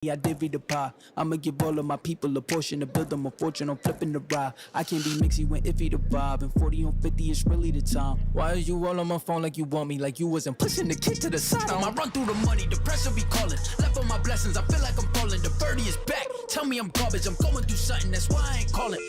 I divvy the pie. I'ma give all of my people a portion to build them a fortune. I'm flipping the ride. I can't be mixy when iffy the vibe. And 40 on 50 is really the time. Why is you all on my phone like you want me? Like you wasn't pushing the kid to the side. I run through the money, the pressure be calling. Left on my blessings, I feel like I'm falling. The birdie is back. Tell me I'm garbage. I'm going through something. That's why I ain't calling.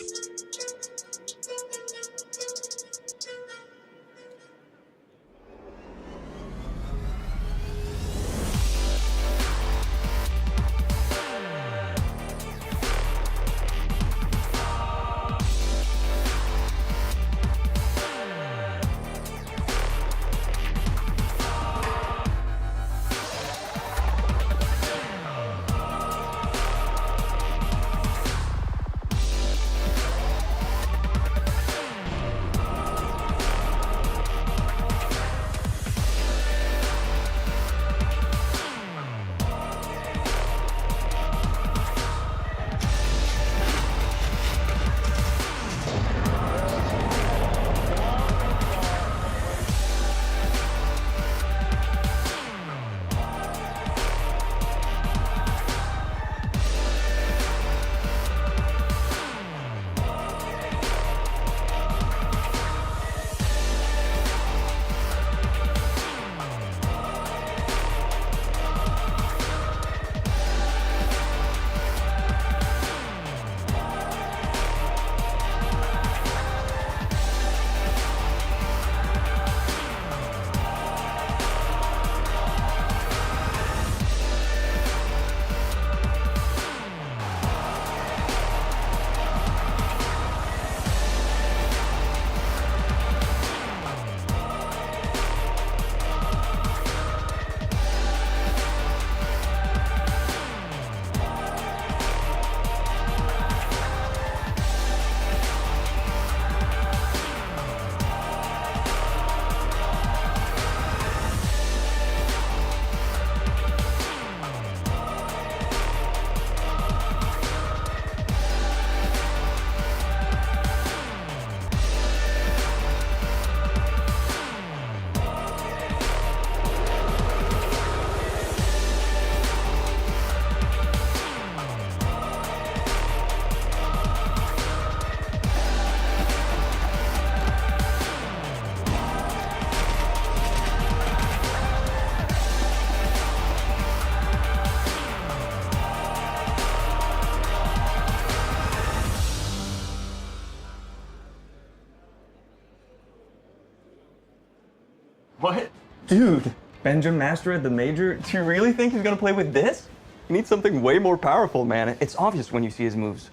What? Dude, Benjamin Master at the Major? Do you really think he's gonna play with this? He needs something way more powerful, man. It's obvious when you see his moves.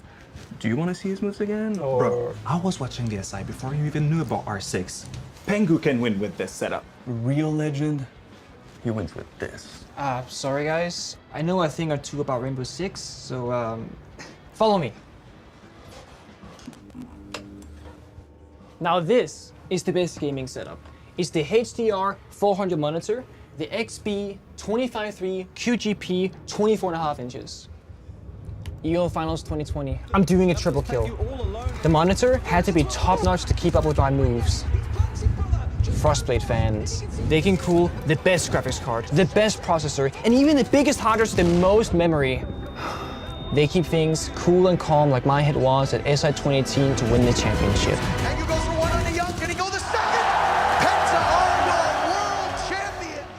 Do you want to see his moves again, or...? Bro, I was watching the SI before you even knew about R6. Pengu can win with this setup. Real legend, he wins with this. Sorry guys. I know a thing or two about Rainbow Six, so, follow me. Now this is the best gaming setup. It's the HDR 400 monitor, the XB253 QGP 24.5 inches. EO Finals 2020. I'm doing a triple kill. The monitor had to be top-notch to keep up with my moves. Frostblade fans, they can cool the best graphics card, the best processor, and even the biggest hard drive with the most memory. They keep things cool and calm like my head was at SI 2018 to win the championship. Pengu goes for one on the young. Can he go the second? Penta are world champions.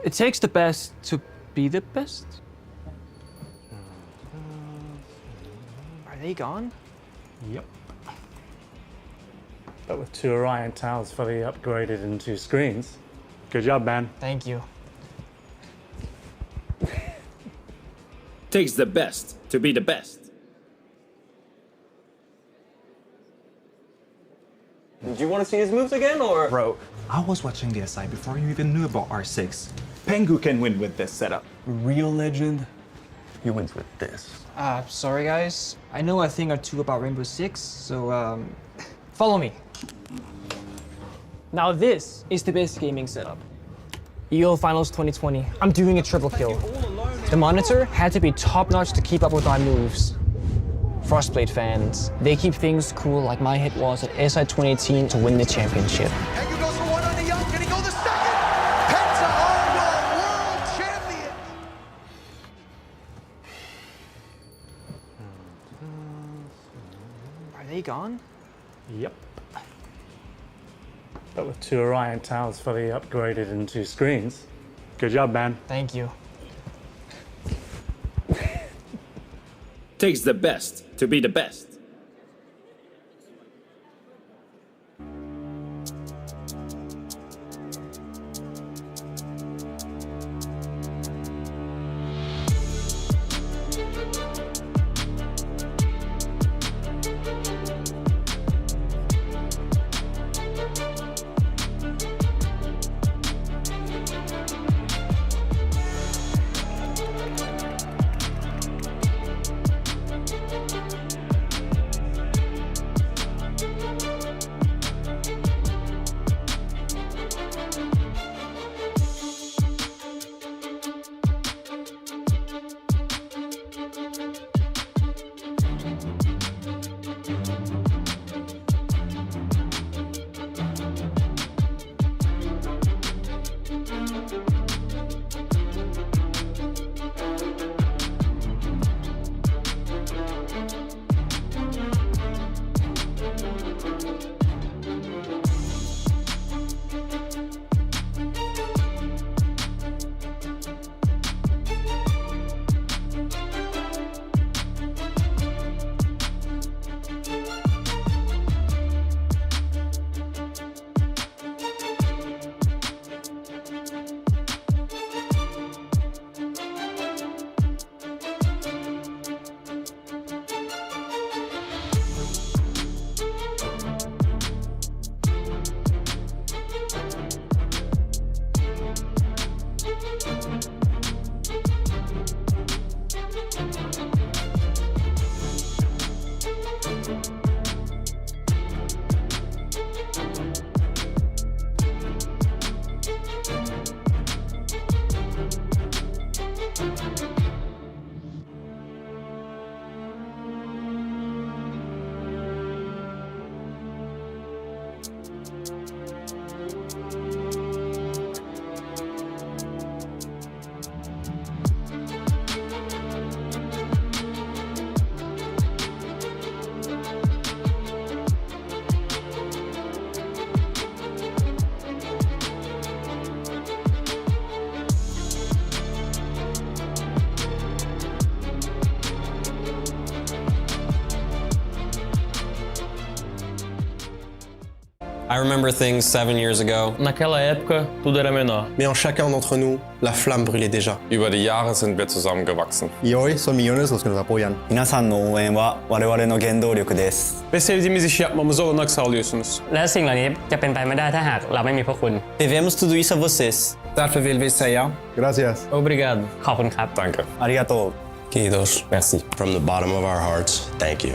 It takes the best to be the best. Are they gone? Yep. But with 2 Orion tiles fully upgraded and 2 screens. Good job, man. Thank you. Takes the best to be the best. Do you want to see his moves again, or...? Bro, I was watching the SI before you even knew about R6. Pengu can win with this setup. Real legend, he wins with this. Sorry guys. I know a thing or two about Rainbow Six, so, follow me. Now this is the best gaming setup. EO Finals 2020. I'm doing a triple kill. The monitor had to be top-notch to keep up with my moves. Frostblade fans, they keep things cool like my hit was at SI 2018 to win the championship. Pengu goes for one on the young. Can he go the second? Penta are world take on? Yep. But with 2 Orion towers fully upgraded and 2 screens. Good job, man. Thank you. Takes the best to be the best. I remember things 7 years ago. Naquela época, tudo era menor. Mais en chacun d'entre nous, la flamme brûlait déjà. Über die Jahre sind wir zusammengewachsen. Y hoy son millones los que nos apoyan. 皆さんの応援は我々の原動力です。 Ve sevdiğimiz işi yapmamıza olanak sağlıyorsunuz. และสิ่งเหล่านี้จะเป็นไปไม่ได้ถ้าหากเราไม่มีพวกคุณ Devemos tudo isso a vocês. Därför vill vi säga Gracias. Obrigado. ขอบคุณครับ Danke. ありがとう。 Kiitos. Merci. From the bottom of our hearts, thank you.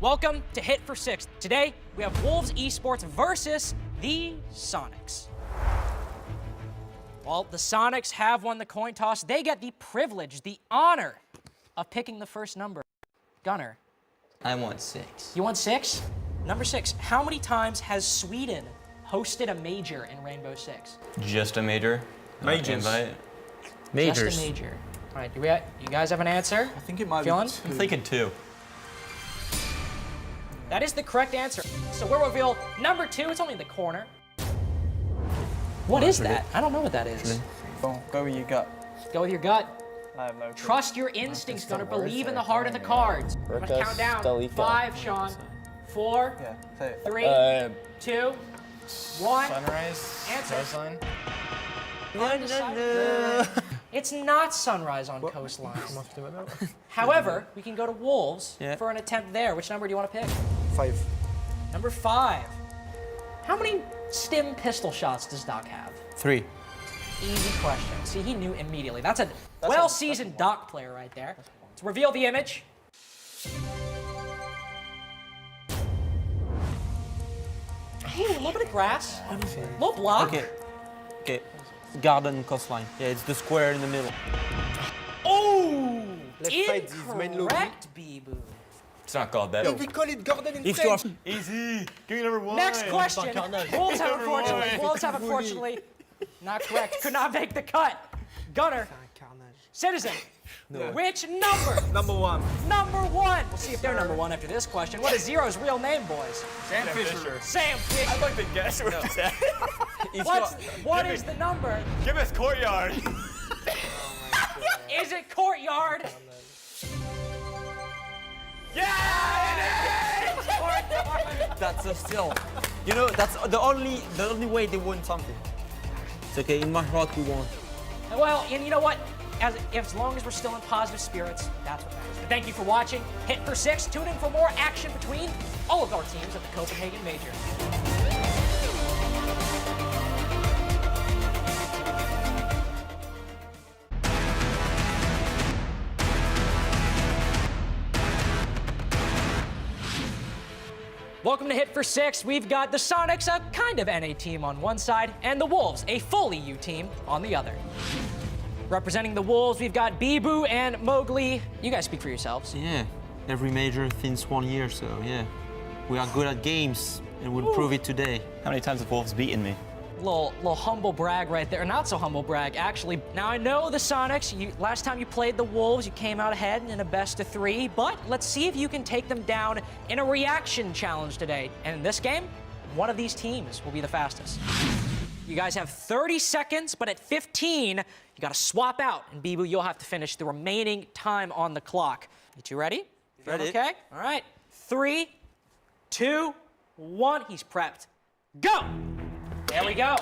Welcome to Hit for Six. Today, we have Wolves Esports versus the Soniqs. Well, the Soniqs have won the coin toss. They get the privilege, the honor of picking the first number. Gunnar. I want 6. You want 6? Number 6. How many times has Sweden hosted a major in Rainbow Six? Just a major? Majors. Majors. Just a major. All right, you guys have an answer? I think it might be 2. I'm thinking 2. That is the correct answer. So we'll reveal number 2. It's only in the corner. What is that? I don't know what that is. Go with your gut. Go with your gut. I have no clue. Trust your instincts, Gunnar. Believe in the heart of the cards. I'm gonna count down. 5, Sean. 4, 3, 2, 1. Sunrise. Answer. Coastline. It's not sunrise on coastline. However, we can go to Wolves for an attempt there. Which number do you want to pick? 5. Number 5. How many stim pistol shots does Doc have? 3. Easy question. See, he knew immediately. That's a well-seasoned Doc player right there. Let's reveal the image. Ooh, a little bit of grass. A little block. Okay. Garden coastline. Yeah, it's the square in the middle. Oh! Incorrect, Bibu. It's not called that. We call it garden in French. Easy. Give me number 1. Next question. Wolves have unfortunately not correct. Could not make the cut. Gunnar. Citizen. No. Which number? Number 1. Number 1. We'll see if they're number 1 after this question. What is Zero's real name, boys? Sam Fisher. Sam Fisher. I'd like to guess what it's at. What is the number? Give us courtyard. Is it courtyard? Yeah! Courtyard. That's a still. You know, that's the only way they won something. It's okay, in my heart we won. Well, and you know what? As long as we're still in positive spirits, that's what matters. But thank you for watching Hit for Six. Tune in for more action between all of our teams at the Copenhagen Major. Welcome to Hit for Six. We've got the Soniqs, a kind of NA team on one side, and the Wolves, a fully U team, on the other. Representing the Wolves, we've got Bibu and Mowgli. You guys speak for yourselves. Yeah, every major since 1 year, so yeah. We are good at games, and we'll prove it today. How many times have Wolves beaten me? Little humble brag right there. Not so humble brag, actually. Now, I know the Soniqs, last time you played the Wolves, you came out ahead in a best-of-3, but let's see if you can take them down in a reaction challenge today. And in this game, one of these teams will be the fastest. You guys have 30 seconds, but at 15, you gotta swap out. And Bibu, you'll have to finish the remaining time on the clock. You two ready? Ready. Okay, all right. 3, 2, 1, he's prepped. Go! There we go.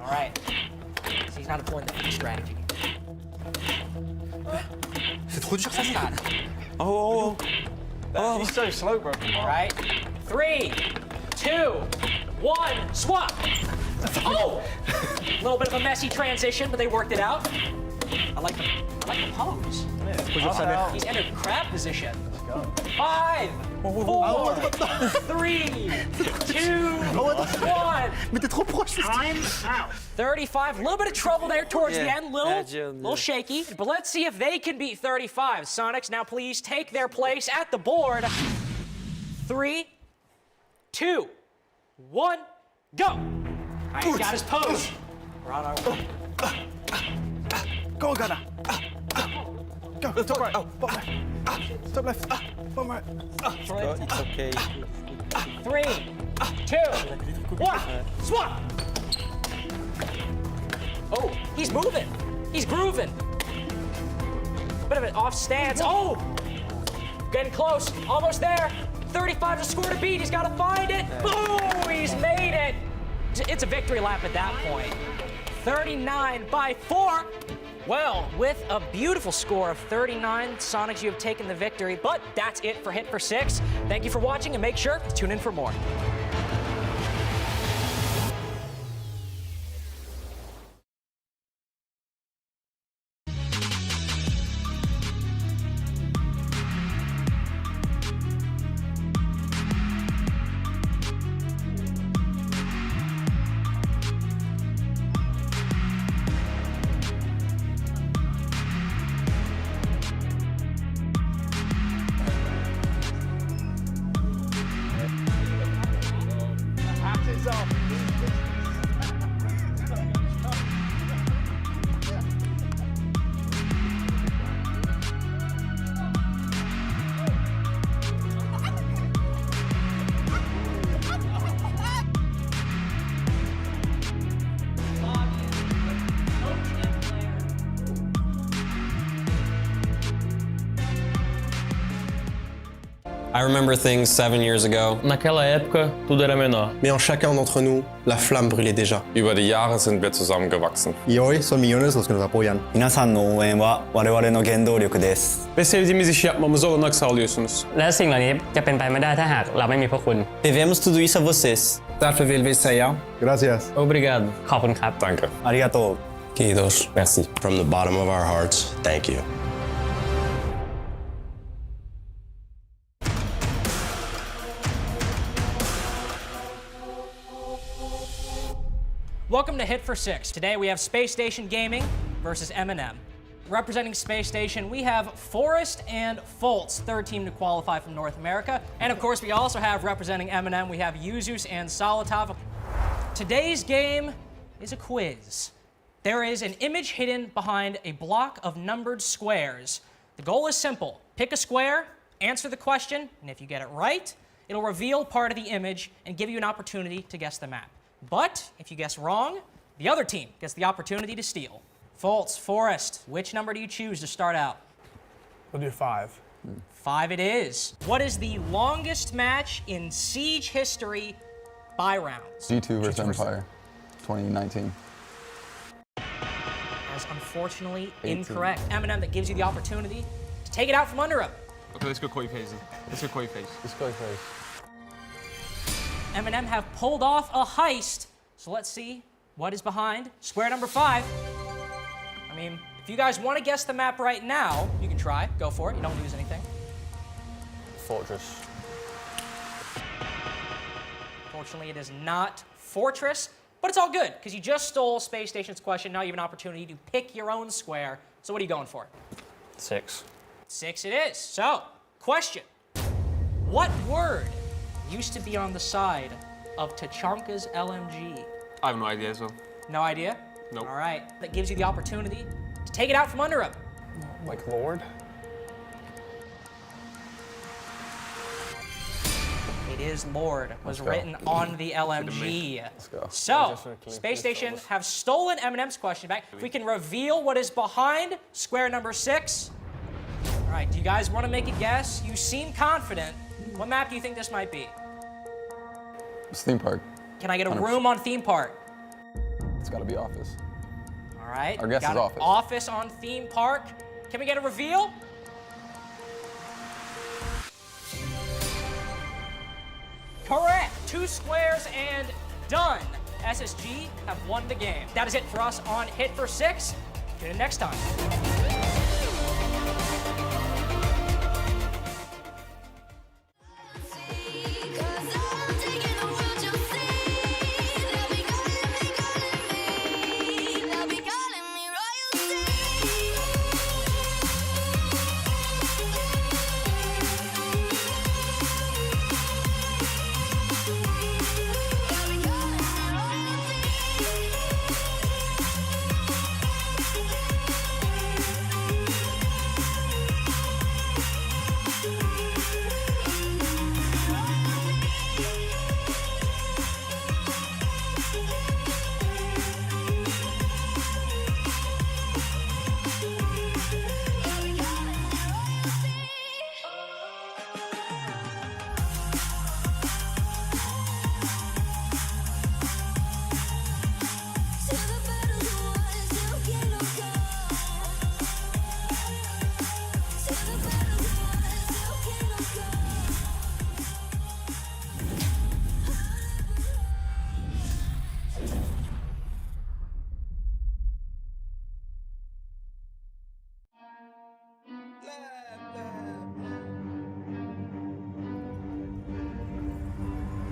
All right. So he's not employing the strategy. C'est trop dur, ça. Oh. He's so slow, bro. All right. 3, 2, 1, swap. Oh! A little bit of a messy transition, but they worked it out. I like the pose. He's entered crab position. 5, 4, 3, 2, 1. Mais t'es trop proche. Time out. 35. A little bit of trouble there towards the end. Little shaky. But let's see if they can beat 35. Soniqs, now please take their place at the board. 3, 2, 1, go. All right, he's got his pose. We're on our way. Go, Gunnar. Go, top right. Bottom right. Top left. Bottom right. It's okay. 3, 2, 1, swap. Oh, he's moving. He's grooving. Bit of an off stance. Oh, getting close. Almost there. 35 to score to beat. He's got to find it. Boom, he's made it. It's a victory lap at that point. 39 by 4. Well, with a beautiful score of 39, Soniqs, you have taken the victory, but that's it for Hit for Six. Thank you for watching, and make sure to tune in for more. I remember things 7 years ago. Naquela época, tudo era menor. Mais en chacun d'entre nous, la flamme brûlait déjà. Über die Jahre sind wir zusammengewachsen. Y hoy son millones los que nos apoyan. 皆さんの応援は我々の原動力です Ve sevdiğimiz işi yapmamıza olanak sağlıyorsunuz.และสิ่งเหล่านี้จะเป็นไปไม่ได้ถ้าหากเราไม่มีพวกคุณ Devemos tudo isso a vocês Därför vill vi säga Gracias. Obrigado. ขอบคุณครับ Danke. ありがとう Kiitos. Merci. From the bottom of our hearts, thank you. Welcome to Hit for Six. Today we have Space Station Gaming versus M&M. Representing Space Station, we have Forrest and Foltz, third team to qualify from North America. And of course, we also have representing M&M, we have Yuzus and Solotov. Today's game is a quiz. There is an image hidden behind a block of numbered squares. The goal is simple. Pick a square, answer the question, and if you get it right, it'll reveal part of the image and give you an opportunity to guess the map. But if you guess wrong, the other team gets the opportunity to steal. Foltz, Forrest, which number do you choose to start out? We'll do 5. 5 it is. What is the longest match in Siege history by rounds? G2 versus Empire, 2019. That's unfortunately incorrect. M&M that gives you the opportunity to take it out from under him. Okay, let's go koi phase. Let's go koi phase. Let's go first. M&M have pulled off a heist. So let's see what is behind square number 5. I mean, if you guys want to guess the map right now, you can try. Go for it. You don't lose anything. Fortress. Fortunately, it is not Fortress, but it's all good because you just stole Space Station's question. Now you have an opportunity to pick your own square. So what are you going for? 6. 6 it is. So, question. What word used to be on the side of Tachanka's LMG? I have no idea, so. No idea? Nope. All right. That gives you the opportunity to take it out from under him. Like Lord? It is Lord, was written on the LMG. Let's go. So, Space Station have stolen M&M's question back. If we can reveal what is behind square number 6. All right, do you guys want to make a guess? You seem confident. What map do you think this might be? It's theme park. Can I get a room on theme park? It's gotta be office. All right. Our guess got is office. Office on theme park. Can we get a reveal? Correct. 2 squares and done. SSG have won the game. That is it for us on Hit for 6. Tune in next time.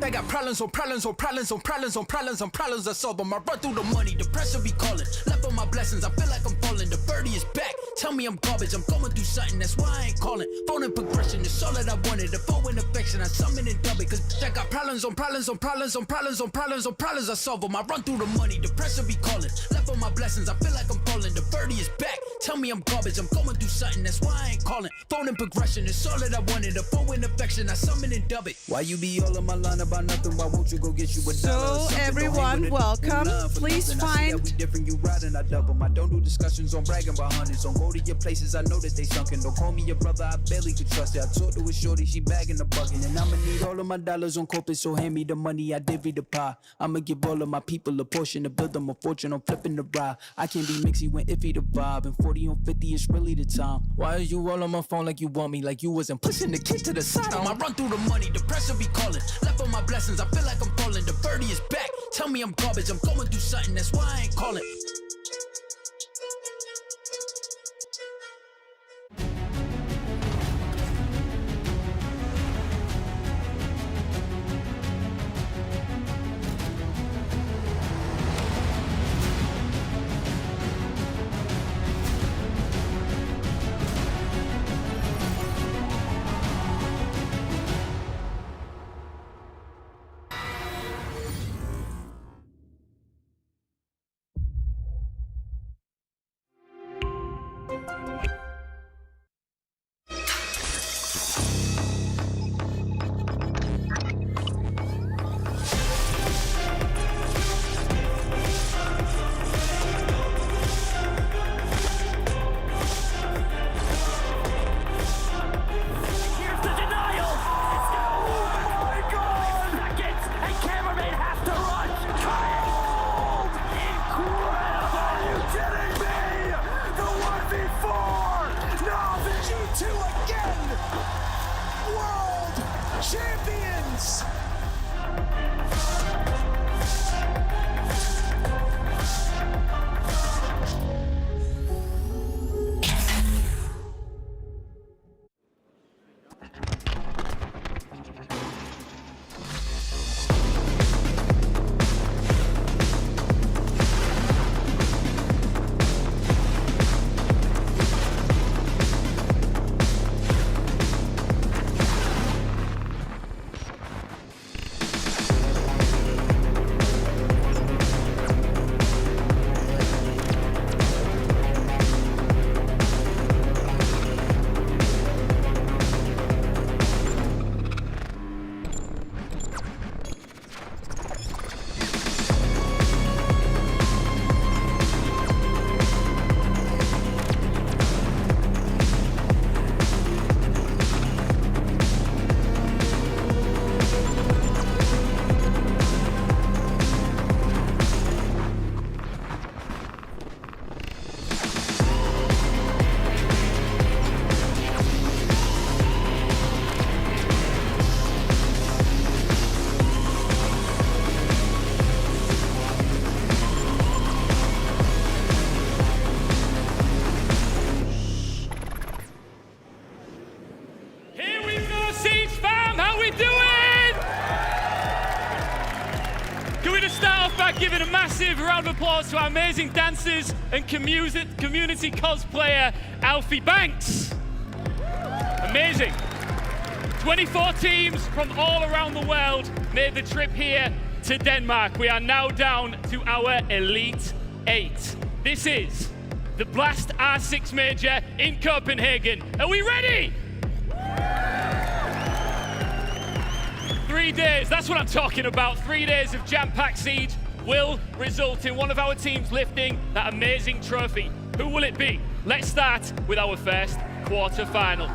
I got problems on problems on problems on problems on problems on problems. I solve them. I run through the money. The pressure be calling. Left on my blessings. I feel like I'm falling. The birdie is back. Tell me I'm garbage. I'm going through something. That's why I ain't calling. Phone and progression is all that I wanted. The phone and affection. I summon and dub it. Cause I got problems on problems on problems on problems on problems on problems. I solve them. I run through the money. The pressure be calling. Left on my blessings. I feel like I'm falling. The birdie is back. Tell me I'm garbage. I'm going through something. That's why I ain't calling. Phone and progression is all that I wanted. The phone and affection. I summon and dub it. Why you be all on my line about about nothing, why won't you go get you a dollar? So everyone, welcome. Please find. We different, you riding, I double. I don't do discussions on bragging about hundreds. Don't go to your places, I know that they sunken. Don't call me your brother, I barely could trust it. I talked to a shorty, she bagging the bucket. And I'ma need all of my dollars on corporate, so hand me the money, I divvy the pie. I'ma give all of my people a portion to build them a fortune. I'm flipping the ride. I can't be mixy when iffy the vibe. And 40 on 50 is really the time. Why are you all on my phone like you want me? Like you wasn't pushing the kid to the side. I run through the money, the pressure be calling. Left on my blessings, I feel like I'm falling. The birdie is back. Tell me I'm garbage, I'm going through something, that's why I ain't calling. Champions! Giving a massive round of applause to our amazing dancers and community cosplayer, Alfie Banks. Amazing. 24 teams from all around the world made the trip here to Denmark. We are now down to our Elite 8. This is the Blast R6 Major in Copenhagen. Are we ready? 3 days, that's what I'm talking about. 3 days of jam-packed siege will result in one of our teams lifting that amazing trophy. Who will it be? Let's start with our first quarter-final.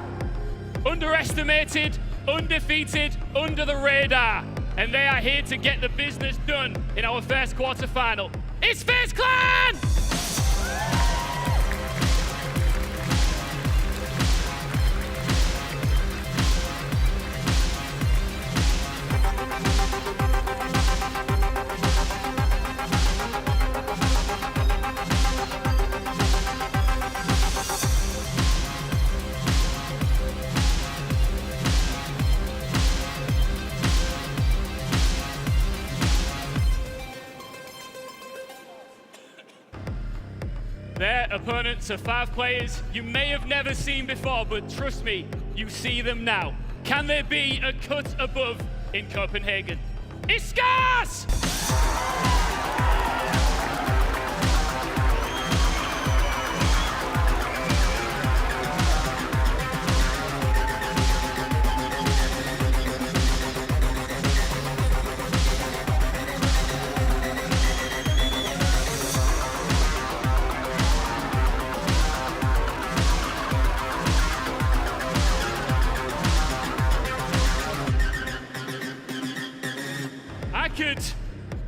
Underestimated, undefeated, under the radar. And they are here to get the business done in our first quarter-final. It's FaZe Clan! Their opponents are 5 players you may have never seen before, but trust me, you see them now. Can they be a cut above in Copenhagen? It's Scarz!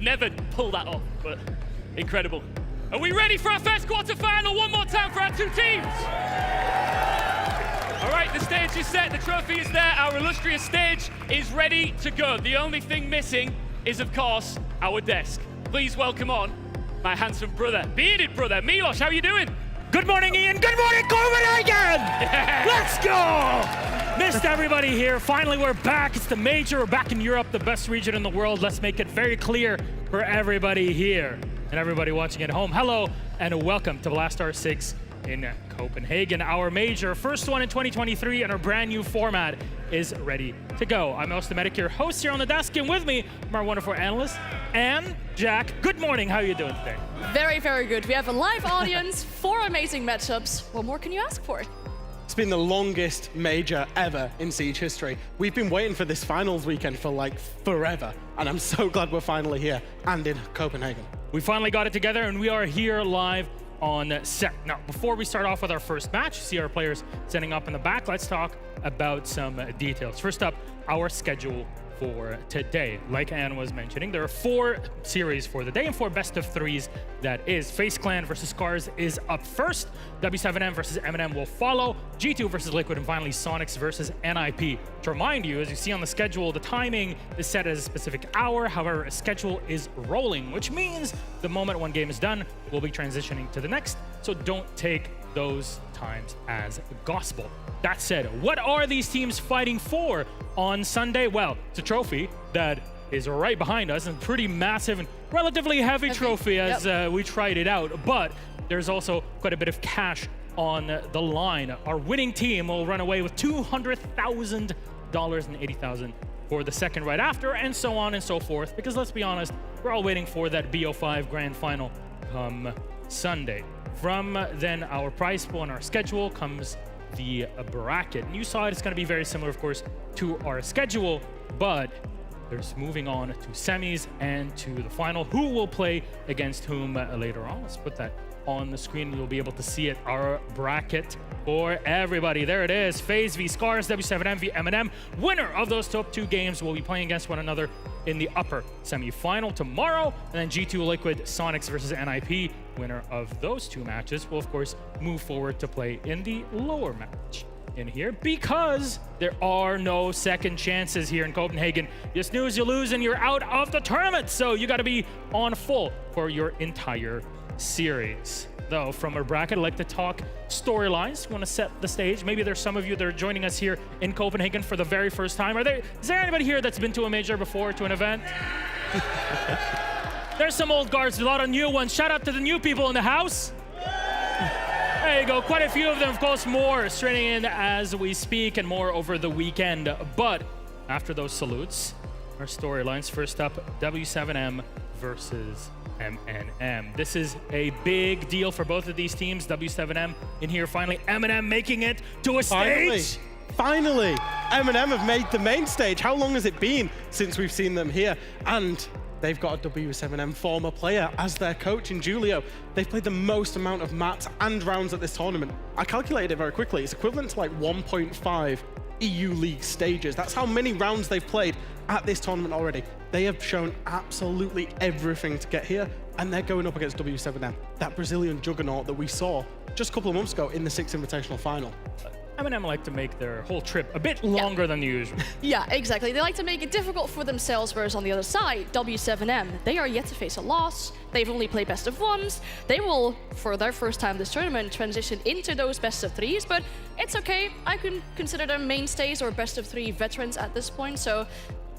never pull that off, but incredible. Are we ready for our first quarterfinal? One more time for our two teams. All right, the stage is set, the trophy is there, our illustrious stage is ready to go. The only thing missing is, of course, our desk. Please welcome on my handsome brother, bearded brother, Milos. How are you doing? Good morning, Ian. Good morning, Copenhagen! Yeah. Let's go! Missed everybody here. Finally, we're back. It's the Major. We're back in Europe, the best region in the world. Let's make it very clear for everybody here and everybody watching at home. Hello and welcome to Blastar 6 in Copenhagen. Our major, first one in 2023, and our brand new format is ready to go. I'm Medic, your host here on the desk, and with me, our wonderful analyst, and Jack. Good morning, how are you doing today? Very, very good. We have a live audience, 4 amazing matchups. What more can you ask for? It's been the longest major ever in Siege history. We've been waiting for this finals weekend for like forever, and I'm so glad we're finally here and in Copenhagen. We finally got it together, and we are here live on set. Now, before we start off with our first match, see our players setting up in the back, let's talk about some details. First up, our schedule for today. Like Anne was mentioning, there are 4 series for the day and 4 best of 3s. That is, FaZe Clan versus Scarz is up first, W7M versus M&M will follow, G2 versus Liquid, and finally Soniqs versus NIP. To remind you, as you see on the schedule, the timing is set as a specific hour. However, a schedule is rolling, which means the moment one game is done, we'll be transitioning to the next, so don't take those times as gospel. That said, what are these teams fighting for on Sunday? Well, it's a trophy that is right behind us, and pretty massive and relatively heavy trophy as we tried it out, but there's also quite a bit of cash on the line. Our winning team will run away with $200,000 and $80,000 for the second right after, and so on and so forth, because let's be honest, we're all waiting for that BO5 grand final come Sunday. From then our prize pool and our schedule comes the bracket. And you saw it, it's going to be very similar, of course, to our schedule, but there's moving on to semis and to the final. Who will play against whom later on? Let's put that on the screen. You'll be able to see it. Our bracket for everybody. There it is. FaZe v Scarz, W7M v M&M. Winner of those top 2 games will be playing against one another in the upper semi-final tomorrow. And then G2 Liquid, Soniqs versus NIP. Winner of those 2 matches will, of course, move forward to play in the lower match in here, because there are no second chances here in Copenhagen. You snooze, you lose, and you're out of the tournament. So you got to be on full for your entire series. Though, from our bracket, I'd like to talk storylines. We want to set the stage. Maybe there's some of you that are joining us here in Copenhagen for the very first time. Is there anybody here that's been to a major before, to an event? There's some old guards, a lot of new ones. Shout out to the new people in the house. There you go, quite a few of them, of course, more straining in as we speak, and more over the weekend. But after those salutes, our storylines. First up, W7M versus M&M. This is a big deal for both of these teams. W7M in here finally, M&M making it to a stage. Finally, M&M have made the main stage. How long has it been since we've seen them here? And they've got a W7M former player as their coach in Julio. They've played the most amount of mats and rounds at this tournament. I calculated it very quickly. It's equivalent to like 1.5 EU League stages. That's how many rounds they've played at this tournament already. They have shown absolutely everything to get here, and they're going up against W7M, that Brazilian juggernaut that we saw just a couple of months ago in the 6th Invitational Final. M&M like to make their whole trip a bit longer than usual. Yeah, exactly. They like to make it difficult for themselves, whereas on the other side, W7M, they are yet to face a loss. They've only played best of 1s. They will, for their first time this tournament, transition into those best of 3s, but it's okay. I can consider them mainstays or best of 3 veterans at this point, so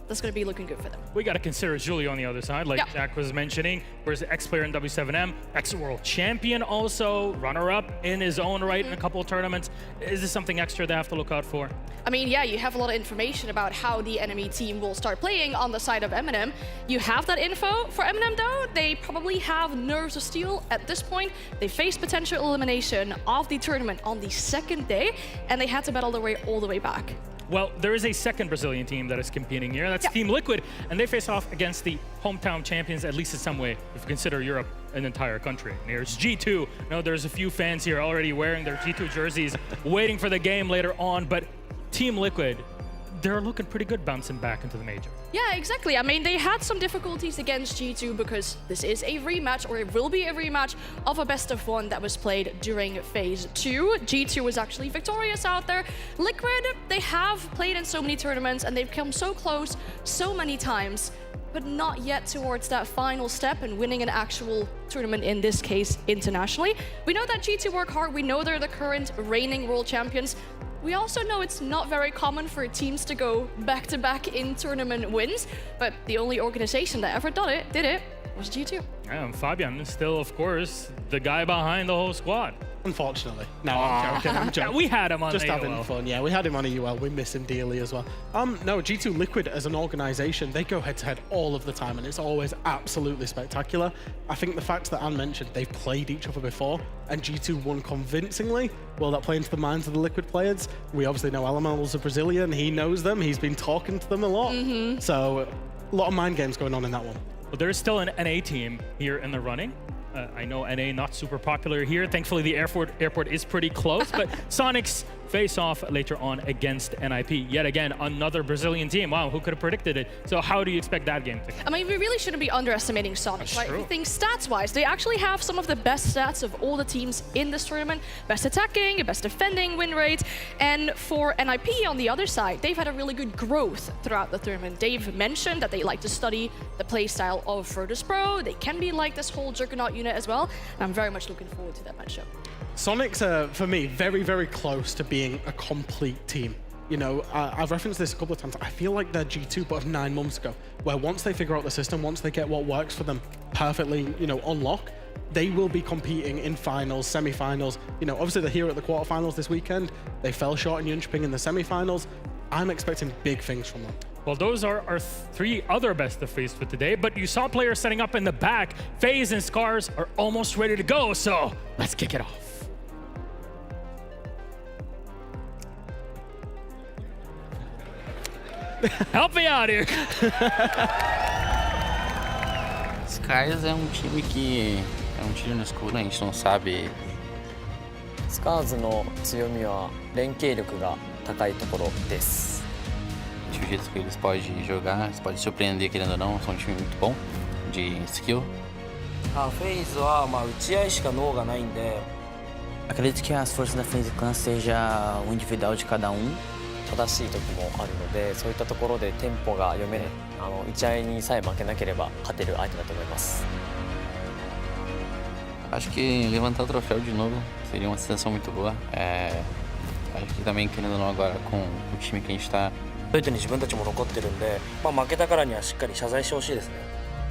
that's going to be looking good for them. We got to consider Julio on the other side, like Jack was mentioning. Where's the ex-player in W7M, ex-world champion also, runner-up in his own right in a couple of tournaments. Is this something extra they have to look out for? I mean, yeah, you have a lot of information about how the enemy team will start playing on the side of M&M. You have that info. For M&M, though, they probably have nerves of steel at this point. They faced potential elimination of the tournament on the 2nd day, and they had to battle their way all the way back. Well, there is a second Brazilian team that is competing here. That's Team Liquid, and they face off against the hometown champions, at least in some way, if you consider Europe an entire country. And here's G2. Now, there's a few fans here already wearing their G2 jerseys, waiting for the game later on, but Team Liquid, they're looking pretty good bouncing back into the major. Yeah, exactly. I mean, they had some difficulties against G2 because this is a rematch, or it will be a rematch of a best of one that was played during Phase 2. G2 was actually victorious out there. Liquid, they have played in so many tournaments and they've come so close so many times, but not yet towards that final step and winning an actual tournament, in this case, internationally. We know that G2 work hard. We know they're the current reigning world champions. We also know it's not very common for teams to go back-to-back in tournament wins, but the only organization that ever did it was G2. Yeah, and Fabian is still, of course, the guy behind the whole squad. Unfortunately. No, I'm joking. Yeah, we had him on Just AOL. having fun. Yeah, we had him on AOL. We miss him dearly as well. No, G2 Liquid as an organization, they go head-to-head all of the time, and it's always absolutely spectacular. I think the fact that Anne mentioned they've played each other before, and G2 won convincingly, will that play into the minds of the Liquid players? We obviously know Elemental's a Brazilian. He knows them. He's been talking to them a lot. So a lot of mind games going on in that one. Well, there's still an NA team here in the running. I know NA not super popular here. Thankfully, the airport is pretty close, but Soniqs face off later on against NIP. Yet again, another Brazilian team. Wow, who could have predicted it? So how do you expect that game to go? I mean, we really shouldn't be underestimating Soniqs, right? If you think stats-wise, they actually have some of the best stats of all the teams in this tournament. Best attacking, best defending win rate. And for NIP on the other side, they've had a really good growth throughout the tournament. They've mentioned that they like to study the playstyle of Virtus Pro. They can be like this whole Juggernaut unit as well. And I'm very much looking forward to that matchup. Soniqs are, for me, very, very close to being a complete team. You know, I've referenced this a couple of times. I feel like they're G2, but of 9 months ago, where once they figure out the system, once they get what works for them perfectly, you know, on lock, they will be competing in finals, semi-finals. You know, obviously they're here at the quarterfinals this weekend. They fell short in Jönköping in the semi-finals. I'm expecting big things from them. Well, those are our 3 other best of FaZe for today, but you saw players setting up in the back. FaZe and Scarz are almost ready to go, so let's kick it off. Help me out here. Scarz é time que é tiro no escuro, a gente não sabe. Scarzの強みは連携力が高いところです。O jeito que eles podem jogar, eles podem surpreender querendo ou não, são um time muito bom de skill. FaZe は打ち合いしか脳がないんで。Acredito que as forças da FaZe Clan seja o individual de cada um. 正しい時もあるので、そういったところでテンポが読めない、打ち合いにさえ負けなければ勝てる相手だと思います。Acho que levantar o troféu de novo seria uma sensação muito boa. Acho que também querendo ou não agora com o time que a gente está. ベトに自分たちも残ってるんで、負けたからにはしっかり謝罪してほしいです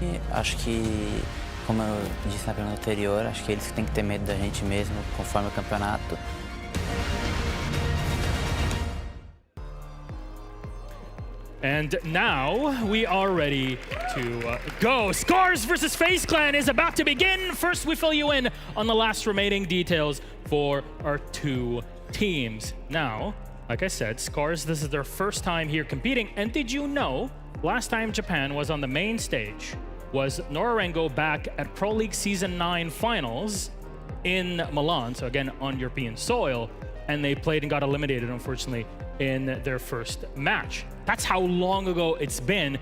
ね。Acho que, como eu disse na pergunta anterior, acho que eles têm que ter medo da gente mesmo conforme o campeonato. And now we are ready to go. Scarz versus FaZe Clan is about to begin. First, we fill you in on the last remaining details for our 2 teams. Now, like I said, Scarz, this is their first time here competing. And did you know, last time Japan was on the main stage was Norengo back at Pro League Season 9 Finals in Milan, so again, on European soil, and they played and got eliminated, unfortunately, in their first match. That's how long ago it's been.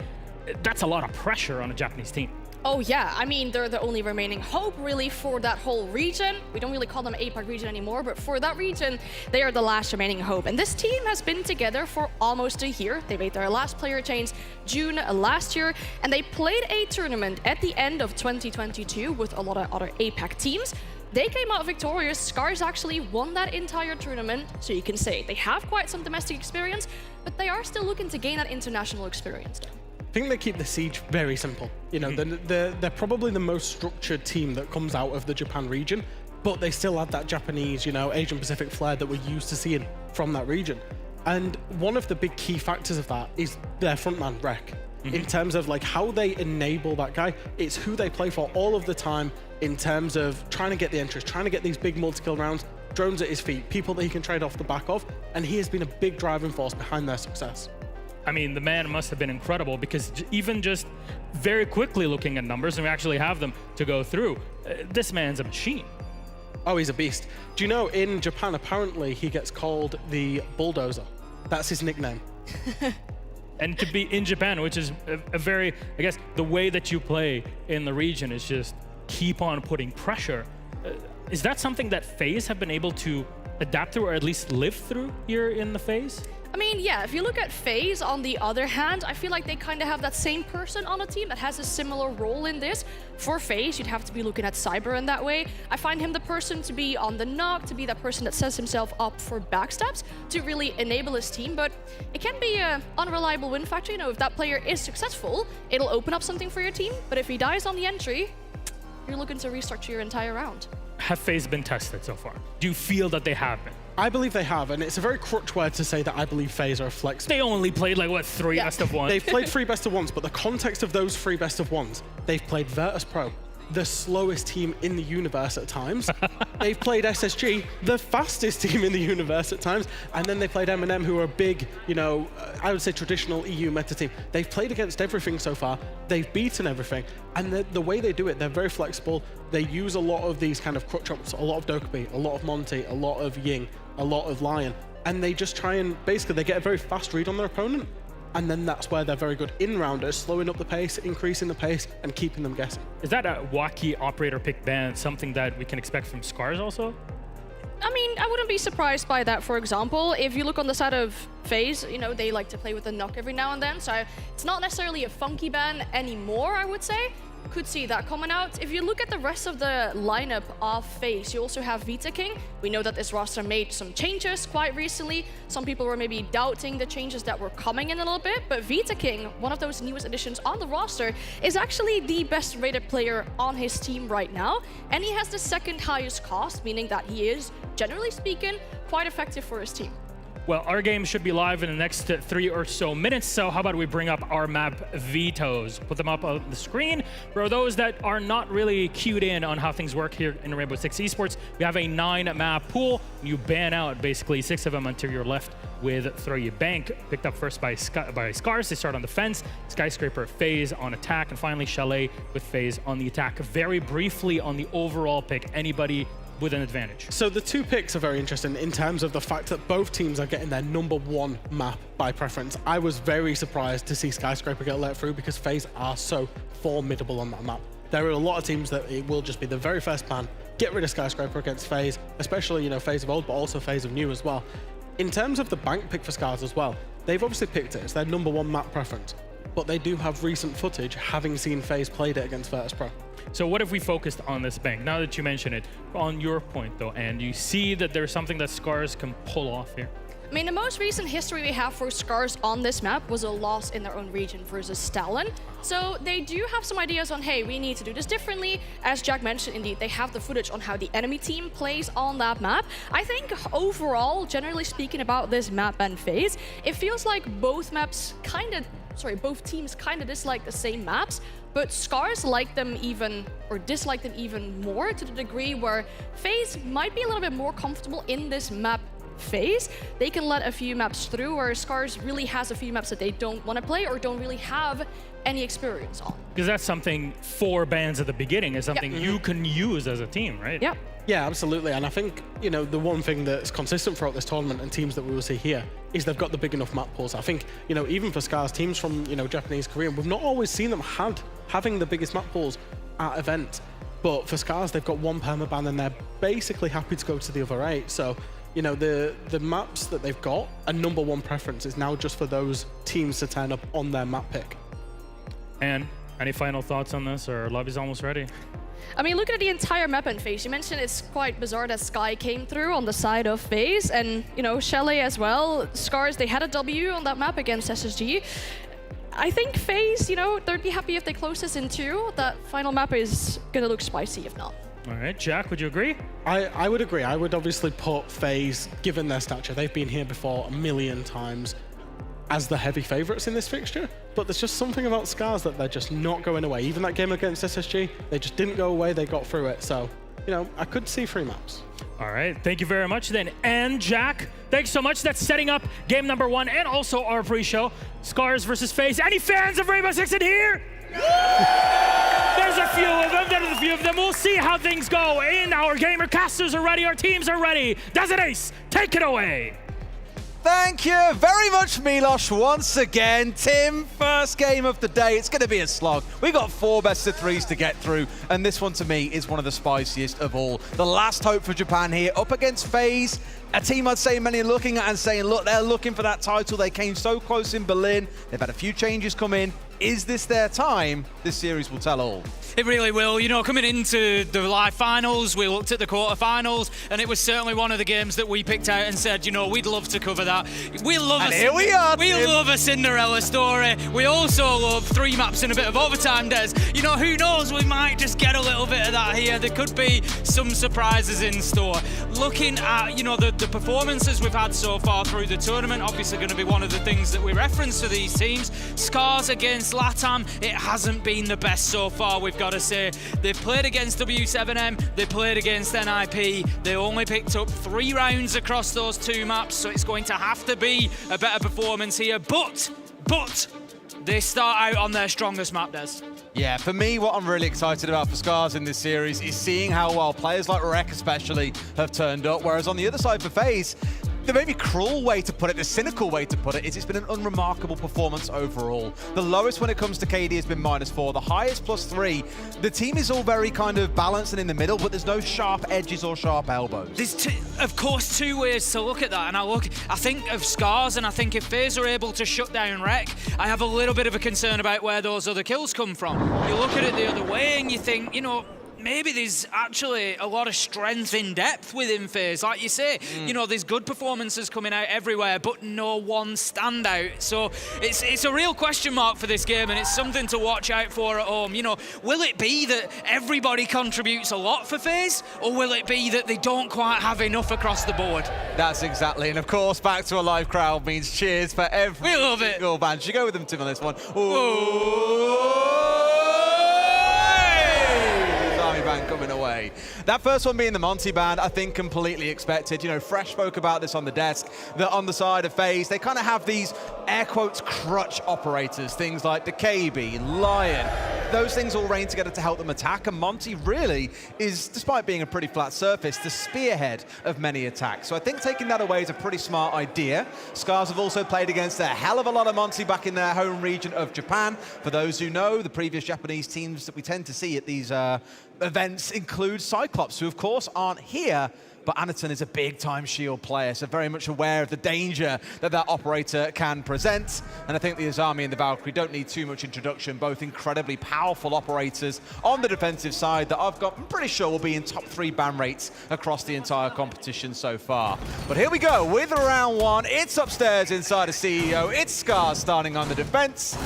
That's a lot of pressure on a Japanese team. Oh yeah, I mean, they're the only remaining hope really for that whole region. We don't really call them APAC region anymore, but for that region, they are the last remaining hope. And this team has been together for almost a year. They made their last player change June last year, and they played a tournament at the end of 2022 with a lot of other APAC teams. They came out victorious. Scarz actually won that entire tournament, so you can say they have quite some domestic experience, but they are still looking to gain that international experience though. I think they keep the siege very simple. You know, they're probably the most structured team that comes out of the Japan region, but they still have that Japanese, you know, Asian Pacific flair that we're used to seeing from that region. And one of the big key factors of that is their frontman, Rek. In terms of like how they enable that guy, it's who they play for all of the time in terms of trying to get the entries, trying to get these big multi-kill rounds, drones at his feet, people that he can trade off the back of, and he has been a big driving force behind their success. I mean, the man must have been incredible because even just very quickly looking at numbers, and we actually have them to go through, this man's a machine. Oh, he's a beast. Do you know, in Japan, apparently he gets called the Bulldozer. That's his nickname. And to be in Japan, which is a very, I guess, the way that you play in the region is just keep on putting pressure. Is that something that FaZe have been able to adapt to or at least live through here in the FaZe? I mean, yeah, if you look at FaZe, on the other hand, I feel like they kind of have that same person on a team that has a similar role in this. For FaZe, you'd have to be looking at Cyber in that way. I find him the person to be on the knock, to be that person that sets himself up for backstabs, to really enable his team, but it can be an unreliable win factor. You know, if that player is successful, it'll open up something for your team, but if he dies on the entry, you're looking to restructure your entire round. Have FaZe been tested so far? Do you feel that they have been? I believe they have, and it's a very crutch word to say that I believe FaZe are a flex. They only played like, what, 3 best of ones? They've played 3 best of ones, but the context of those 3 best of ones, they've played Virtus Pro, the slowest team in the universe at times. They've played SSG, the fastest team in the universe at times. And then they played M&M, who are a big, you know, I would say traditional EU meta team. They've played against everything so far. They've beaten everything. And the way they do it, they're very flexible. They use a lot of these kind of crutch ups, a lot of Dokkaebi, a lot of Monty, a lot of Ying, a lot of Lion. And they just try and, basically, they get a very fast read on their opponent. And then that's where they're very good in rounders, slowing up the pace, increasing the pace, and keeping them guessing. Is that a wacky operator pick ban something that we can expect from Scarz also? I mean, I wouldn't be surprised by that, for example. If you look on the side of FaZe, you know, they like to play with a knock every now and then, so it's not necessarily a funky ban anymore, I would say. Could see that coming out. If you look at the rest of the lineup of FaZe, you also have Vita King. We know that this roster made some changes quite recently. Some people were maybe doubting the changes that were coming in a little bit, but Vita King, one of those newest additions on the roster, is actually the best rated player on his team right now, and he has the 2nd highest cost, meaning that he is, generally speaking, quite effective for his team. Well, our game should be live in the next 3 or so minutes, so how about we bring up our map vetoes, put them up on the screen. For those that are not really cued in on how things work here in Rainbow Six Esports, we have a 9-map pool. You ban out basically 6 of them until you're left with 3. Bank, picked up first by Scarz. They start on the fence. Skyscraper, FaZe on attack, and finally Chalet with FaZe on the attack. Very briefly on the overall pick, anybody with an advantage? So the 2 picks are very interesting in terms of the fact that both teams are getting their #1 map by preference. I was very surprised to see Skyscraper get let through because FaZe are so formidable on that map. There are a lot of teams that it will just be the very first ban, get rid of Skyscraper against FaZe, especially, you know, FaZe of old, but also FaZe of new as well. In terms of the bank pick for Scarz as well, they've obviously picked it. It's their #1 map preference, but they do have recent footage having seen FaZe played it against Virtus Pro. So what if we focused on this bank? Now that you mention it, on your point though, and you see that there's something that Scarz can pull off here. I mean, the most recent history we have for Scarz on this map was a loss in their own region versus Stalin. So they do have some ideas on, hey, we need to do this differently. As Jack mentioned, indeed, they have the footage on how the enemy team plays on that map. I think overall, generally speaking about this map and FaZe, it feels like both teams kind of dislike the same maps, but Scarz like them even, or dislike them even more, to the degree where FaZe might be a little bit more comfortable in this map phase. They can let a few maps through, where Scarz really has a few maps that they don't want to play or don't really have any experience on. Because that's something 4 bans at the beginning is something you can use as a team, right? Yeah. Yeah, absolutely. And I think, you know, the one thing that's consistent throughout this tournament and teams that we will see here is they've got the big enough map pools. I think, you know, even for Scarz, teams from, you know, Japanese, Korean, we've not always seen them having the biggest map pools at events. But for Scarz, they've got 1 permaban and they're basically happy to go to the other 8. So, you know, the maps that they've got, a #1 preference is now just for those teams to turn up on their map pick. And any final thoughts on this, or lobby's almost ready? I mean, looking at the entire map and FaZe, you mentioned it's quite bizarre that Sky came through on the side of FaZe, and, you know, Chalet as well. Scarz, they had a W on that map against SSG. I think FaZe, you know, they'd be happy if they close this in 2. That final map is gonna look spicy if not. All right, Jack, would you agree? I would agree. I would obviously put FaZe, given their stature, they've been here before a million times, as the heavy favourites in this fixture. But there's just something about Scarz that they're just not going away. Even that game against SSG, they just didn't go away, they got through it. So, you know, I could see 3 maps. All right, thank you very much then. And Jack, thanks so much. That's setting up game #1 and also our pre-show, Scarz versus FaZe. Any fans of Rainbow Six in here? There's a few of them. We'll see how things go. And our gamer casters are ready, our teams are ready. Desert Ace, take it away. Thank you very much, Milos, once again. Tim, first game of the day. It's going to be a slog. We got 4 best-of-3s to get through, and this one, to me, is one of the spiciest of all. The last hope for Japan here, up against FaZe. A team I'd say many are looking at and saying, look, they're looking for that title. They came so close in Berlin. They've had a few changes come in. Is this their time? This series will tell all. It really will. You know, coming into the live finals, we looked at the quarterfinals, and it was certainly one of the games that we picked out and said, you know, we'd love to cover that. We love love a Cinderella story. We also love 3 maps and a bit of overtime, Des. You know, who knows? We might just get a little bit of that here. There could be some surprises in store. Looking at, you know, the performances we've had so far through the tournament, obviously going to be one of the things that we reference for these teams. Scarz against LATAM, it hasn't been the best so far, we've got to say. They've played against W7M, they played against NIP, they only picked up 3 rounds across those 2 maps, so it's going to have to be a better performance here, but they start out on their strongest map, Des. Yeah, for me, what I'm really excited about for Scarz in this series is seeing how well players like Rek especially have turned up, whereas on the other side for FaZe, the maybe cruel way to put it, the cynical way to put it, is it's been an unremarkable performance overall. The lowest when it comes to KD has been -4, the highest +3. The team is all very kind of balanced and in the middle, but there's no sharp edges or sharp elbows. There's, of course, 2 ways to look at that, and I think of Scarz, and I think if FaZe are able to shut down Rek, I have a little bit of a concern about where those other kills come from. You look at it the other way and you think, you know, maybe there's actually a lot of strength in depth within FaZe. Like you say, you know, there's good performances coming out everywhere, but no one standout. So it's a real question mark for this game, and it's something to watch out for at home. You know, will it be that everybody contributes a lot for FaZe, or will it be that they don't quite have enough across the board? That's exactly, and of course, back to a live crowd means cheers for every single band. Should you go with them, Tim, on this one? Band coming away. That first one being the Monty band, I think completely expected. You know, Fresh spoke about this on the desk, that on the side of FaZe, they kind of have these air quotes crutch operators, things like the KB, Lion. Those things all reign together to help them attack, and Monty really is, despite being a pretty flat surface, the spearhead of many attacks. So I think taking that away is a pretty smart idea. Scarz have also played against a hell of a lot of Monty back in their home region of Japan. For those who know, the previous Japanese teams that we tend to see at these events include Cyclops, who of course aren't here, but Anaton is a big-time Shield player, so very much aware of the danger that that operator can present. And I think the Azami and the Valkyrie don't need too much introduction, both incredibly powerful operators on the defensive side that I'm pretty sure will be in top 3 ban rates across the entire competition so far. But here we go with round 1. It's upstairs inside of CEO. It's Scarz starting on the defense.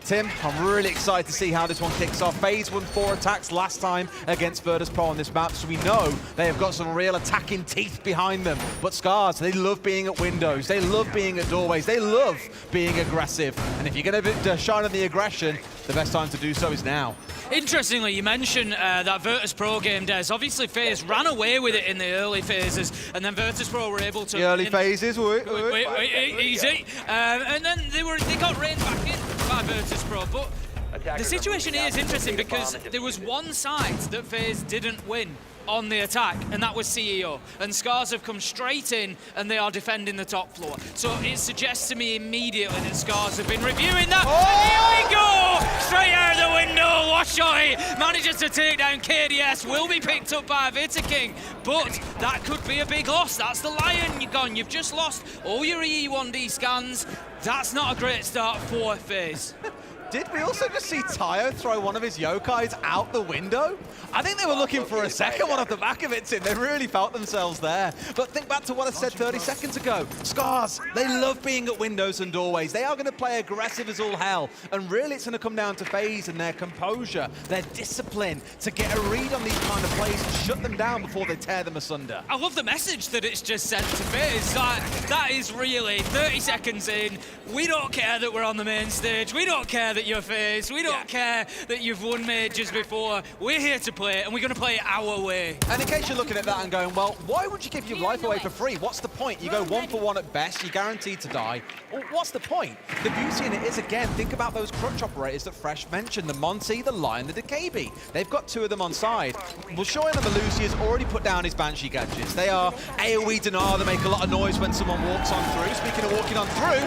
Tim, I'm really excited to see how this one kicks off. FaZe won 4 attacks last time against Virtus.pro on this map, so we know they have got some real attacking teeth behind them. But Scarz, they love being at windows, they love being at doorways, they love being aggressive. And if you're going to shine on the aggression, the best time to do so is now. Interestingly, you mentioned that Virtus.pro game, Des. Obviously, FaZe ran away with it in the early phases, and then Virtus.pro were able to... The early phases, easy. And then they got reined back in by Virtus.pro, but the situation here is interesting because there was one side that FaZe didn't win on the attack, and that was CEO. And Scarz have come straight in, and they are defending the top floor. So it suggests to me immediately that Scarz have been reviewing that. And here we go! Straight out the window, Washoi manages to take down KDS, will be picked up by Veto King, but that could be a big loss. That's the Lion you're gone. You've just lost all your E1D scans. That's not a great start for FaZe. Did we also just see Tayo throw one of his yokais out the window? I think they were looking for a second one off the back of it, Tim. They really felt themselves there. But think back to what I said 30 seconds ago. Scarz, they love being at windows and doorways. They are going to play aggressive as all hell. And really, it's going to come down to FaZe and their composure, their discipline to get a read on these kind of plays and shut them down before they tear them asunder. I love the message that it's just sent to FaZe. That is really 30 seconds in. We don't care that we're on the main stage. We don't care that that you're FaZe. We don't care that you've won majors before. We're here to play, and we're going to play it our way. And in case you're looking at that and going, well, why would you give your life away for free? What's the point? You go 1 for 1 at best, you're guaranteed to die. Well, what's the point? The beauty in it is, again, think about those crutch operators that Fresh mentioned, the Monty, the Lion, the DKB. They've got 2 of them on side. Well, Shoyan and Malusi has already put down his Banshee gadgets. They are AoE denial, they make a lot of noise when someone walks on through. Speaking of walking on through,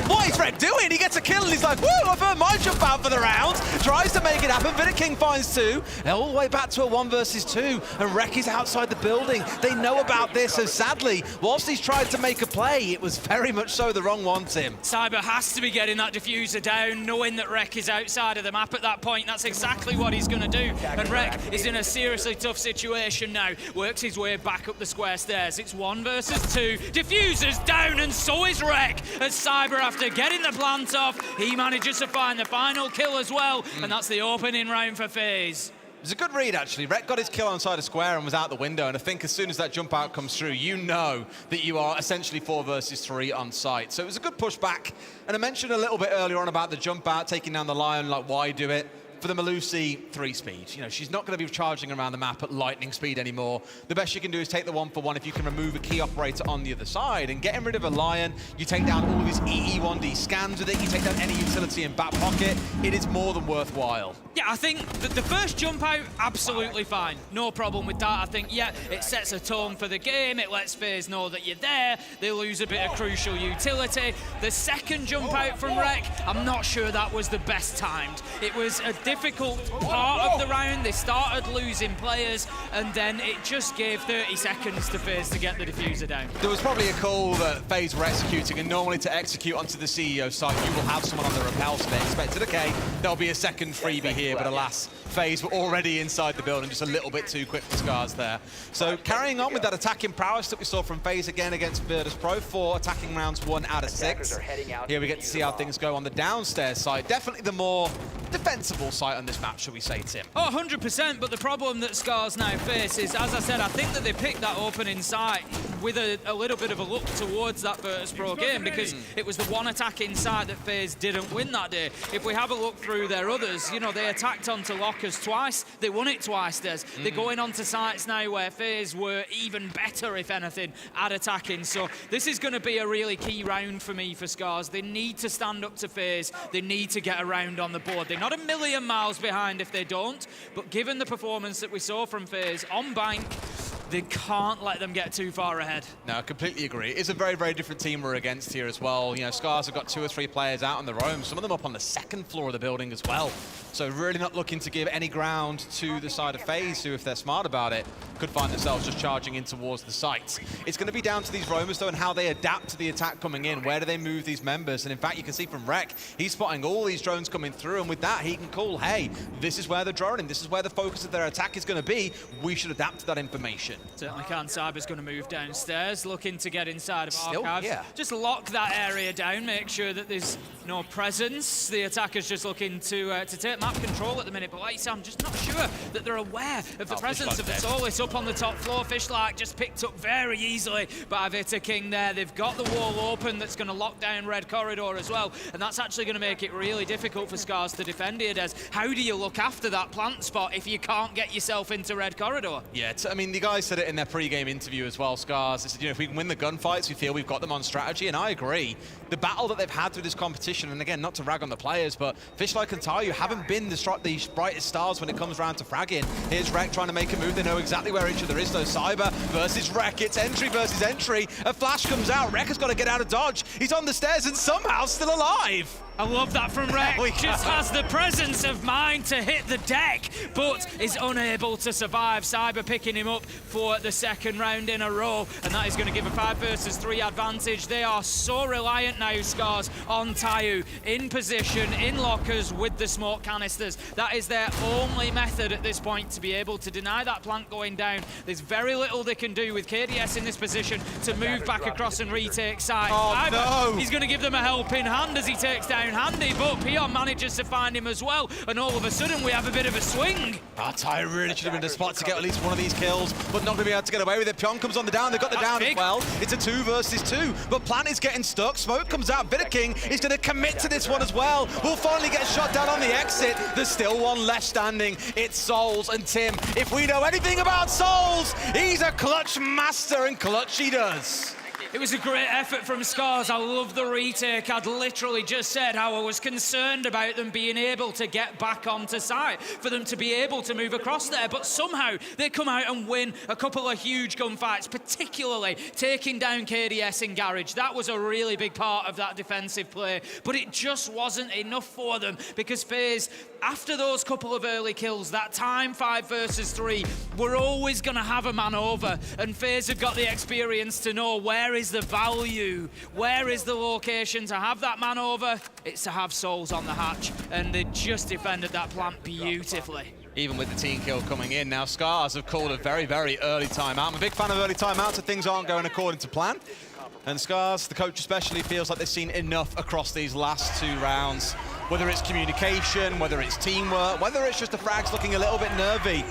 what is Rek doing? He gets a kill and he's like, woo, I've earned my jump out for the round. Tries to make it happen, Vitic King finds 2. They're all the way back to a 1 versus 2, and Rek is outside the building. They know about this, so sadly, whilst he's tried to make a play, it was very much so the wrong one, Tim. Cyber has to be getting that diffuser down, knowing that Rek is outside of the map at that point. That's exactly what he's going to do. And Rek is in a seriously tough situation now. Works his way back up the square stairs. It's 1 versus 2. Diffuser's down, and so is Rek. As Cyber, after getting the plant off, he manages to find the final kill as well. And that's the opening round for FaZe. It was a good read, actually. Rek got his kill on side of square and was out the window, and I think as soon as that jump out comes through, you know that you are essentially 4 versus 3 on site. So it was a good push back. And I mentioned a little bit earlier on about the jump out, taking down the Lion, like, why do it? For the Malusi, 3 speed. You know, she's not going to be charging around the map at lightning speed anymore. The best you can do is take the 1 for 1 if you can remove a key operator on the other side. And getting rid of a Lion, you take down all of his EE1D scans with it, you take down any utility in back pocket, it is more than worthwhile. Yeah, I think the first jump out, absolutely fine. No problem with that. I think, yeah, it sets a tone for the game. It lets FaZe know that you're there. They lose a bit of crucial utility. The second jump out from Rek, I'm not sure that was the best timed. It was a difficult part of the round. They started losing players, and then it just gave 30 seconds to FaZe to get the diffuser down. There was probably a call that FaZe were executing, and normally to execute onto the CEO site, you will have someone on the rappel, so they expected, okay, there'll be a second freebie here, but alas, FaZe were already inside the building, just a little bit too quick for Scarz there. So carrying on with that attacking prowess that we saw from FaZe again against Virtus.pro, 4 attacking rounds, 1 out of 6. Here we get to see how things go on the downstairs side. Definitely the more defensible side on this map, shall we say, Tim? Oh, 100%, but the problem that Scarz now faces, as I said, I think that they picked that opening site with a little bit of a look towards that Virtus.pro game, because it was the one attack inside that FaZe didn't win that day. If we have a look through their others, you know, they attacked onto lockers twice, they won it twice, Des. They're going onto sites now where FaZe were even better, if anything, at attacking. So this is going to be a really key round for me for Scarz. They need to stand up to FaZe, they need to get a round on the board. They're not a million miles behind if they don't, but given the performance that we saw from FaZe on Bank, they can't let them get too far ahead. No, I completely agree. It's a very, very different team we're against here as well. You know, Scarz have got 2 or 3 players out on their own, some of them up on the 2nd floor of the building as well. So really not looking to give any ground to the side of FaZe, who, if they're smart about it, could find themselves just charging in towards the site. It's going to be down to these roamers, though, and how they adapt to the attack coming in. Where do they move these members? And in fact, you can see from Rek, he's spotting all these drones coming through, and with that, he can call, hey, this is where they're droning, this is where the focus of their attack is going to be. We should adapt to that information. Certainly can. Cyber's going to move downstairs, looking to get inside of Still, Archives. yeah. Just lock that area down, make sure that there's no presence. The attacker's just looking to take map control at the minute, but like I said, I'm just not sure that they're aware of the presence of the Solis up on the top floor. Fishlike just picked up very easily by Veto King there. They've got the wall open that's going to lock down Red Corridor as well, and that's actually going to make it really difficult for Scarz to defend here, Des. How do you look after that plant spot if you can't get yourself into Red Corridor? Yeah, I mean, the guys said it in their pre-game interview as well, Scarz. They said, you know, if we can win the gunfights, we feel we've got them on strategy, and I agree. The battle that they've had through this competition, and again, not to rag on the players, but Fishlike and Tayu haven't been the brightest stars when it comes around to fragging. Here's Rek trying to make a move. They know exactly where each other is, though. Cyber versus Rek. It's entry versus entry. A flash comes out. Rek has got to get out of dodge. He's on the stairs and somehow still alive. I love that from Rek. Just has the presence of mind to hit the deck, but is unable to survive. Cyber picking him up for the 2nd round in a row, and that is going to give a 5 versus 3 advantage. They are so reliant now, Scarz, on Tayu, in position, in lockers with the smoke canisters. That is their only method at this point to be able to deny that plant going down. There's very little they can do with KDS in this position to move back across and retake site. Oh, Cyber, no. he's going to give them a helping hand as he takes down down handy, but Pion manages to find him as well, and all of a sudden we have a bit of a swing. Ty really should have been the spot to get at least one of these kills, but not going to be able to get away with it. Pion comes on the down, they've got the down as well. It's a 2 versus 2, but Plant is getting stuck. Smoke comes out, Veto King is going to commit to this one as well. We'll finally get shot down on the exit. There's still one left standing. It's Souls and Tim. If we know anything about Souls, he's a clutch master, and clutch he does. It was a great effort from Scarz. I love the retake. I'd literally just said how I was concerned about them being able to get back onto site, for them to be able to move across there, but somehow they come out and win a couple of huge gunfights, particularly taking down KDS in Garage. That was a really big part of that defensive play, but it just wasn't enough for them, because FaZe, after those couple of early kills, that time 5 versus 3, we're always going to have a man over, and FaZe have got the experience to know where is the value, where is the location to have that man over. It's to have Souls on the hatch, and they just defended that plant beautifully. Even with the team kill coming in, now Scarz have called a very, very early timeout. I'm a big fan of early timeouts if things aren't going according to plan. And Scarz, the coach especially, feels like they've seen enough across these last 2 rounds. Whether it's communication, whether it's teamwork, whether it's just the frags looking a little bit nervy.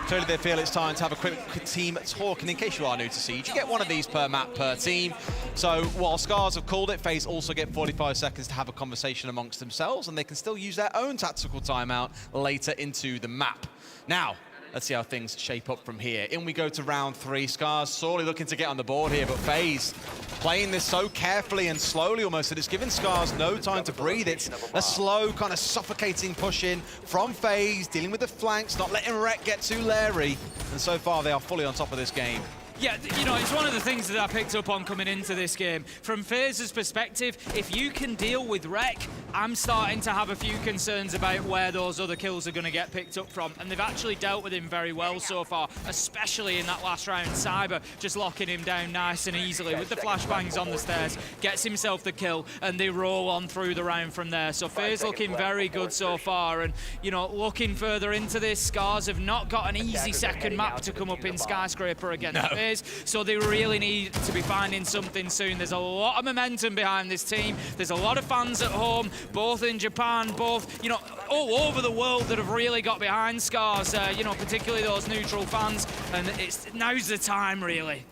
Clearly they feel it's time to have a quick team talk, and in case you are new to Siege, you get one of these per map per team. So while Scarz have called it, FaZe also get 45 seconds to have a conversation amongst themselves, and they can still use their own tactical timeout later into the map. Now, let's see how things shape up from here. In we go to round 3. Scarz sorely looking to get on the board here, but FaZe playing this so carefully and slowly almost that it's given Scarz no time to breathe. It's a slow, kind of suffocating push in from FaZe, dealing with the flanks, not letting Rek get too leery. And so far, they are fully on top of this game. Yeah, you know, it's one of the things that I picked up on coming into this game. From FaZe's perspective, if you can deal with Rek, I'm starting to have a few concerns about where those other kills are going to get picked up from. And they've actually dealt with him very well so far, especially in that last round. Cyber just locking him down nice and easily with the flashbangs on the stairs, gets himself the kill, and they roll on through the round from there. So FaZe looking very good so far. And, you know, looking further into this, Scarz have not got an easy second map to come up in Skyscraper against FaZe. So they really need to be finding something soon. There's a lot of momentum behind this team. There's a lot of fans at home, both in Japan, both, you know, all over the world that have really got behind Scarz, you know, particularly those neutral fans. And now's the time, really.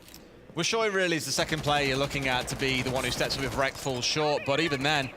Well, Shoy really is the second player you're looking at to be the one who steps with Rek falls short, but even then,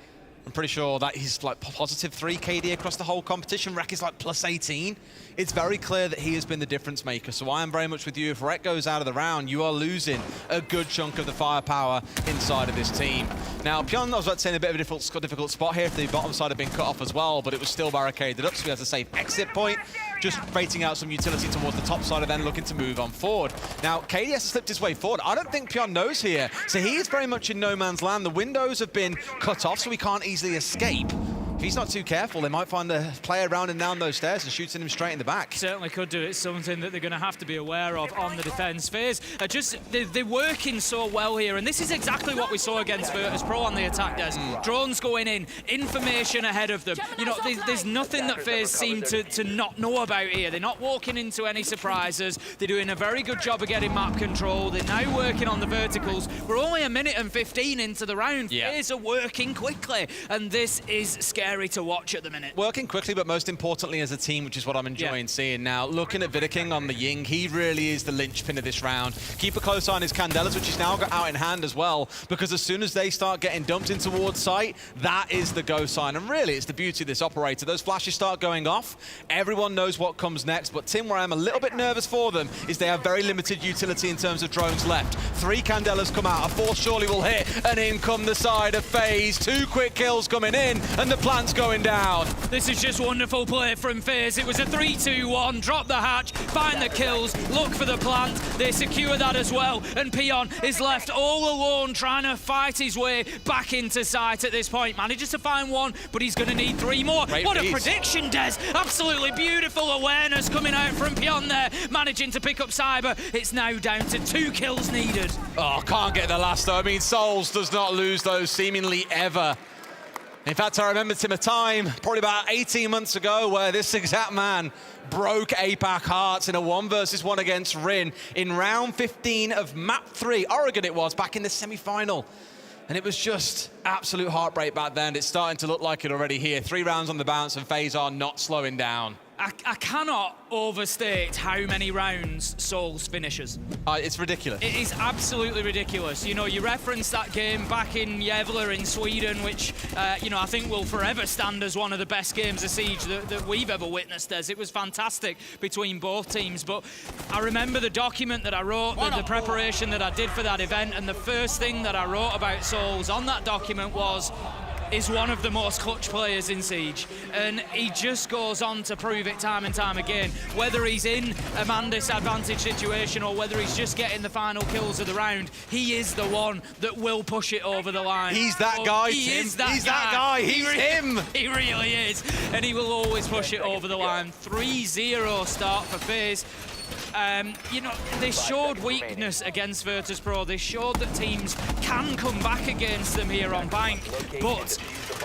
I'm pretty sure that he's like positive 3 KD across the whole competition. Rek is like plus 18. It's very clear that he has been the difference maker. So I am very much with you. If Rek goes out of the round, you are losing a good chunk of the firepower inside of this team. Now, Pion, I was about to say, in a bit of a difficult spot here if the bottom side had been cut off as well, but it was still barricaded up, so he has a safe exit point. Just baiting out some utility towards the top side and then looking to move on forward. Now, KDS has slipped his way forward. I don't think Pion knows here, so he is very much in no man's land. The windows have been cut off, so he can't easily escape. If he's not too careful, they might find a player rounding down those stairs and shooting him straight in the back. Certainly could do. It's something that they're going to have to be aware of on the defense. FaZe are just, they're working so well here, and this is exactly what we saw against Virtus Pro on the attack desk. Drones going in, information ahead of them. You know, there's nothing that FaZe seem to not know about here. They're not walking into any surprises. They're doing a very good job of getting map control. They're now working on the verticals. We're only 1 minute and 15 into the round. FaZe are working quickly, and this is scary to watch at the minute. Working quickly, but most importantly as a team, which is what I'm enjoying seeing now. Looking at Veto King on the Ying, he really is the linchpin of this round. Keep a close eye on his Candelas, which he's now got out in hand as well, because as soon as they start getting dumped in towards site, that is the go sign. And really, it's the beauty of this operator. Those flashes start going off. Everyone knows what comes next, but Tim, where I'm a little bit nervous for them, is they have very limited utility in terms of drones left. 3 Candelas come out, a 4th surely will hit, and in come the side of FaZe. 2 quick kills coming in, and the plant's going down. This is just wonderful play from FaZe. It was a 3-2-1, drop the hatch, find the kills, look for the plant. They secure that as well, and Pion is left all alone trying to fight his way back into sight at this point. Manages to find 1, but he's going to need 3 more. What a prediction, Des! Absolutely beautiful awareness coming out from Pion there, managing to pick up Cyber. It's now down to 2 kills needed. Oh, can't get the last though. I mean, Souls does not lose those seemingly ever. In fact, I remember Tim a time, probably about 18 months ago, where this exact man broke APAC hearts in a 1 versus 1 against Rin in round 15 of map 3. Oregon it was, back in the semi-final. And it was just absolute heartbreak back then. It's starting to look like it already here. 3 rounds on the bounce, and FaZe are not slowing down. I cannot overstate how many rounds Souls finishes. It's ridiculous. It is absolutely ridiculous. You know, you referenced that game back in Gävle in Sweden, which, you know, I think will forever stand as one of the best games of Siege that we've ever witnessed as. It was fantastic between both teams, but I remember the document that I wrote, the preparation that I did for that event, and the first thing that I wrote about Souls on that document was, is one of the most clutch players in Siege. And he just goes on to prove it time and time again. Whether he's in a man disadvantage situation or whether he's just getting the final kills of the round, he is the one that will push it over the line. He's that guy, He Tim. is that He's guy. that guy. He's him. He really is. And he will always push it over the line. 3-0 start for FaZe. You know, they showed weakness against Virtus.pro. They showed that teams can come back against them here on Bank. But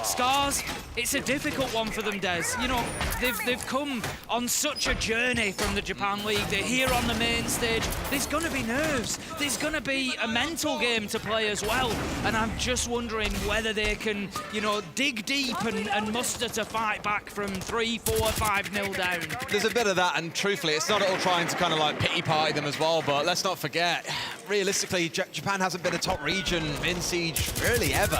Scarz, it's a difficult one for them, Des. You know, they've come on such a journey from the Japan League. They're here on the main stage. There's going to be nerves. There's going to be a mental game to play as well. And I'm just wondering whether they can, you know, dig deep and muster to fight back from 3, 4, 5-0 down. There's a bit of that, and truthfully, it's not at all trying to kind of like pity party them as well, but let's not forget, realistically, Japan hasn't been a top region in Siege really ever.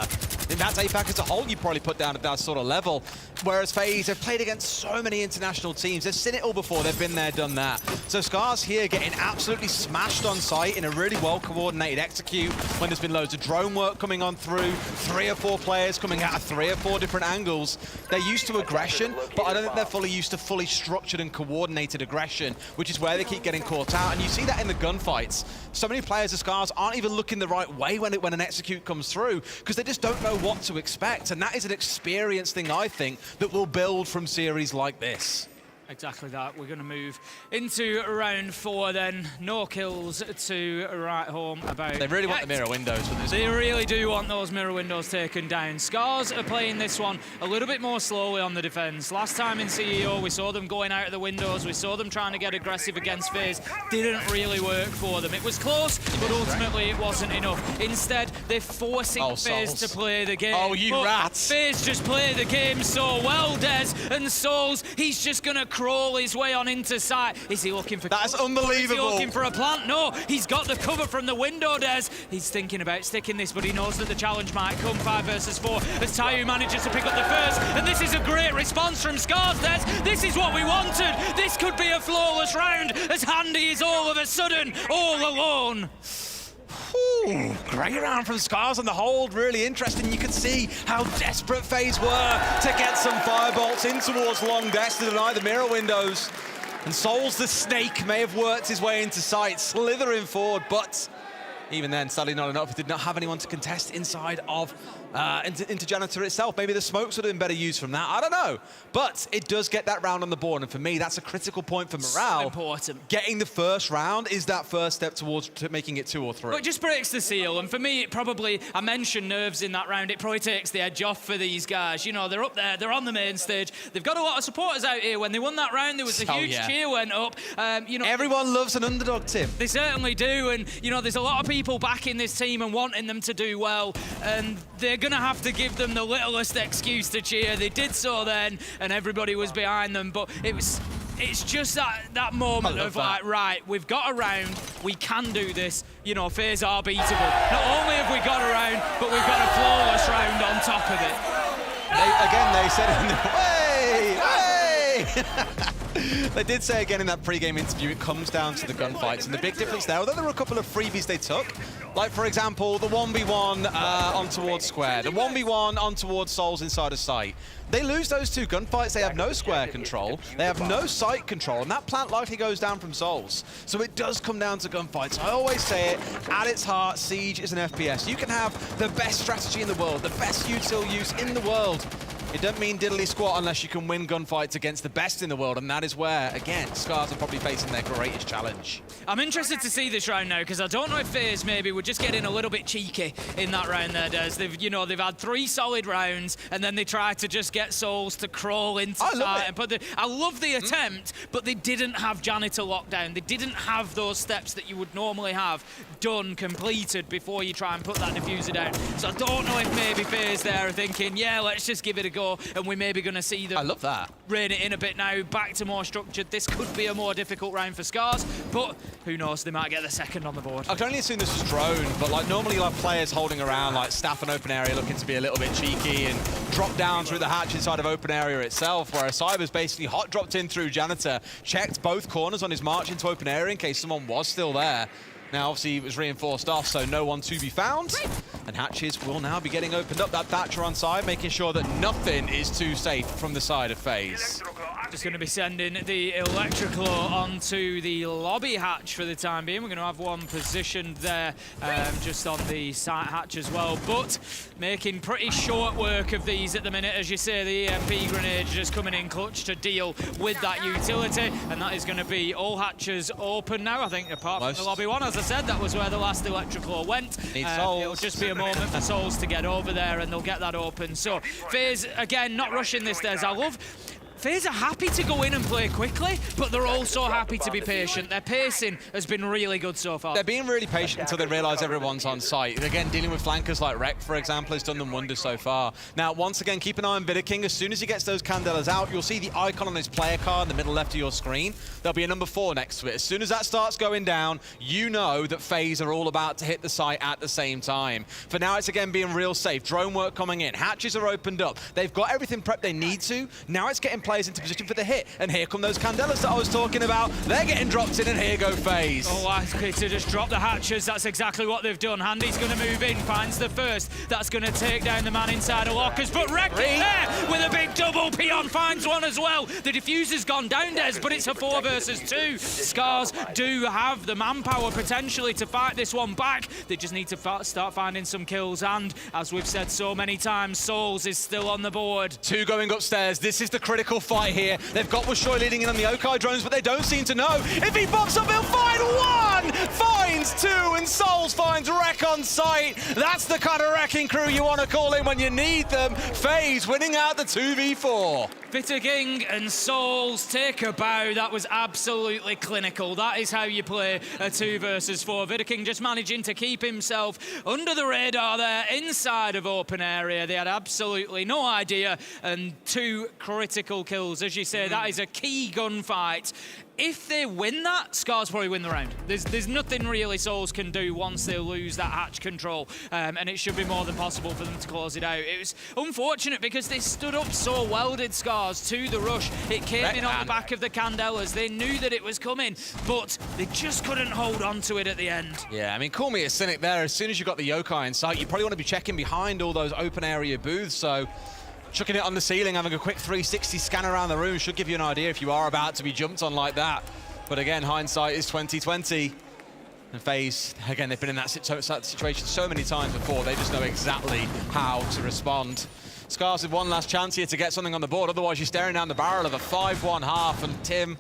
In fact, APAC as a whole, you'd probably put down at that sort of level. Whereas FaZe have played against so many international teams. They've seen it all before. They've been there, done that. So Scarz here getting absolutely smashed on site in a really well-coordinated execute when there's been loads of drone work coming on through, 3 or 4 players coming out of 3 or 4 different angles. They're used to aggression, but I don't think they're fully used to fully structured and coordinated aggression, which is where they keep getting caught out. And you see that in the gunfights. So many players of Scarz aren't even looking the right way when an execute comes through, because they just don't know what to expect. And that is an experience thing, I think, that will build from series like this. Exactly that. We're going to move into round 4 then. No kills to write home about. They really want the mirror windows for this. They really do want those mirror windows taken down. Scarz are playing this one a little bit more slowly on the defense. Last time in CEO, we saw them going out of the windows. We saw them trying to get aggressive against FaZe. Didn't really work for them. It was close, but ultimately it wasn't enough. Instead, they're forcing FaZe to play the game. Oh, you rats. FaZe just play the game so well, Des. And Souls, he's just going to crawl his way on into sight. Is he looking for... That's unbelievable. Is he looking for a plant? No, he's got the cover from the window, Des. He's thinking about sticking this, but he knows that the challenge might come 5 versus 4 as Tayu manages to pick up the first. And this is a great response from Scarz, Des. This is what we wanted. This could be a flawless round as Handy is all of a sudden all alone. Ooh, great round from Scarz on the hold, really interesting. You could see how desperate FaZe were to get some firebolts in towards long desk to deny the mirror windows. And Souls the Snake may have worked his way into sight, slithering forward, but even then, sadly not enough. He did not have anyone to contest inside of into Janitor itself. Maybe the smokes would have been better used from that. I don't know. But it does get that round on the board. And for me, that's a critical point for morale. So important. Getting the first round is that first step towards making it 2 or 3. But it just breaks the seal. And for me, it probably, I mentioned nerves in that round. It probably takes the edge off for these guys. You know, they're up there. They're on the main stage. They've got a lot of supporters out here. When they won that round, there was a huge cheer went up. You know, everyone loves an underdog, Tim. They certainly do. And, you know, there's a lot of people backing this team and wanting them to do well. And they're going to have to give them the littlest excuse to cheer. They did so then, and everybody was behind them. But it's just that moment of like, right, we've got a round, we can do this. You know, FaZe are beatable. Not only have we got a round, but we've got a flawless round on top of it. They said in the They did say again in that pre-game interview, it comes down to the gunfights, and the big difference there, although there were a couple of freebies they took, like for example, the 1v1 on towards Square, the 1v1 on towards Souls inside of sight. They lose those 2 gunfights, they have no square control, they have no site control, and that plant likely goes down from Souls. So it does come down to gunfights. I always say it, at its heart, Siege is an FPS. You can have the best strategy in the world, the best util use in the world, It doesn't mean diddly squat unless you can win gunfights against the best in the world, and that is where, again, Scarz are probably facing their greatest challenge. I'm interested to see this round now, because I don't know if FaZe maybe were just getting a little bit cheeky in that round there, Des. They've had 3 solid rounds, and then they tried to just get Souls to crawl into sight and put I love the attempt, but they didn't have Janitor locked down. They didn't have those steps that you would normally have done, completed, before you try and put that diffuser down. So I don't know if maybe FaZe there are thinking, yeah, let's just give it a go, and we're maybe going to see them. I love that. Rein it in a bit now, back to more structured. This could be a more difficult round for Scarz, but who knows, they might get the second on the board. I can only assume this was drone, but like normally you'll have players holding around, like staff an open area looking to be a little bit cheeky and drop down through the hatch inside of open area itself, whereas Cyber's basically hot dropped in through Janitor, checked both corners on his march into open area in case someone was still there. Now, obviously, it was reinforced off, so no one to be found. And hatches will now be getting opened up. That Thatcher on side, making sure that nothing is too safe from the side of FaZe. Just going to be sending the Electrical onto the lobby hatch for the time being. We're going to have one positioned there, just on the site hatch as well. But making pretty short work of these at the minute. As you say, the EMP grenade just coming in clutch to deal with that utility. And that is going to be all hatches open now, I think, apart from the lobby one. As I said, that was where the last Electrical went. It'll just be a moment for Souls to get over there, and they'll get that open. So FaZe, again, not rushing this, Des. I love FaZe are happy to go in and play quickly, but they're also happy to be patient. Their pacing has been really good so far. They're being really patient until they realise everyone's on site. Again, dealing with flankers like Rek, for example, has done them wonders so far. Now, once again, keep an eye on veto. As soon as he gets those Candelas out, you'll see the icon on his player card in the middle left of your screen. There'll be a number 4 next to it. As soon as that starts going down, you know that FaZe are all about to hit the site at the same time. For now, it's again being real safe. Drone work coming in. Hatches are opened up. They've got everything prepped they need to. Now it's getting players into position for the hit, and here come those Candelas that I was talking about. They're getting dropped in, and here go FaZe. Oh, likely to just drop the hatches. That's exactly what they've done. Handy's going to move in, finds the first. That's going to take down the man inside of lockers, but Rek there with a big double. Peon finds one as well. The diffuser's gone down, Des, but it's a 4 versus 2. Scarz do have the manpower potentially to fight this one back. They just need to start finding some kills, and as we've said so many times, Souls is still on the board. 2 going upstairs. This is the critical fight here. They've got Washoy leading in on the Okai drones, but they don't seem to know. If he pops up, he'll find 1! Finds 2, and Souls finds Rek on site. That's the kind of wrecking crew you want to call in when you need them. FaZe winning out the 2v4. Veto King and Souls take a bow. That was absolutely clinical. That is how you play a 2 versus 4. Veto King just managing to keep himself under the radar there inside of open area. They had absolutely no idea, and 2 critical kills. As you say, that is a key gunfight. If they win that, Scarz probably win the round. There's nothing really Souls can do once they lose that hatch control, and it should be more than possible for them to close it out. It was unfortunate because they stood up so well, did Scarz, to the rush. It came in on the back of the Candelas. They knew that it was coming, but they just couldn't hold on to it at the end. Yeah, I mean, call me a cynic there. As soon as you've got the Yokai in sight, you probably want to be checking behind all those open area booths, so chucking it on the ceiling, having a quick 360 scan around the room should give you an idea if you are about to be jumped on like that. But again, hindsight is 20/20. And FaZe, again, they've been in that situation so many times before. They just know exactly how to respond. Scarz with one last chance here to get something on the board. Otherwise, you're staring down the barrel of a 5-1 half. And Tim,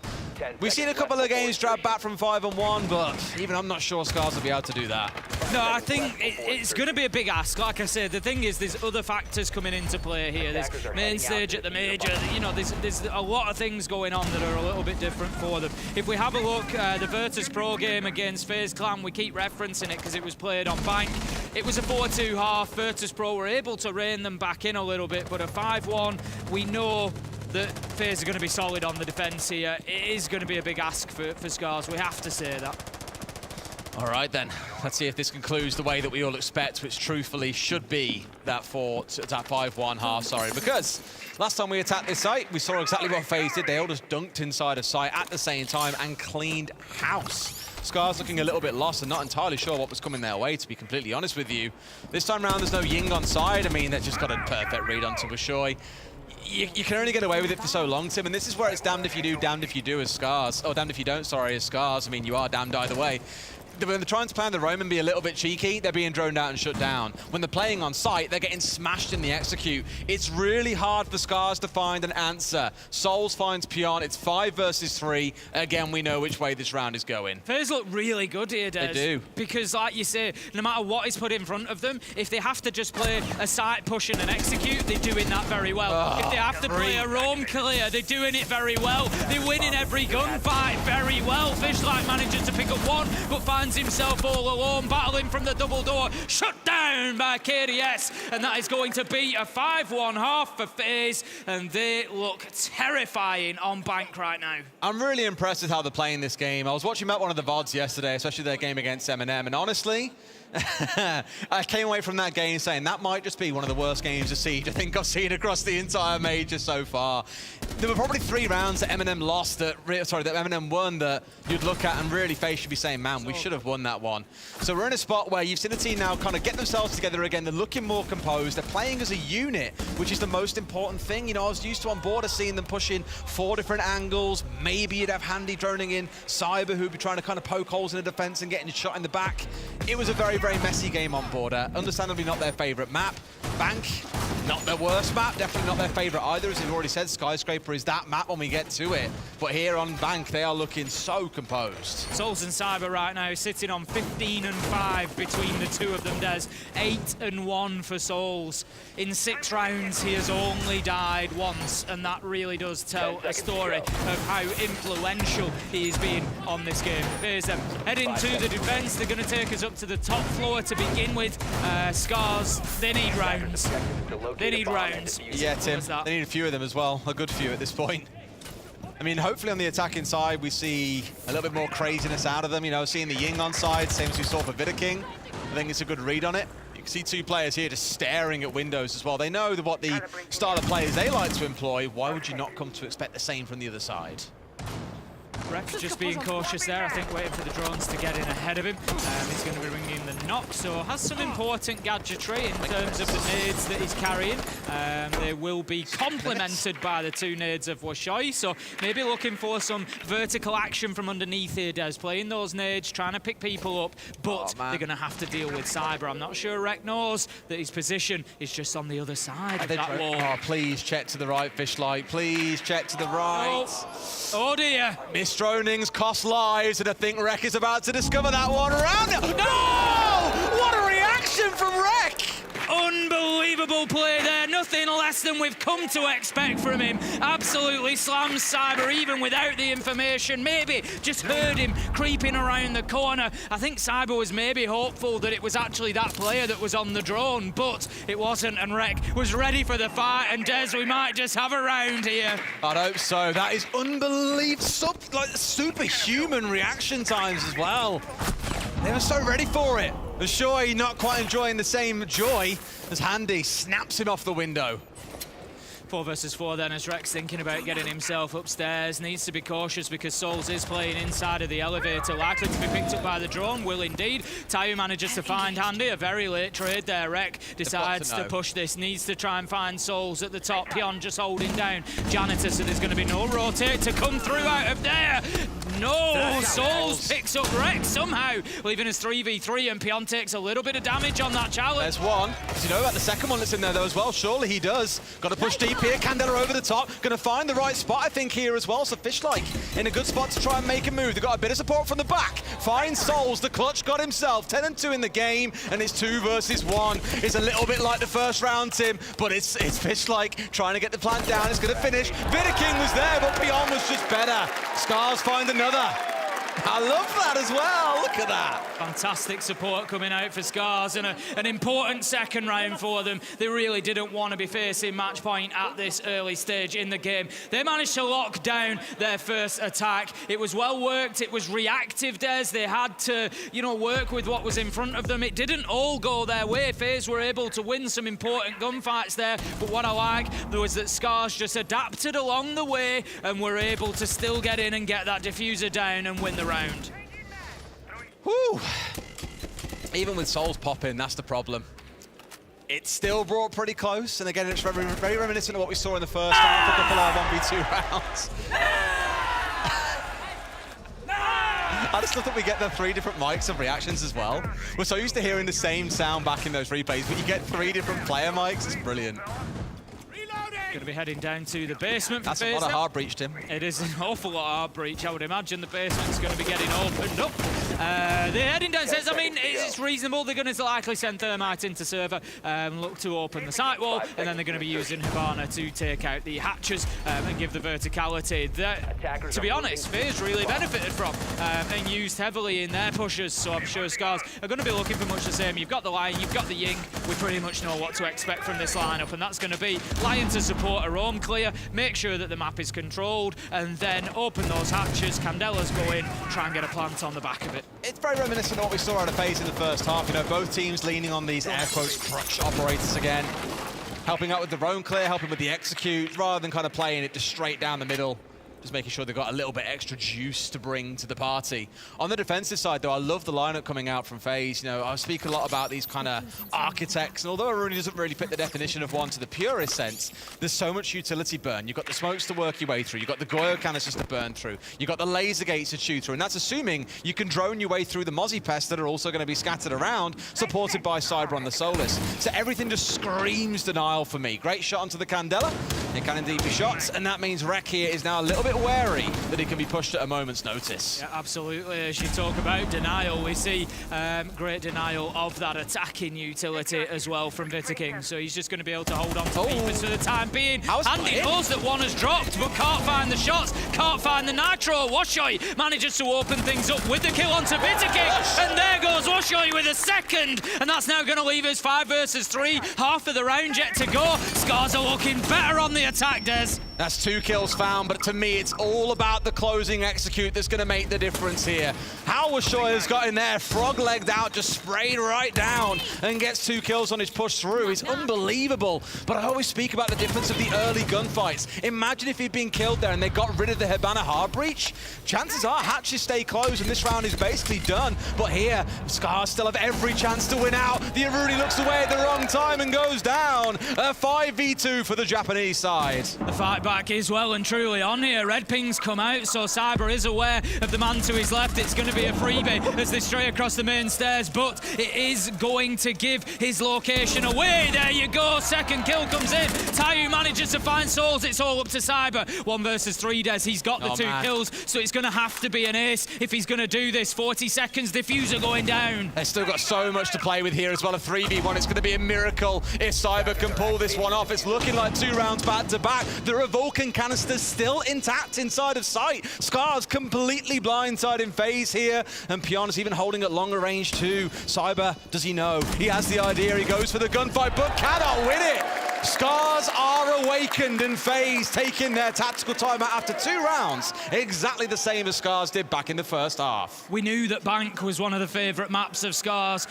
we've seen a couple of games drag back from 5-1, but even I'm not sure Scarz will be able to do that. No, I think it's going to be a big ask. Like I said, the thing is, there's other factors coming into play here. There's main stage at the major. You know, there's a lot of things going on that are a little bit different for them. If we have a look, the Virtus Pro game against FaZe Clan, we keep referencing it because it was played on Bank. It was a 4-2 half. Virtus Pro were able to rein them back in a little bit, but a 5-1, we know that FaZe are going to be solid on the defense here. It is going to be a big ask for Scarz. We have to say that. All right, then. Let's see if this concludes the way that we all expect, which truthfully should be that 5-1 half, sorry. Because last time we attacked this site, we saw exactly what FaZe did. They all just dunked inside a site at the same time and cleaned house. Scarz looking a little bit lost and not entirely sure what was coming their way, to be completely honest with you. This time around, there's no Ying on side. I mean, they've just got a perfect read onto Washoy. You can only get away with it for so long, Tim, and this is where it's damned if you do, damned if you do as Scarz. Or damned if you don't, sorry, as Scarz. I mean, you are damned either way. when they're trying to play on the roam and be a little bit cheeky, they're being droned out and shut down. When they're playing on site, they're getting smashed in the execute. It's really hard for Scarz to find an answer. Souls finds Pion. It's 5 versus 3. Again, we know which way this round is going. FaZe look really good here, Des. They do. Because, like you say, no matter what is put in front of them, if they have to just play a site push and an execute, they're doing that very well. If they have to play a roam clear, they're doing it very well. They're winning every gunfight very well. Fishlight manages to pick up one, but finds himself all alone, battling from the double door, shut down by KDS, and that is going to be a 5-1 half for FaZe, and they look terrifying on Bank right now. I'm really impressed with how they're playing this game. I was watching one of the VODs yesterday, especially their game against M&M, and honestly, I came away from that game saying that might just be one of the worst games of Siege I think I've seen across the entire major so far. There were probably 3 rounds that M&M lost, that M&M won, that you'd look at and really FaZe should be saying, man, we should have won that one. So we're in a spot where you've seen the team now kind of get themselves together again. They're looking more composed. They're playing as a unit, which is the most important thing. You know, I was used to on border seeing them pushing 4 different angles. Maybe you'd have Handy droning in, Cyber who'd be trying to kind of poke holes in the defense and getting shot in the back. It was a very, very messy game on border. Understandably not their favorite map. Bank, not their worst map, definitely not their favorite either. As we've already said, Skyscraper is that map when we get to it. But here on Bank, they are looking so composed. Souls and Cyber right now sitting on 15 and 5 between the two of them, Des. 8 and 1 for Souls. In 6 rounds, he has only died once, and that really does tell a story of how influential he has been on this game. Here's them heading to the defense. They're going to take us up to the top floor to begin with. Scarz, they need rounds. They need rounds. Yeah, Tim, they need a few of them as well. A good few at this point. I mean, hopefully on the attacking side, we see a little bit more craziness out of them. You know, seeing the Ying on side, same as we saw for Veto King. I think it's a good read on it. You can see 2 players here just staring at windows as well. They know what the style of players they like to employ. Why would you not come to expect the same from the other side? Rek just being cautious there, I think, waiting for the drones to get in ahead of him. He's going to be bringing the knock, so has some important gadgetry in terms of the nades that he's carrying. They will be complemented by the 2 nades of Washoi, so maybe looking for some vertical action from underneath here, Des. Playing those nades, trying to pick people up, but they're going to have to deal with Cyber. I'm not sure Rek knows that his position is just on the other side of that wall. Oh, please check to the right, Fishlight. Please check to the right. Oh dear. Misdronings cost lives, and I think Rek is about to discover that one around it. No! What a reaction from Rek! Unbelievable play there, nothing less than we've come to expect from him. Absolutely slams Cyber even without the information. Maybe just heard him creeping around the corner. I think Cyber was maybe hopeful that it was actually that player that was on the drone, but it wasn't, and Rek was ready for the fight, and Des, we might just have a round here. I'd hope so. That is unbelievable, like superhuman reaction times as well. They were so ready for it. Washoi not quite enjoying the same joy as Handy snaps him off the window. 4 versus 4 then, as Rek's thinking about getting himself upstairs. Needs to be cautious because Souls is playing inside of the elevator, likely to be picked up by the drone, will indeed. Tayu manages to find Handy, a very late trade there. Rek decides to push this, needs to try and find Souls at the top. Pion just holding down Janitor, so there's going to be no rotate to come through out of there. No, Souls picks up Rek somehow, leaving us 3v3, and Pion takes a little bit of damage on that challenge. There's one. Does he know about the second one that's in there though as well? Surely he does. Got to push deep here. Candela over the top. Going to find the right spot, I think, here as well. So Fishlight in a good spot to try and make a move. They've got a bit of support from the back. Finds Souls. The clutch got himself. 10 and 2 in the game, and it's 2 versus 1. It's a little bit like the first round, Tim, but it's Fishlight trying to get the plant down. It's going to finish. Veto King was there, but Pion was just better. Scarz find another. I love that as well. Look at that. Fantastic support coming out for Scarz, and an important second round for them. They really didn't want to be facing match point at this early stage in the game. They managed to lock down their first attack. It was well worked. It was reactive, Des. They had to, work with what was in front of them. It didn't all go their way. FaZe were able to win some important gunfights there, but what I like was that Scarz just adapted along the way and were able to still get in and get that diffuser down and win the round. Whew. Even with Souls popping, that's the problem. It's still brought pretty close, and again, it's very, very reminiscent of what we saw in the first half, a couple of 1v2 rounds. I almost love that we get the 3 different mics of reactions as well. We're so used to hearing the same sound back in those replays, but you get 3 different player mics. It's brilliant. Going to be heading down to the basement for That's FaZe. a lot of hard breach, Tim. It is an awful lot of hard breach. I would imagine the basement's going to be getting opened up. They're heading downstairs. I mean, it's reasonable. They're going to likely send Thermite into server, look to open the site wall, and then they're going to be using Hibana to take out the hatches and give the verticality that, to be honest, FaZe really benefited from and used heavily in their pushes. So I'm sure Scarz are going to be looking for much the same. You've got the Lion, you've got the Ying. We pretty much know what to expect from this lineup, and that's going to be Lion to support a roam clear, make sure that the map is controlled, and then open those hatches. Candela's go in, try and get a plant on the back of it. It's very reminiscent of what we saw out of FaZe in the first half. You know, both teams leaning on these air quotes crutch operators again, helping out with the roam clear, helping with the execute, rather than kind of playing it just straight down the middle. Just making sure they've got a little bit extra juice to bring to the party. On the defensive side, though, I love the lineup coming out from FaZe. You know, I speak a lot about these kind of architects, and although Aruni doesn't really fit the definition of one to the purest sense, there's so much utility burn. You've got the smokes to work your way through, you've got the Goyo canisters to burn through, you've got the laser gates to shoot through, and that's assuming you can drone your way through the Mozzie pests that are also going to be scattered around, supported by Cyber on the Solus. So everything just screams denial for me. Great shot onto the Candela. It can indeed be shots, and that means Rek here is now a little bit wary that he can be pushed at a moment's notice. Yeah, absolutely. As you talk about denial, we see great denial of that attacking utility as well from Vitaking. So he's just going to be able to hold on to Beepers for the time being. And he knows that one has dropped, but can't find the shots, can't find the Nitro. Washoy manages to open things up with the kill onto Vitaking. And there goes Washoy with a second. And that's now going to leave us 5 versus 3. Half of the round yet to go. Scarz are looking better on the attack, Des. That's 2 kills found, but to me, it's all about the closing execute that's going to make the difference here. How Washoy has got in there, frog-legged out, just sprayed right down, and gets 2 kills on his push through. It's unbelievable, but I always speak about the difference of the early gunfights. Imagine if he'd been killed there and they got rid of the Hibana hard breach. Chances are hatches stay closed, and this round is basically done. But here, Scarz still have every chance to win out. The Aruni looks away at the wrong time and goes down. A 5v2 for the Japanese side. The fight back is well and truly on here. Red pings come out, so Cyber is aware of the man to his left. It's going to be a freebie as they stray across the main stairs, but it is going to give his location away. There you go, second kill comes in. Tayu manages to find Souls. It's all up to Cyber. 1 versus 3, Des. He's got the 2 kills, so it's going to have to be an ace if he's going to do this. 40 seconds, diffuser going down. They've still got so much to play with here as well. A 3v1, it's going to be a miracle if Cyber can pull this one off. It's looking like 2 rounds back to back. There are Vulcan canisters still intact inside of sight. Scarz completely blindsiding FaZe here, and Pion's even holding at longer range too. Cyber, does he know? He has the idea, he goes for the gunfight, but cannot win it. Scarz are awakened, and FaZe taking their tactical timeout after 2 rounds, exactly the same as Scarz did back in the first half. We knew that Bank was one of the favourite maps of Scarz.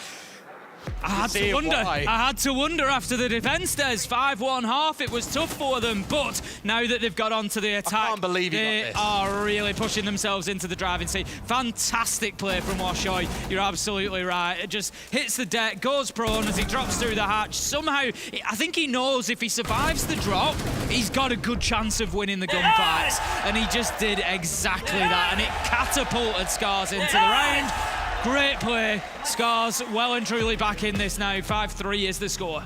I had to wonder after the defense, Des. 5-1 half, it was tough for them, but now that they've got onto the attack, I can't believe they are really pushing themselves into the driving seat. Fantastic play from Washoy, you're absolutely right. It just hits the deck, goes prone as he drops through the hatch. Somehow, I think he knows if he survives the drop, he's got a good chance of winning the gunfights, and he just did exactly that, and it catapulted Scarz into the round. Great play. Scarz well and truly back in this now. 5-3 is the score.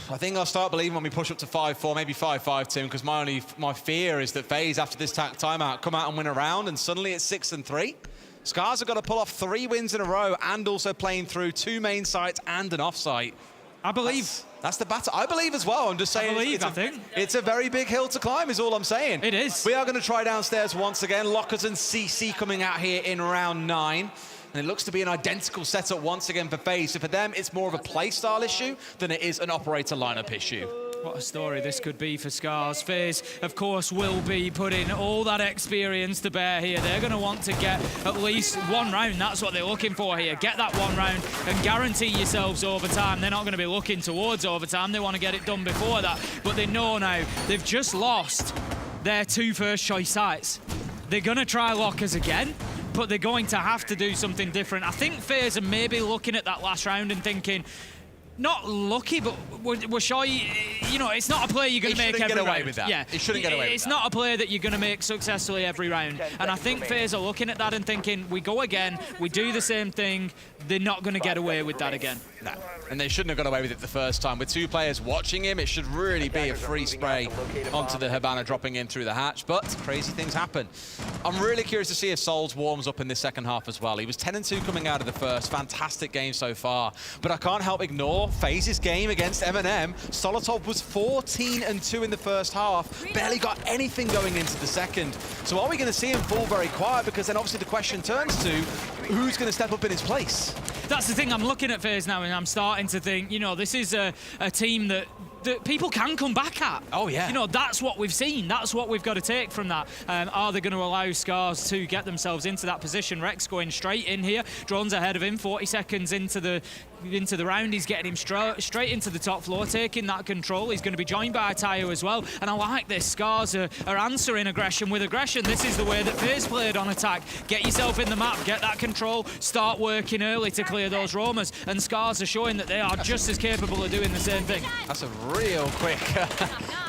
I think I'll start believing when we push up to 5-4, maybe 5-5, Tim, because my fear is that FaZe, after this timeout, come out and win a round, and suddenly it's 6-3. Scarz have got to pull off 3 wins in a row, and also playing through 2 main sites and an off-site. I believe. That's the battle. I believe as well. I'm just saying. I think. It's a very big hill to climb, is all I'm saying. It is. We are going to try downstairs once again. Lockers and CC coming out here in round 9. And it looks to be an identical setup once again for FaZe. So for them, it's more of a playstyle issue than it is an operator lineup issue. What a story this could be for Scarz. FaZe, of course, will be putting all that experience to bear here. They're going to want to get at least 1 round. That's what they're looking for here. Get that 1 round and guarantee yourselves overtime. They're not going to be looking towards overtime. They want to get it done before that. But they know now they've just lost their 2 first choice sites. They're going to try Lockers again, but they're going to have to do something different. I think FaZe are maybe looking at that last round and thinking, not lucky, but we're sure, you know, it's not a play you're going to make every round. He shouldn't get away with that. Yeah, he shouldn't get away with that. It's not a play that you're going to make successfully every round. And I think FaZe are looking at that and thinking, we go again, we do the same thing, they're not going to get away with that again. No, and they shouldn't have got away with it the first time. With 2 players watching him, it should really be a free spray onto the Hibana dropping in through the hatch, but crazy things happen. I'm really curious to see if Souls warms up in this second half as well. He was 10-2 coming out of the first. Fantastic game so far, but I can't help ignore FaZe's game against M&M. Solotov was 14-2 in the first half, barely got anything going into the second. So are we going to see him fall very quiet? Because then obviously the question turns to who's going to step up in his place? That's the thing, I'm looking at FaZe now and I'm starting to think, you know, this is a team that people can come back at. Oh, yeah. You know, that's what we've seen. That's what we've got to take from that. Are they going to allow Scarz to get themselves into that position? Rex going straight in here. Drone's ahead of him, 40 seconds into the round. He's getting him straight into the top floor, taking that control. He's going to be joined by Tayo as well. And I like this. Scarz are answering aggression with aggression. This is the way that FaZe played on attack. Get yourself in the map, get that control, start working early to clear those roamers. And Scarz are showing that they are just as capable of doing the same thing. That's a real quick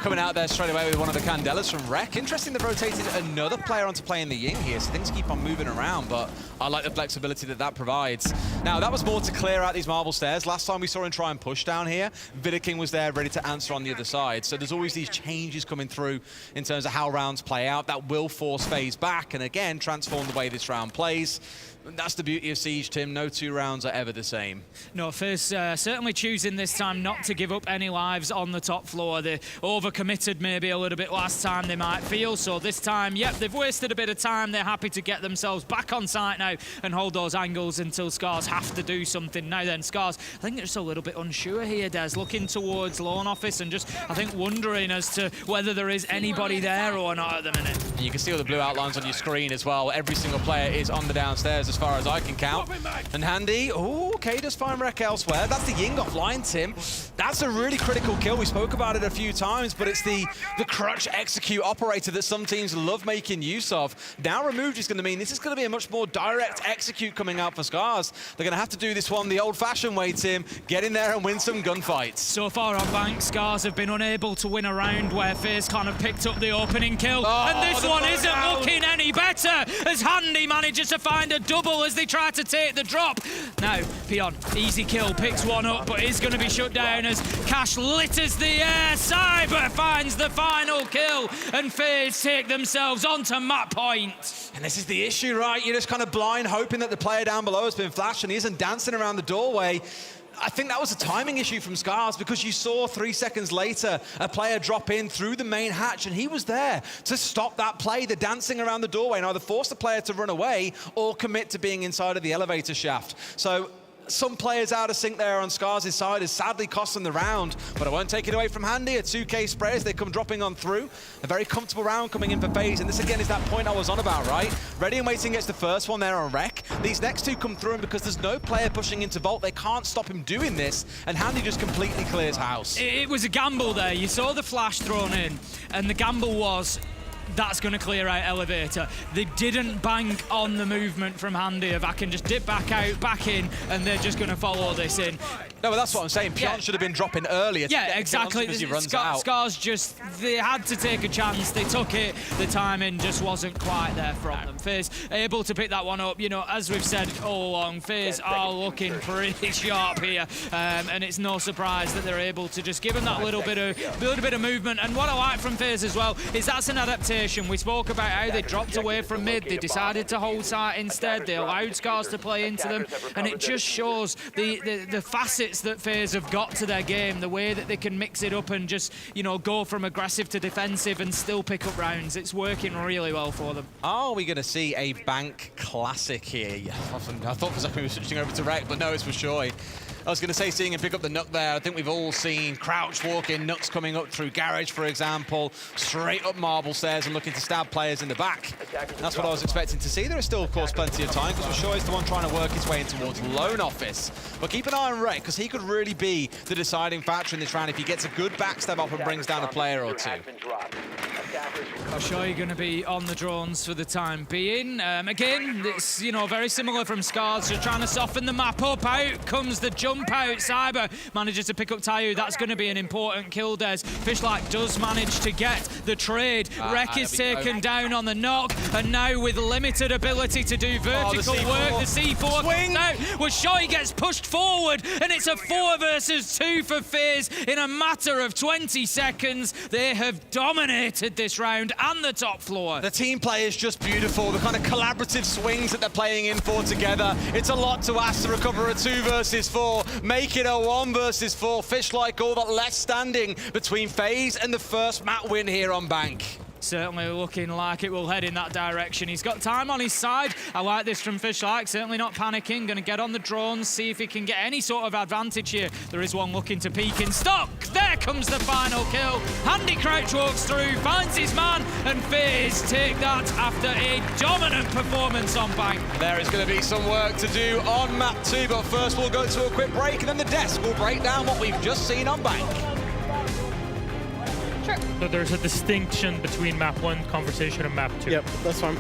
coming out there straight away with one of the Candelas from Rec. Interesting they've rotated another player onto playing the Ying here, so things keep on moving around, but I like the flexibility that provides. Now, that was more to clear out these marble stairs. Last time we saw him try and push down here, Vidaking was there ready to answer on the other side. So there's always these changes coming through in terms of how rounds play out that will force FaZe back and again transform the way this round plays. That's the beauty of Siege, Tim. No 2 rounds are ever the same. No, FaZe certainly choosing this time not to give up any lives on the top floor. They overcommitted maybe a little bit last time, they might feel. So this time, yep, they've wasted a bit of time. They're happy to get themselves back on site now and hold those angles until Scarz have to do something. Now then, Scarz, I think they're just a little bit unsure here, Des, looking towards Lawn Office and just, I think, wondering as to whether there is anybody there or not at the minute. You can see all the blue outlines on your screen as well. Every single player is on the downstairs as far as I can count. And Handy, okay, does find Rec elsewhere. That's the Ying offline, Tim. That's a really critical kill. We spoke about it a few times, but it's the crutch execute operator that some teams love making use of. Now removed is going to mean this is going to be a much more direct execute coming out for Scarz. They're going to have to do this one the old-fashioned way, Tim. Get in there and win some gunfights. So far on bank, Scarz have been unable to win a round where FaZe Clan have picked up the opening kill. And this one isn't looking any better as Handy manages to find a double as they try to take the drop. Now, Pion, easy kill, picks one up, but is going to be shut down as Cash litters the air. Cyber finds the final kill, and FaZe take themselves onto map point. And this is the issue, right? You're just kind of blind hoping that the player down below has been flashed and he isn't dancing around the doorway. I think that was a timing issue from Scarz because you saw 3 seconds later a player drop in through the main hatch and he was there to stop that play, the dancing around the doorway, and either force the player to run away or commit to being inside of the elevator shaft. So some players out of sync there on Scarz' side is sadly costing the round, but I won't take it away from Handy. A 2K spray as they come dropping on through. A very comfortable round coming in for FaZe, and this again is that point I was on about, right? Ready and Waiting gets the first one there on Rec. These next 2 come through, and because there's no player pushing into Vault, they can't stop him doing this, and Handy just completely clears house. It was a gamble there. You saw the flash thrown in, and the gamble was that's going to clear out elevator. They didn't bank on the movement from Handy of I can just dip back out, back in, and they're just going to follow this in. No, but that's what I'm saying. Pion should have been dropping earlier. Yeah, exactly. As he runs out. Scarz just, they had to take a chance. They took it. The timing just wasn't quite there from them. FaZe able to pick that one up. You know, as we've said all along, FaZe are looking pretty sharp here, and it's no surprise that they're able to just give them that little bit of movement. And what I like from FaZe as well is that's an adaptation. We spoke about how they dropped away from mid. They decided to hold site instead. They allowed Scarz to play into them, and it just shows the facets that FaZe have got to their game, the way that they can mix it up and just, you know, go from aggressive to defensive and still pick up rounds. It's working really well for them. Are we going to see a bank classic here? Yeah, I thought for a second we were switching over to Rec, but no, it's for Shoy. I was going to say seeing him pick up the Nook there. I think we've all seen Crouch walk in, Nooks coming up through Garage, for example, straight up marble stairs and looking to stab players in the back. That's what I was expecting to see. There is still, of course, plenty of time because Shoy is the one trying to work his way in towards Lone Office. But keep an eye on Rec because he could really be the deciding factor in this round if he gets a good backstab up and brings down a player or two. Sure, you're going to be on the drones for the time being. Again, it's, you know, very similar from Scarz, just trying to soften the map up. Out comes the jump out. Cyber manages to pick up Tayu. That's going to be an important kill, Des. Fishlike does manage to get the trade. Rek is taken down on the knock, and now with limited ability to do vertical work, the C4 comes out. Washoy gets pushed forward, and it's a 4 versus 2 for FaZe in a matter of 20 seconds. They have dominated this round and the top floor. The team play is just beautiful. The kind of collaborative swings that they're playing in for together. It's a lot to ask to recover a 2 versus 4, make it a 1 versus 4. Fishlike all that left standing between FaZe and the first map win here on Bank. Certainly looking like it will head in that direction. He's got time on his side. I like this from Fishlike, certainly not panicking. Going to get on the drones, see if he can get any sort of advantage here. There is one looking to peek in stock. There comes the final kill. Handy Crouch walks through, finds his man, and FaZe take that after a dominant performance on Bank. There is going to be some work to do on map 2, but first we'll go to a quick break, and then the desk will break down what we've just seen on Bank. Sure. So there's a distinction between map 1 conversation and map 2. Yep, that's fine.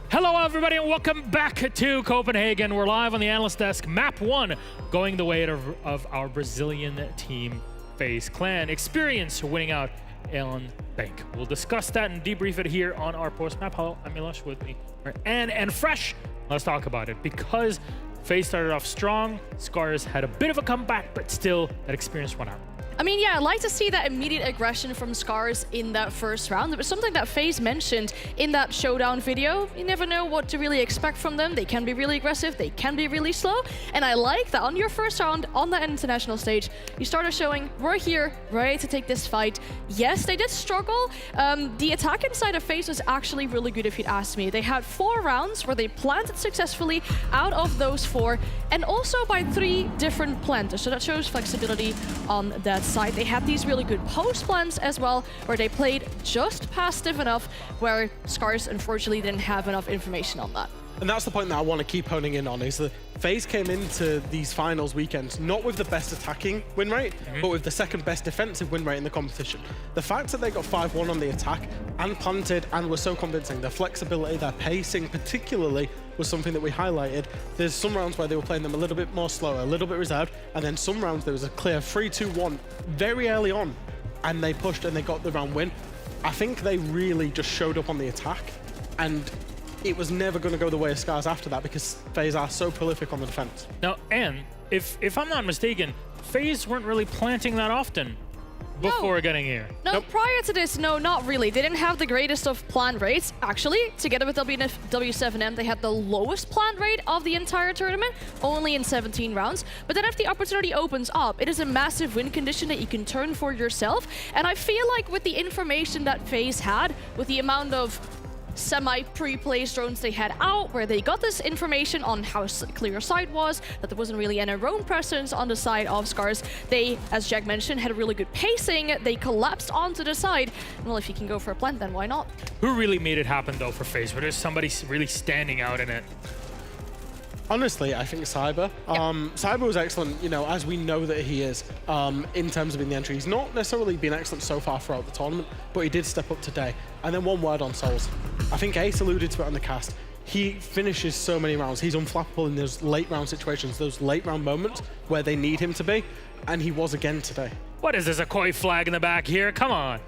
Hello, everybody, and welcome back to Copenhagen. We're live on the Analyst desk. Map 1 going the way of our Brazilian team, FaZe Clan. Experience winning out on Bank. We'll discuss that and debrief it here on our post-map. Hello, I'm Milosh with me. And Fresh, let's talk about it. Because FaZe started off strong, Scarz had a bit of a comeback, but still, that experience went out. I mean, yeah, I like to see that immediate aggression from Scarz in that first round. It was something that FaZe mentioned in that showdown video. You never know what to really expect from them. They can be really aggressive, they can be really slow. And I like that on your first round, on that international stage, you started showing, we're here, ready to take this fight. Yes, they did struggle. The attack inside of FaZe was actually really good if you'd ask me. They had 4 rounds where they planted successfully out of those 4, and also by 3 different planters. So that shows flexibility on that side. They had these really good post plans as well, where they played just passive enough, where Scarz unfortunately didn't have enough information on that. And that's the point that I want to keep honing in on, is that FaZe came into these finals weekends not with the best attacking win rate, but with the second best defensive win rate in the competition. The fact that they got 5-1 on the attack and planted and were so convincing, their flexibility, their pacing particularly, was something that we highlighted. There's some rounds where they were playing them a little bit more slower, a little bit reserved, and then some rounds there was a clear 3-2-1 very early on, and they pushed and they got the round win. I think they really just showed up on the attack, and it was never going to go the way of Scarz after that, because FaZe are so prolific on the defense. Now, and if I'm not mistaken, FaZe weren't really planting that often before getting here? No, prior to this, no, not really. They didn't have the greatest of planned rates. Actually, together with W7M, they had the lowest planned rate of the entire tournament, only in 17 rounds. But then if the opportunity opens up, it is a massive win condition that you can turn for yourself. And I feel like with the information that FaZe had, with the amount of semi-pre-placed drones they had out, where they got this information on how clear side was, that there wasn't really any drone presence on the side of Scarz. They, as Jack mentioned, had really good pacing. They collapsed onto the side. Well, if you can go for a plant, then why not? Who really made it happen, though, for FaZe? Where there's somebody really standing out in it? Honestly, I think Cyber. Cyber was excellent, you know, as we know that he is, in terms of in the entry. He's not necessarily been excellent so far throughout the tournament, but he did step up today. And then one word on Souls. I think Ace alluded to it on the cast. He finishes so many rounds. He's unflappable in those late round situations, those late round moments where they need him to be, and he was again today. What is this, a koi flag in the back here? Come on.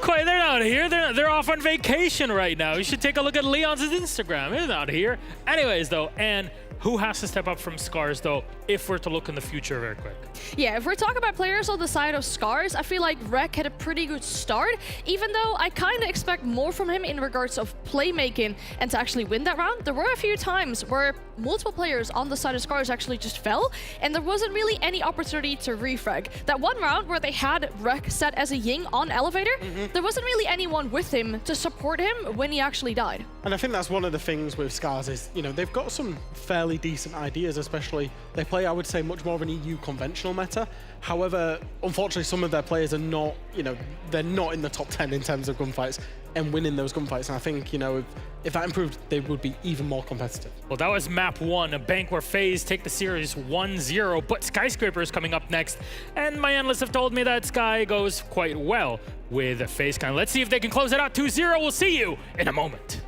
Koi, they're not here. They're off on vacation right now. You should take a look at Leon's Instagram. They're not here. Anyways, though, and who has to step up from Scarz, though, if we're to look in the future very quick? Yeah, if we're talking about players on the side of Scarz, I feel like Rek had a pretty good start, even though I kind of expect more from him in regards of playmaking and to actually win that round. There were a few times where multiple players on the side of Scarz actually just fell, and there wasn't really any opportunity to refrag. That one round where they had Rek set as a Ying on elevator, there wasn't really anyone with him to support him when he actually died. And I think that's one of the things with Scarz is, you know, they've got some fairly decent ideas, especially they play, I would say, much more of an EU conventional meta. However, unfortunately, some of their players are not, you know, they're not in the top 10 in terms of gunfights and winning those gunfights. And I think, you know, if that improved, they would be even more competitive. Well, that was map 1, a bank where FaZe take the series 1-0, but Skyscraper is coming up next. And my analysts have told me that Sky goes quite well with FaZe Clan. Let's see if they can close it out 2-0. We'll see you in a moment.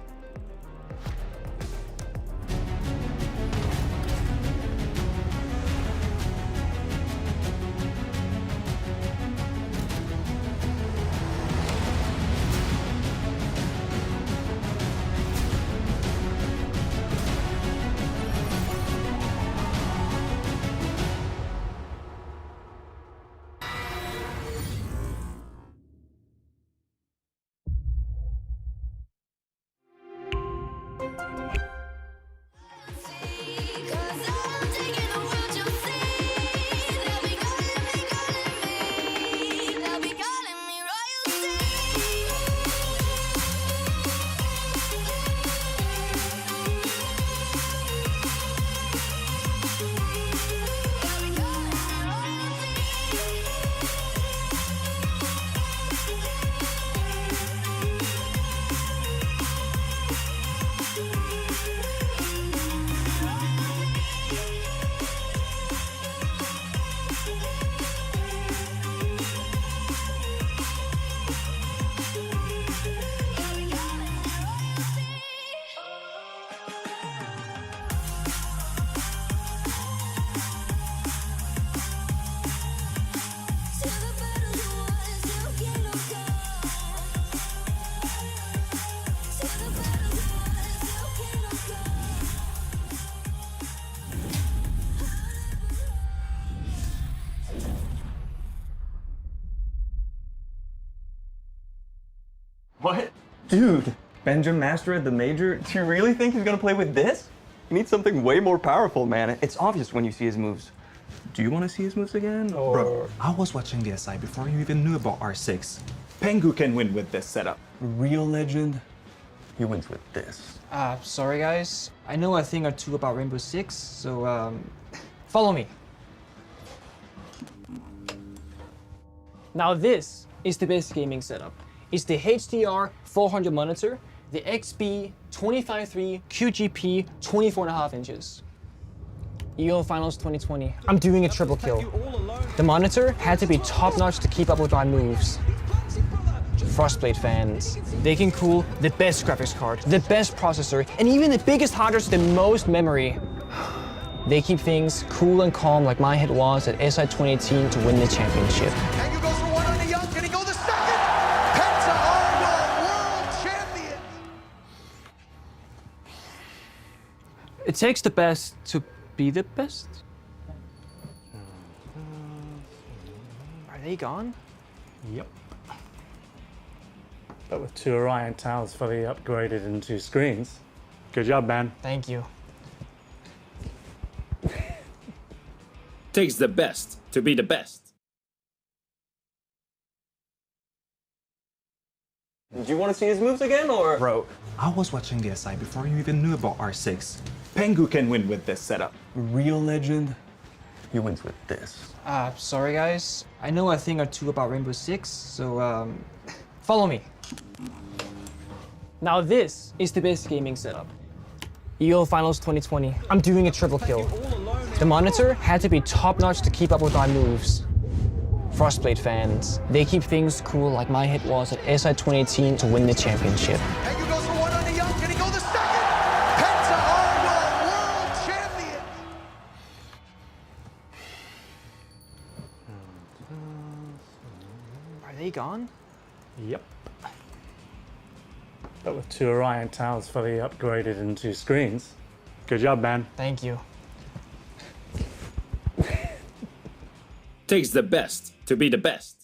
What? Dude, Benjamin Master at the Major? Do you really think he's gonna play with this? He needs something way more powerful, man. It's obvious when you see his moves. Do you want to see his moves again? Or... Bro, I was watching the SI before you even knew about R6. Pengu can win with this setup. Real legend, he wins with this. Sorry guys. I know a thing or two about Rainbow Six, so follow me. Now this is the best gaming setup. It's the HDR 400 monitor, the XB 25.3 QGP 24.5 inches. EO Finals 2020. I'm doing a triple kill. The monitor had to be top-notch to keep up with my moves. Frostblade fans, they can cool the best graphics card, the best processor, and even the biggest hard drive with the most memory. They keep things cool and calm like my head was at SI 2018 to win the championship. Pengu goes for one on the young. Can he go the second? Penta are the world champions. It takes the best to be the best. Are they gone? Yep. But with 2 Orion towers fully upgraded into screens. Good job, man. Thank you. Takes the best to be the best. Do you want to see his moves again, or? Bro, I was watching the SI before you even knew about R6. Pengu can win with this setup. Real legend, he wins with this. Sorry guys. I know a thing or two about Rainbow Six, so follow me. Now this is the best gaming setup. EO Finals 2020. I'm doing a triple kill. The monitor had to be top-notch to keep up with my moves. Frostblade fans, they keep things cool like my hit was at SI 2018 to win the championship. Pengu goes for one on the young. Can he go the second? Penta are world champions. Are they gone? Yep. But with 2 Orion towers fully upgraded into screens. Good job, man. Thank you. Takes the best to be the best.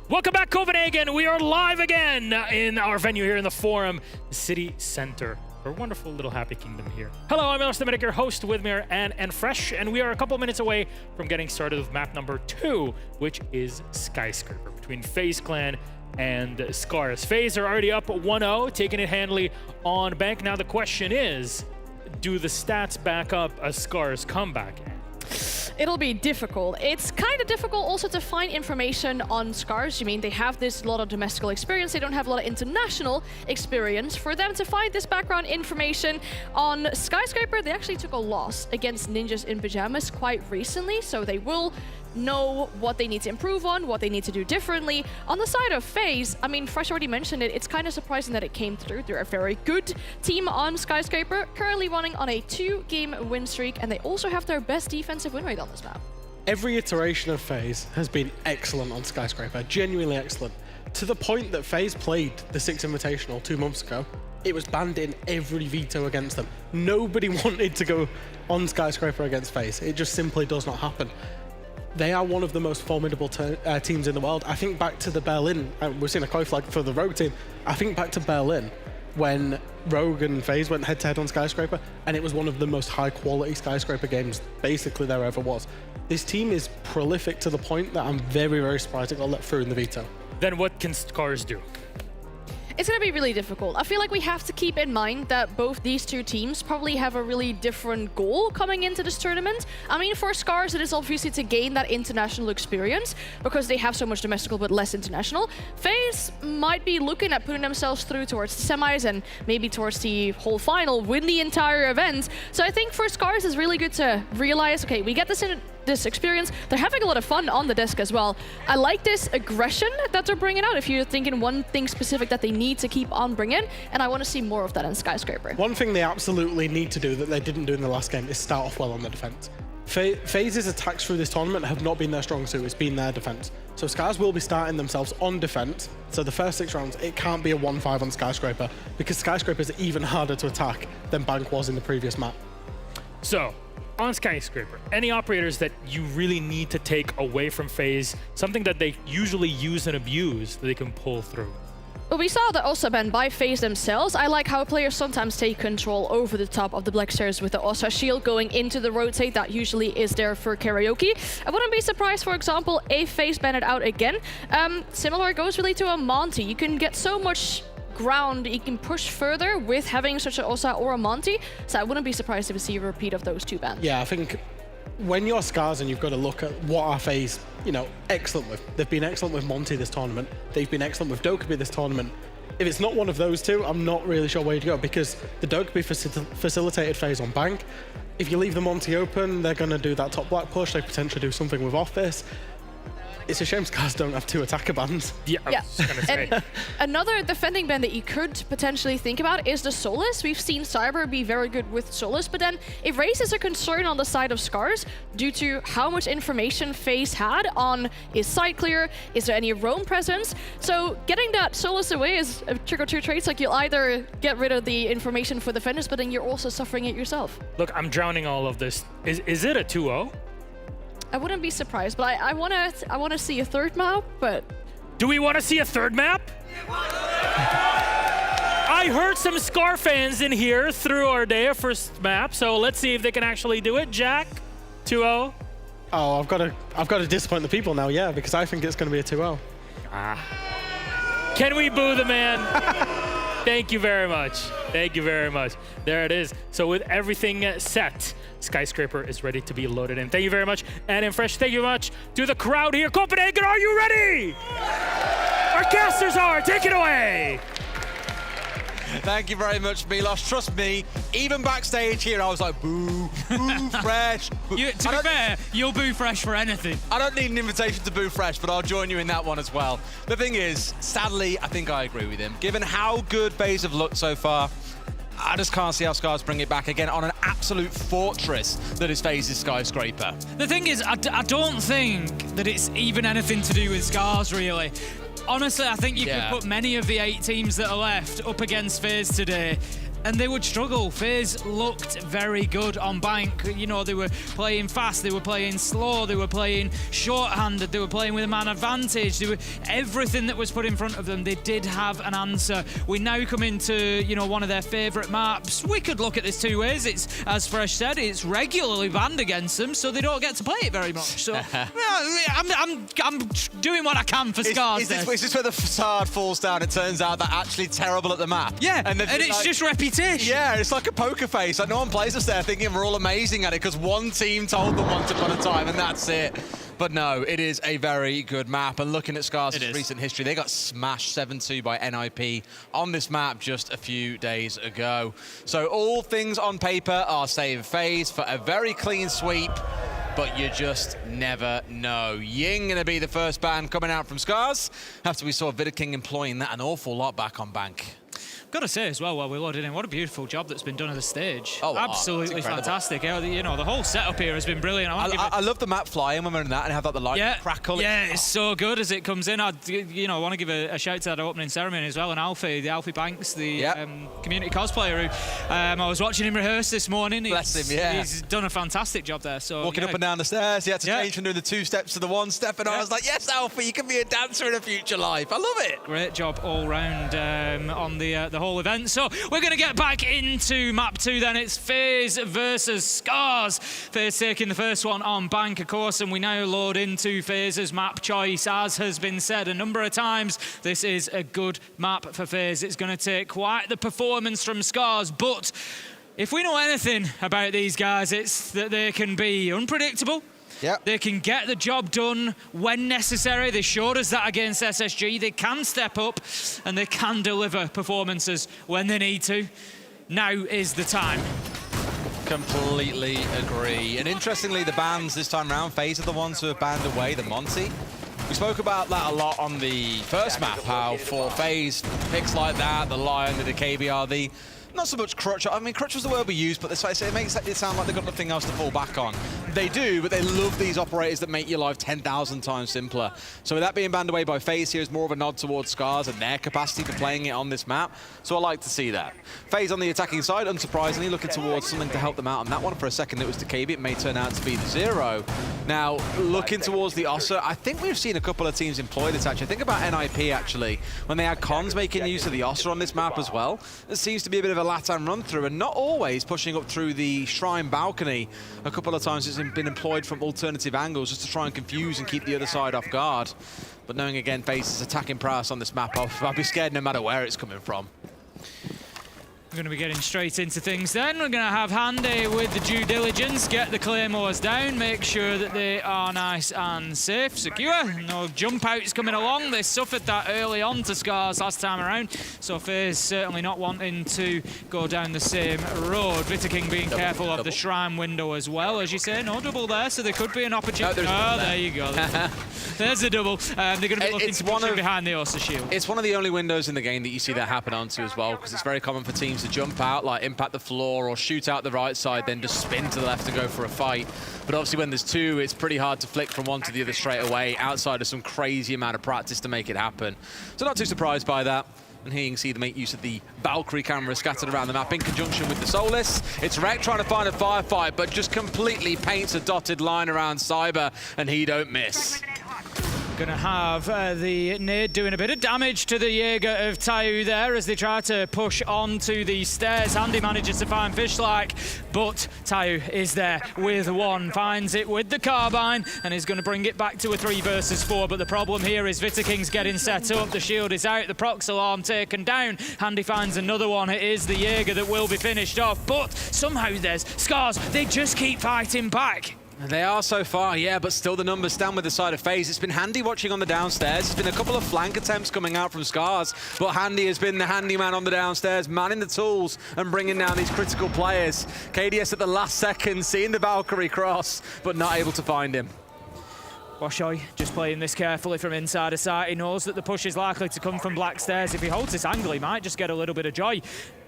Welcome back, Copenhagen. We are live again in our venue here in the Forum City Center. Our wonderful little happy kingdom here. Hello, I'm Analyst, your host. With me are Anne and Fresh, and we are a couple minutes away from getting started with map number 2, which is Skyscraper, between FaZe Clan and Scarz. FaZe are already up 1-0, taking it handily on bank. Now the question is, do the stats back up a Scarz comeback? It'll be difficult. It's kind of difficult also to find information on Scarz. I mean, they have this lot of domestic experience. They don't have a lot of international experience. For them to find this background information on Skyscraper, they actually took a loss against Ninjas in Pajamas quite recently, so they will know what they need to improve on, what they need to do differently. On the side of FaZe, I mean, Fresh already mentioned it, it's kind of surprising that it came through. They're a very good team on Skyscraper, currently running on a 2-game win streak, and they also have their best defensive win rate on this map. Every iteration of FaZe has been excellent on Skyscraper, genuinely excellent. To the point that FaZe played the 6 Invitational 2 months ago, it was banned in every veto against them. Nobody wanted to go on Skyscraper against FaZe. It just simply does not happen. They are one of the most formidable teams in the world. I think back to the Berlin, we've seen a koi flag for the Rogue team. I think back to Berlin when Rogue and FaZe went head-to-head on Skyscraper, and it was one of the most high-quality Skyscraper games basically there ever was. This team is prolific to the point that I'm very, very surprised it got let through in the veto. Then what can Scarz do? It's going to be really difficult. I feel like we have to keep in mind that both these two teams probably have a really different goal coming into this tournament. I mean, for Scarz, it is obviously to gain that international experience because they have so much domestic but less international. FaZe might be looking at putting themselves through towards the semis and maybe towards the whole final, win the entire event. So I think for Scarz, it's really good to realize, okay, we get this experience. They're having a lot of fun on the desk as well. I like this aggression that they're bringing out. If you're thinking one thing specific that they need to keep on bringing, and I want to see more of that in Skyscraper. One thing they absolutely need to do that they didn't do in the last game is start off well on the defense. FaZe's attacks through this tournament have not been their strong suit, it's been their defense. So Scarz will be starting themselves on defense. So the first 6 rounds, it can't be a 1-5 on Skyscraper because Skyscraper is even harder to attack than Bank was in the previous map. So, on Skyscraper, any operators that you really need to take away from FaZe, something that they usually use and abuse that they can pull through? we saw that also banned by FaZe themselves. I like how players sometimes take control over the top of the Black Stairs with the Osa shield going into the rotate that usually is there for karaoke. I wouldn't be surprised, for example, if FaZe ban it out again. Similar goes really to a Monty. You can get so much ground, you can push further with having such an Osa or a Monty. So I wouldn't be surprised if we see a repeat of those two bans. Yeah, I think when you're Scarz and you've got to look at what are FaZe, excellent with. They've been excellent with Monty this tournament. They've been excellent with Dokkaebi this tournament. If it's not one of those two, I'm not really sure where to go, because the Dokkaebi facilitated FaZe on Bank. If you leave the Monty open, they're going to do that top black push. They potentially do something with Office. It's a shame Scarz don't have 2 attacker bans. Yeah, I was gonna say. And another defending ban that you could potentially think about is the Solus. We've seen Cyber be very good with Solus, but then it raises a concern on the side of Scarz due to how much information FaZe had on is side clear, is there any roam presence. So getting that Solus away is a trick or two traits. Like, you'll either get rid of the information for defenders, but then you're also suffering it yourself. Look, I'm drowning all of this. Is it a 2-0? I wouldn't be surprised, but I wanna see a third map, but... Do we want to see a third map? I heard some Scar fans in here through our day first map, so let's see if they can actually do it. Jack, 2-0. Oh, I've got to disappoint the people now, yeah, because I think it's going to be a 2-0. Can we boo the man? Thank you very much. Thank you very much. There it is. So with everything set, Skyscraper is ready to be loaded in. Thank you very much. And in Fresh, thank you very much to the crowd here. Copenhagen, are you ready? Our casters are. Take it away. Thank you very much, Milos. Trust me, even backstage here, I was like, boo, boo, Fresh. To be fair, you'll boo Fresh for anything. I don't need an invitation to boo Fresh, but I'll join you in that one as well. The thing is, sadly, I think I agree with him. Given how good FaZe have looked so far, I just can't see how Scarz bring it back again on an absolute fortress that is FaZe's Skyscraper. The thing is, I don't think that it's even anything to do with Scarz, really. Honestly, I think you could put many of the 8 teams that are left up against FaZe today, and they would struggle. FaZe looked very good on Bank. You know, they were playing fast, they were playing slow, they were playing short-handed, they were playing with a man advantage. They were, everything that was put in front of them, they did have an answer. We now come into, one of their favourite maps. We could look at this 2 ways. It's, as Fresh said, it's regularly banned against them, so they don't get to play it very much. So I'm doing what I can for Scarz. Is this where the facade falls down? It turns out they're actually terrible at the map. Yeah, and it's just reputation. Yeah, it's like a poker face. Like, no one plays us there thinking we're all amazing at it because one team told them once upon a time, and that's it. But no, it is a very good map. And looking at Scarz's recent history, they got smashed 7-2 by NIP on this map just a few days ago. So all things on paper are saving FaZe for a very clean sweep, but you just never know. Ying gonna be the first ban coming out from Scarz after we saw Veto King employing that an awful lot back on Bank. Got to say as well, while we loaded in, what a beautiful job that's been done at the stage. Oh, absolutely fantastic. The whole setup here has been brilliant. I love the map flying when we're in that and have that the light crackle. Yeah, it's so good as it comes in. I want to give a shout to that opening ceremony as well. And the Alfie Banks, the community cosplayer who I was watching him rehearse this morning. Bless him, yeah. He's done a fantastic job there. So walking up and down the stairs, he had to change from doing the 2 steps to the 1 step, and I was like, yes, Alfie, you can be a dancer in a future life. I love it. Great job all round on the whole event. So we're going to get back into map 2 then. It's FaZe versus Scarz. FaZe taking the first one on Bank, of course, and we now load into FaZe's map choice. As has been said a number of times, this is a good map for FaZe. It's going to take quite the performance from Scarz, but if we know anything about these guys, it's that they can be unpredictable. They can get the job done when necessary. They showed us that against SSG. They can step up and they can deliver performances when they need to. Now is the time. Completely agree. And interestingly, the bans this time around, FaZe are the ones who have banned away the Monty. We spoke about that a lot on the first map, how for FaZe, picks like that, the Lion, the KBR, the not so much crutch. I mean, crutch was the word we used, but it makes it sound like they've got nothing else to fall back on. They do, but they love these operators that make your life 10,000 times simpler. So with that being banned away by FaZe here is more of a nod towards Scarz and their capacity for playing it on this map. So I like to see that. FaZe on the attacking side, unsurprisingly, looking towards something to help them out on that one. For a second, it was DKB. It may turn out to be the 0. Now, looking towards the Ossa, I think we've seen a couple of teams employ this, actually. Think about NIP, actually, when they had cons making use of the Ossa on this map as well. There seems to be a bit of a LATAM run-through, and not always pushing up through the Shrine balcony. A couple of times it's been employed from alternative angles just to try and confuse and keep the other side off guard. But knowing, again, FaZe's attacking prowess on this map, I'll be scared no matter where it's coming from. We're going to be getting straight into things then. We're going to have Handy with the due diligence, get the claymores down, make sure that they are nice and safe, secure. No jump outs coming along. They suffered that early on to Scarz last time around, so FaZe certainly not wanting to go down the same road. veto being careful of the Shrine window as well. As you say, no double there, so there could be an opportunity. Oh, there you go. There's a double. They're going to be looking to push behind the Ossa shield. It's one of the only windows in the game that you see that happen onto as well, because it's very common for teams to jump out, like impact the floor or shoot out the right side, then just spin to the left to go for a fight. But obviously when there's two, it's pretty hard to flick from one to the other straight away outside of some crazy amount of practice to make it happen. So not too surprised by that. And here you can see them make use of the Valkyrie camera scattered around the map in conjunction with the Solus. It's Rek trying to find a firefight, but just completely paints a dotted line around Cyber, and he don't miss. Gonna have the nade doing a bit of damage to the Jaeger of Tayu there as they try to push onto the stairs. Handy manages to find Fishlike, but Tayu is there with one, finds it with the carbine, and is gonna bring it back to a 3 versus 4. But the problem here is veto getting set up, the shield is out, the prox alarm taken down. Handy finds another one, it is the Jaeger that will be finished off, but somehow there's Scarz, they just keep fighting back. They are so far, yeah, but still the numbers stand with the side of FaZe. It's been Handy watching on the downstairs. There's been a couple of flank attempts coming out from Scarz, but Handy has been the handyman on the downstairs, manning the tools and bringing down these critical players. KDS at the last second, seeing the Valkyrie cross, but not able to find him. Washoy just playing this carefully from inside of sight. He knows that the push is likely to come from black stairs. If he holds this angle, he might just get a little bit of joy.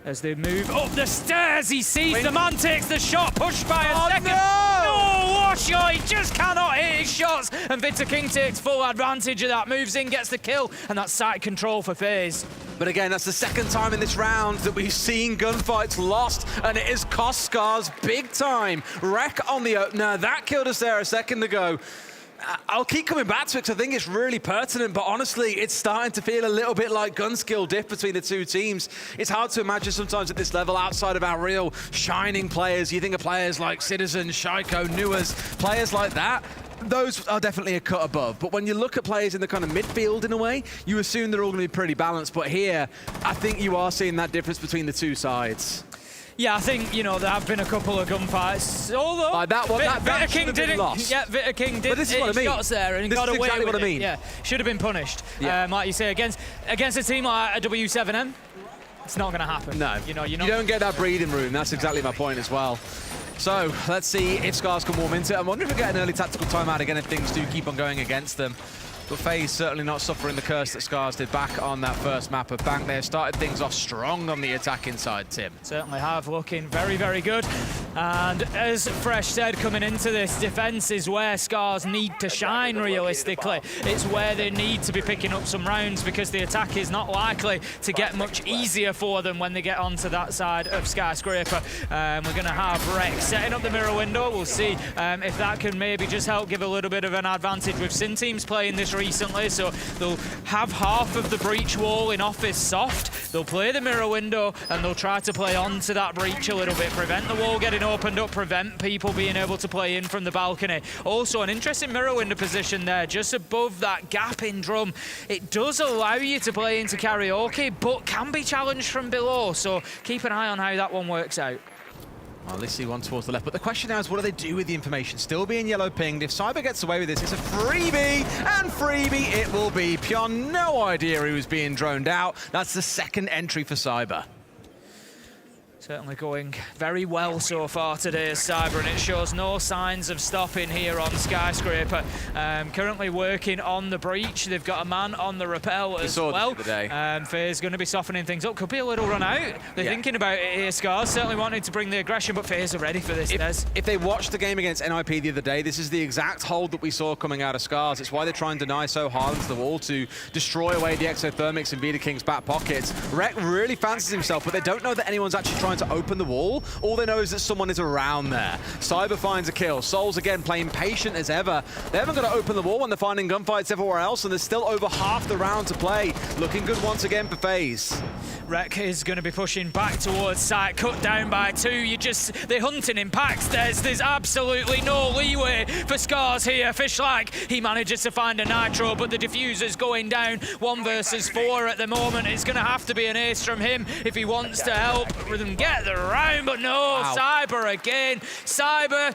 As they move up the stairs, he sees the man, takes the shot, pushed by a second. No, Washoy just cannot hit his shots. And veto takes full advantage of that, moves in, gets the kill, and that's site control for FaZe. But again, that's the second time in this round that we've seen gunfights lost, and it has cost Scarz big time. Rek on the opener, that killed us there a second ago. I'll keep coming back to it because I think it's really pertinent, but honestly, it's starting to feel a little bit like gun skill diff between the two teams. It's hard to imagine sometimes at this level, outside of our real shining players, you think of players like Citizen, Shaiko, Nuas, players like that, those are definitely a cut above. But when you look at players in the kind of midfield in a way, you assume they're all going to be pretty balanced. But here, I think you are seeing that difference between the two sides. Yeah, I think, you know, there have been a couple of gunfights. Although like that one, that King didn't. Lost. Yeah, veto did his shots there and got away exactly with what I mean. it. Yeah, should have been punished. Yeah. Like you say, against a team like a W7M, it's not going to happen. No, you don't get that breathing room. That's exactly my point as well. So let's see if Scarz can warm into it. I'm wondering if we get an early tactical timeout again if things do keep on going against them. But FaZe certainly not suffering the curse that Scarz did back on that first map of Bank. They started things off strong on the attacking side, Tim. Certainly have, looking very, very good. And as Fresh said, coming into this, defense is where Scarz need to shine realistically. It's where they need to be picking up some rounds because the attack is not likely to get much easier for them when they get onto that side of Skyscraper. We're going to have Rek setting up the mirror window. We'll see if that can maybe just help give a little bit of an advantage. We've seen teams playing this recently, so they'll have half of the breach wall in office soft. They'll play the mirror window and they'll try to play onto that breach a little bit, prevent the wall getting opened up, prevent people being able to play in from the balcony. Also, an interesting mirror window position there, just above that gap in drum. It does allow you to play into karaoke, but can be challenged from below, so keep an eye on how that one works out. Well, let's see one towards the left, but the question now is what do they do with the information? Still being yellow pinged. If Cyber gets away with this, it's a freebie, and freebie it will be. Pion, no idea he was being droned out. That's the second entry for Cyber. Certainly going very well so far today as Cyber, and it shows no signs of stopping here on Skyscraper. Currently working on the breach. They've got a man on the rappel as well. FaZe going to be softening things up. Could be a little run out. They're thinking about it here, Scarz. Certainly wanting to bring the aggression, but FaZe are ready for this. If they watched the game against NIP the other day, this is the exact hold that we saw coming out of Scarz. It's why they try and deny so hard into the wall to destroy away the exothermics in Veto King's back pockets. Rec really fancies himself, but they don't know that anyone's actually trying to open the wall. All they know is that someone is around there. Cyber finds a kill. Souls again playing patient as ever. They haven't got to open the wall when they're finding gunfights everywhere else, and there's still over half the round to play. Looking good once again for FaZe. Rec is going to be pushing back towards site, cut down by 2. They're hunting in packs. There's absolutely no leeway for Scarz here. Fishlike, he manages to find a nitro, but the diffuser's going down. 1 versus 4 at the moment. It's going to have to be an ace from him if he wants to help them get the round, but no, Cyber again. Cyber.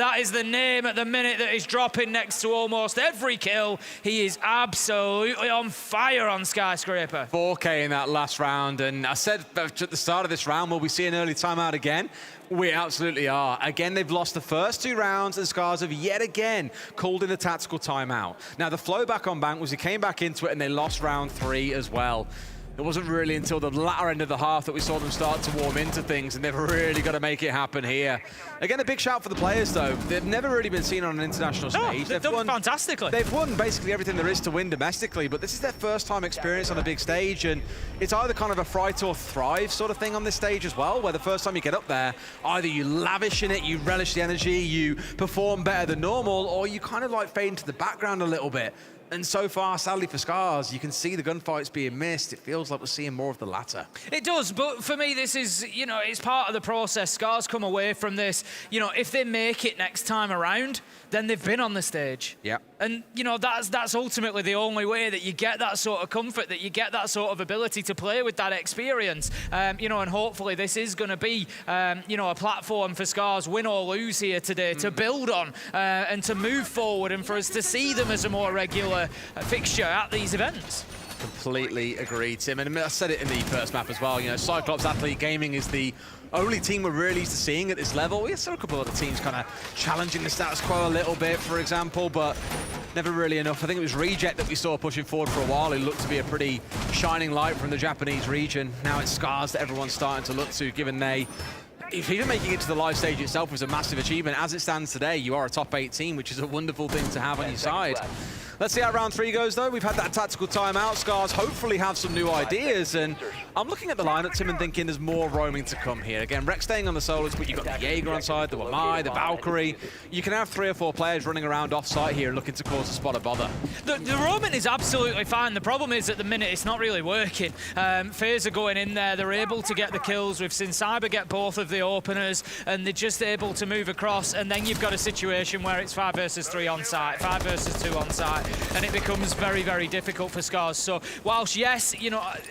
That is the name at the minute that is dropping next to almost every kill. He is absolutely on fire on Skyscraper. 4K in that last round, and I said at the start of this round, will we see an early timeout again? We absolutely are. Again, they've lost the first 2 rounds, and Scarz have yet again called in a tactical timeout. Now, the flow back on Bank was he came back into it, and they lost round 3 as well. It wasn't really until the latter end of the half that we saw them start to warm into things, and they've really got to make it happen here. Again, a big shout for the players, though. They've never really been seen on an international stage. They've done fantastically. They've won basically everything there is to win domestically, but this is their first time experience on a big stage, and it's either kind of a fright or thrive sort of thing on this stage as well, where the first time you get up there, either you lavish in it, you relish the energy, you perform better than normal, or you kind of like fade into the background a little bit. And so far, sadly for Scarz, you can see the gunfights being missed. It feels like we're seeing more of the latter. It does, but for me, this is, it's part of the process. Scarz come away from this. If they make it next time around, then they've been on the stage. Yeah. And, that's ultimately the only way that you get that sort of comfort, that you get that sort of ability to play with that experience. And hopefully this is going to be, a platform for Scarz, win or lose here today, to build on and to move forward, and for us to see them as a more regular fixture at these events. Completely agree, Tim. And I said it in the first map as well. Cyclops Athlete Gaming is the only team we're really used to seeing at this level. We saw a couple of other teams kind of challenging the status quo a little bit, for example, but never really enough. I think it was Reject that we saw pushing forward for a while. It looked to be a pretty shining light from the Japanese region. Now it's Scarz that everyone's starting to look to, given even making it to the live stage itself was a massive achievement. As it stands today, you are a top 8 team, which is a wonderful thing to have on your side. Let's see how round 3 goes, though. We've had that tactical timeout. Scarz hopefully have some new ideas, and I'm looking at the lineup, Tim, and thinking there's more roaming to come here. Again, Rex staying on the solos, but you've got the Jaeger on side, the Wamai, the Valkyrie. You can have 3 or 4 players running around off-site here looking to cause a spot of bother. The roaming is absolutely fine. The problem is, at the minute, it's not really working. FaZe are going in there. They're able to get the kills. We've seen Cyber get both of the openers, and they're just able to move across, and then you've got a situation where it's 5 versus 3 on site, 5 versus 2 on site, and it becomes very, very difficult for Scarz. So whilst, yes,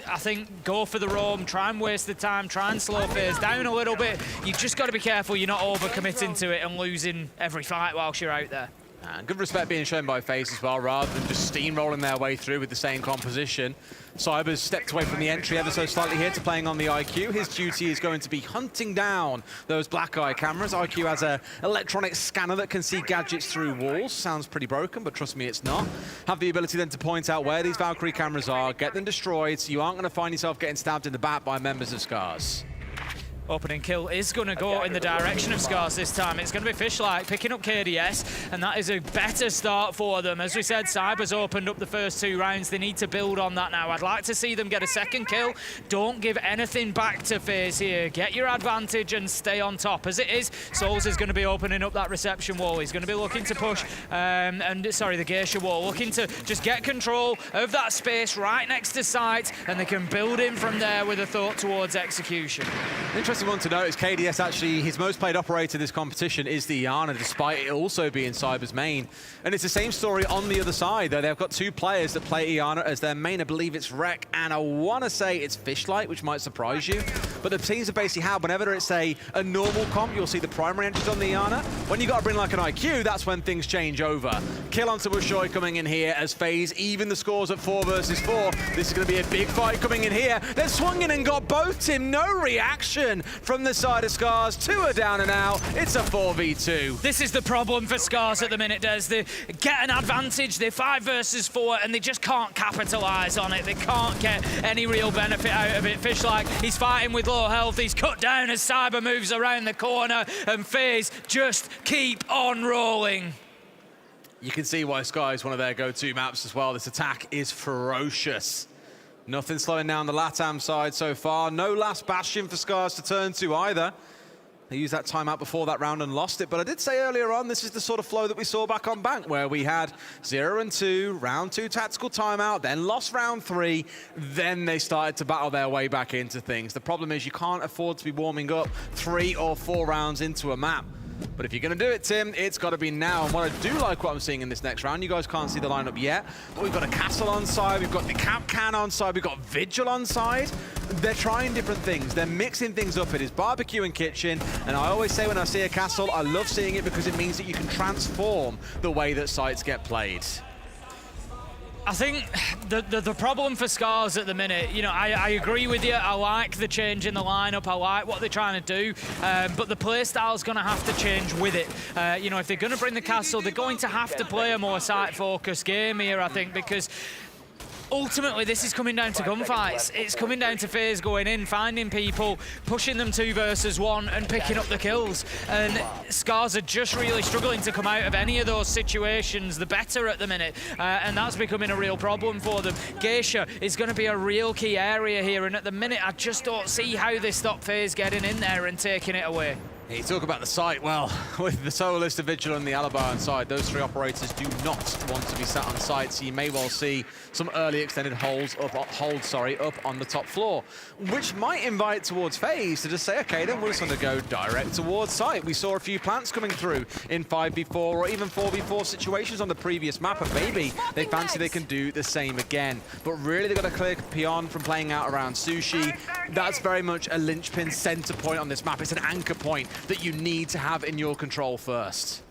I think go for the roam, try and waste the time, try and slow FaZe down a little bit. You've just got to be careful you're not over-committing to it and losing every fight whilst you're out there. And good respect being shown by FaZe as well, rather than just steamrolling their way through with the same composition. Cyber's stepped away from the entry ever so slightly here to playing on the IQ. His duty is going to be hunting down those black eye cameras. IQ has an electronic scanner that can see gadgets through walls. Sounds pretty broken, but trust me, it's not. Have the ability then to point out where these Valkyrie cameras are, get them destroyed, so you aren't going to find yourself getting stabbed in the back by members of Scarz. Opening kill is going to go in the direction of Scarz this time. It's going to be Fishlike picking up KDS, and that is a better start for them. As we said, Cyber's opened up the first 2 rounds. They need to build on that now. I'd like to see them get a second kill. Don't give anything back to FaZe here. Get your advantage and stay on top. As it is, Souls is going to be opening up that reception wall. He's going to be looking to push, the Geisha wall, looking to just get control of that space right next to site, and they can build in from there with a thought towards execution. Interesting interesting one to note is KDS actually, his most played operator this competition is the Iana, despite it also being Cyber's main. And it's the same story on the other side, though. They've got two players that play Iana as their main. I believe it's Rek, and I want to say it's Fishlight, which might surprise you. But the teams have basically had, whenever it's a normal comp, you'll see the primary entries on the Iana. When you got to bring like an IQ, that's when things change over. Kill onto Washoy coming in here as FaZe even the scores at 4 versus 4. This is going to be a big fight coming in here. They've swung in and got both, Tim. No reaction from the side of Scarz. 2 are down and now. It's a 4v2. This is the problem for Scarz at the minute, Des. They get an advantage, they're 5 versus 4, and they just can't capitalize on it. They can't get any real benefit out of it. Fishlight, he's fighting with low health. He's cut down as Cyber moves around the corner, and FaZe just keep on rolling. You can see why Sky is one of their go-to maps as well. This attack is ferocious. Nothing slowing down the LATAM side so far. No last bastion for Scarz to turn to either. They used that timeout before that round and lost it, but I did say earlier on, this is the sort of flow that we saw back on Bank, where we had 0 and 2, round 2 tactical timeout, then lost round 3, then they started to battle their way back into things. The problem is you can't afford to be warming up 3 or 4 rounds into a map. But if you're going to do it, Tim, it's got to be now. And what I do like what I'm seeing in this next round, you guys can't see the lineup yet, but we've got a Castle on side, we've got the Cap Can on side, we've got Vigil on side. They're trying different things. They're mixing things up. It is barbecue and kitchen. And I always say when I see a Castle, I love seeing it because it means that you can transform the way that sites get played. I think the problem for Scarz at the minute, you know, I agree with you. I like the change in the lineup. I like what they're trying to do, but the play style's going to have to change with it. You know, if they're going to bring the Castle, they're going to have to play a more site-focused game here, I think, because ultimately, this is coming down to gunfights. It's coming down to FaZe going in, finding people, pushing them 2 versus 1, and picking up the kills. And Scarz are just really struggling to come out of any of those situations the better at the minute, and that's becoming a real problem for them. Geisha is going to be a real key area here, and at the minute, I just don't see how they stop FaZe getting in there and taking it away. You talk about the site, well, with the Soloist, the Vigil and the Alibi on side, those 3 operators do not want to be sat on site, so you may well see some early extended holds up on the top floor, which might invite towards FaZe to just say, okay, then we're just going to go direct towards site. We saw a few plants coming through in 5v4 or even 4v4 situations on the previous map, and maybe they fancy they can do the same again. But really, they've got to clear Pion from playing out around Sushi. That's very much a linchpin center point on this map. It's an anchor point that you need to have in your control first.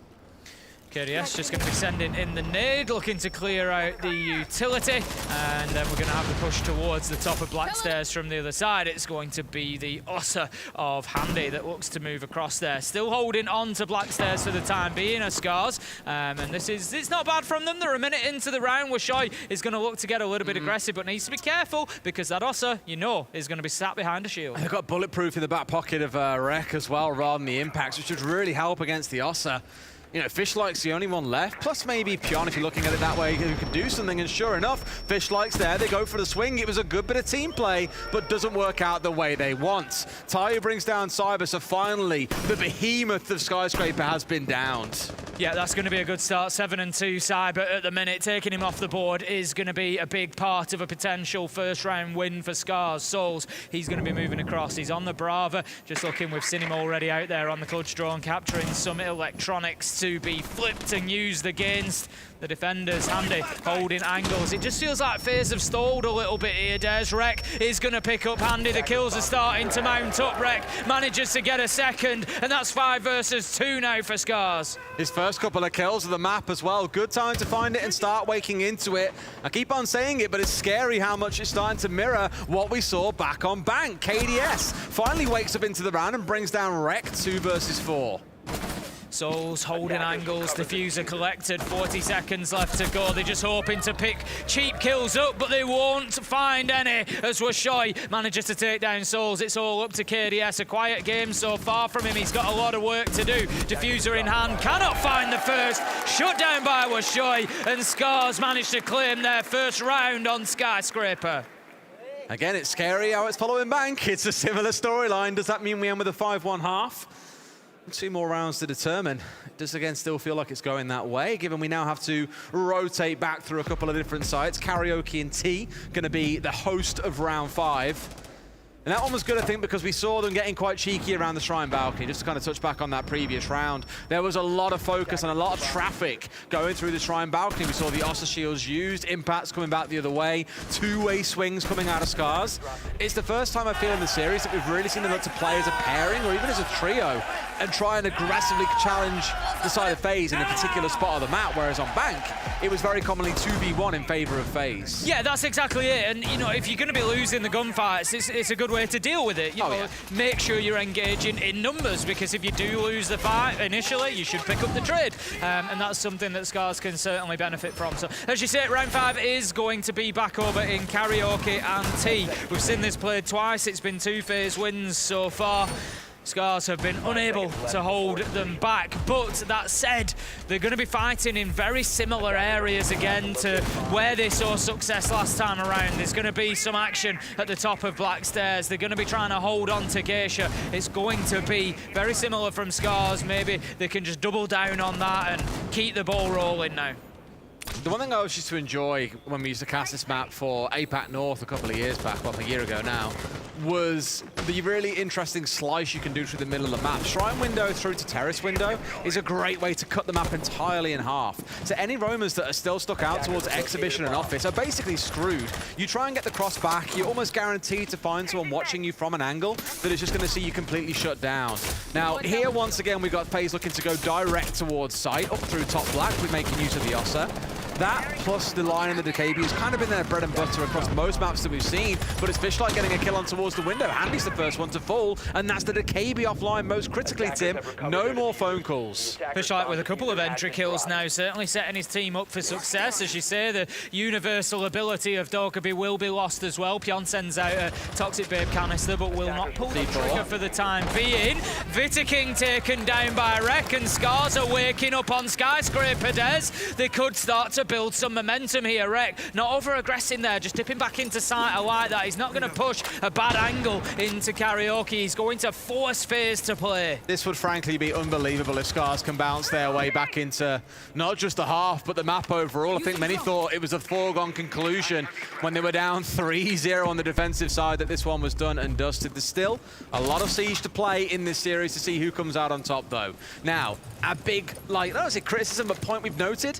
KDS just going to be sending in the nade, looking to clear out the utility, and then we're going to have the push towards the top of Black Stairs from the other side. It's going to be the Ossa of Handy that looks to move across there. Still holding on to Black Stairs for the time being, as Scarz, and it's not bad from them. They're a minute into the round. Washoy is going to look to get a little bit aggressive, but needs to be careful because that Ossa, you know, is going to be sat behind a shield. And they've got bulletproof in the back pocket of Rek as well, rather than the impacts, which would really help against the Ossa. You know, Fishlight's the only one left, plus maybe Pion, if you're looking at it that way, who can do something, and sure enough, Fishlight's there, they go for the swing. It was a good bit of team play, but doesn't work out the way they want. Tayo brings down Cyber, so finally, the behemoth of Skyscraper has been downed. Yeah, that's going to be a good start. 7 and 2 Cyber at the minute. Taking him off the board is going to be a big part of a potential first round win for Scarz. Souls, he's going to be moving across. He's on the Brava, just looking with Cinim already out there on the clutch drone, capturing some electronics to be flipped and used against the defenders. Handy holding angles. It just feels like FaZe have stalled a little bit here. Des Rek is going to pick up Handy. The kills are starting to mount up. Rek manages to get a second, and that's 5 versus 2 now for Scarz. His first couple of kills of the map as well. Good time to find it and start waking into it. I keep on saying it, but it's scary how much it's starting to mirror what we saw back on Bank. KDS finally wakes up into the round and brings down Rek 2 versus 4. Souls holding angles, diffuser collected, 40 seconds left to go. They're just hoping to pick cheap kills up, but they won't find any as Washoy manages to take down Souls. It's all up to KDS. A quiet game so far from him. He's got a lot of work to do. Diffuser in hand, cannot find the first. Shut down by Washoy, and Scarz managed to claim their first round on Skyscraper. Again, it's scary how it's following Bank. It's a similar storyline. Does that mean we end with a 5-1 half? 2 more rounds to determine. It does again still feel like it's going that way, given we now have to rotate back through a couple of different sites. Karaoke and T going to be the host of round 5. And that one was good, I think, because we saw them getting quite cheeky around the Shrine balcony. Just to kind of touch back on that previous round, there was a lot of focus and a lot of traffic going through the Shrine balcony. We saw the Ossa shields used, impacts coming back the other way, two-way swings coming out of Scarz. It's the first time I feel in the series that we've really seen them look to play as a pairing or even as a trio and try and aggressively challenge the side of FaZe in a particular spot of the map, whereas on Bank, it was very commonly 2v1 in favor of FaZe. Yeah, that's exactly it. And, you know, if you're going to be losing the gunfights, it's a good way to deal with it. You know, make sure you're engaging in numbers, because if you do lose the fight initially, you should pick up the trade. And that's something that Scarz can certainly benefit from. So, as you say, round 5 is going to be back over in Karaoke and T. We've seen this played twice. It's been 2 FaZe wins so far. Scarz have been unable to hold them back, but that said, they're going to be fighting in very similar areas again to where they saw success last time around. There's going to be some action at the top of Black Stairs. They're going to be trying to hold on to Geisha. It's going to be very similar from Scarz. Maybe they can just double down on that and keep the ball rolling now. The one thing I always used to enjoy when we used to cast this map for APAC North a couple of years back, well, a year ago now, was the really interesting slice you can do through the middle of the map. Shrine window through to terrace window is a great way to cut the map entirely in half. So any roamers that are still stuck out towards Exhibition and Office are basically screwed. You try and get the cross back, you're almost guaranteed to find someone watching you from an angle that is just going to see you completely shut down. Now, here, once again, we've got FaZe looking to go direct towards site, up through top black, with making use of the Ossa. That, plus the line in the DKB, has kind of been their bread and butter across most maps that we've seen, but it's Fishlight getting a kill on towards the window. Handy's the first one to fall, and that's the DKB offline. Most critically, Tim, no more phone calls. Fishlight with a couple of entry kills now, certainly setting his team up for success. As you say, the universal ability of Dokkaebi will be lost as well. Pyon sends out a Toxic Babe canister, but will not pull the trigger for the time being. Vita King taken down by Rek, and Scarz are waking up on Skyscraper Des. They could start to build some momentum here. Rek not over-aggressing there, just dipping back into sight. I like that. He's not going to push a bad angle into Karaoke. He's going to force FaZe to play. This would frankly be unbelievable if Scarz can bounce their way back into not just the half, but the map overall. I think many thought it was a foregone conclusion when they were down 3-0 on the defensive side that this one was done and dusted. There's still a lot of siege to play in this series to see who comes out on top, though. Now, a big, like, I don't want to say criticism, but point we've noted,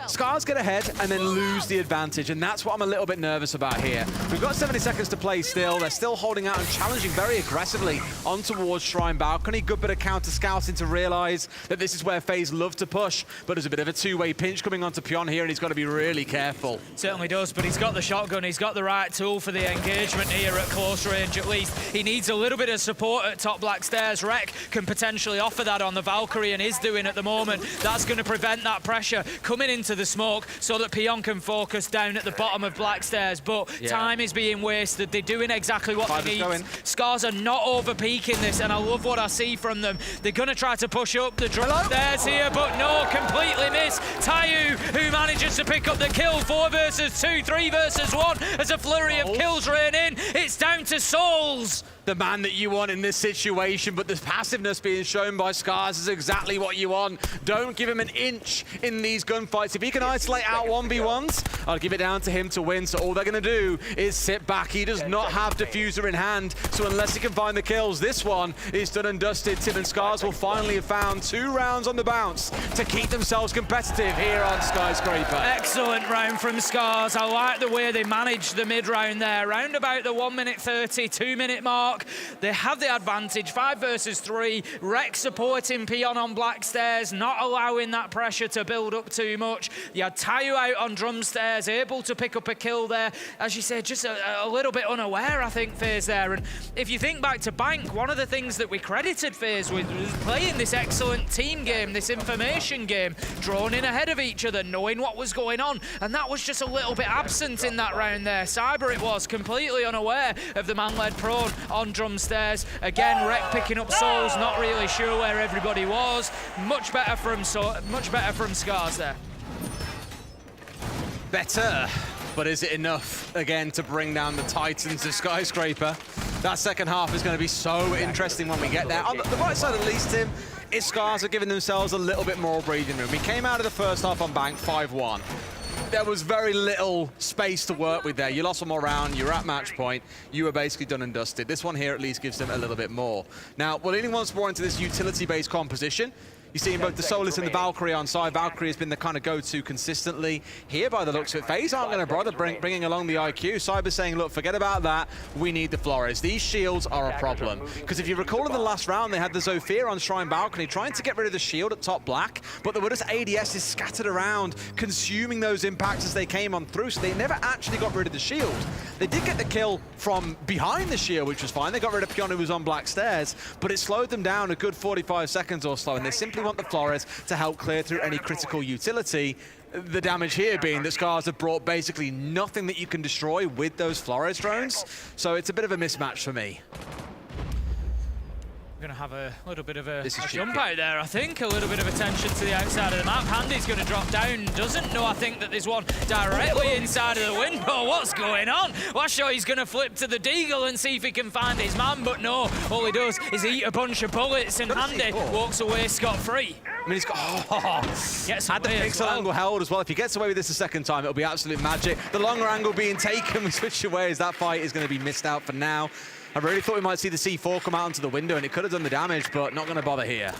Scarz get ahead and then lose the advantage, and that's what I'm a little bit nervous about here. We've got 70 seconds to play still. They're still holding out and challenging very aggressively on towards Shrine balcony. Good bit of counter scouting to realize that this is where FaZe love to push, but there's a bit of a two-way pinch coming onto Pyon here, and he's got to be really careful. Certainly does, but he's got the shotgun. He's got the right tool for the engagement here at close range, at least. He needs a little bit of support at top Black Stairs. Rek can potentially offer that on the Valkyrie and is doing at the moment. That's going to prevent that pressure coming into the smoke so that Pyon can focus down at the bottom of Black Stairs, but time is being wasted. They're doing exactly what they need. Scarz are not over-peaking this, and I love what I see from them. They're going to try to push up the stairs here, but no, completely miss. Tayu, who manages to pick up the kill. 4 versus 2, 3 versus 1, as a flurry of kills rain in. It's down to Souls. The man that you want in this situation, but the passiveness being shown by Scarz is exactly what you want. Don't give him an inch in these gunfights. If he can isolate out 1v1s, I'll give it down to him to win. So all they're going to do is sit back. He does not have Diffuser in hand, so unless he can find the kills, this one is done and dusted. Tim and Scarz will finally have found 2 rounds on the bounce to keep themselves competitive here on Skyscraper. Excellent round from Scarz. I like the way they managed the mid-round there. Round about the 1:30, 2-minute mark. They have the advantage, 5 versus 3. Rek supporting Pyon on Black Stairs, not allowing that pressure to build up too much. You had Tayu out on Drum Stairs, able to pick up a kill there. As you said, just a little bit unaware, I think, FaZe there. And if you think back to Bank, one of the things that we credited FaZe with was playing this excellent team game, this information game, drawn in ahead of each other, knowing what was going on. And that was just a little bit absent in that round there. Cyber it was, completely unaware of the man-led prone on Drum Stairs. Again, Rek picking up Souls, not really sure where everybody was. Much better from Scarz there. Better, but is it enough again to bring down the Titans of Skyscraper? That second half is going to be so interesting when we get there. On the right side, at least, Tim, is Scarz are giving themselves a little bit more breathing room. We came out of the first half on Bank 5-1. there was very little space to work with there. You lost one more round, you were at match point, you were basically done and dusted. This one here at least gives them a little bit more. Now, we're leaning once more into this utility-based composition. You're seeing both the Solus and the Valkyrie on side. Valkyrie has been the kind of go-to consistently. Here, by the looks of it, FaZe aren't going to bother bringing along the IQ. Cyber's saying, look, forget about that. We need the Flores. These shields are a problem. Because if you recall in the last round, they had the Zofia on Shrine Balcony trying to get rid of the shield at top black, but there were just ADSs scattered around, consuming those impacts as they came on through, so they never actually got rid of the shield. They did get the kill from behind the shield, which was fine. They got rid of Pion, who was on black stairs, but it slowed them down a good 45 seconds or so, and they simply want the Flores to help clear through any critical utility. The damage here being that Scarz have brought basically nothing that you can destroy with those Flores drones, so it's a bit of a mismatch for me. We're going to have a little bit of a jump out there, I think. A little bit of attention to the outside of the map. Handy's going to drop down. Doesn't know, I think, that there's one directly inside of the window. What's going on? Washo, he's going to flip to the Deagle and see if he can find his man, but no. All he does is eat a bunch of bullets, and Handy walks away scot-free. I mean, he's got, had the pixel angle held as well. If he gets away with this a second time, it'll be absolute magic. The longer angle being taken, we switch away as that fight is going to be missed out for now. I really thought we might see the C4 come out onto the window, and it could have done the damage, but not going to bother here.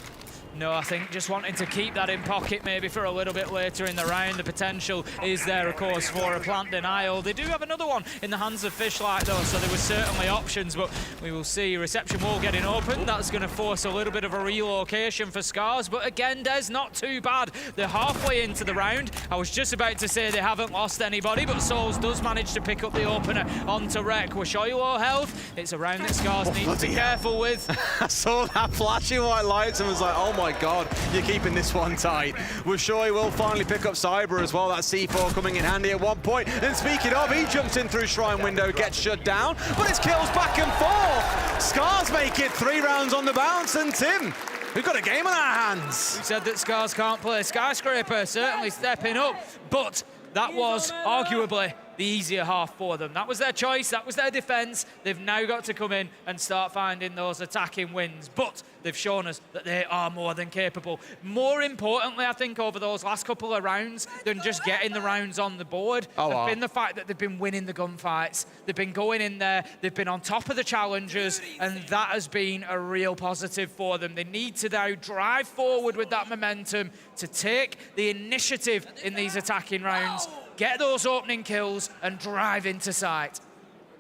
No, I think just wanting to keep that in pocket maybe for a little bit later in the round. The potential is there, of course, for a plant denial. They do have another one in the hands of Fishlight, though, so there were certainly options, but we will see reception wall getting open. That's going to force a little bit of a relocation for Scarz, but again, Des, not too bad. They're halfway into the round. I was just about to say they haven't lost anybody, but Souls does manage to pick up the opener onto Rek. We'll show you low health. It's a round that Scarz need to be careful with. I saw that flashing white lights and was like, oh my God, you're keeping this one tight. Wishoy will finally pick up Cyber as well. That C4 coming in handy at one point. And speaking of, he jumps in through Shrine window, gets shut down, but it's kills back and forth. Scarz make it 3 rounds on the bounce, and Tim, we've got a game on our hands. We said that Scarz can't play Skyscraper, certainly stepping up, but that was arguably the easier half for them. That was their choice, that was their defense. They've now got to come in and start finding those attacking wins, but they've shown us that they are more than capable. More importantly, I think, over those last couple of rounds than just getting the rounds on the board, has been the fact that they've been winning the gunfights. They've been going in there, they've been on top of the challenges, and that has been a real positive for them. They need to now drive forward with that momentum to take the initiative in these attacking rounds, get those opening kills, and drive into sight.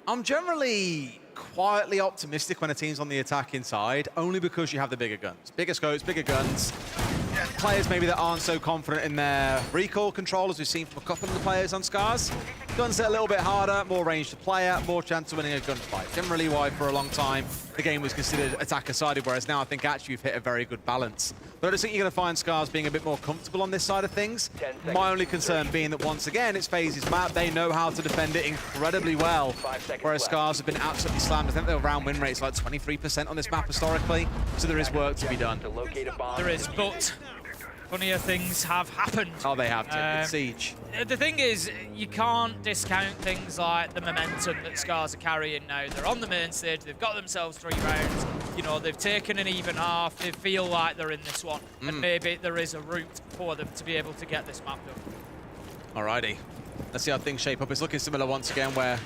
I'm generally quietly optimistic when a team's on the attacking side, only because you have the bigger guns. Bigger scopes, bigger guns. Players maybe that aren't so confident in their recoil control, as we've seen from a couple of the players on Scarz. Guns hit a little bit harder, more range to play at, more chance of winning a gunfight. Generally why for a long time the game was considered attacker-sided, whereas now I think actually you've hit a very good balance. But I just think you're going to find Scarz being a bit more comfortable on this side of things. My only concern being that once again, it's FaZe's map. They know how to defend it incredibly well, whereas Scarz have been absolutely slammed. I think their round win rate's like 23% on this map historically, so there is work to be done. There is, but funnier things have happened. Oh, they have, Tim, with Siege. The thing is, you can't discount things like the momentum that Scarz are carrying now. They're on the main stage, they've got themselves 3 rounds, you know, they've taken an even half, they feel like they're in this one, and maybe there is a route for them to be able to get this map done. Alrighty, let's see how things shape up. It's looking similar once again, where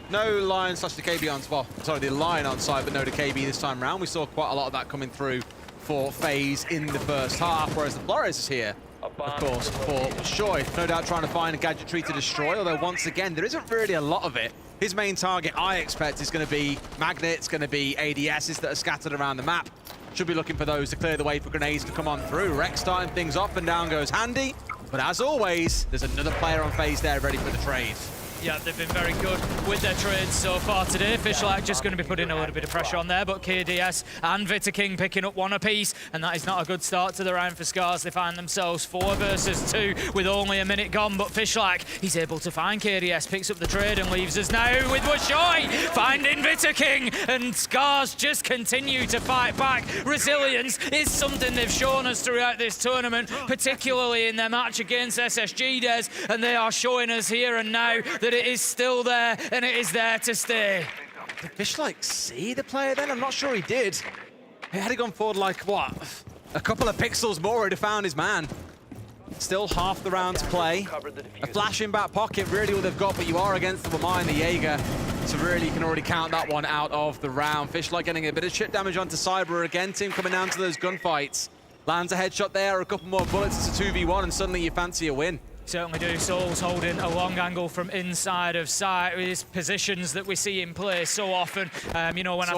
no Lion / the KB on, well, sorry, the Lion on side, but no to KB this time round. We saw quite a lot of that coming through for FaZe in the first half, whereas the Flores is here, of course, for Shoy. No doubt trying to find a gadgetry to destroy, although once again, there isn't really a lot of it. His main target, I expect, is going to be magnets, going to be ADSs that are scattered around the map. Should be looking for those to clear the way for grenades to come on through. Rex starting things off, and down goes Handy. But as always, there's another player on FaZe there ready for the trade. Yeah, they've been very good with their trades so far today. Fishlight just going to be putting a little bit of pressure on there, but KDS and Vita King picking up 1 apiece, and that is not a good start to the round for Scarz. They find themselves 4 versus 2 with only a minute gone, but Fishlight, he's able to find KDS, picks up the trade and leaves us now with Washoy finding Vita King, and Scarz just continue to fight back. Resilience is something they've shown us throughout this tournament, particularly in their match against SSG Des, and they are showing us here and now that it is still there, and it is there to stay. Did Fishlight see the player then? I'm not sure he did. He had he gone forward like, what, a couple of pixels more, he'd have found his man. Still half the round to play. A flash in back pocket, really all they've got, but you are against the Wamai and the Jaeger. So really, you can already count that one out of the round. Fishlight getting a bit of chip damage onto Cyber. Again, team coming down to those gunfights. Lands a headshot there, a couple more bullets, it's a 2v1, and suddenly you fancy a win. Certainly do. Souls holding a long angle from inside of sight. These positions that we see in play so often. You know, when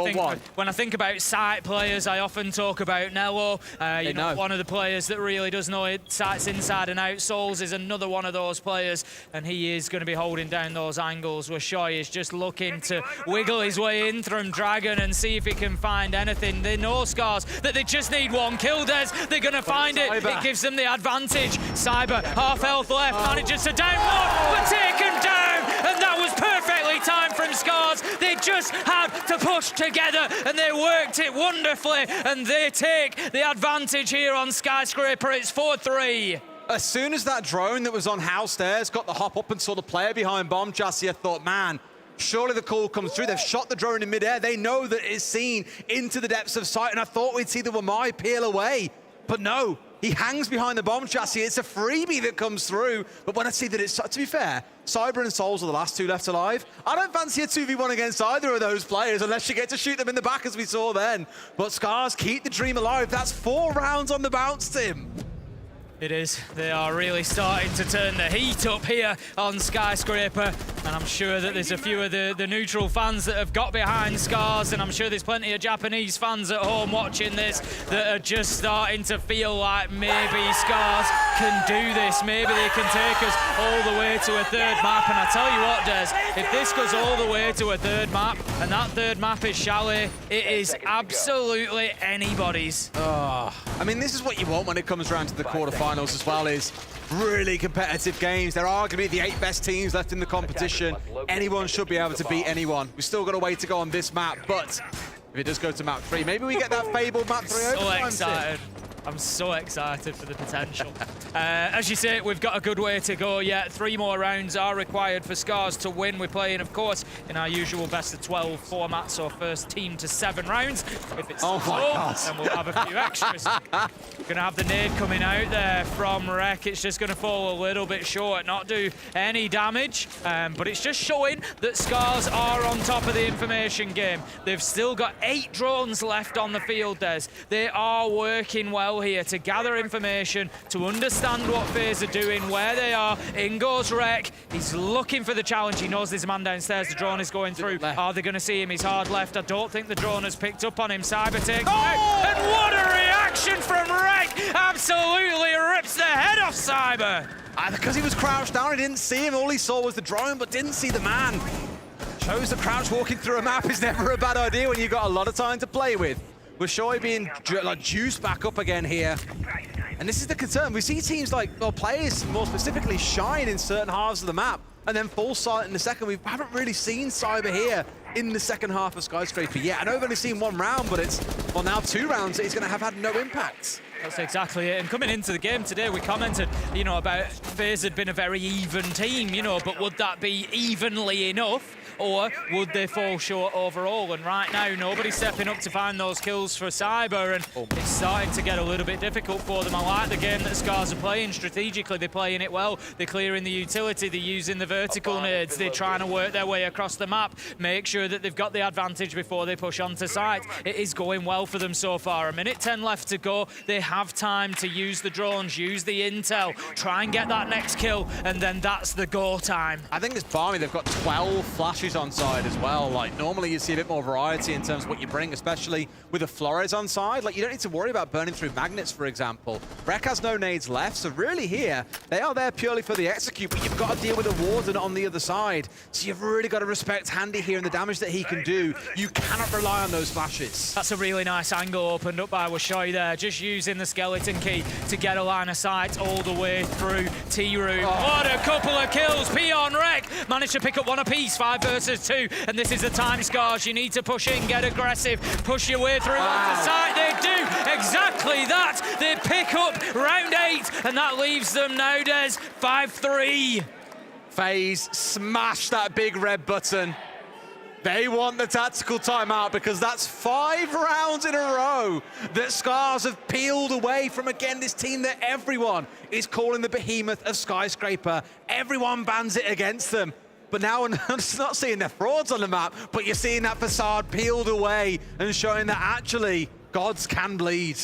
I think about sight players, I often talk about Nello. You know, one of the players that really does know it, sights inside and out. Souls is another one of those players, and he is going to be holding down those angles. Where Shoy is just looking to wiggle his way in from Dragon and see if he can find anything. They know, Scarz, that they just need one kill, Des. They're going to find it. It gives them the advantage. Cyber, half health left, manages to down one, but taken down, and that was perfectly timed from Scarz. They just had to push together, and they worked it wonderfully, and they take the advantage here on Skyscraper. It's 4-3. As soon as that drone that was on house stairs got the hop up and saw the player behind bomb chassis, I thought, man, surely the call comes through. They've shot the drone in midair. They know that it's seen into the depths of sight, and I thought we'd see the Wamai peel away, but no. He hangs behind the bomb chassis. It's a freebie that comes through. But when I see that it's, to be fair, Cyber and Souls are the last two left alive. I don't fancy a 2v1 against either of those players unless you get to shoot them in the back as we saw then. But Scarz keep the dream alive. That's 4 rounds on the bounce, Tim. It is. They are really starting to turn the heat up here on Skyscraper, and I'm sure that there's a few of the neutral fans that have got behind Scarz, and I'm sure there's plenty of Japanese fans at home watching this that are just starting to feel like maybe Scarz can do this. Maybe they can take us all the way to a third map, and I tell you what, Des, if this goes all the way to a third map, and that third map is Chalet, it is absolutely anybody's. Oh, I mean, this is what you want when it comes around to the quarterfinals as well, is really competitive games. There are going to be the 8 best teams left in the competition. Anyone should be able to beat anyone. We've still got a way to go on this map, but if it does go to map 3, maybe we get that fabled map 3 So overtime. excited. I'm so excited for the potential. As you say, we've got a good way to go yet. 3 more rounds are required for Scarz to win. We're playing, of course, in our usual best of 12 format, so first team to 7 rounds. If it's then we'll have a few extras. Gonna have the nade coming out there from Rek. It's just gonna fall a little bit short, not do any damage, but it's just showing that Scarz are on top of the information game. They've still got 8 drones left on the field, Des. They are working well here to gather information, to understand what FaZe are doing, where they are. In goes Rek. He's looking for the challenge. He knows there's a man downstairs. The drone is going through. Are they going to see him? He's hard left. I don't think the drone has picked up on him. Cyber takes him out. And what a reaction from Rek! Absolutely rips the head off Cyber. Because he was crouched down, he didn't see him. All he saw was the drone, but didn't see the man. Shows that crouch walking through a map is never a bad idea when you've got a lot of time to play with. With Shoy being juiced back up again here. And this is the concern. We see teams like, well, players more specifically shine in certain halves of the map and then fall silent in the second. We haven't really seen Cyber here in the second half of Skyscraper yet. I know we've only seen 1 round, but it's, well, now 2 rounds that he's going to have had no impact. That's exactly it. And coming into the game today, we commented, you know, about FaZe had been a very even team, you know, but would that be evenly enough? Or would they fall short overall? And right now, nobody's stepping up to find those kills for Cyber, and it's starting to get a little bit difficult for them. I like the game that Scarz are playing. Strategically, they're playing it well. They're clearing the utility. They're using the vertical nades. They're trying to work their way across the map, make sure that they've got the advantage before they push onto site. It is going well for them so far. 1:10 left to go. They have time to use the drones, use the intel, try and get that next kill, and then that's the go time. I think this Barmy, they've got 12 flashes on side as well. Like, normally you see a bit more variety in terms of what you bring, especially with a Flores on side. Like, you don't need to worry about burning through magnets, for example. Rek has no nades left, so really here, they are there purely for the execute, but you've got to deal with a Warden on the other side. So you've really got to respect Handy here and the damage that he can do. You cannot rely on those flashes. That's a really nice angle opened up by Washoy there, just using the skeleton key to get a line of sight all the way through T-Room. What a couple of kills. Peon Rek managed to pick up 1 apiece, 5 versus 2, and this is the time, Scarz. You need to push in, get aggressive, push your way through onto site. They do exactly that. They pick up round 8, and that leaves them now, Des, 5-3. FaZe smash that big red button. They want the tactical timeout because that's 5 rounds in a row that Scarz have peeled away from, again, this team that everyone is calling the behemoth of Skyscraper. Everyone bans it against them. But now we're not seeing their frauds on the map, but you're seeing that facade peeled away and showing that actually gods can bleed.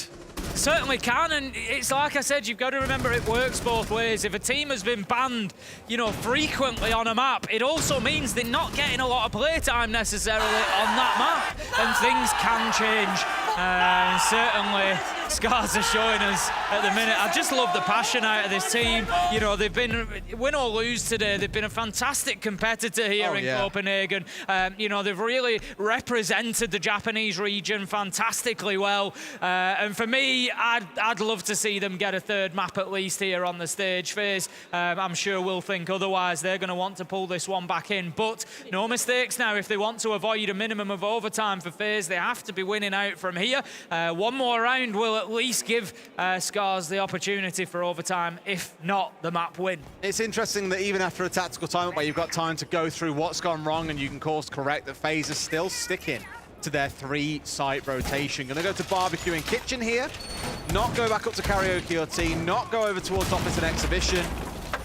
Certainly can, and it's like I said, you've got to remember it works both ways. If a team has been banned, you know, frequently on a map, it also means they're not getting a lot of playtime necessarily on that map, and things can change. And certainly, Scarz are showing us at the minute. I just love the passion out of this team. You know, they've been, win or lose today, they've been a fantastic competitor here in Copenhagen. You know, they've really represented the Japanese region fantastically well. And for me, I'd love to see them get a third map at least here on the stage. FaZe, I'm sure will think otherwise. They're going to want to pull this one back in. But no mistakes now. If they want to avoid a minimum of overtime for FaZe, they have to be winning out from here. One more round will at least give Scarz the opportunity for overtime, if not the map win. It's interesting that even after a tactical timeout where you've got time to go through what's gone wrong and you can course correct, that FaZe is still sticking to their 3-site rotation. Gonna go to barbecue and kitchen here, not go back up to karaoke or team, not go over towards office and exhibition.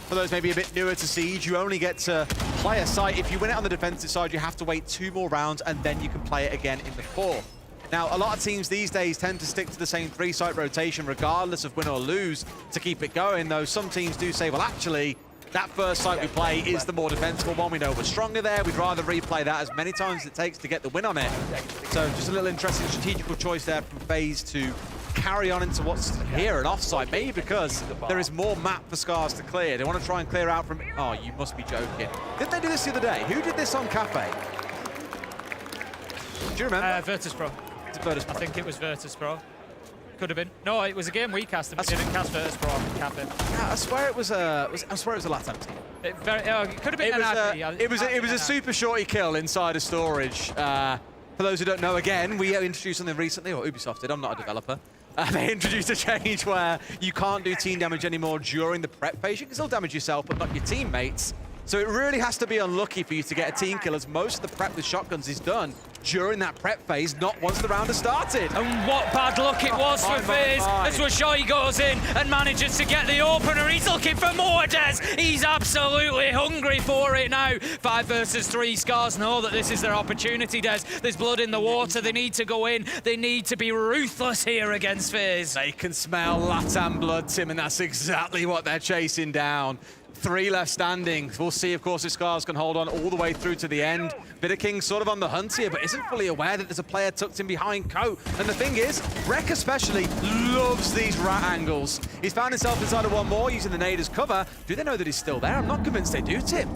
For those maybe a bit newer to Siege, you only get to play a site. If you win it on the defensive side, you have to wait 2 more rounds and then you can play it again in the 4th. Now, a lot of teams these days tend to stick to the same 3-site rotation regardless of win or lose to keep it going, though some teams do say, well, actually, that first site we play is the more defensible one. We know we're stronger there. We'd rather replay that as many times as it takes to get the win on it. So just a little interesting strategical choice there from FaZe to carry on into what's here, an offsite, maybe because there is more map for Scarz to clear. They want to try and clear out from... Oh, you must be joking. Didn't they do this the other day? Who did this on Cafe? Do you remember? Virtus Pro. Virtus Pro. I think it was Virtus Pro. Could have been. No, it was a game we cast. We didn't cast Virtus Pro on Cafe. Yeah, I swear it was a LATAM team. It could have been. It was a super shorty kill inside a storage. For those who don't know, again, we introduced something recently, or Ubisoft did. I'm not a developer. They introduced a change where you can't do team damage anymore during the prep phase. You can still damage yourself, but not your teammates. So it really has to be unlucky for you to get a team kill, as most of the prep with shotguns is done during that prep phase, not once the round has started. And what bad luck it was for FaZe as Washoi goes in and manages to get the opener. He's looking for more, Des. He's absolutely hungry for it now. 5 versus 3. Scarz know that this is their opportunity, Des. There's blood in the water. They need to go in. They need to be ruthless here against FaZe. They can smell LATAM blood, Tim, and that's exactly what they're chasing down. 3 left standing. We'll see, of course, if Scarz can hold on all the way through to the end. Bitter King sort of on the hunt here, but isn't fully aware that there's a player tucked in behind Coat. And the thing is, Rek especially loves these rat angles. He's found himself inside of one more using the nade as cover. Do they know that he's still there? I'm not convinced they do, Tim.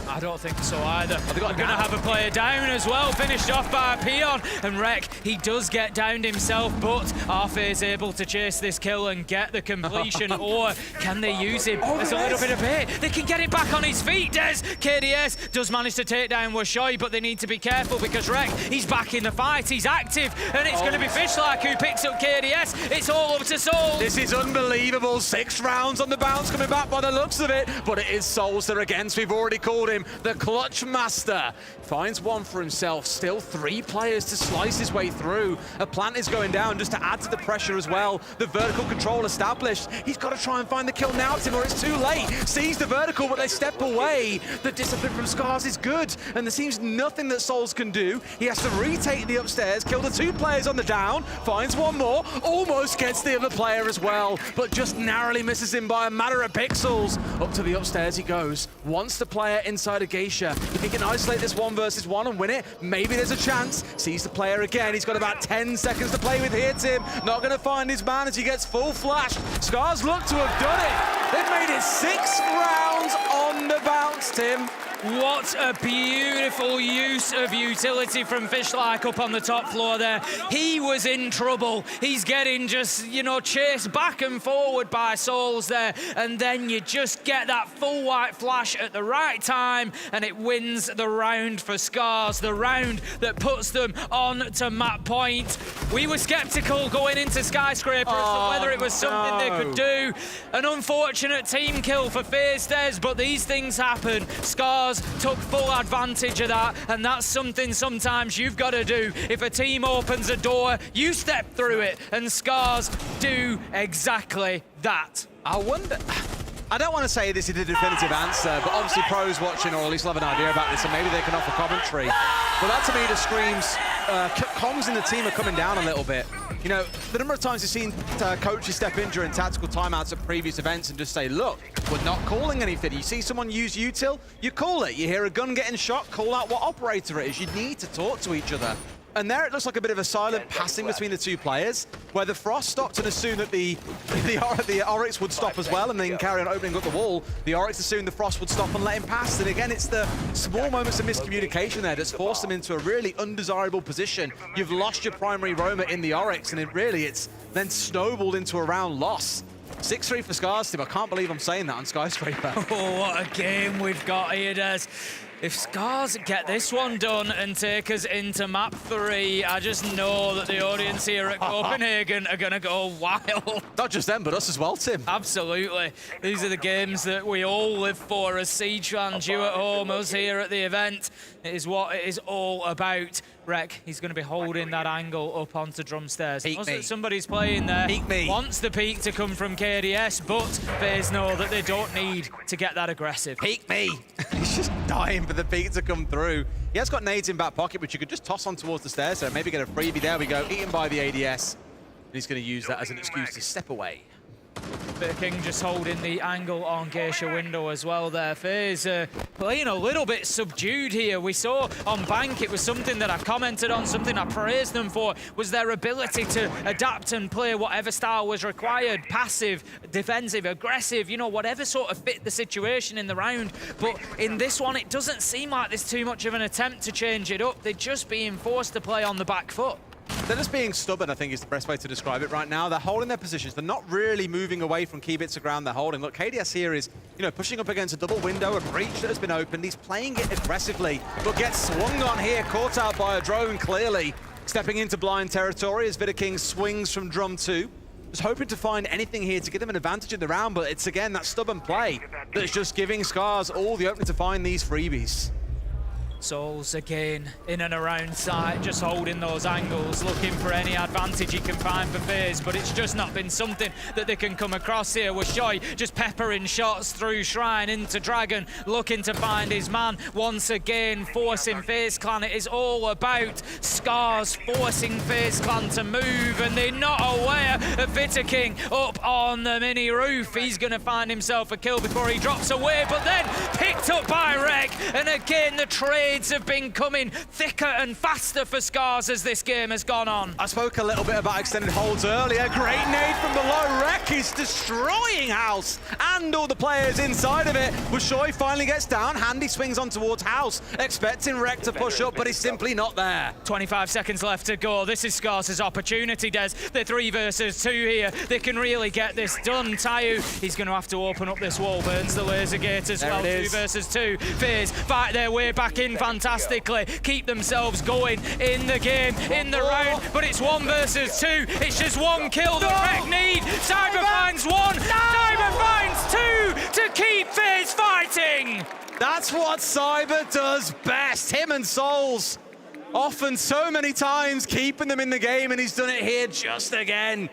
I don't think so either. They're going to have a player down as well, finished off by a peon. And Rek, he does get downed himself, but are FaZe able to chase this kill and get the completion, or can they use him as a little bit of bait? They can get it back on his feet, Des. KDS does manage to take down Washoi, but they need to be careful because Rek, he's back in the fight, he's active, and it's going to be Fishlike who picks up KDS. It's all up to Souls. This is unbelievable. 6 rounds on the bounce coming back by the looks of it, but it is Souls they're against. We've already called him the Clutch Master. Finds one for himself. Still 3 players to slice his way through. A plant is going down just to add to the pressure as well. The vertical control established. He's got to try and find the kill now, Tim, or it's too late. Sees the vertical, but they step away. The discipline from Scarz is good, and there seems nothing that Souls can do. He has to retake the upstairs, kill the 2 players on the down, finds one more, almost gets the other player as well, but just narrowly misses him by a matter of pixels. Up to the upstairs he goes. Wants the player inside a Geisha. If he can isolate this 1 versus 1 and win it, maybe there's a chance. Sees the player again. He's got about 10 seconds to play with here, Tim. Not going to find his man as he gets full flash. Scarz look to have done it. They've made it 6 rounds on the bounce, Tim. What a beautiful use of utility from Fishlike up on the top floor there. He was in trouble. He's getting just, you know, chased back and forward by Souls there. And then you just get that full white flash at the right time and it wins the round for Scarz. The round that puts them on to map point. We were skeptical going into Skyscraper as to whether it was something they could do. An unfortunate team kill for FaZe Des, but these things happen. Scarz Scarz took full advantage of that, and that's something sometimes you've got to do. If a team opens a door, you step through it, and Scarz do exactly that. I wonder... I don't want to say this is the definitive answer, but obviously pros watching, or at least have an idea about this, and maybe they can offer commentary. But that to me just screams comms in the team are coming down a little bit. You know, the number of times you've seen coaches step in during tactical timeouts at previous events and just say, look, we're not calling anything. You see someone use util, you call it. You hear a gun getting shot, call out what operator it is. You need to talk to each other. And there it looks like a bit of a silent passing between the two players, where the Frost stopped and assumed that the Oryx would stop as well, and then carry on opening up the wall. The Oryx assumed the Frost would stop and let him pass. And again, it's the small moments of miscommunication there that's forced them into a really undesirable position. You've lost your primary roamer in the Oryx, and it's then snowballed into a round loss. 6-3 for Scarz team. I can't believe I'm saying that on Skyscraper. Oh, what a game we've got here, Des. If Scarz get this one done and take us into map 3, I just know that the audience here at Copenhagen are going to go wild. Not just them, but us as well, Tim. Absolutely. These are the games that we all live for as Siege fans, you at home, us here at the event. It is what it is all about. Rek, he's going to be holding that angle up onto drum stairs. Peek me. Somebody's playing there. Peek me. Wants the peek to come from KDS, but FaZe know that they don't need to get that aggressive. Peek me. He's just dying for the peek to come through. He has got nades in back pocket, which you could just toss on towards the stairs, so maybe get a freebie. There we go, eaten by the ADS. And he's going to use that as an excuse to step away. King just holding the angle on Geisha window as well there. FaZe playing a little bit subdued here. We saw on Bank, it was something that I commented on, something I praised them for, was their ability to adapt and play whatever style was required. Passive, defensive, aggressive, you know, whatever sort of fit the situation in the round. But in this one, it doesn't seem like there's too much of an attempt to change it up. They're just being forced to play on the back foot. They're just being stubborn, I think is the best way to describe it right now. They're holding their positions. They're not really moving away from key bits of ground they're holding. Look, KDS here is, you know, pushing up against a double window, a breach that has been opened. He's playing it aggressively, but gets swung on here, caught out by a drone clearly. Stepping into blind territory as veto swings from drum 2. Just hoping to find anything here to give them an advantage in the round, but it's again that stubborn play that's just giving Scarz all the opening to find these freebies. Souls again in and around site, just holding those angles, looking for any advantage he can find for FaZe, but it's just not been something that they can come across here. With Shoy just peppering shots through Shrine into Dragon, looking to find his man once again, forcing FaZe Clan. It is all about Scarz forcing FaZe Clan to move, and they're not aware of Vitaking up on the mini roof. He's going to find himself a kill before he drops away, but then picked up by Rek, and again the trade have been coming thicker and faster for Scarz as this game has gone on. I spoke a little bit about extended holds earlier. Great nade from below. Rek is destroying House and all the players inside of it. Shoy finally gets down. Handy swings on towards House, expecting Rek to push up, but he's simply not there. 25 seconds left to go. This is Scarz's opportunity, Des. They're 3 versus 2 here. They can really get this done. Tayu, he's going to have to open up this wall. Burns the laser gate as well. 2 versus 2. FaZe fight their way back in fantastically, keep themselves going in the game, in the round, but it's 1 versus 2. It's just 1 kill that Rek need. Cyber finds 1, Cyber finds 2 to keep FaZe fighting. That's what Cyber does best. Him and Souls, often so many times, keeping them in the game, and he's done it here just again.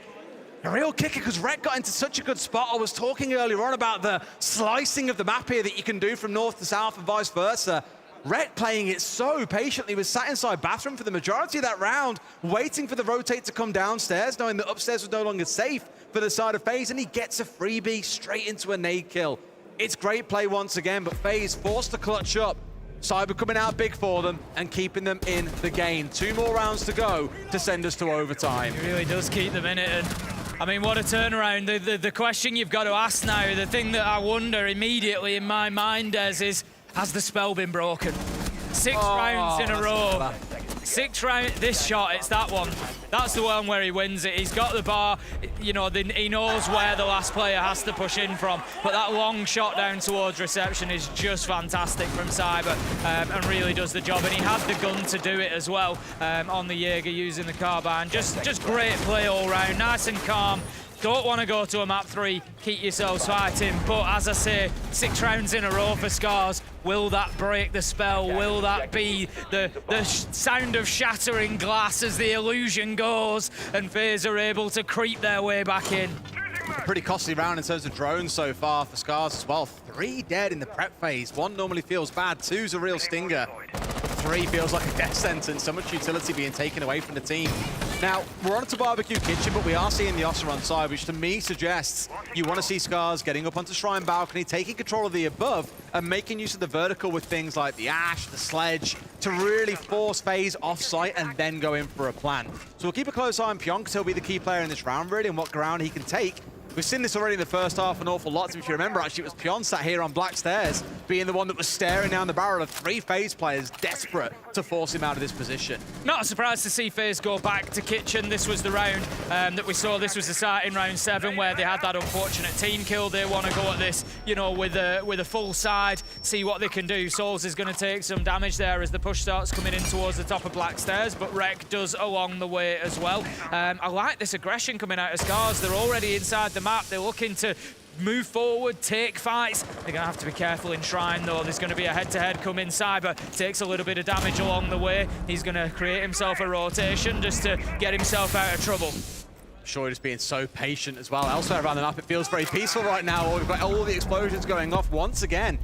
A real kicker, because Rek got into such a good spot. I was talking earlier on about the slicing of the map here that you can do from north to south and vice versa. Rek playing it so patiently, was sat inside bathroom for the majority of that round, waiting for the rotate to come downstairs, knowing that upstairs was no longer safe for the side of FaZe, and he gets a freebie straight into a nade kill. It's great play once again, but FaZe forced to clutch up. Cyber coming out big for them and keeping them in the game. 2 more rounds to go to send us to overtime. He really does keep them in it, and I mean, what a turnaround. The question you've got to ask now, the thing that I wonder immediately in my mind, is, has the spell been broken? 6 rounds in a row. 6 rounds, this shot, it's that one. That's the one where he wins it. He's got the bar, you know, he knows where the last player has to push in from, but that long shot down towards reception is just fantastic from Cyber, and really does the job. And he had the gun to do it as well on the Jaeger using the carbine. Just great play all round, nice and calm. don't want to go to a map 3, keep yourselves fighting. But as I say, 6 rounds in a row for Scarz. Will that break the spell? Will that be the sound of shattering glass as the illusion goes and FaZe are able to creep their way back in? Pretty costly round in terms of drones so far for Scarz as well. 3 dead in the prep phase. 1 normally feels bad, 2's a real stinger. 3 feels like a death sentence. So much utility being taken away from the team. Now, we're on to Barbecue Kitchen, but we are seeing the Ossa on side, which to me suggests you want to see Scarz getting up onto Shrine Balcony, taking control of the above, and making use of the vertical with things like the Ash, the Sledge, to really force FaZe off-site and then go in for a plan. So we'll keep a close eye on Pyong, because he'll be the key player in this round, really, and what ground he can take. We've seen this already in the first half an awful lot. If you remember, actually, it was Pyong sat here on Black Stairs, being the one that was staring down the barrel of 3 FaZe players desperate to force him out of this position. Not surprised to see FaZe go back to Kitchen. This was the round that we saw. This was the start in round 7 where they had that unfortunate team kill. They want to go at this, you know, with a full side, see what they can do. Souls is going to take some damage there as the push starts coming in towards the top of Black Stairs, but Rek does along the way as well. I like this aggression coming out of Scarz. They're already inside the map. They're looking to move forward, take fights. They're going to have to be careful in Shrine, though. There's going to be a head-to-head coming. Cyber takes a little bit of damage along the way. He's going to create himself a rotation just to get himself out of trouble. Sure, just being so patient as well. Elsewhere around the map, it feels very peaceful right now. We've got all the explosions going off once again.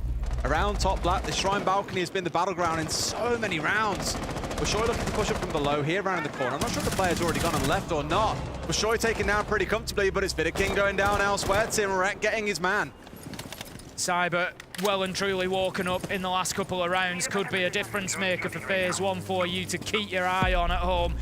Around top black, the Shrine Balcony has been the battleground in so many rounds. Bushoi looking to push up from below here, around in the corner. I'm not sure if the player's already gone and left or not. Bushoi taken down pretty comfortably, but it's Vidaking going down elsewhere. Timrek getting his man. Cyber well and truly woken up in the last couple of rounds. Could be a difference maker for FaZe. One for you to keep your eye on at home.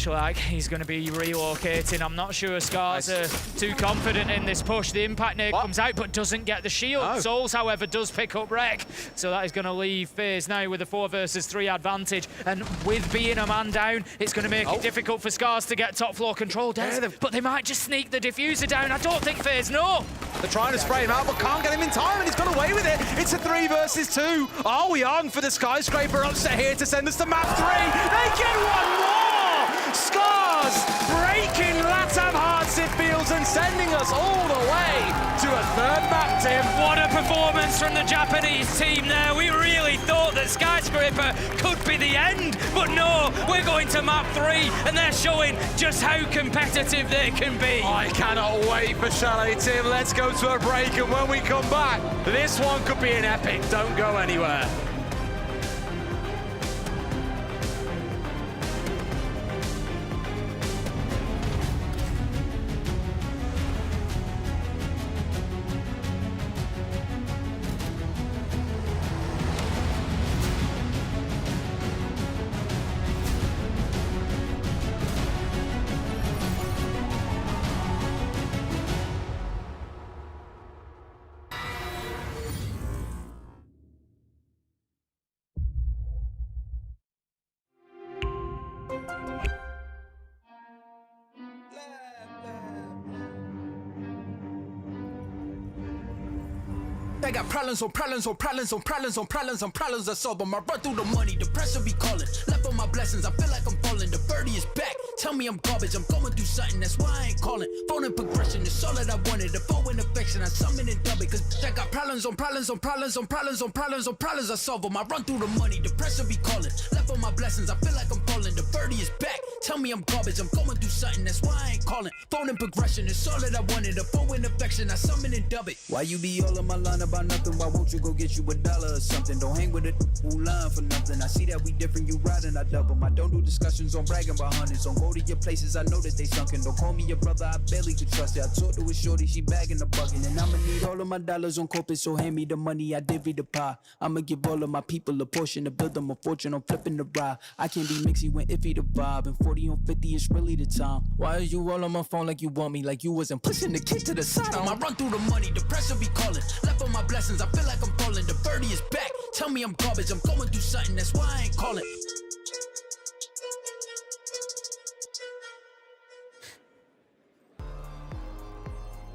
Like he's going to be relocating. I'm not sure Scarz are too confident in this push. The impact nade comes out but doesn't get the shield. Oh. Souls, however, does pick up Rek. So that is going to leave FaZe now with a 4 versus 3 advantage. And with being a man down, it's going to make it difficult for Scarz to get top floor control down. But they might just sneak the diffuser down. I don't think FaZe know. They're trying to spray him out but can't get him in time, and he's got away with it. It's a 3 versus 2. Are we on for the Skyscraper upset here to send us to map 3? They get one more! Scarz breaking Latam hearts, it feels, and sending us all the way to a 3rd map, Tim. What a performance from the Japanese team there. We really thought that Skyscraper could be the end, but no, we're going to map 3, and they're showing just how competitive they can be. I cannot wait for Chalet, Tim. Let's go to a break, and when we come back, this one could be an epic. Don't go anywhere. I got problems on problems on problems on problems on problems on problems. I solve them. I run through the money. The pressure be calling. Left on my blessings. I feel like I'm falling. The birdie is back. Tell me I'm garbage. I'm going through something. That's why I ain't calling. Phone and progression. It's all that I wanted. The phone and affection. I summon and dub it. Cause I got problems on problems on problems on problems on problems on problems. I solve them. I run through the money. The pressure be calling. Left on my blessings. I feel like I'm falling. The birdie is back. Tell me I'm garbage. I'm going through something. That's why I ain't calling. Phone and progression. It's all that I wanted. The phone and affection. I summon and dub it. Why you be all on my line about nothing? Why won't you go get you $1 or something? Don't hang with it who line for nothing. I see that we different, you riding, I double. I don't do discussions on bragging about hundreds. Don't go to your places, I know that they sunken. Don't call me your brother, I barely could trust it. I talked to a shorty, she bagging the bucket. And I'ma need all of my dollars on corporate, so hand me the money, I divvy the pie. I'ma give all of my people a portion to build them a fortune. I'm flipping the ride. I can't be mixy when iffy the vibe. And 40 on 50 is really the time. Why are you all on my phone like you want me? Like you wasn't pushing the kid to the side. I run through the money, the pressure be calling. Left on my blessings, I feel like I'm falling. The birdie is back. Tell me I'm garbage. I'm going through something. That's why I ain't calling.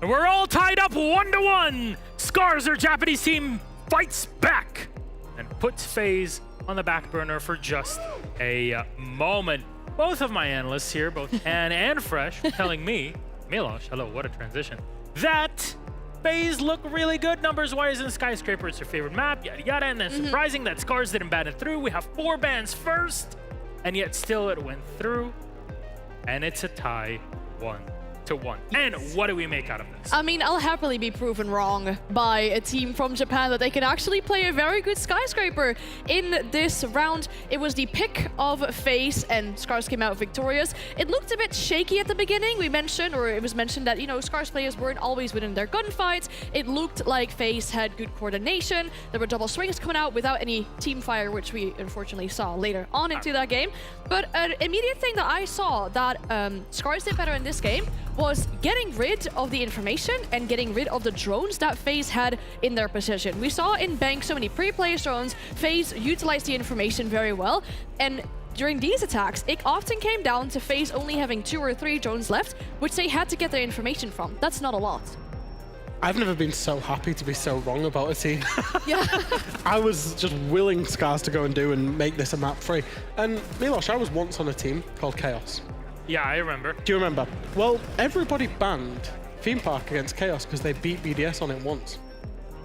We're all tied up 1-1. Scarz, our Japanese team, fights back and puts FaZe on the back burner for just a moment. Both of my analysts here, both Ann and Fresh, telling me Milosh, hello, what a transition. That FaZe look really good numbers-wise in Skyscraper. It's your favorite map, yada yada, and then surprising that Scarz didn't ban it through. We have 4 bans first, and yet still it went through. And it's a tie 1-1. And what do we make out of this? I mean, I'll happily be proven wrong by a team from Japan that they can actually play a very good Skyscraper in this round. It was the pick of FaZe, and Scarz came out victorious. It looked a bit shaky at the beginning. It was mentioned that, you know, Scarz players weren't always winning their gunfights. It looked like FaZe had good coordination. There were double swings coming out without any team fire, which we unfortunately saw later on into that game. But an immediate thing that I saw that Scarz did better in this game was getting rid of the information and getting rid of the drones that FaZe had in their possession. We saw in Bank so many pre-play drones. FaZe utilized the information very well, and during these attacks, it often came down to FaZe only having 2 or 3 drones left, which they had to get their information from. That's not a lot. I've never been so happy to be so wrong about a team. Yeah. I was just willing Scarz to go and make this a map free. And Milosh, I was once on a team called Chaos. Yeah, I remember. Do you remember? Well, everybody banned Theme Park against Chaos because they beat BDS on it once.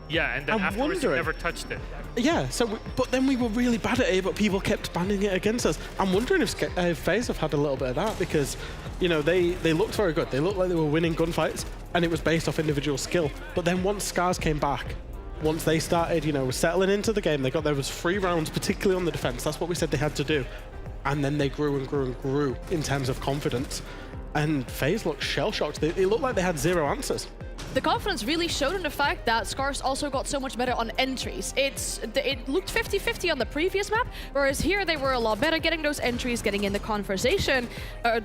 Yeah, and then afterwards you never touched it. Yeah, but then we were really bad at it, but people kept banning it against us. I'm wondering if FaZe have had a little bit of that because, you know, they looked very good. They looked like they were winning gunfights, and it was based off individual skill. But then once Scarz came back, once they started, you know, settling into the game, there was 3 rounds, particularly on the defense. That's what we said they had to do. And then they grew and grew and grew in terms of confidence. And FaZe looked shell-shocked. It looked like they had 0 answers. The confidence really showed in the fact that Scarz also got so much better on entries. It looked 50-50 on the previous map, whereas here they were a lot better getting those entries, getting in the conversation. The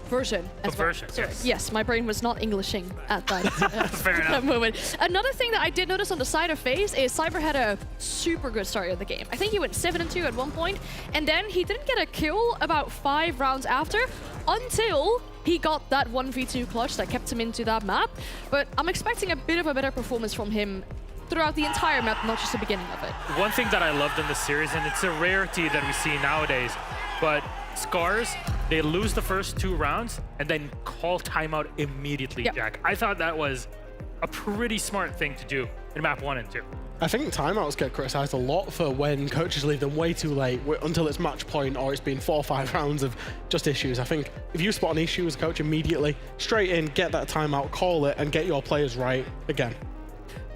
conversion as well. Sorry. Yes, my brain was not Englishing at that, that moment. Another thing that I did notice on the side of FaZe is Cyber had a super good start of the game. I think he went 7-2 at one point, and then he didn't get a kill about 5 rounds after until he got that 1v2 clutch that kept him into that map. But I'm expecting a bit of a better performance from him throughout the entire map, not just the beginning of it. One thing that I loved in this series, and it's a rarity that we see nowadays, but Scarz, they lose the first 2 rounds and then call timeout immediately, Jack. I thought that was a pretty smart thing to do in map 1 and 2. I think timeouts get criticized a lot for when coaches leave them way too late until it's match point or it's been 4 or 5 rounds of just issues. I think if you spot an issue as a coach immediately, straight in, get that timeout, call it, and get your players right again.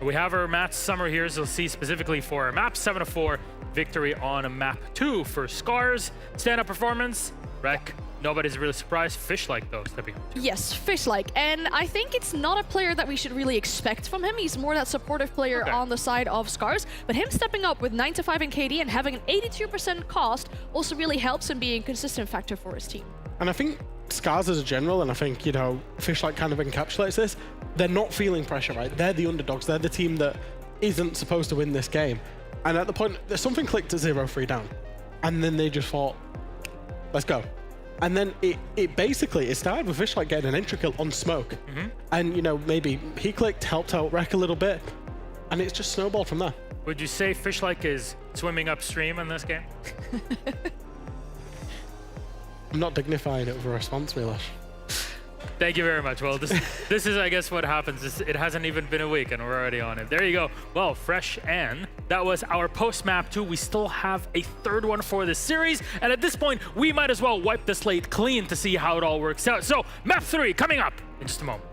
We have our match summary here, as you'll see specifically for our map 7-4 victory on map 2 for Scarz. Stand-up performance, Rec. Nobody's really surprised. Fish-like, though, stepping up. Yes, Fish-like. And I think it's not a player that we should really expect from him. He's more that supportive player on the side of Scarz. But him stepping up with 9-5 in KD and having an 82% cost also really helps him being a consistent factor for his team. And I think Scarz as a general, and I think, you know, Fish-like kind of encapsulates this, they're not feeling pressure, right? They're the underdogs. They're the team that isn't supposed to win this game. And at the point, there's something clicked at 0-3 down. And then they just thought, let's go. And then it basically started with Fish-like getting an entry kill on smoke. And, you know, maybe he clicked, helped out Rec a little bit, and it's just snowballed from there. Would you say Fish-like is swimming upstream in this game? I'm not dignifying it with a response, Milosh. Thank you very much. Well, this is, I guess, what happens. It hasn't even been a week, and we're already on it. There you go. Well, Fresh and that was our post-map 2. We still have a 3rd one for this series, and at this point, we might as well wipe the slate clean to see how it all works out. So, map 3 coming up in just a moment.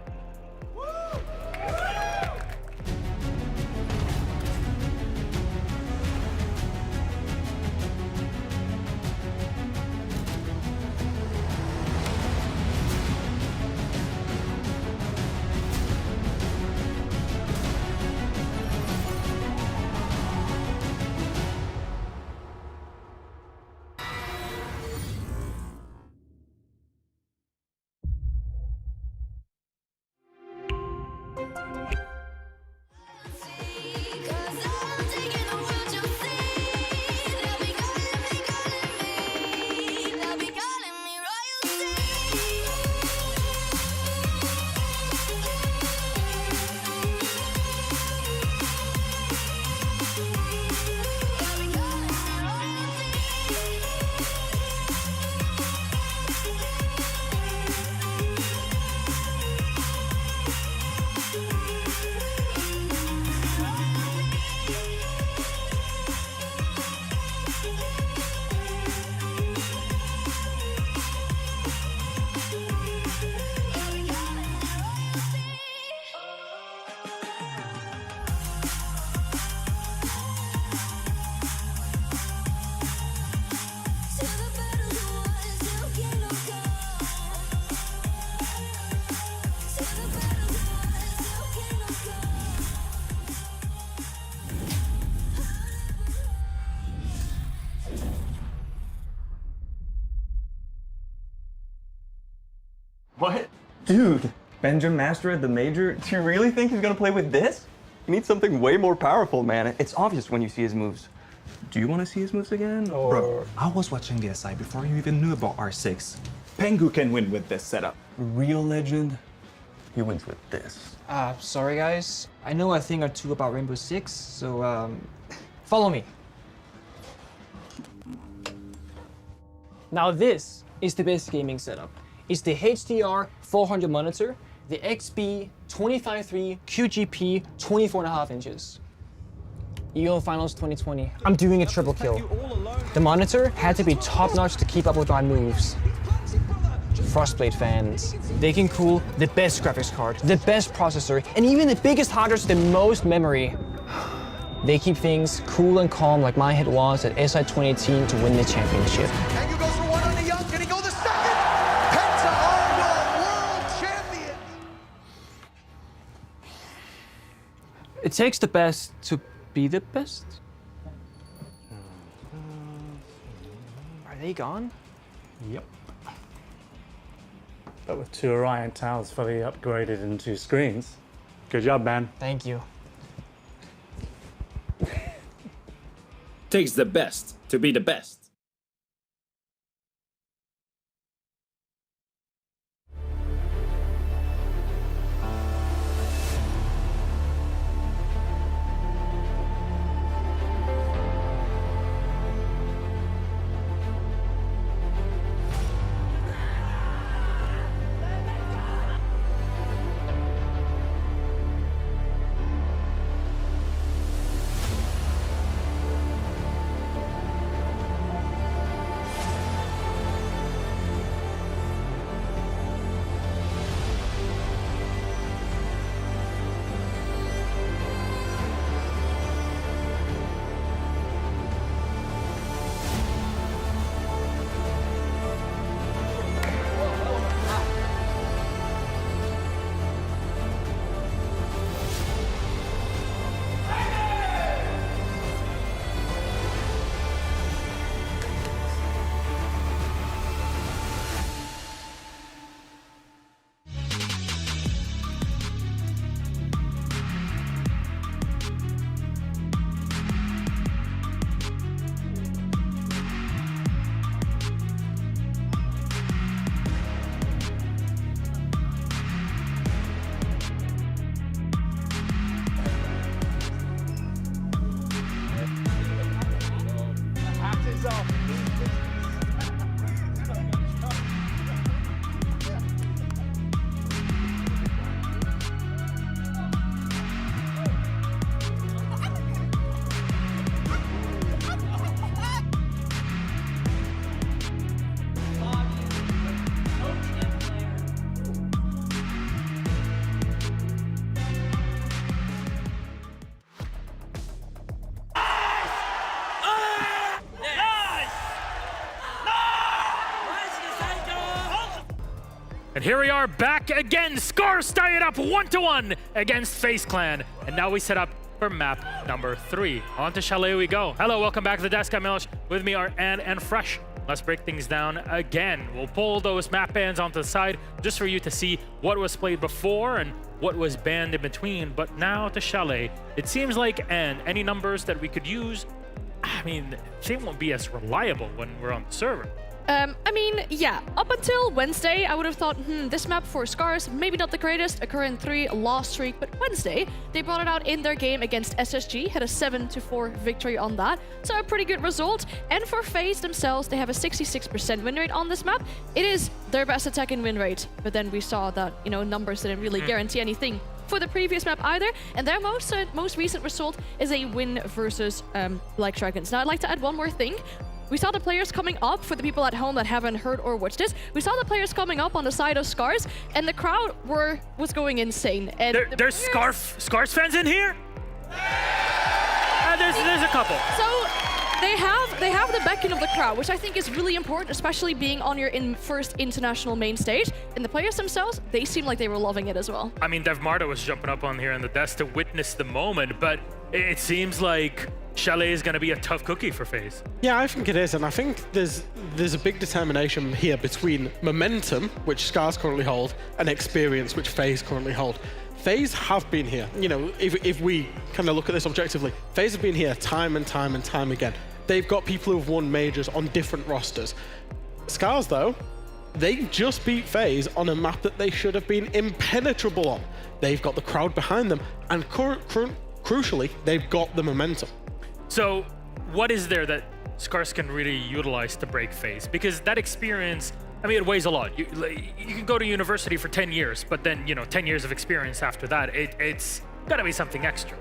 What? Dude, Benjamin Master at the Major? Do you really think he's gonna play with this? He needs something way more powerful, man. It's obvious when you see his moves. Do you want to see his moves again? Or... Bro, I was watching the SI before you even knew about R6. Pengu can win with this setup. Real legend, he wins with this. Sorry guys. I know a thing or two about Rainbow Six, so follow me. Now this is the best gaming setup. It's the HDR 400 monitor, the XB 25.3 QGP 24.5 inches. EO Finals 2020. I'm doing a triple kill. The monitor had to be top-notch to keep up with my moves. Frostblade fans, they can cool the best graphics card, the best processor, and even the biggest hard drive with the most memory. They keep things cool and calm like my head was at SI 2018 to win the championship. Pengu goes for one on the young. Can he go the second? Penta are world champions. It takes the best to be the best. Are they gone? Yep. But with 2 Orion towers fully upgraded and 2 screens. Good job, man. Thank you. Takes the best to be the best. And here we are back again. Scarz tie it up 1-1 against FaZe Clan. And now we set up for map number 3. On to Chalet we go. Hello, welcome back to the desk. I'm Milosh. With me are Ann and Fresh. Let's break things down again. We'll pull those map bans onto the side just for you to see what was played before and what was banned in between. But now to Chalet. It seems like, Ann, any numbers that we could use, I mean, they won't be as reliable when we're on the server. I mean, yeah, up until Wednesday, I would have thought, this map for Scarz, maybe not the greatest, a current 3 loss streak, but Wednesday, they brought it out in their game against SSG, had a 7-4 victory on that, so a pretty good result. And for FaZe themselves, they have a 66% win rate on this map. It is their best attacking win rate, but then we saw that, you know, numbers didn't really guarantee anything for the previous map either, and their most recent result is a win versus Black Dragons. Now, I'd like to add one more thing. We saw the players coming up, for the people at home that haven't heard or watched this, we saw the players coming up on the side of Scarz, and the crowd was going insane. And there's Scarz fans in here? There's a couple. So they have the backing of the crowd, which I think is really important, especially being on your first international main stage. And the players themselves, they seem like they were loving it as well. I mean, Dev Marta was jumping up on here on the desk to witness the moment, but it seems like Chalet is going to be a tough cookie for FaZe. Yeah, I think it is, and I think there's a big determination here between momentum, which Scarz currently hold, and experience, which FaZe currently hold. FaZe have been here. You know, if we kind of look at this objectively, FaZe have been here time and time and time again. They've got people who've won majors on different rosters. Scarz, though, they just beat FaZe on a map that they should have been impenetrable on. They've got the crowd behind them, and crucially, they've got the momentum. So what is there that Scarz can really utilize to break FaZe? Because that experience, I mean, it weighs a lot. You can go to university for 10 years, but then, 10 years of experience after that, it's gotta be something extra.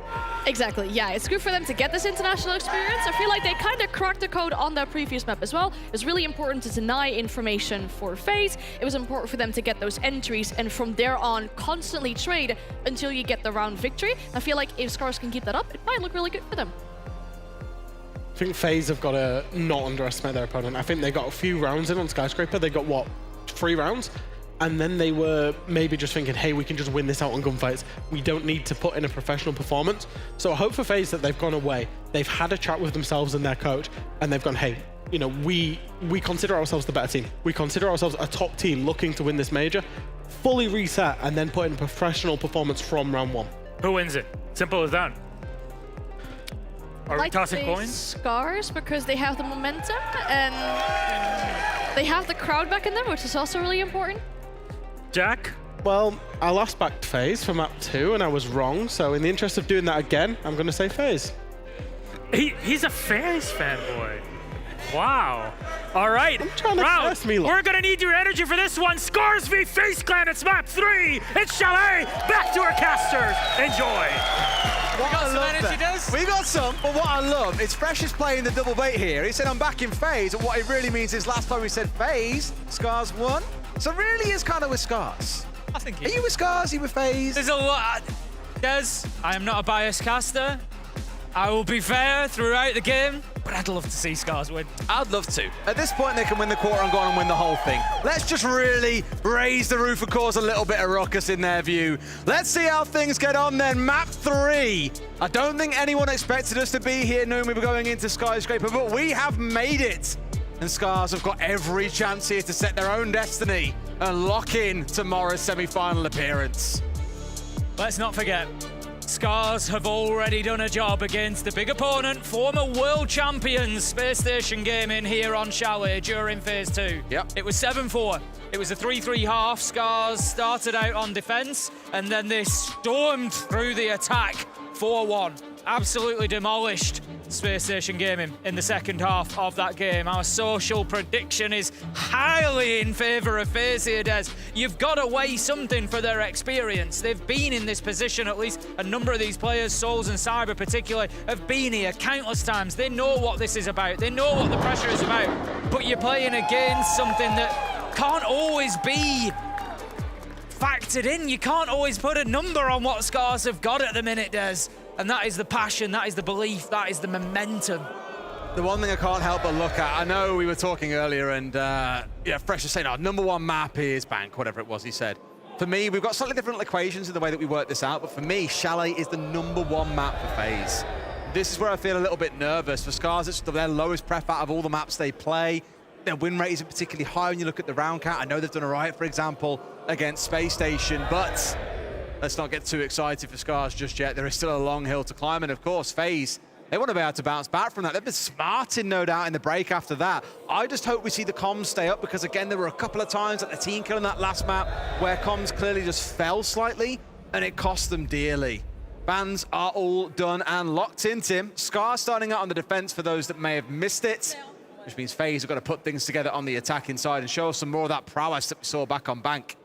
Exactly, yeah. It's good for them to get this international experience. I feel like they kind of cracked the code on that previous map as well. It was really important to deny information for FaZe. It was important for them to get those entries, and from there on, constantly trade until you get the round victory. I feel like if Scarz can keep that up, it might look really good for them. I think FaZe have got to not underestimate their opponent. I think they got a few rounds in on Skyscraper. They got, what, 3 rounds? And then they were maybe just thinking, hey, we can just win this out on gunfights. We don't need to put in a professional performance. So I hope for FaZe that they've gone away. They've had a chat with themselves and their coach, and they've gone, hey, we consider ourselves the better team. We consider ourselves a top team looking to win this major. Fully reset and then put in a professional performance from round 1. Who wins it? Simple as that. Are we tossing coins? Scarz, because they have the momentum and they have the crowd back in them, which is also really important. Jack? Well, I last backed FaZe for map 2 and I was wrong, so in the interest of doing that again, I'm going to say FaZe. He's a FaZe fanboy. Wow. All right. I'm trying to test me, we're going to need your energy for this one. Scarz v FaZe Clan. It's map 3. It's Chalet. Back to our casters. Enjoy. We got some energy, Des. We got some, but what I love is Fresh is playing the double bait here. He said, I'm back in FaZe, and what it really means is last time we said FaZe, Scarz won. So really is kind of with Scarz. I think Are you with Scarz? Are you with FaZe? There's a lot. Des, I am not a biased caster. I will be fair throughout the game, but I'd love to see Scarz win. I'd love to. At this point, they can win the quarter and go on and win the whole thing. Let's just really raise the roof and cause a little bit of ruckus in their view. Let's see how things get on then. Map 3. I don't think anyone expected us to be here knowing we were going into Skyscraper, but we have made it. And Scarz have got every chance here to set their own destiny and lock in tomorrow's semi-final appearance. Let's not forget, Scarz have already done a job against the big opponent, former world champions, Space Station Gaming here on Chalet during Phase 2. Yep. It was 7-4. It was a 3-3 half. Scarz started out on defense, and then they stormed through the attack 4-1. Absolutely demolished Space Station Gaming in the second half of that game. Our social prediction is highly in favor of FaZe here, Des. You've got to weigh something for their experience. They've been in this position, at least a number of these players, Souls and Cyber particularly, have been here countless times. They know what this is about. They know what the pressure is about. But you're playing against something that can't always be factored in. You can't always put a number on what Scarz have got at the minute, Des. And that is the passion, that is the belief, that is the momentum. The one thing I can't help but look at, I know we were talking earlier and Fresh was saying, number 1 map is Bank, whatever it was he said. For me, we've got slightly different equations in the way that we work this out, but for me, Chalet is the number 1 map for FaZe. This is where I feel a little bit nervous. For Scarz, it's their lowest prep out of all the maps they play. Their win rate isn't particularly high when you look at the round count. I know they've done all right, for example, against Space Station, but let's not get too excited for Scarz just yet. There is still a long hill to climb, and of course, FaZe, they want to be able to bounce back from that. They've been smarting, no doubt, in the break after that. I just hope we see the comms stay up, because again, there were a couple of times at the team kill in that last map where comms clearly just fell slightly, and it cost them dearly. Bans are all done and locked in, Tim. Scarz starting out on the defense for those that may have missed it, which means FaZe have got to put things together on the attacking side and show us some more of that prowess that we saw back on Bank.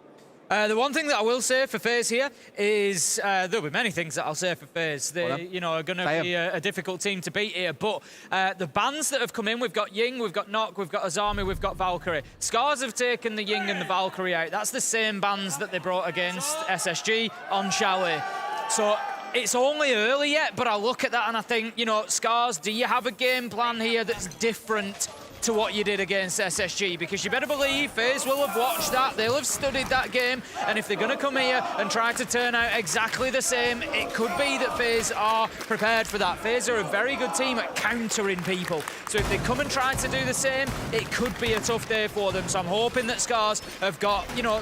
The one thing that I will say for FaZe here is there'll be many things that I'll say for FaZe. They, are going to be a difficult team to beat here. But the bans that have come in, we've got Ying, we've got Nock, we've got Azami, we've got Valkyrie. Scarz have taken the Ying and the Valkyrie out. That's the same bans that they brought against SSG on Chalet. So It's only early yet, but I look at that and I think, you know, Scarz, do you have a game plan here that's different to what you did against SSG? Because you better believe FaZe will have watched that, they'll have studied that game, and if they're going to come here and try to turn out exactly the same, it could be that FaZe are prepared for that. FaZe are a very good team at countering people, so if they come and try to do the same, it could be a tough day for them. So I'm hoping that Scarz have got, you know,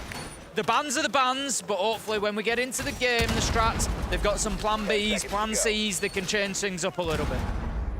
the bans are the bans, but hopefully when we get into the game, the strats, they've got some plan Bs, plan Cs that can change things up a little bit.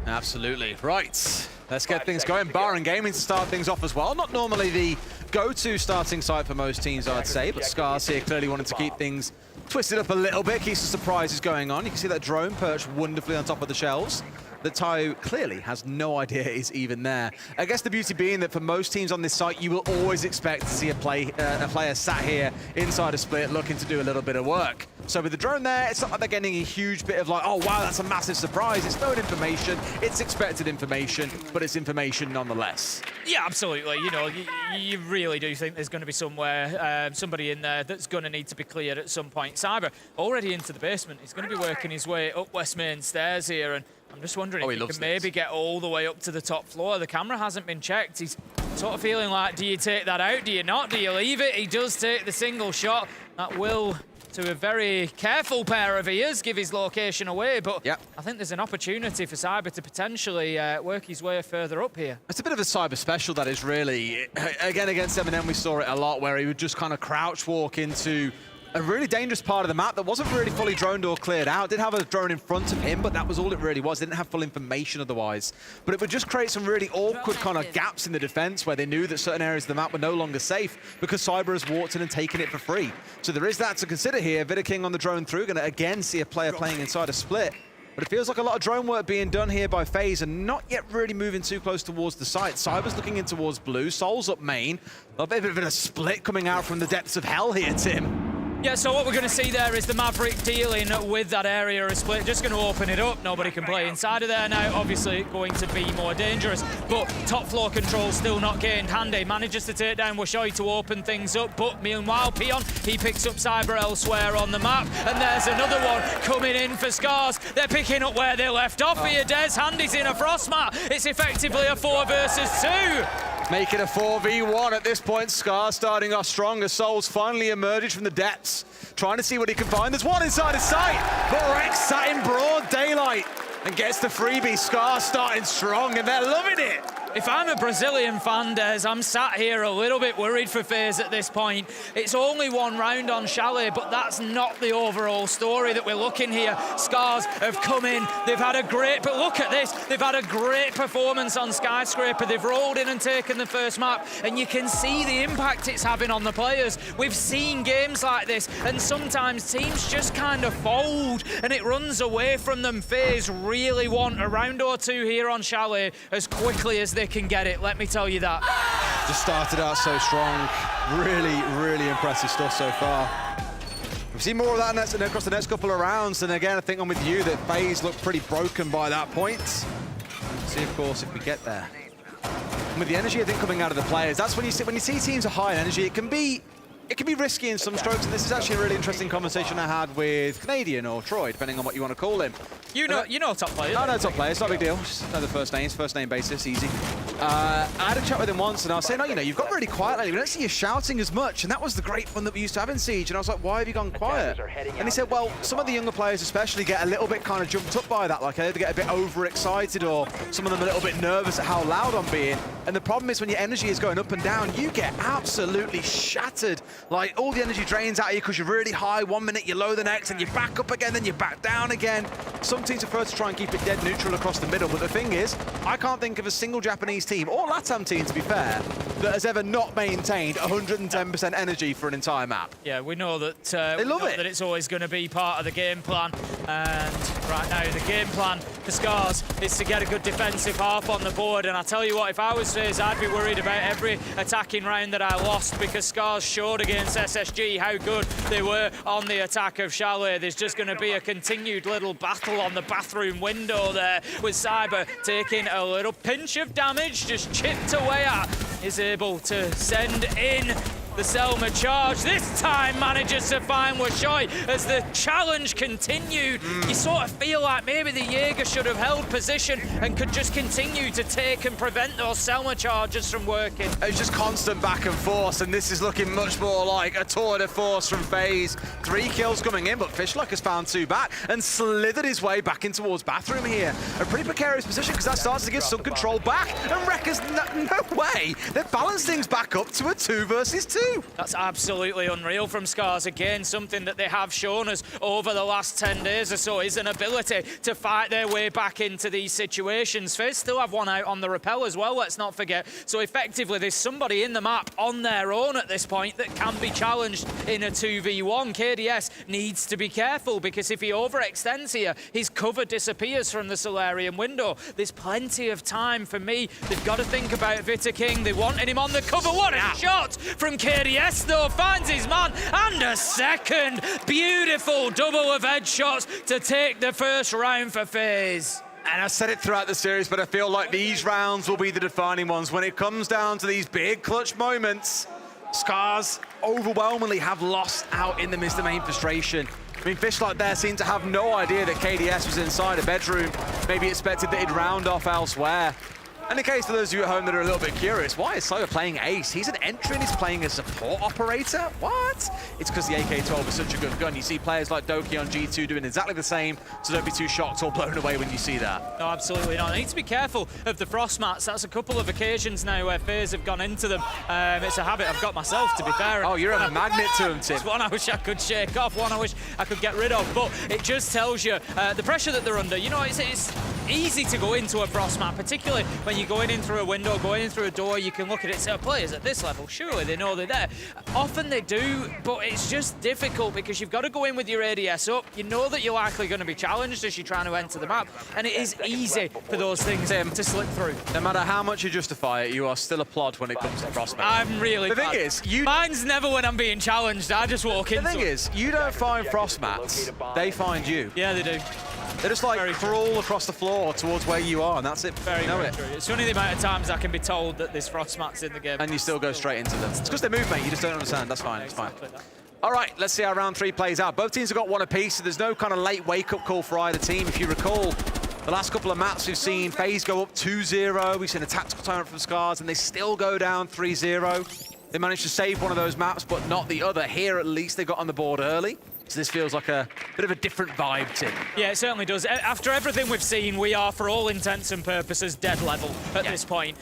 Absolutely. Right. Let's get things going. Baron Gaming to start things off as well. Not normally the go-to starting site for most teams, I'd say, but Scarz here clearly wanted to keep things twisted up a little bit, keep some surprises going on. You can see that drone perched wonderfully on top of the shells that Tayo clearly has no idea is even there. I guess the beauty being that for most teams on this site, you will always expect to see a player sat here inside a split looking to do a little bit of work. So with the drone there, it's not like they're getting a huge bit of like, oh wow, that's a massive surprise. It's known information, it's expected information, but it's information nonetheless. Yeah, absolutely. You know, you really do think there's going to be somebody in there that's going to need to be cleared at some point. Cyber already into the basement. He's going to be working his way up West Main stairs here, and I'm just wondering if he can maybe get all the way up to the top floor. The camera hasn't been checked. He's sort of feeling like, do you take that out? Do you not? Do you leave it? He does take the single shot. That will, to a very careful pair of ears, give his location away. But I think there's an opportunity for Cyber to potentially work his way further up here. It's a bit of a Cyber special, that is really. Again, against M&M, we saw it a lot where he would just kind of crouch walk into a really dangerous part of the map that wasn't really fully droned or cleared out. Did have a drone in front of him, but that was all it really was. Didn't have full information otherwise. But it would just create some really awkward kind of gaps in the defense where they knew that certain areas of the map were no longer safe because Cyber has walked in and taken it for free. So there is that to consider here. veto King on the drone through, gonna again see a player playing inside a split. But it feels like a lot of drone work being done here by FaZe and not yet really moving too close towards the site. Cyber's looking in towards blue, Soul's up main. A bit of a split coming out from the depths of hell here, Tim. Yeah, so what we're going to see there is the Maverick dealing with that area of split. Just going to open it up. Nobody can play inside of there now. Obviously going to be more dangerous. But top floor control still not gained. Handy manages to take down Washoy to open things up. But meanwhile, Peon, he picks up Cyber elsewhere on the map. And there's another one coming in for Scarz. They're picking up where they left off here, Des. Handy's in a frost mat. It's effectively a 4 versus 2. Make it a 4v1 at this point. Scarz starting off strong as Souls finally emerges from the depths, trying to see what he can find. There's one inside his sight, but Rex sat in broad daylight and gets the freebie. Scarz starting strong, and they're loving it. If I'm a Brazilian fan, Des, I'm sat here a little bit worried for FaZe at this point. It's only one round on Chalet, but that's not the overall story that we're looking here. Scarz have come in, they've had a great, but look at this, they've had a great performance on Skyscraper. They've rolled in and taken the first map, and you can see the impact it's having on the players. We've seen games like this, and sometimes teams just kind of fold, and it runs away from them. FaZe really want a round or two here on Chalet as quickly as they can get it, let me tell you that. Just started out so strong. Really, really impressive stuff so far. We've seen more of that across the next couple of rounds, and again, I think I'm with you that FaZe looked pretty broken by that point. See, of course, if we get there. And with the energy, I think, coming out of the players, that's when you see teams are high in energy, it can be risky in some strokes, and this is actually a really interesting conversation I had with Canadian or Troy, depending on what you want to call him. You know top players. I know top players, not a big deal. Just know the first name basis, easy. I had a chat with him once, and I was saying, oh, you know, you've got really quiet lately. We don't see you shouting as much, and that was the great fun that we used to have in Siege. And I was like, why have you gone quiet? And he said, well, some of the younger players especially get a little bit kind of jumped up by that, like they get a bit overexcited, or some of them a little bit nervous at how loud I'm being. And the problem is when your energy is going up and down, you get absolutely shattered. Like, all the energy drains out of you because you're really high 1 minute, you're low the next, and you're back up again, then you're back down again. Some teams prefer to try and keep it dead neutral across the middle, but the thing is, I can't think of a single Japanese team, or LATAM team to be fair, that has ever not maintained 110% energy for an entire map. Yeah, we know that that it's always going to be part of the game plan, and right now the game plan for Scarz is to get a good defensive half on the board. And I tell you what, if I was FaZe, I'd be worried about every attacking round that I lost, because Scarz showed against SSG how good they were on the attack of Chalet. There's just going to be a continued little battle on the bathroom window there, with Cyber taking a little pinch of damage, just chipped away at, is able to send in the Selma charge. This time manages to find Washoy as the challenge continued. You sort of feel like maybe the Jaeger should have held position and could just continue to take and prevent those Selma charges from working. It's just constant back and forth, and this is looking much more like a tour de force from FaZe. 3 kills coming in, but Fishlock has found 2 back and slithered his way back in towards Bathroom here. A pretty precarious position because that starts to give some control back, and Wreckers, no way. They've balanced things back up to a 2 versus 2. That's absolutely unreal from Scarz. Again, something that they have shown us over the last 10 days or so is an ability to fight their way back into these situations. FaZe still have one out on the rappel as well, let's not forget. So effectively, there's somebody in the map on their own at this point that can be challenged in a 2v1. KDS needs to be careful because if he overextends here, his cover disappears from the Solarium window. There's plenty of time for me. They've got to think about Vita King. They wanted him on the cover. What a shot from KDS though. Finds his man and a second. Beautiful double of headshots to take the first round for FaZe. And I've said it throughout the series, but I feel like these rounds will be the defining ones. When it comes down to these big clutch moments, Scarz overwhelmingly have lost out in the Mr. Main frustration. I mean, Fishlock there seemed to have no idea that KDS was inside a bedroom, maybe expected that he'd round off elsewhere. And in case for those of you at home that are a little bit curious, why is Cyber playing Ace? He's an entry and he's playing a support operator? What? It's because the AK-12 is such a good gun. You see players like Doki on G2 doing exactly the same, so don't be too shocked or blown away when you see that. No, absolutely not. I need to be careful of the frost mats. That's a couple of occasions now where FaZe have gone into them. It's a habit I've got myself, to be fair. Oh, you're a magnet to them, Tim. It's one I wish I could shake off, one I wish I could get rid of, but it just tells you the pressure that they're under. You know, it's easy to go into a frost mat, particularly when you're going in through a window, going in through a door. You can look at it and say, players at this level, surely they know they're there. Often they do, but it's just difficult because you've got to go in with your ADS up. You know that you're likely going to be challenged as you're trying to enter the map, and it is easy for those things to slip through. No matter how much you justify it, you are still a plod when it comes to frost mat. I'm really The thing is, mine's never when I'm being challenged. I just walk in. The thing is, you don't find frost mats, they find you. Yeah, they do. They just like crawl across the floor towards where you are, and that's it. Very true. It's funny the amount of times I can be told that there's frost mats in the game. And you still go straight into them. It's because they move, mate. You just don't understand. That's fine. It's fine. All right, let's see how round 3 plays out. Both teams have got one apiece, so there's no kind of late wake-up call for either team. If you recall, the last couple of maps we've seen FaZe go up 2-0. We've seen a tactical timeout from Scarz, and they still go down 3-0. They managed to save one of those maps, but not the other. Here, at least, they got on the board early. So this feels like a bit of a different vibe, Tim. Yeah, it certainly does. After everything we've seen, we are, for all intents and purposes, dead level at this point.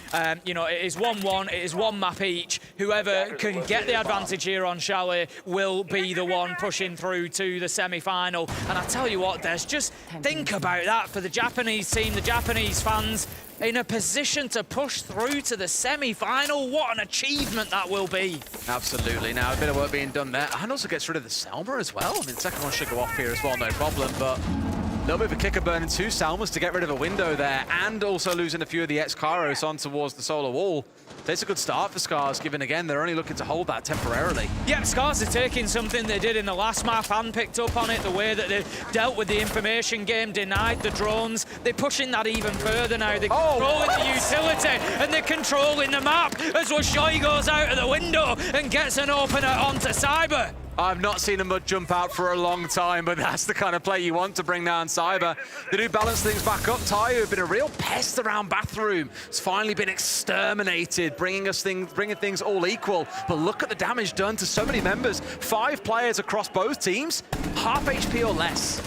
You know, it is 1-1, it is one map each. Whoever can get the advantage here on Chalet will be the one pushing through to the semi-final. And I tell you what, Des, just think about that for the Japanese team, the Japanese fans, in a position to push through to the semi-final. What an achievement that will be. Absolutely. Now, a bit of work being done there. And also gets rid of the Selma as well. I mean, the second one should go off here as well, no problem. But a little bit of a kicker burning 2 Selmas to get rid of a window there, and also losing a few of the ex-Kairos on towards the solar wall. It's a good start for Scarz, given again they're only looking to hold that temporarily. Yeah, Scarz are taking something they did in the last map and picked up on it, the way that they dealt with the information game, denied the drones. They're pushing that even further now. They're controlling the utility and they're controlling the map as Washoy goes out of the window and gets an opener onto Cyber. I've not seen a mud jump out for a long time, but that's the kind of play you want to bring down Cyber. They do balance things back up. Tayo, who've been a real pest around Bathroom, has finally been exterminated, bringing things all equal. But look at the damage done to so many members. 5 players across both teams, half HP or less.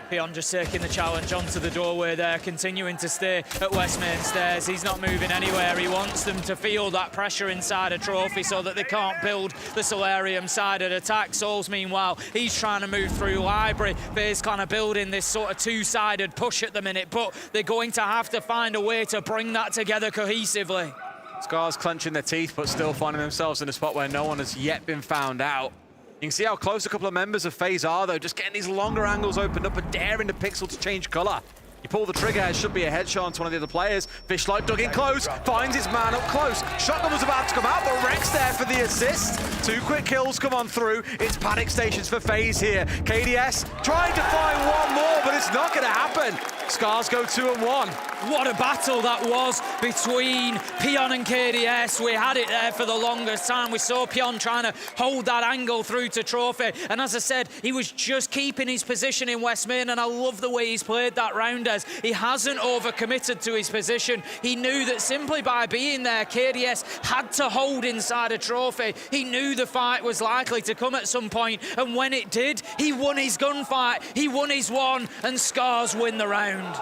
Pion just taking the challenge onto the doorway there, continuing to stay at West Main Stairs. He's not moving anywhere. He wants them to feel that pressure inside a trophy so that they can't build the Solarium-sided attack. Souls, meanwhile, he's trying to move through Library. FaZe Clan are building this sort of 2-sided push at the minute, but they're going to have to find a way to bring that together cohesively. Scarz clenching their teeth, but still finding themselves in a spot where no one has yet been found out. You can see how close a couple of members of FaZe are, though, just getting these longer angles opened up and daring the pixel to change color. You pull the trigger, it should be a headshot onto one of the other players. Fishlight dug in close, finds his man up close. Shotgun was about to come out, but Rex there for the assist. 2 quick kills come on through. It's panic stations for FaZe here. KDS trying to find one more, but it's not going to happen. Scarz go 2-1. What a battle that was between Pion and KDS. We had it there for the longest time. We saw Pion trying to hold that angle through to Trophy. And as I said, he was just keeping his position in West Main, and I love the way he's played that round as he hasn't overcommitted to his position. He knew that simply by being there, KDS had to hold inside a Trophy. He knew the fight was likely to come at some point, and when it did, he won his gunfight, he won his one, and Scarz win the round.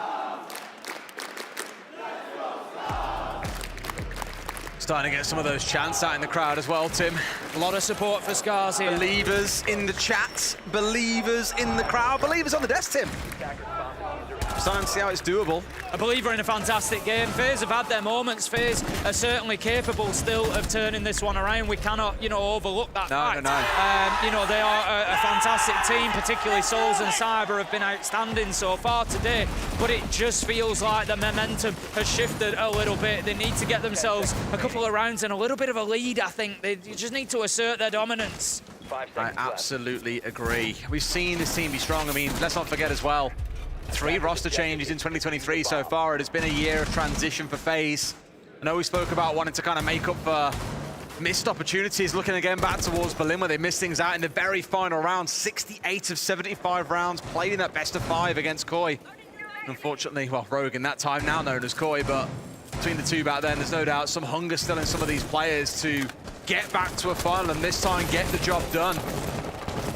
Starting to get some of those chants out in the crowd as well, Tim. A lot of support for Scarz here. Believers in the chat, believers in the crowd, believers on the desk, Tim. Starting to see how it's doable. A believer in a fantastic game. FaZe have had their moments. FaZe are certainly capable still of turning this one around. We cannot, overlook that fact. No. They are a fantastic team, particularly Souls and Cyber have been outstanding so far today, but it just feels like the momentum has shifted a little bit. They need to get themselves a couple of rounds and a little bit of a lead, I think. They just need to assert their dominance. I absolutely agree. We've seen this team be strong. I mean, let's not forget as well, 3 roster changes in 2023 so far. It has been a year of transition for FaZe. I know we spoke about wanting to kind of make up for missed opportunities, looking again back towards Berlin where they missed things out in the very final round. 68 of 75 rounds played in that best of 5 against Koi. Unfortunately, well, Rogue in that time, now known as Koi, but between the two back then, there's no doubt some hunger still in some of these players to get back to a final and this time get the job done.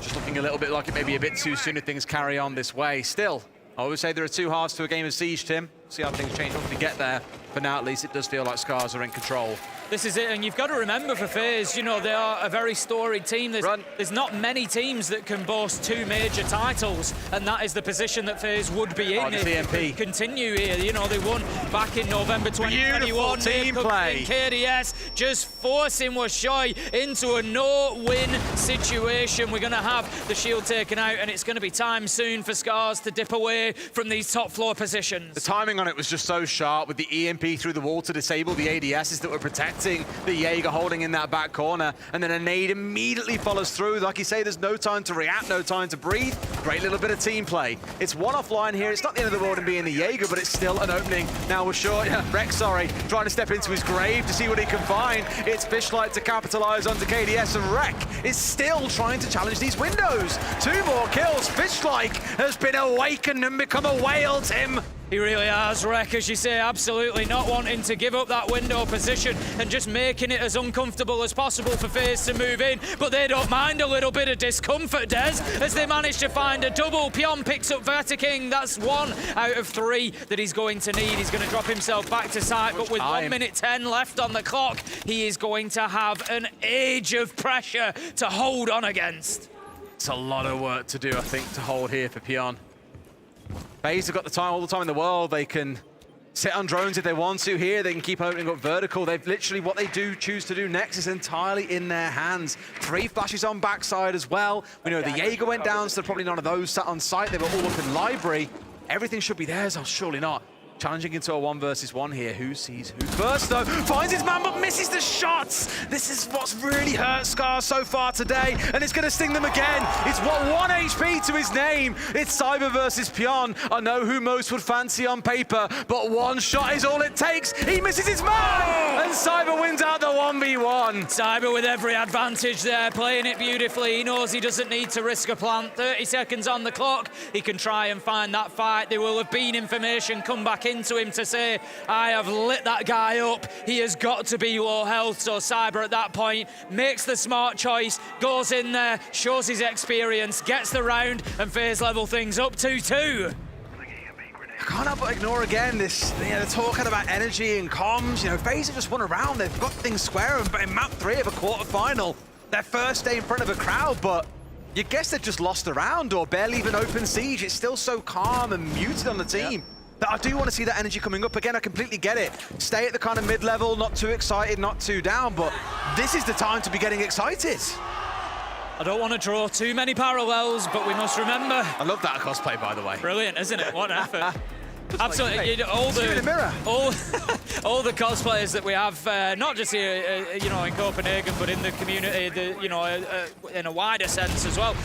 Just looking a little bit like it may be a bit too soon if things carry on this way. Still, I always say there are 2 halves to a game of Siege, Tim. See how things change once we get there. For now, at least, it does feel like Scarz are in control. This is it, and you've got to remember for FaZe, they are a very storied team. There's not many teams that can boast 2 major titles, and that is the position that FaZe would be in if they continue here. They won back in November 2021. Team play. KDS just forcing Washoy into a no-win situation. We're going to have the shield taken out, and it's going to be time soon for Scarz to dip away from these top floor positions. The timing on it was just so sharp with the EMP through the wall to disable the ADSs that were protecting the Jaeger holding in that back corner, and then a nade immediately follows through. Like you say, there's no time to react, no time to breathe. Great little bit of team play. It's one offline here. It's not the end of the world in being the Jaeger, but it's still an opening. Now we're sure, Rex, trying to step into his grave to see what he can find. It's Fishlight to capitalize onto KDS, and Rek is still trying to challenge these windows. 2 more kills. Fishlight has been awakened and become a whale, Tim. He really has, Rek, as you say, absolutely not wanting to give up that window position and just making it as uncomfortable as possible for FaZe to move in. But they don't mind a little bit of discomfort, Des, as they manage to find a double. Pion picks up Vertiking. That's 1 out of 3 that he's going to need. He's going to drop himself back to site, but with 1 minute 10 left on the clock, he is going to have an age of pressure to hold on against. It's a lot of work to do, I think, to hold here for Pion. FaZe have got the time, all the time in the world. They can sit on drones if they want to here. They can keep opening up vertical. They've literally, what they do choose to do next is entirely in their hands. 3 flashes on backside as well. We know the Jaeger went down, so probably none of those sat on site. They were all up in library. Everything should be theirs. Oh, surely not. Challenging into a 1 versus 1 here. Who sees who first, though? Finds his man, but misses the shots. This is what's really hurt Scarz so far today, and it's going to sting them again. It's 1 HP to his name. It's Cyber versus Pion. I know who most would fancy on paper, but 1 shot is all it takes. He misses his man, and Cyber wins out the 1v1. Cyber with every advantage there, playing it beautifully. He knows he doesn't need to risk a plant. 30 seconds on the clock. He can try and find that fight. There will have been information come back into him to say, I have lit that guy up. He has got to be low health. So Cyber at that point makes the smart choice, goes in there, shows his experience, gets the round, and FaZe level things up 2-2. I can't help but ignore again this, they're talking about energy and comms. FaZe have just won a round. They've got things square in map 3 of a quarterfinal. Their first day in front of a crowd, but you guess they've just lost a round or barely even open Siege. It's still so calm and muted on the team. But I do want to see that energy coming up. Again, I completely get it. Stay at the kind of mid-level, not too excited, not too down, but this is the time to be getting excited. I don't want to draw too many parallels, but we must remember. I love that cosplay, by the way. Brilliant, isn't it? What an effort. Absolutely, like, all the cosplayers that we have, not just here, in Copenhagen, but in the community, in a wider sense as well.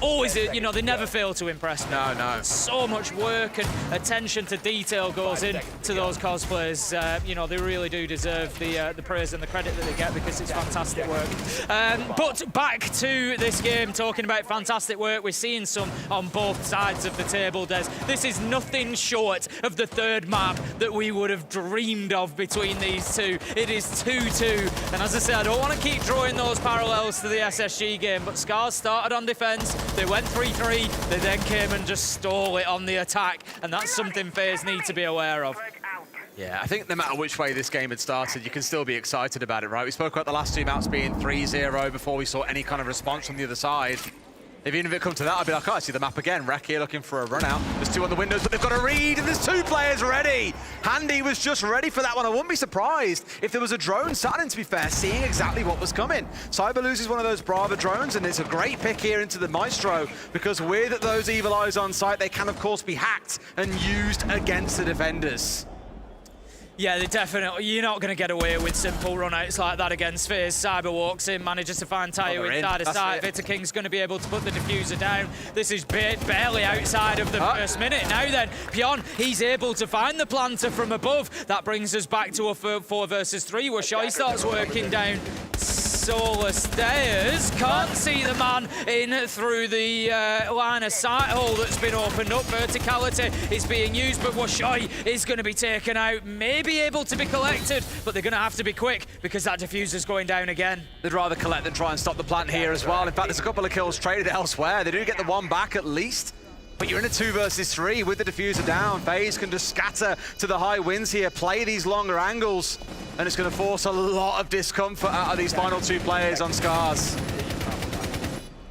always, you know, they never fail to impress me. No. So much work and attention to detail goes into those cosplays. You know, they really do deserve the praise and the credit that they get because it's fantastic work. But back to this game, talking about fantastic work, we're seeing some on both sides of the table, Des. This is nothing short of the third map that we would have dreamed of between these two. It is 2-2, and as I said, I don't want to keep drawing those parallels to the SSG game, but Scarz started on defense, they went 3-3, they then came and just stole it on the attack, and that's something FaZe need to be aware of. Yeah, I think no matter which way this game had started, you can still be excited about it, right? We spoke about the last two maps being 3-0 before we saw any kind of response from the other side. Even if it comes to that, I'd be like, oh, I see the map again. Rek here looking for a run out. There's two on the windows, but they've got a read, and there's two players ready. Handy was just ready for that one. I wouldn't be surprised if there was a drone sat in, to be fair, seeing exactly what was coming. Cyber loses one of those Brava drones, and it's a great pick here into the Maestro, because with those Evil Eyes on site, they can, of course, be hacked and used against the defenders. Yeah, they definitely, you're not going to get away with simple runouts like that against FaZe. Cyber walks in, manages to find Tayo inside of sight. Veto King's going to be able to put the diffuser down. This is barely outside of the first minute. Now then, Pion, he's able to find the planter from above. That brings us back to a 4 versus 3 where Shai starts working down Solar Stairs. Can't see the man in through the line of sight hole that's been opened up. Verticality is being used, but Washai is going to be taken out. Maybe able to be collected, but they're going to have to be quick because that diffuser's going down again. They'd rather collect than try and stop the plant here as well. In fact, there's a couple of kills traded elsewhere. They do get the one back at least. But you're in a 2 versus 3 with the diffuser down. FaZe can just scatter to the high winds here, play these longer angles, and it's going to force a lot of discomfort out of these final two players on Scarz.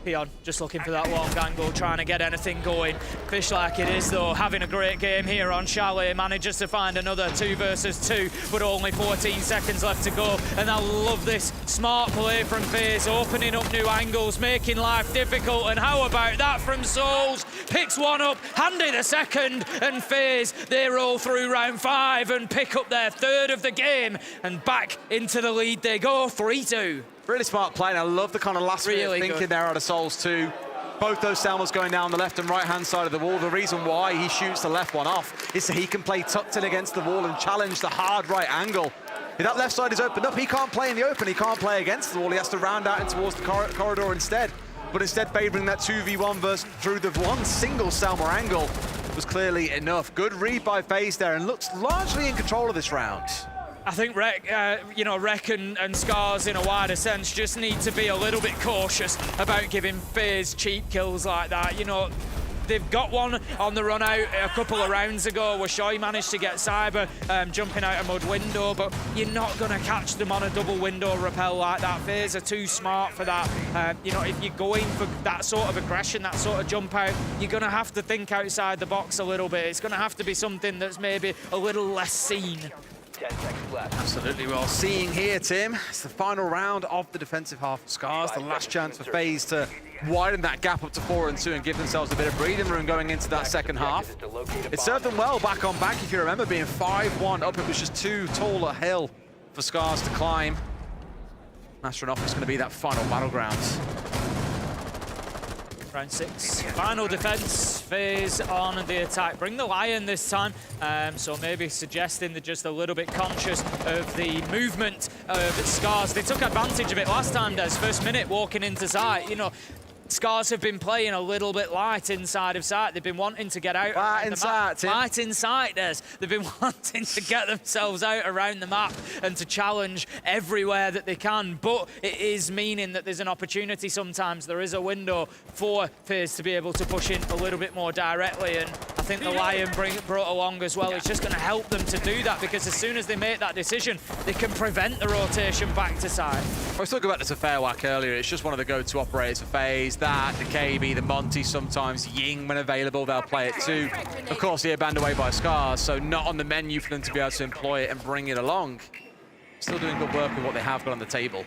Pion just looking for that long angle, trying to get anything going. Fish like it is though, having a great game here on Chalet, manages to find another 2 versus 2, but only 14 seconds left to go. And I love this smart play from FaZe, opening up new angles, making life difficult. And how about that from Souls? Picks one up, Handy the second, and FaZe, they roll through round 5 and pick up their third of the game. And back into the lead they go, 3-2. Really smart play, and I love the kind of last minute thinking there out of Souls too. Both those Selmas going down the left and right-hand side of the wall. The reason why he shoots the left one off is so he can play tucked in against the wall and challenge the hard right angle. If that left side is opened up, he can't play in the open, he can't play against the wall. He has to round out and towards the corridor instead. But instead favouring that 2v1 versus through the one single Selma angle was clearly enough. Good read by FaZe there and looks largely in control of this round. I think Rek and Scarz in a wider sense just need to be a little bit cautious about giving FaZe cheap kills like that. You know, they've got one on the run out a couple of rounds ago where Shai managed to get Cyber jumping out a mud window, but you're not going to catch them on a double window rappel like that. FaZe are too smart for that. You know, if you're going for that sort of aggression, that sort of jump out, you're going to have to think outside the box a little bit. It's going to have to be something that's maybe a little less seen. 10 seconds left. Absolutely well. Seeing here, Tim, it's the final round of the defensive half of Scarz. The last chance for FaZe to widen that gap up to 4-2 and give themselves a bit of breathing room going into that second half. It served them well back on back, if you remember, being 5-1 up. It was just too tall a hill for Scarz to climb. Astronaut is going to be that final battleground. Round 6, final defense, FaZe on the attack. Bring the Lion this time, so maybe suggesting they're just a little bit conscious of the movement of Scarz. They took advantage of it last time, Des. First minute walking into sight, you know, Scarz have been playing a little bit light inside of sight. They've been wanting to get out. Light in sight, Tim. Light in sight, Des. They've been wanting to get themselves out around the map and to challenge everywhere that they can. But it is meaning that there's an opportunity sometimes. There is a window for FaZe to be able to push in a little bit more directly. And I think the Lion brought along as well. It's just going to help them to do that because as soon as they make that decision, they can prevent the rotation back to side. I was talking about this a fair whack earlier. It's just one of the go-to operators for FaZe. That, the KB, the Monty, sometimes Ying when available, they'll play it too. Of course, they're banned away by Scarz, so not on the menu for them to be able to employ it and bring it along. Still doing good work with what they have got on the table.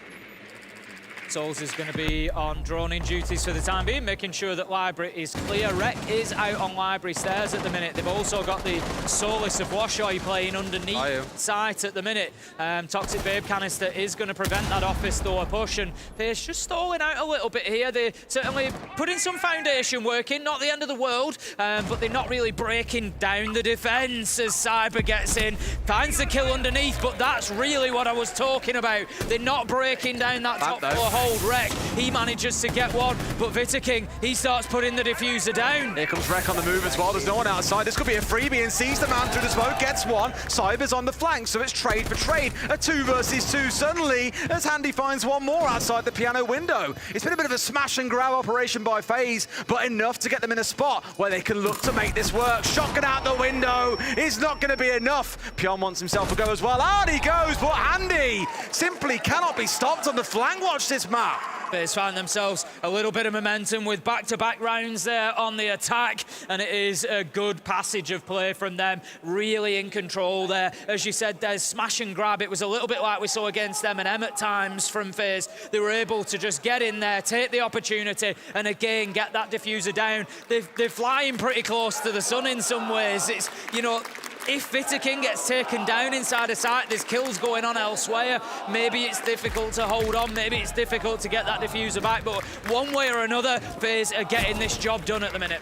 Souls is going to be on droning duties for the time being, making sure that Library is clear. Rec is out on Library stairs at the minute. They've also got the Solus of Washoy playing underneath site at the minute. Toxic Babe Canister is going to prevent that office door push, and FaZe just stalling out a little bit here. They're certainly putting some foundation work in, not the end of the world, but they're not really breaking down the defense as Cyber gets in, finds the kill underneath, but that's really what I was talking about. They're not breaking down that top floor hold. Rec, he manages to get one, but Vitaking, he starts putting the diffuser down. Here comes Rec on the move as well. There's no one outside. This could be a freebie, and sees the man through the smoke, gets one. Cyber's on the flank, so it's trade for trade. A 2 versus 2 suddenly, as Handy finds one more outside the piano window. It's been a bit of a smash and grab operation by FaZe, but enough to get them in a spot where they can look to make this work. Shotgun out the window is not going to be enough. Pion wants himself a go as well. Out he goes, but Handy simply cannot be stopped on the flank. Watch this map. FaZe found themselves a little bit of momentum with back-to-back rounds there on the attack, and it is a good passage of play from them, really in control there. As you said, there's smash and grab. It was a little bit like we saw against M&M at times from FaZe. They were able to just get in there, take the opportunity, and again, get that diffuser down. They're flying pretty close to the sun in some ways. It's, you know, if Vitaking gets taken down inside a site, there's kills going on elsewhere. Maybe it's difficult to hold on, maybe it's difficult to get that diffuser back, but one way or another, FaZe are getting this job done at the minute.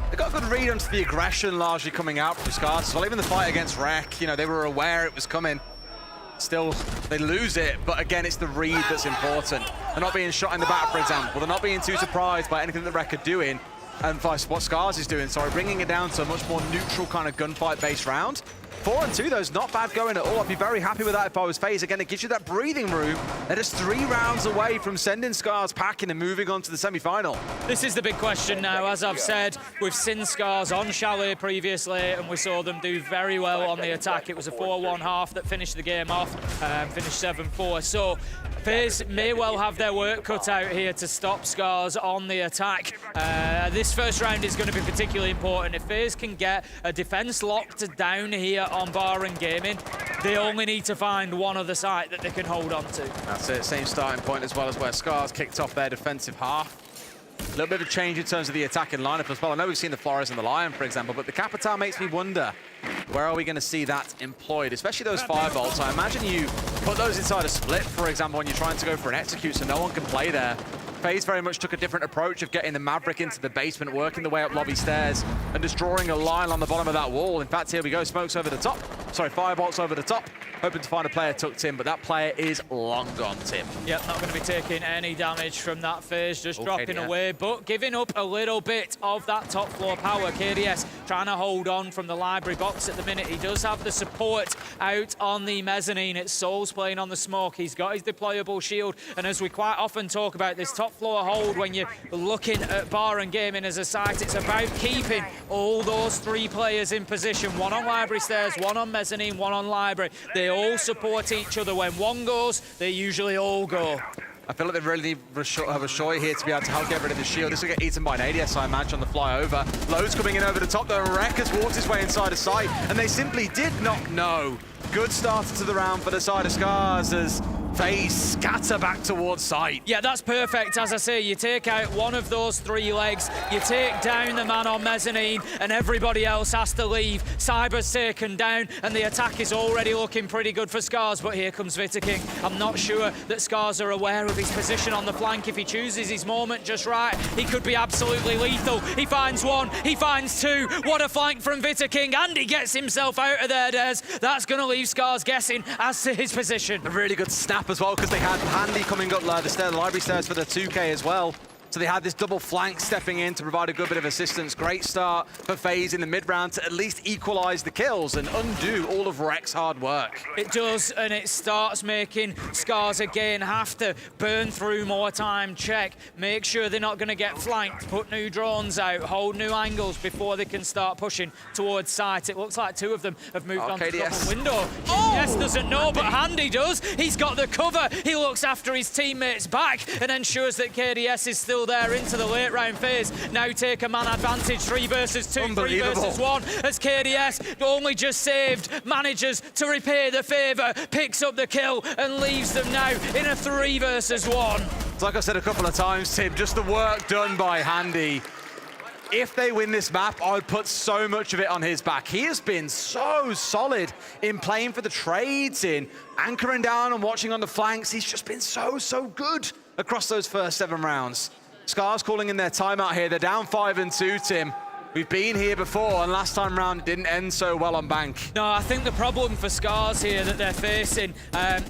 They got a good read onto the aggression largely coming out from Scarz as well. Even the fight against Rec, you know, they were aware it was coming. Still, they lose it, but again, it's the read that's important. They're not being shot in the back, for example. They're not being too surprised by anything that Rec are doing. And vice what Scarz is doing, sorry, bringing it down to a much more neutral kind of gunfight-based round. 4 and 2, though, is not bad going at all. I'd be very happy with that if I was FaZe. Again, it gives you that breathing room. They're just 3 rounds away from sending Scarz packing and moving on to the semi-final. This is the big question now. As I've said, we've seen Scarz on Chalet previously, and we saw them do very well on the attack. It was a 4-1 half that finished the game off, finished 7-4. So FaZe may well have their work cut out here to stop Scarz on the attack. This first round is going to be particularly important. If FaZe can get a defense locked down here on Bar and Gaming, they only need to find one other site that they can hold on to. That's it, same starting point as well as where Scarz kicked off their defensive half. A little bit of a change in terms of the attacking lineup as well. I know we've seen the Flores and the Lion, for example, but the Capitale makes me wonder, where are we going to see that employed? Especially those firebolts. I imagine you put those inside a split, for example, when you're trying to go for an execute, so no one can play there. FaZe very much took a different approach of getting the Maverick into the basement, working the way up lobby stairs, and just drawing a line on the bottom of that wall. In fact, here we go, smokes over the top. Sorry, firebolts over the top. Hoping to find a player tucked in, but that player is long gone, Tim. Yep, not going to be taking any damage from that FaZe, just dropping away, but giving up a little bit of that top floor power. KDS trying to hold on from the library box at the minute. He does have the support out on the mezzanine. It's Souls playing on the smoke. He's got his deployable shield, and as we quite often talk about this top floor hold, when you're looking at Bar and Gaming as a site, it's about keeping all those 3 players in position. One on library stairs, one on mezzanine, one on library. They all support each other. When one goes, they usually all go. I feel like they really need Rashoy here to be able to help get rid of the shield. This will get eaten by an ADS, I imagine, on the fly over. Loads coming in over the top, though. Rec has walked his way inside a site, and they simply did not know. Good start to the round for the side of Scarz as FaZe scatter back towards site. Yeah, that's perfect. As I say, you take out one of those 3 legs, you take down the man on mezzanine, and everybody else has to leave. Cyber's taken down, and the attack is already looking pretty good for Scarz, but here comes Vitaking. I'm not sure that Scarz are aware of his position on the flank. If he chooses his moment just right, he could be absolutely lethal. He finds 1, he finds 2. What a flank from Vitaking, and he gets himself out of there, Des. That's going to leave Scarz guessing as to his position. A really good snap as well, because they had Handy coming up the library stairs for the 2K as well. So they had this double flank stepping in to provide a good bit of assistance. Great start for FaZe in the mid-round to at least equalize the kills and undo all of Rec's hard work. It does, and it starts making Scarz again have to burn through more time, check, make sure they're not going to get flanked, put new drones out, hold new angles before they can start pushing towards site. It looks like 2 of them have moved on to the double window. Yes, doesn't know, but Handy does. He's got the cover. He looks after his teammates back and ensures that KDS is still still there into the late round phase. Now take a man advantage, 3 versus 2, 3 versus 1, as KDS only just saved, manages to repay the favour, picks up the kill and leaves them now in a 3 versus 1. It's like I said a couple of times, Tim, just the work done by Handy. If they win this map, I would put so much of it on his back. He has been so solid in playing for the trades, in anchoring down and watching on the flanks. He's just been so good across those first 7 rounds. Scarz calling in their timeout here. They're down 5-2, Tim. We've been here before, and last time round it didn't end so well on Bank. No, I think the problem for Scarz here that they're facing,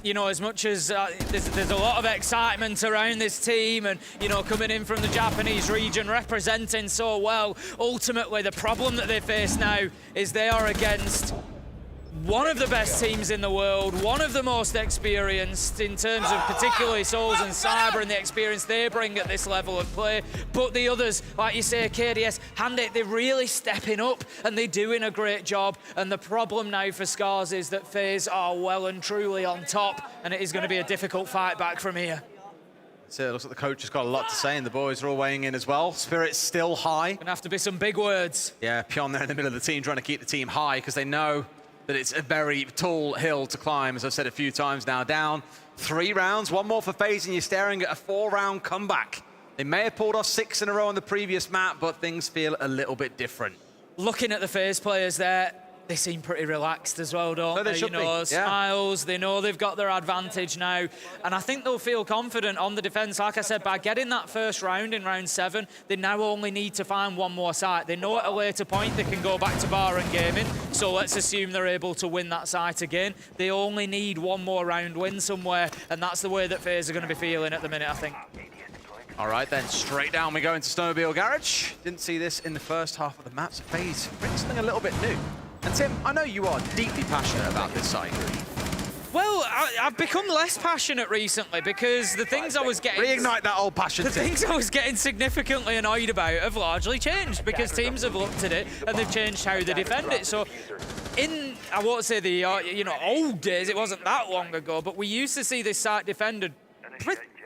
you know, as much as there's a lot of excitement around this team and, you know, coming in from the Japanese region, representing so well, ultimately the problem that they face now is they are against one of the best teams in the world, one of the most experienced in terms of particularly Souls and Cyber and the experience they bring at this level of play. But the others, like you say, KDS, Handy, they're really stepping up and they're doing a great job. And the problem now for Scarz is that FaZe are well and truly on top, and it is going to be a difficult fight back from here. So it looks like the coach has got a lot to say, and the boys are all weighing in as well. Spirit's still high. Gonna have to be some big words. Yeah, Pion there in the middle of the team trying to keep the team high because they know that it's a very tall hill to climb, as I've said a few times now. Down 3 rounds, 1 more for FaZe, and you're staring at a 4-round comeback. They may have pulled off 6 in a row on the previous map, but things feel a little bit different. Looking at the FaZe players there, they seem pretty relaxed as well, don't they? Should you know, be. smiles, they know they've got their advantage now. And I think they'll feel confident on the defense. Like I said, by getting that first round in round 7, they now only need to find 1 more site. They know at a later point they can go back to Bar and Gaming, so let's assume they're able to win that site again. They only need 1 more round win somewhere, and that's the way that FaZe are going to be feeling at the minute, I think. All right, then, straight down we go into Snowmobile Garage. Didn't see this in the first half of the map, so FaZe brings something a little bit new. And Tim, I know you are deeply passionate about this site. Well, I've become less passionate recently because the things I was getting... Reignite that old passion, The things I was getting significantly annoyed about have largely changed because teams have looked at it and they've changed how they defend it. So in, I won't say the old days, it wasn't that long ago, but we used to see this site defended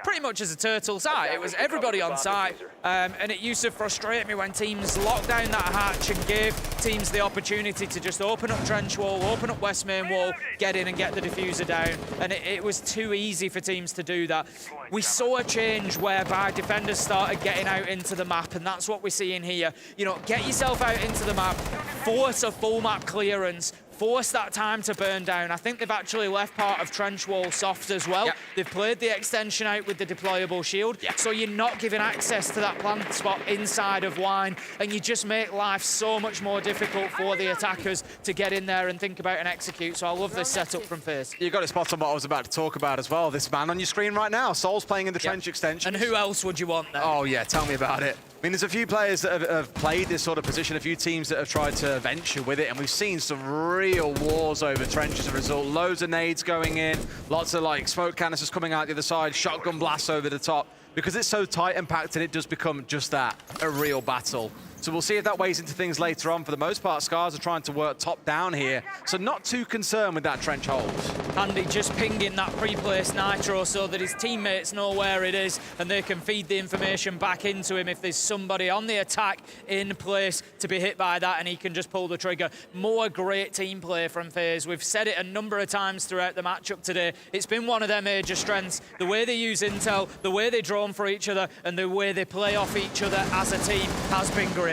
pretty much as a turtle site. It was everybody on site, and it used to frustrate me when teams locked down that hatch and gave teams the opportunity to just open up trench wall, open up west main wall, get in and get the diffuser down, and it was too easy for teams to do that. We saw a change whereby defenders started getting out into the map, and that's what we're seeing here. You know, get yourself out into the map, force a full map clearance, force that time to burn down. I think they've actually left part of trench wall soft as well. Yep. They've played the extension out with the deployable shield, so you're not giving access to that plant spot inside of Wine, and you just make life so much more difficult for the attackers to get in there and think about and execute. So I love this setup from FaZe. You got it spot on what I was about to talk about as well. This man on your screen right now, Soul's playing in the trench extension. And who else would you want there? Oh yeah, tell me about it. I mean, there's a few players that have played this sort of position, a few teams that have tried to venture with it, and we've seen some real wars over trench as a result. Loads of nades going in, lots of like smoke canisters coming out the other side, shotgun blasts over the top. Because it's so tight and packed, and it does become just that, a real battle. So we'll see if that weighs into things later on. For the most part, Scarz are trying to work top down here, so not too concerned with that trench hold. Handy just pinging that pre-placed nitro so that his teammates know where it is and they can feed the information back into him if there's somebody on the attack in place to be hit by that, and he can just pull the trigger. More great team play from FaZe. We've said it a number of times throughout the matchup today. It's been one of their major strengths. The way they use intel, the way they drone for each other, and the way they play off each other as a team has been great.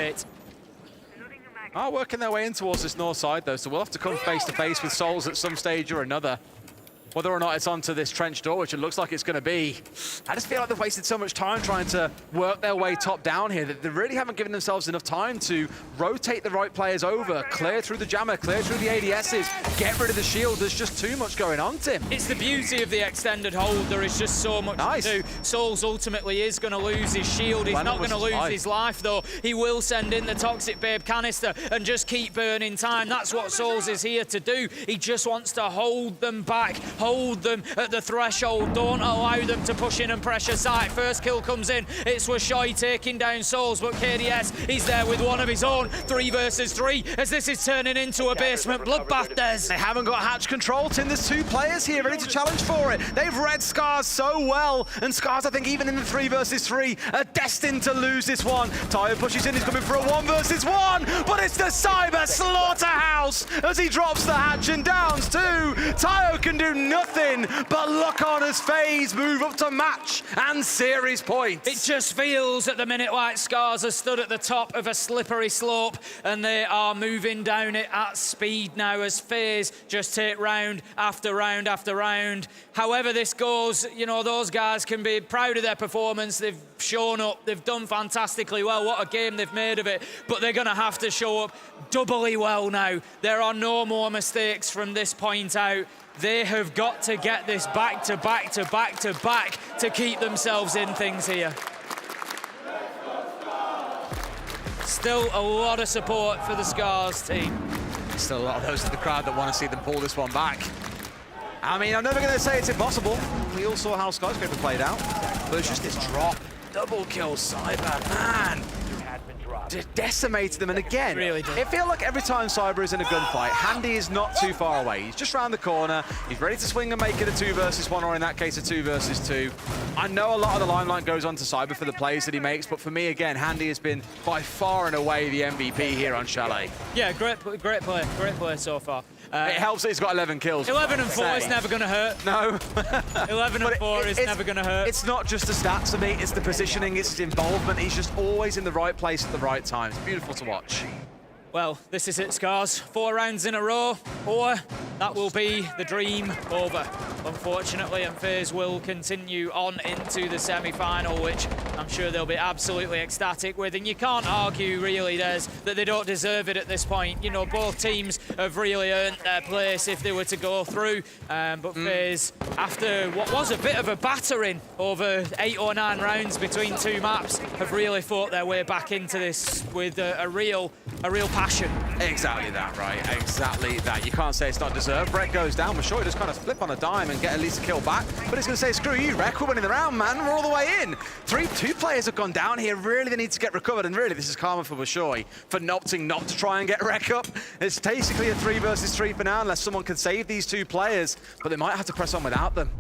Are working their way in towards this north side, though, so we'll have to come face to face with Souls at some stage or another. Whether or not it's onto this trench door, which it looks like it's going to be. I just feel like they've wasted so much time trying to work their way top down here that they really haven't given themselves enough time to rotate the right players over, clear through the jammer, clear through the ADSs, get rid of the shield. There's just too much going on, Tim. It's the beauty of the extended hold. There is just so much to do. Souls ultimately is going to lose his shield. He's not going to lose his life, though. He will send in the Toxic Babe canister and just keep burning time. That's what Souls is here to do. He just wants to hold them back hold them at the threshold, don't allow them to push in and pressure site. First kill comes in, it's Washoy taking down Souls, but KDS, he's there with one of his own. 3 versus 3, as this is turning into a basement bloodbath, Des. They haven't got hatch control, Tim. There's 2 players here ready to challenge for it. They've read Scarz so well, and Scarz, I think, even in the 3 versus 3, are destined to lose this one. Tayo pushes in, he's coming for a 1 versus 1, but it's the Cyber slaughterhouse as he drops the hatch and downs 2. Tayo can do nothing but look on as FaZe move up to match and series points. It just feels at the minute like Scarz has stood at the top of a slippery slope, and they are moving down it at speed now as FaZe just take round after round after round. However this goes, you know, those guys can be proud of their performance. They've shown up, they've done fantastically well. What a game they've made of it, but they're going to have to show up doubly well now. There are no more mistakes from this point out. They have got to get this back to back to back to back to keep themselves in things here. Still a lot of support for the Scarz team. Still a lot of those in the crowd that want to see them pull this one back. I mean, I'm never going to say it's impossible. We all saw how Skyscraper played out, but it's just this drop. Double kill Cyber, man. Just decimated them, and again, Really did. it feels like every time Cyber is in a gunfight, Handy is not too far away. He's just round the corner, he's ready to swing and make it a 2 versus 1, or in that case, a 2 versus 2. I know a lot of the limelight goes on to Cyber for the plays that he makes, but for me, again, Handy has been by far and away the MVP here on Chalet. Yeah, great play so far. It helps that he's got 11 kills. 11 and 4 is never going to hurt. No. 11 and 4 is never going to hurt. It's not just the stats for me, it's the positioning, it's his involvement. He's just always in the right place at the right time. It's beautiful to watch. Well, this is it, Scarz. 4 rounds in a row, or that will be the dream over, unfortunately, and FaZe will continue on into the semi-final, which I'm sure they'll be absolutely ecstatic with, and you can't argue, really, Des, that they don't deserve it at this point. You know, both teams have really earned their place if they were to go through, but FaZe, after what was a bit of a battering over 8 or 9 rounds between 2 maps, have really fought their way back into this with a real passion. Exactly that, right? Exactly that. You can't say it's not deserved. Brett goes down. Washoy just kind of flip on a dime and get at least a kill back. But it's going to say, screw you, Rek. We're winning the round, man. We're all the way in. 2 players have gone down here. Really, they need to get recovered. And really, this is karma for Washoy for opting not to try and get Rek up. It's basically a 3 versus 3 for now, unless someone can save these 2 players. But they might have to press on without them.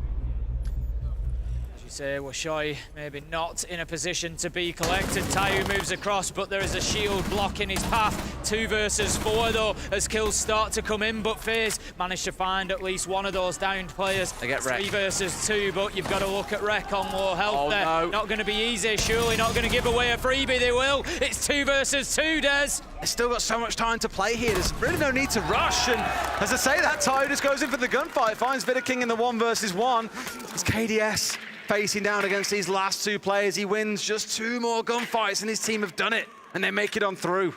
You say Washoy maybe not in a position to be collected. Tayu moves across, but there is a shield blocking his path. 2 versus 4 though, as kills start to come in, but FaZe managed to find at least one of those downed players. They get Rek. 3 versus 2, but you've got to look at Rek on low health there. No. Not going to be easy, surely not going to give away a freebie, they will. It's 2 versus 2, Des. They've still got so much time to play here. There's really no need to rush. And as I say, that Tayu just goes in for the gunfight. Finds Veto King in the 1 versus 1. It's KDS facing down against these last 2 players. He wins just 2 more gunfights, and his team have done it, and they make it on through.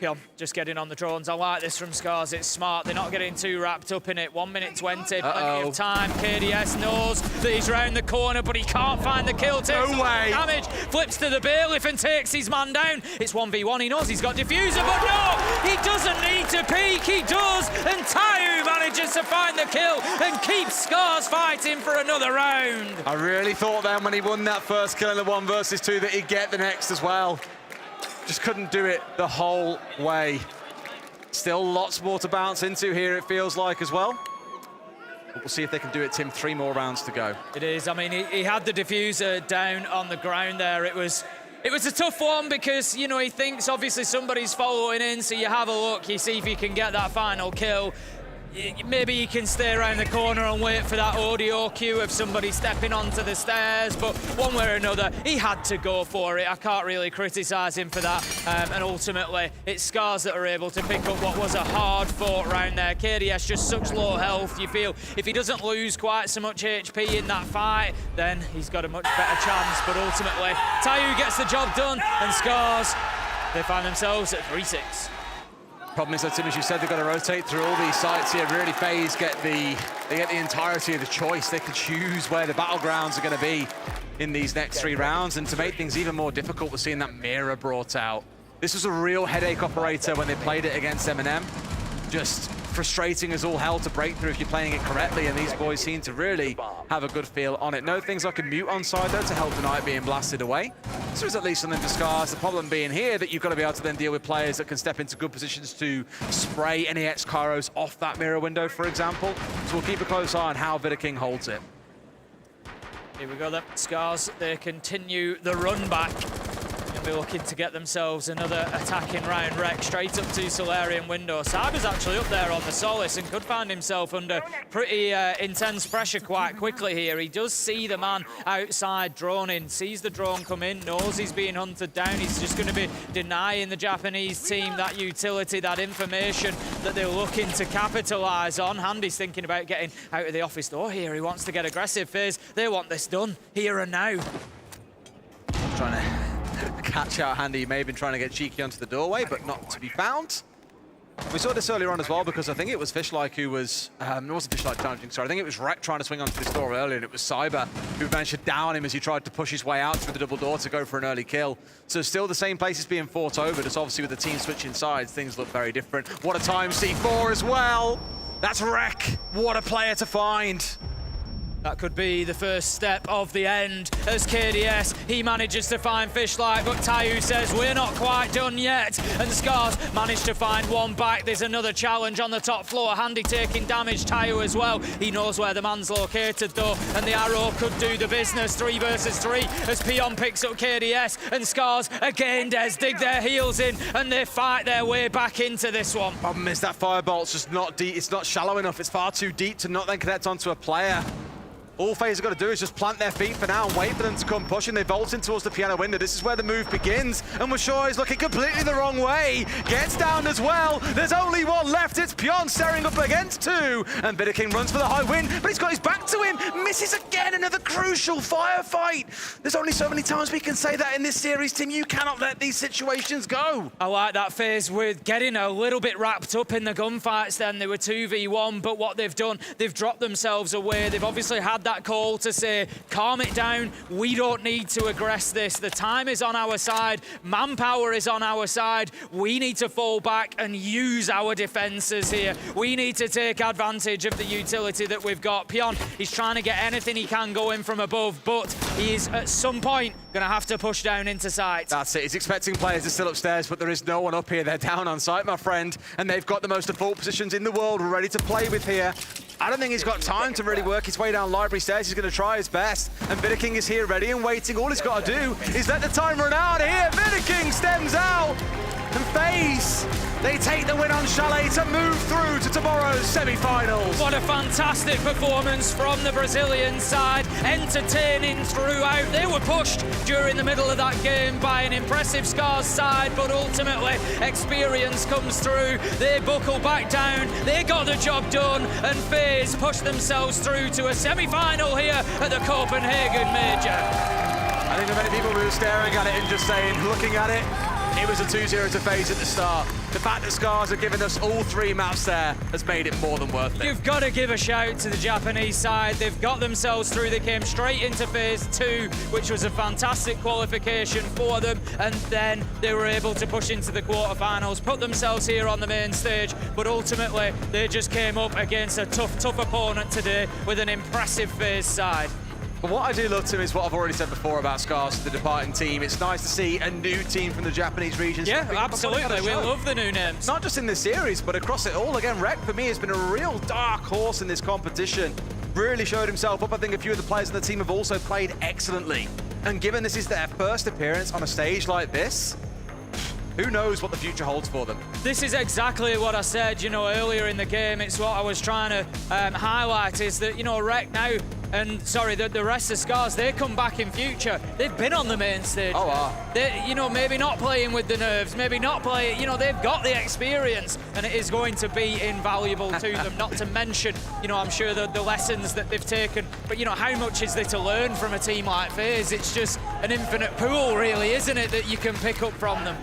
Yeah, just getting on the drones. I like this from Scarz. It's smart. They're not getting too wrapped up in it. 1 minute 20, plenty of time. KDS knows that he's round the corner, but he can't find the kill. Takes No way. damage. Flips to the bailiff and takes his man down. It's 1v1. He knows he's got diffuser, but no! He doesn't need to peek. He does. And Tayu manages to find the kill and keeps Scarz fighting for another round. I really thought then when he won that first kill in the 1 versus 2 that he'd get the next as well. Just couldn't do it the whole way. Still lots more to bounce into here, it feels like, as well. But we'll see if they can do it, Tim. 3 more rounds to go. It is. I mean, he had the diffuser down on the ground there. It was a tough one because, you know, he thinks obviously somebody's following in, so you have a look, you see if you can get that final kill. Maybe you can stay around the corner and wait for that audio cue of somebody stepping onto the stairs, but one way or another, he had to go for it. I can't really criticise him for that. And ultimately, it's Scarz that are able to pick up what was a hard-fought round there. KDS just such low health. You feel if he doesn't lose quite so much HP in that fight, then he's got a much better chance. But ultimately, Tayu gets the job done, and Scarz, they find themselves at 3-6. Problem is that, Tim, as you said, they've got to rotate through all these sites here. Really, FaZe get the entirety of the choice. They can choose where the battlegrounds are going to be in these next 3 rounds. And to make things even more difficult, we're seeing that mirror brought out. This was a real headache operator when they played it against M&M. just frustrating as all hell to break through if you're playing it correctly, and these boys seem to really have a good feel on it. No things like a mute on side though to help deny it being blasted away. So there's at least something for Scarz. The problem being here that you've got to be able to then deal with players that can step into good positions to spray any X-Kairos off that mirror window, for example. So we'll keep a close eye on how Veto King holds it. Here we go then. Scarz, they continue the run back. Be looking to get themselves another attacking round. Rec straight up to Solarian window. Cyber's actually up there on the Solace and could find himself under pretty intense pressure quite quickly here. He does see the man outside droning, sees the drone come in, knows he's being hunted down. He's just going to be denying the Japanese team that utility, that information that they're looking to capitalise on. Handy's thinking about getting out of the office door here. He wants to get aggressive. FaZe, they want this done here and now. Trying to catch out Handy. He may have been trying to get cheeky onto the doorway, but not to be found. We saw this earlier on as well, because I think it was Fishlike who was, it wasn't Fishlike challenging, sorry, I think it was Rec trying to swing onto this door earlier, and it was Cyber who managed to down him as he tried to push his way out through the double door to go for an early kill. So still the same places being fought over, just obviously with the team switching sides, things look very different. What a time, C4 as well. That's Rec. What a player to find. That could be the first step of the end as KDS, he manages to find Fishlike, but Tayu says we're not quite done yet. And Scarz managed to find one back. There's another challenge on the top floor. Handy taking damage, Tayu as well. He knows where the man's located though, and the arrow could do the business. 3 versus 3 as Pion picks up KDS, and Scarz again, Des, dig their heels in, and they fight their way back into this one. Problem is that firebolt's just not deep, it's not shallow enough, it's far too deep to not then connect onto a player. All FaZe have got to do is just plant their feet for now and wait for them to come pushing. They vault in towards the piano window. This is where the move begins. And Washaw is looking completely the wrong way. Gets down as well. There's only one left. It's Pion staring up against 2. And Veto King runs for the high win, but he's got his back to him. Misses again. Another crucial firefight. There's only so many times we can say that in this series, Tim. You cannot let these situations go. I like that FaZe with getting a little bit wrapped up in the gunfights then. They were 2v1, but what they've done, they've dropped themselves away. They've obviously had that call to say, calm it down, we don't need to aggress this. The time is on our side, manpower is on our side. We need to fall back and use our defenses here. We need to take advantage of the utility that we've got. Pion, he's trying to get anything he can going from above, but he is at some point gonna have to push down into sight. That's it, he's expecting players to still upstairs, but there is no one up here. They're down on site, my friend, and they've got the most default positions in the world ready to play with here. I don't think he's got time to really work his way down library stairs. He's going to try his best. And Veto King is here ready and waiting. All he's got to do is let the time run out here. Veto King stems out. And FaZe, they take the win on Chalet to move through to tomorrow's semi-finals. What a fantastic performance from the Brazilian side, entertaining throughout. They were pushed during the middle of that game by an impressive Scarz side, but ultimately experience comes through. They buckle back down, they got the job done, and FaZe pushed themselves through to a semi-final here at the Copenhagen Major. I think there are many people who are staring at it and just saying, looking at it, it was a 2-0 to FaZe at the start. The fact that Scarz have given us all 3 maps there has made it more than worth it. You've got to give a shout to the Japanese side. They've got themselves through. They came straight into phase 2, which was a fantastic qualification for them. And then they were able to push into the quarterfinals, put themselves here on the main stage. But ultimately, they just came up against a tough opponent today with an impressive phase side. But what I do love, Tim, is what I've already said before about Scarz, the departing team. It's nice to see a new team from the Japanese regions. Yeah, absolutely. We love the new names. Not just in this series, but across it all. Again, Rec, for me, has been a real dark horse in this competition. Really showed himself up. I think a few of the players on the team have also played excellently. And given this is their first appearance on a stage like this, who knows what the future holds for them? This is exactly what I said, you know, earlier in the game. It's what I was trying to highlight is that, you know, Rec now, and sorry, the rest of Scarz, they come back in future. They've been on the main stage. Oh, wow. They, you know, maybe not playing with the nerves, maybe not playing, you know, they've got the experience, and it is going to be invaluable to them, not to mention, you know, I'm sure the lessons that they've taken. But, you know, how much is there to learn from a team like FaZe? It's just an infinite pool, really, isn't it, that you can pick up from them?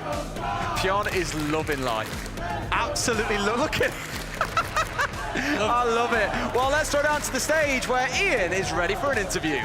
Pion is loving life. Absolutely look at I love it. Well, let's throw down to the stage where Ian is ready for an interview.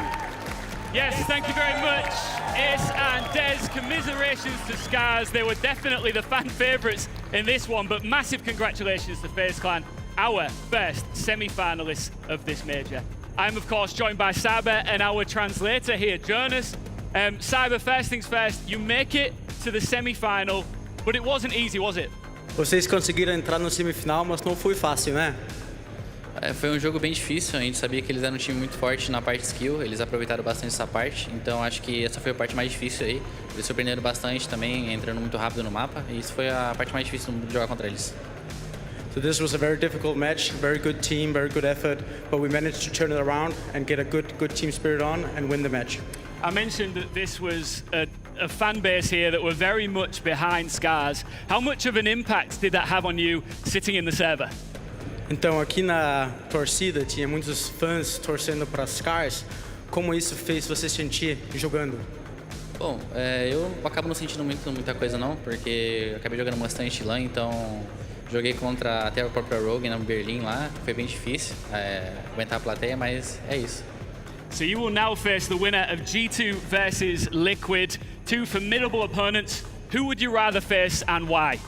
Yes, thank you very much, Is and Des. commiserations to Scarz. They were definitely the fan favorites in this one, but massive congratulations to FaZe Clan, our first semi-finalists of this major. I'm, of course, joined by Cyber and our translator here, Jonas. Cyber, first things first, you make it to the semi-final, but it wasn't easy, was it? Vocês conseguiram entrar no semifinal, mas não foi fácil, né? Foi jogo bem difícil, a gente sabia que eles eram um time muito forte na parte de skill, eles aproveitaram bastante essa parte, então acho que essa foi a parte mais difícil aí. Eles surpreenderam bastante também, entrando muito rápido no mapa, e isso foi a parte mais difícil de jogar contra eles. So this was a very difficult match, very good team, very good effort, but we managed to turn it around and get a good team spirit on and win the match. I mentioned that this was a fan base here that were very much behind Scarz. How much of an impact did that have on you sitting in the server? Então aqui na torcida tinha muitos fãs torcendo para Scarz. Como isso fez você sentir jogando? Bom, eu acabo não sentindo muita coisa não, porque eu acabei jogando bastante LAN, então joguei contra até a própria Rogue na Berlim lá, foi bem difícil aguentar a plateia, mas é isso. So you will now face the winner of G2 versus Liquid, two formidable opponents. Who would you rather face and why?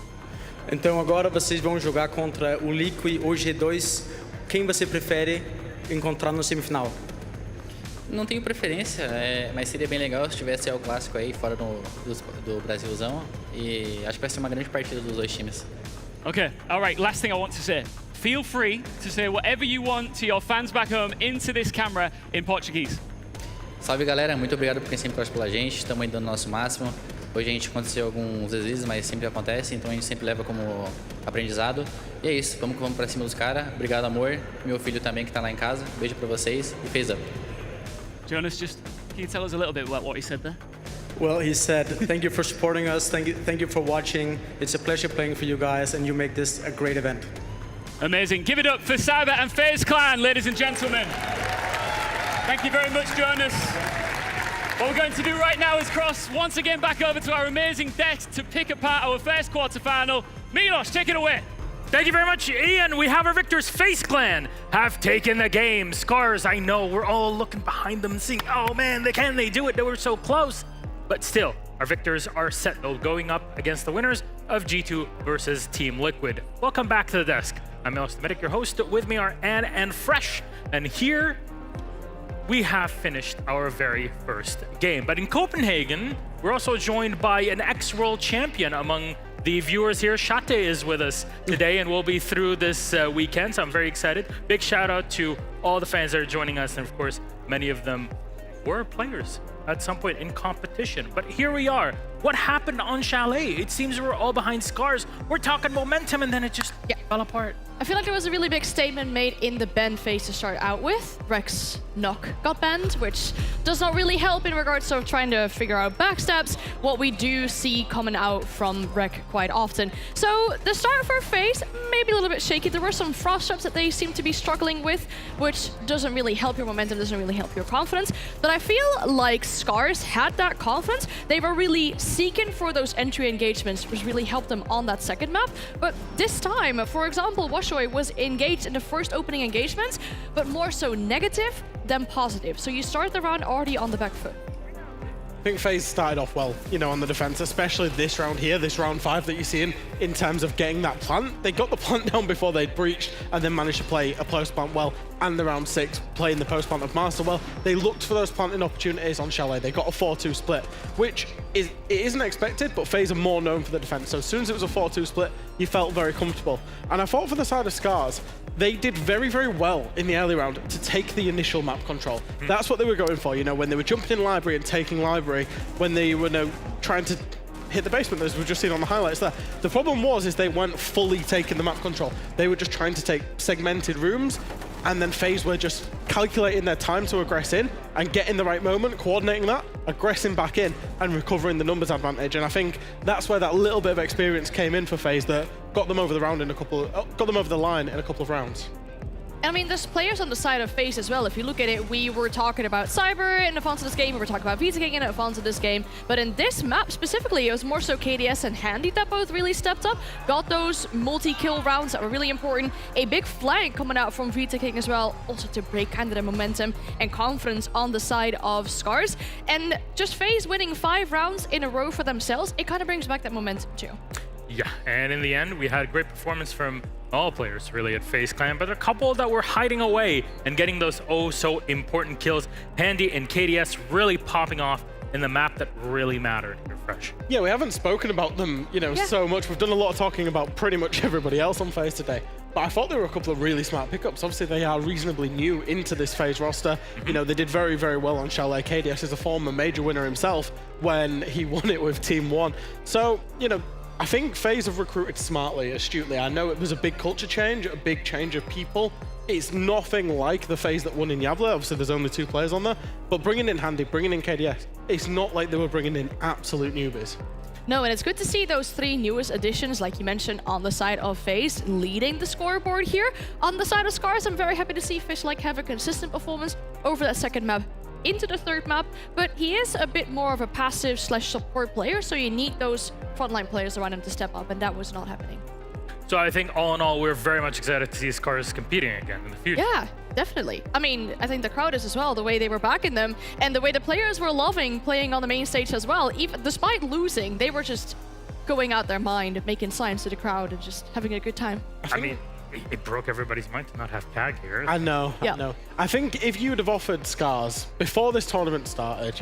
Então agora vocês vão jogar contra o Liquid ou G2. Quem você prefere encontrar no semifinal? Não tenho preferência, mas seria bem legal se tivesse o clássico aí fora do Brasilzão, e acho que vai ser uma grande partida dos dois times. Okay, all right, last thing I want to say. Feel free to say whatever you want to your fans back home into this camera in Portuguese. Salve galera, muito obrigado por quem sempre torce pela gente, estamos aí dando o nosso máximo. Hoje a gente aconteceu alguns deslizes, mas sempre acontece, então a gente sempre leva como aprendizado. E é isso, vamos pra cima dos caras. Obrigado, amor. Meu filho também que tá lá em casa. Beijo pra vocês e FaZe up. Jonas, just can you tell us a little bit about what he said there? Well, he said, thank you for supporting us, thank you for watching. It's a pleasure playing for you guys, and you make this a great event. Amazing. Give it up for Cyber and FaZe Clan, ladies and gentlemen. Thank you very much, Jonas. What we're going to do right now is cross once again back over to our amazing desk to pick apart our first quarterfinal. Milos, take it away. Thank you very much, Ian. We have our victors, FaZe Clan, have taken the game. Scarz, I know, we're all looking behind them and seeing, oh man, can they do it? They were so close. But still, our victors are set though, going up against the winners of G2 versus Team Liquid. Welcome back to the desk. I'm Milos the Medic, your host. With me are Anne and Fresh. And here we have finished our very first game. But in Copenhagen, we're also joined by an ex-world champion among the viewers here. Shate is with us today and will be through this weekend, so I'm very excited. Big shout out to all the fans that are joining us, and of course, many of them were players at some point in competition. But here we are. What happened on Chalet? It seems we're all behind Scarz. We're talking momentum and then it just fell apart. I feel like there was a really big statement made in the ban phase to start out with. Rex Knock got banned, which does not really help in regards of trying to figure out backstabs, what we do see coming out from Rek quite often. So the start for FaZe, maybe a little bit shaky. There were some frost traps that they seem to be struggling with, which doesn't really help your momentum, doesn't really help your confidence. But I feel like Scarz had that confidence. They were really seeking for those entry engagements, which really helped them on that second map. But this time, for example, Washoy was engaged in the first opening engagements, but more so negative than positive. So you start the round already on the back foot. I think FaZe started off well, you know, on the defense, especially this round here, this round 5 that you see in terms of getting that plant. They got the plant down before they'd breached and then managed to play a post plant well, and the round 6 playing the post plant of Master well. They looked for those planting opportunities on Chalet. They got a 4-2 split, which it isn't expected, but FaZe are more known for the defense. So as soon as it was a 4-2 split, you felt very comfortable. And I thought for the side of Scarz, they did very, very well in the early round to take the initial map control. That's what they were going for, you know, when they were jumping in library and taking library, when they were trying to hit the basement, as we've just seen on the highlights there. The problem is they weren't fully taking the map control. They were just trying to take segmented rooms, and then FaZe were just calculating their time to aggress in and get in the right moment, coordinating that, aggressing back in, and recovering the numbers advantage. And I think that's where that little bit of experience came in for FaZe that got them over the round in got them over the line in a couple of rounds. I mean, there's players on the side of FaZe as well. If you look at it, we were talking about Cyber in advance of this game, we were talking about veto in advance of this game, but in this map specifically, it was more so KDS and Handy that both really stepped up, got those multi-kill rounds that were really important, a big flank coming out from veto as well, also to break kind of the momentum and confidence on the side of Scarz, and just FaZe winning 5 rounds in a row for themselves, it kind of brings back that momentum too. Yeah, and in the end, we had great performance from all players really at FaZe Clan, but a couple that were hiding away and getting those oh so important kills. Handy and KDS really popping off in the map that really mattered here, Fresh. Yeah, we haven't spoken about them, so much. We've done a lot of talking about pretty much everybody else on FaZe today. But I thought there were a couple of really smart pickups. Obviously, they are reasonably new into this FaZe roster. They did very, very well on Chalet. KDS is a former major winner himself when he won it with Team 1. So, I think FaZe have recruited smartly, astutely. I know it was a big culture change, a big change of people. It's nothing like the FaZe that won in Yavla. Obviously, there's only 2 players on there. But bringing in Handy, bringing in KDS, it's not like they were bringing in absolute newbies. No, and it's good to see those 3 newest additions, like you mentioned, on the side of FaZe, leading the scoreboard here. On the side of Scarz, I'm very happy to see Fish have a consistent performance over that second map into the 3rd map, but he is a bit more of a passive / support player, so you need those frontline players around him to step up, and that was not happening. So I think all in all, we're very much excited to see Scarz competing again in the future. Yeah, definitely. I mean, I think the crowd is as well, the way they were backing them, and the way the players were loving playing on the main stage as well. Even despite losing, they were just going out their mind, making signs to the crowd and just having a good time. I mean, it broke everybody's mind to not have CAG here. I know. I think if you would have offered Scarz before this tournament started,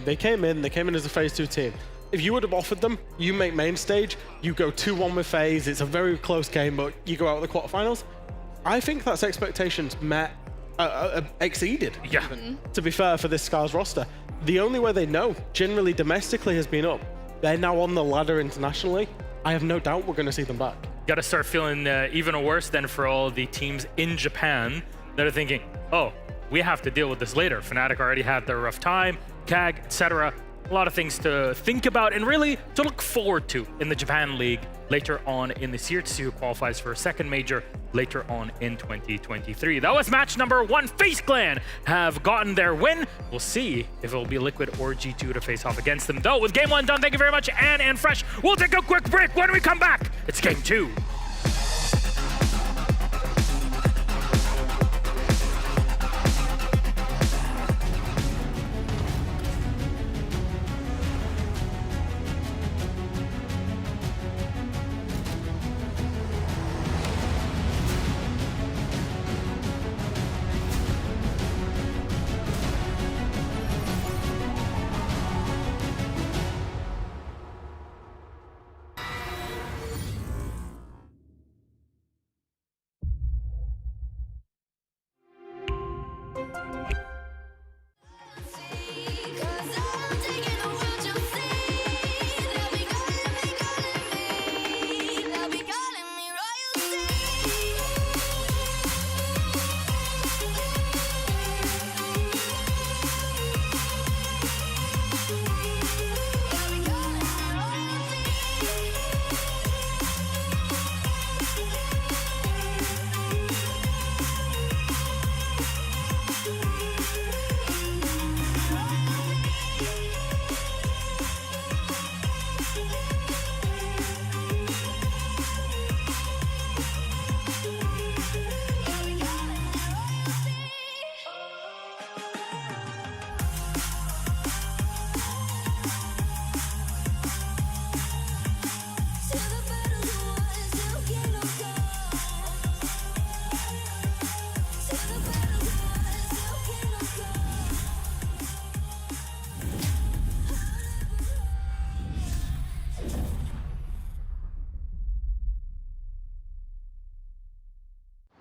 they came in as a FaZe 2 team. If you would have offered them, you make main stage, you go 2-1 with FaZe, it's a very close game, but you go out of the quarterfinals. I think that's expectations met, exceeded. Yeah. Even, to be fair, for this Scarz roster. The only way they know, generally domestically, has been up. They're now on the ladder internationally. I have no doubt we're going to see them back. Got to start feeling even worse than for all the teams in Japan that are thinking, oh, we have to deal with this later. Fnatic already had their rough time, CAG, etc. A lot of things to think about and really to look forward to in the Japan League later on in this year to see who qualifies for a 2nd major later on in 2023. That was match number 1. FaZe Clan have gotten their win. We'll see if it will be Liquid or G2 to face off against them. Though, with game 1 done, thank you very much, Ann and Fresh. We'll take a quick break. When we come back, it's game 2.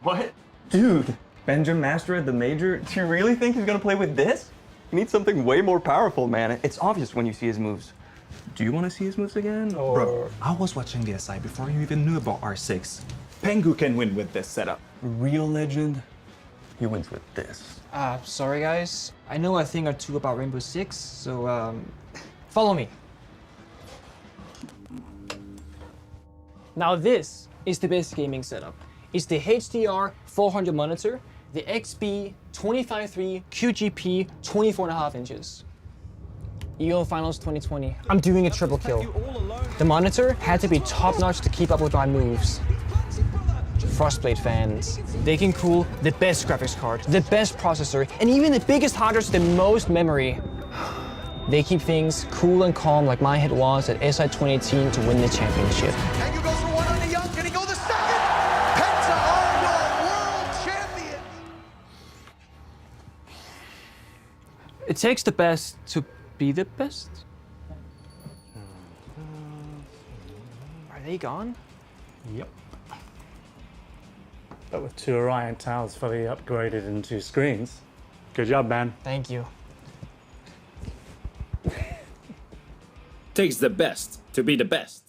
What? Dude, Benjamin Master at the Major? Do you really think he's gonna play with this? He needs something way more powerful, man. It's obvious when you see his moves. Do you want to see his moves again? Or... Bro, I was watching the SI before you even knew about R6. Pengu can win with this setup. Real legend, he wins with this. Sorry guys. I know a thing or two about Rainbow Six, so follow me. Now this is the best gaming setup. is the HDR 400 monitor, the XB 25.3 QGP 24.5 inches. EO Finals 2020. I'm doing a triple kill. The monitor had to be top-notch to keep up with my moves. Frostblade fans, they can cool the best graphics card, the best processor, and even the biggest hard drive with the most memory. They keep things cool and calm like my head was at SI 2018 to win the championship. Pengu goes for one on the young. Can he go the second? Penta are your world champions. It takes the best to be the best. Are they gone? Yep. But with 2 Orion towers fully upgraded and 2 screens. Good job, man. Thank you. Takes the best to be the best.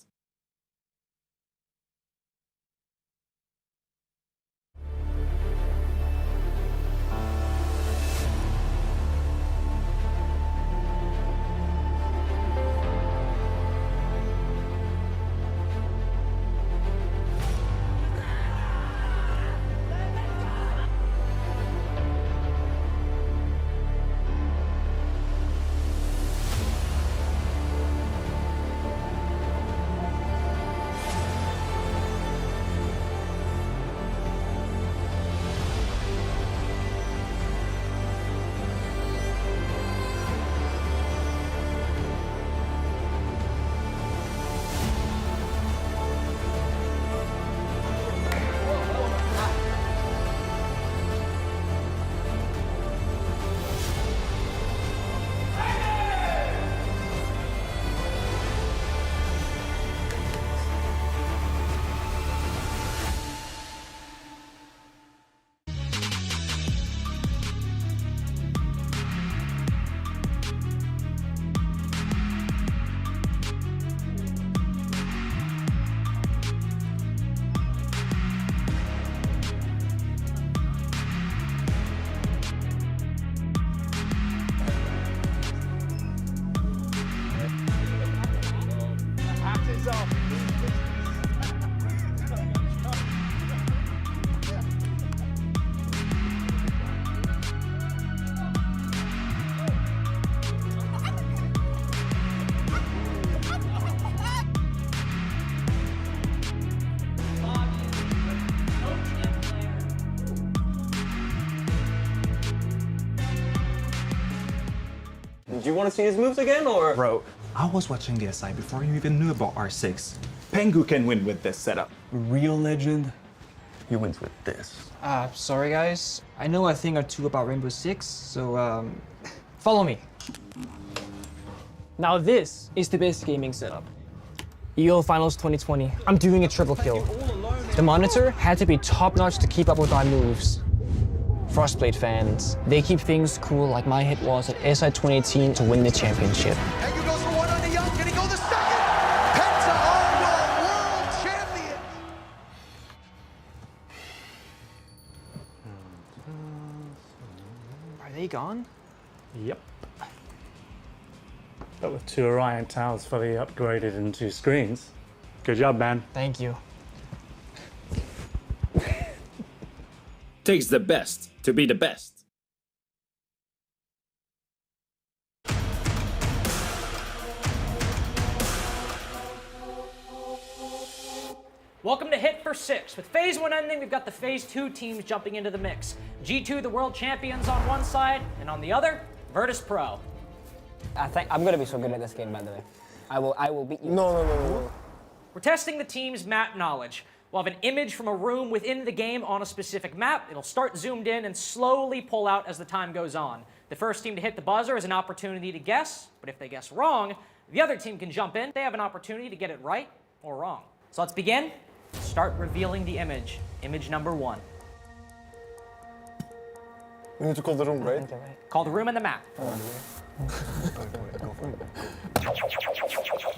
Do you want to see his moves again, or? Bro, I was watching the SI before you even knew about R6. Pengu can win with this setup. Real legend, he wins with this. Sorry guys. I know a thing or two about Rainbow Six, so follow me. Now this is the best gaming setup. EO Finals 2020. I'm doing a triple kill. The monitor had to be top-notch to keep up with my moves. Frostblade fans, they keep things cool like my head was at SI 2018 to win the championship. Pengu goes for one on the young. Can he go the second? Penta are your world champions. Are they gone? Yep. But with 2 Orion towers fully upgraded and 2 screens. Good job, man. Thank you. Takes the best to be the best. Welcome to Hit for 6. With Phase 1 ending, we've got the Phase 2 teams jumping into the mix. G2, the world champions on one side, and on the other, Virtus Pro. I'm gonna be so good at this game, by the way. I will beat you. No. We're testing the team's map knowledge. We'll have an image from a room within the game on a specific map. It'll start zoomed in and slowly pull out as the time goes on. The first team to hit the buzzer has an opportunity to guess, but if they guess wrong, the other team can jump in. They have an opportunity to get it right or wrong. So let's begin. Start revealing the image. Image number 1. We need to call the room, right? Call the room and the map.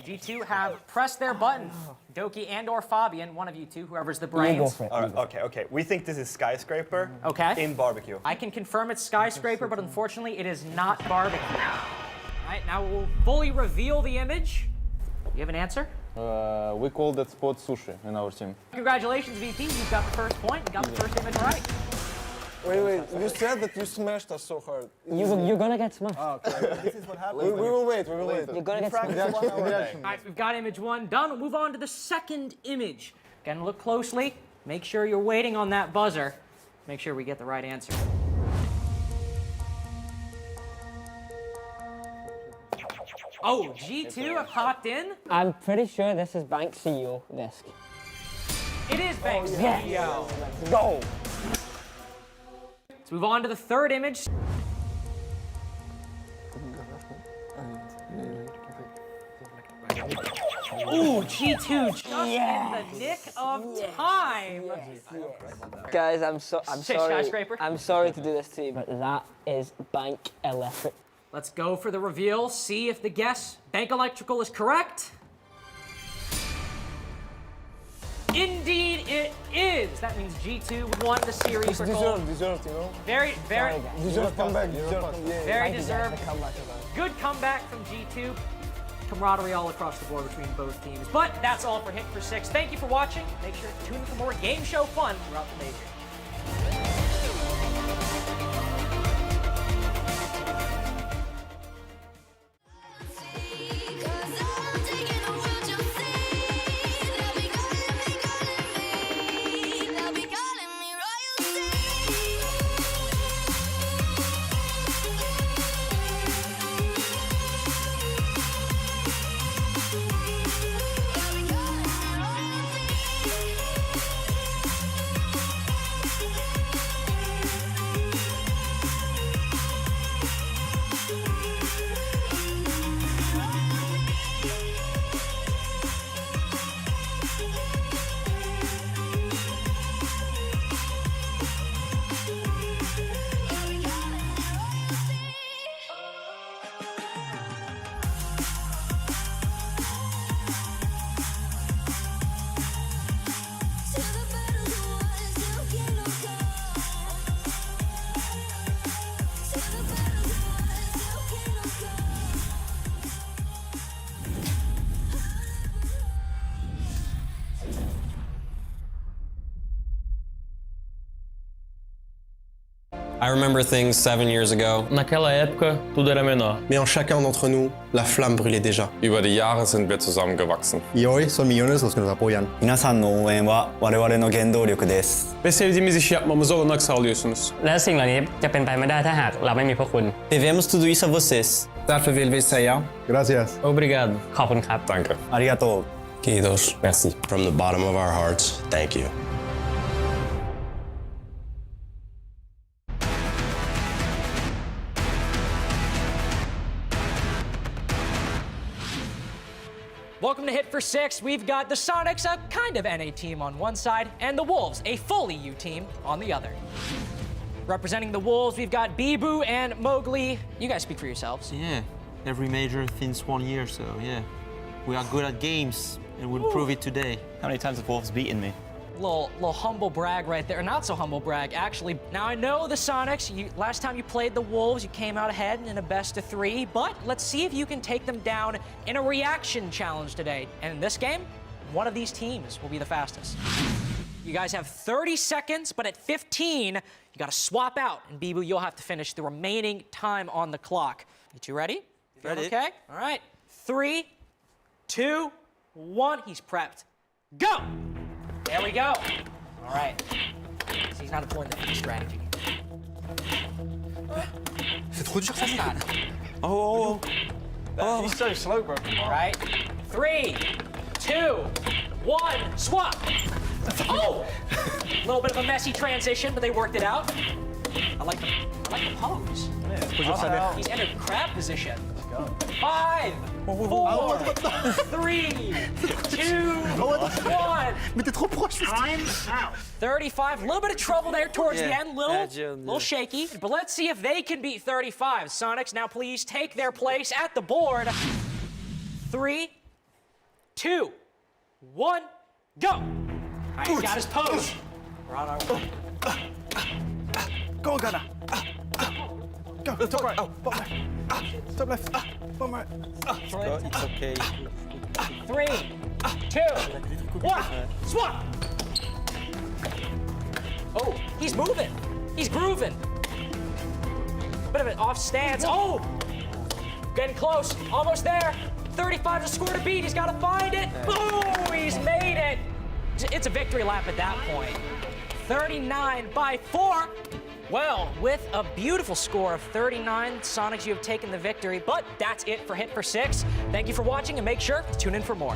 G2 have pressed their button. Doki and or Fabian, one of you two, whoever's the brains. Okay. We think this is Skyscraper. Okay. In barbecue. I can confirm it's Skyscraper, but unfortunately it is not barbecue. All right, now we'll fully reveal the image. You have an answer? We call that spot sushi in our team. Congratulations, VP. You've got the first point. You got the first image right. Wait, you said that you smashed us so hard. You're gonna get smashed. Oh, okay. This is what happens. We will wait, we will wait. You're gonna get smashed. All right, so we've got image one done. We'll move on to the second image. Again, look closely. Make sure you're waiting on that buzzer. Make sure we get the right answer. Oh, G2 have hopped in. I'm pretty sure this is Bank CEO desk. It is Bank yes. CEO. Let's go. Let's move on to the third image. Ooh, G2 just in the nick of time. Guys, I'm sorry. Skyscraper. I'm sorry to do this to you, but that is Bank Electric. Let's go for the reveal. See if the guess, Bank Electrical, is correct. Indeed, it is. That means G2 won the series. It's deserved, you know? Very. Deserved comeback. Very deserved. Good comeback from G2. Camaraderie all across the board between both teams. But that's all for Hit for 6. Thank you for watching. Make sure to tune in for more game show fun throughout the major. I remember things 7 years ago. Naquela época, tudo era menor. Mais en chacun d'entre nous, la flamme brûlait déjà. Über die Jahre sind wir zusammengewachsen. Y hoy son millones los que nos apoyan. 皆さんの応援は我々の原動力です。 Ve sevdiğimiz işi yapmamıza olanak sağlıyorsunuz.และสิ่งเหล่านี้จะเป็นไปไม่ได้ถ้าหากเราไม่มีพวกคุณ Devemos tudo isso a vocês. Därför vill vi säga gracias. Obrigado ขอบคุณครับ Danke. Arigato. Kiitos. Merci. From the bottom of our hearts, thank you. Welcome to Hit for 6. We've got the Soniqs, a kind of NA team on one side, and the Wolves, a fully U team, on the other. Representing the Wolves, we've got Bibu and Mowgli. You guys speak for yourselves. Yeah, every major since 1 year, so yeah. We are good at games, and we'll prove it today. How many times have Wolves beaten me? Little humble brag right there. Not so humble brag, actually. Now, I know the Soniqs, last time you played the Wolves, you came out ahead in a best-of-3, but let's see if you can take them down in a reaction challenge today. And in this game, one of these teams will be the fastest. You guys have 30 seconds, but at 15, you gotta swap out. And Bibu, you'll have to finish the remaining time on the clock. You two ready? Ready. Okay? All right. 3, 2, 1. He's prepped. Go! There we go. All right. So he's not employing the strategy. C'est trop dur ça. Oh. He's so slow, bro. All right. 3, 2, 1. Swap. Oh! A little bit of a messy transition, but they worked it out. I like the pose. Yeah. He's entered crab position. 5, 4, 3, 2, 1. Mais t'es trop proche. Time out. 35. A little bit of trouble there towards the end. Little shaky. But let's see if they can beat 35. Soniqs, now please take their place at the board. 3, 2, 1, go. All right, he's got his pose. We're on our way. Go, Ghana. Go, top right. Oh, bottom right. Top left. Bottom right. It's okay. 3, 2, 1, swap! Oh, he's moving. He's grooving. Bit of an off stance. Oh! Getting close. Almost there. 35 to score to beat. He's got to find it. Boom! He's made it. It's a victory lap at that point. 39 by 4. Well, with a beautiful score of 39, Soniqs, you have taken the victory, but that's it for Hit for 6. Thank you for watching, and make sure to tune in for more.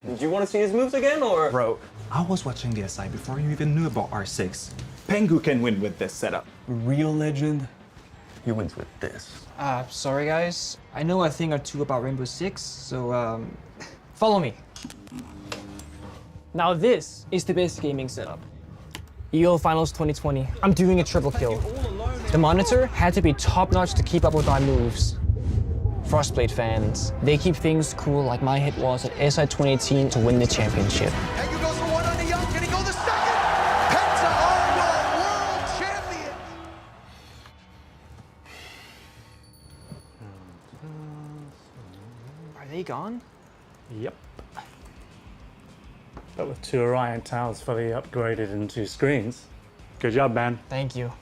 Did you want to see his moves again, or? Bro, I was watching the SI before you even knew about R6. Pengu can win with this setup. Real legend, he wins with this. Sorry guys. I know a thing or two about Rainbow Six, so follow me. Now this is the best gaming setup. EO Finals 2020. I'm doing a triple kill. The monitor had to be top-notch to keep up with our moves. Frostblade fans, they keep things cool like my hit was at SI 2018 to win the championship. Pengu goes for one on the young. Can he go the second? Penta are your world champion. Are they gone? Yep. But with 2 Orion towers fully upgraded and 2 screens. Good job, man. Thank you.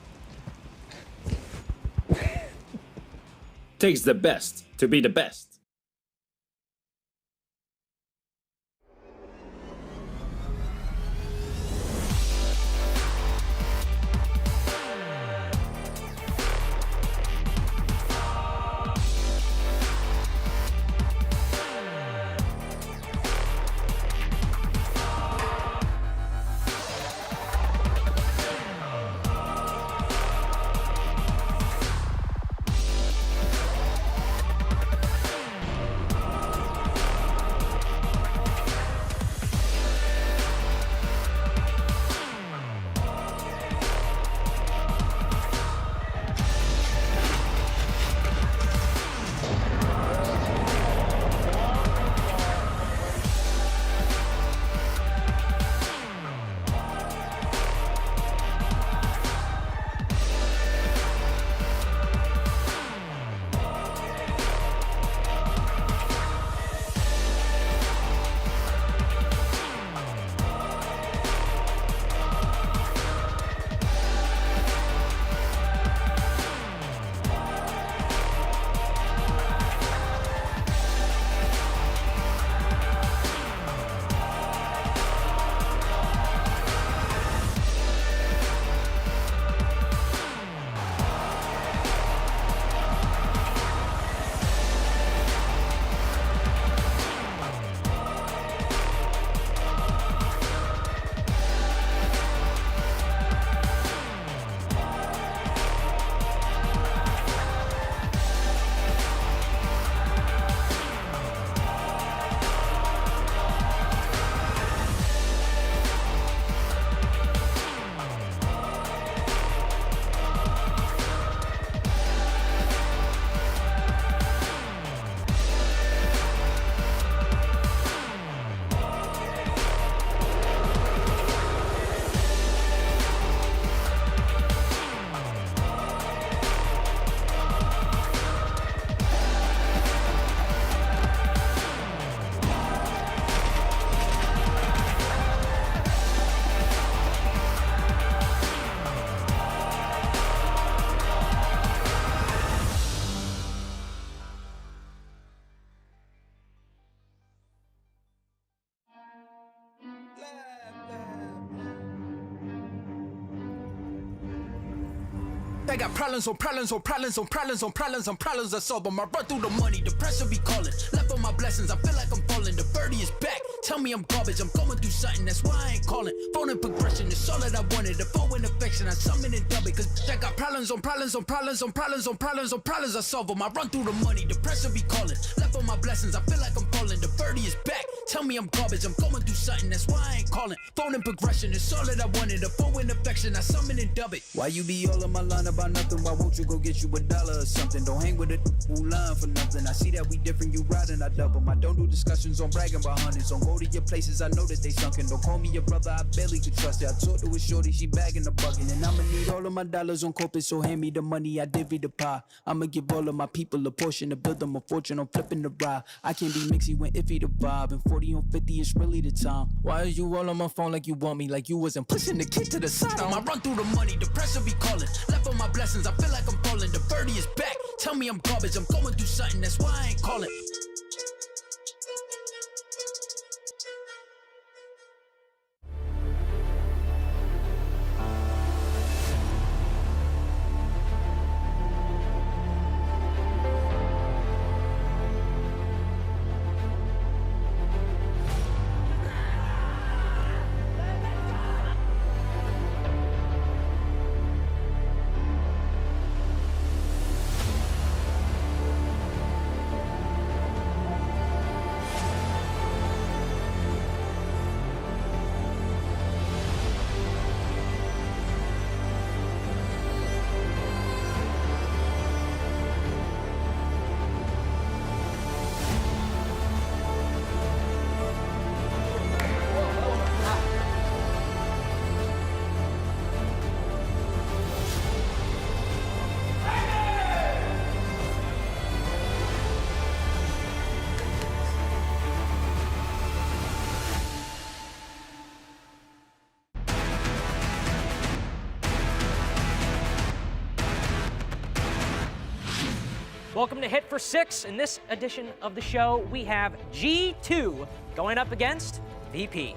Takes the best to be the best. I got problems on problems on problems on problems on problems on problems I solve them. I run through the money, the pressure be calling. Left on my blessings, I feel like I'm falling. The birdie is back, tell me I'm garbage. I'm going through something, that's why I ain't calling. Phone and progression, it's all that I wanted. The phone and affection, I summon and dub it. Cause I got problems on problems on problems on problems on problems on problems I solve them. I run through the money, the pressure be calling. Left on my blessings, I feel like I'm falling. The birdie is back, tell me I'm garbage. I'm going through something, that's why I ain't calling. Phone and progression, it's all that I wanted. The phone and affection, I summon and dub it. Why you be all on my line about about nothing, why won't you go get you $1 or something? Don't hang with it, who line for nothing. I see that we different, you riding, I double. I don't do discussions on bragging about hundreds. Don't go to your places, I know that they sunken. Don't call me your brother, I barely could trust it. I talked to a shorty, she bagging the bugging. And I'ma need all of my dollars on corporate, so hand me the money, I divvy the pie. I'ma give all of my people a portion to build them a fortune on flipping the ride. I can't be mixy when iffy the vibe, and 40 on 50 is really the time. Why are you all on my phone like you want me, like you wasn't pushing the kid to the side? I run through the money, the pressure be calling. Left on my blessings, I feel like I'm falling. The birdie is back, tell me I'm garbage, I'm going through something, that's why I ain't calling. Welcome to Hit for Six. In this edition of the show, we have G2 going up against VP.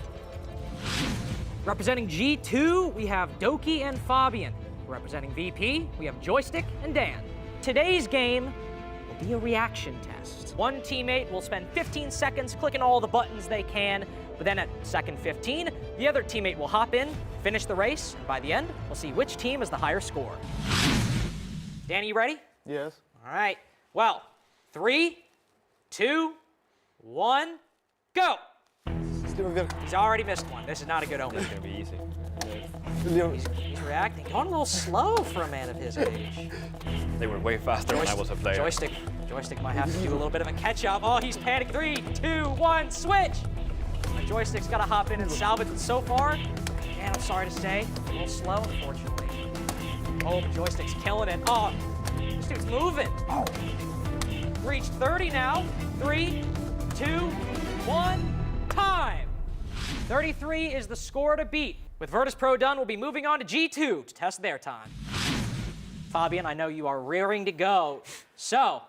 Representing G2, we have Doki and Fabian. Representing VP, we have Joystick and Dan. Today's game will be a reaction test. One teammate will spend 15 seconds clicking all the buttons they can, but then at second 15, the other teammate will hop in, finish the race, and by the end, we'll see which team has the higher score. Danny, you ready? Yes. All right. Well, 3, 2, 1, go! He's already missed one. This is not a good omen. It's gonna be easy. He's reacting. Going a little slow for a man of his age. They were way faster when I was a player. Joystick might have to do a little bit of a catch-up. Oh, he's panicking. 3, 2, 1, switch! My Joystick's got to hop in and salvage it so far. And I'm sorry to say, a little slow, unfortunately. Oh, but Joystick's killing it. Oh, this dude's moving. Oh. Reached 30 now. 3, 2, 1, time. 33 is the score to beat. With Virtus Pro done, we'll be moving on to G2 to test their time. Fabian, I know you are rearing to go. So,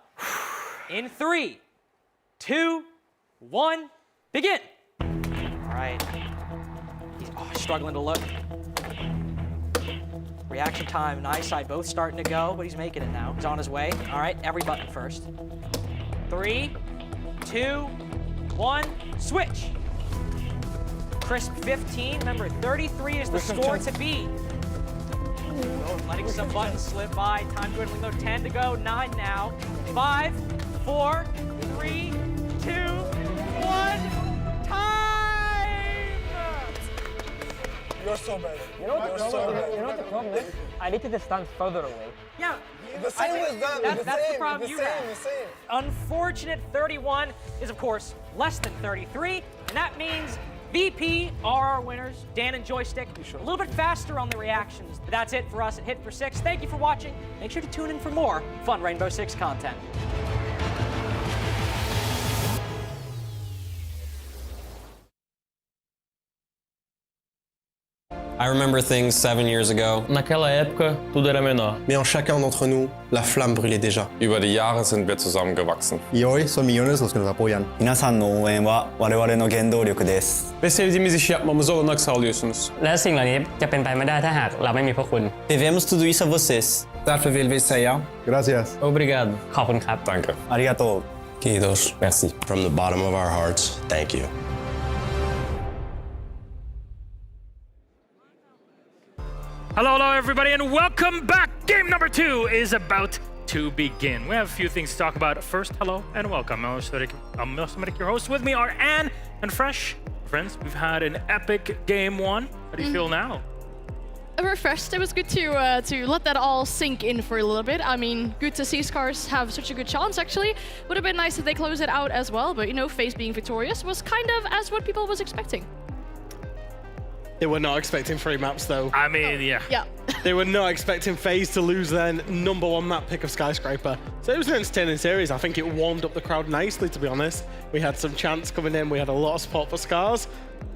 in 3, 2, 1, begin. All right. He's struggling to look. Reaction time and eyesight both starting to go, but he's making it now. He's on his way. All right, every button first. 3, 2, 1, switch. Crisp 15. Remember, 33 is the score to beat. Letting some buttons slip by. Time dwindling though. 10 to go. 9 now. 5, 4, 3, 2, 1. Time! You're so bad. You know what the problem is? I need to stand further away. Yeah. The same with them. That's the problem you have. Unfortunate 31 is, of course, less than 33, and that means VP are our winners. Dan and Joystick, a little bit faster on the reactions. But that's it for us at Hit for Six. Thank you for watching. Make sure to tune in for more fun Rainbow Six content. I remember things 7 years ago. Naquela época, tudo era menor. Mais en chacun d'entre nous, la flamme brûlait déjà. Über die Jahre sind wir zusammengewachsen. Y hoy son millones los que nos apoyan. 皆さんの応援は我々の原動力です Ve sevdiğimiz işi yapmamıza olanak sağlıyorsunuz.และสิ่งเหล่านี้จะเป็นไปไม่ได้ถ้าหากเราไม่มีพวกคุณ Devemos tudo isso a vocês Därför vill vi säga gracias. Obrigado ขอบคุณครับ Danke. ありがとう Kiitos. Merci. From the bottom of our hearts, thank you. Hello, everybody, and welcome back. Game number 2 is about to begin. We have a few things to talk about. First, hello and welcome. I'm Soniqs, your host. With me are Anne and Fresh. Friends, we've had an epic game 1. How do you feel now? refreshed. It was good to let that all sink in for a little bit. I mean, good to see Scarz have such a good chance, actually. Would have been nice if they close it out as well, but you know, FaZe being victorious was kind of as what people was expecting. They were not expecting 3 maps, though. I mean, yeah. Yeah. They were not expecting FaZe to lose their #1 map pick of Skyscraper. So it was an entertaining series. I think it warmed up the crowd nicely, to be honest. We had some chants coming in. We had a lot of support for Scarz.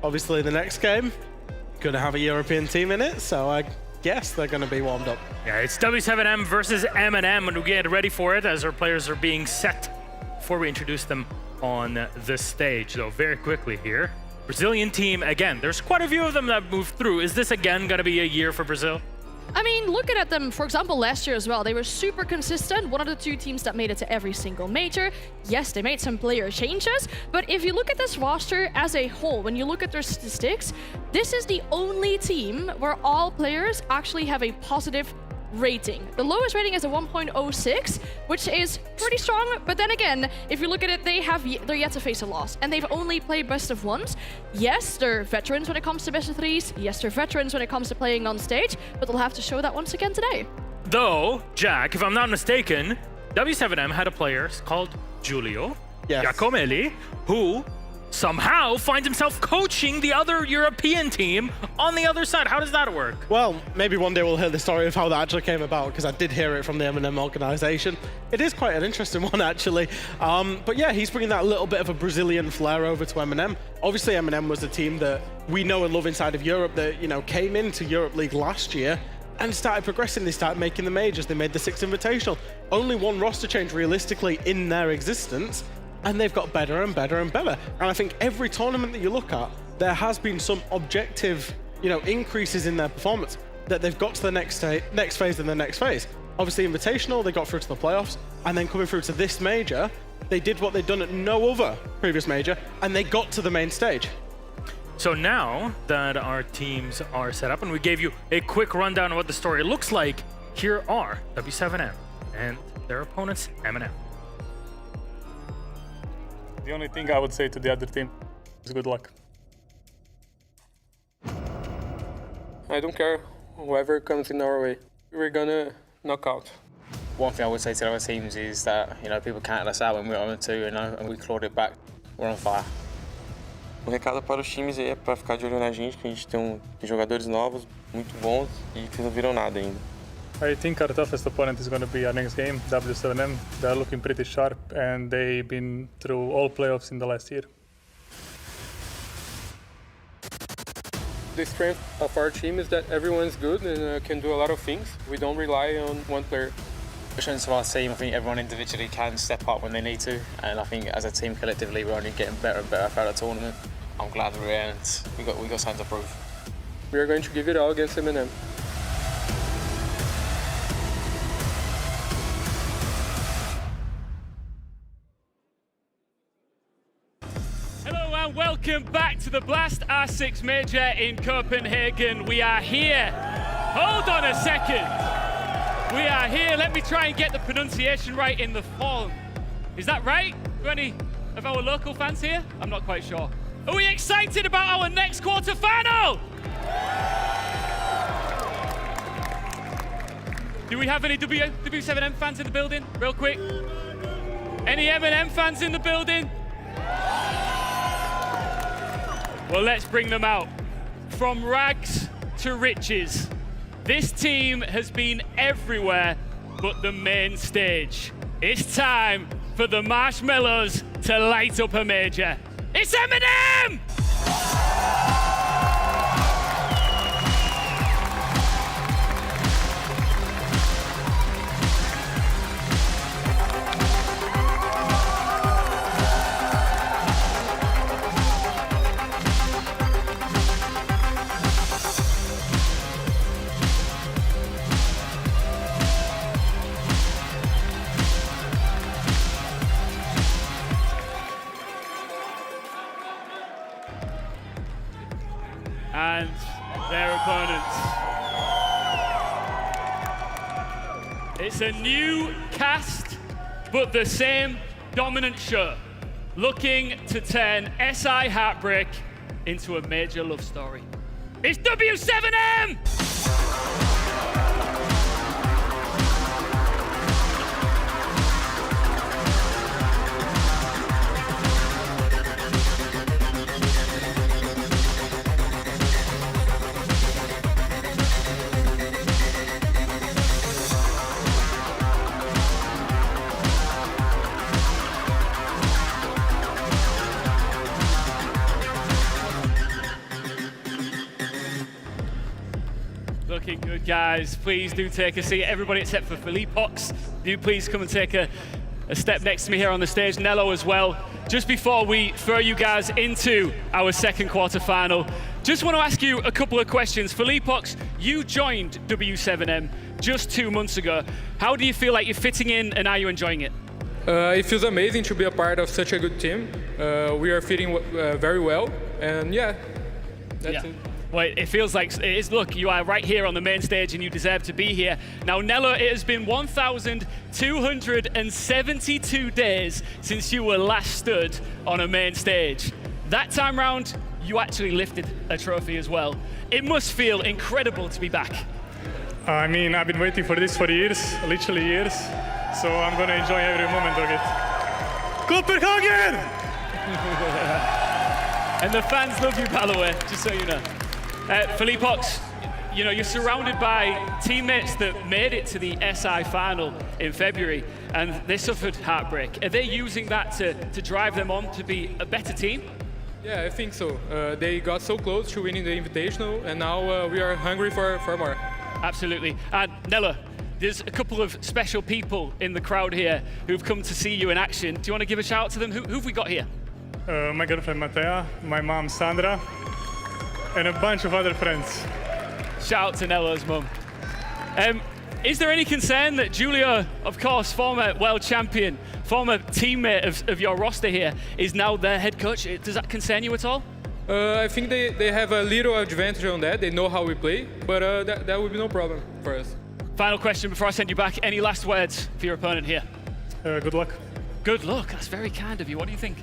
Obviously, the next game, going to have a European team in it, so I guess they're going to be warmed up. Yeah, it's W7M versus M&M, and we get ready for it as our players are being set before we introduce them on the stage. So very quickly here, Brazilian team, again, there's quite a few of them that moved through. Is this again going to be a year for Brazil? I mean, looking at them, for example, last year as well, they were super consistent. One of the 2 teams that made it to every single major. Yes, they made some player changes, but if you look at this roster as a whole, when you look at their statistics, this is the only team where all players actually have a positive rating. The lowest rating is a 1.06, which is pretty strong, but then again, if you look at it, they're yet to face a loss, and they've only played best of 1s. Yes, they're veterans when it comes to best of 3s. Yes, they're veterans when it comes to playing on stage, but they'll have to show that once again today. Though, Jack, if I'm not mistaken, W7M had a player called Julio Giacomelli, who somehow finds himself coaching the other European team on the other side. How does that work? Well, maybe one day we'll hear the story of how that actually came about, because I did hear it from the M&M organization. It is quite an interesting one, actually. But yeah, he's bringing that little bit of a Brazilian flair over to M&M. Obviously, M&M was a team that we know and love inside of Europe that, you know, came into Europe League last year and started progressing. They started making the majors. They made the 6th Invitational. Only 1 roster change realistically in their existence, and they've got better and better and better. And I think every tournament that you look at, there has been some objective, you know, increases in their performance, that they've got to the next phase and the next phase. Obviously, Invitational, they got through to the playoffs, and then coming through to this major, they did what they'd done at no other previous major, and they got to the main stage. So now that our teams are set up, and we gave you a quick rundown of what the story looks like, here are W7M and their opponents, M&M. The only thing I would say to the other team is good luck. I don't care whoever comes in our way. We're gonna knock out. One thing I would say to the other teams is that, you know, people counted us out when we were 0-2, you know, and we clawed it back. We're on fire. O recado para os times aí é para ficar de olho na gente, que a gente tem jogadores novos, muito bons, e que não viram nada ainda. I think our toughest opponent is going to be our next game, W7M. They're looking pretty sharp, and they've been through all playoffs in the last year. The strength of our team is that everyone's good and can do a lot of things. We don't rely on one player. The strength of our team, I think everyone individually can step up when they need to, and I think as a team collectively we're only getting better and better throughout the tournament. I'm glad we're here and we got something to prove. We are going to give it all against M&M. Welcome back to the Blast R6 Major in Copenhagen. We are here. Hold on a second. We are here. Let me try and get the pronunciation right in the form. Is that right? Do any of our local fans here? I'm not quite sure. Are we excited about our next quarterfinal? Do we have any W7M fans in the building? Real quick. Any M&M fans in the building? Well, let's bring them out. From rags to riches, this team has been everywhere but the main stage. It's time for the marshmallows to light up a major. It's M&M! And their opponents. It's a new cast, but the same dominant show, looking to turn SI Heartbreak into a major love story. It's W7M! guys, please do take a seat. Everybody except for Felipox, do please come and take a step next to me here on the stage. Nello as well. Just before we throw you guys into our second quarterfinal, just want to ask you a couple of questions. Felipox, you joined W7M just 2 months ago. How do you feel like you're fitting in, and are you enjoying it? It feels amazing to be a part of such a good team. We are fitting very well, and yeah, that's it. Well, it feels like it is. Look, you are right here on the main stage and you deserve to be here. Now, Nello, it has been 1,272 days since you were last stood on a main stage. That time round, you actually lifted a trophy as well. It must feel incredible to be back. I mean, I've been waiting for this for years, literally years. So I'm going to enjoy every moment of it. Copenhagen! And the fans love you, by the way, just so you know. Felipox, you know, you're surrounded by teammates that made it to the SI final in February, and they suffered heartbreak. Are they using that to drive them on to be a better team? Yeah, I think so. They got so close to winning the Invitational, and now we are hungry for more. Absolutely. And Nella, there's a couple of special people in the crowd here who've come to see you in action. Do you want to give a shout out to them? Who've we got here? My girlfriend Matea, my mom Sandra, and a bunch of other friends. Shout out to Nella's mum. Is there any concern that Julio, of course, former world champion, former teammate of your roster here, is now their head coach? Does that concern you at all? I think they have a little advantage on that. They know how we play, but that would be no problem for us. Final question before I send you back. Any last words for your opponent here? Good luck. Good luck. That's very kind of you. What do you think?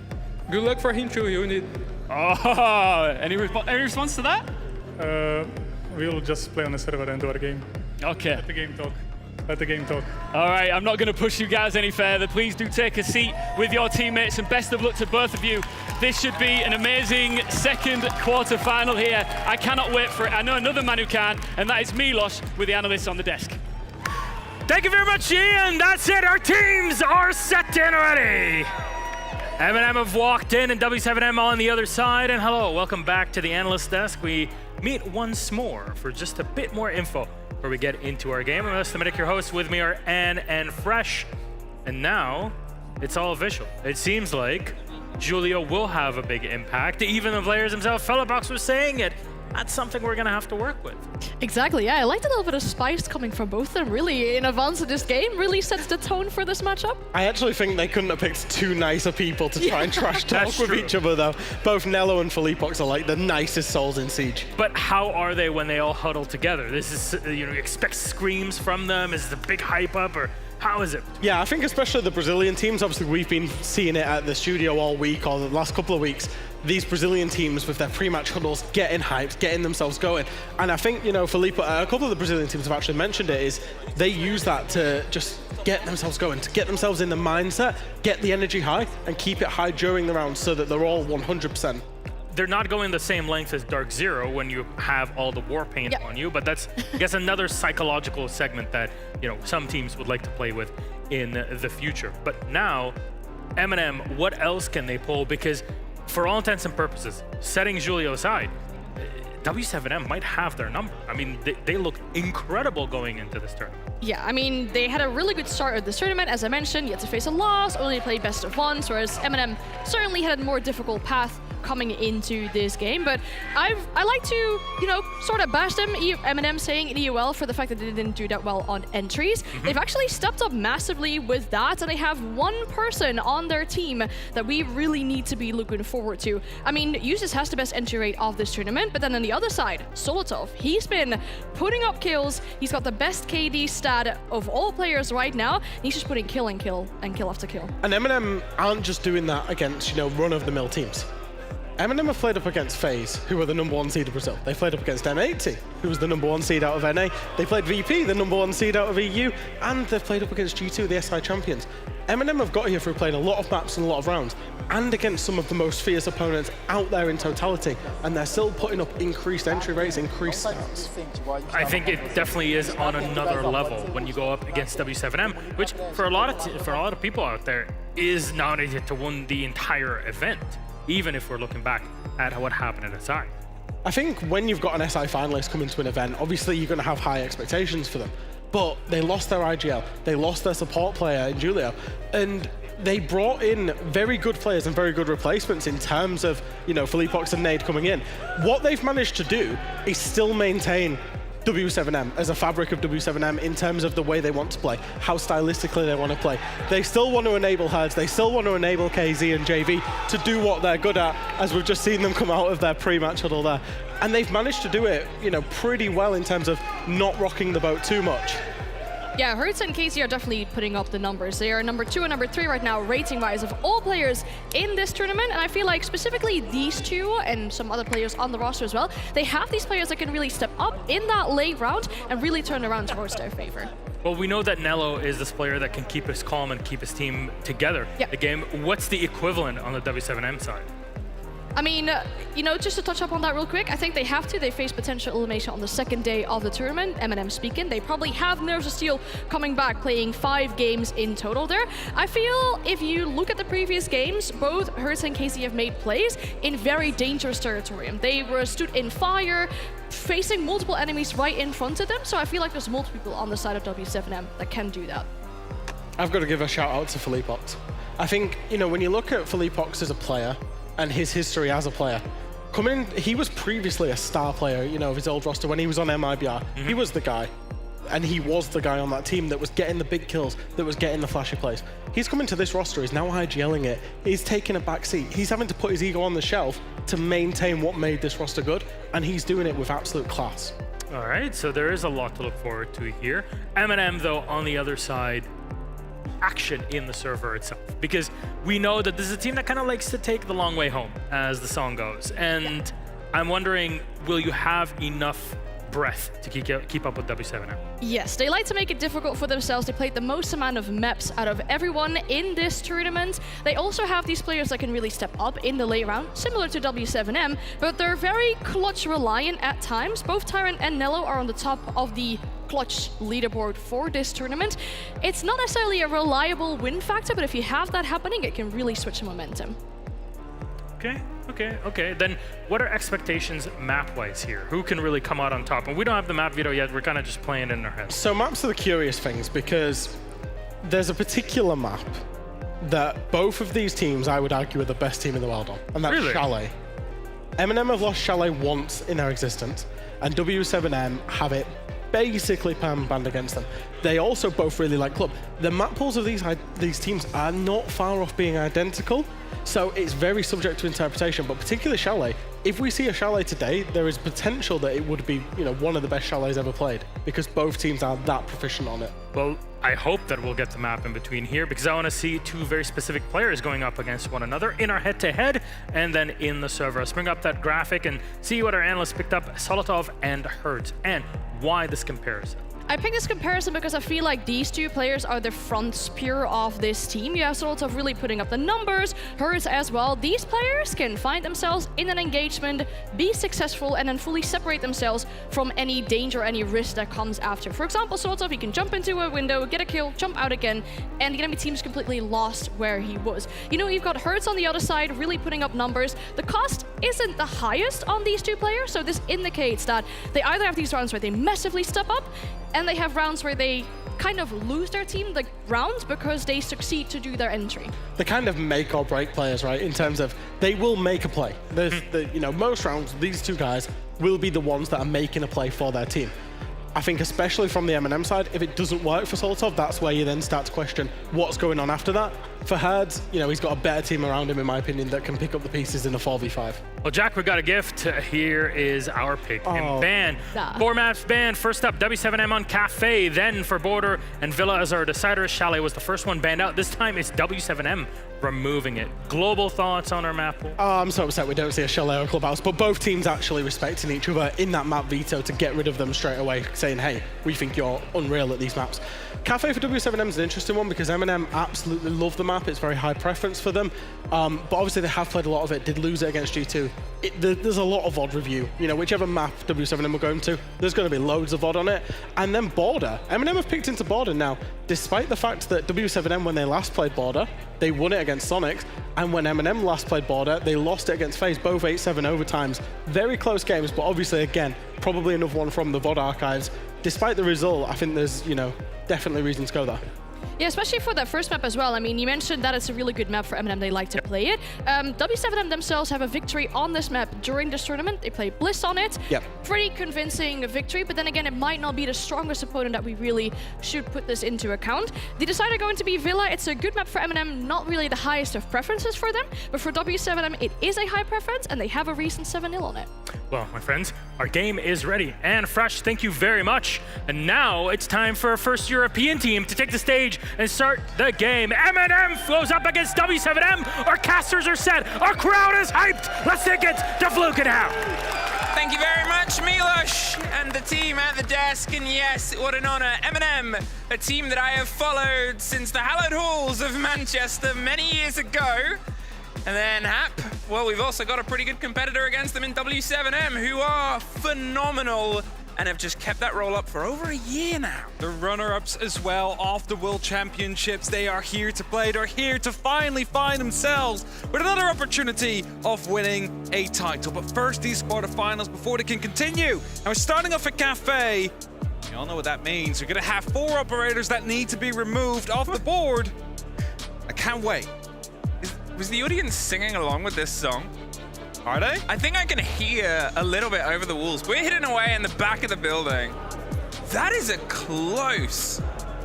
Good luck for him too. You need. Oh, any response to that? We'll just play on the server and do our game. Okay. Let the game talk. Let the game talk. All right, I'm not going to push you guys any further. Please do take a seat with your teammates, and best of luck to both of you. This should be an amazing second quarter final here. I cannot wait for it. I know another man who can, and that is Milos with the analysts on the desk. Thank you very much, Ian. That's it. Our teams are set and ready. M&M have walked in, and W7M on the other side. And hello, welcome back to the analyst desk. We meet once more for just a bit more info before we get into our game. I'm Estimatic, your hosts. With me are Ann and Fresh. And now, it's all official. It seems like Julio will have a big impact. Even the players themselves, Felipox was saying it. That's something we're going to have to work with. Exactly, yeah. I liked a little bit of spice coming from both of them, really, in advance of this game. Really sets the tone for this matchup. I actually think they couldn't have picked two nicer people to try and trash talk with each other, though. Both Nello and Felipox are like the nicest souls in Siege. But how are they when they all huddle together? This is, you know, you expect screams from them? Is it a big hype up, or how is it? Yeah, I think especially the Brazilian teams, obviously we've been seeing it at the studio all week, or the last couple of weeks. These Brazilian teams with their pre-match huddles getting hyped, getting themselves going. And I think, you know, Felipe, a couple of the Brazilian teams have actually mentioned it, is they use that to just get themselves going, to get themselves in the mindset, get the energy high, and keep it high during the round so that they're all 100%. They're not going the same length as Dark Zero when you have all the war paint on you, but that's, I guess, another psychological segment that, you know, some teams would like to play with in the future. But now, M&M, what else can they pull? Because for all intents and purposes, setting Julio aside, W7M might have their number. I mean, they look incredible going into this tournament. Yeah, I mean, they had a really good start at this tournament. As I mentioned, yet to face a loss, only played best of ones, whereas M&M certainly had a more difficult path coming into this game. But I like to, you know, sort of bash them, M&M saying in EUL, for the fact that they didn't do that well on entries. They've actually stepped up massively with that, and they have one person on their team that we really need to be looking forward to. I mean, Usis has the best entry rate of this tournament, but then on the other side, Solotov, he's been putting up kills. He's got the best KD stat of all players right now. And he's just putting kill and kill and kill after kill. And M&M aren't just doing that against, you know, run-of-the-mill teams. M&M have played up against FaZe, who were the #1 seed of Brazil. They played up against M80, who was the #1 seed out of NA. They played VP, the #1 seed out of EU, and they've played up against G2, the SI champions. M&M have got here through playing a lot of maps and a lot of rounds, and against some of the most fierce opponents out there in totality, and they're still putting up increased entry rates, increased stats. I think it definitely is on another level when you go up against W7M, which for a lot of people out there is nominated to win the entire event, even if we're looking back at what happened at SI. I think when you've got an SI finalist coming to an event, obviously you're going to have high expectations for them. But they lost their IGL, they lost their support player in Julio, and they brought in very good players and very good replacements in terms of, you know, Philippox and Nade coming in. What they've managed to do is still maintain W7M as a fabric of W7M in terms of the way they want to play, how stylistically they want to play. They still want to enable Herds, they still want to enable KZ and JV to do what they're good at, as we've just seen them come out of their pre-match huddle there. And they've managed to do it, you know, pretty well in terms of not rocking the boat too much. Yeah, Hertz and Casey are definitely putting up the numbers. They are number 2 and number 3 right now, rating-wise, of all players in this tournament. And I feel like specifically these two and some other players on the roster as well, they have these players that can really step up in that late round and really turn around towards their favor. Well, we know that Nello is this player that can keep us calm and keep his team together. Yep. The game. What's the equivalent on the W7M side? I mean, you know, just to touch up on that real quick, I think they have to. They face potential elimination on the second day of the tournament, M&M speaking. They probably have Nerves of Steel coming back, playing 5 games in total there. I feel if you look at the previous games, both Hertz and Casey have made plays in very dangerous territory. They were stood in fire, facing multiple enemies right in front of them, so I feel like there's multiple people on the side of W7M that can do that. I've got to give a shout out to Philippox. I think, you know, when you look at Philippox as a player, and his history as a player. He was previously a star player, you know, of his old roster when he was on MIBR. He was the guy, and he was the guy on that team that was getting the big kills, that was getting the flashy plays. He's coming to this roster, he's now IGLing it, he's taking a back seat. He's having to put his ego on the shelf to maintain what made this roster good, and he's doing it with absolute class. All right, so there is a lot to look forward to here. M&M, though, on the other side, action in the server itself, because we know that this is a team that kind of likes to take the long way home, as the song goes. And I'm wondering, will you have enough breath to keep up with W7M? Yes, they like to make it difficult for themselves. They played the most amount of maps out of everyone in this tournament. They also have these players that can really step up in the late round, similar to W7M, but they're very clutch reliant at times. Both Tyrant and Nello are on the top of the clutch leaderboard for this tournament. It's not necessarily a reliable win factor, but if you have that happening, it can really switch the momentum. Okay. Then what are expectations map-wise here? Who can really come out on top? And we don't have the map veto yet. We're kind of just playing it in our heads. So maps are the curious things, because there's a particular map that both of these teams, I would argue, are the best team in the world on, and that's really? Chalet. M&M have lost Chalet once in their existence, and W7M have it basically banned against them. They also both really like Club. The map pools of these teams are not far off being identical, so it's very subject to interpretation, but particularly Chalet. If we see a Chalet today, there is potential that it would be, you know, one of the best Chalets ever played, because both teams are that proficient on it. Well, I hope that we'll get the map in between here, because I want to see 2 very specific players going up against one another in our head-to-head and then in the server. Let's bring up that graphic and see what our analysts picked up, Solotov and Hertz, and why this comparison. I picked this comparison because I feel like these 2 players are the front spear of this team. You have Solotov really putting up the numbers, Hertz as well. These players can find themselves in an engagement, be successful, and then fully separate themselves from any danger, any risk that comes after. For example, Solotov, he can jump into a window, get a kill, jump out again, and the enemy team's completely lost where he was. You know, you've got Hertz on the other side, really putting up numbers. The cost isn't the highest on these 2 players, so this indicates that they either have these rounds where they massively step up, and they have rounds where they kind of lose their team, like rounds, because they succeed to do their entry. The kind of make or break players, right? In terms of they will make a play. There's you know, most rounds, these 2 guys will be the ones that are making a play for their team. I think especially from the M&M side, if it doesn't work for Solotov, that's where you then start to question what's going on after that. For Herds, you know, he's got a better team around him, in my opinion, that can pick up the pieces in a 4v5. Well, Jack, we got a gift. Here is our pick and ban. 4 maps banned. First up, W7M on Cafe. Then for Border and Villa as our deciders. Chalet was the first one banned out. This time it's W7M removing it. Global thoughts on our map pool? Oh, I'm so upset we don't see a Chalet or Clubhouse, but both teams actually respecting each other in that map veto to get rid of them straight away. saying, hey, we think you're unreal at these maps. Cafe for W7M is an interesting one because M&M absolutely love the map. It's very high preference for them. But obviously they have played a lot of it, did lose it against G2. There's a lot of VOD review. You know, whichever map W7M are going to, there's going to be loads of VOD on it. And then Border. M&M have picked into Border now, despite the fact that W7M, when they last played Border, they won it against Soniqs. And when M&M last played Border, they lost it against FaZe, both 8-7 overtimes. Very close games, but obviously, again, probably another one from the VOD archives. Despite the result, I think there's, you know, definitely reason to go there. Yeah, especially for that first map as well. I mean, you mentioned that it's a really good map for M&M. They like to play it. W7M themselves have a victory on this map during this tournament. They play Bliss on it. Yep. Pretty convincing victory, but then again, it might not be the strongest opponent that we really should put this into account. They decided going to be Villa. It's a good map for M&M, not really the highest of preferences for them, but for W7M, it is a high preference, and they have a recent 7-0 on it. Well, my friends, our game is ready. And Fresh, thank you very much. And now it's time for our first European team to take the stage and start the game. M&M flows up against W7M. Our casters are set. Our crowd is hyped. Let's take it to Fluke now. Thank you very much, Milos, and the team at the desk. And yes, what an honor. M&M, a team that I have followed since the hallowed halls of Manchester many years ago. And then Hap, well, we've also got a pretty good competitor against them in W7M, who are phenomenal and have just kept that roll up for over a year now. The runner-ups as well off the World Championships. They are here to play. They're here to finally find themselves with another opportunity of winning a title. But first, these quarterfinals before they can continue. And we're starting off at Cafe. You all know what that means. We're gonna have 4 operators that need to be removed off the board. I can't wait. Was the audience singing along with this song? Are they? I think I can hear a little bit over the walls. We're hidden away in the back of the building. That is a close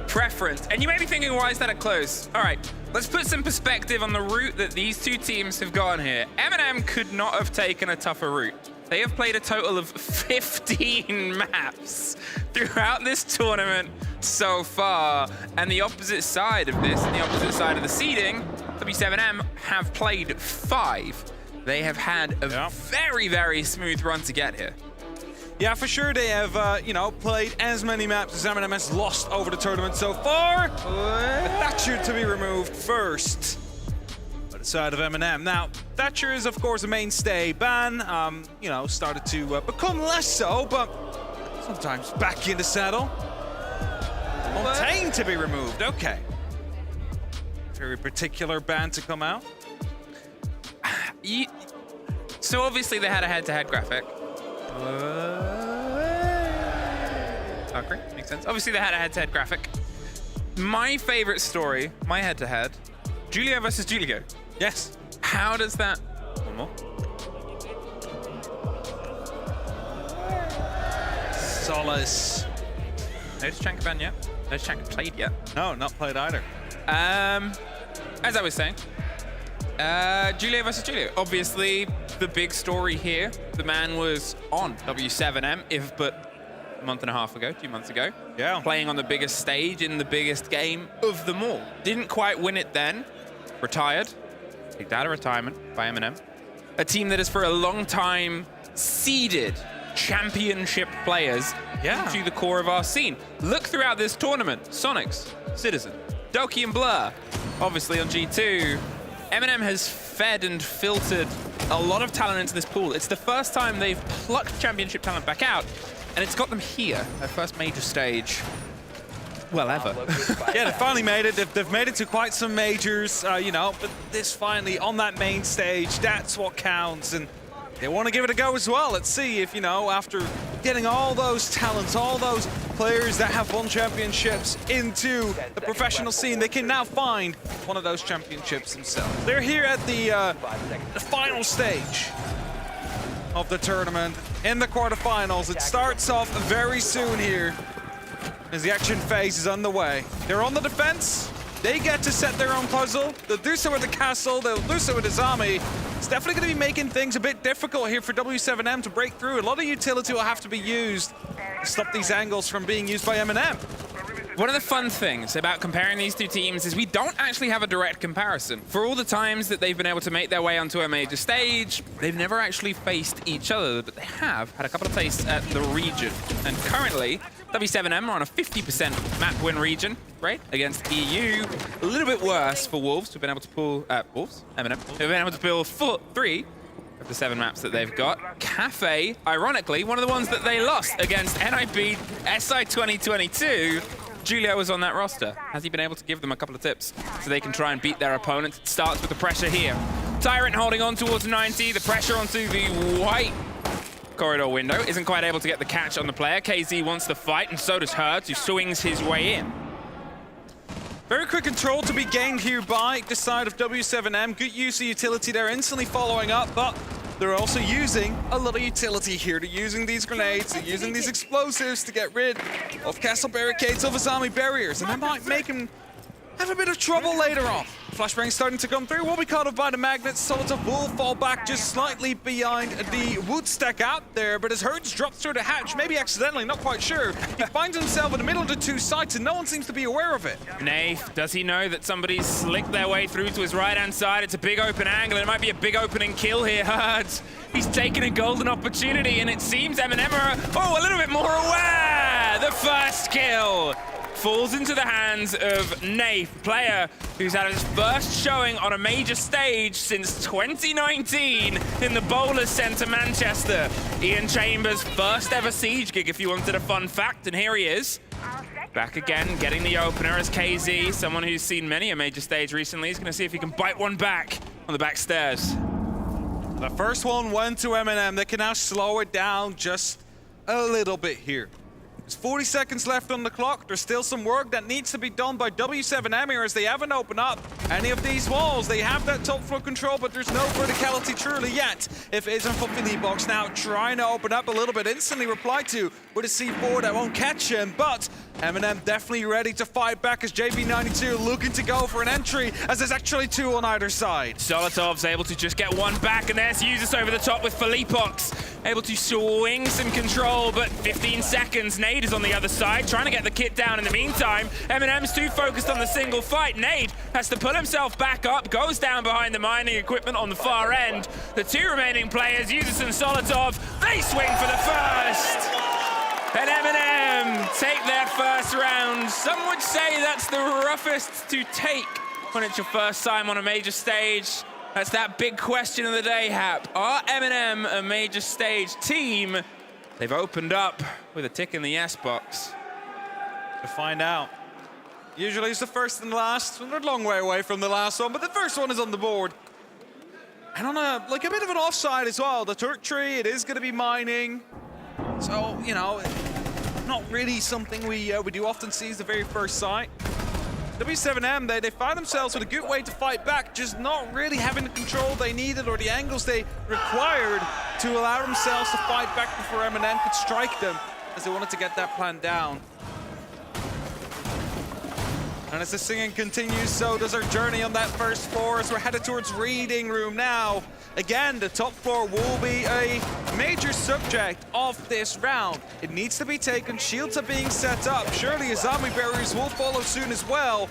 preference. And you may be thinking, why is that a close? All right, let's put some perspective on the route that these two teams have gone here. M&M could not have taken a tougher route. They have played a total of 15 maps throughout this tournament so far. And the opposite side of this, and the opposite side of the seeding, W7M have played 5. They have had a very, very smooth run to get here. Yeah, for sure they have, you know, played as many maps as M&M has lost over the tournament so far. Thatcher to be removed first. By the side of M&M. Now, Thatcher is, of course, a mainstay ban. You know, started to become less so, but sometimes back in the saddle. Montaigne to be removed, okay. Very particular ban to come out. So obviously they had a head-to-head graphic. Okay, makes sense. Obviously they had a head-to-head graphic. My favorite story, my head-to-head, Julio versus Julio. Yes. How does that... One more. Solace. No Chank ban yet. No Chank played yet. No, not played either. As I was saying, Julio versus Julio. Obviously, the big story here, the man was on W7M, if but a month and a half ago, 2 months ago. Yeah. Playing on the biggest stage in the biggest game of them all. Didn't quite win it then. Retired. Kicked out of retirement by M&M. A team that has for a long time seeded championship players into the core of our scene. Look throughout this tournament. Soniqs, Citizen, Doki and Blur, obviously on G2. M&M has fed and filtered a lot of talent into this pool. It's the first time they've plucked championship talent back out, and it's got them here, their first major stage. Well, ever. Yeah, they finally made it. They've made it to quite some majors, you know, but this finally on that main stage, that's what counts. And they want to give it a go as well. Let's see if, you know, after getting all those talents, all those players that have won championships into the professional scene, they can now find one of those championships themselves. They're here at the final stage of the tournament in the quarterfinals. It starts off very soon here as the action phase is underway. They're on the defense. They get to set their own puzzle. They'll do so with the castle. They'll do so with his army. It's definitely going to be making things a bit difficult here for W7M to break through. A lot of utility will have to be used to stop these angles from being used by M&M. One of the fun things about comparing these two teams is we don't actually have a direct comparison. For all the times that they've been able to make their way onto a major stage, they've never actually faced each other, but they have had a couple of tastes at the region. And currently, W7M are on a 50% map win region, right, against EU. A little bit worse for Wolves, who've been able to pull, M&M, who've been able to pull 3 of the 7 maps that they've got. Cafe, ironically, one of the ones that they lost against NIP SI 2022. Julio was on that roster. Has he been able to give them a couple of tips so they can try and beat their opponents? It starts with the pressure here. Tyrant holding on towards 90, the pressure onto the white corridor window. Isn't quite able to get the catch on the player. KZ wants the fight, and so does Hertz, who swings his way in. Very quick control to be gained here by the side of W7M. Good use of utility there, instantly following up, but they're also using a little utility here. They're using these grenades, they're using these explosives to get rid of castle barricades, of Azami barriers, and that might make him have a bit of trouble later on. Flashbang starting to come through, will be caught up by the magnets. Solitaire will fall back just slightly behind the wood stack out there, but as Hertz drops through the hatch, maybe accidentally, not quite sure, he finds himself in the middle of the two sites and no one seems to be aware of it. Nath, does he know that somebody's slicked their way through to his right-hand side? It's a big open angle, it might be a big opening kill here. Hertz, he's taken a golden opportunity, and it seems M&M are, a little bit more aware. The first kill falls into the hands of Nath, player who's had his first showing on a major stage since 2019 in the Bowler Centre, Manchester. Ian Chambers' first ever Siege gig, if you wanted a fun fact, and here he is. Back again, getting the opener as KZ, someone who's seen many a major stage recently. He's going to see if he can bite one back on the back stairs. The first one went to M&M. They can now slow it down just a little bit here. There's 40 seconds left on the clock. There's still some work that needs to be done by W7M here as they haven't opened up any of these walls. They have that top floor control, but there's no verticality truly yet. If it isn't for Philippbox now trying to open up a little bit, instantly replied to with a C4 that won't catch him, but M&M definitely ready to fight back as JB92 looking to go for an entry as there's actually 2 on either side. Solotov's able to just get one back, and there's Usus over the top with Philippbox. Able to swing some control, but 15 seconds. Nade is on the other side, trying to get the kit down in the meantime. M&M's too focused on the single fight. Nade has to pull himself back up, goes down behind the mining equipment on the far end. The 2 remaining players, Usus and Solotov, they swing for the first. And M&M take their first round. Some would say that's the roughest to take when it's your first time on a major stage. That's that big question of the day, Hap. Are M&M a major stage team? They've opened up with a tick in the yes box. To find out. Usually it's the first and last. We're a long way away from the last one, but the first one is on the board. And on a bit of an offside as well. The Turk tree, it is going to be mining. So, not really something we do often see as the very first sight. W7M, they find themselves with a good way to fight back, just not really having the control they needed or the angles they required to allow themselves to fight back before M&M could strike them, as they wanted to get that plan down. And as the singing continues, so does our journey on that first floor as we're headed towards reading room now. Again, the top floor will be a major subject of this round. It needs to be taken, shields are being set up. Surely Azami barriers will follow soon as well.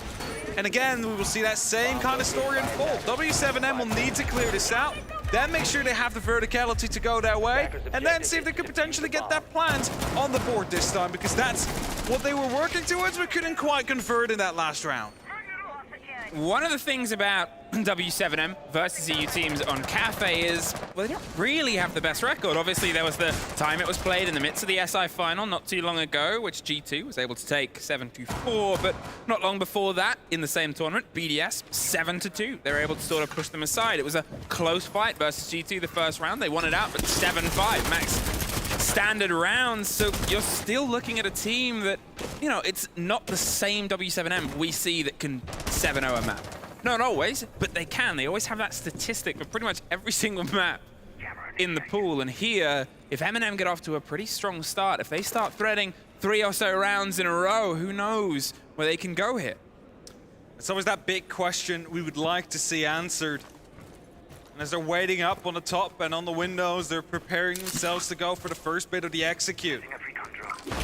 And again, we will see that same kind of story unfold. W7M will need to clear this out, then make sure they have the verticality to go their way, and then see if they could potentially get that plant on the board this time, because that's what they were working towards, but couldn't quite convert in that last round. One of the things about W7M versus EU teams on Cafe is, well, they don't really have the best record. Obviously, there was the time it was played in the midst of the SI final not too long ago, which G2 was able to take 7-4, but not long before that, in the same tournament, BDS 7-2. They were able to sort of push them aside. It was a close fight versus G2 the first round. They won it out, but 7-5, max standard rounds. So you're still looking at a team that, it's not the same W7M we see that can 7-0 a map. Not always, but they can. They always have that statistic for pretty much every single map in the pool. And here, if M&M get off to a pretty strong start, if they start threading 3 or so rounds in a row, who knows where they can go here? It's always that big question we would like to see answered. And as they're waiting up on the top and on the windows, they're preparing themselves to go for the first bit of the execute.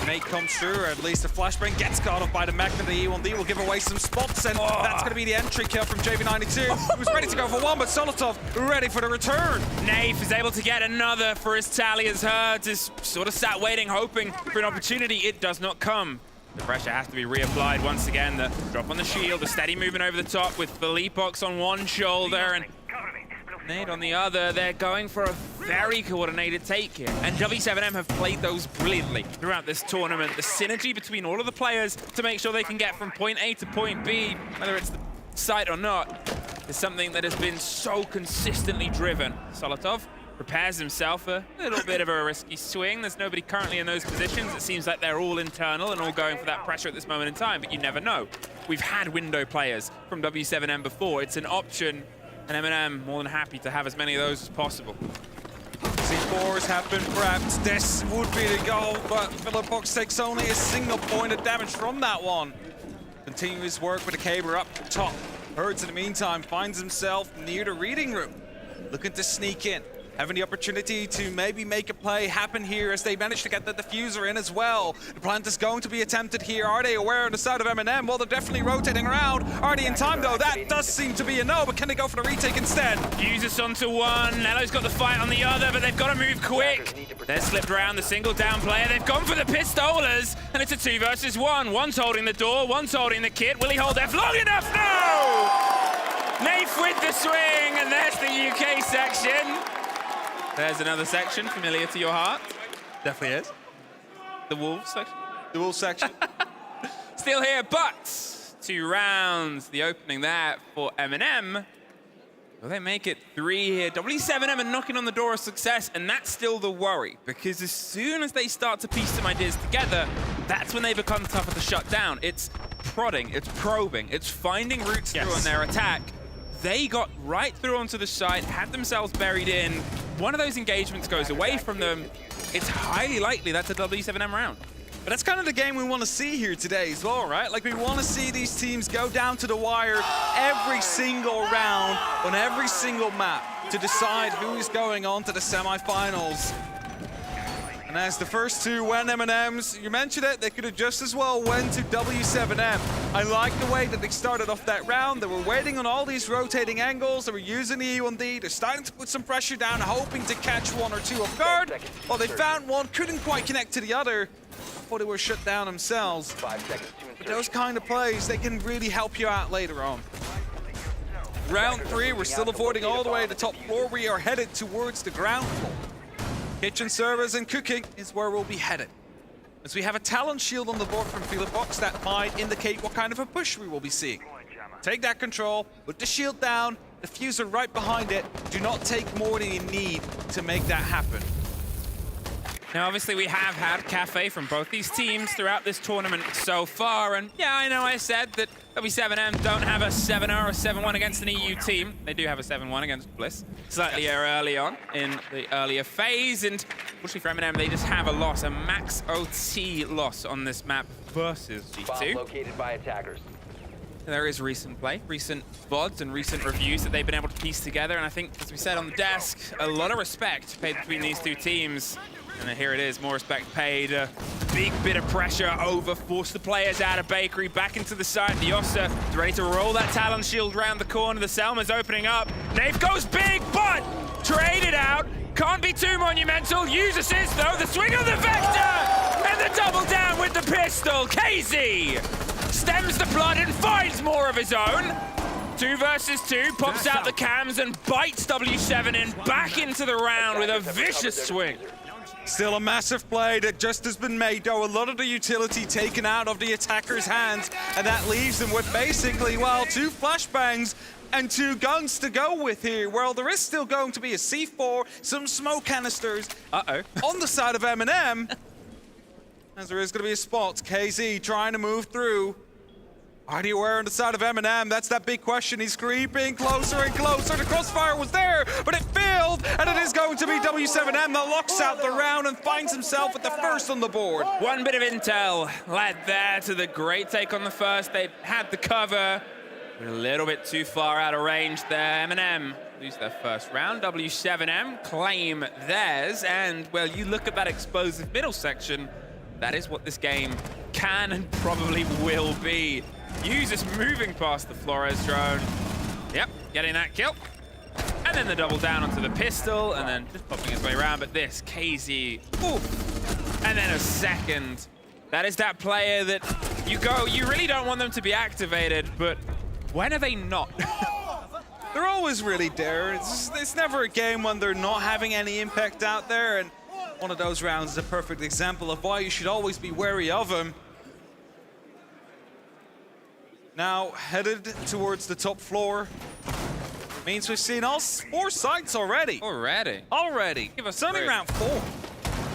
Nate comes through, or at least the flashbang gets caught up by the Magnet. The E1D will give away some spots, and that's going to be the entry kill from JV92, who's ready to go for one, but Solotov ready for the return. Naif is able to get another for his tally as Herds is sort of sat waiting, hoping for an opportunity. It does not come. The pressure has to be reapplied once again. The drop on the shield, the steady movement over the top with Philippox on one shoulder and Nate on the other. They're going for a very coordinated take here. And W7M have played those brilliantly throughout this tournament. The synergy between all of the players to make sure they can get from point A to point B, whether it's the site or not, is something that has been so consistently driven. Solotov prepares himself a little bit of a risky swing. There's nobody currently in those positions. It seems like they're all internal and all going for that pressure at this moment in time, but you never know. We've had window players from W7M before. It's an option, and M&M more than happy to have as many of those as possible. C4s have been prepped. This would be the goal, but Philippox takes only a single point of damage from that one. Continues work with the Caber up top. Herds in the meantime finds himself near the reading room, looking to sneak in. Having the opportunity to maybe make a play happen here as they manage to get the diffuser in as well. The plant is going to be attempted here. Are they aware on the side of M&M? Well, they're definitely rotating around. Are they in time though? That does seem to be a no, but can they go for the retake instead? Fuses onto one, Nello's got the fight on the other, but they've got to move quick. They're slipped around the single down player. They've gone for the Pistolas, and it's a 2 versus 1. One's holding the door, one's holding the kit. Will he hold F long enough? No! Naif with the swing, and there's the UK section. There's another section familiar to your heart. Definitely is. The Wolves section. The Wolves section. Still here, but 2 rounds. The opening there for M&M. Will they make it 3 here? W7M are knocking on the door of success, and that's still the worry, because as soon as they start to piece some ideas together, that's when they become tougher to shut down. It's prodding, it's probing, it's finding routes through on their attack. They got right through onto the site, had themselves buried in. One of those engagements goes away from them. It's highly likely that's a W7M round. But that's kind of the game we want to see here today as well, right? Like, we want to see these teams go down to the wire every single round on every single map to decide who is going on to the semifinals. And as the first 2 went M&Ms, you mentioned it, they could have just as well went to W7M. I like the way that they started off that round. They were waiting on all these rotating angles. They were using the E1D. They're starting to put some pressure down, hoping to catch 1 or 2 off guard. Well, they found one, couldn't quite connect to the other. Before they were shut down themselves. But those kind of plays, they can really help you out later on. Round 3, we're still avoiding all the way to the top floor. We are headed towards the ground floor. Kitchen servers and cooking is where we'll be headed. As we have a talent shield on the board from Philippox that might indicate what kind of a push we will be seeing. Take that control, put the shield down, the fuser right behind it. Do not take more than you need to make that happen. Now, obviously, we have had Cafe from both these teams throughout this tournament so far, and yeah, I know I said that W7M don't have a 7-0 or 7-1 against an EU team. They do have a 7-1 against Bliss, slightly early on in the earlier phase, and unfortunately for M&M, they just have a loss, a max OT loss on this map versus G2. Located by attackers. There is recent play, recent VODs, and recent reviews that they've been able to piece together, and I think, as we said on the desk, a lot of respect paid between these 2 teams. And then here it is, more respect paid. A big bit of pressure over, force the players out of Bakery, back into the side. The Ossa is ready to roll that Talon shield around the corner. The Selma's opening up. Naif goes big, but traded out. Can't be too monumental. Use assist though. The swing of the Vector! And the double down with the pistol. KZ stems the blood and finds more of his own. 2 versus 2, pops out the cams and bites W7 in back into the round with a vicious swing. Still a massive play that just has been made, though. A lot of the utility taken out of the attacker's hands, and that leaves them with basically, well, 2 flashbangs and 2 guns to go with here. Well, there is still going to be a C4, some smoke canisters on the side of M&M, as there is going to be a spot. KZ trying to move through. Are they aware on the side of M&M? That's that big question. He's creeping closer and closer. The crossfire was there, but it failed, and it is going to be W7M that locks out the round and finds himself at the first on the board. One bit of intel led there to the great take on the first. They had the cover, but a little bit too far out of range there. M&M lose their first round. W7M claim theirs, and, well, you look at that explosive middle section, That is what this game can and probably will be. Users moving past the Flores drone. Yep, getting that kill. And then the double down onto the pistol, and then just popping his way around. But this, KZ, ooh. And then a second. That is that player that you really don't want them to be activated, but when are they not? They're always really there. It's never a game when they're not having any impact out there, and one of those rounds is a perfect example of why you should always be wary of them. Now headed towards the top floor. Means we've seen all 4 sites already. Already. Give us only round 4.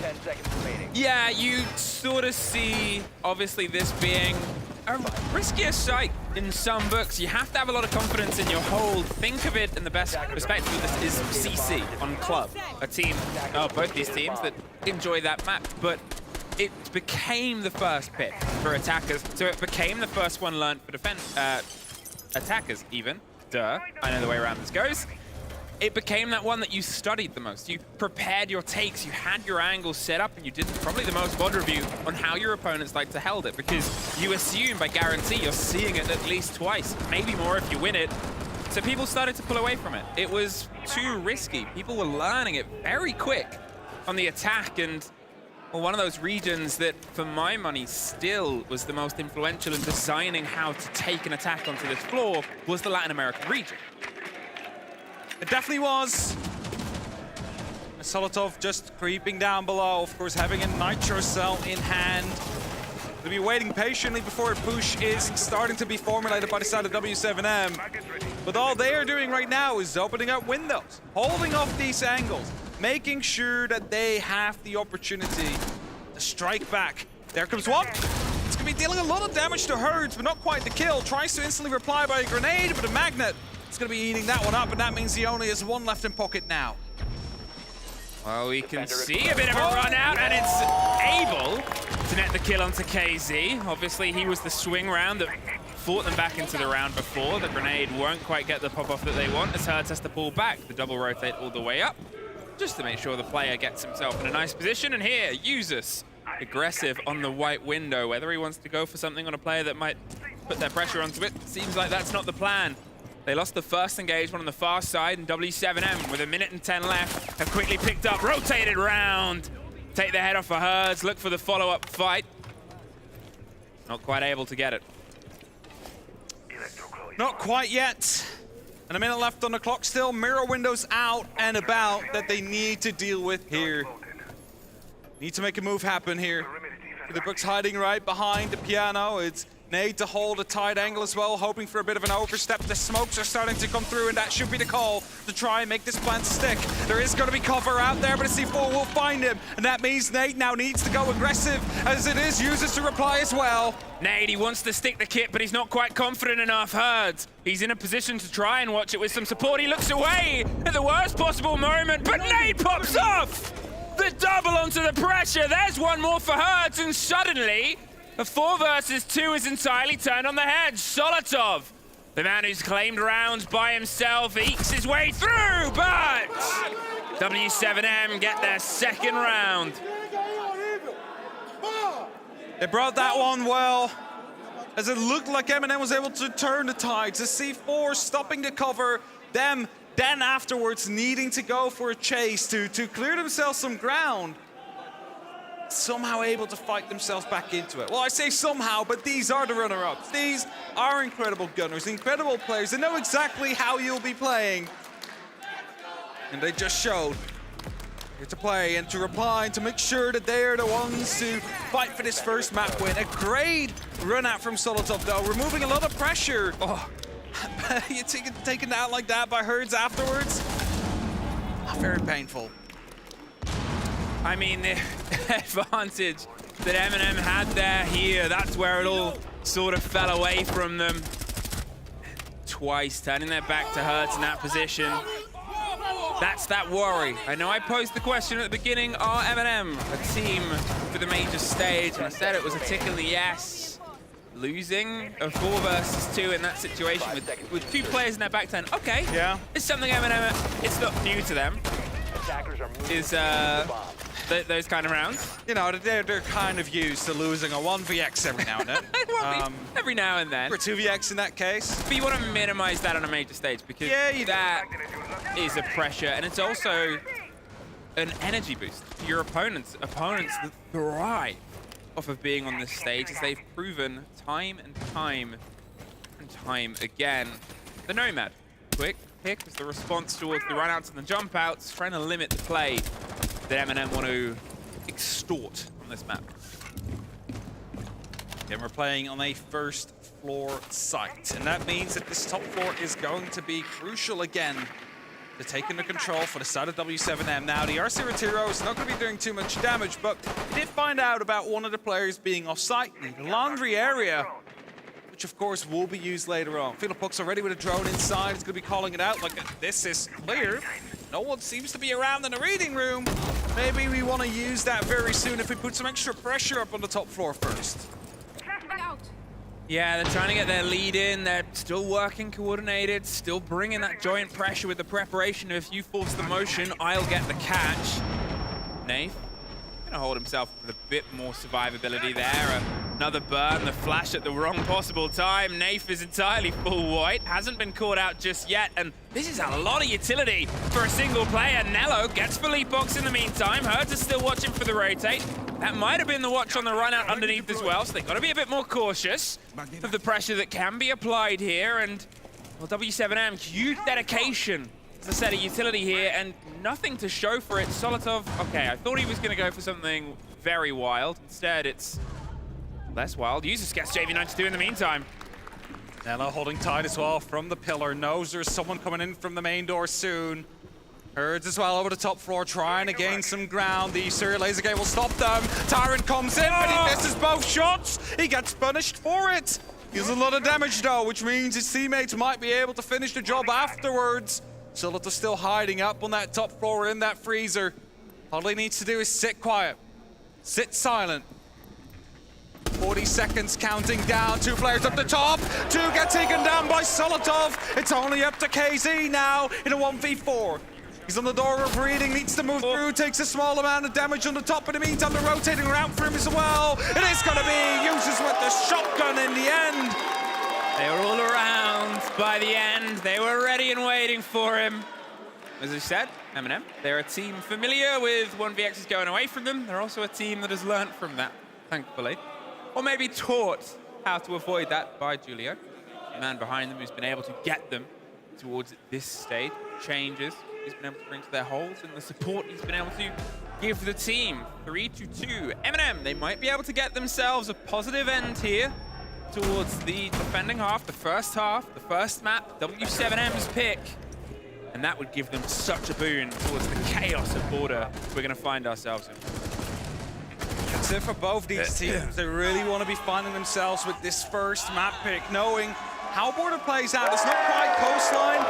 10 seconds remaining. Yeah, you sort of see, obviously, this being a riskier site in some books. You have to have a lot of confidence in your hold. Think of it in the best perspective of this is CC on Club, a team, both these teams that enjoy that map, but it became the first pick for attackers, so it became the first one learned for attackers even. Duh, I know the way around this goes. It became that one that you studied the most. You prepared your takes, you had your angles set up, and you did probably the most VOD review on how your opponents like to held it, because you assume by guarantee you're seeing it at least twice, maybe more if you win it. So people started to pull away from it. It was too risky. People were learning it very quick on the attack, and well, one of those regions that, for my money, still was the most influential in designing how to take an attack onto this floor was the Latin American region. It definitely was. Solotov just creeping down below, of course, having a nitro cell in hand. They'll be waiting patiently before a push is starting to be formulated by the side of W7M. But all they are doing right now is opening up windows, holding off these angles, making sure that they have the opportunity to strike back. There comes one. It's going to be dealing a lot of damage to Herds, but not quite the kill. Tries to instantly reply by a grenade, but a magnet. It's going to be eating that one up, and that means he only has 1 left in pocket now. Well, we can see a bit of a run out, and it's able to net the kill onto KZ. Obviously, he was the swing round that fought them back into the round before. The grenade won't quite get the pop-off that they want, as Herds has to pull back. The double rotate all the way up, just to make sure the player gets himself in a nice position. And here, Usus, aggressive on the white window. Whether he wants to go for something on a player that might put their pressure onto it, seems like that's not the plan. They lost the first engagement on the far side, and W7M, with 1 minute and 10 left, have quickly picked up, rotated round, take the head off of Herds, look for the follow-up fight. Not quite able to get it. Not quite yet. And 1 minute left on the clock still. Mirror windows out and about that they need to deal with here. Need to make a move happen here. The Brooks hiding right behind the piano. It's Nade to hold a tight angle as well, hoping for a bit of an overstep. The smokes are starting to come through, and that should be the call to try and make this plan stick. There is going to be cover out there, but a C4 will find him, and that means Nade now needs to go aggressive, as it is Uses to reply as well. Nade, he wants to stick the kit, but he's not quite confident enough. Herds, he's in a position to try and watch it with some support. He looks away at the worst possible moment, but Nade pops off! The double onto the pressure. There's one more for Herds, and suddenly, a 4 versus 2 is entirely turned on the head. Solotov, the man who's claimed rounds by himself, ekes his way through, but W7M get their second round. They brought that one well, as it looked like M&M was able to turn the tides. The C4 stopping the cover, them then afterwards needing to go for a chase to clear themselves some ground. Somehow able to fight themselves back into it. Well, I say somehow, but these are the runner-ups. These are incredible gunners, incredible players. They know exactly how you'll be playing. And they just showed here to play and to reply and to make sure that they are the ones to fight for this first map win. A great run out from Solotov, though, removing a lot of pressure. Oh, you taken out like that by Herds afterwards? Very painful. I mean, the advantage that M&M had there here, that's where it all sort of fell away from them. Twice, turning their back to Herds in that position. That's that worry. I know I posed the question at the beginning, are M&M a team for the major stage? And I said it was a tick in the yes. Losing a 4 versus 2 in that situation with 2 players in their back 10. Okay, yeah, it's something M&M, it's not new to them. Is those kind of rounds. You know, they're kind of used to losing a 1vx every now and then. Every now and then. Or 2vx in that case. But you want to minimize that on a major stage because that is a pressure, and it's also an energy boost for your opponents. Opponents that thrive off of being on this stage, as they've proven time and time and time again. The Nomad, quick pick, was the response towards the run-outs and the jump-outs, trying to limit the play that M&M want to extort on this map. And we're playing on a first floor site, and that means that this top floor is going to be crucial again to take into control for the side of W7M. Now, the RC Retiro is not going to be doing too much damage, but we did find out about one of the players being off-site in the laundry area, which of course will be used later on. Philippuck's already with a drone inside. He's going to be calling it out like, this is clear. No one seems to be around in the reading room. Maybe we want to use that very soon if we put some extra pressure up on the top floor first. Yeah, they're trying to get their lead in. They're still working coordinated, still bringing that joint pressure with the preparation of if you force the motion, I'll get the catch. Nath gonna hold himself with a bit more survivability there. Another burn, the flash at the wrong possible time. Nath is entirely full white, hasn't been caught out just yet, and this is a lot of utility for a single player. Nello gets Philippuck's in the meantime. Hertz is still watching for the rotate. That might have been the watch on the run out underneath as well, so they've got to be a bit more cautious of the pressure that can be applied here. And, well, W7M, huge dedication, as I said, a utility here, and nothing to show for it. Solotov, okay, I thought he was going to go for something very wild. Instead, it's less wild. Uses Scarz JV92 in the meantime. Nello holding tight as well from the pillar. Knows there's someone coming in from the main door soon. Herds as well over the top floor, trying to gain some ground. The Syria laser gate will stop them. Tyrant comes in, but he misses both shots. He gets punished for it. He does a lot of damage though, which means his teammates might be able to finish the job afterwards. Solita's still hiding up on that top floor in that freezer. All he needs to do is sit quiet, sit silent. 40 seconds counting down, two players up the top. Two get taken down by Solotov. It's only up to KZ now in a 1v4. He's on the door of reading, needs to move through, takes a small amount of damage on the top. In the meantime, they're rotating around for him as well. It is going to be uses with the shotgun in the end. They were all around by the end. They were ready and waiting for him. As I said, M&M, they're a team familiar with 1vx's going away from them. They're also a team that has learned from that, thankfully. Or maybe taught how to avoid that by Julio, the man behind them who's been able to get them towards this stage. Changes he's been able to bring to their holes and the support he's been able to give the team. 3-2. M&M, they might be able to get themselves a positive end here towards the defending half, the first map, W7M's pick. And that would give them such a boon towards the chaos of Border we're going to find ourselves in. That's it for both these teams. They really want to be finding themselves with this first map pick, knowing how Border plays out. It's not quite coastline,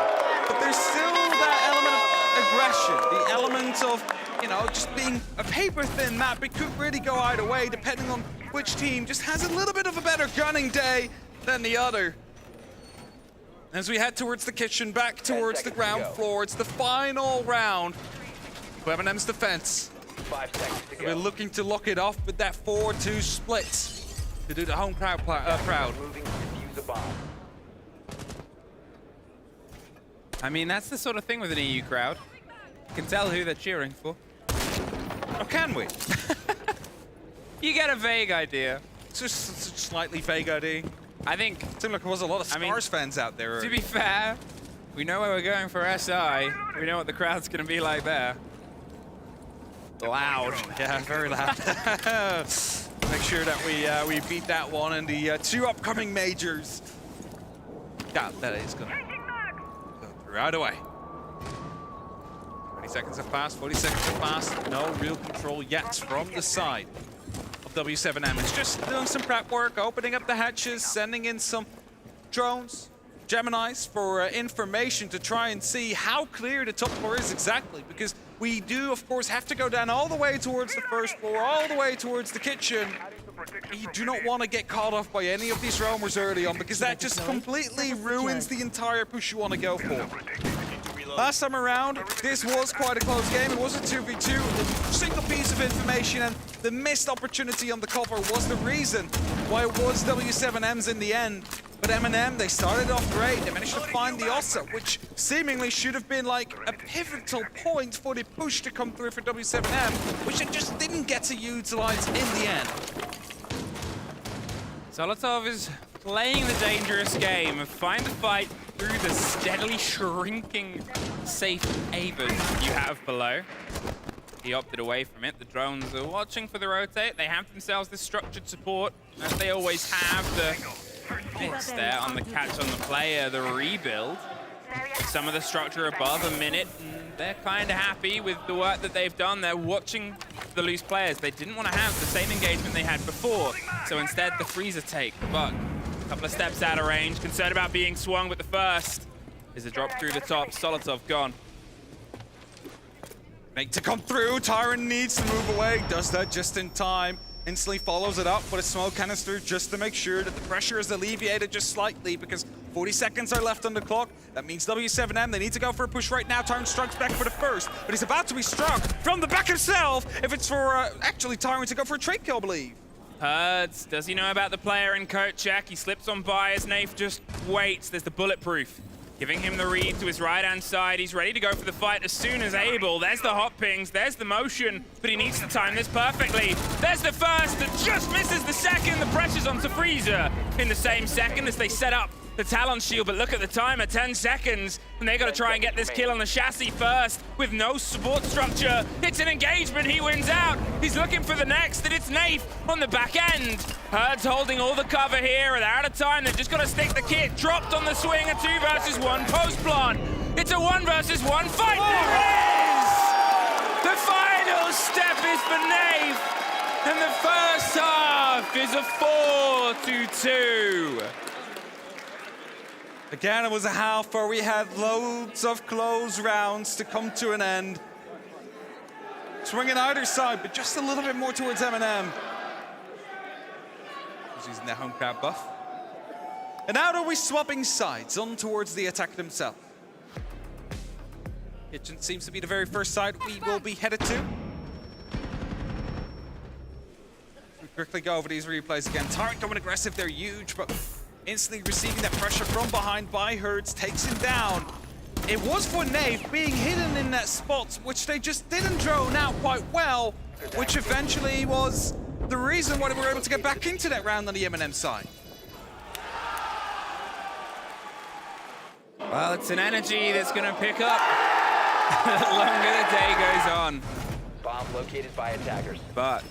but there's still that element of aggression, the element of, you know, just being a paper-thin map. It could really go either way, depending on which team just has a little bit of a better gunning day than the other. As we head towards the kitchen, back towards the ground floor, it's the final round for M&M's defense. 5 seconds to go. We're looking to lock it off with that 4-2 split to do the home crowd proud. Moving to defuse a bomb. I mean, that's the sort of thing with an EU crowd. You can tell who they're cheering for. Or can we? You get a vague idea. It's just a slightly vague idea. I think... It seemed like there was a lot of Scarz fans out there. To be fair, we know where we're going for SI. We know what the crowd's going to be like there. Loud. Yeah, very loud. Make sure that we beat that one in the two upcoming majors. Doubt that is going to go through right away. 20 seconds have passed, 40 seconds have passed. No real control yet from the side of W7M. It's just doing some prep work, opening up the hatches, sending in some drones, Geminis for information to try and see how clear the top floor is exactly, because we do, of course, have to go down all the way towards the first floor, all the way towards the kitchen. You do not want to get caught off by any of these roamers early on, because that just completely ruins the entire push you want to go for. Last time around, this was quite a close game. It was a 2v2. A single piece of information, and the missed opportunity on the cover was the reason why it was W7M's in the end. But M&M, they started off great. They managed to find the Ossa, which seemingly should have been like a pivotal point for the push to come through for W7M, which it just didn't get to utilize in the end. Solotov is playing the dangerous game of find a fight through the steadily shrinking safe Avers you have below. He opted away from it. The drones are watching for the rotate. They have themselves this structured support, as they always have. The miss there on the catch on the player, the rebuild. Some of the structure above a minute, and they're kind of happy with the work that they've done. They're watching the loose players. They didn't want to have the same engagement they had before, so instead the freezer take. But a couple of steps out of range, concerned about being swung, but the first is a drop through the top. Solotov gone. Make to come through. Tyrant needs to move away. Does that just in time. Instantly follows it up with a smoke canister just to make sure that the pressure is alleviated just slightly, because 40 seconds are left on the clock. That means W7M, they need to go for a push right now. Tyrant strikes back for the first, but he's about to be struck from the back himself. If it's for actually Tyrant to go for a trade kill, I believe. Herds, does he know about the player in coat check? He slips on by as Nafe just waits. There's the bulletproof. Giving him the read to his right-hand side. He's ready to go for the fight as soon as able. There's the hot pings, there's the motion, but he needs to time this perfectly. There's the first that just misses the second. The pressure's onto Freezer in the same second as they set up the Talon shield, but look at the timer, 10 seconds, and they got to try and get this kill on the chassis first with no support structure. It's an engagement, he wins out. He's looking for the next, and it's Nafe on the back end. Herds holding all the cover here, and they're out of time. They've just got to stick the kit. Dropped on the swing, a 2 versus 1 post plant. It's a 1 versus 1 fight. There it is! The final step is for Nafe, and the first half is a 4-2. Again, it was a half where we had loads of close rounds to come to an end. Swinging either side, but just a little bit more towards M&M. He's using the home crowd buff. And now are we swapping sides on towards the attack themselves. Kitchen seems to be the very first side we will be headed to. We quickly go over these replays again. Tyrant going aggressive, they're huge, but instantly receiving that pressure from behind by Herds, takes him down. It was for Nafe being hidden in that spot, which they just didn't drone out quite well, which eventually was the reason why they were able to get back into that round on the M&M side. Well, it's an energy that's going to pick up the longer the day goes on. Bomb located by attackers. But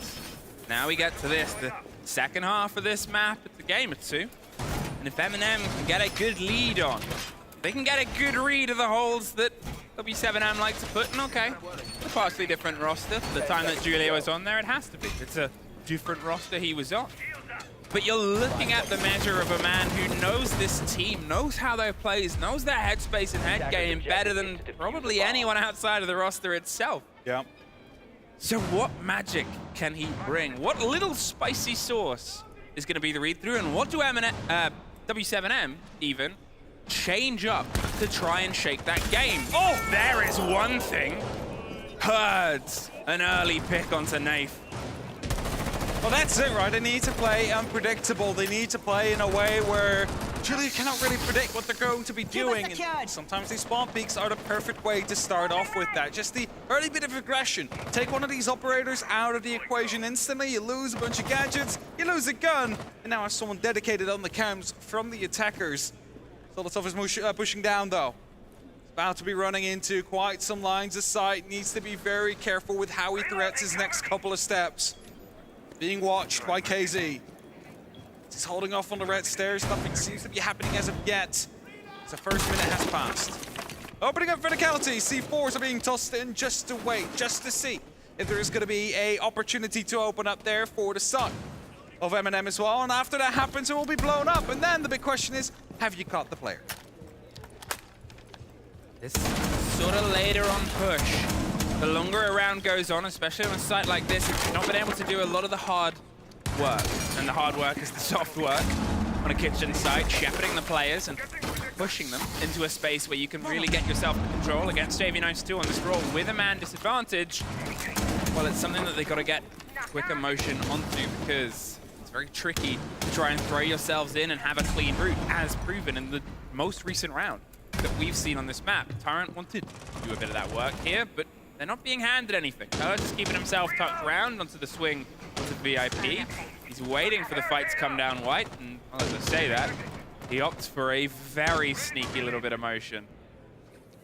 now we get to this, the second half of this map. It's a game or two. And if M&M can get a good lead on, they can get a good read of the holes that W7M like to put in. Okay, it's a partially different roster. For the time that Julio was on there, it has to be. It's a different roster he was on. But you're looking at the measure of a man who knows this team, knows how they play, knows their headspace and head game better than probably anyone outside of the roster itself. Yeah. So what magic can he bring? What little spicy sauce is going to be the read-through, and what do W7M even change up to try and shake that game? Oh, there is one thing. Herds, an early pick onto Nafe. Well, that's it, right? They need to play unpredictable. They need to play in a way where Julia cannot really predict what they're going to be doing. And sometimes these spawn peaks are the perfect way to start off with that. Just the early bit of aggression. Take one of these operators out of the equation instantly, you lose a bunch of gadgets, you lose a gun, and now have someone dedicated on the cams from the attackers. Solotov is pushing down, though. About to be running into quite some lines of sight. Needs to be very careful with how he threats his next couple of steps. Being watched by KZ. He's holding off on the red stairs. Nothing seems to be happening as of yet. The first minute has passed. Opening up verticality. C4s are being tossed in just to wait, just to see if there is going to be an opportunity to open up there for the side of M&M as well. And after that happens, it will be blown up. And then the big question is, have you caught the player? This sort of later on push. The longer a round goes on, especially on a site like this, it's not been able to do a lot of the hard work. And the hard work is the soft work on a kitchen site, shepherding the players. And pushing them into a space where you can really get yourself in control against JV92 on this roll with a man disadvantage, well, it's something that they got to get quicker motion onto, because it's very tricky to try and throw yourselves in and have a clean route, as proven in the most recent round that we've seen on this map. Tyrant wanted to do a bit of that work here, but they're not being handed anything. Tyler's just keeping himself tucked around onto the swing onto VIP. He's waiting for the fight to come down white, and well, as I say that, he opts for a very sneaky little bit of motion.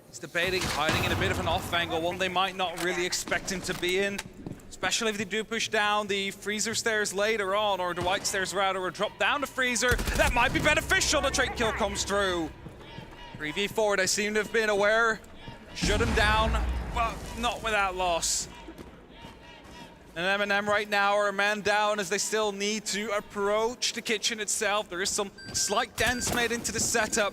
He's debating hiding in a bit of an off angle, one they might not really expect him to be in, especially if they do push down the freezer stairs later on, or the white stairs rather, or drop down the freezer. That might be beneficial. The trade kill comes through. 3v4, they seem to have been aware. Shut him down, but not without loss. And M&M right now are a man down as they still need to approach the kitchen itself. There is some slight dents made into the setup.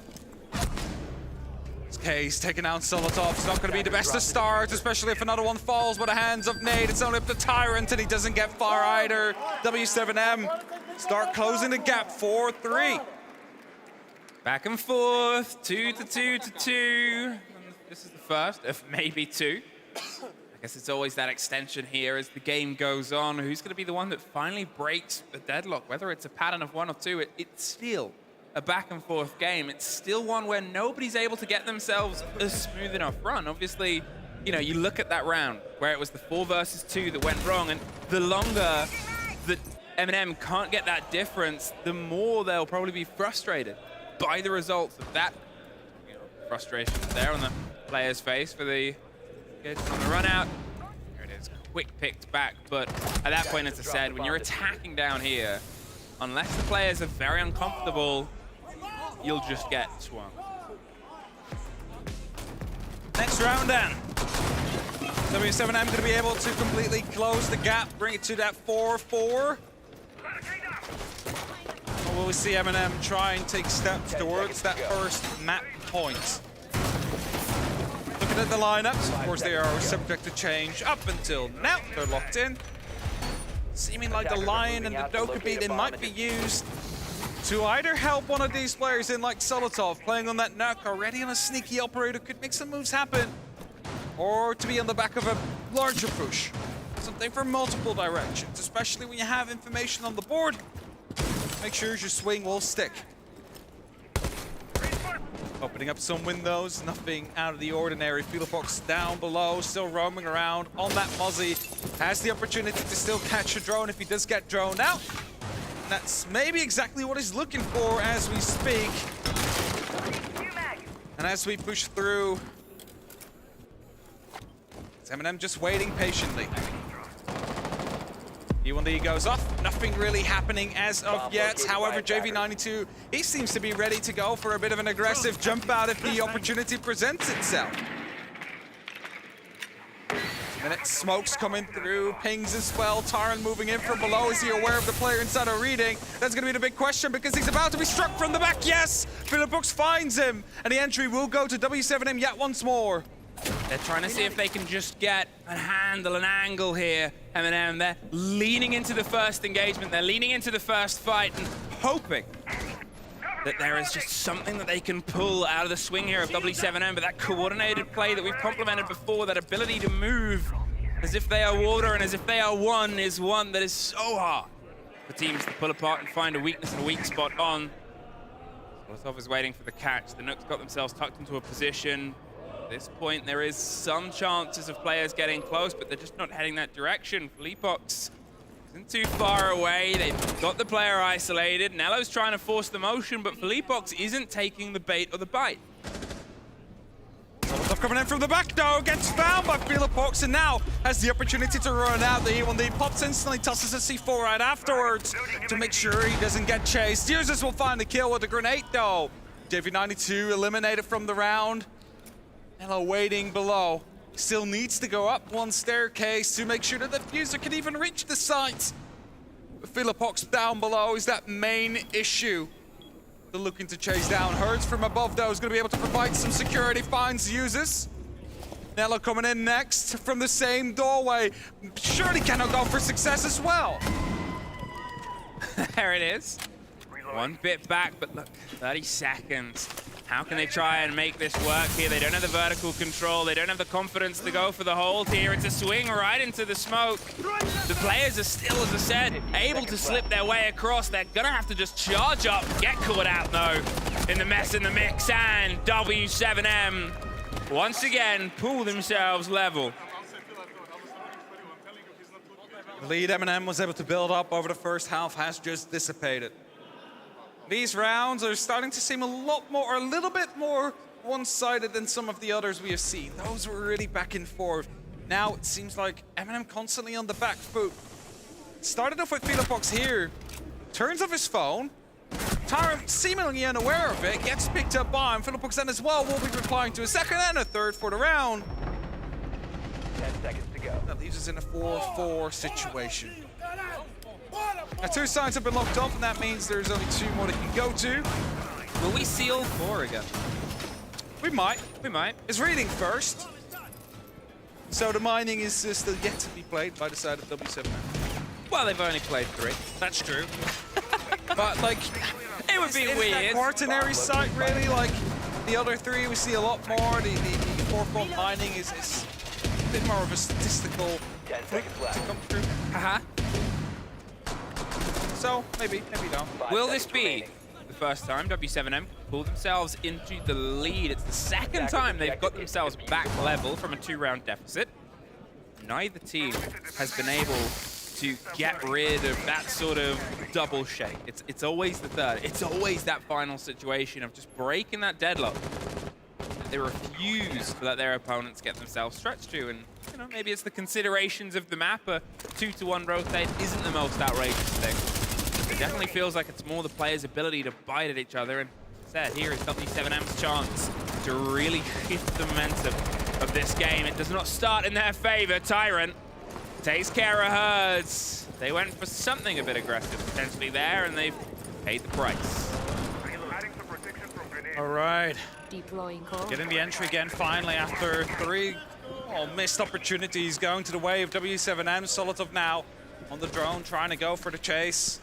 Okay, he's taking out Solotov. It's not going to be the best of starts, especially if another one falls by the hands of Nate. It's only up to Tyrant, and he doesn't get far either. W7M start closing the gap, 4-3. Back and forth, 2-2-2. This is the first of maybe two. I guess it's always that extension here as the game goes on. Who's going to be the one that finally breaks the deadlock? Whether it's a pattern of 1 or 2, it's still a back and forth game. It's still one where nobody's able to get themselves a smooth enough run. Obviously, you know, you look at that round where it was the 4 versus 2 that went wrong, and the longer that M&M can't get that difference, the more they'll probably be frustrated by the results of that. You know, frustration there on the player's face for the on the run out. There it is, quick picked back, but at that point, as I said, when you're attacking down here, unless the players are very uncomfortable, you'll just get swung. Next round then. W7M going to be able to completely close the gap, bring it to that 4-4. Or will we see M&M try and take steps towards that first map point? Looking at the lineups, of course they are subject to change up until now. They're locked in. Seeming like the Lion and the Doka beat might be used to either help one of these players in, like Solotov, playing on that Nuke already on a sneaky operator, could make some moves happen, or to be on the back of a larger push. Something from multiple directions, especially when you have information on the board. Make sure your swing will stick. Opening up some windows, nothing out of the ordinary. Filofox down below, still roaming around on that Mozzie. Has the opportunity to still catch a drone if he does get droned out. And that's maybe exactly what he's looking for as we speak. And as we push through, it's M&M just waiting patiently. E1D goes off, nothing really happening as of yet. However, JV92, he seems to be ready to go for a bit of an aggressive jump out if the opportunity presents itself. Smokes coming through, pings as well. Taran moving in from below. Is he aware of the player inside of reading? That's going to be the big question because he's about to be struck from the back. Yes! Philipbox finds him, and the entry will go to W7M yet once more. They're trying to see if they can just get a handle, an angle here. M&M, they're leaning into the first engagement. They're leaning into the first fight and hoping that there is just something that they can pull out of the swing here of W7M, but that coordinated play that we've complimented before, that ability to move as if they are water and as if they are one, is one that is so hard for teams to pull apart and find a weakness and a weak spot on. Solotov is waiting for the catch. The Nooks got themselves tucked into a position. At this point, there is some chances of players getting close, but they're just not heading that direction. Philipbox isn't too far away. They've got the player isolated. Nello's trying to force the motion, but Philipbox isn't taking the bait or the bite. Solotov coming in from the back though, gets found by Philipbox and now has the opportunity to run out. The E1D pops instantly, tosses a C4 right afterwards to make sure he doesn't get chased. Users will find the kill with the grenade though. JV92 eliminated from the round. Nello waiting below. Still needs to go up one staircase to make sure that the diffuser can even reach the site. Philipbox down below is that main issue. They're looking to chase down. Hertz from above though is going to be able to provide some security, finds users. Nello coming in next from the same doorway. Surely cannot go for success as well. There it is. One bit back, but look, 30 seconds. How can they try and make this work here? They don't have the vertical control. They don't have the confidence to go for the hold here. It's a swing right into the smoke. The players are still, as I said, able to slip their way across. They're gonna have to just charge up, get caught out though in the mess in the mix, and W7M once again pull themselves level. The lead M&M was able to build up over the first half has just dissipated. These rounds are starting to seem a little bit more one-sided than some of the others we have seen. Those were really back and forth. Now it seems like M&M constantly on the back foot. Started off with veto here, turns off his phone. Tyron, seemingly unaware of it, gets picked up by him. veto then as well will be replying to a second and a third for the round. 10 seconds to go. That leaves us in a 4-4 situation. Now, 2 sides have been locked off, and that means there's only 2 more they can go to. Will we seal 4 again? We might. We might. It's reading first. So the mining is still yet to be played by the side of W7. Well, they've only played 3. That's true. But, like, it would be weird. That quaternary site, really, like, the other 3 we see a lot more. The 4-4 mining is a bit more of a statistical 10 seconds left to come through. Haha. So, maybe don't. Will this be the first time W7M pull themselves into the lead? It's the second time they've got themselves back level from a 2-round deficit. Neither team has been able to get rid of that sort of double shake. It's always the third. It's always that final situation of just breaking that deadlock. They refuse to let their opponents get themselves stretched to, and you know, maybe it's the considerations of the map. A 2-to-1 rotate isn't the most outrageous thing. It definitely feels like it's more the players' ability to bite at each other, and said here is W7M's chance to really shift the momentum of this game. It does not start in their favor. Tyrant takes care of hers. They went for something a bit aggressive potentially there, and they've paid the price. All right. Deploying core. Getting the entry again finally after 3 missed opportunities going to the way of W7M. Solotov now on the drone trying to go for the chase.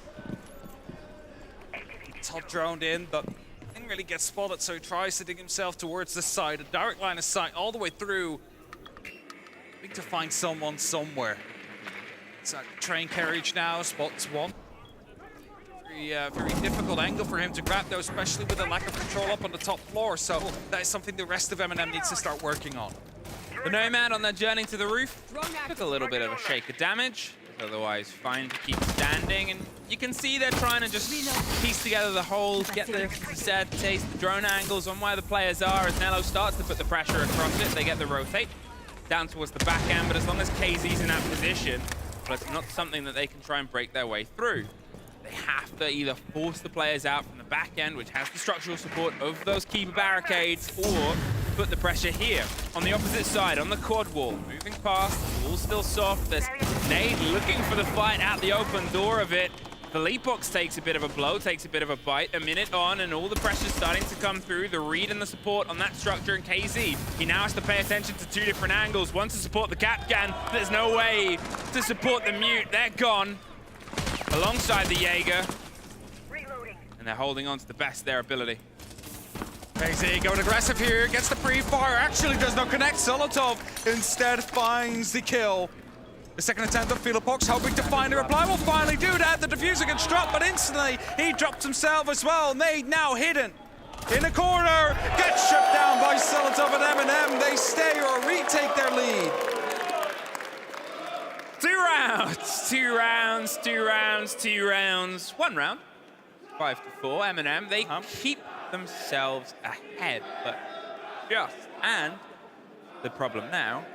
Top droned in, but didn't really get spotted, so he tries to dig himself towards the side. A direct line of sight all the way through. Need to find someone somewhere. It's a train carriage now, spots one. Very difficult angle for him to grab, though, especially with the lack of control up on the top floor. So that is something the rest of M&M needs to start working on. The Nomad on their journey to the roof took a little bit of a shake of damage. Otherwise, fine to keep standing. And you can see they're trying to just piece together the holes, get the sad taste, the drone angles on where the players are. As Nello starts to put the pressure across it, they get the rotate down towards the back end. But as long as KZ's in that position, well, it's not something that they can try and break their way through. They have to either force the players out from the back end, which has the structural support of those keeper barricades, or put the pressure here on the opposite side, on the quad wall. Moving past, the wall's still soft. There's Nade looking for the fight out the open door of it. Felipox takes a bit of a blow, takes a bit of a bite, a minute on, and all the pressure's starting to come through. The read and the support on that structure, and KZ, he now has to pay attention to 2 different angles. One to support the Capcan, there's no way to support the Mute. They're gone. Alongside the Jaeger. And they're holding on to the best of their ability. KZ going aggressive here, gets the pre-fire, actually does not connect. Solotov instead finds the kill. The second attempt of Felipox, hoping to find a reply, will finally do that. The diffuser gets dropped, but instantly he dropped himself as well. Nade now hidden in the corner, gets shut down by Solotov and M&M. They stay or retake their lead. 2 rounds, 2 rounds, 2 rounds, 2 rounds. 1 round, 5-4. M&M, they keep themselves ahead, but just. And the problem now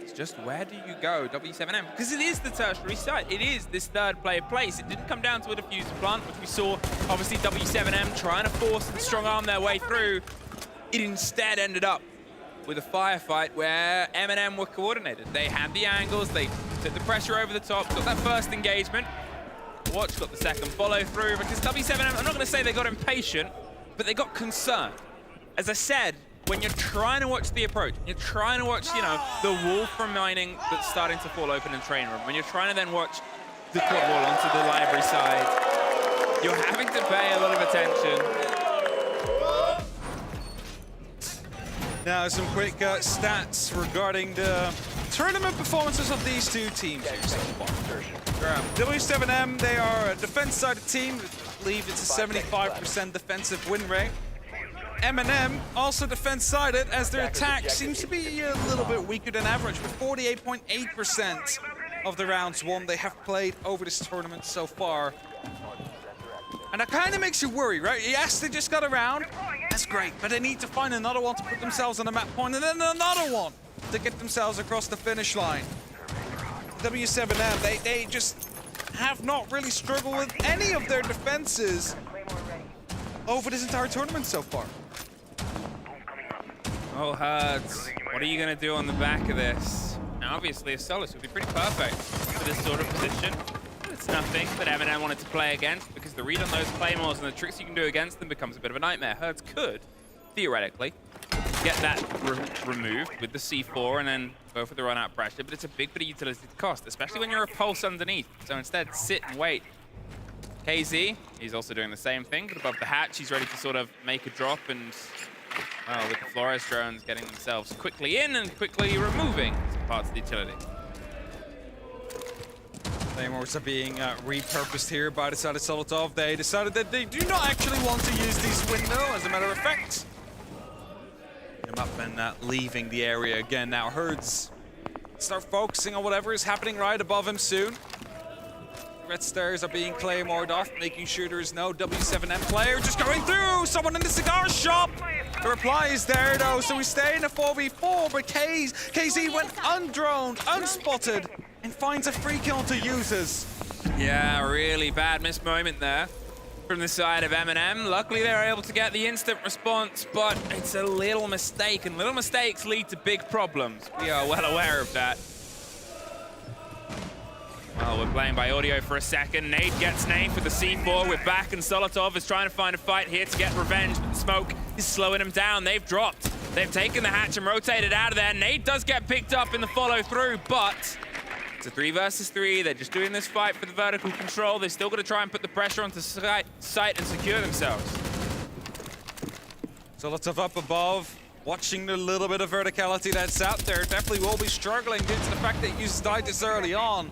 is just where do you go, W7M? Because it is the tertiary site. It is this third player place. It didn't come down to a diffuser plant, which we saw, obviously, W7M trying to force and strong arm their way through. It instead ended up with a firefight where M&M were coordinated. They had the angles, they took the pressure over the top, got that first engagement. Watch got the second follow through, because W7M, I'm not going to say they got impatient, but they got concerned. As I said, when you're trying to watch the approach, you're trying to watch, you know, the wall from mining that's starting to fall open in train room, when you're trying to then watch the quad wall onto the library side, you're having to pay a lot of attention. Now, some quick stats regarding the tournament performances of these two teams here so far. W7M, they are a defense-sided team. I believe it's a 75% defensive win rate. M&M, also defense-sided, as their attack seems to be a little bit weaker than average, with 48.8% of the rounds won they have played over this tournament so far. And that kind of makes you worry, right? Yes, they just got a round. That's great, but they need to find another one to put themselves on the map point, and then another one to get themselves across the finish line. W7M, they just have not really struggled with any of their defenses over this entire tournament so far. Oh, Herds, what are you going to do on the back of this? Now, obviously, a Solus would be pretty perfect for this sort of position. It's nothing that M&M wanted to play against, because the read on those claymores and the tricks you can do against them becomes a bit of a nightmare. Herds could, theoretically, get that removed with the C4 and then go for the run-out pressure, but it's a big bit of utility cost, especially when you're a pulse underneath. So instead, sit and wait. KZ, he's also doing the same thing, but above the hatch, he's ready to sort of make a drop, and well, with the Flores drones getting themselves quickly in and quickly removing some parts of the utility. Claymores are being repurposed here by the side of Solotov. They decided that they do not actually want to use this window, as a matter of fact. Him up and leaving the area again. Now Herds start focusing on whatever is happening right above him soon. Red stairs are being claymored off, making sure there is no W7M player just going through. Someone in the cigar shop. The reply is there though, so we stay in a 4v4, but KZ went undroned, unspotted, and finds a free kill to users. Yeah, really bad missed moment there from the side of M&M. Luckily, they were able to get the instant response, but it's a little mistake, and little mistakes lead to big problems. We are well aware of that. Well, we're playing by audio for a second. Nade gets named with the C4. We're back, and Solotov is trying to find a fight here to get revenge, but the smoke is slowing him down. They've dropped. They've taken the hatch and rotated out of there. Nade does get picked up in the follow-through, but it's a 3 versus 3. They're just doing this fight for the vertical control. They're still going to try and put the pressure onto site and secure themselves. Solotov up above, watching the little bit of verticality that's out there. Definitely will be struggling due to the fact that users died this early on.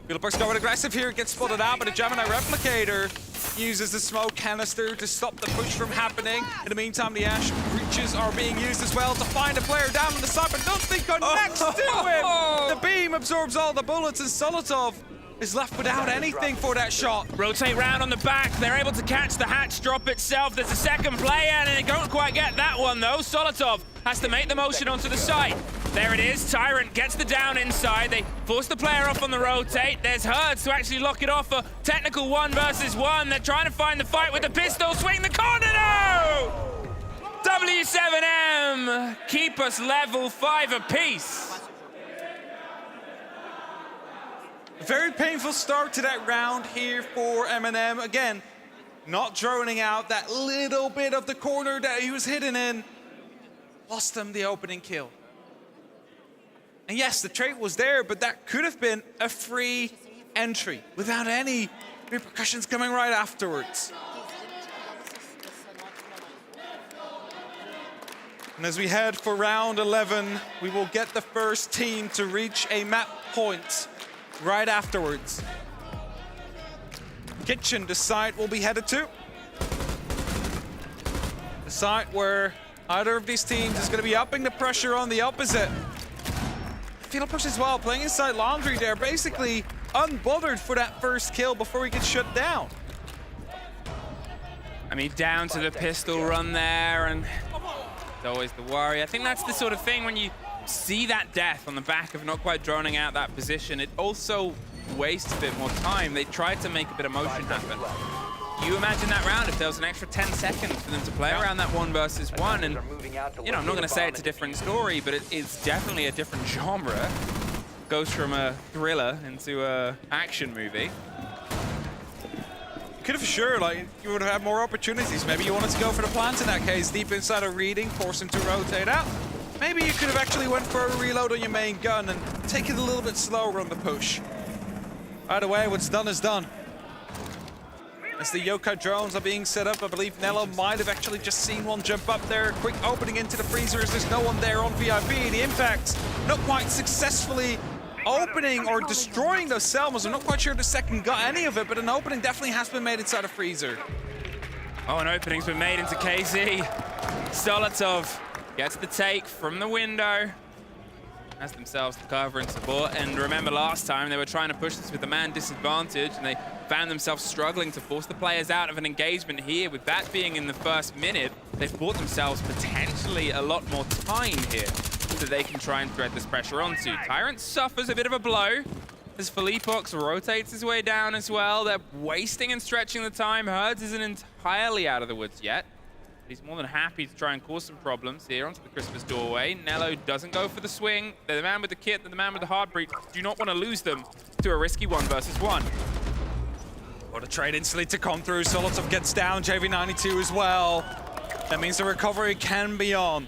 Wheelbuck's going aggressive here, gets spotted out, but a Gemini Replicator uses the smoke canister to stop the push from happening. In the meantime, the Ash breaches are being used as well to find a player down on the side, but nothing connects to him! The beam absorbs all the bullets, and Solotov is left without anything for that shot. Rotate round on the back. They're able to catch the hatch drop itself. There's a second player, and they don't quite get that one, though. Solotov has to make the motion onto the site. There it is. Tyrant gets the down inside. They force the player off on the rotate. There's Herds to actually lock it off a technical 1 versus 1. They're trying to find the fight with the pistol. Swing the corner, no! W7M keep us level 5 apiece. A very painful start to that round here for M&M. Again, not droning out that little bit of the corner that he was hidden in. Lost him the opening kill. And yes, the trait was there, but that could have been a free entry without any repercussions coming right afterwards. And as we head for round 11, we will get the first team to reach a map point right afterwards. Kitchen, the site we'll be headed to. The site where either of these teams is going to be upping the pressure on the opposite. Push as well, playing inside Laundry there, basically unbothered for that first kill before he gets shut down. I mean, down to the pistol run there, and it's always the worry. I think that's the sort of thing when you see that death on the back of not quite droning out that position, it also wastes a bit more time. They tried to make a bit of motion happen. You imagine that round if there was an extra 10 seconds for them to play around that 1 versus 1, and you know, I'm not going to say it's a different story, but it's definitely a different genre. Goes from a thriller into a action movie. Could have for sure, like, you would have had more opportunities. Maybe you wanted to go for the plant in that case, deep inside a reading, force him to rotate out. Maybe you could have actually went for a reload on your main gun and take it a little bit slower on the push. Either way, what's done is done. As the Yokai drones are being set up, I believe Nello might have actually just seen one jump up there. Quick opening into the freezer as there's no one there on VIP. The impact not quite successfully opening or destroying those Selmas. I'm not quite sure the second got any of it, but an opening definitely has been made inside a freezer. Oh, an opening's been made into KZ. Solotov gets the take from the window. Has themselves the cover and support. And remember last time they were trying to push this with the man disadvantage and they found themselves struggling to force the players out of an engagement here. With that being in the first minute, they've bought themselves potentially a lot more time here so they can try and thread this pressure onto. Tyrant suffers a bit of a blow as Felipox rotates his way down as well. They're wasting and stretching the time. Herds isn't entirely out of the woods yet. He's more than happy to try and cause some problems here onto the Christmas doorway. Nello doesn't go for the swing. They're the man with the kit, they're the man with the hard breach. Do not want to lose them to a risky 1 versus 1. What a trade instantly to come through. Solotov gets down, JV92 as well. That means the recovery can be on.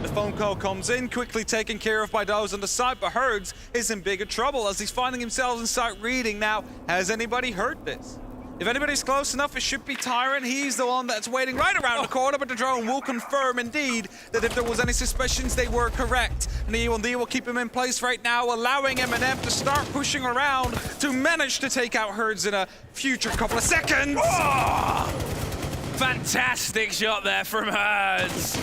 The phone call comes in, quickly taken care of by those on the side, but Herds is in bigger trouble as he's finding himself inside reading. Now, has anybody heard this? If anybody's close enough, it should be Tyrant. He's the one that's waiting right around the corner, but the drone will confirm indeed that if there was any suspicions, they were correct. And the E1D will keep him in place right now, allowing MNF to start pushing around to manage to take out Herds in a future couple of seconds. Oh! Fantastic shot there from Herds.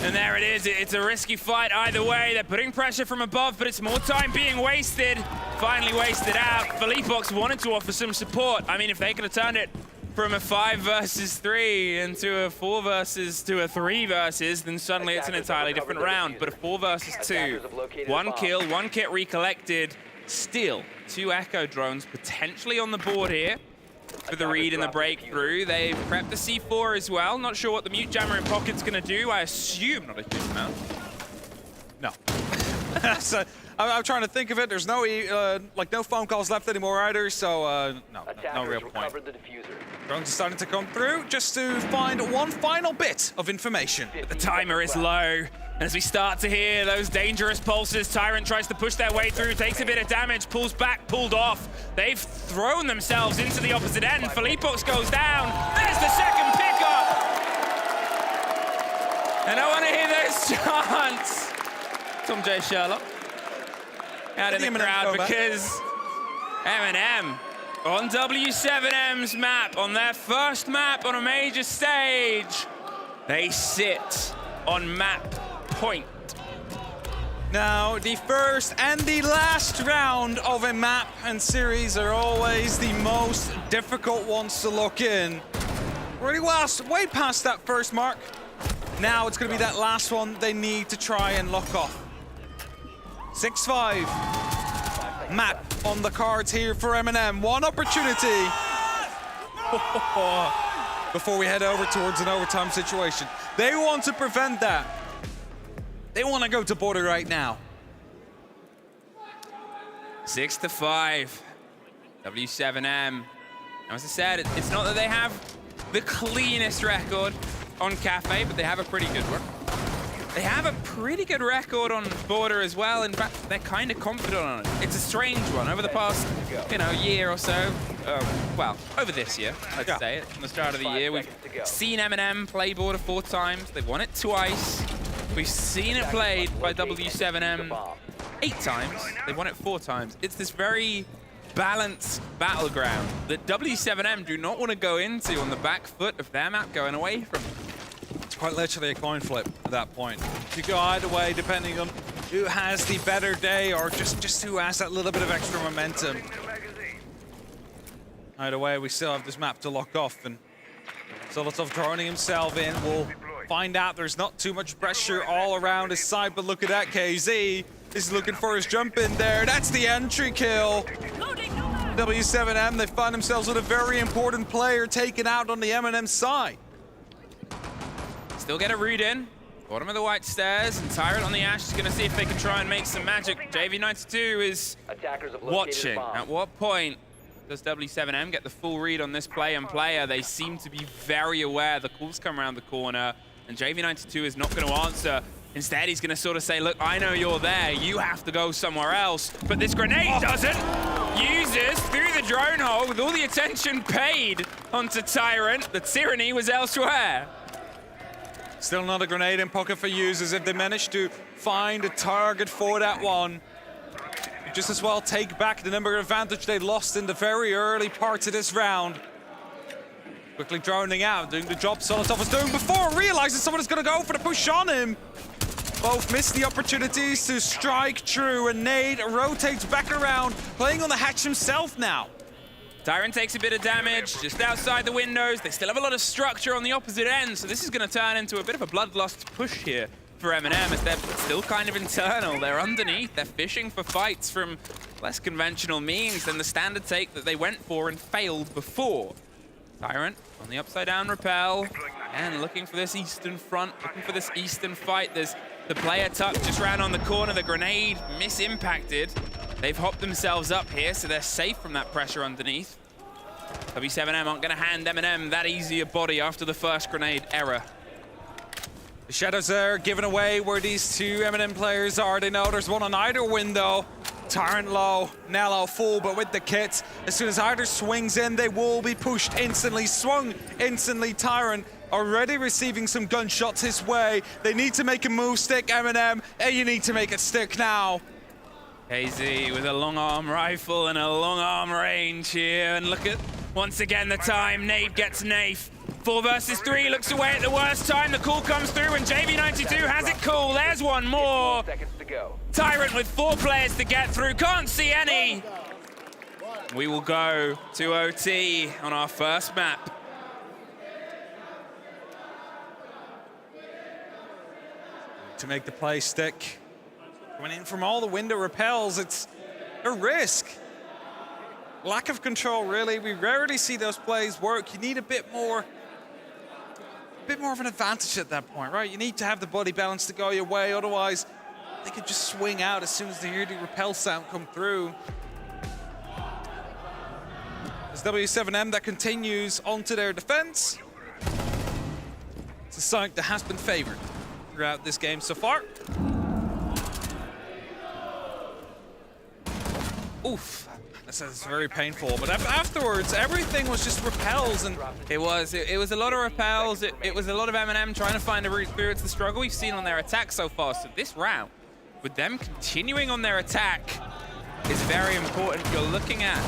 And there it is. It's a risky fight either way. They're putting pressure from above, but it's more time being wasted. Finally wasted out. Felipox wanted to offer some support. I mean, if they could have turned it from a 5 versus 3 into a 4 versus to a 3 versus, then suddenly it's an entirely different round. But a 4 versus 2, 1 kill, 1 kit recollected. Still, 2 Echo drones potentially on the board here for the read and the breakthrough. They've prepped the C4 as well. Not sure what the mute jammer in pocket's gonna do. I assume not a huge amount. No. So, I'm trying to think of it. There's no no phone calls left anymore either, so no real point. Drones are starting to come through just to find one final bit of information. But the timer is low. And as we start to hear those dangerous pulses, Tyrant tries to push their way through, takes a bit of damage, pulls back, pulled off. They've thrown themselves into the opposite end. Felipox goes down. There's the second pickup. And I want to hear those chants. Tom J. Sherlock out in the crowd because M&M on W7M's map, on their first map on a major stage, they sit on map point. Now, the first and the last round of a map and series are always the most difficult ones to lock in. Already way past that first mark. Now it's going to be that last one they need to try and lock off. 6-5. Map on the cards here for M&M. One opportunity before we head over towards an overtime situation. They want to prevent that. They want to go to border right now. 6-5. W7M. Now, as I said, it's not that they have the cleanest record on Cafe, but they have a pretty good one. They have a pretty good record on border as well. In fact, they're kind of confident on it. It's a strange one. Over the past, year or so, well, over this year, let's say it, from the start of the year, we've seen M&M play border 4 times. They've won it twice. We've seen it played by W7M 8 times. They've won it 4 times. It's this very balanced battleground that W7M do not want to go into on the back foot of their map going away from them. It's quite literally a coin flip at that point. You go either way depending on who has the better day or just who has that little bit of extra momentum. Either way, we still have this map to lock off, and Solotov droning himself in. We'll find out there's not too much pressure all around his side, but look at that, KZ is looking for his jump in there. That's the entry kill. W7M, they find themselves with a very important player taken out on the M&M side. Still get a read in. Bottom of the white stairs, and Tyrant on the Ash is going to see if they can try and make some magic. JV92 is watching. At what point does W7M get the full read on this play and player? They seem to be very aware the calls come around the corner, and JV92 is not going to answer. Instead, he's going to sort of say, look, I know you're there. You have to go somewhere else. But this grenade doesn't. Users through the drone hole with all the attention paid onto Tyrant. The tyranny was elsewhere. Still not a grenade in pocket for Users. If they manage to find a target for that one, just as well take back the number advantage they lost in the very early parts of this round. Quickly droning out, doing the job Soniqs was doing before, realizing someone is going to go for the push on him. Both missed the opportunities to strike true, and Nade rotates back around, playing on the hatch himself now. Tyrant takes a bit of damage just outside the windows. They still have a lot of structure on the opposite end, so this is going to turn into a bit of a bloodlust push here for M&M, as they're still kind of internal. They're underneath. They're fishing for fights from less conventional means than the standard take that they went for and failed before. Tyrant on the upside down rappel and looking for this eastern front, looking for this eastern fight. There's the player tuck just ran on the corner. The grenade misimpacted. They've hopped themselves up here, so they're safe from that pressure underneath. W7M aren't going to hand M&M that easy a body after the first grenade error. The shadows are given away where these two M&M players are. They know there's one on either window. Tyrant low, Nello full, but with the kit. As soon as either swings in, they will be pushed instantly, swung instantly. Tyrant already receiving some gunshots his way. They need to make a move stick, M&M, and you need to make it stick now. KZ with a long arm rifle and a long arm range here, and look at, once again, the time. Nade gets Nafe. 4 versus 3, looks away at the worst time. The call comes through and JV92 has it cool. There's one more. Tyrant with 4 players to get through, can't see any. We will go to OT on our first map. To make the play stick. Coming in from all the window repels, it's a risk. Lack of control, really. We rarely see those plays work. You need a bit more of an advantage at that point, right? You need to have the body balance to go your way, otherwise they could just swing out as soon as they hear the repel sound come through. It's W7M that continues onto their defense. It's a Sonic that has been favored throughout this game so far. Oof. That's very painful, but afterwards, everything was just repels, and it was a lot of repels. It was a lot of M&M trying to find a route through. It's the struggle we've seen on their attack so far. So this round, with them continuing on their attack, is very important. You're looking at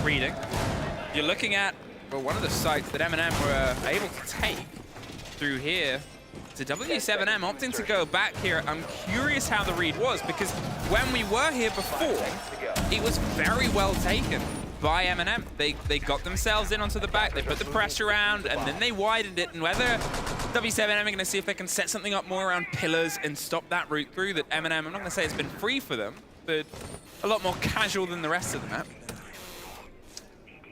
reading. You're looking at, well, one of the sites that M&M were able to take through here. To W7M opting to go back here. I'm curious how the read was, because when we were here before, it was very well taken by M&M. They got themselves in onto the back, they put the pressure around, and then they widened it. And whether W7M are going to see if they can set something up more around pillars and stop that route through, that M&M, I'm not going to say it's been free for them, but a lot more casual than the rest of the map.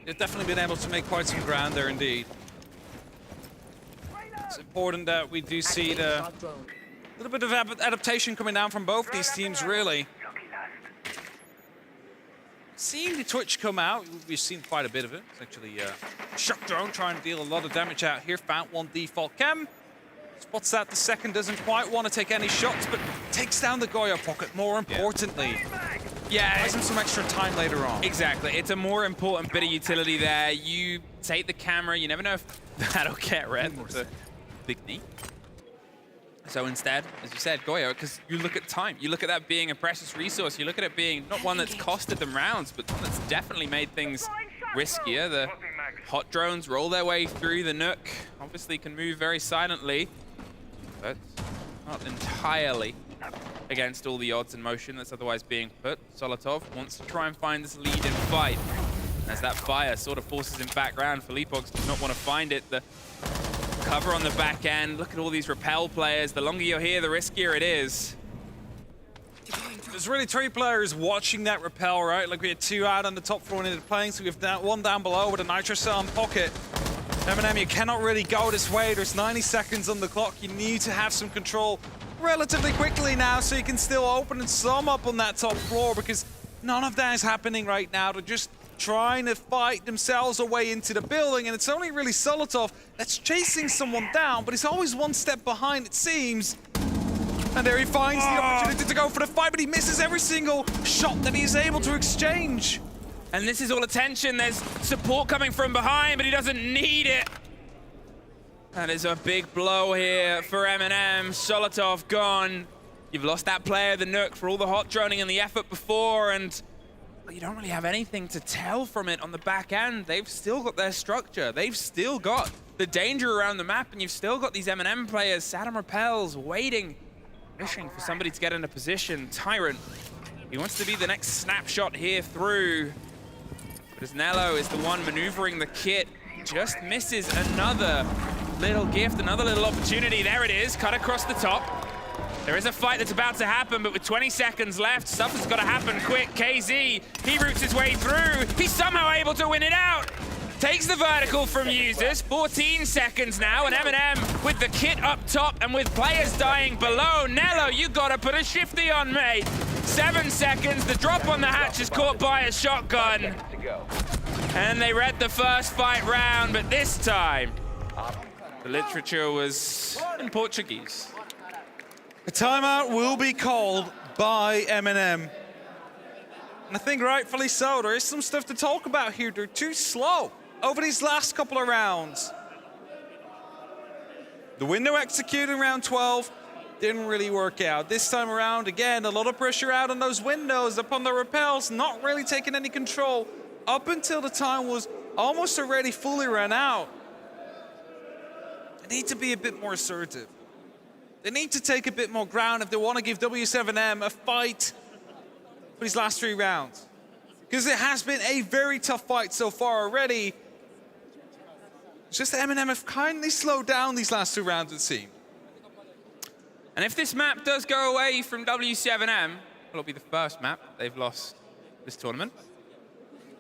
They've definitely been able to make quite some ground there indeed. It's important that we do see the little bit of adaptation coming down from both these teams, really. Seeing the Twitch come out, we've seen quite a bit of it. It's actually Shock Drone trying to deal a lot of damage out here. Found one default chem. Spots that the second doesn't quite want to take any shots, but takes down the Goyo pocket, more importantly. Yeah, buys him some extra time later on. Exactly. It's a more important bit of utility there. You take the camera, you never know if that'll get red. It's a big knee. So instead, as you said, Goyo, because you look at time, you look at that being a precious resource, you look at it being not one that's costed them rounds, but one that's definitely made things riskier. The hot drones roll their way through the Nook, obviously can move very silently, but not entirely against all the odds and motion that's otherwise being put. Solotov wants to try and find this lead in fight. As that fire sort of forces him back round, Felipox does not want to find it. The cover on the back end, look at all these repel players. The longer you're here, the riskier it is. There's really 3 players watching that repel, right? Like we had 2 out on the top floor into playing, so we have one down below with a nitro cell in pocket. M&M, you cannot really go this way. There's 90 seconds on the clock. You need to have some control relatively quickly now so you can still open and sum up on that top floor, because none of that is happening right now. They're just trying to fight themselves away into the building, and it's only really Solotov that's chasing someone down, but he's always one step behind, it seems. And there he finds the opportunity to go for the fight, but he misses every single shot that he's able to exchange. And this is all attention. There's support coming from behind, but he doesn't need it. That is a big blow here for M&M. Solotov gone. You've lost that player, the Nook, for all the hot droning and the effort before, and you don't really have anything to tell from it on the back end. They've still got their structure. They've still got the danger around the map, and you've still got these M&M players, Saddam Repels, waiting, wishing for somebody to get into position. Tyrant, he wants to be the next snapshot here through. But as Nello is the one maneuvering the kit, just misses another little gift, another little opportunity. There it is, cut across the top. There is a fight that's about to happen, but with 20 seconds left, stuff has got to happen quick. KZ, he roots his way through. He's somehow able to win it out. Takes the vertical from users. 14 seconds now, and M&M with the kit up top and with players dying below. Nello, you got to put a shifty on, mate. 7 seconds, the drop on the hatch is caught by a shotgun. And they read the first fight round, but this time, the literature was in Portuguese. A timeout will be called by M&M. And I think rightfully so. There is some stuff to talk about here. They're too slow over these last couple of rounds. The window executed round 12 didn't really work out. This time around, again, a lot of pressure out on those windows, upon the repels, not really taking any control up until the time was almost already fully run out. They need to be a bit more assertive. They need to take a bit more ground if they want to give W7M a fight for these last 3 rounds. Because it has been a very tough fight so far already. It's just that M&M have kindly slowed down these last 2 rounds, it seems. And if this map does go away from W7M, it'll be the first map they've lost this tournament.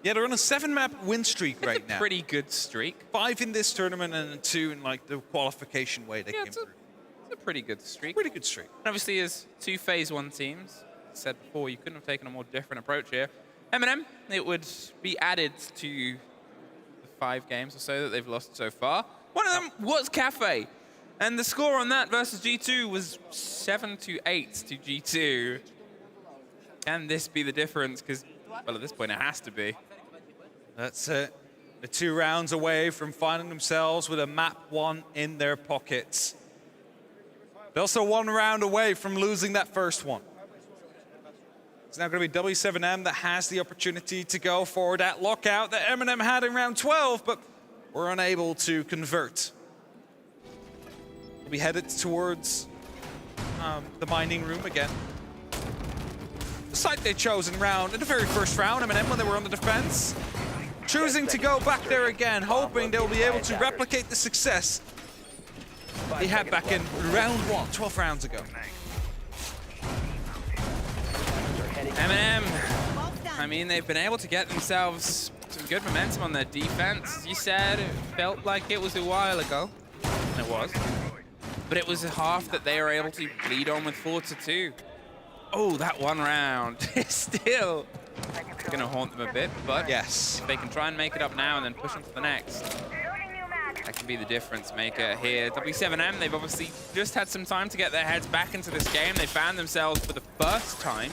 Yeah, they're on a 7-map win streak right now. Pretty good streak. 5 in this tournament and 2 in like the qualification way they came through. It's a pretty good streak. Pretty good streak. And obviously, as 2 phase 1 teams, I said before, you couldn't have taken a more different approach here. M&M, it would be added to the 5 games or so that they've lost so far. One of them was Cafe. And the score on that versus G2 was 7-8 to G2. Can this be the difference? Because, well, at this point, it has to be. That's it. They're 2 rounds away from finding themselves with a map 1 in their pockets. They're also 1 round away from losing that first one. It's now going to be W7M that has the opportunity to go for that lockout that M&M had in round 12, but were unable to convert. We'll be headed towards the mining room again. The site they chose in the very first round, M&M, when they were on the defense. Choosing to go back there again, hoping they'll be able to replicate the success they had back in round 1, 12 rounds ago. M&M, I mean, they've been able to get themselves some good momentum on their defense. You said it felt like it was a while ago, and it was. But it was a half that they were able to lead on with 4-2. Oh, that 1 round is still going to haunt them a bit, but yes, if they can try and make it up now and then push on to the next, that can be the difference maker here. W7M, they've obviously just had some time to get their heads back into this game. They found themselves for the first time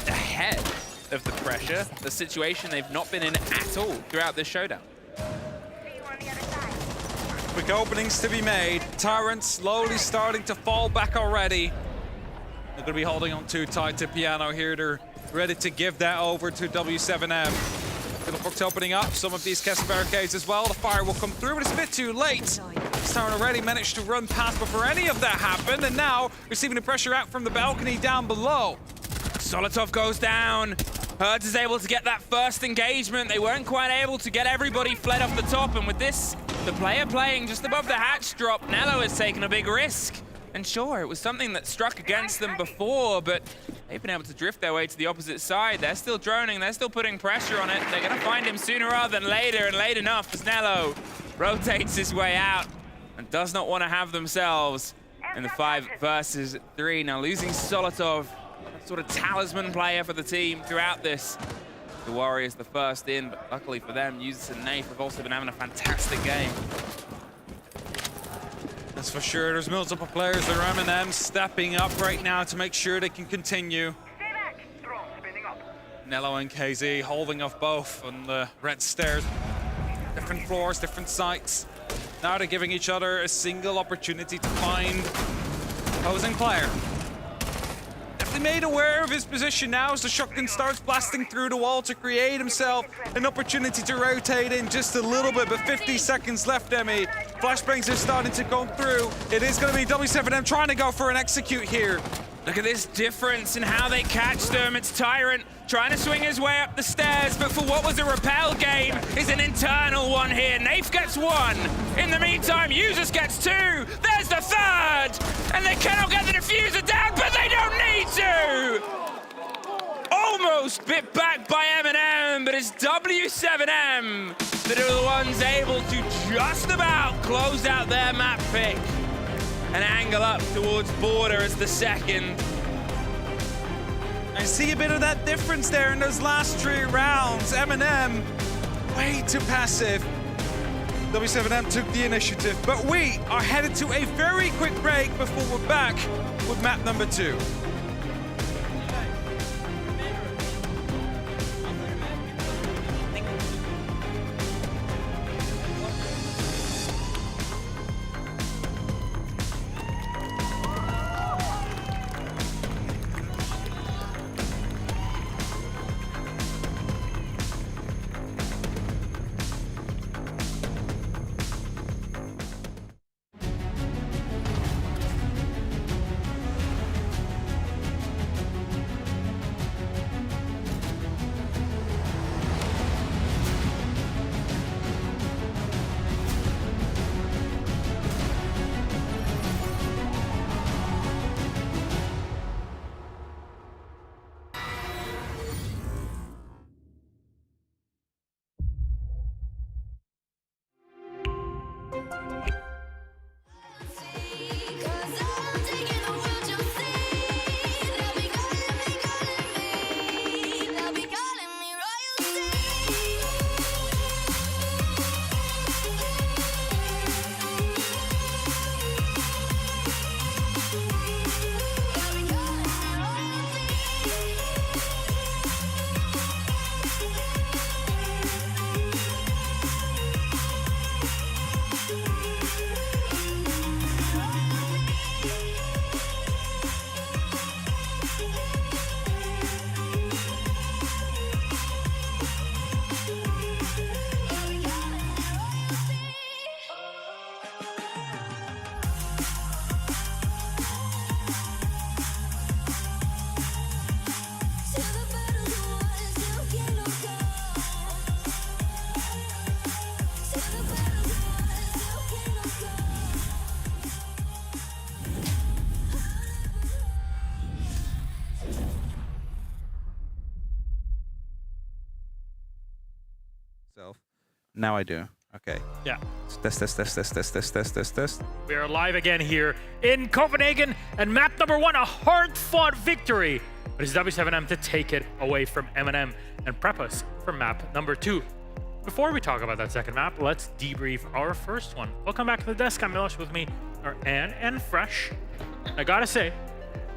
ahead of the pressure, the situation they've not been in at all throughout this showdown. Quick openings to be made. Tyrant slowly starting to fall back already. They're going to be holding on too tight to Piano here. They're ready to give that over to W7M. Fiddlebrooks opening up some of these Kessel barricades as well. The fire will come through, but it's a bit too late. Tyrant already managed to run past before any of that happened, and now receiving the pressure out from the balcony down below. Solotov goes down. Herds is able to get that first engagement. They weren't quite able to get everybody fled off the top, and with this, the player playing just above the hatch drop, Nello has taken a big risk. And sure, it was something that struck against them before, but they've been able to drift their way to the opposite side. They're still droning, they're still putting pressure on it. They're gonna find him sooner rather than later, and late enough as Nello rotates his way out and does not want to have themselves in the 5 versus 3. Now losing Solotov, sort of talisman player for the team throughout this. The Warriors the first in, but luckily for them, Users and Nafe have also been having a fantastic game. That's for sure. There's multiple players that are M&M stepping up right now to make sure they can continue. Nello and KZ holding off both on the red stairs. Different floors, different sites. Now they're giving each other a single opportunity to find opposing player. Definitely made aware of his position now as the shotgun starts blasting through the wall to create himself an opportunity to rotate in just a little bit, but 50 seconds left, Demi. Flashbangs are starting to come through. It is going to be W7M trying to go for an execute here. Look at this difference in how they catch them. It's Tyrant trying to swing his way up the stairs, but for what was a repel game is an internal one here. Nafe gets one. In the meantime, Users gets two. There's the third. And they cannot get the diffuser down, but they don't need to. Almost bit back by M&M, but it's W7M that are the ones able to just about close out their map pick and angle up towards border as the second. I see a bit of that difference there in those last 3 rounds. M&M, way too passive. W7M took the initiative, but we are headed to a very quick break before we're back with map number 2. Now I do. Okay. Yeah. Test. We are live again here in Copenhagen, and map number 1, a hard-fought victory. But it's W7M to take it away from M&M and prep us for map number 2. Before we talk about that second map, let's debrief our first one. Welcome back to the desk. I'm Milosh. With me are Ann and Fresh. I gotta say,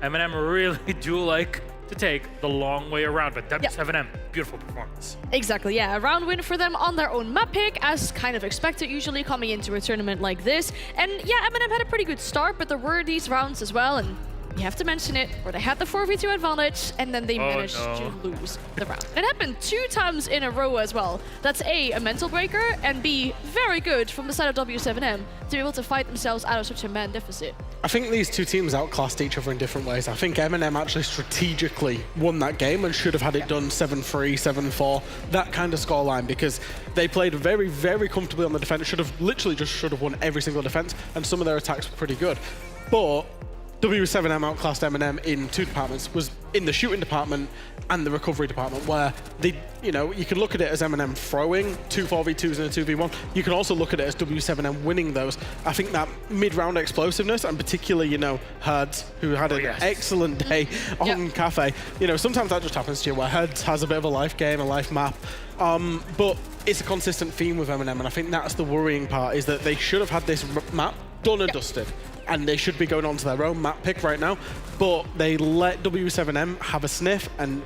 M&M really do like to take the long way around, but W7M, beautiful performance. Exactly, yeah. A round win for them on their own map pick, as kind of expected usually coming into a tournament like this. And yeah, M&M had a pretty good start, but there were these rounds as well, and you have to mention it, where they had the 4v2 advantage, and then they managed to lose the round. It happened 2 times in a row as well. That's A, a mental breaker, and B, very good from the side of W7M to be able to fight themselves out of such a man deficit. I think these 2 teams outclassed each other in different ways. I think M&M actually strategically won that game and should have had it done 7-3, 7-4, that kind of scoreline, because they played very, very comfortably on the defense. Should have won every single defense, and some of their attacks were pretty good. But W7M outclassed M&M in 2 departments, was in the shooting department and the recovery department, where they, you can look at it as M&M throwing 2 4v2s and a 2v1. You can also look at it as W7M winning those. I think that mid-round explosiveness, and particularly, Herds, who had an excellent day on Cafe. Sometimes that just happens to you, where Herds has a bit of a life game, a life map. But it's a consistent theme with M&M, and I think that's the worrying part, is that they should have had this map done and dusted. And they should be going on to their own map pick right now, but they let W7M have a sniff, and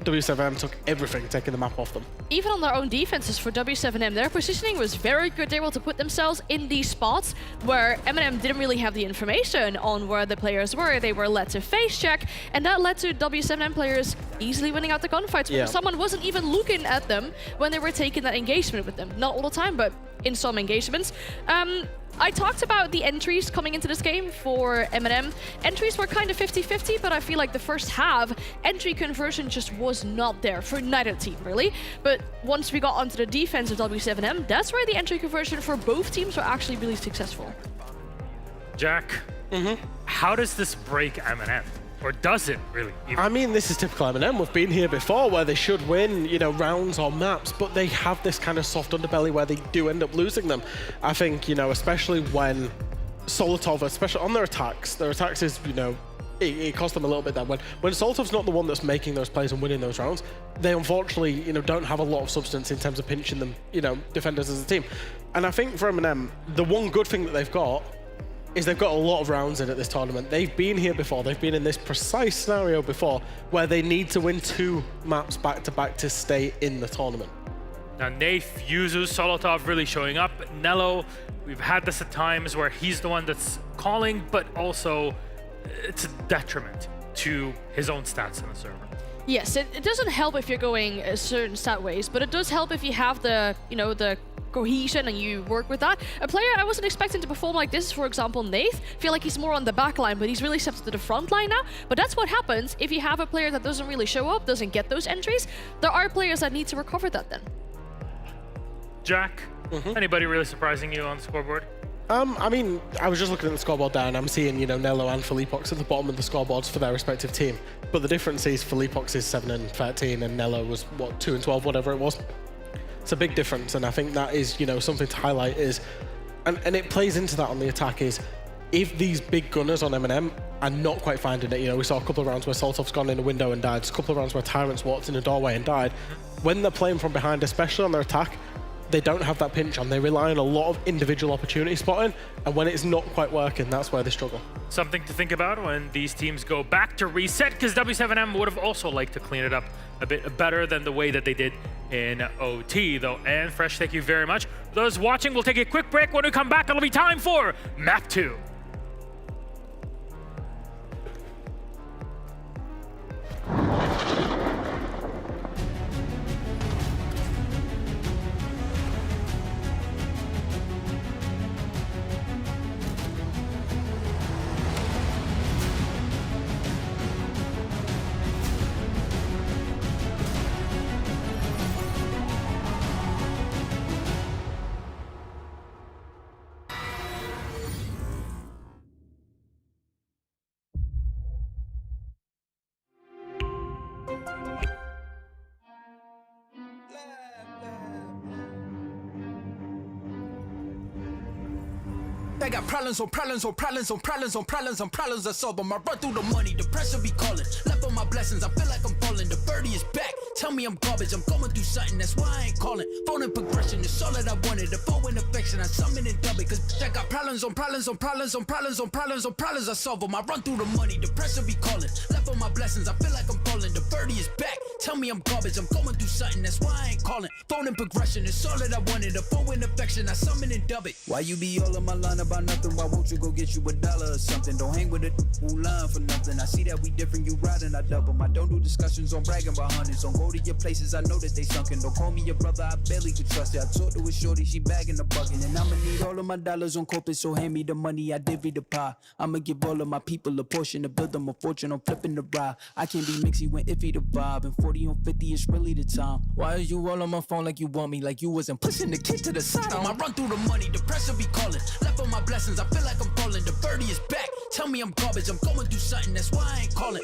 W7M took everything, taking the map off them. Even on their own defenses for W7M, their positioning was very good. They were able to put themselves in these spots where M&M didn't really have the information on where the players were. They were led to face check, and that led to W7M players easily winning out the gunfights. Yeah. Someone wasn't even looking at them when they were taking that engagement with them. Not all the time, but in some engagements. I talked about the entries coming into this game for M&M. Entries were kind of 50-50, but I feel like the first half, entry conversion just was not there for neither team, really. But once we got onto the defense of W7M, that's where the entry conversion for both teams were actually really successful. Jack, how does this break M&M? Or does it really? I mean, this is typical M&M. We've been here before where they should win, you know, rounds or maps, but they have this kind of soft underbelly where they do end up losing them. I think, you know, especially when Solotov, especially on their attacks is, you know, it cost them a little bit there. When Solotov's not the one that's making those plays and winning those rounds, they unfortunately, you know, don't have a lot of substance in terms of pinching them, you know, defenders as a team. And I think for M&M, the one good thing that they've got is they've got a lot of rounds in at this tournament. They've been here before. They've been in this precise scenario before where they need to win 2 maps back-to-back to stay in the tournament. Now, Nath, Yuzu, Solotov really showing up. Nello, we've had this at times where he's the one that's calling, but also it's a detriment to his own stats in the server. Yes, it doesn't help if you're going certain stat ways, but it does help if you have the, you know, the cohesion and you work with that. A player I wasn't expecting to perform like this, for example, Nath. Feel like he's more on the back line, but he's really stepped to the front line now. But that's what happens if you have a player that doesn't really show up, doesn't get those entries. There are players that need to recover that then. Jack, anybody really surprising you on the scoreboard? I mean, I was just looking at the scoreboard down. I'm seeing, you know, Nello and Felipox at the bottom of the scoreboards for their respective team. But the difference is Felipox is 7 and 13 and Nello was, what, 2 and 12, whatever it was. It's a big difference, and I think that is, you know, something to highlight is, and it plays into that on the attack is, if these big gunners on M&M are not quite finding it, you know, we saw a couple of rounds where Solotov's gone in a window and died, a couple of rounds where Tyrant's walked in a doorway and died. When they're playing from behind, especially on their attack, they don't have that pinch on. They rely on a lot of individual opportunity spotting, and when it's not quite working, that's where they struggle. Something to think about when these teams go back to reset, because W7M would have also liked to clean it up a bit better than the way that they did in OT, though. And Fresh, thank you very much. For those watching, we'll take a quick break. When we come back, it'll be time for Map 2. I got problems on problems on problems on problems on problems on problems I solve them. I run through the money, the pressure be calling. Left on my blessings, I feel like I'm falling. The birdie is back, tell me I'm garbage. I'm going through something, that's why I ain't calling. Phone and progression is all that I wanted. The phone and affection, I summon and dub it. Cause I got problems on problems on problems on problems on problems on problems I solve them. I run through the money, the pressure be calling. Left on my blessings, I feel like I'm falling. The birdie is back, tell me I'm garbage. I'm going through something, that's why I ain't calling. Phone and progression is all that I wanted. The phone and affection, I summon and dub it. Why you be all in my line about nothing? Why won't you go get you $1 or something? Don't hang with it who line for nothing. I see that we different, you riding, I double. I don't do discussions on bragging about hundreds. Don't go to your places, I know that they sunken. Don't call me your brother, I barely could trust it. I talked to a shorty, she bagging the bucket. And I'ma need all of my dollars on corporate, so hand me the money, I divvy the pie. I'ma give all of my people a portion to build them a fortune on flipping the ride. I can't be mixy when iffy the vibe, and 40 on 50 is really the time. Why are you all on my phone like you want me, like you wasn't pushing the kid to the side? I run through the money, the pressure be calling. Left on my blessings, I feel like I'm falling. The birdie is back, tell me I'm garbage. I'm going through something, that's why I ain't calling.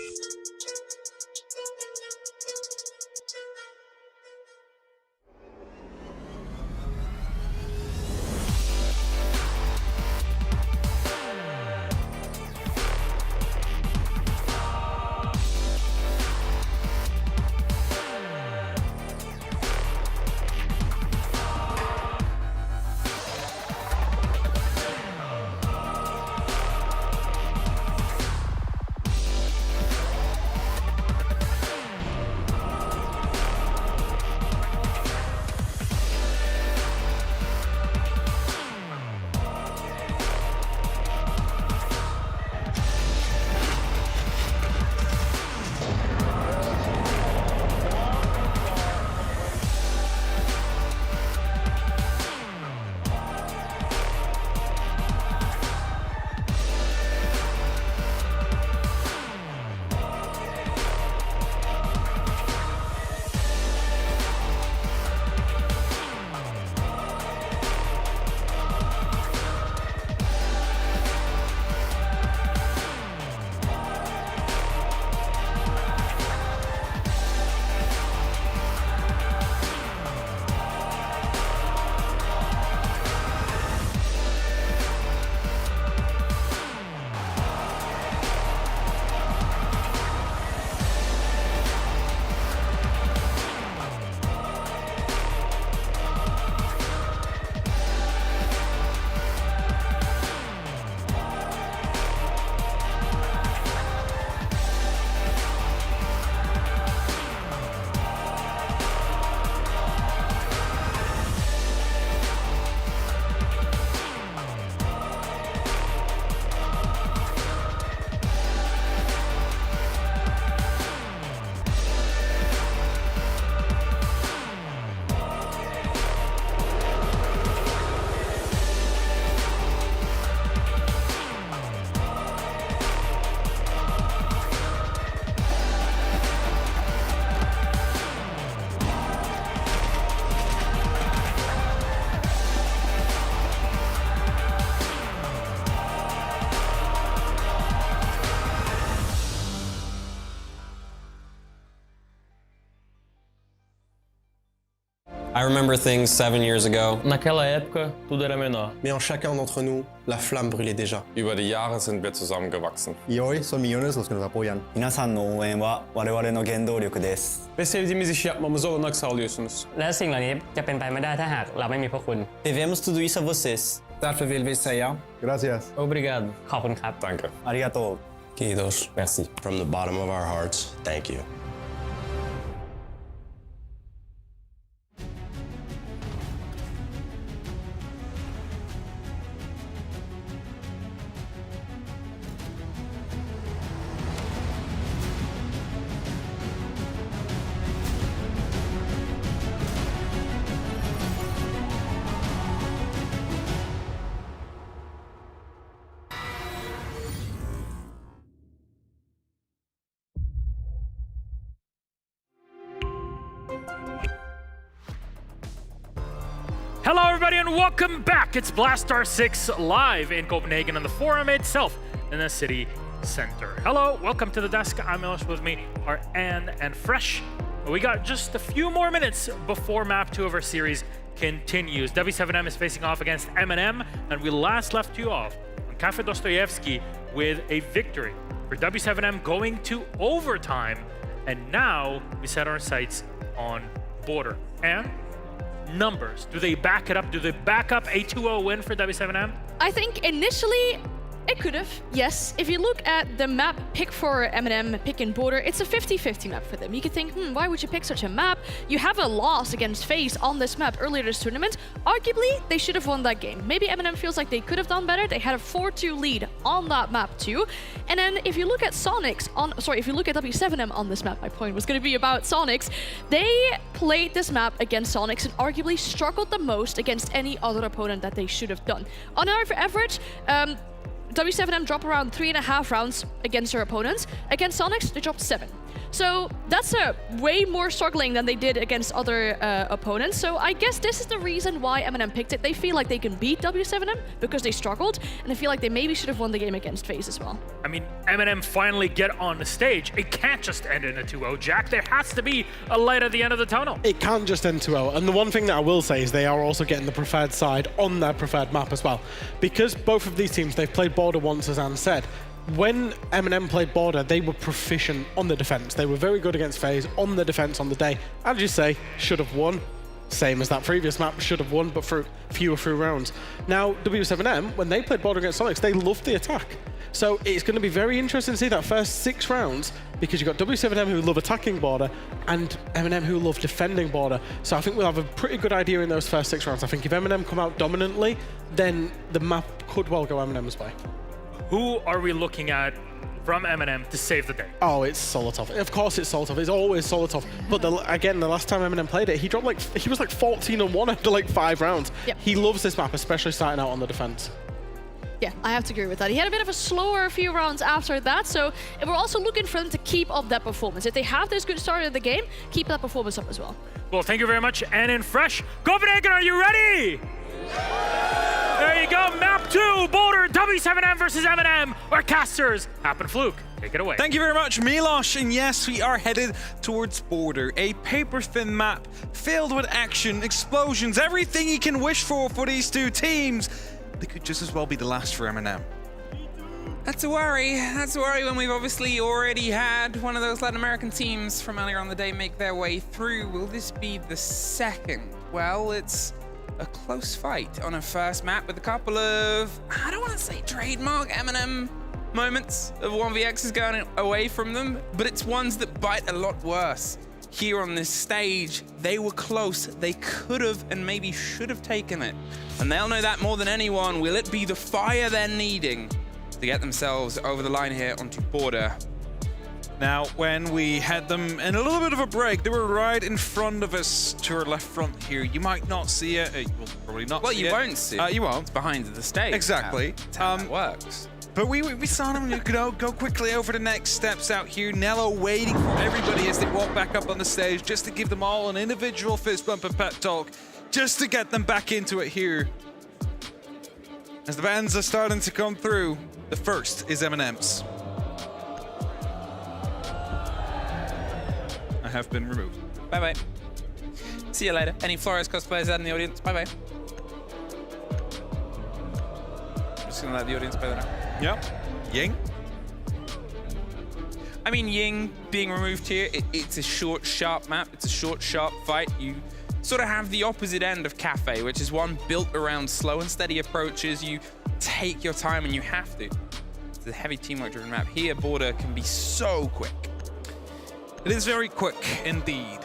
I remember things 7 years ago. Naquela época, tudo era menor. Mais en chacun d'entre nous, la flamme brûlait déjà. Über die Jahre sind wir zusammengewachsen. Y hoy son millones los que nos apoyan. 皆さんの応援は我々の原動力です Ve sevdiğimiz işi yapmamıza olanak sağlıyorsunuz.และสิ่งเหล่านี้จะเป็นไปไม่ได้ถ้าหากเราไม่มีพวกคุณ Devemos tudo isso a vocês Därför vill vi säga gracias. Obrigado ขอบคุณครับ Danke. ありがとう Kiitos. Merci. From the bottom of our hearts, thank you. Hello, everybody, and welcome back. It's Blastar 6 live in Copenhagen on the forum itself in the city center. Hello, welcome to the desk. I'm Analyst. With me are Ann and Fresh. We got just a few more minutes before map 2 of our series continues. W7M is facing off against M&M, and we last left you off on Cafe Dostoyevsky with a victory for W7M going to overtime, and now we set our sights on Border. And numbers, do they back it up? Do they back up a 2-0 win for W7M? I think initially it could have, yes. If you look at the map pick for M&M, pick in Border, it's a 50-50 map for them. You could think, why would you pick such a map? You have a loss against FaZe on this map earlier this tournament. Arguably, they should have won that game. Maybe M&M feels like they could have done better. They had a 4-2 lead on that map too. And then if you look at Soniqs if you look at W7M on this map, my point was going to be about Soniqs. They played this map against Soniqs and arguably struggled the most against any other opponent that they should have done. On average, W7M drop around 3.5 rounds against their opponents. Against Soniqs, they dropped 7. So that's a way more struggling than they did against other opponents. So I guess this is the reason why M&M picked it. They feel like they can beat W7M because they struggled, and I feel like they maybe should have won the game against FaZe as well. I mean, M&M finally get on the stage. It can't just end in a 2-0, Jack. There has to be a light at the end of the tunnel. It can't just end 2-0. And the one thing that I will say is they are also getting the preferred side on their preferred map as well. Because both of these teams, they've played Border once, as Anne said. When M&M played Border, they were proficient on the defense. They were very good against FaZe on the defense on the day. I'd just say, should have won. Same as that previous map, should have won, but for fewer through rounds. Now, W7M, when they played Border against Soniqs, they loved the attack. So it's going to be very interesting to see that first 6 rounds, because you've got W7M who love attacking Border and M&M who love defending Border. So I think we'll have a pretty good idea in those first 6 rounds. I think if M&M come out dominantly, then the map could well go M&M's way. Who are we looking at from M&M to save the day? Oh, it's Solotov. Of course it's Solotov. It's always Solotov. But again, the last time M&M played it, he was like 14-1 after like 5 rounds. Yep. He loves this map, especially starting out on the defense. Yeah, I have to agree with that. He had a bit of a slower few rounds after that, so we're also looking for them to keep up that performance. If they have this good start of the game, keep that performance up as well. Well, thank you very much, Ann and Fresh. Copenhagen, are you ready? There you go, map 2, Boulder, W7M versus M&M, or Casters, Happen Fluke. Take it away. Thank you very much, Milosh. And yes, we are headed towards Border, a paper-thin map filled with action, explosions, everything you can wish for these two teams. They could just as well be the last for M&M. That's a worry. That's a worry when we've obviously already had one of those Latin American teams from earlier on the day make their way through. Will this be the second? Well, it's a close fight on a first map with a couple of, I don't want to say trademark M&M moments of 1vx's going away from them, but it's ones that bite a lot worse. Here on this stage, they were close. They could have and maybe should have taken it. And they'll know that more than anyone. Will it be the fire they're needing to get themselves over the line here onto Border? Now, when we had them in a little bit of a break, they were right in front of us to our left front here. You might not see it. You will probably not see it. Well, you won't see it. You won't. It's behind the stage. Exactly. That's how that works. But we saw them go quickly over the next steps out here. Nello waiting for everybody as they walk back up on the stage just to give them all an individual fist bump and pep talk, just to get them back into it here. As the bands are starting to come through, the first is M&M's. I have been removed. Bye-bye. See you later. Any Flores cosplayers out in the audience? Bye-bye. Just gonna let the audience play that out. Yep. Ying? I mean, Ying being removed here, it's a short, sharp map. It's a short, sharp fight. You sort of have the opposite end of Cafe, which is one built around slow and steady approaches. You take your time and you have to. It's a heavy teamwork-driven map. Here, Border can be so quick. It is very quick indeed.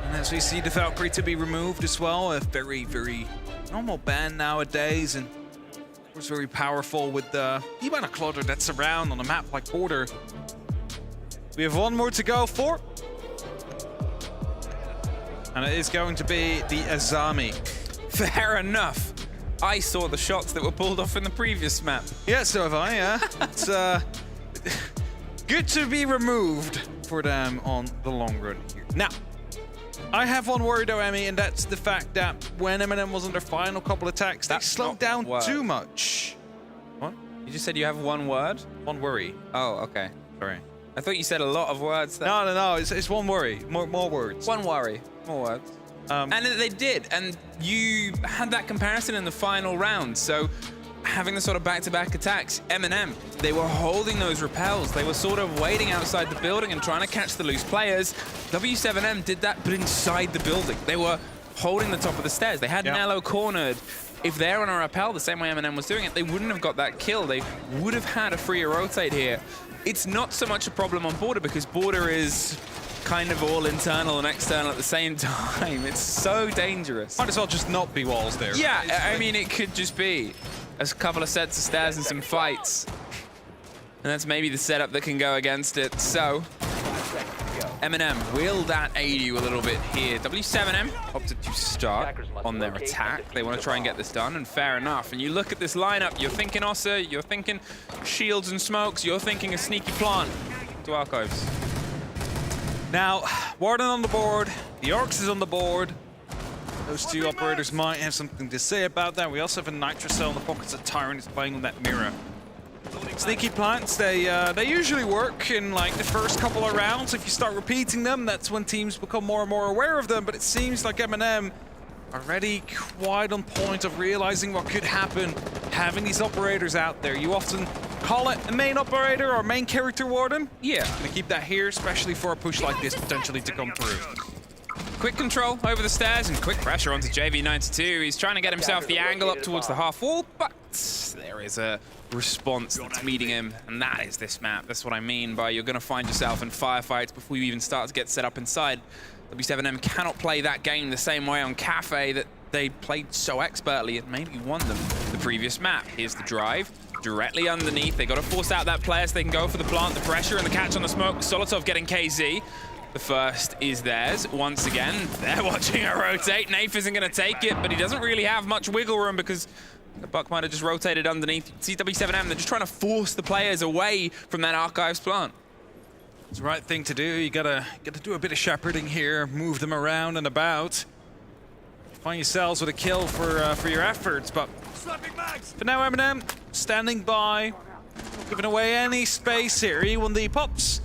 And as we see the Valkyrie to be removed as well, a very, very normal ban nowadays, and of course very powerful with the amount of clutter that's around on a map like Border. We have one more to go for. And it is going to be the Azami. Fair enough. I saw the shots that were pulled off in the previous map. Yeah, so have I, yeah. It's good to be removed for them on the long run here. Now, I have one worry though, Emmy, and that's the fact that when M&M was on their final couple attacks, they slowed down too much. What? You just said you have one word? One worry. Oh, okay. Sorry. I thought you said a lot of words there. No, it's one worry. More words. One worry. More words. And they did, and you had that comparison in the final round, so having the sort of back-to-back attacks, M&M, they were holding those repels. They were sort of waiting outside the building and trying to catch the loose players. W7M did that, but inside the building. They were holding the top of the stairs. They had Nello cornered. If they're on a rappel, the same way M&M was doing it, they wouldn't have got that kill. They would have had a freer rotate here. It's not so much a problem on Border because Border is kind of all internal and external at the same time. It's so dangerous. Might as well just not be walls there. Yeah, I mean, it could just be a couple of sets of stairs and some fights. And that's maybe the setup that can go against it. So, M&M, will that aid you a little bit here? W7M opted to start on their attack. They want to try and get this done, and fair enough. And you look at this lineup, you're thinking Ossa, you're thinking Shields and Smokes, you're thinking a sneaky plant to Archives. Now, Warden on the board, the Orcs is on the board. Those two operators might have something to say about that. We also have a Nitro Cell in the pockets of Tyrant is playing on that mirror. Sneaky plants, they usually work in like the first couple of rounds. If you start repeating them, that's when teams become more and more aware of them. But it seems like M&M are already quite on point of realizing what could happen having these operators out there. You often call it a main operator or main character warden. Yeah. Gonna keep that here, especially for a push like this potentially to come through. Quick control over the stairs and quick pressure onto JV92. He's trying to get himself the angle up towards the half wall, but there is a response that's meeting him, and that is this map. That's what I mean by you're going to find yourself in firefights before you even start to get set up inside. W7M cannot play that game the same way on Cafe that they played so expertly and maybe won them the previous map. Here's the drive. Directly underneath. They got to force out that player so they can go for the plant, the pressure, and the catch on the smoke. Solotov getting KZ. The first is theirs. Once again, they're watching it rotate. Nafe isn't going to take it, but he doesn't really have much wiggle room because the Buck might have just rotated underneath. CW7M, they're just trying to force the players away from that Archives plant. It's the right thing to do. You gotta do a bit of shepherding here, move them around and about. Find yourselves with a kill for your efforts, but for now, M&M standing by, not giving away any space here. Even the pops.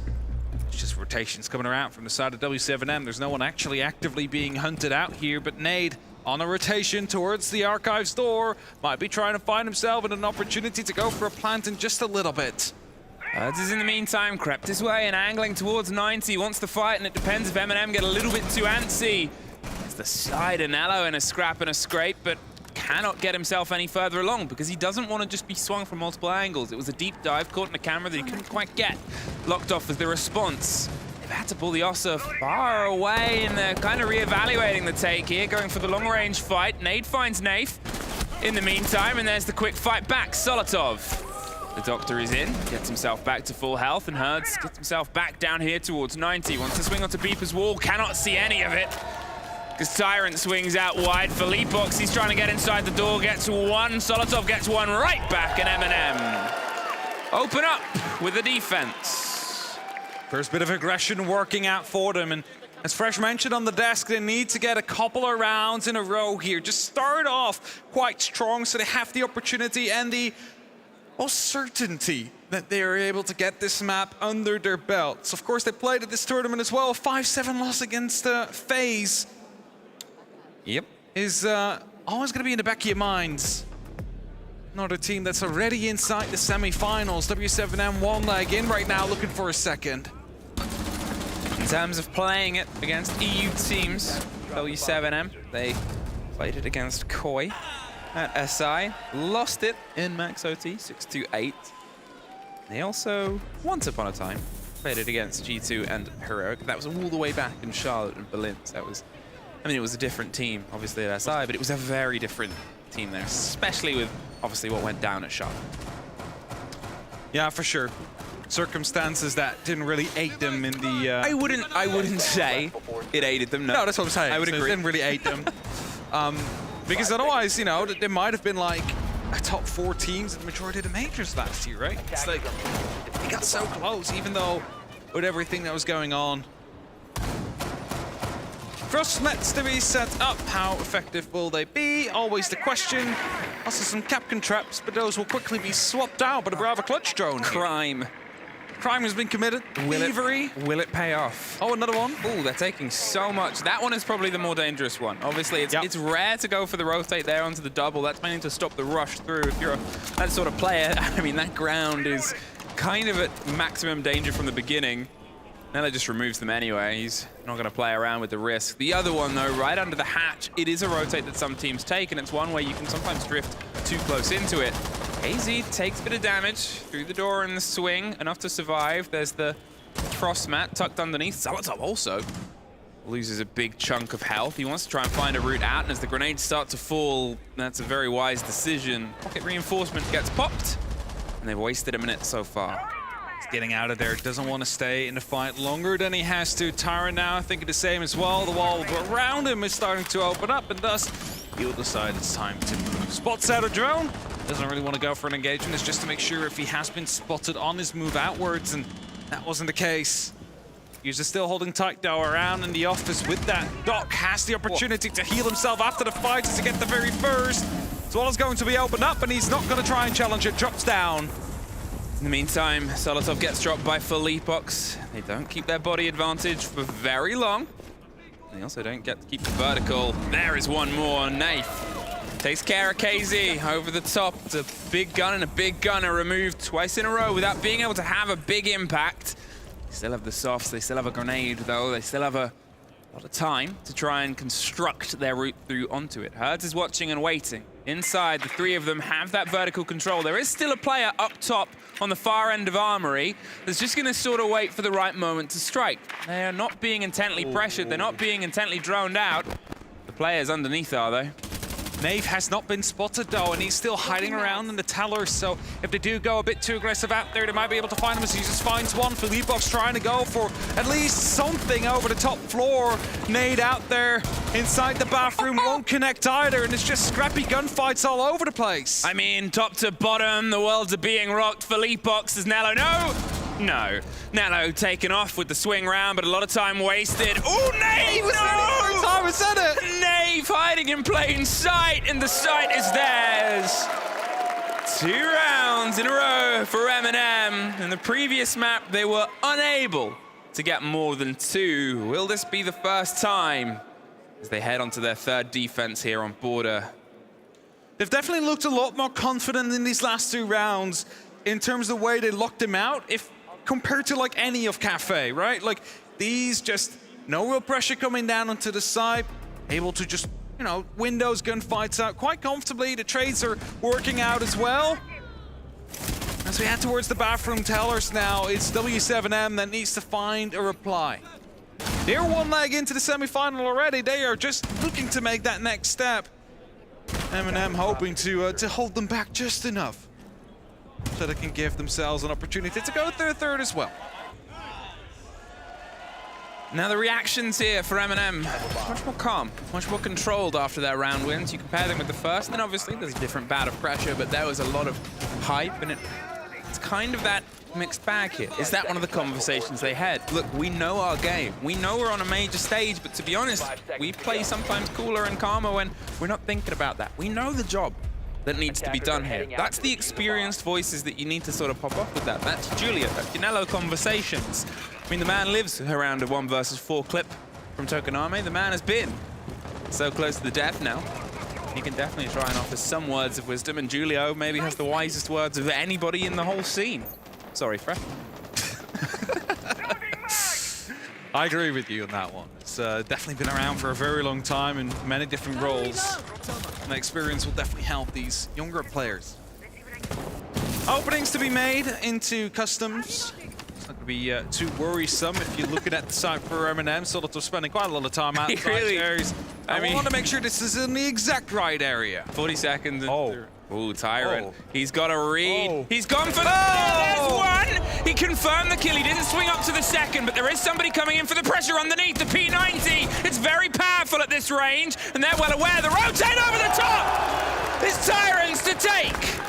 It's just rotations coming around from the side of W7M. There's no one actually actively being hunted out here, but Nade on a rotation towards the Archives door. Might be trying to find himself in an opportunity to go for a plant in just a little bit. Is in the meantime crept his way and angling towards 90. Wants to fight, and it depends if M&M get a little bit too antsy. It's the side Anello in a scrap and a scrape, but cannot get himself any further along because he doesn't want to just be swung from multiple angles. It was a deep dive caught in a camera that he couldn't quite get. Locked off as the response. They've had to pull the Ossa far away, and they're kind of re-evaluating the take here, going for the long-range fight. Nade finds Nafe in the meantime, and there's the quick fight back. Solotov. The Doctor is in, gets himself back to full health, and Herds gets himself back down here towards 90. Wants to swing onto Beeper's wall, cannot see any of it. Because Tyrant swings out wide for Leapbox. He's trying to get inside the door, gets one. Solotov gets one right back, and M&M open up with the defense. First bit of aggression working out for them, and as Fresh mentioned on the desk, they need to get a couple of rounds in a row here. Just start off quite strong so they have the opportunity and the certainty that they are able to get this map under their belts. Of course, they played at this tournament as well, a 5-7 loss against FaZe. Yep. Is always going to be in the back of your minds. Another team that's already inside the semi-finals. W7M one leg in right now, looking for a second. In terms of playing it against EU teams, W7M, they played it against Koi at SI, lost it in Max OT, 6-8. They also, once upon a time, played it against G2 and Heroic. That was all the way back in Charlotte and Berlin. So that was, I mean, it was a different team, obviously, at SI, but it was a very different team there, especially with, obviously, what went down at Charlotte. Yeah, for sure. Circumstances that didn't really aid them in the... I wouldn't say it aided them, no. No, that's what I'm saying. I would So agree. it didn't really aid them. Because otherwise, you know, there might have been like a top 4 teams in the majority of the majors last year, right? It's like, they got so close, even though with everything that was going on. First nets to be set up. How effective will they be? Always the question. Also some Capcan traps, but those will quickly be swapped out by the Brava clutch drone. Crime. Crime has been committed. Thievery. Will it pay off? Oh, another one. Oh, they're taking so much. That one is probably the more dangerous one. Obviously, it's rare to go for the rotate there onto the double. That's meant to stop the rush through. If you're that sort of player, I mean, that ground is kind of at maximum danger from the beginning. Now that just removes them anyway. He's not going to play around with the risk. The other one, though, right under the hatch, it is a rotate that some teams take, and it's one where you can sometimes drift too close into it. AZ takes a bit of damage through the door and the swing, enough to survive. There's the frost mat tucked underneath. Salatov also loses a big chunk of health. He wants to try and find a route out, and as the grenades start to fall, that's a very wise decision. Pocket reinforcement gets popped, and they've wasted a minute so far. He's getting out of there. Doesn't want to stay in the fight longer than he has to. Tyron now thinking the same as well. The wall around him is starting to open up, and thus he'll decide it's time to move. Spots out a drone. Doesn't really want to go for an engagement. It's just to make sure if he has been spotted on his move outwards, and that wasn't the case. He's still holding tight though around in the office with that. Doc has the opportunity to heal himself after the fight to get the very first. As well as going to be opened up, and he's not going to try and challenge it. Drops down. In the meantime, Salatov gets dropped by Felipox. They don't keep their body advantage for very long. They also don't get to keep the vertical. There is one more. Nath takes care of KZ over the top. It's a big gun and a big gun are removed twice in a row without being able to have a big impact. They still have the softs, they still have a grenade though. They still have a lot of time to try and construct their route through onto it. Hertz is watching and waiting. Inside, the three of them have that vertical control. There is still a player up top on the far end of Armory that's just going to sort of wait for the right moment to strike. They are not being intently pressured. They're not being intently droned out. The players underneath are, though. Nave has not been spotted though, and he's still hiding around in the towers, so if they do go a bit too aggressive out there, they might be able to find him as he just finds one. Felipox trying to go for at least something over the top floor. Nade out there inside the bathroom, won't connect either, and it's just scrappy gunfights all over the place. I mean, top to bottom, the worlds are being rocked. Felipox is Nello. No. Nello taken off with the swing round, but a lot of time wasted. Oh, Nave! I said it! Nave hiding in plain sight, and the sight is theirs. 2 rounds in a row for M&M. In the previous map, they were unable to get more than 2. Will this be the first time as they head onto their 3rd defense here on Border? They've definitely looked a lot more confident in these last 2 rounds in terms of the way they locked him out, if compared to like any of Cafe, right? Like these just no real pressure coming down onto the side, able to just, you know, win those gunfights out quite comfortably. The trades are working out as well. As we head towards the bathroom tellers now, it's W7M that needs to find a reply. They're 1 leg into the semi-final already. They are just looking to make that next step. M&M hoping to hold them back just enough so they can give themselves an opportunity to go through 3rd as well. Now the reactions here for M&M, much more calm, much more controlled after their round wins. You compare them with the first, and obviously there's a different bout of pressure, but there was a lot of hype, and it's kind of that mixed bag here. Is that one of the conversations they had? Look, we know our game. We know we're on a major stage, but to be honest, we play sometimes cooler and calmer when we're not thinking about that. We know the job that needs to be done here. That's the experienced voices that you need to sort of pop off with that. That's Julia, that's Yanello conversations. I mean, the man lives around a 1 versus 4 clip from Tokoname. The man has been So close to the death now. He can definitely try and offer some words of wisdom, and Julio maybe has the wisest words of anybody in the whole scene. Sorry, Fred. I agree with you on that one. It's definitely been around for a very long time in many different roles. And that experience will definitely help these younger players. Openings to be made into customs. It's not going to be too worrisome if you're looking at the site for M&M. Sort of spending quite a lot of time outside Really? areas. I want to make sure this is in the exact right area. 40 seconds. Ooh, Tyrant. Oh. He's got a read. Oh. He's gone for the... There's one! He confirmed the kill. He didn't swing up to the second, but there is somebody coming in for the pressure underneath. The P90. It's very powerful at this range, and they're well aware. The rotate over the top! It's Tyrant's to take.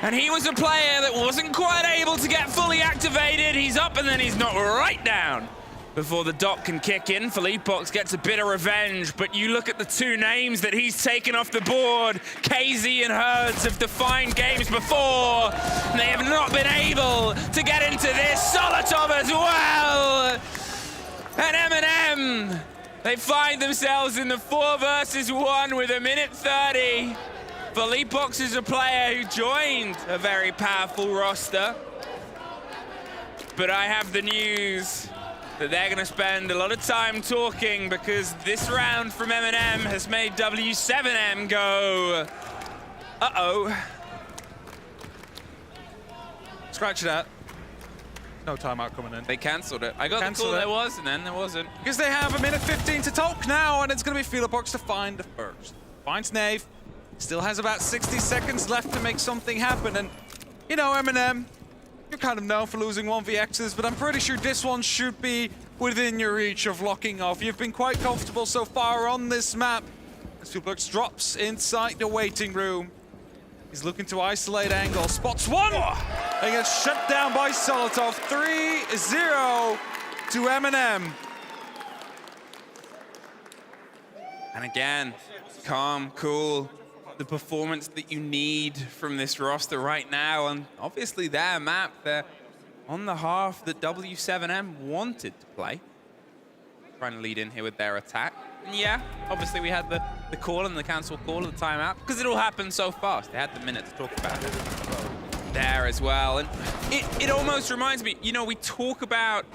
And he was a player that wasn't quite able to get fully activated. He's up and then he's knocked right down. Before the dot can kick in, Philippox gets a bit of revenge, but you look at the two names that he's taken off the board. KZ and Herds have defined games before, and they have not been able to get into this. Solotov as well! And M&M, they find themselves in the 4 versus 1 with 1:30. Philippox is a player who joined a very powerful roster. But I have the news that they're going to spend a lot of time talking, because this round from M&M has made W7M go, uh-oh. Scratch that. No timeout coming in. They cancelled it. I got the call there was, and then there wasn't. Because they have 1:15 to talk now, and it's going to be Philippox to find the first. Finds Nave. Still has about 60 seconds left to make something happen, and, you know, M&M, you're kind of known for losing 1vXs, but I'm pretty sure this one should be within your reach of locking off. You've been quite comfortable so far on this map. As Philippox drops inside the waiting room. He's looking to isolate angle. Spots one! And gets shut down by Solotov. 3-0 to M&M. And again, calm, cool. The performance that you need from this roster right now, and obviously their map, they're on the half that W7M wanted to play. Trying to lead in here with their attack. And yeah, obviously we had the call and the cancel call of the timeout, because it all happened so fast. They had the minute to talk about it there as well. And it almost reminds me, you know, we talk about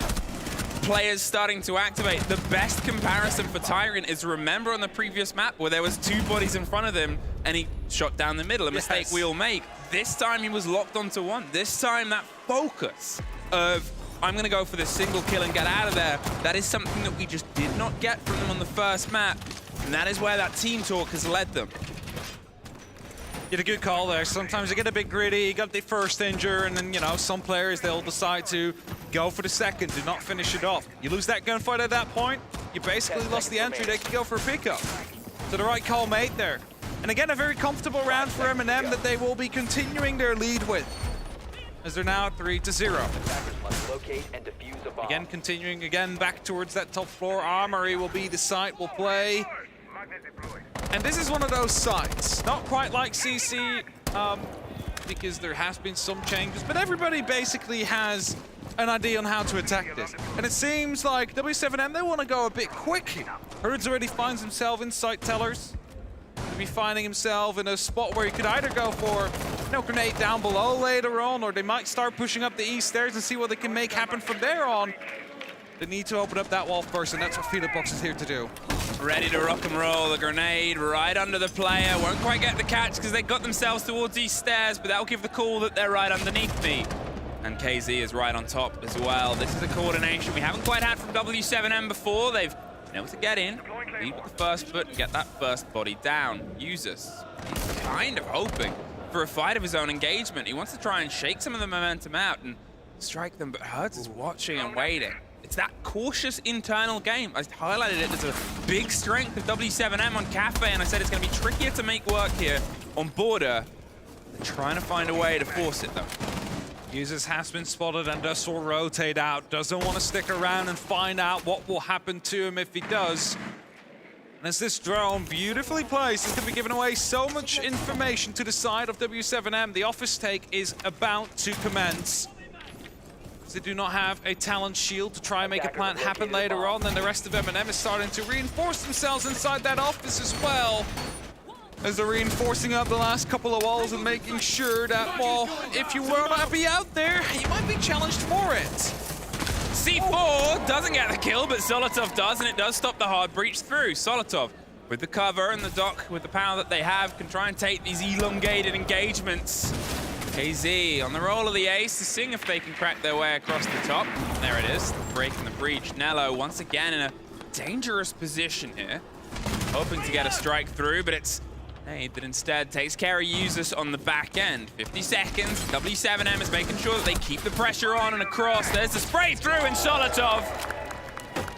players starting to activate. The best comparison for Tyrant is, remember on the previous map where there was 2 bodies in front of him and he shot down the middle, a mistake we all make. This time he was locked onto one. This time that focus of, I'm gonna go for this single kill and get out of there, that is something that we just did not get from them on the first map. And that is where that team talk has led them. You had a good call there. Sometimes you get a bit greedy, you got the first injure, and then, you know, some players, they'll decide to go for the second, do not finish it off. You lose that gunfight at that point, you basically lost the entry. They can go for a pickup. So the right call made there. And again, a very comfortable round for M&M that they will be continuing their lead with, as they're now 3-0. Again, continuing again back towards that top floor. Armory will be the site we'll play. And this is one of those sites, not quite like CC, because there has been some changes, but everybody basically has an idea on how to attack this. And it seems like W7M, they want to go a bit quick here. Herds already finds himself in site tellers. He'll be finding himself in a spot where he could either go for, you know, grenade down below later on, or they might start pushing up the east stairs and see what they can make happen from there on. They need to open up that wall first, and that's what Philippox is here to do. Ready to rock and roll. The grenade right under the player. Won't quite get the catch because they got themselves towards these stairs, but that'll give the call that they're right underneath me. And KZ is right on top as well. This is a coordination we haven't quite had from W7M before. They've been able to get in, lead with the first foot, and get that first body down. Users, he's kind of hoping for a fight of his own engagement. He wants to try and shake some of the momentum out and strike them, but Hertz is watching and waiting. It's that cautious internal game. I highlighted it as a big strength of W7M on Cafe, and I said it's going to be trickier to make work here on Border. They're trying to find a way to force it, though. Users has been spotted and does will rotate out. Doesn't want to stick around and find out what will happen to him if he does. And as this drone beautifully placed, is going to be giving away so much information to the side of W7M. The office take is about to commence. They do not have a talent shield to try and make a plant happen later on. Then the rest of M&M is starting to reinforce themselves inside that office as well. As they're reinforcing up the last couple of walls and making sure that, well, if you were to be out there, you might be challenged for it. C4 doesn't get the kill, but Solotov does, and it does stop the hard breach through. Solotov, with the cover and the dock, with the power that they have, can try and take these elongated engagements. KZ on the roll of the ace to seeing if they can crack their way across the top. And there it is, breaking the breach. Nello once again in a dangerous position here, hoping to get a strike through, but it's Nade that instead takes care of users on the back end. 50 seconds, W7M is making sure that they keep the pressure on and across. There's the spray through, and Solotov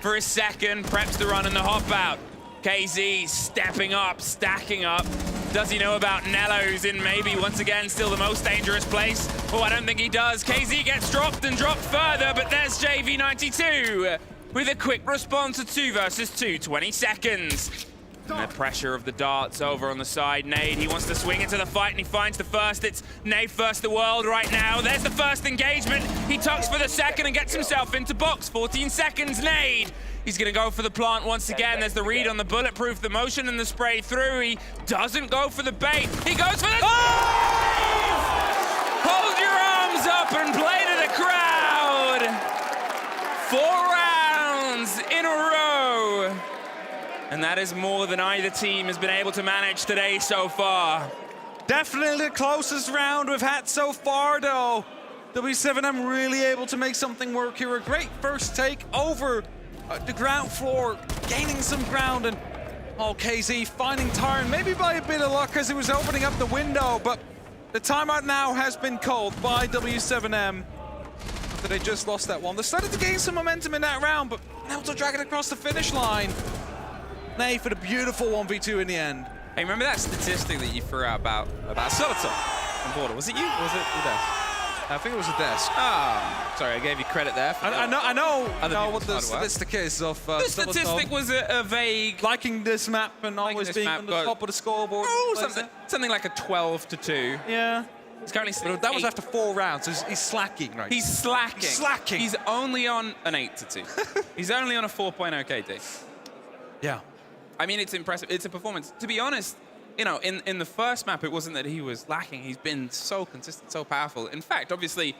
for his second preps to run in the hop out. KZ stepping up, stacking up. Does he know about Nello, who's in maybe once again still the most dangerous place? Oh, I don't think he does. KZ gets dropped and dropped further, but there's JV92 with a quick response to 2 versus 2, 20 seconds. And the pressure of the darts over on the side. Nade, he wants to swing into the fight, and he finds the first. It's Nade first the world right now. There's the first engagement. He tucks for the second and gets himself into box. 14 seconds, Nade. He's gonna go for the plant once again. There's the read on the bulletproof, the motion and the spray through. He doesn't go for the bait. He goes for the... Oh! Hold your arms up and play to the crowd. 4 rounds in a row. And that is more than either team has been able to manage today so far. Definitely the closest round we've had so far, though. W7M really able to make something work here. A great first take over the ground floor, gaining some ground, and KZ finding Tyron, maybe by a bit of luck as he was opening up the window, but the timeout now has been called by W7M. After they just lost that one. They started to gain some momentum in that round, but now to drag it across the finish line. Nay for the beautiful 1v2 in the end. Hey, remember that statistic that you threw out about Solotov on Border? Was it you or was it Udes? I think it was a desk. Ah, sorry, I gave you credit there. I know what the statistic is of the statistic was a vague... Liking this map and always being on the top of the scoreboard. Oh, something like a 12-2. Yeah. He's currently... But that was after 4 rounds, so he's slacking, right? He's slacking. He's slacking. He's only on an 8-2. He's only on a 4.0 KD. Yeah. I mean, it's impressive. It's a performance. To be honest, you know, in the first map, it wasn't that he was lacking. He's been so consistent, so powerful. In fact, obviously,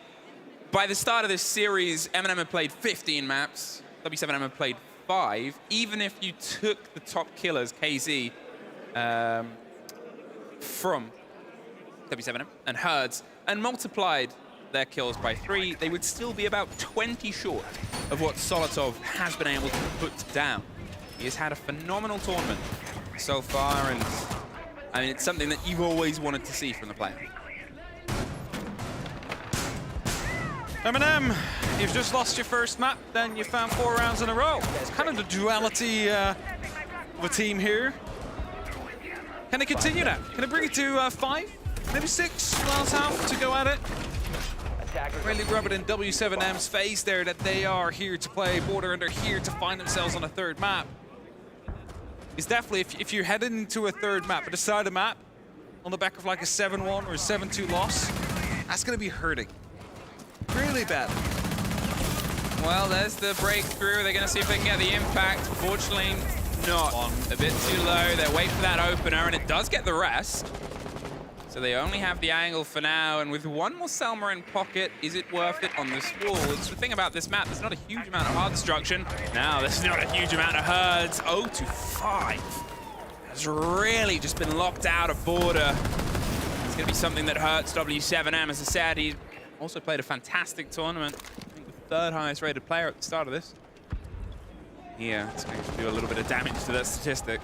by the start of this series, M&M have played 15 maps. W7M have played 5. Even if you took the top killers, KZ, from W7M and Herds, and multiplied their kills by 3, they would still be about 20 short of what Solotov has been able to put down. He has had a phenomenal tournament so far, and I mean, it's something that you've always wanted to see from the player. M&M, you've just lost your first map, then you found 4 rounds in a row. It's kind of the duality of a team here. Can they continue that? Can they bring it to 5, maybe 6 last half to go at it? Really rub it in W7M's face there that they are here to play Border and they're here to find themselves on a 3rd map. It's definitely, if you're headed into a 3rd map, but decide a map on the back of like a 7-1 or a 7-2 loss, that's going to be hurting. Really bad. Well, there's the breakthrough. They're going to see if they can get the impact. Fortunately, not. A bit too low. They're waiting for that opener, and it does get the rest. So they only have the angle for now, and with 1 more Selma in pocket, is it worth it on this wall? It's the thing about this map, there's not a huge amount of hard destruction. Now, there's not a huge amount of Herds. 0-5. Has really just been locked out of Border. It's going to be something that hurts W7M. As I said, he also played a fantastic tournament. I think the 3rd highest rated player at the start of this. Yeah, it's going to do a little bit of damage to that statistic.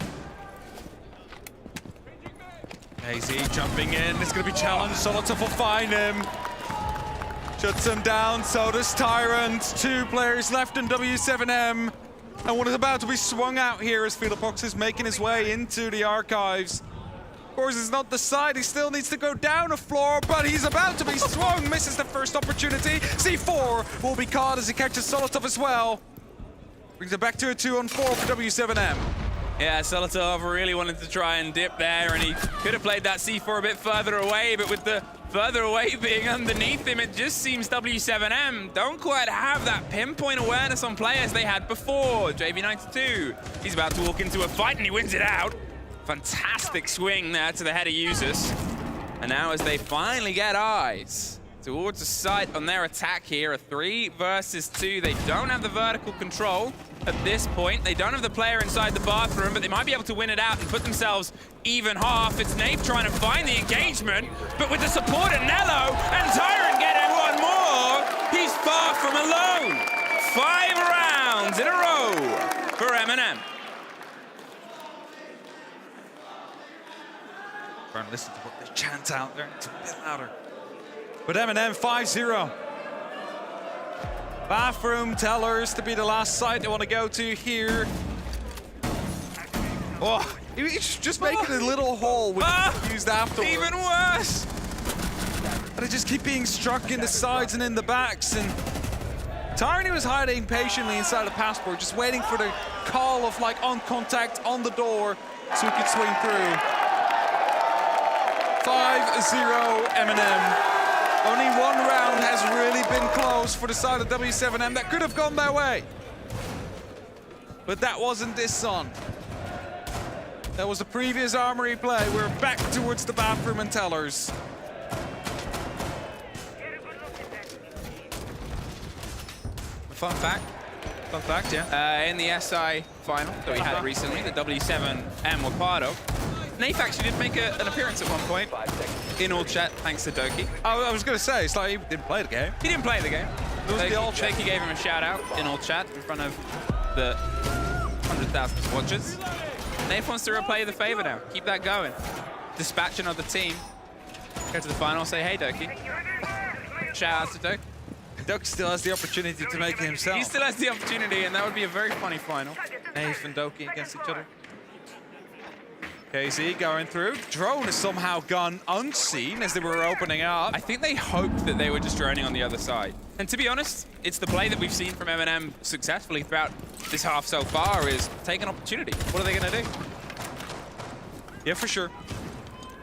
KZ jumping in, it's going to be challenged. Solotov will find him. Shuts him down, so does Tyrant. 2 players left in W7M. And one is about to be swung out here as Philopox is making his way into the archives. Of course, it's not the side, he still needs to go down a floor, but he's about to be swung, misses the first opportunity. C4 will be caught as he catches Solotov as well. Brings it back to a 2-on-4 for W7M. Yeah, Solotov really wanted to try and dip there, and he could have played that C4 a bit further away, but with the further away being underneath him. It just seems W7M don't quite have that pinpoint awareness on players they had before. JV92, he's about to walk into a fight and he wins it out. Fantastic swing there to the head of users. And now as they finally get eyes towards the sight on their attack here, a 3 versus 2. They don't have the vertical control at this point. They don't have the player inside the bathroom, but they might be able to win it out and put themselves even half. It's Nave trying to find the engagement, but with the support of Nello and Tyrant getting one more, he's far from alone. 5 rounds in a row for M&M. Try and listen to what they chant out there. It's a bit louder. But M&M 5-0. Bathroom tellers to be the last site they want to go to here. Oh, he's just making a little hole which is used afterwards. Even worse. But they just keep being struck in the sides and in the backs. And Tyrant was hiding patiently inside the passport, just waiting for the call of like on contact on the door so he could swing through. 5-0 M&M. Only one round has really been close for the side of W7M. That could have gone their way. But that wasn't this one. That was the previous Armory play. We're back towards the bathroom and tellers. Fun fact, yeah. In the SI final that we had recently, the W7M were part of, Nath actually did make an appearance at one point in all chat, thanks to Doki. I was going to say, it's like he didn't play the game. He didn't play the game. Doki gave him a shout out in all chat in front of the 100,000 watchers. Nath wants to replay the favor now. Keep that going. Dispatch another team. Go to the final, say, hey, Doki. Shout out to Doki. Doki still has the opportunity to make it himself. He still has the opportunity, and that would be a very funny final. Nath and Doki against each other. KZ going through. Drone has somehow gone unseen as they were opening up. I think they hoped that they were just droning on the other side. And to be honest, it's the play that we've seen from M&M successfully throughout this half so far is take an opportunity. What are they going to do? Yeah, for sure.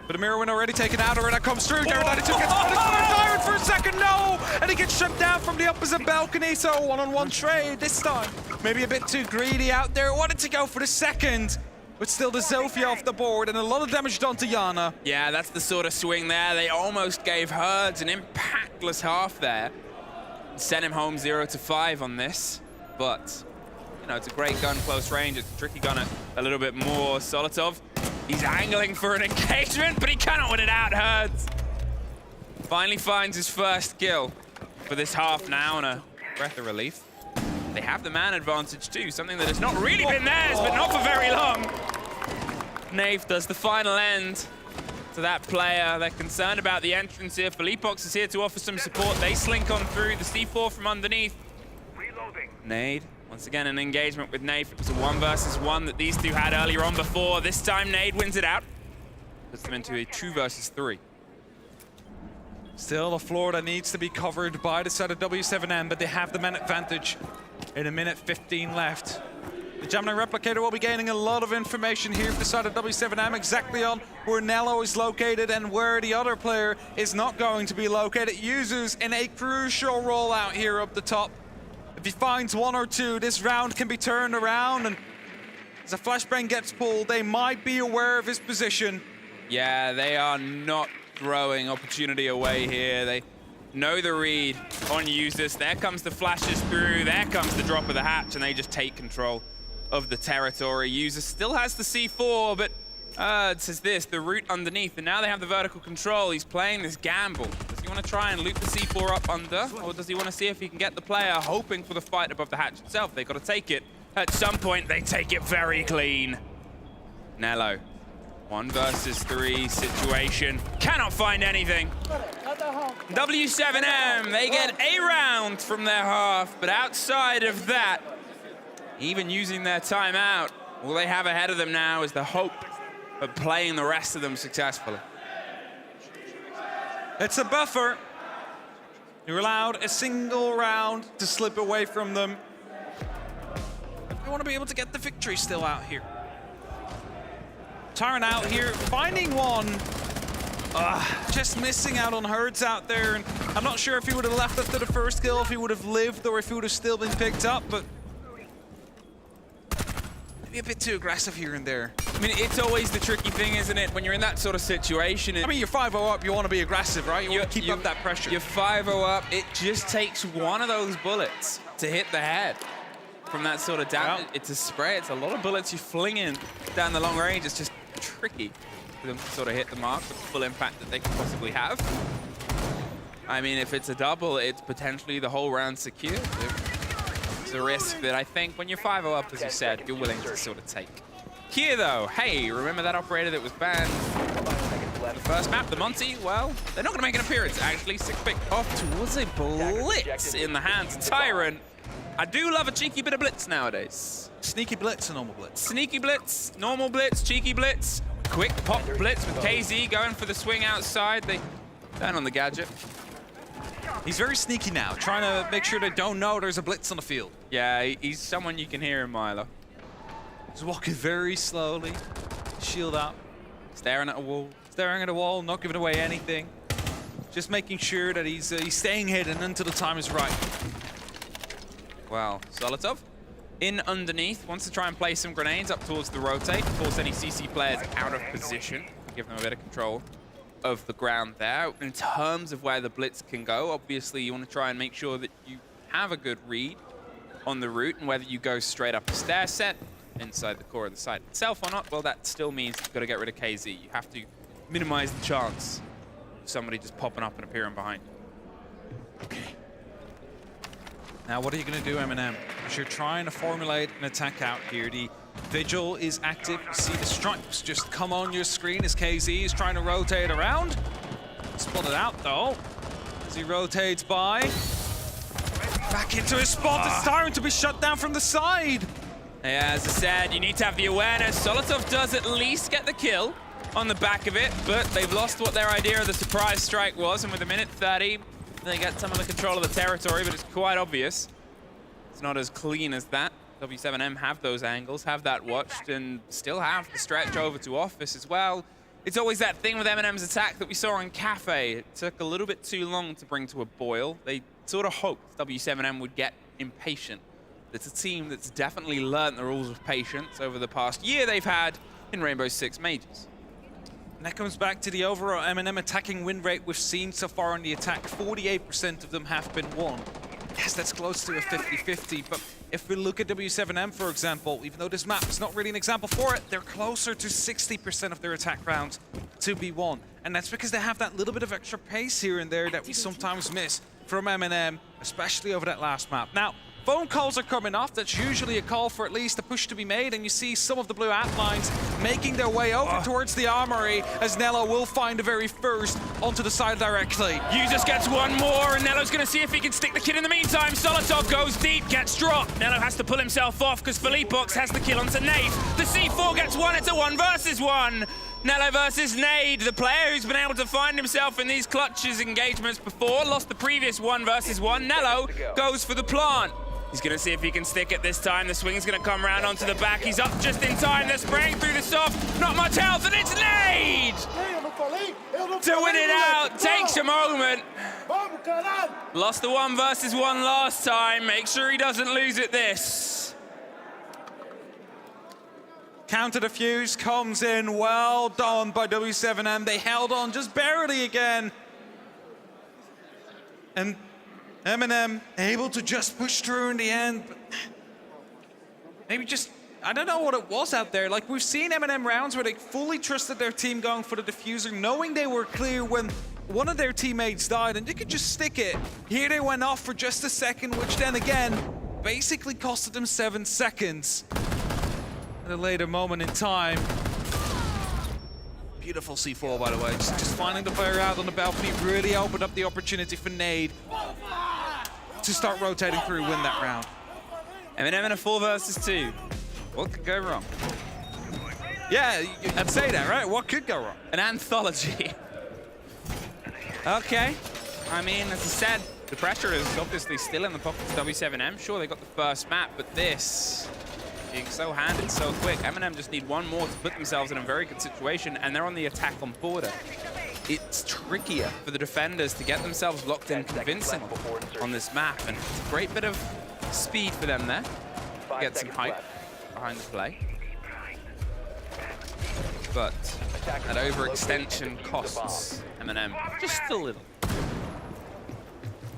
But a mirror win already taken out, or that comes through. Garrett 92 gets fired for a second, no! And he gets shut down from the opposite balcony, so one-on-one trade this time. Maybe a bit too greedy out there. Wanted to go for the second. But still the Zofia off the board and a lot of damage done to Yana. Yeah, that's the sort of swing there. They almost gave Herds an impactless half there. Sent him home 0-5 on this. But, you know, it's a great gun close range. It's a tricky gun at a little bit more. Solotov, he's angling for an engagement, but he cannot win it out, Herds. Finally finds his first kill for this half now and a breath of relief. They have the man advantage too, something that has not really been theirs, but not for very long. Nave does the final end to that player. They're concerned about the entrance here. Philippox is here to offer some support. They slink on through the C4 from underneath. Reloading. Nade, once again an engagement with Nave. It was a 1 versus 1 that these two had earlier on before. This time Nade wins it out. Puts them into a 2 versus 3. Still a floor that needs to be covered by the side of W7M, but they have the man advantage in 1:15 left. The Gemini Replicator will be gaining a lot of information here for the side of W7M, exactly on where Nello is located and where the other player is not going to be located. Users in a crucial rollout here up the top. If he finds 1 or 2, this round can be turned around, and as a flashbang gets pulled, they might be aware of his position. Yeah, they are not throwing opportunity away here. They know the read on users. There comes the flashes through. There comes the drop of the hatch, and they just take control of the territory. User still has the C4, but it says this, the route underneath, and now they have the vertical control. He's playing this gamble. Does he want to try and loop the C4 up under, or does he want to see if he can get the player hoping for the fight above the hatch itself? They've got to take it. At some point, they take it very clean. Nello. 1 versus 3 situation. Cannot find anything. W7M, they get a round from their half, but outside of that, even using their timeout, all they have ahead of them now is the hope of playing the rest of them successfully. It's a buffer. You're allowed a single round to slip away from them. I want to be able to get the victory still out here. Tyrant out here, finding one. Just missing out on Herds out there, and I'm not sure if he would have left after the first kill, if he would have lived, or if he would have still been picked up, but maybe a bit too aggressive here and there. I mean, it's always the tricky thing, isn't it? When you're in that sort of situation. I mean, you're 5-0 up, you want to be aggressive, right? You want to keep up that pressure. You're 5-0 up, it just takes one of those bullets to hit the head. From that sort of damage, it's a spray, it's a lot of bullets you're flinging down the long range. It's just tricky for them to sort of hit the mark with the full impact that they could possibly have. I mean, if it's a double, it's potentially the whole round secured. It's a risk that I think when you're 5-0 up, as you said, you're willing to sort of take. Here, though, hey, remember that operator that was banned? The first map, the Monty, well, they're not going to make an appearance, actually. 6-pick off towards a blitz in the hands of Tyrant. I do love a cheeky bit of blitz nowadays. Sneaky blitz or normal blitz? Sneaky blitz, normal blitz, cheeky blitz, quick pop blitz with KZ going for the swing outside. They down on the gadget. He's very sneaky now, trying to make sure they don't know there's a blitz on the field. Yeah, he's someone you can hear in Milo. He's walking very slowly, shield up. Staring at a wall. Staring at a wall, not giving away anything. Just making sure that he's staying hidden until the time is right. Well, Solotov in underneath, wants to try and play some grenades up towards the rotate, force any CC players out of position, give them a bit of control of the ground there. In terms of where the blitz can go, obviously you want to try and make sure that you have a good read on the route, and whether you go straight up a stair set inside the core of the site itself or not, well, that still means you've got to get rid of KZ. You have to minimize the chance of somebody just popping up and appearing behind you. Okay. Now, what are you going to do, Eminem? As you're trying to formulate an attack out here, the Vigil is active. You see the stripes just come on your screen as KZ is trying to rotate around. Spotted out, though, as he rotates by. Back into his spot. It's time to be shut down from the side. Yeah, as I said, you need to have the awareness. Solotov does at least get the kill on the back of it, but they've lost what their idea of the surprise strike was, and with a minute 30, they get some of the control of the territory, but it's quite obvious. It's not as clean as that. W7M have those angles, have that watched, and still have the stretch over to Office as well. It's always that thing with Eminem's attack that we saw on Cafe. It took a little bit too long to bring to a boil. They sort of hoped W7M would get impatient. It's a team that's definitely learned the rules of patience over the past year they've had in Rainbow Six Majors. And that comes back to the overall M&M attacking win rate we've seen so far in the attack. 48% of them have been won. Yes, that's close to a 50-50, but if we look at W7M, for example, even though this map is not really an example for it, they're closer to 60% of their attack rounds to be won. And that's because they have that little bit of extra pace here and there that we sometimes miss from M&M, especially over that last map. Now, phone calls are coming off. That's usually a call for at least a push to be made, and you see some of the blue outlines making their way over towards the armory, as Nello will find the very first onto the side directly. Users gets one more, and Nello's going to see if he can stick the kid in the meantime. Solotov goes deep, gets dropped. Nello has to pull himself off because Philippox has the kill onto Nate. The C4 gets one. It's a 1 versus 1. Nello versus Nade, the player who's been able to find himself in these clutches engagements before, lost the previous 1 versus 1. Nello goes for the plant. He's going to see if he can stick it this time. The swing's going to come around onto the back. He's up just in time. They're spraying through the soft. Not much health, and it's Nade! To win it out. Takes a moment. Lost the 1 versus 1 last time. Make sure he doesn't lose it this. Counter defuse comes in. Well done by W7M. They held on just barely again. And Eminem able to just push through in the end. But maybe just, I don't know what it was out there. Like, we've seen Eminem rounds where they fully trusted their team going for the diffuser, knowing they were clear when one of their teammates died, and they could just stick it. Here they went off for just a second, which then again basically costed them 7 seconds. At a later moment in time. Beautiful C4, by the way. Just finding the player out on the balcony really opened up the opportunity for Nade to start rotating through, win that round. Eminem in a 4 versus 2. What could go wrong? Yeah, I'd say that, right? What could go wrong? An anthology. Okay. I mean, as I said, the pressure is obviously still in the pockets of W7M. Sure, they got the first map, but this being so handed so quick. Eminem just need 1 more to put themselves in a very good situation, and they're on the attack on border. it's trickier for the defenders to get themselves locked in convincingly on this map, and it's a great bit of speed for them there. Get some hype behind the play. But that overextension costs M&M just a little.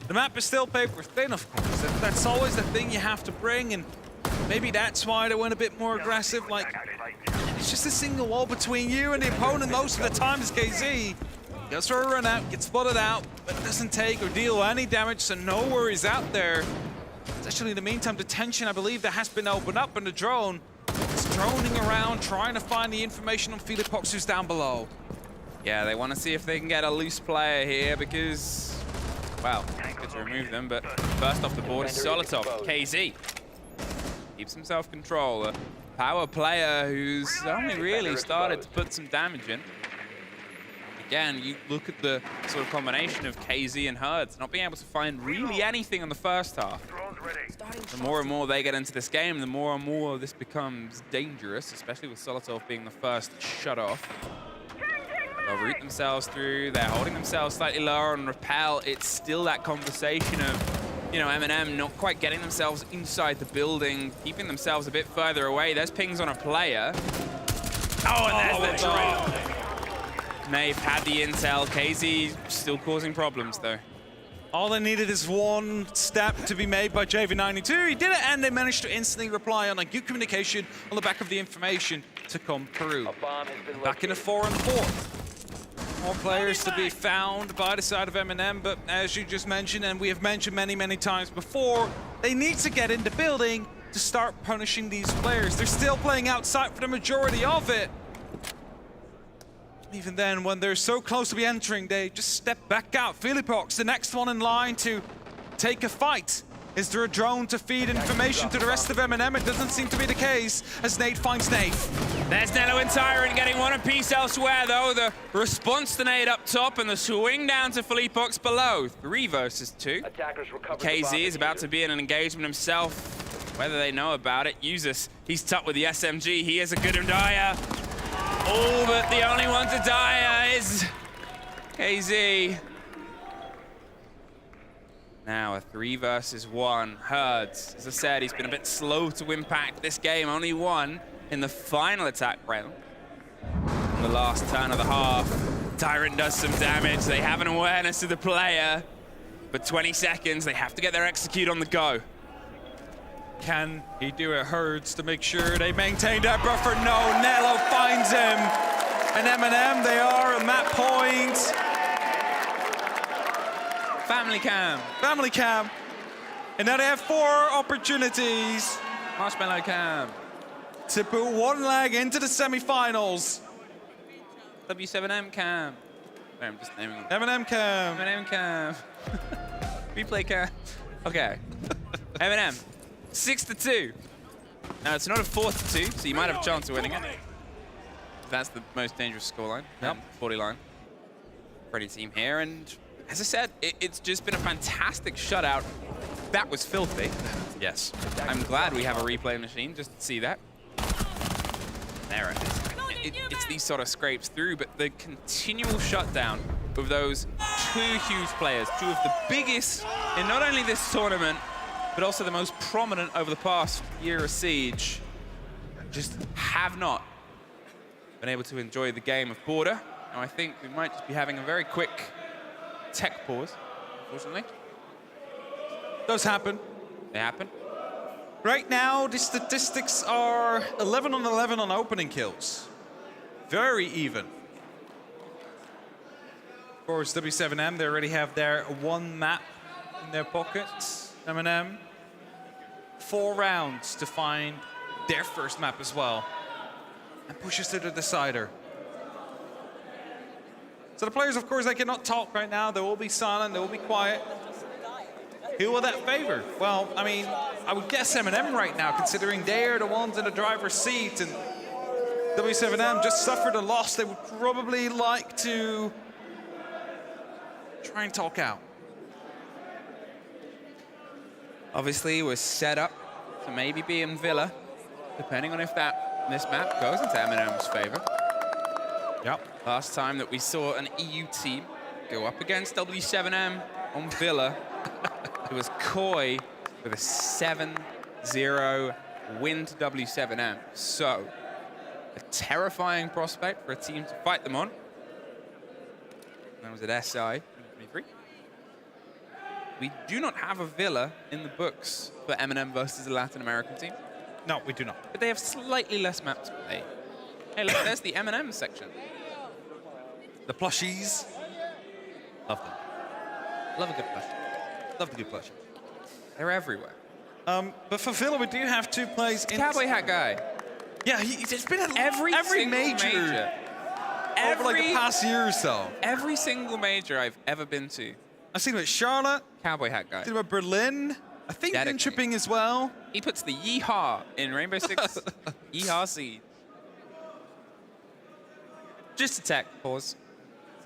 The map is still paper thin, of course. That's always the thing you have to bring, and maybe that's why they went a bit more aggressive. Like, it's just a single wall between you and the opponent most of the time is KZ. Goes for a run out, gets spotted out, but doesn't take or deal any damage, so no worries out there. Especially in the meantime, detention, I believe, that has been opened up, and the drone is droning around, trying to find the information on Philipox, who's down below. Yeah, they want to see if they can get a loose player here because, well, good to remove them, but first off the board is Solotov. KZ keeps himself control. A power player who's only really started to put some damage in. Again, you look at the sort of combination of KZ and Herds not being able to find really anything in the first half. The more and more they get into this game, the more and more this becomes dangerous, especially with Solotov being the first shut off. They'll root themselves through, they're holding themselves slightly lower on Repel. It's still that conversation of, you know, M&M not quite getting themselves inside the building, keeping themselves a bit further away. There's pings on a player. Oh, and there's the drop. Nave had the intel. KZ still causing problems, though. All they needed is one step to be made by JV92. He did it, and they managed to instantly reply on a good communication on the back of the information to come through. Back in a 4-on-4. More players to be found by the side of M&M, but as you just mentioned, and we have mentioned many, many times before, they need to get in the building to start punishing these players. They're still playing outside for the majority of it. Even then, when they're so close to be entering, they just step back out. Philipox, the next one in line to take a fight. Is there a drone to feed information to the rest of M&M? It doesn't seem to be the case, as Nate finds Nate. There's Nello and Tyrant getting one apiece elsewhere, though. The response to Nate up top and the swing down to Philipox below. 3 versus 2. KZ is about to be in an engagement himself. Whether they know about it, Usus, he's tucked with the SMG. He is a good Dyer. Oh, but the only one to die is KZ. Now a 3 versus 1. Herds, as I said, he's been a bit slow to impact this game. Only one in the final attack round. In the last turn of the half, Tyrant does some damage. They have an awareness of the player, but 20 seconds, they have to get their execute on the go. Can he do it? Herds to make sure they maintain that buffer. No, Nello finds him. And M&M, they are on that point. Family cam. Family cam. And now they have 4 opportunities. Marshmallow cam. To put one leg into the semifinals. W7M cam. Wait, I'm just naming them. M&M cam. M&M cam. Replay cam. Okay. M&M. 6-2. Now it's not a 4-2, so you might have a chance of winning it. That's the most dangerous scoreline. Yep. 40 line for any team here, and as I said, it's just been a fantastic shutout. That was filthy. Yes. I'm glad we have a replay machine just to see that. There it is. It's these sort of scrapes through, but the continual shutdown of those 2 huge players, 2 of the biggest in not only this tournament, but also the most prominent over the past year of Siege, just have not been able to enjoy the game of Border. Now I think we might just be having a very quick tech pause, unfortunately. Those happen. They happen. Right now, the statistics are 11 on 11 on opening kills. Very even. Of course, W7M, they already have their 1 map in their pockets. M&M, 4 rounds to find their first map as well. And pushes to the decider. So the players, of course, they cannot talk right now. They will be silent, they will be quiet. Who will that favor? Well, I mean, I would guess M&M right now, considering they're the ones in the driver's seat, and W7M just suffered a loss. They would probably like to try and talk out. Obviously, we're set up to maybe be in Villa, depending on if this map goes into M&M's favor. Yep. Last time that we saw an EU team go up against W7M on Villa, it was Koi with a 7-0 win to W7M. So, a terrifying prospect for a team to fight them on. That was at SI 2023. We do not have a Villa in the books for M&M versus a Latin American team. No, we do not. But they have slightly less maps to play. Hey, look, there's the M&M section. The plushies. Love them. Love a good plushie. Love the good plushie. They're everywhere. But for Villa, we do have 2 plays in... Cowboy hat guy. Yeah, it's been every major. Over like the past year or so. Every single major I've ever been to. I've seen about Charlotte. Cowboy hat guy. I've seen about Berlin. I think in Tripping as well. He puts the yeehaw in Rainbow Six. Yeehaw seed. Just a tech pause.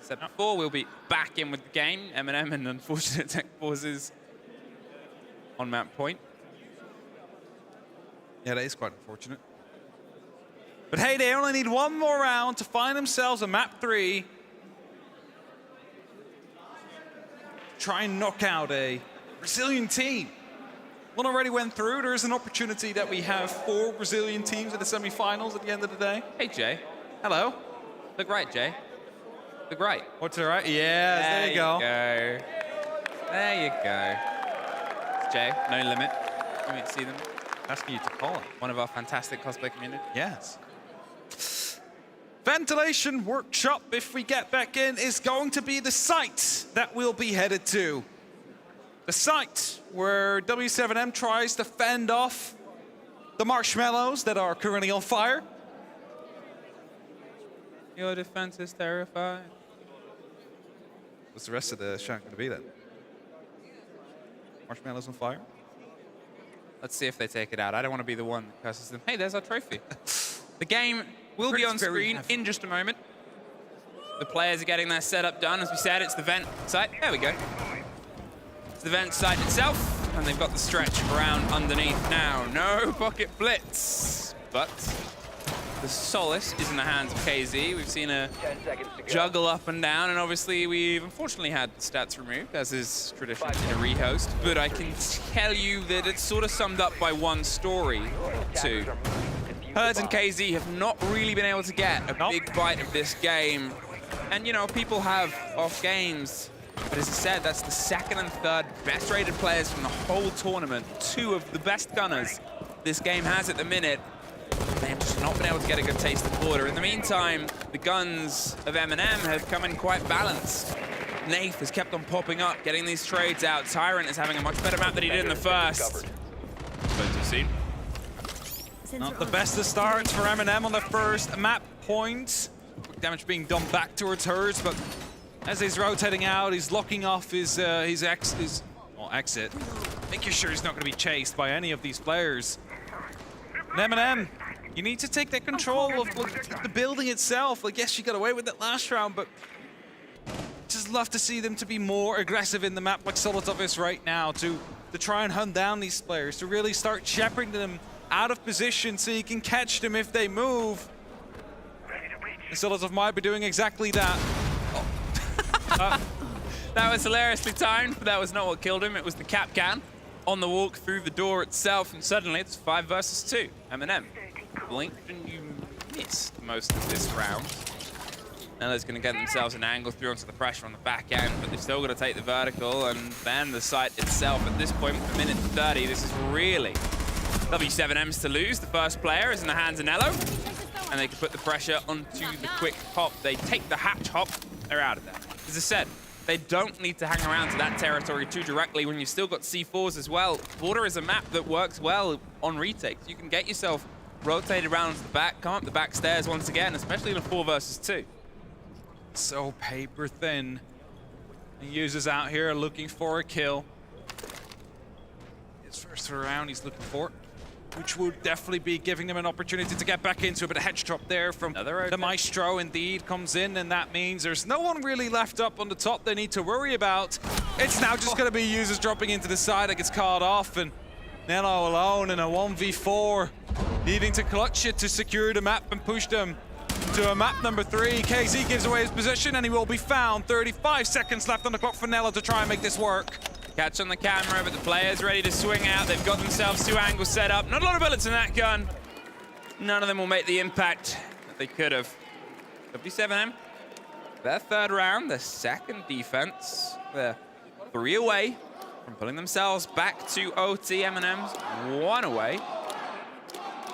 As I said before, we'll be back in with the game. M&M and unfortunate tech pauses on map point. Yeah, that is quite unfortunate. But hey, they only need 1 more round to find themselves a map 3. Try and knock out a Brazilian team. One already went through. There is an opportunity that we have 4 Brazilian teams in the semifinals at the end of the day. Hey, Jay. Hello. Look right, Jay. Look right. What's the right? Yes, there you go. There you go. It's Jay, no limit. You may see them. Asking you to call it. One of our fantastic cosplay community. Yes. Ventilation Workshop, if we get back in, is going to be the site that we'll be headed to. The site where W7M tries to fend off the marshmallows that are currently on fire. Your defense is terrified. What's the rest of the shot going to be then? Marshmallows on fire? Let's see if they take it out. I don't want to be the one that curses them. Hey, there's our trophy. The game will be on screen in just a moment. The players are getting their setup done. As we said, it's the vent site. There we go. It's the vent site itself, and they've got the stretch around underneath now. No pocket blitz, but the solace is in the hands of KZ. We've seen a juggle up and down, and obviously we've unfortunately had the stats removed, as is tradition in a rehost. But I can tell you that it's sort of summed up by one story, too. Herds and KZ have not really been able to get a big bite of this game. And, you know, people have off games. But as I said, that's the 2nd and 3rd best rated players from the whole tournament. 2 of the best gunners this game has at the minute. They have just not been able to get a good taste of border. In the meantime, the guns of M&M have come in quite balanced. Nath has kept on popping up, getting these trades out. Tyrant is having a much better map than he did in the first. Not the best of starts for M&M on the first map point. Quick damage being done back towards Herds, but as he's rotating out, he's locking off his exit, making sure he's not going to be chased by any of these players. And M&M, you need to take that control of the building itself. Like, yes, you got away with it last round, but just love to see them to be more aggressive in the map like Solotov is right now, to try and hunt down these players, to really start shepherding them out of position so you can catch them if they move. And Solotov might be doing exactly that. That was hilariously timed, but that was not what killed him. It was the cap can on the walk through the door itself, and suddenly it's 5 versus 2. M&M blinked and you missed most of this round. Now they're going to get themselves an angle through onto the pressure on the back end, but they've still got to take the vertical, and then the site itself at this point, with a minute 30, this is really W7M's to lose. The first player is in the hands of Nello, and they can put the pressure onto the quick hop. They take the hatch hop, they're out of there. As I said, they don't need to hang around to that territory too directly when you've still got C4s as well. Border is a map that works well on retakes. You can get yourself rotated around to the back, come up the back stairs once again, especially in a 4 versus 2. So paper thin. The users out here looking for a kill. His first round he's looking for, which would definitely be giving them an opportunity to get back into it. But a hedge drop there from the Maestro indeed comes in, and that means there's no one really left up on the top they need to worry about. It's now just going to be users dropping into the side that gets called off, and Nello alone in a 1v4, needing to clutch it to secure the map and push them to to a map number 3. KZ gives away his position and he will be found. 35 seconds left on the clock for Nello to try and make this work. Catch on the camera, but the player's ready to swing out. They've got themselves 2 angles set up. Not a lot of bullets in that gun. None of them will make the impact that they could have. W7M, their 3rd round, their 2nd defense. They're 3 away from pulling themselves back to OT. M&M's 1 away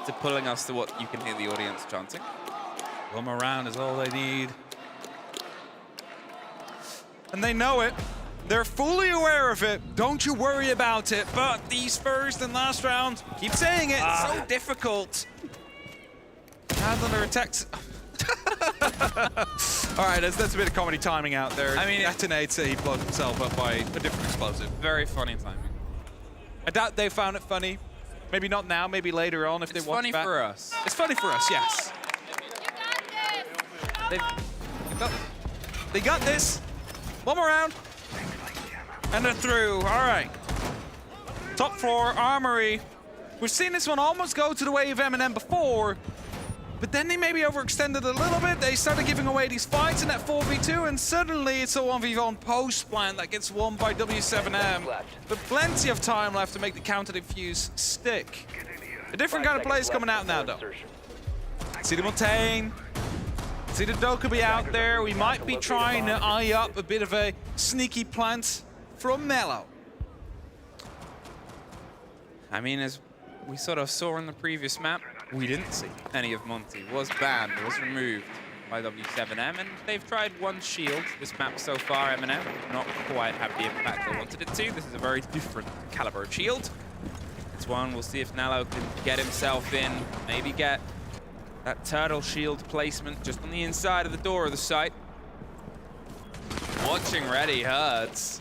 to pulling us to what you can hear the audience chanting. 1 more round is all they need. And they know it. They're fully aware of it. Don't you worry about it. But these first and last rounds, keep saying it, it's so difficult. Hands under attack. All right, that's a bit of comedy timing out there. I mean, detonates it, he blows himself up by a different explosive. Very funny timing. I doubt they found it funny. Maybe not now, maybe later on if they watch It's funny back. for us. It's funny for us, yes. They got this. 1 more round. And they're through. All right. Top floor, Armory. We've seen this one almost go to the way of M&M before, but then they maybe overextended a little bit. They started giving away these fights in that 4v2, and suddenly it's a 1v1 post plan that gets won by W7M. But plenty of time left to make the counter defuse stick. A different kind of play is coming out now, though. See the Montaigne. See the Dokubi out there. We might be trying to eye up a bit of a sneaky plant from Nello. I mean, as we sort of saw in the previous map, we didn't see any of Monty. Was banned, was removed by W7M, and they've tried 1 shield this map so far. M&M not quite have the impact they wanted it to. This is a very different caliber of shield. This one, we'll see if Nello can get himself in, maybe get that turtle shield placement just on the inside of the door of the site. Watching ready hurts.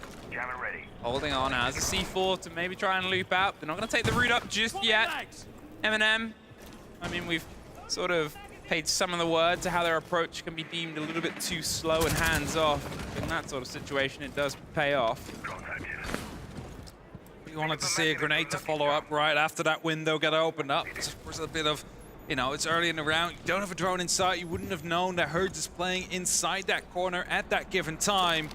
Holding on, has a C4 to maybe try and loop out. They're not going to take the route up just yet. M&M, I mean, we've sort of paid some of the word to how their approach can be deemed a little bit too slow and hands-off. In that sort of situation, it does pay off. We wanted to see a grenade to follow up right after that window got opened up. There was a bit of, you know, it's early in the round. You don't have a drone inside. You wouldn't have known that Herds is playing inside that corner at that given time.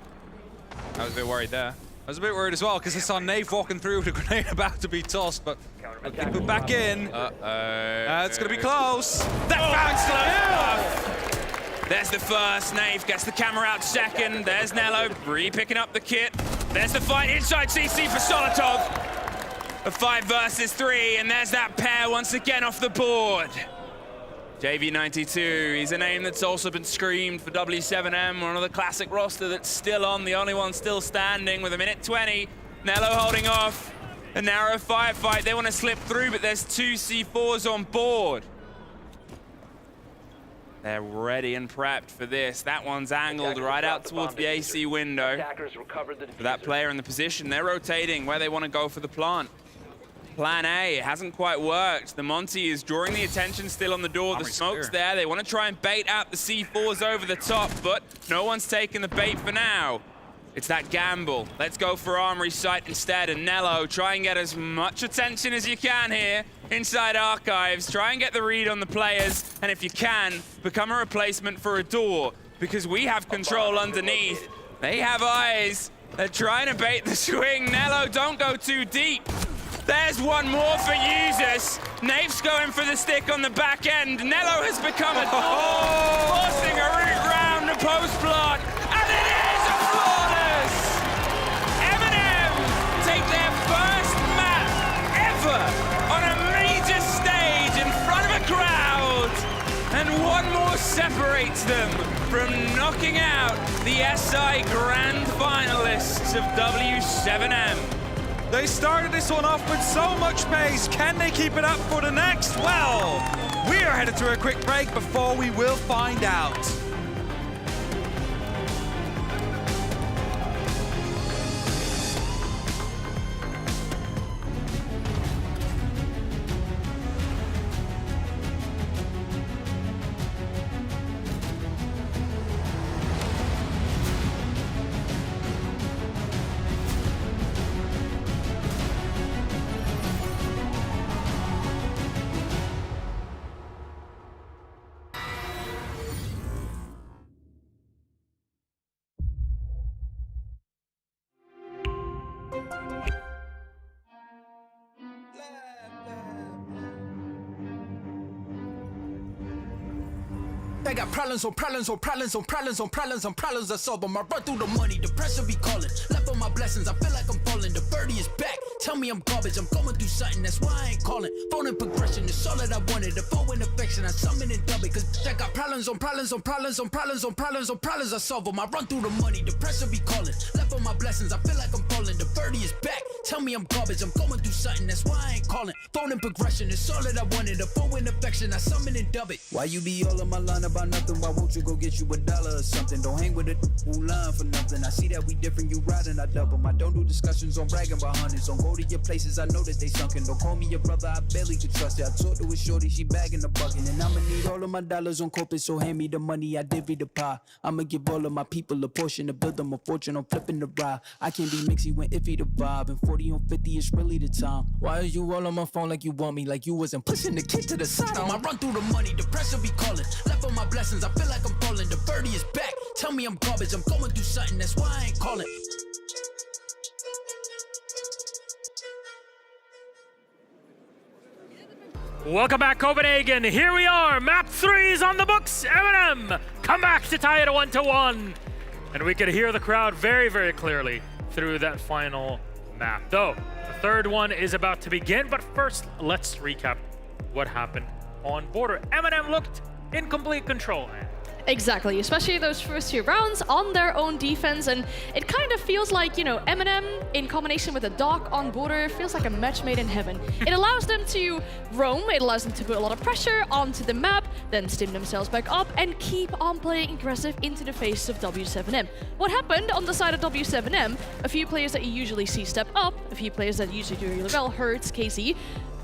I was a bit worried there. I was a bit worried as well because I saw Nave walking through with a grenade about to be tossed, but they put back in. It's going to be close. That bounced enough. There's the first. Nave gets the camera out 2nd. There's Nello re-picking up the kit. There's the fight inside CC for Solotov. A 5 versus 3, and there's that pair once again off the board. JV92, he's a name that's also been screamed for W7M, one of the classic roster that's still on, the only one still standing with 1:20. Nello holding off. A narrow firefight, they want to slip through, but there's 2 C4s on board. They're ready and prepped for this. That one's angled right out towards the AC window. For that player in the position, they're rotating where they want to go for the plant. Plan A, it hasn't quite worked. The Monty is drawing the attention still on the door. The smoke's there. They want to try and bait out the C4s over the top, but no one's taking the bait for now. It's that gamble. Let's go for Armory site instead. And Nello, try and get as much attention as you can here inside Archives. Try and get the read on the players. And if you can, become a replacement for a door, because we have control underneath. They have eyes. They're trying to bait the swing. Nello, don't go too deep. There's one more for users. Nave's going for the stick on the back end. Nello has become a door, forcing a route round the post plant. And it is flawless! M&M take their first map ever on a major stage in front of a crowd. And one more separates them from knocking out the SI Grand Finalists of W7M. They started this one off with so much pace. Can they keep it up for the next? Well, we are headed to a quick break before we will find out. They got problems on problems on problems on problems on problems on problems I solve them. I run through the money, the pressure be calling. Left on my blessings, I feel like I'm falling. The birdie is back. Tell me I'm garbage, I'm going through something, that's why I ain't calling. Phone and progression is all that I wanted. The phone in affection, I summon and dub it. Cause I got problems on problems on problems on problems on problems on problems I solve them. I run through the money, the pressure be calling. Left on my blessings, I feel like I'm falling. The birdie is back. Tell me I'm garbage, I'm going through something, that's why I ain't calling. Phone and progression is all that I wanted. The phone in affection, I summon and dub it. Why you be all on my line about nothing? Why won't you go get you $1 or something? Don't hang with it who line for nothing. I see that we different, you riding, I double. I don't do discussions on bragging about hundreds. Don't go to your places, I know that they sunken. Don't call me your brother, I barely could trust it. I talked to a shorty, she bagging the bucket. And I'ma need all of my dollars on corporate, so hand me the money, I divvy the pie. I'ma give all of my people a portion to build them a fortune. I'm flipping the ride. I can't be mixy when iffy the vibe. And 40 on 50 is really the time. Why are you all on my phone like you want me? Like you wasn't pushing the kid to the side. I run through the money, the pressure be calling. Left on my blessings, I feel like I'm falling. The birdie is back. Tell me I'm garbage, I'm going through something, that's why I ain't calling. Welcome back, Copenhagen. Here we are. Map 3 is on the books. M&M come back to tie it 1-1. And we could hear the crowd very, very clearly through that final map. Though, the third one is about to begin. But first, let's recap what happened on border. M&M looked in complete control. Exactly, especially those first few rounds on their own defense, and it kind of feels like, you know, M&M in combination with the Doc on border feels like a match made in heaven. It allows them to roam, it allows them to put a lot of pressure onto the map, then stim themselves back up and keep on playing aggressive into the face of W7M. What happened on the side of W7M, a few players that you usually see step up, a few players that usually do really well, Hertz, KZ,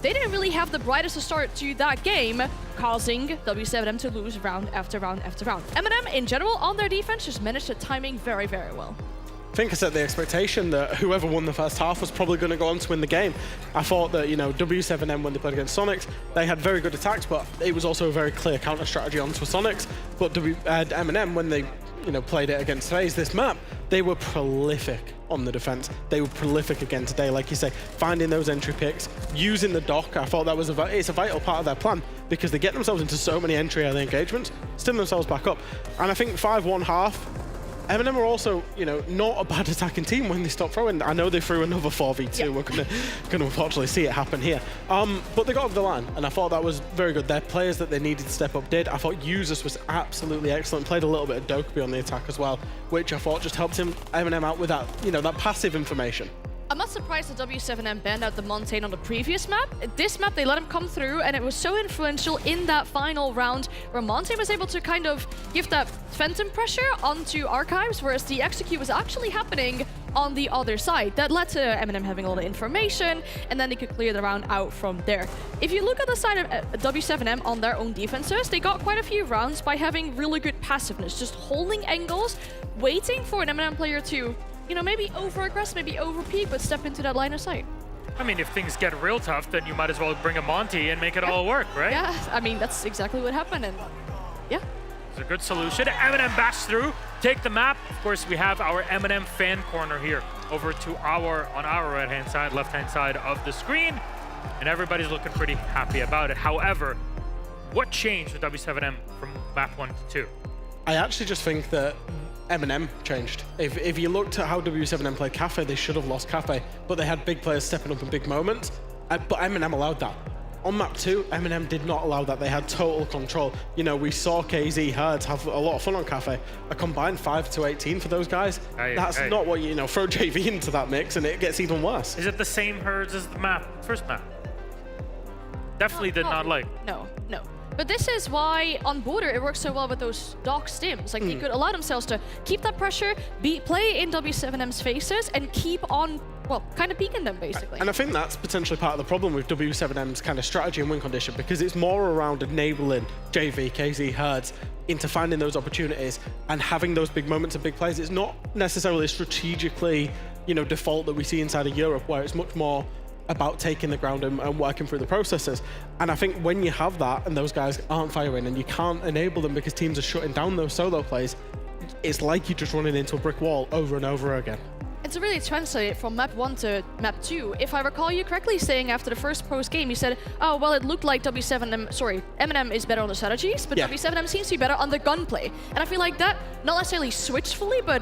they didn't really have the brightest start to that game, causing W7M to lose round after round after round. M&M, in general, on their defense, just managed the timing very, very well. I think I set the expectation that whoever won the first half was probably going to go on to win the game. I thought that, you know, W7M, when they played against Soniqs, they had very good attacks, but it was also a very clear counter strategy onto Soniqs. But M&M, when they, you know, played it against FaZe this map, they were prolific on the defense. They were prolific again today, like you say, finding those entry picks, using the Doc. I thought that was it's a vital part of their plan because they get themselves into so many entry early engagements, stim themselves back up. And I think 5-1 half, M&M are also, you know, not a bad attacking team when they stop throwing. I know they threw another 4v2. Yeah. We're gonna unfortunately see it happen here. But they got over the line, and I thought that was very good. Their players that they needed to step up did. I thought Users was absolutely excellent. Played a little bit of Dokeby on the attack as well, which I thought just helped him M&M out with that, you know, that passive information. I'm not surprised that W7M banned out the Montaigne on the previous map. This map, they let him come through, and it was so influential in that final round where Montaigne was able to kind of give that Phantom pressure onto Archives, whereas the execute was actually happening on the other side. That led to M&M having a lot of information, and then they could clear the round out from there. If you look at the side of W7M on their own defenses, they got quite a few rounds by having really good passiveness, just holding angles, waiting for an M&M player to, you know, maybe over-aggress, maybe over-peek, but step into that line of sight. I mean, if things get real tough, then you might as well bring a Monty and make it all work, right? Yeah, I mean, that's exactly what happened, and yeah. It's a good solution. M&M bash through, take the map. Of course, we have our M&M fan corner here over to on our right-hand side, left-hand side of the screen, and everybody's looking pretty happy about it. However, what changed with W7M from map 1 to 2? I actually just think that M&M changed. If you looked at how W7M played Cafe, they should have lost Cafe, but they had big players stepping up in big moments, but M&M allowed that. On map 2, M&M did not allow that. They had total control. You know, we saw KZ Hertz have a lot of fun on Cafe. A combined 5-18 for those guys. That's not what you know, throw JV into that mix and it gets even worse. Is it the same herds as the first map? Definitely did not like. No. But this is why on border it works so well with those Doc stims. Like they could allow themselves to keep that pressure, play in W7M's faces, and keep on, well, kind of peeking them basically. And I think that's potentially part of the problem with W7M's kind of strategy and win condition, because it's more around enabling JV, KZ, Hertz into finding those opportunities and having those big moments and big plays. It's not necessarily strategically, you know, default that we see inside of Europe, where it's much more about taking the ground and working through the processes. And I think when you have that and those guys aren't firing and you can't enable them because teams are shutting down those solo plays, it's like you're just running into a brick wall over and over again. And to really translate it from map 1 to map 2, if I recall you correctly saying after the first post-game, you said, oh, well, it looked like M&M is better on the strategies, but W7M seems to be better on the gunplay. And I feel like that, not necessarily switched fully, but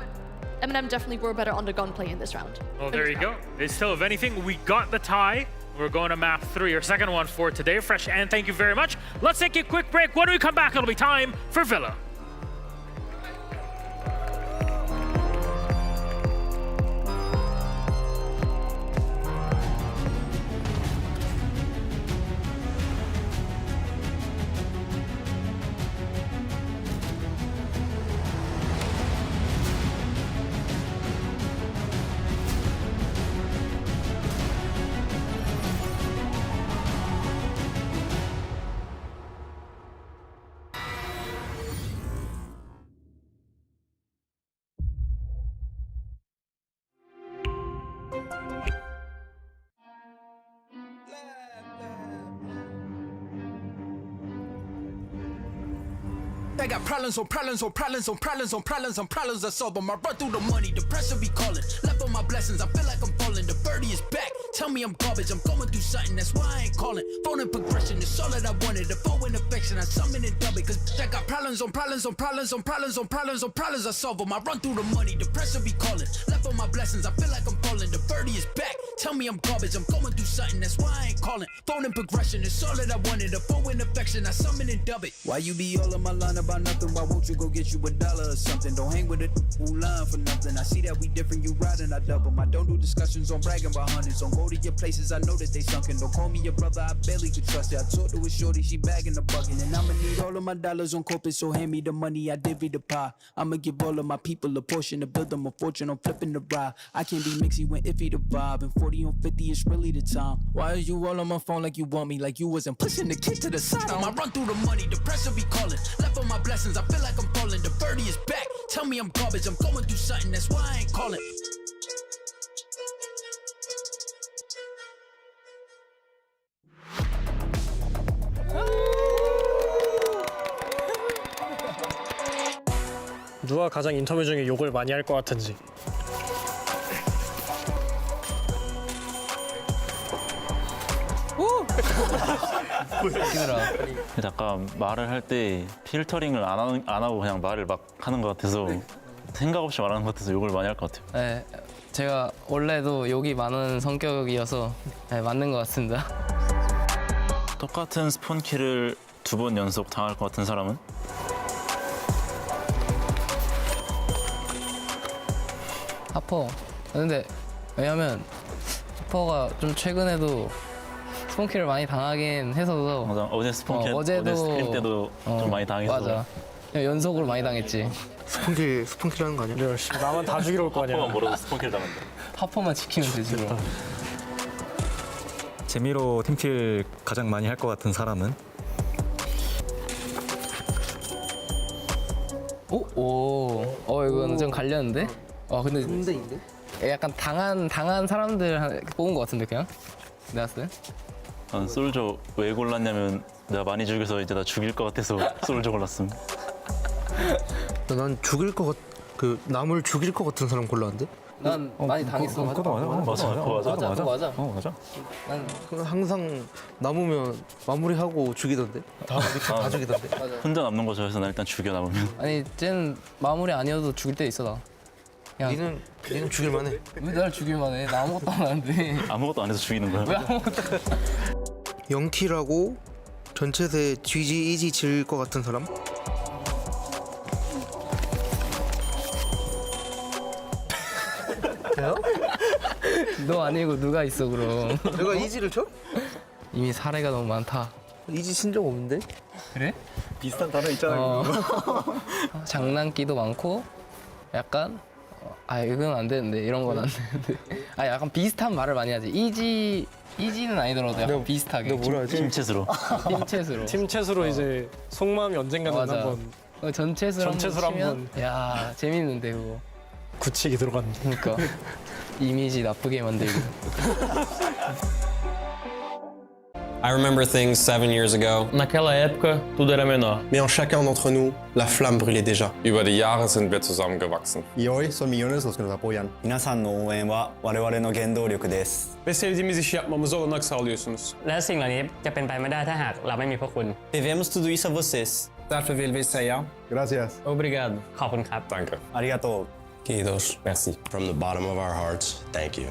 M&M definitely were better on the gunplay in this round. Well, there you go. It's still, if anything, we got the tie. We're going to map 3, our second one for today. Fresh, and thank you very much. Let's take a quick break. When we come back, it'll be time for Villa. I got problems on problems on problems on problems on problems on problems I solve them. I run through the money, the pressure be calling. Left on my blessings, I feel like I'm falling. The birdie is back, tell me I'm garbage. I'm going through something, that's why I ain't calling. Phone and progression is all that I wanted. The phone in affection, I summon and dub it. Cause I got problems on problems on problems on problems on problems on problems I solve them. I run through the money, the pressure be calling. Left on my blessings, I feel like I'm falling. The birdie is back, tell me I'm garbage. I'm going through something, that's why I ain't calling. Phone and progression is all that I wanted. The phone in affection, I summon and dub it. Why you be all on my line about nothing? Why won't you go get you $1 or something? Don't hang with a who line for nothing. I see that we different, you riding, I double. I don't do discussions on bragging about hundreds. Don't go to your places, I know that they sunken. Don't call me your brother, I barely could trust it. I talked to a shorty, she bagging the bucket. And I'ma need all of my dollars on corporate, so hand me the money, I divvy the pie. I'ma give all of my people a portion to build them a fortune. I'm flipping the ride. I can't be mixy when iffy the vibe. And 40 on 50 is really the time. Why are you all on my phone like you want me? Like you wasn't pushing the kid to the side. I run through the money, the pressure be calling. Left on my blessings, I feel like I'm falling. The birdie is back, tell me I'm garbage. I'm going through something, that's why I ain't calling. 누가 가장 인터뷰 중에 욕을 많이 할 것 같은지. 약간 말을 할 때 필터링을 안 하고 그냥 말을 막 하는 것 같아서 생각 없이 말하는 것 같아서 욕을 많이 할 것 같아요. 네, 제가 원래도 욕이 많은 성격이어서 네, 맞는 것 같습니다. 똑같은 스폰킬을 2번 연속 당할 것 같은 사람은? 하퍼. 근데 왜냐면 하퍼가 좀 최근에도 스폰킬을 많이 당하긴 해서 맞아. 어제 스폰킬 어제 스크림 때도 좀 많이 당했어. 맞아. 연속으로 많이 당했지. 스폰킬 하는 거 아니야? 나만 다 죽이러 올 거 아니야? 하퍼만 뭐라도 스폰킬 당한다. 하퍼만 지키면 되지. 재미로 팀킬 가장 많이 할 것 같은 사람은? 이건 좀 갈렸는데? 근데 약간 당한 사람들 뽑은 것 같은데 그냥? 내가 봤을 때? 난 솔저 왜 골랐냐면 내가 많이 죽여서 이제 나 죽일 것 같아서 솔저 골랐음. 난 남을 죽일 것 같은 사람 골랐는데? 난 많이 당했어. 맞아. 난 항상 남으면 마무리하고 죽이던데. 다 죽이던데. 맞아. 혼자 남는 거 좋아해서 나 일단 죽여 남으면. 아니 쟤는 마무리 아니어도 죽일 때 있어 나. 니는 죽일만 해. 왜 날 죽일만 해? 나 아무것도 안 하는데. 아무것도 안 해서 죽이는 거야? 왜 아무것도 안 해? 0킬하고 전체세 GG 이지 질 것 같은 사람? 너 아니고 누가 있어 그럼? 내가 이지를 쳐? 이미 사례가 너무 많다. 이지 친 적 없는데? 그래? 비슷한 단어 있잖아요. 장난기도 많고 약간 이건 안 되는데 이런 건 안 되는데 약간 비슷한 말을 많이 하지. 이지는 아니더라도 약간 비슷하게. 너 뭐라 하지? 팀챗으로. 팀챗으로 이제 속마음이 언젠가는 한번 전체수로 한번 야 재밌는데 그거. 굳히기 들어갔네. 그러니까 이미지 나쁘게 만들고. I remember things 7 years ago. Naquela época, tudo era menor. Mais en chacun d'entre nous, la flamme brûlait déjà. Über die Jahre sind wir zusammengewachsen. Y hoy son millones los que nos apoyan. 皆さんの応援は我々の原動力です。 Ve sevdiğimiz işi yapmamıza olanak sağlıyorsunuz.และสิ่งเหล่านี้จะเป็นไปไม่ได้ถ้าหากเราไม่มีพวกคุณ Devemos tudo isso a vocês. Därför vill vi säga Gracias. Obrigado ขอบคุณครับ danke. ありがとう。 Kiitos. Merci. From the bottom of our hearts, thank you.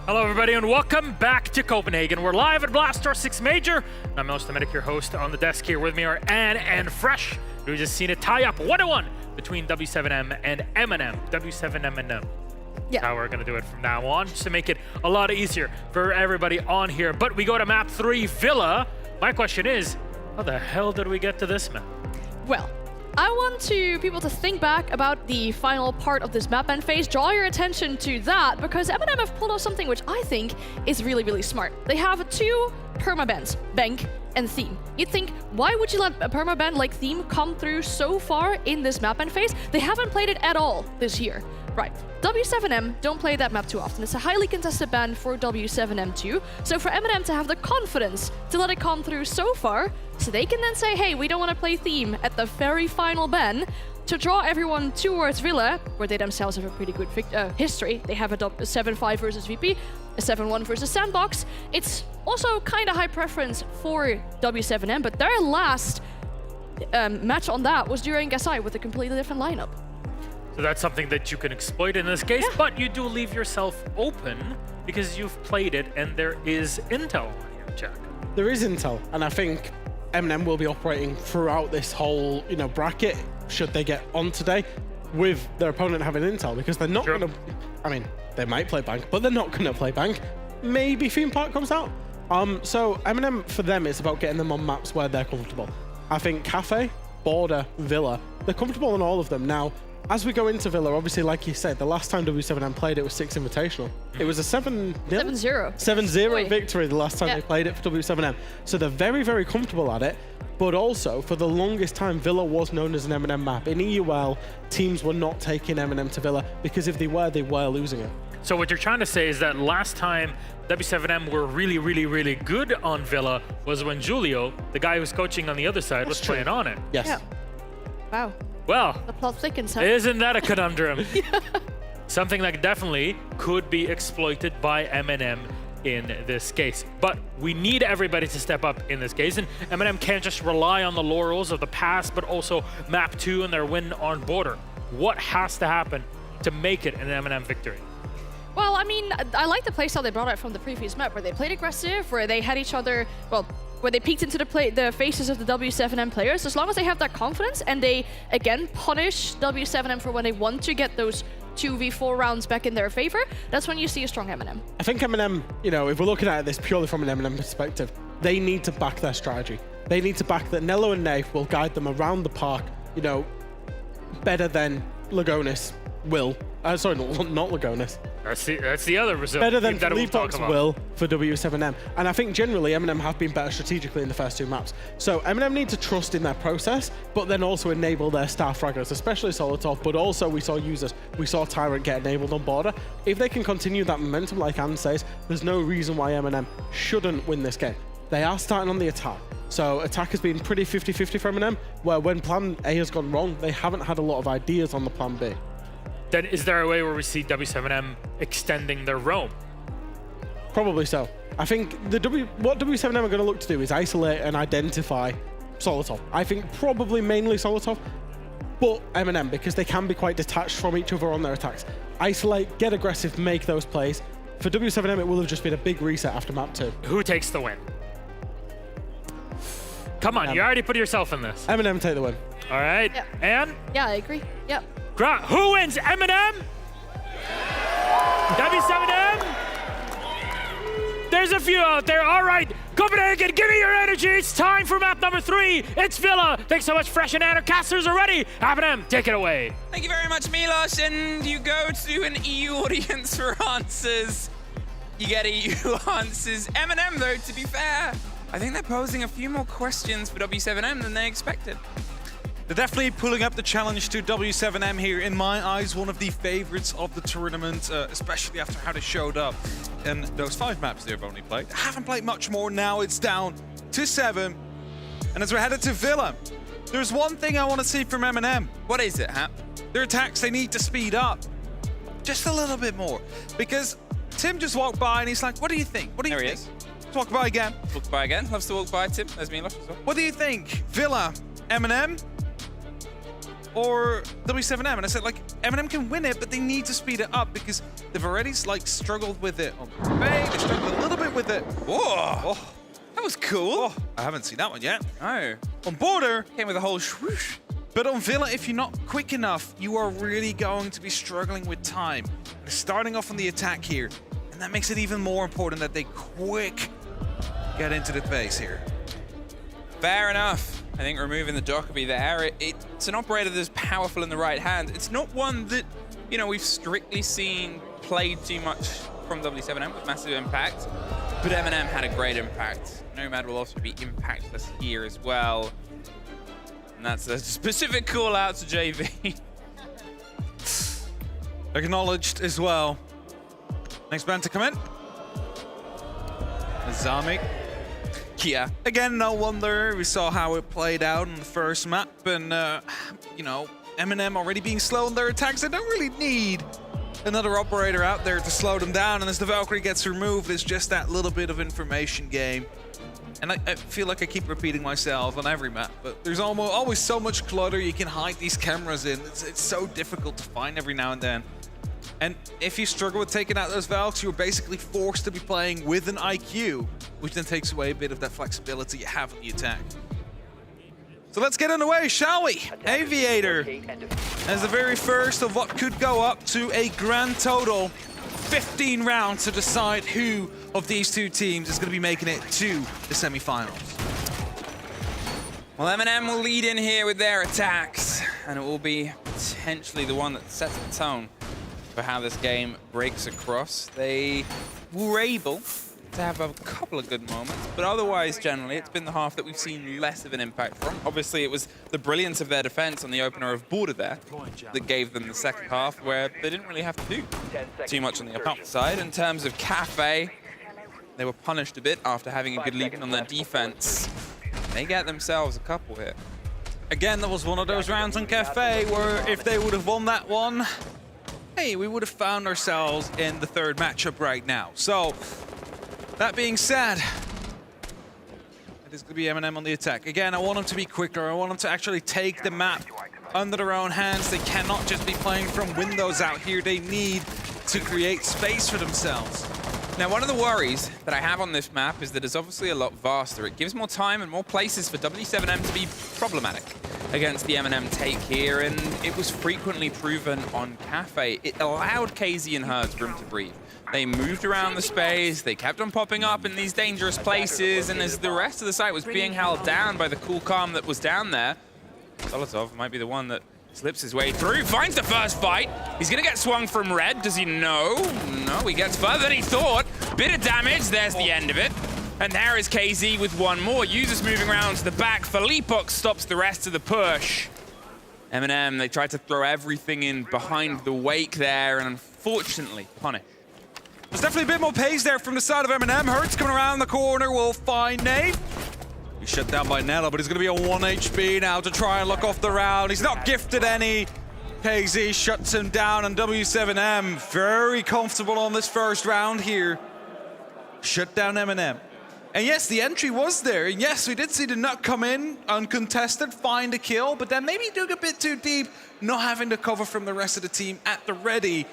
Hello, everybody, and welcome back to Copenhagen. We're live at Blaster 6 Major. I'm Nostamedic, your host. On the desk here with me are Ann and Fresh. We've just seen a tie-up 1-1 between W7M and M&M. W7M and M. Yeah. How we're going to do it from now on, just to make it a lot easier for everybody on here. But we go to map 3, Villa. My question is, how the hell did we get to this map? Well, I want people to think back about the final part of this map and phase, draw your attention to that, because M&M have pulled off something which I think is really, really smart. They have 2 permabans, Bank and Theme. You'd think, why would you let a permaban like Theme come through so far in this map and phase? They haven't played it at all this year. Right, W7M don't play that map too often. It's a highly contested ban for W7M too. So for M&M to have the confidence to let it come through so far, so they can then say, hey, we don't want to play Theme at the very final ban, to draw everyone towards Villa, where they themselves have a pretty good history. They have a 7-5 versus VP, a 7-1 versus Sandbox. It's also kind of high preference for W7M, but their last match on that was during SI with a completely different lineup. So that's something that you can exploit in this case, but you do leave yourself open because you've played it and there is intel on your check. There is intel, and I think M&M will be operating throughout this whole, bracket, should they get on today, with their opponent having intel, because they're not going to, I mean, they might play Bank, but they're not going to play Bank. Maybe Theme Park comes out. So M&M, for them, it's about getting them on maps where they're comfortable. I think Cafe, Border, Villa, they're comfortable on all of them. Now, as we go into Villa, obviously, like you said, the last time W7M played it was 6 Invitational. It was a 7-0? 7-0. 7-0 victory the last time they played it for W7M. So they're very, very comfortable at it. But also, for the longest time, Villa was known as an M&M map. In EUL, teams were not taking M&M to Villa because if they were losing it. So what you're trying to say is that last time W7M were really, really, really good on Villa was when Julio, the guy who's coaching on the other side, was playing on it. Yes. Yeah. Wow. Well, the plot thickens, huh? Isn't that a conundrum? Something that definitely could be exploited by M&M in this case. But we need everybody to step up in this case, and M&M can't just rely on the laurels of the past, but also map 2 and their win on Border. What has to happen to make it an M&M victory? Well, I mean, I like the playstyle they brought out from the previous map, where they played aggressive, where they had each other, well, where they peeked into the faces of the W7M players. As long as they have that confidence and they, again, punish W7M for when they want to get those 2v4 rounds back in their favor, that's when you see a strong M&M. I think M&M, if we're looking at this purely from an M&M perspective, they need to back their strategy. They need to back that Nello and Nave will guide them around the park, better than Lagonis will. Sorry, not Lagonis. That's the other result. Better than Leapbox will for W7M. And I think generally M&M have been better strategically in the first 2 maps. So M&M need to trust in their process, but then also enable their star fragglers, especially Solotov, but also we saw users. We saw Tyrant get enabled on Border. If they can continue that momentum, like Anne says, there's no reason why M&M shouldn't win this game. They are starting on the attack. So attack has been pretty 50-50 for M&M, where when plan A has gone wrong, they haven't had a lot of ideas on the plan B. Then is there a way where we see W7M extending their roam? Probably so. I think what W7M are going to look to do is isolate and identify Solotov. I think probably mainly Solotov, but M&M, because they can be quite detached from each other on their attacks. Isolate, get aggressive, make those plays. For W7M, it will have just been a big reset after map 2. Who takes the win? Come on, you already put yourself in this. M&M take the win. All right. Yeah. Anne? Yeah, I agree. Yep. Who wins? M&M? W7M. There's a few out there. All right, Copenhagen, give me your energy. It's time for map number 3. It's Villa. Thanks so much, Fresh and Anna. Casters are ready. M&M, take it away. Thank you very much, Milos. And you go to an EU audience for answers. You get EU answers. M&M, though, to be fair, I think they're posing a few more questions for W7M than they expected. They're definitely pulling up the challenge to W7M here. In my eyes, one of the favorites of the tournament, especially after how they showed up in those 5 maps they've only played. Haven't played much more. Now it's down to 7. And as we're headed to Villa, there's one thing I want to see from M&M. What is it, Hap? Their attacks, they need to speed up just a little bit more. Because Tim just walked by and he's like, what do you think? What do you think? There he is. Let's walk by again. Walk by again. Loves to walk by, Tim. There's Milos as well. What do you think? Villa, M&M? Or W7M? And I said, like, M&M can win it, but they need to speed it up because they've already, like, struggled with it on Bay. They struggled a little bit with it. Whoa! Oh, that was cool. Oh, I haven't seen that one yet. No. On Border, Came with a whole swoosh. but on Villa, if you're not quick enough, you are really going to be struggling with time. They're starting off on the attack here, and that makes it even more important that they quick get into the base here. Fair enough. I think removing the Dockerby there, it's an operator that's powerful in the right hand. It's not one that, you know, we've strictly seen played too much from W7M with massive impact, but M&M had a great impact. Nomad will also be impactless here as well. And that's a specific call out to JV. Acknowledged as well. Next band to come in. Zami. Yeah. Again, no wonder. We saw how it played out in the first map, and you know, M&M already being slow in their attacks. They don't really need another operator out there to slow them down, and as the Valkyrie gets removed, it's just that little bit of information game. And I feel like I keep repeating myself on every map, but there's always so much clutter you can hide these cameras in. It's so difficult to find every now and then. And if you struggle with taking out those Valks, you're basically forced to be playing with an IQ, which then takes away a bit of that flexibility you have in the attack. So let's get underway, shall we? Aviator as the very first of what could go up to a grand total 15 rounds to decide who of these two teams is going to be making it to the semifinals. Well, M&M will lead in here with their attacks, and it will be potentially the one that sets the tone for how this game breaks across. They were able to have a couple of good moments, but otherwise, generally, it's been the half that we've seen less of an impact from. Obviously, it was the brilliance of their defense on the opener of Border there that gave them the second half, where they didn't really have to do too much on the outside. In terms of Cafe, they were punished a bit after having a good lead on their defense. They get themselves a couple here. Again, that was one of those rounds on Cafe where if they would have won that one, hey, we would have found ourselves in the third matchup right now. So, that being said, it is going to be M&M on the attack. Again, I want them to be quicker. I want them to actually take the map under their own hands. They cannot just be playing from windows out here. They need to create space for themselves. Now, one of the worries that I have on this map is that it's obviously a lot vaster. It gives more time and more places for W7M to be problematic against the M&M take here, and it was frequently proven on Cafe. It allowed KZ and Herds room to breathe. They moved around the space, they kept on popping up in these dangerous places, and as the rest of the site was being held down by the cool calm that was down there, Solotov might be the one that slips his way through, finds the first fight. He's gonna get swung from red. Does he know? No, he gets further than he thought. Bit of damage, there's the end of it. And there is KZ with one more. Users moving around to the back. Filipok stops the rest of the push. M&M, they tried to throw everything in behind the wake there, and unfortunately, punished. There's definitely a bit more pace there from the side of M&M. Hertz coming around the corner will find Nate. He's shut down by Nella, but he's going to be on 1 HP now to try and look off the round. He's not gifted any. KZ shuts him down, and W7M very comfortable on this first round here. Shut down M&M. And yes, the entry was there. And yes, we did see the nut come in uncontested, find a kill, but then maybe dug a bit too deep, not having the cover from the rest of the team at the ready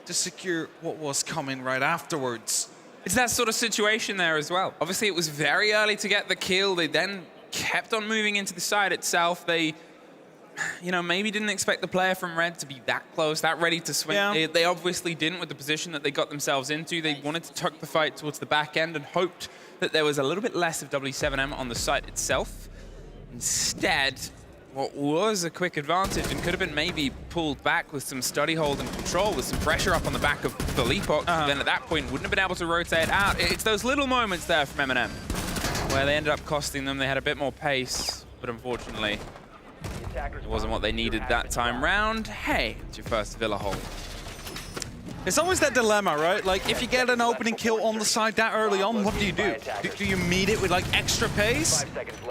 to secure what was coming right afterwards. It's that sort of situation there as well. Obviously, it was very early to get the kill. They then kept on moving into the side itself. They you know, maybe didn't expect the player from Red to be that close, that ready to swing. Yeah. They obviously didn't with the position that they got themselves into. They wanted to tuck the fight towards the back end and hoped that there was a little bit less of W7M on the site itself. Instead, what was a quick advantage and could have been maybe pulled back with some study hold and control, with some pressure up on the back of Felipox, then at that point wouldn't have been able to rotate out. It's those little moments there from M&M where they ended up costing them. They had a bit more pace, but unfortunately, it wasn't what they needed that time round. Hey, it's your first Villa hold. It's always that dilemma, right? Like, if you get an opening kill on the side that early on, what do? Do you meet it with, like, extra pace?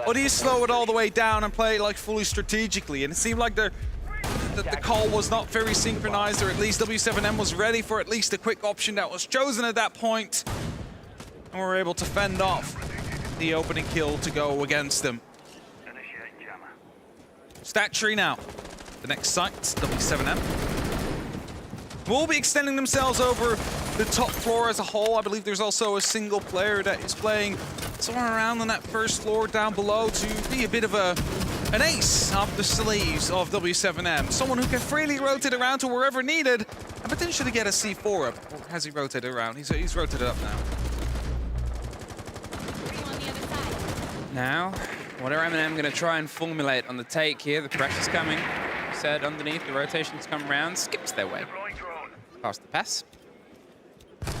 Or do you slow it all the way down and play, like, fully strategically? And it seemed like the call was not very synchronized, or at least W7M was ready for at least a quick option that was chosen at that point. And were able to fend off the opening kill to go against them. Stat tree now. The next site, W7M. Will be extending themselves over the top floor as a whole. I believe there's also a single player that is playing somewhere around on that first floor down below to be a bit of an ace up the sleeves of W7M. Someone who can freely rotate around to wherever needed and potentially get a C4 up. Or has he rotated around? He's rotated up now. Now, what are M&M going to try and formulate on the take here? The pressure's coming. Said underneath, the rotations come around, skips their way past the pass. That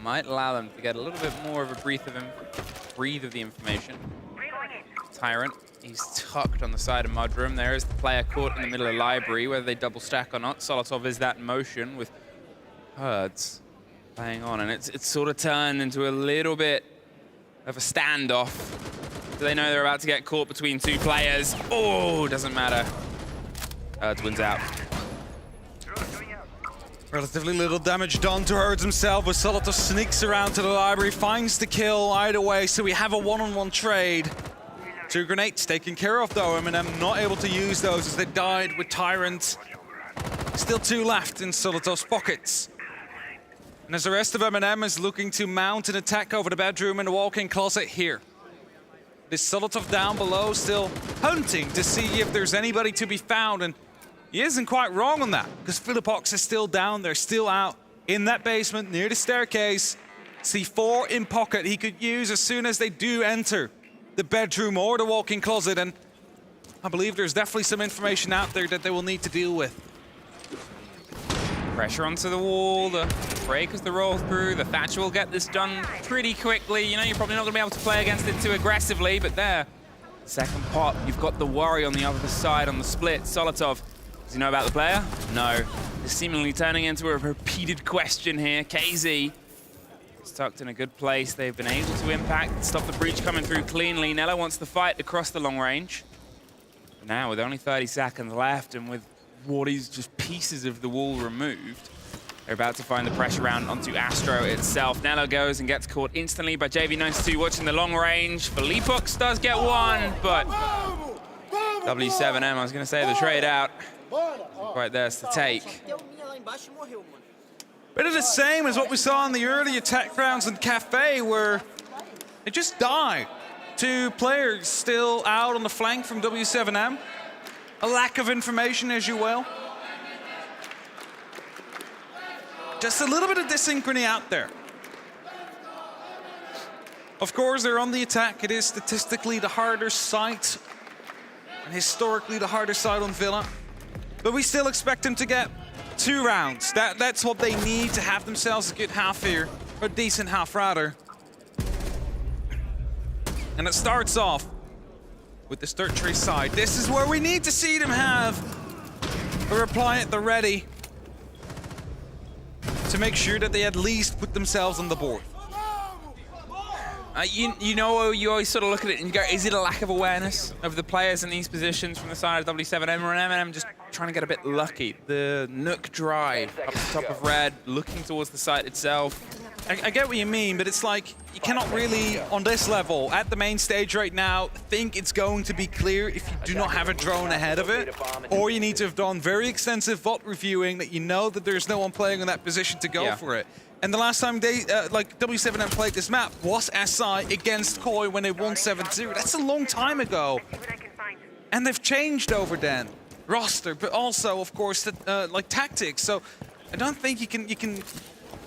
might allow them to get a little bit more of a breathe of the information. Tyrant, he's tucked on the side of Mudroom. There is the player caught in the middle of library, whether they double stack or not. Solotov is that motion with Herds playing on, and it's sort of turned into a little bit of a standoff. Do they know they're about to get caught between two players? Oh, doesn't matter. Herds wins out. Relatively little damage done to Herds himself, but Solotov sneaks around to the library, finds the kill either way, so we have a one-on-one trade. 2 grenades taken care of though, M&M not able to use those as they died with Tyrant. Still 2 left in Solotov's pockets. And as the rest of M&M is looking to mount an attack over the bedroom and the walk-in closet here. This Solotov down below still hunting to see if there's anybody to be found, and he isn't quite wrong on that, because Felipox is still down there, still out in that basement near the staircase. C4 in pocket he could use as soon as they do enter the bedroom or the walk-in closet, and I believe there's definitely some information out there that they will need to deal with. Pressure onto the wall, the break as the roll through, the Thatcher will get this done pretty quickly. You know, you're probably not going to be able to play against it too aggressively, but there, second pop, you've got the worry on the other side on the split. Solotov, does he know about the player? No. It's seemingly turning into a repeated question here. KZ is tucked in a good place. They've been able to impact, stop the breach coming through cleanly. Nello wants the fight across the long range. But now, with only 30 seconds left and with what is just pieces of the wall removed, they're about to find the pressure round onto Astro itself. Nello goes and gets caught instantly by JV92 watching the long range. Felipox does get one, but W7M, I was going to say the trade out. Right there's the take. Bit of the same as what we saw in the early attack rounds in Cafe, where it just died. 2 players still out on the flank from W7M. A lack of information, as you will. Just a little bit of dysynchrony out there. Of course, they're on the attack. It is statistically the harder site, and historically the harder side on Villa. But we still expect them to get 2 rounds. That's what they need to have themselves a good half here, or a decent half rather. And it starts off with the third tree side. This is where we need to see them have a reply at the ready to make sure that they at least put themselves on the board. You know, you always sort of look at it and you go, is it a lack of awareness of the players in these positions from the side of W7M, or M&M just trying to get a bit lucky? The Nook drive up the top of Red, looking towards the site itself. I get what you mean, but it's like, you cannot really, on this level, at the main stage right now, think it's going to be clear if you do not have a drone ahead of it, or you need to have done very extensive VOD reviewing that you know that there's no one playing in that position to go for it. And the last time they, like W7M played this map was SI against Koi when they won 7-2. That's a long time ago. And they've changed over then roster, but also, of course, like tactics. So I don't think you can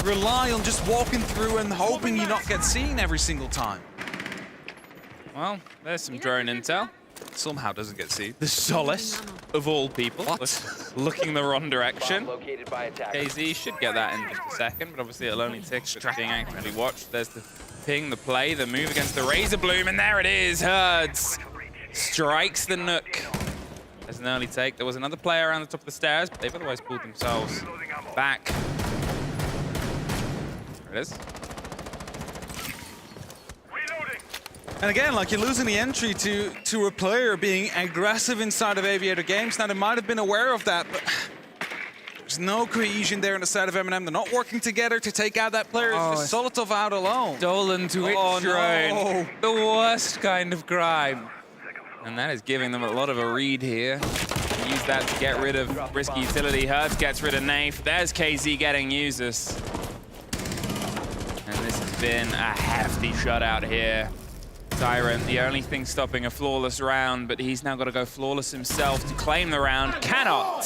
rely on just walking through and hoping you not get seen every single time. Well, there's some drone intel. Somehow doesn't get seen. The Solace, of all people, looking the wrong direction. Located by attackers. KZ should get that in just a second, but obviously it'll only take being actively watched. There's the ping, the play, the move against the Razor Bloom, and there it is. Herds strikes the Nook. There's an early take. There was another player around the top of the stairs, but they've otherwise pulled themselves back. There it is. And again, like, you're losing the entry to a player being aggressive inside of Aviator Games. Now, they might have been aware of that, but there's no cohesion there on the side of M&M. They're not working together to take out that player. It's just Solotov out alone. Stolen Twitch drone. No. The worst kind of crime. And that is giving them a lot of a read here. Use that to get rid of risky utility. Hertz gets rid of Nafe. There's KZ getting users. And this has been a hefty shutout here. Tyrant, the only thing stopping a flawless round, but he's now got to go flawless himself to claim the round. Cannot.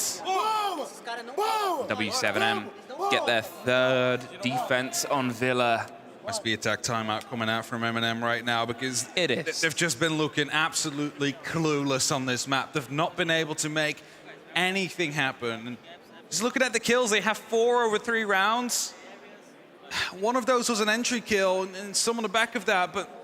W7M get their third defense on Villa. Must be attack timeout coming out from M&M right now, because it is. They've just been looking absolutely clueless on this map. They've not been able to make anything happen. And just looking at the kills, they have 4 over 3 rounds. One of those was an entry kill, and some on the back of that, but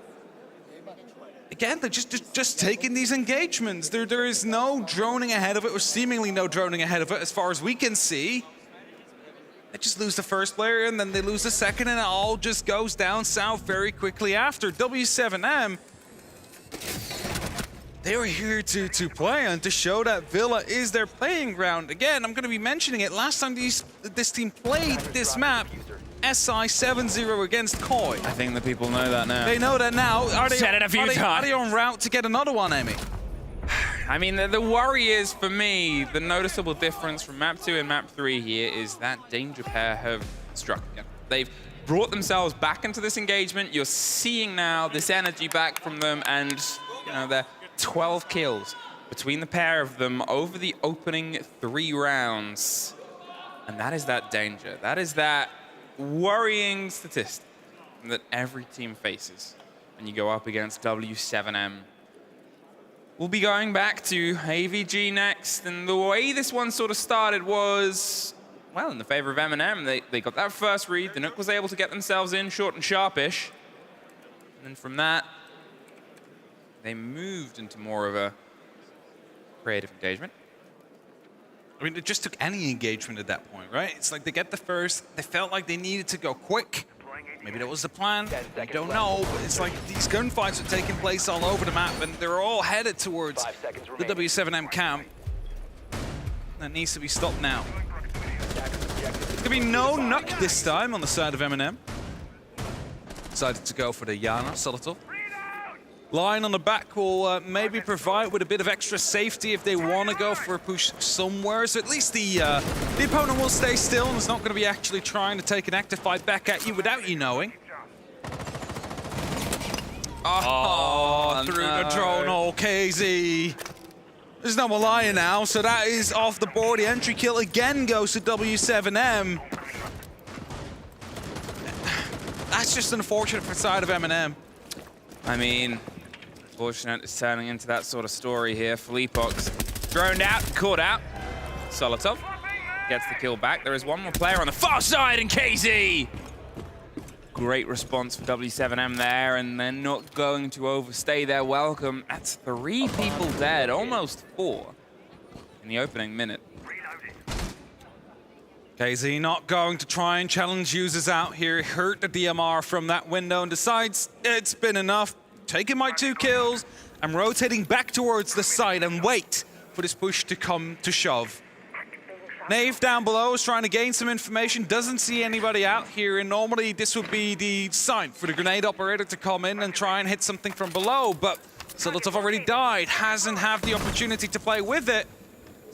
again, they're just taking these engagements. There is no droning ahead of it, or seemingly no droning ahead of it, as far as we can see. They just lose the first player, and then they lose the second, and it all just goes down south very quickly after. W7M, they were here to play and to show that Villa is their playing ground. Again, I'm going to be mentioning it. Last time this team played this map, SI 7-0 against Koi. I think the people know that now. They know that now. Said it a few times. Are they on route to get another one, Amy? I mean, the worry is, for me, the noticeable difference from map 2 and map 3 here is that Danger Pair have struck again. They've brought themselves back into this engagement. You're seeing now this energy back from them, and you know, they're 12 kills between the pair of them over the opening 3 rounds. And that is that danger. That is that worrying statistic that every team faces when you go up against W7M. We'll be going back to AVG next, and the way this one sort of started was, well, in the favor of M&M. They got that first read. The Nook was able to get themselves in short and sharpish. And then from that, they moved into more of a creative engagement. I mean, it just took any engagement at that point, right? It's like they get the first, they felt like they needed to go quick. Maybe that was the plan, I don't know, but it's like these gunfights are taking place all over the map, and they're all headed towards the W7M camp. That needs to be stopped now. There's gonna be no Nook this time on the side of M&M. Decided to go for the Yana Solotov. Line on the back will maybe provide with a bit of extra safety if they want to go for a push somewhere. So at least the opponent will stay still and is not going to be actually trying to take an active fight back at you without you knowing. Oh, through the drone, oh, KZ. There's no Malaya now, so that is off the board. The entry kill again goes to W7M. That's just unfortunate for the side of M&M. I mean, fortunate it's turning into that sort of story here. Fleepox droned out, caught out. Solotov gets the kill back. There is one more player on the far side, and KZ. Great response for W7M there, and they're not going to overstay their welcome. That's 3 people dead, almost 4 in the opening minute. KZ not going to try and challenge users out here. Hurt the DMR from that window and decides it's been enough. Taking my 2 kills. I'm rotating back towards the side and wait for this push to come to shove. Nave down below is trying to gain some information. Doesn't see anybody out here, and normally this would be the sign for the grenade operator to come in and try and hit something from below, but Solotov already died. Hasn't had the opportunity to play with it.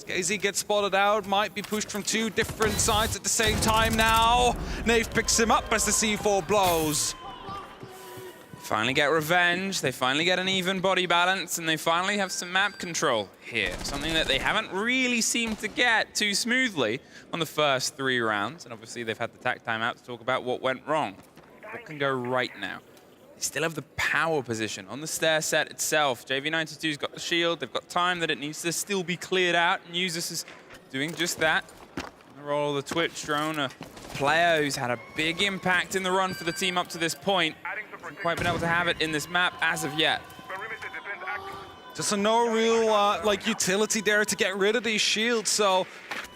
KZ gets spotted out, might be pushed from 2 different sides at the same time now. Nave picks him up as the C4 blows. finally get revenge, they finally get an even body balance, and they finally have some map control here. Something that they haven't really seemed to get too smoothly on the first 3 rounds. And obviously they've had the tac timeout to talk about what went wrong. What can go right now? They still have the power position on the stair set itself. JV92's got the shield, they've got time that it needs to still be cleared out, and Usus is doing just that. The role of the Twitch drone, a player who's had a big impact in the run for the team up to this point. Hasn't quite been able to have it in this map as of yet. Just no real utility there to get rid of these shields, so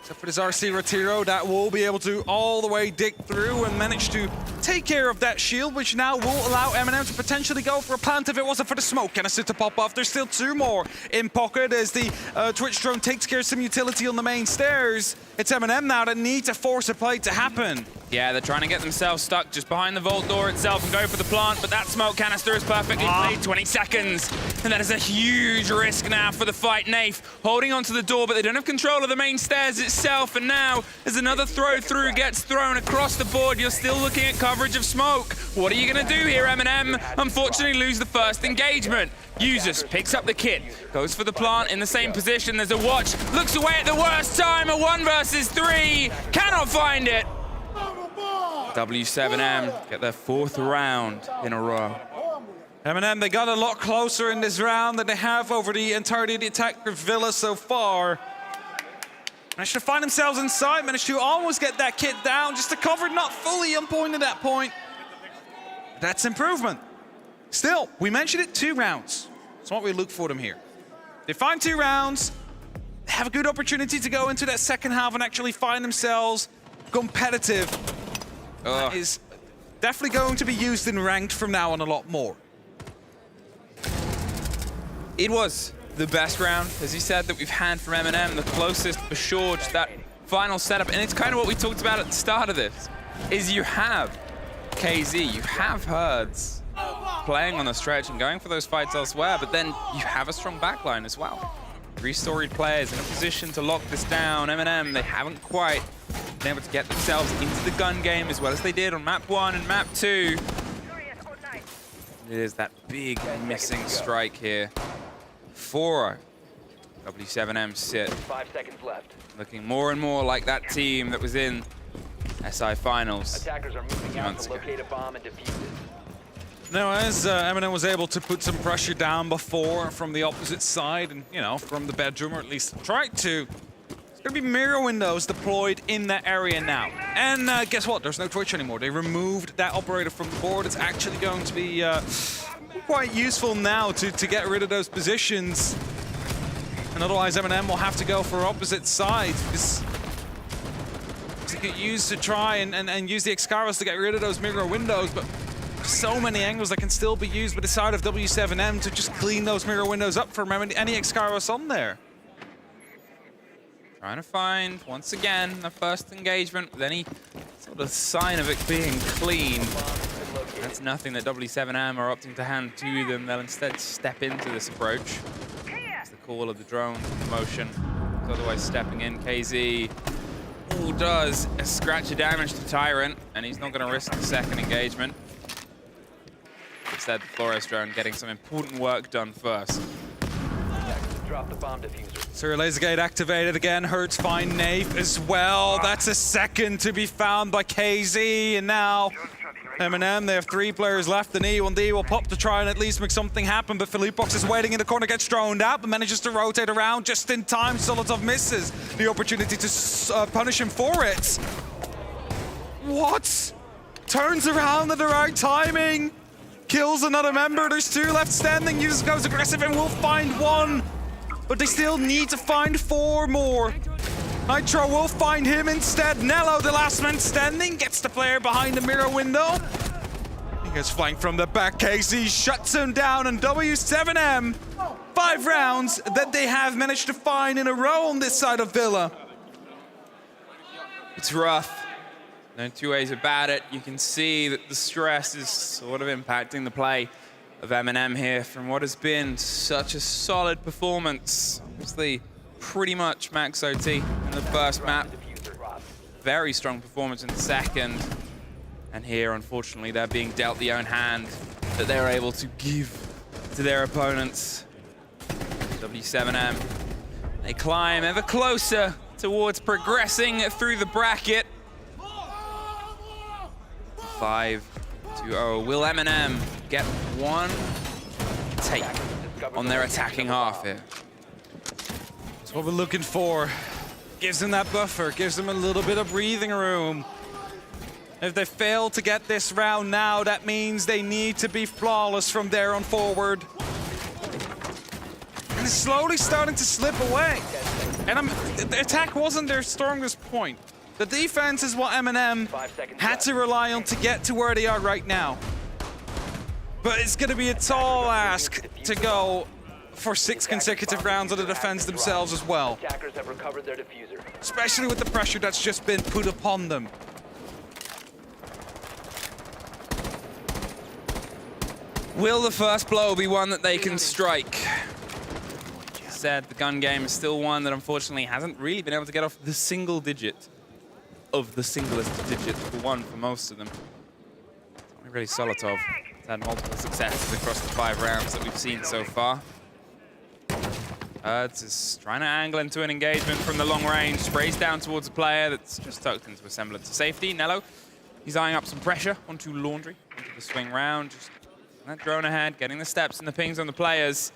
except for this RC Retiro, that will be able to all the way dig through and manage to take care of that shield, which now will allow MNM to potentially go for a plant if it wasn't for the smoke canister to pop off. There's still 2 more in pocket as the Twitch drone takes care of some utility on the main stairs. It's MNM now that need to force a play to happen. Yeah, they're trying to get themselves stuck just behind the vault door itself and go for the plant, but that smoke canister is perfectly played. 20 seconds, and that is a huge risk now for the fight. Nafe holding onto the door, but they don't have control of the main stairs itself, and now as another throw through gets thrown across the board, you're still looking at coverage of smoke. What are you going to do here, MNM? Unfortunately lose the first engagement. Usus picks up the kit, goes for the plant in the same position. There's a watch, looks away at the worst time, a 1 versus 3, cannot find it. W7M get their 4th round in a row. MNM, they got a lot closer in this round than they have over the entirety of the attack for Villa so far. Managed to find themselves inside, managed to almost get that kit down, just to cover, not fully on point at that point. That's improvement. Still, we mentioned it, 2 rounds. That's what we look for them here. They find 2 rounds, they have a good opportunity to go into that second half and actually find themselves competitive. That is definitely going to be used in ranked from now on a lot more. It was the best round, as you said, that we've had from MNM, the closest for sure to that final setup. And it's kind of what we talked about at the start of this, is you have KZ, you have Herds playing on the stretch and going for those fights elsewhere, but then you have a strong backline as well. 3-storied players in a position to lock this down. MNM, they haven't quite been able to get themselves into the gun game as well as they did on map 1 and map 2. It is that big missing strike here. 4-0. W7M sit. 5 seconds left. Looking more and more like that team that was in SI Finals. Attackers are moving out to locate a bomb and defuse it. Now, as MNM was able to put some pressure down before from the opposite side, and, you know, from the bedroom, or at least tried to, there's going to be mirror windows deployed in that area now. And guess what? There's no Twitch anymore. They removed that operator from the board. It's actually going to be quite useful now to get rid of those positions. And otherwise, MNM will have to go for opposite sides. This get used to try and use the Scarz to get rid of those mirror windows, but so many angles that can still be used by the side of W7M to just clean those mirror windows up for any Scarz on there. Trying to find, once again, the first engagement with any sort of sign of it being clean. That's nothing that W7M are opting to hand to them. They'll instead step into this approach. It's the call of the drone motion. Otherwise stepping in, KZ all does a scratch of damage to Tyrant, and he's not going to risk the second engagement. Instead, the Flores drone getting some important work done first. Drop the bomb diffuser. Serial laser gate activated again. Hurts find Nafe as well. That's a second to be found by KZ, and now MNM, they have 3 players left. The E1D will pop to try and at least make something happen, but Philippbox is waiting in the corner, gets droned out, but manages to rotate around just in time. Solotov misses the opportunity to punish him for it. What? Turns around at the right timing. Kills another member. There's 2 left standing. Usus goes aggressive and will find 1. But they still need to find 4 more. Nitro will find him instead. Nello, the last man standing, gets the player behind the mirror window. He gets flanked from the back. KZ shuts him down, and W7M, 5 rounds that they have managed to find in a row on this side of Villa. It's rough. No 2 ways about it. You can see that the stress is sort of impacting the play of MNM here from what has been such a solid performance. Obviously, pretty much max OT in the first map. Very strong performance in the second. And here, unfortunately, they're being dealt the own hand that they're able to give to their opponents. W7M, they climb ever closer towards progressing through the bracket. 5-0. Will M&M get one take on their attacking half here? That's what we're looking for. Gives them that buffer, gives them a little bit of breathing room. If they fail to get this round now, that means they need to be flawless from there on forward. And it's slowly starting to slip away. And the attack wasn't their strongest point. The defense is what M&M had to rely on to get to where they are right now. But it's going to be a tall ask to go for 6 consecutive rounds on the defense themselves as well. Attackers have recovered their diffuser. Especially with the pressure that's just been put upon them. Will the first blow be one that they can strike? Said the gun game is still one that unfortunately hasn't really been able to get off the single digit of the singlest digit for one for most of them. Really, Solotov has had multiple successes across the 5 rounds that we've seen so far. Scarz is trying to angle into an engagement from the long range, sprays down towards a player that's just tucked into a semblance of safety. Nello, he's eyeing up some pressure onto Laundry, into the swing round, just that drone ahead, getting the steps and the pings on the players.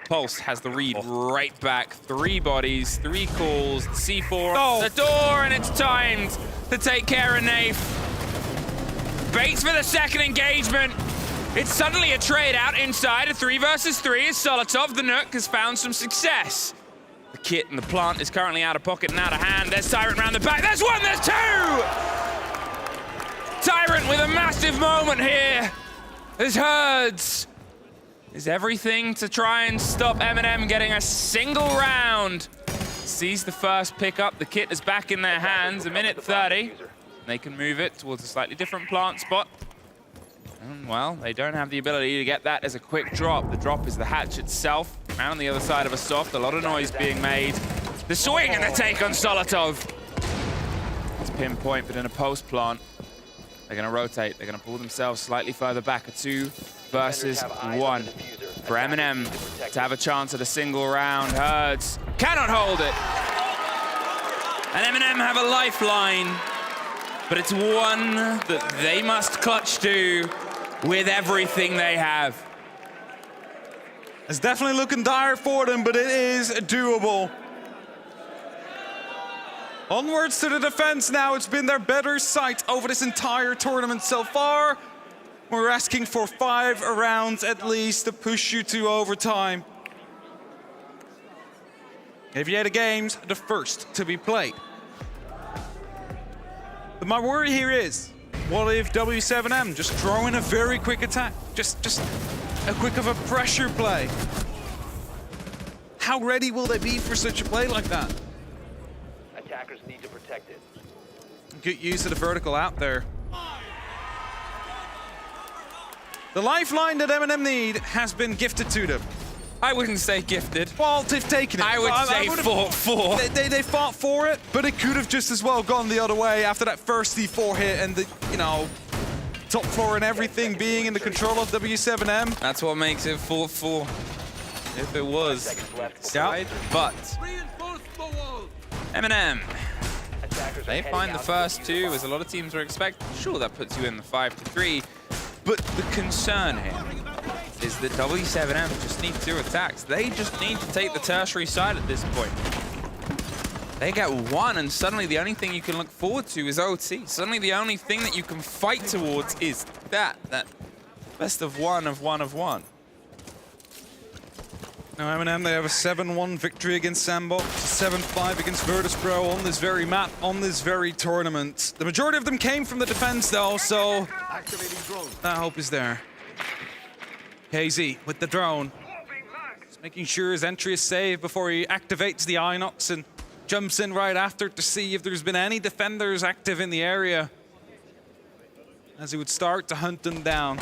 Pulse has the read right back. 3 bodies, 3 calls, C4 on the door, and it's timed to take care of Nafe. Baits for the second engagement. It's suddenly a trade out inside, a 3 versus 3 as Solotov, the Nook, has found some success. The kit and the plant is currently out of pocket and out of hand. There's Tyrant round the back. There's 1, there's 2! Tyrant with a massive moment here. There's Herds. Is everything to try and stop M&M getting a single round. Sees the first pickup. The kit is back in their hands, 1:30. They can move it towards a slightly different plant spot. And, well, they don't have the ability to get that as a quick drop. The drop is the hatch itself. Around on the other side of a soft, a lot of noise being made. The swing and the take on Solotov. It's pinpoint, but in a post plant, they're going to rotate. They're going to pull themselves slightly further back. A 2 versus 1 for M&M to have a chance at a single round. Herds cannot hold it. And M&M have a lifeline, but it's one that they must clutch to with everything they have. It's definitely looking dire for them, but it is doable. Onwards to the defense now. It's been their better sight over this entire tournament so far. We're asking for 5 rounds at least to push you to overtime. Aviator Games, the first to be played. But my worry here is, what if W7M just throw in a very quick attack? Just a quick of a pressure play. How ready will they be for such a play like that? Attackers need to protect it. Good use of the vertical out there. The lifeline that M&M need has been gifted to them. I wouldn't say gifted. Well, they've taken it. I would say fought for. They fought for it, but it could have just as well gone the other way after that first C4 hit and the, top floor and everything being in the control of W7M. That's what makes it 4-4. If it was. Yeah. But M&M, they find the first 2, as a lot of teams were expecting. Sure, that puts you in the 5-3. But the concern here is that W7M just need 2 attacks. They just need to take the tertiary side at this point. They get 1, and suddenly the only thing you can look forward to is OT. Suddenly the only thing that you can fight towards is that best of 1 of 1 of 1. Now M&M, they have a 7-1 victory against Sandbox, 7-5 against Virtus.pro on this very map, on this very tournament. The majority of them came from the defense though, so that hope is there. KZ with the drone. Just making sure his entry is safe before he activates the Inox and jumps in right after to see if there's been any defenders active in the area, as he would start to hunt them down.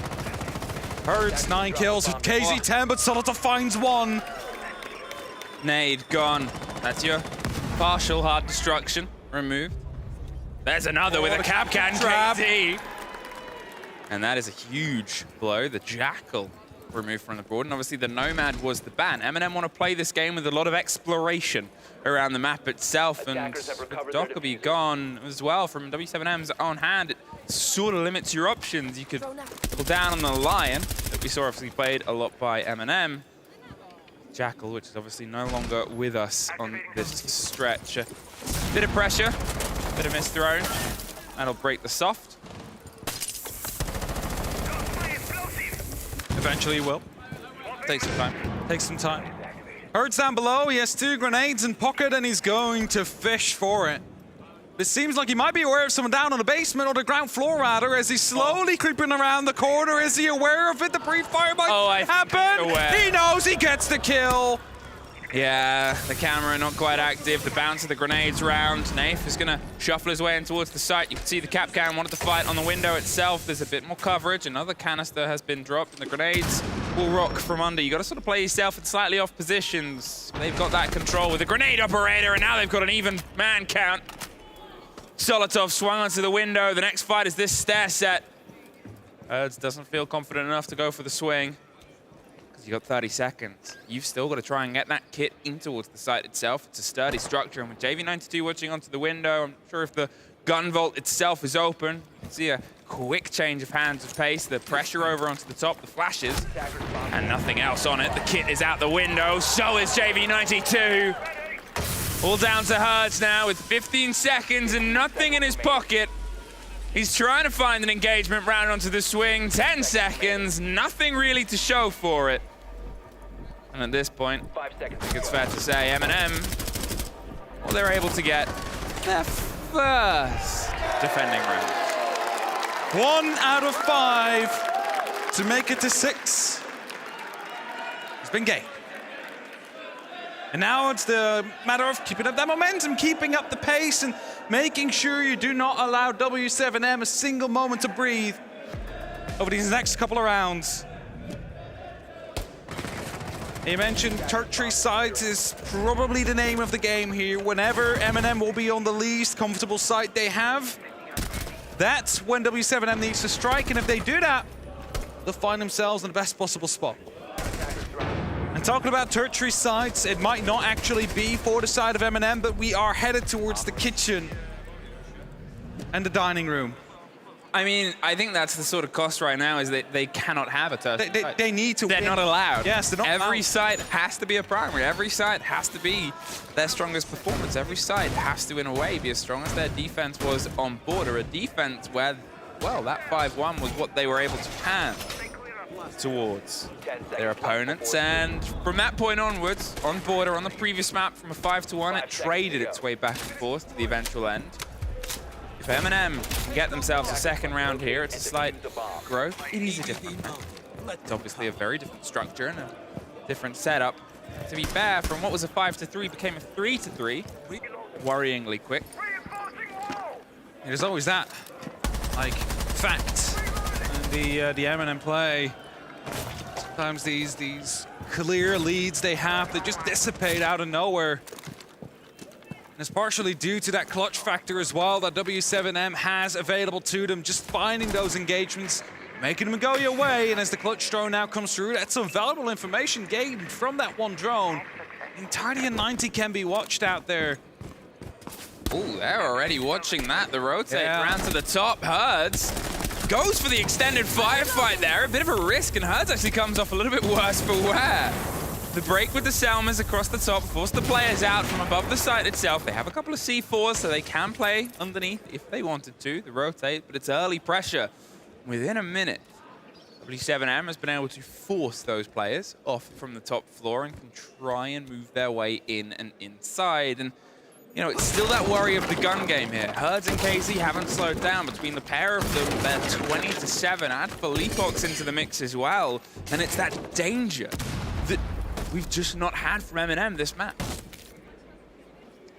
Herds 9 kills, KZ 10, but Solotov finds 1. Nade gone. That's your partial hard destruction removed. There's another with a cap can, KZ. And that is a huge blow. The Jackal removed from the board, and obviously the Nomad was the ban. M&M want to play this game with a lot of exploration around the map itself, and Dockerby gone as well from W7M's own hand. It sort of limits your options. You could pull down on the Lion that we saw obviously played a lot by M&M. Jackal, which is obviously no longer with us on this stretch. Bit of pressure, bit of misthrown. That'll break the soft. Eventually he will. Take some time. Take some time. Herd's down below. He has 2 grenades in pocket and he's going to fish for it. It seems like he might be aware of someone down on the basement or the ground floor rather, as he's slowly creeping around the corner. Is he aware of it? The pre-fire might happen. He knows, he gets the kill. Yeah, the camera not quite active. The bounce of the grenades round. Nath is going to shuffle his way in towards the site. You can see the Capcan wanted to fight on the window itself. There's a bit more coverage. Another canister has been dropped, and the grenades will rock from under. You got to sort of play yourself in slightly off positions. They've got that control with the grenade operator, and now they've got an even man count. Solotov swung onto the window. The next fight is this stair set. Herds doesn't feel confident enough to go for the swing. You got 30 seconds. You've still got to try and get that kit in towards the site itself. It's a sturdy structure, and with JV92 watching onto the window, I'm not sure if the gun vault itself is open. You can see a quick change of hands of pace, the pressure over onto the top, the flashes, and nothing else on it. The kit is out the window, so is JV92. All down to Herds now with 15 seconds and nothing in his pocket. He's trying to find an engagement round onto the swing. 10 seconds, nothing really to show for it. And at this point, I think it's fair to say M&M, well, they're able to get their first defending round. 1 out of 5 to make it to 6. It's been game. And now it's the matter of keeping up that momentum, keeping up the pace, and making sure you do not allow W7M a single moment to breathe over these next couple of rounds. You mentioned tertiary sites is probably the name of the game here. Whenever M&M will be on the least comfortable site they have, that's when W7M needs to strike, and if they do that, they'll find themselves in the best possible spot. And talking about tertiary sites, it might not actually be for the side of M&M, but we are headed towards the kitchen and the dining room. I mean, I think that's the sort of cost right now, is that they cannot have a tertiary site. They need to They're win. not allowed. Yes, they're not allowed. Every site has to be a primary. Every site has to be their strongest performance. Every site has to, in a way, be as strong as their defense was on border. A defense where, well, that 5-1 was what they were able to pan towards their opponents. And from that point onwards, on border, on the previous map, from a 5-1, it traded its way back and forth to the eventual end. If M&M can get themselves a second round here, it's a slight growth. It is a different map. It's obviously a very different structure and a different setup. To be fair, from what was a 5-3 became a 3-3, worryingly quick. There's always that, like, fact. And the M&M play, sometimes these clear leads they have, they just dissipate out of nowhere. And it's partially due to that clutch factor as well that W7M has available to them, just finding those engagements, making them go your way. And as the clutch drone now comes through, that's some valuable information gained from that one drone. Entirely a 90 can be watched out there. Ooh, they're already watching that. The rotate round to the top. Herds goes for the extended firefight there. A bit of a risk, and Herds actually comes off a little bit worse for wear. The break with the Salmons across the top forced the players out from above the site itself. They have a couple of C4s, so they can play underneath if they wanted to, the rotate, but it's early pressure. Within a minute, W7M has been able to force those players off from the top floor and can try and move their way in and inside. And, you know, it's still that worry of the gun game here. Herds and KZ haven't slowed down. Between the pair of them, they're 20-7. Add Felipox into the mix as well. And it's that danger that we've just not had from M&M this map.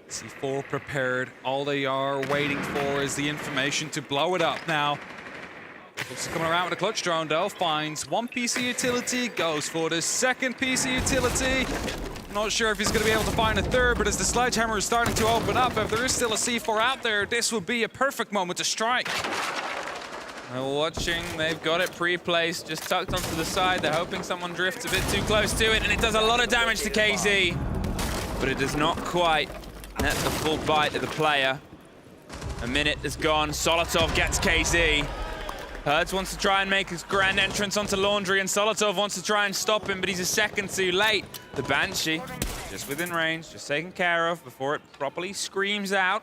C4 prepared. All they are waiting for is the information to blow it up now. Looks coming around with a clutch drone though. Finds one PC utility, goes for the second PC utility. Not sure if he's going to be able to find a third, but as the sledgehammer is starting to open up, if there is still a C4 out there, this would be a perfect moment to strike. They're watching, they've got it pre-placed, just tucked onto the side. They're hoping someone drifts a bit too close to it, and it does a lot of damage to KZ. But it does not quite net the full bite of the player. A minute is gone, Solotov gets KZ. Herds wants to try and make his grand entrance onto Laundry, and Solotov wants to try and stop him, but he's a second too late. The Banshee, just within range, just taken care of before it properly screams out.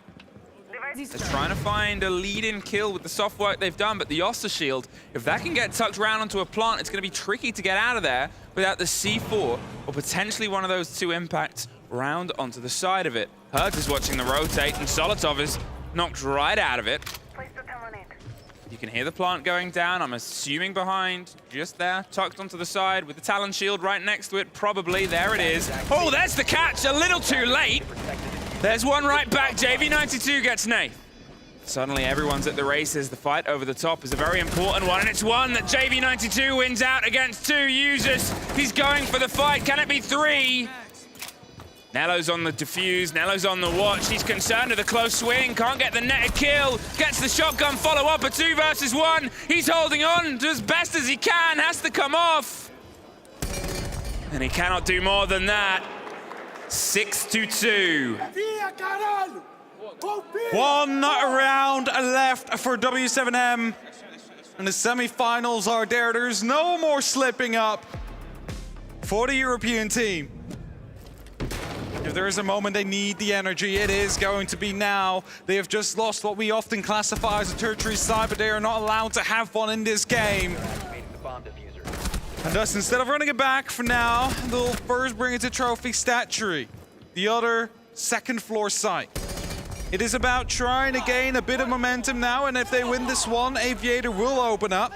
They're trying to find a lead-in kill with the soft work they've done, but the Oster Shield, if that can get tucked round onto a plant, it's going to be tricky to get out of there without the C4, or potentially one of those two impacts round onto the side of it. Herds is watching the rotate, and Solotov is knocked right out of it. You can hear the plant going down, I'm assuming behind, just there, tucked onto the side with the Talon Shield right next to it, probably. There it is. Oh, there's the catch, a little too late. There's one right back, JV92 gets Nath. Suddenly everyone's at the races. The fight over the top is a very important one, and it's one that JV92 wins out against two users. He's going for the fight, can it be three? Nello's on the defuse, Nello's on the watch. He's concerned with a close swing, can't get the netted kill. Gets the shotgun follow-up, a 2 versus 1. He's holding on to as best as he can, has to come off. And he cannot do more than that. 6-2. One round left for W7M. And the semi-finals are there. There's no more slipping up for the European team. If there is a moment they need the energy, it is going to be now. They have just lost what we often classify as a tertiary side, but they are not allowed to have fun in this game. And thus, instead of running it back for now, they'll first bring it to trophy stat tree, the other second floor site. It is about trying to gain a bit of momentum now, and if they win this one, Aviator will open up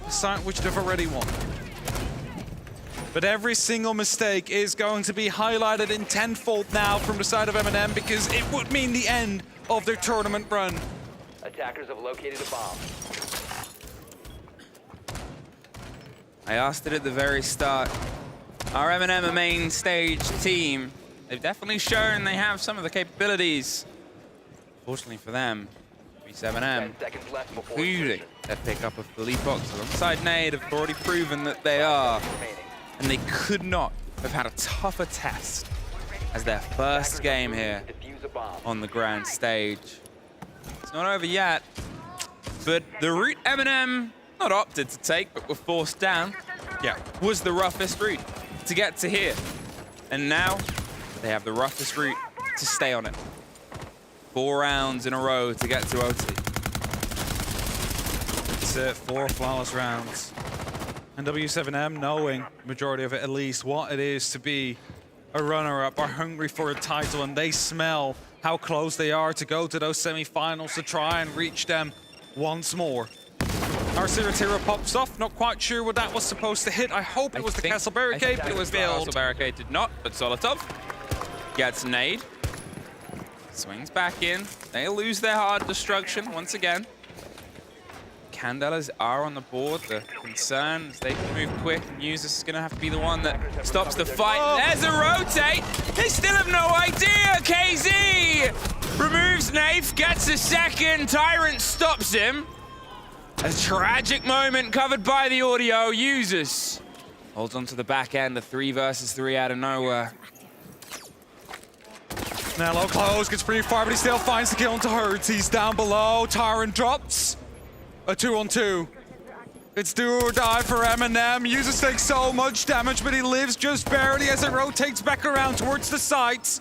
a site which they've already won. But every single mistake is going to be highlighted in tenfold now from the side of M&M, because it would mean the end of their tournament run. Attackers have located a bomb. I asked it at the very start. Our M&M a main stage team. They've definitely shown they have some of the capabilities. Fortunately for them, W7M, including their pickup of Philippox alongside Nade, have already proven that they are. And they could not have had a tougher test as their first game here on the grand stage. It's not over yet, but the route M&M not opted to take, but were forced down, was the roughest route to get to here. And now they have the roughest route to stay on it. 4 rounds in a row to get to OT. That's it, 4 flawless rounds. And W7M, knowing, majority of it at least, what it is to be a runner-up, are hungry for a title, and they smell how close they are to go to those semi-finals to try and reach them once more. Our Sirotira pops off, not quite sure what that was supposed to hit. I hope it was the castle barricade, but it was failed. Castle barricade did not, but Solotov gets nade. Swings back in. They lose their hard destruction once again. Candelas are on the board. The concern is they can move quick, and Usus is going to have to be the one that stops the fight. Oh. There's a rotate. They still have no idea. KZ removes Nath, gets a second. Tyrant stops him. A tragic moment covered by the audio. Usus holds on to the back end. A 3 versus 3 out of nowhere. Nello close, gets pretty far, but he still finds the kill into Hertz. He's down below. Tyrant drops. A 2-on-2. It's do or die for M&M. Usus takes so much damage, but he lives just barely as it rotates back around towards the sites.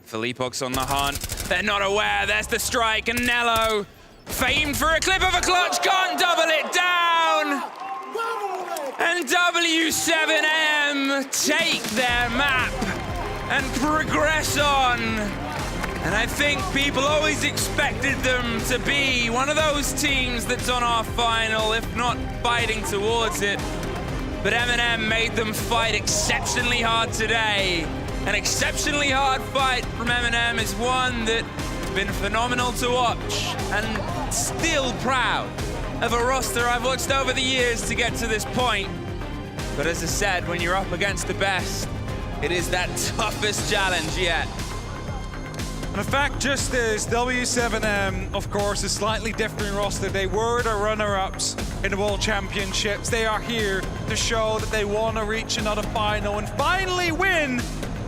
Philippox on the hunt. They're not aware. There's the strike, and Nello, famed for a clip of a clutch, can't double it down. And W7M take their map and progress on. And I think people always expected them to be one of those teams that's on our final, if not fighting towards it. But M&M made them fight exceptionally hard today. An exceptionally hard fight from M&M is one that has been phenomenal to watch, and still proud of a roster I've watched over the years to get to this point. But as I said, when you're up against the best, it is that toughest challenge yet. And the fact just is, W7M, of course, is slightly different roster. They were the runner-ups in the World Championships. They are here to show that they want to reach another final and finally win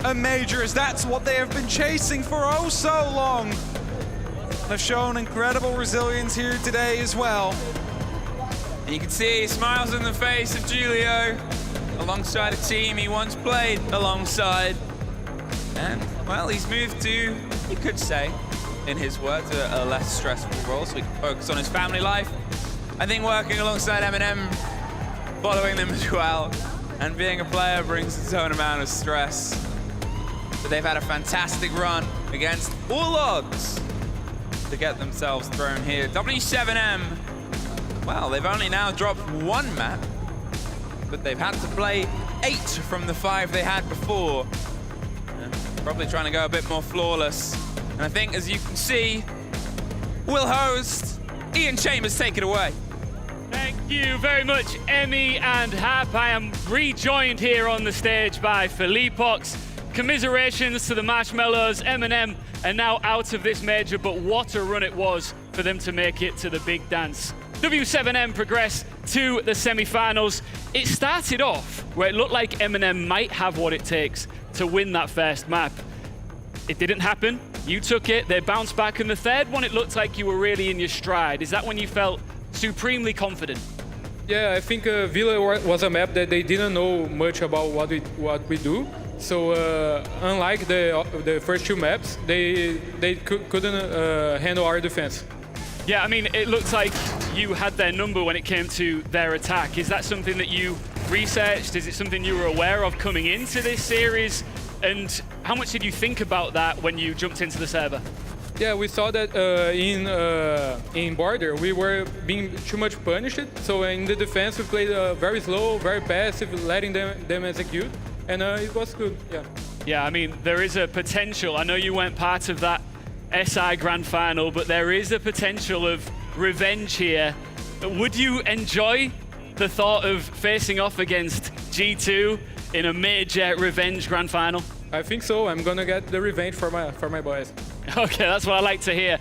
a major, as that's what they have been chasing for oh so long. They've shown incredible resilience here today as well. And you can see smiles on the face of Julio alongside a team he once played alongside. And, well, he's moved to, you could say, in his words, a less stressful role, so he can focus on his family life. I think working alongside Eminem, following them as well, and being a player brings its own amount of stress. But they've had a fantastic run against all odds to get themselves thrown here. W7M, well, they've only now dropped one map, but they've had to play 8 from the 5 they had before. Probably trying to go a bit more flawless. And I think, as you can see, we'll host Ian Chambers, take it away. Thank you very much, Emmy and Hap. I am rejoined here on the stage by Philippox. Commiserations to the Marshmallows. Eminem are now out of this major, but what a run it was for them to make it to the big dance. W7M progress to the semi-finals. It started off where it looked like Eminem might have what it takes to win that first map. It didn't happen. You took it. They bounced back. And the third one, it looked like you were really in your stride. Is that when you felt supremely confident? Yeah, I think Villa was a map that they didn't know much about what we do. So unlike the first 2 maps, they couldn't handle our defense. Yeah, I mean, it looked like you had their number when it came to their attack. Is that something that you researched? Is it something you were aware of coming into this series? And how much did you think about that when you jumped into the server? Yeah, we saw that in Border, we were being too much punished. So in the defense, we played very slow, very passive, letting them execute. And it was good, yeah. Yeah, I mean, there is a potential. I know you weren't part of that SI Grand Final, but there is a potential of revenge here. Would you enjoy the thought of facing off against G2 in a major revenge Grand Final? I think so. I'm gonna get the revenge for my boys. Okay, that's what I like to hear.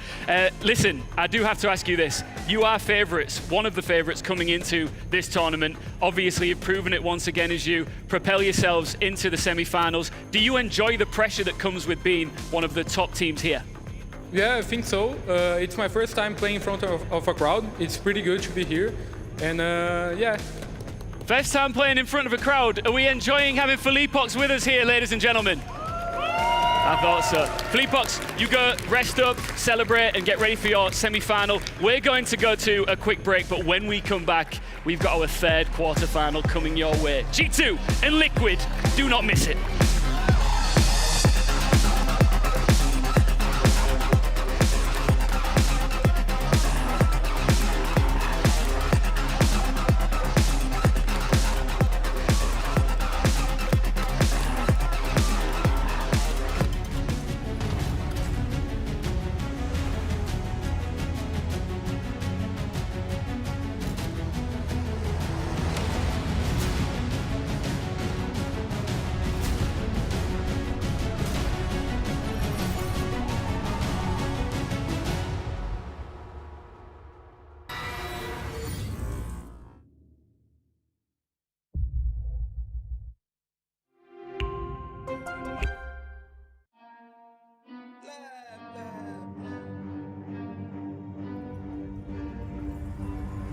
Listen, I do have to ask you this. You are favourites, one of the favourites coming into this tournament. Obviously, you've proven it once again as you propel yourselves into the semi-finals. Do you enjoy the pressure that comes with being one of the top teams here? Yeah, I think so. It's my first time playing in front of a crowd. It's pretty good to be here. And yeah. First time playing in front of a crowd. Are we enjoying having Philippox with us here, ladies and gentlemen? I thought so. Philippox, you go rest up, celebrate, and get ready for your semi-final. We're going to go to a quick break, but when we come back, we've got our third quarter-final coming your way. G2 and Liquid, do not miss it.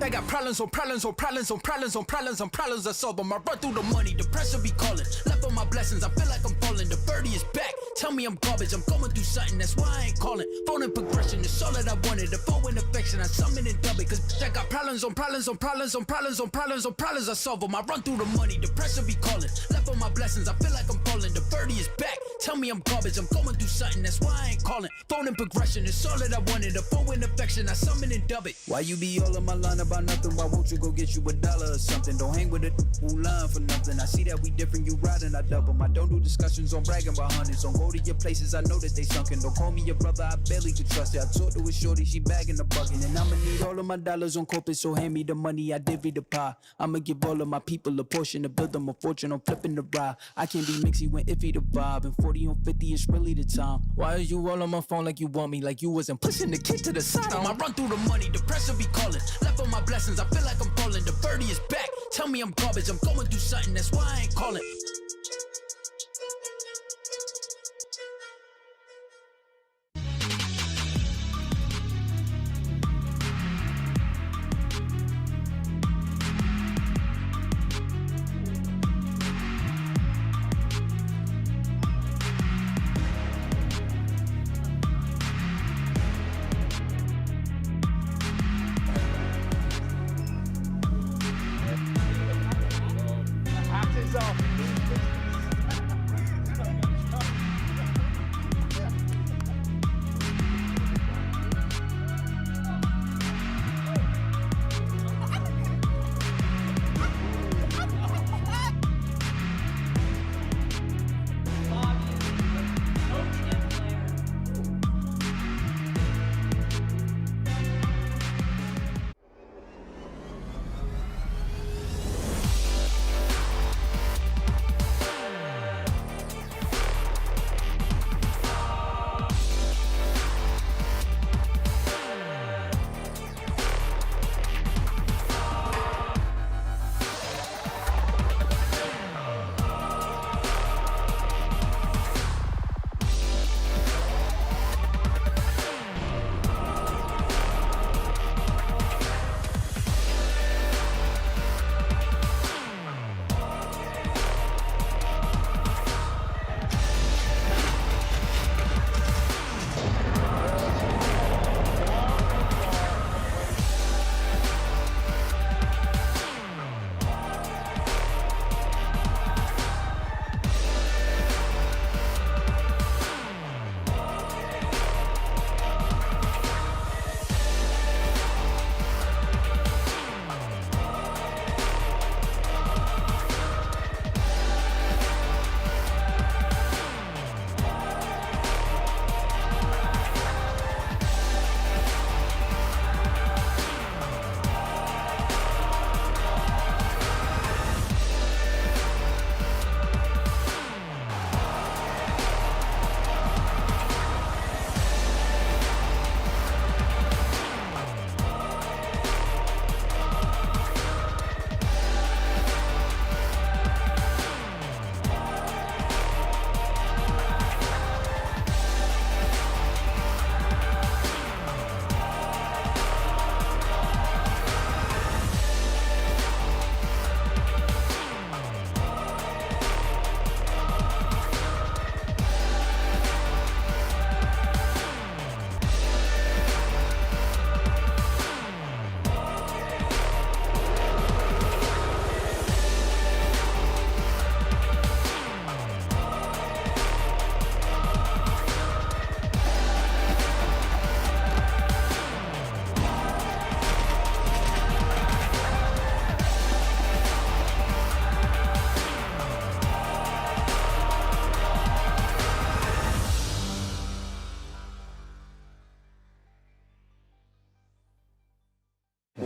I got problems on problems on problems on problems on problems on problems I solve them. I run through the money, the pressure be calling. Left on my blessings, I feel like I'm falling. The birdie is back, tell me I'm garbage. I'm going through something, that's why I ain't calling. Phone and progression, it's all that I wanted. The phone and affection, I summon and dub it. Cause I got problems on problems on problems on problems on problems on problems I solve them. I run through the money, the pressure be calling. Left on my blessings, I feel like I'm falling. The birdie is back, tell me I'm garbage. I'm going through something, that's why I ain't calling. Phone and progression, it's all that I wanted. The phone and affection, I summon and dub it. Why you be all in my line about nothing? Why won't you go get you $1 or something? Don't hang with it who line for nothing. I see that we different, you riding, I double. I don't do discussions on bragging about hundreds. Don't go to your places, I know that they sunken. Don't call me your brother, I've barely could trust it. I talked to a shorty, she bagging the bucket. And I'ma need all of my dollars on corporate, so hand me the money, I divvy the pie. I'ma give all of my people a portion to build them a fortune. I'm flipping the ride. I can't be mixy when iffy the vibe. And 40 on 50 is really the time. Why is you all on my phone like you want me? Like you wasn't pushing the kid to the side. I run through the money, the pressure be calling. Left on my blessings, I feel like I'm falling. The birdie is back. Tell me I'm garbage, I'm going through something, that's why I ain't calling.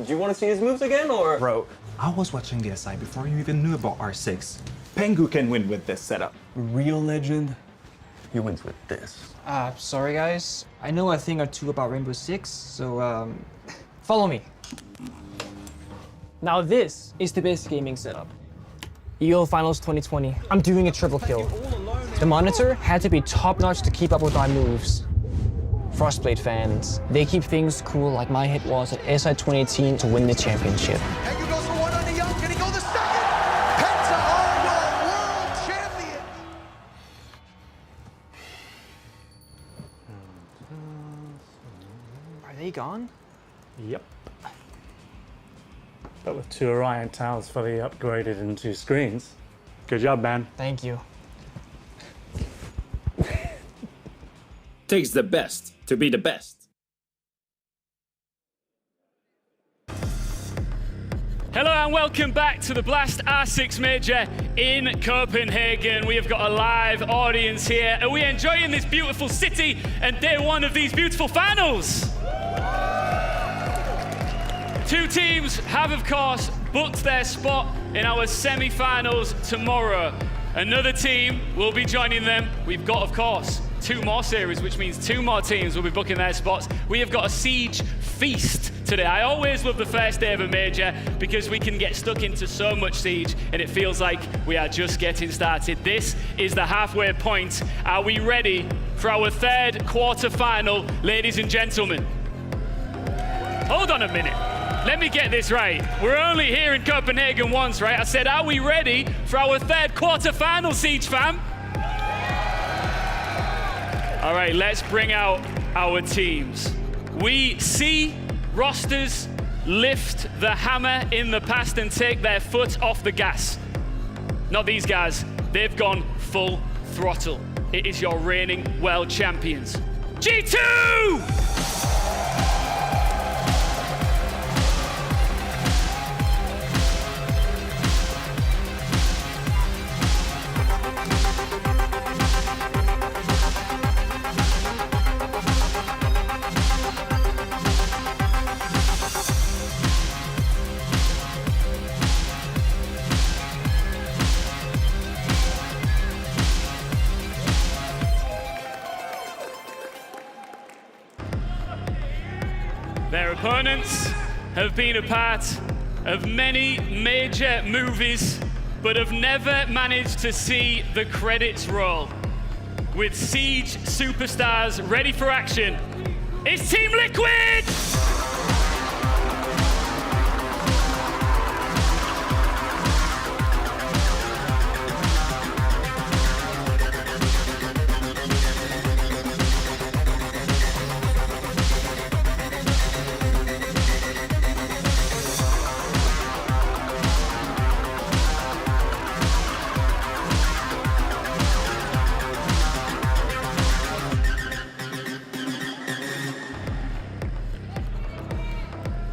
Do you want to see his moves again, or? Bro, I was watching the SI before you even knew about R6. Pengu can win with this setup. Real legend, he wins with this. Sorry guys. I know a thing or two about Rainbow Six, so follow me. Now this is the best gaming setup. EO Finals 2020. I'm doing a triple kill. The monitor had to be top-notch to keep up with our moves. Frostblade fans, they keep things cool like my hit was at SI 2018 to win the championship. Pengu goes for one on the young. Can he go the second? Penta are your world champion. Are they gone? Yep. But with 2 Orion towers fully upgraded and 2 screens. Good job, man. Thank you. Takes the best to be the best. Hello and welcome back to the Blast R6 Major in Copenhagen. We have got a live audience here. Are we enjoying this beautiful city and day one of these beautiful finals? Two teams have, of course, booked their spot in our semi-finals tomorrow. Another team will be joining them. We've got, of course, 2 more series, which means 2 more teams will be booking their spots. We have got a Siege feast today. I always love the first day of a major because we can get stuck into so much Siege and it feels like we are just getting started. This is the halfway point. Are we ready for our 3rd quarter-final, ladies and gentlemen? Hold on a minute. Let me get this right. We're only here in Copenhagen once, right? I said, are we ready for our 3rd quarter-final, Siege fam? All right, let's bring out our teams. We see rosters lift the hammer in the past and take their foot off the gas. Not these guys. They've gone full throttle. It is your reigning world champions. G2! Their opponents have been a part of many major movies, but have never managed to see the credits roll. With Siege superstars ready for action, it's Team Liquid!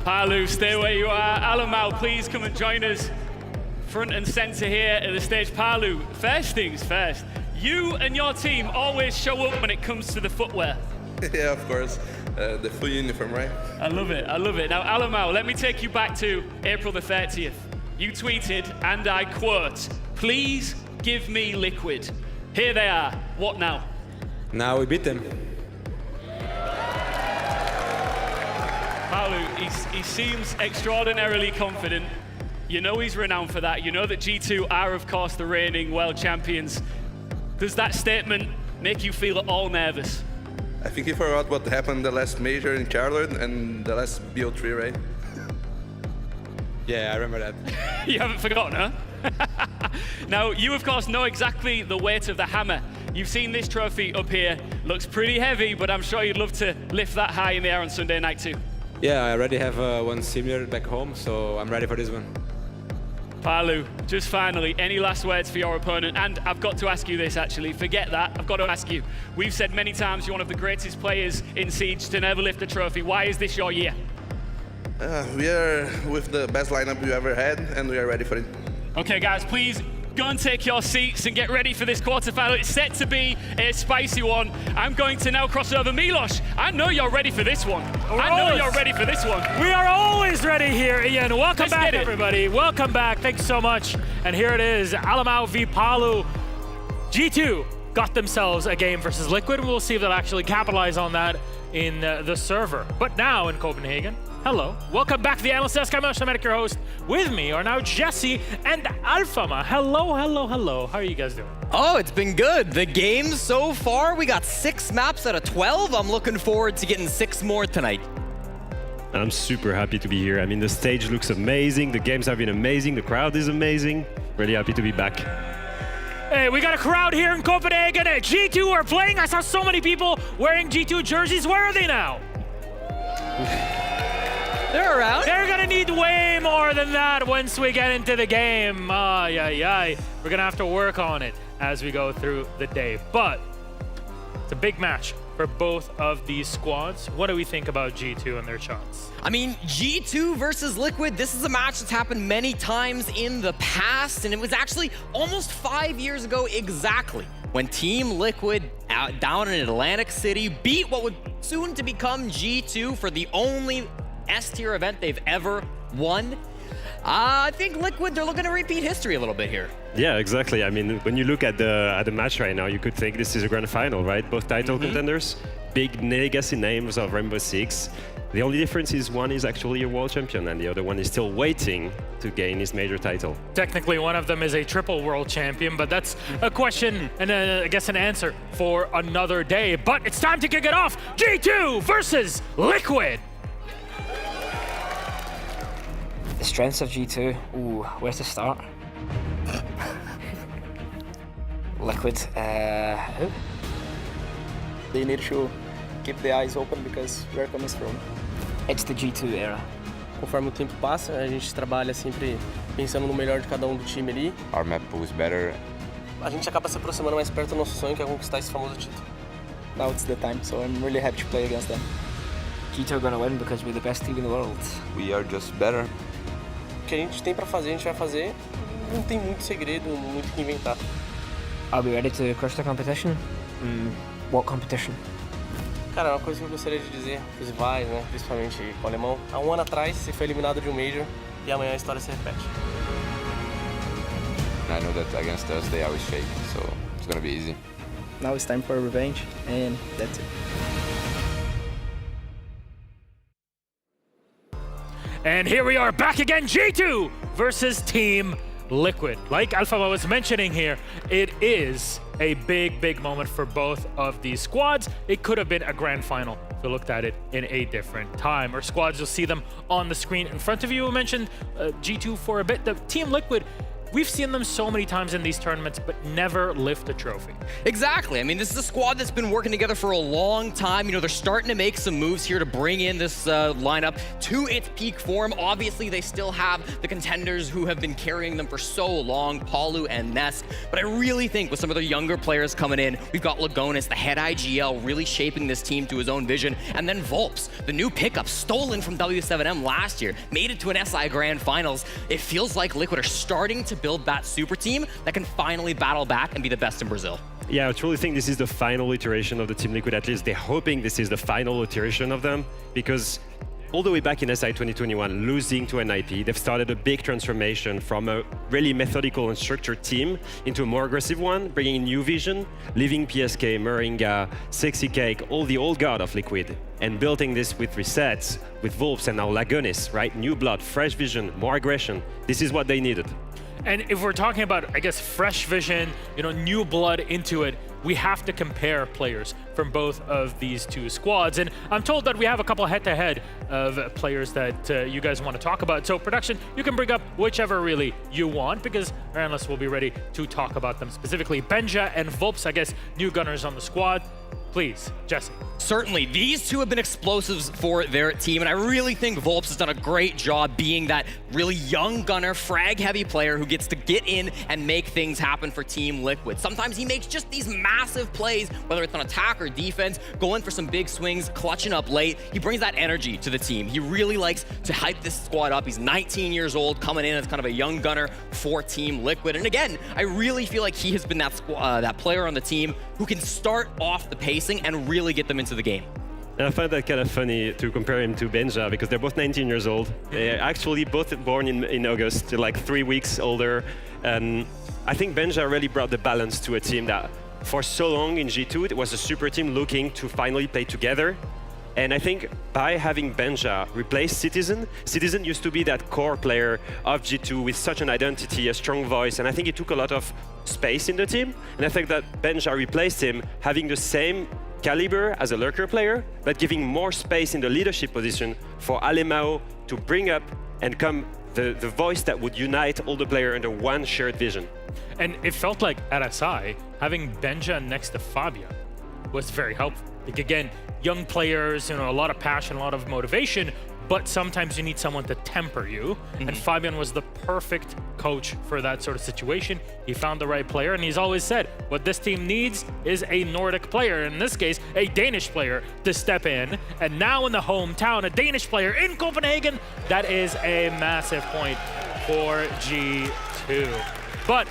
Palu, stay where you are. Alamau, please come and join us front and center here at the stage. Palu, first things first, you and your team always show up when it comes to the footwear. Yeah, of course. The full uniform, right? I love it, I love it. Now, Alamau, let me take you back to April the 30th. You tweeted, and I quote, "Please give me Liquid." Here they are. What now? Now we beat them. Palu, he seems extraordinarily confident. You know he's renowned for that. You know that G2 are, of course, the reigning world champions. Does that statement make you feel at all nervous? I think you forgot what happened the last major in Charlotte and the last BO3, right? Yeah, I remember that. You haven't forgotten, huh? Now, you, of course, know exactly the weight of the hammer. You've seen this trophy up here. Looks pretty heavy, but I'm sure you'd love to lift that high in the air on Sunday night, too. Yeah, I already have one similar back home, so I'm ready for this one. Palu, just finally, any last words for your opponent? And I've got to ask you this, actually. Forget that. I've got to ask you. We've said many times you're one of the greatest players in Siege to never lift a trophy. Why is this your year? We are with the best lineup we ever had, and we are ready for it. Okay, guys, please go and take your seats and get ready for this quarterfinal. It's set to be a spicy one. I'm going to now cross over. Milos, I know you're ready for this one. I know you're ready for this one. We are always ready here, Ian. Welcome back, everybody. Welcome back. Thanks so much. And here it is, Alamau v Palu. G2 got themselves a game versus Liquid, and we'll see if they'll actually capitalize on that in the server. But now in Copenhagen, hello. Welcome back to the Analyst Desk. I'm Ashamatic, your host. With me are now Jesse and Alfama. Hello, hello, hello. How are you guys doing? Oh, it's been good. The game so far, we got 6 maps out of 12. I'm looking forward to getting 6 more tonight. I'm super happy to be here. I mean, the stage looks amazing. The games have been amazing. The crowd is amazing. Really happy to be back. Hey, we got a crowd here in Copenhagen. G2 are playing. I saw so many people wearing G2 jerseys. Where are they now? They're around. They're gonna need way more than that once we get into the game. Ay, ay, ay. We're gonna have to work on it as we go through the day. But it's a big match for both of these squads. What do we think about G2 and their shots? I mean, G2 versus Liquid, this is a match that's happened many times in the past, and it was actually almost 5 years ago exactly when Team Liquid down in Atlantic City beat what would soon to become G2 for the only S-tier event they've ever won. I think Liquid, they're looking to repeat history a little bit here. Yeah, exactly. I mean, when you look at the match right now, you could think this is a grand final, right? Both title contenders, big legacy names of Rainbow Six. The only difference is one is actually a world champion and the other one is still waiting to gain his major title. Technically, one of them is a triple world champion, but that's a question and I guess an answer for another day. But it's time to kick it off. G2 versus Liquid. The strengths of G2. Ooh, where to start? Liquid. Who? They need to keep the eyes open because where comes from. It's the G2 era. Conforme o tempo passa, a gente trabalha sempre pensando no melhor de cada do time ali. Our map pool is better. A gente acaba se aproximando mais perto do nosso sonho, que é conquistar esse famoso título. Now it's the time, so I'm really happy to play against them. G2 are gonna win because we're the best team in the world. We are just better. O que a gente tem pra fazer, a gente vai fazer. Não tem muito segredo, muito o que inventar. Are we ready to crush the competition? What competition? Cara, uma coisa que eu gostaria de dizer pros rivais, né, principalmente com o alemão, há um ano atrás você foi eliminado de um Major e amanhã a história se repete. I know that against us they always shake, so it's gonna be easy. Now it's time for revenge, and that's it. And here we are back again, G2 versus Team Liquid. Like Alpha was mentioning here, it is a big moment for both of these squads. It could have been a grand final if you looked at it in a different time. Or squads, you'll see them on the screen in front of you. We mentioned G2 for a bit. The Team Liquid, we've seen them so many times in these tournaments, but never lift a trophy. Exactly. I mean, this is a squad that's been working together for a long time. You know, they're starting to make some moves here to bring in this lineup to its peak form. Obviously, they still have the contenders who have been carrying them for so long, Palu and Nest. But I really think with some of the younger players coming in, we've got Lagonis, the head IGL, really shaping this team to his own vision. And then Volps, the new pickup, stolen from W7M last year, made it to an SI Grand Finals. It feels like Liquid are starting to build that super team that can finally battle back and be the best in Brazil. Yeah, I truly think this is the final iteration of the Team Liquid. At least they're hoping this is the final iteration of them, because all the way back in SI 2021, losing to NIP, they've started a big transformation from a really methodical and structured team into a more aggressive one, bringing in new vision, leaving PSK, Moringa, Sexy Cake, all the old guard of Liquid, and building this with resets, with Volps and now Lagonis, right? New blood, fresh vision, more aggression. This is what they needed. And if we're talking about, I guess, fresh vision, you know, new blood into it, we have to compare players from both of these two squads. And I'm told that we have a couple head-to-head of players that you guys want to talk about. So production, you can bring up whichever really you want, because our analysts will be ready to talk about them specifically. Benja and Volps, I guess, new gunners on the squad. Please, Jesse. Certainly, these two have been explosives for their team, and I really think Volps has done a great job being that really young gunner, frag-heavy player who gets to get in and make things happen for Team Liquid. Sometimes he makes just these massive plays, whether it's on attack or defense, going for some big swings, clutching up late. He brings that energy to the team. He really likes to hype this squad up. He's 19 years old, coming in as kind of a young gunner for Team Liquid. And again, I really feel like he has been that player on the team who can start off the pacing and really get them into the game. And I find that kind of funny to compare him to Benja, because they're both 19 years old. They're actually both born in August, they're like 3 weeks older. And I think Benja really brought the balance to a team that for so long in G2, it was a super team looking to finally play together. And I think by having Benja replace Citizen, Citizen used to be that core player of G2 with such an identity, a strong voice, and I think he took a lot of space in the team. And I think that Benja replaced him, having the same caliber as a lurker player, but giving more space in the leadership position for Alemao to bring up and come the voice that would unite all the players under one shared vision. And it felt like at SI, having Benja next to Fabia was very helpful. Like again, young players, you know, a lot of passion, a lot of motivation, but sometimes you need someone to temper you. And Fabian was the perfect coach for that sort of situation. He found the right player, and he's always said, what this team needs is a Nordic player, in this case, a Danish player to step in. And now in the hometown, a Danish player in Copenhagen, that is a massive point for G2. But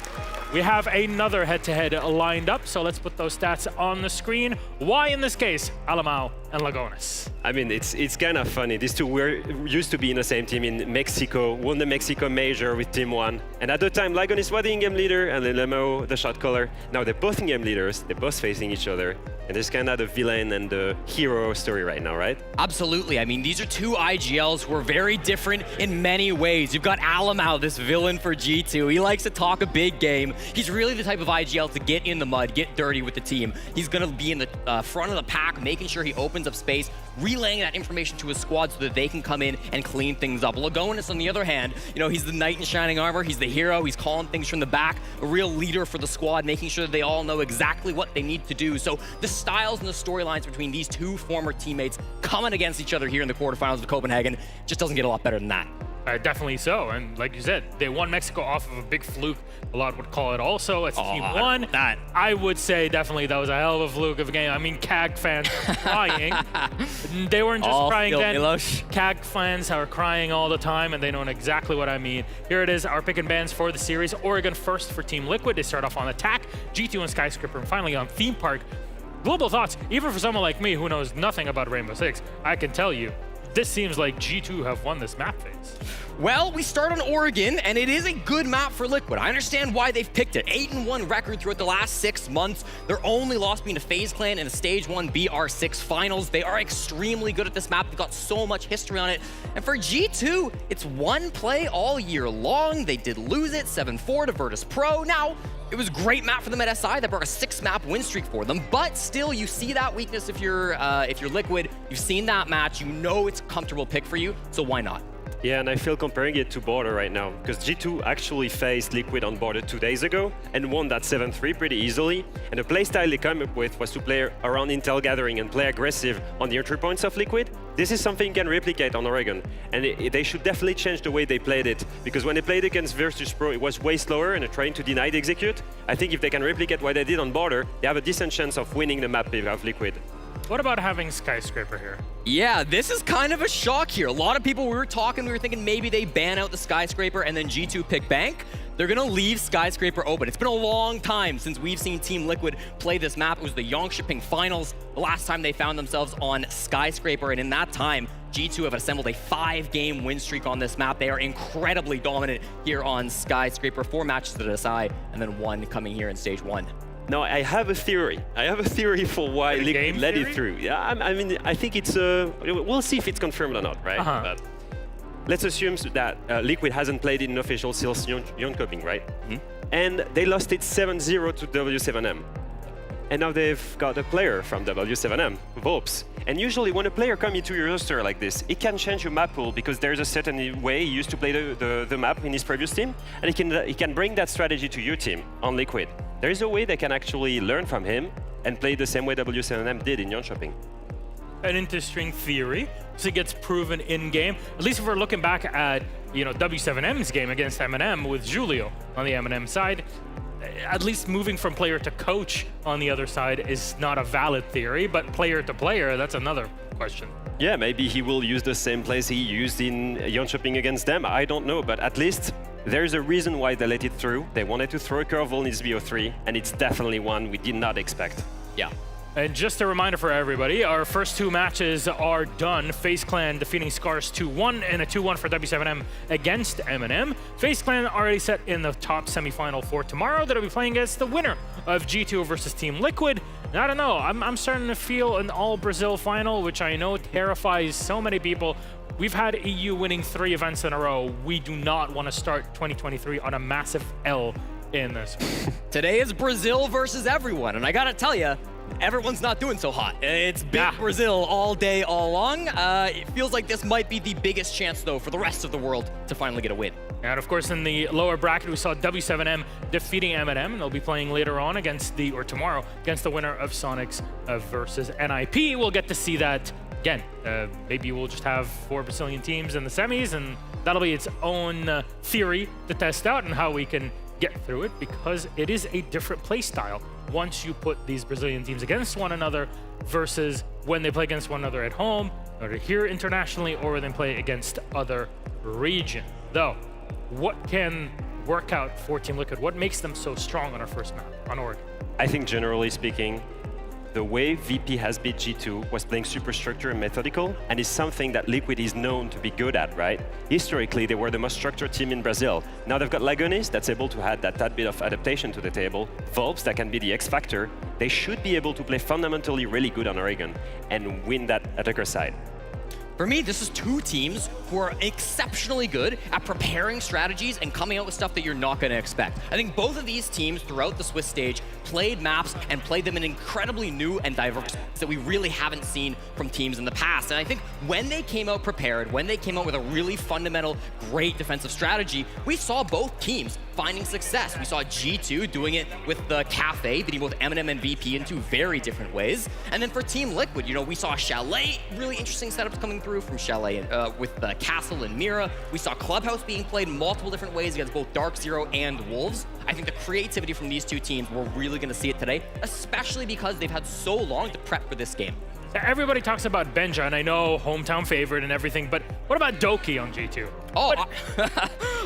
we have another head-to-head lined up, so let's put those stats on the screen. Why, in this case, Alamau and Lagones? I mean, it's kind of funny. These two were used to be in the same team in Mexico, won the Mexico Major with Team 1. And at the time, Lagones was the in-game leader and Alamau the shot caller. Now they're both in-game leaders, they're both facing each other. And there's kind of the villain and the hero story right now, right? Absolutely. I mean, these are two IGLs who are very different in many ways. You've got Alamau, this villain for G2. He likes to talk a big game. He's really the type of IGL to get in the mud, get dirty with the team. He's going to be in the front of the pack, making sure he opens up space, relaying that information to his squad so that they can come in and clean things up. Lagones, on the other hand, you know, he's the knight in shining armor. He's the hero. He's calling things from the back, a real leader for the squad, making sure that they all know exactly what they need to do. So the styles and the storylines between these two former teammates coming against each other here in the quarterfinals of Copenhagen just doesn't get a lot better than that. Definitely so, and like you said, they won Mexico off of a big fluke. A lot would call it also. It's Team 1. I would say definitely that was a hell of a fluke of a game. I mean, CAG fans crying. They weren't just crying then. CAG fans are crying all the time, and they know exactly what I mean. Here it is, our pick and bans for the series. Oregon first for Team Liquid. They start off on attack, G2 and Skyscraper, and finally on Theme Park. Global thoughts, even for someone like me who knows nothing about Rainbow Six, I can tell you, this seems like G2 have won this map phase. Well, we start on Oregon, and it is a good map for Liquid. I understand why they've picked it. 8-1 record throughout the last 6 months. Their only loss being to FaZe Clan in the Stage 1 BR6 finals. They are extremely good at this map. They've got so much history on it. And for G2, it's one play all year long. They did lose it, 7-4 to Virtus Pro. Now, it was a great map for them at SI. That brought a 6-map win streak for them. But still, you see that weakness if you're Liquid. You've seen that match. You know it's a comfortable pick for you, so why not? Yeah, and I feel comparing it to Border right now, because G2 actually faced Liquid on Border 2 days ago and won that 7-3 pretty easily. And the playstyle they came up with was to play around intel gathering and play aggressive on the entry points of Liquid. This is something you can replicate on Oregon, and they should definitely change the way they played it, because when they played against Virtus Pro, it was way slower and trying to deny the execute. I think if they can replicate what they did on Border, they have a decent chance of winning the map of Liquid. What about having Skyscraper here? Yeah, this is kind of a shock here. A lot of people, we were thinking maybe they ban out the Skyscraper and then G2 pick Bank. They're going to leave Skyscraper open. It's been a long time since we've seen Team Liquid play this map. It was the Yongshiping finals, the last time they found themselves on Skyscraper, and in that time, G2 have assembled a 5-game win streak on this map. They are incredibly dominant here on Skyscraper. 4 matches to decide, and then 1 coming here in Stage 1. No, I have a theory. I have a theory for why Liquid let it through. Yeah, I mean, I think it's we'll see if it's confirmed or not, right? But let's assume that Liquid hasn't played in official since Jönköping, right? And they lost it 7-0 to W7M. And now they've got a player from W7M, Volps. And usually when a player comes into your roster like this, it can change your map pool because there's a certain way he used to play the map in his previous team, and he can bring that strategy to your team on Liquid. There is a way they can actually learn from him and play the same way W7M did in Jönköping. An interesting theory. So it gets proven in-game. At least if we're looking back at, you know, W7M's game against M&M with Julio on the M&M side, at least moving from player to coach on the other side is not a valid theory, but player to player, that's another question. Yeah, maybe he will use the same plays he used in Jönköping against them. I don't know, but at least there's a reason why they let it through. They wanted to throw a curveball in this BO3, and it's definitely one we did not expect. Yeah. And just a reminder for everybody, our first 2 matches are done. FaZe Clan defeating Scarz 2-1 and a 2-1 for W7M against M&M. FaZe Clan already set in the top semifinal for tomorrow. That'll be playing against the winner of G2 versus Team Liquid. And I don't know, I'm starting to feel an all-Brazil final, which I know terrifies so many people. We've had EU winning 3 events in a row. We do not want to start 2023 on a massive L in this. Today is Brazil versus everyone, and I gotta tell you, everyone's not doing so hot. It's big Brazil all day, all long. It feels like this might be the biggest chance, though, for the rest of the world to finally get a win. And of course, in the lower bracket, we saw W7M defeating M&M, and they'll be playing later on against tomorrow, against the winner of Soniqs versus NIP. We'll get to see that again, maybe we'll just have 4 Brazilian teams in the semis, and that'll be its own theory to test out and how we can get through it, because it is a different play style once you put these Brazilian teams against one another versus when they play against one another at home, or here internationally, or when they play against other regions. Though, what can work out for Team Liquid? What makes them so strong on our first map, on Oregon? I think generally speaking, the way VP has beat G2 was playing super structured and methodical, and is something that Liquid is known to be good at, right? Historically, they were the most structured team in Brazil. Now they've got Lagonis that's able to add that bit of adaptation to the table, Volps that can be the X factor. They should be able to play fundamentally really good on Oregon and win that attacker side. For me, this is 2 teams who are exceptionally good at preparing strategies and coming out with stuff that you're not going to expect. I think both of these teams throughout the Swiss stage played maps and played them in incredibly new and diverse ways that we really haven't seen from teams in the past. And I think when they came out prepared, when they came out with a really fundamental, great defensive strategy, we saw both teams finding success. We saw G2 doing it with the Cafe, beating both Eminem and VP in 2 very different ways. And then for Team Liquid, you know, we saw Chalet, really interesting setups coming through from Chalet with the Castle and Mira. We saw Clubhouse being played in multiple different ways against both Dark Zero and Wolves. I think the creativity from these 2 teams, we're really going to see it today, especially because they've had so long to prep for this game. Everybody talks about Benja, and I know hometown favorite and everything, but what about Doki on G2? Oh,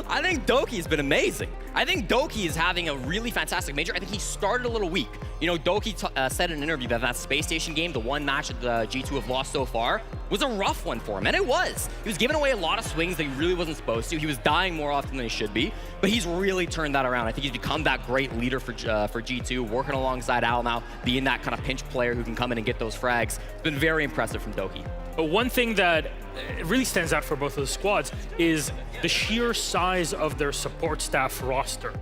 I think Doki's been amazing. I think Doki is having a really fantastic major. I think he started a little weak. You know, Doki said in an interview that Space Station game, the one match that the G2 have lost so far, was a rough one for him, and it was. He was giving away a lot of swings that he really wasn't supposed to. He was dying more often than he should be, but he's really turned that around. I think he's become that great leader for G2, working alongside Al now, being that kind of pinch player who can come in and get those frags. It's been very impressive from Doki. But one thing that really stands out for both of the squads is the sheer size of their support staff roster,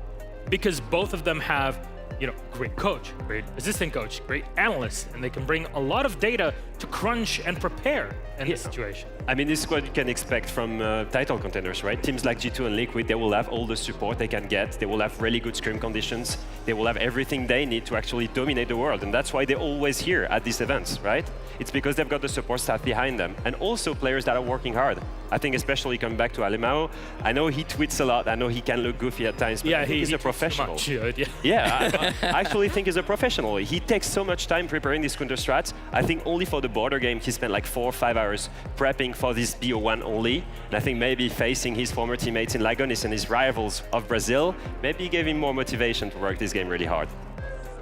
because both of them have, you know, great coach, great assistant coach, great analyst, and they can bring a lot of data to crunch and prepare in this situation. I mean, this is what you can expect from title contenders, right? Teams like G2 and Liquid, they will have all the support they can get. They will have really good scrim conditions. They will have everything they need to actually dominate the world. And that's why they're always here at these events, right? It's because they've got the support staff behind them. And also players that are working hard. I think especially coming back to Alemão, I know he tweets a lot. I know he can look goofy at times, but yeah, I think he's a professional. Yeah, I actually think he's a professional. He takes so much time preparing these counter strats. I think only for the border game, he spent like 4 or 5 hours prepping for this BO1 only. And I think maybe facing his former teammates in Lagonis and his rivals of Brazil, maybe gave him more motivation to work this game really hard.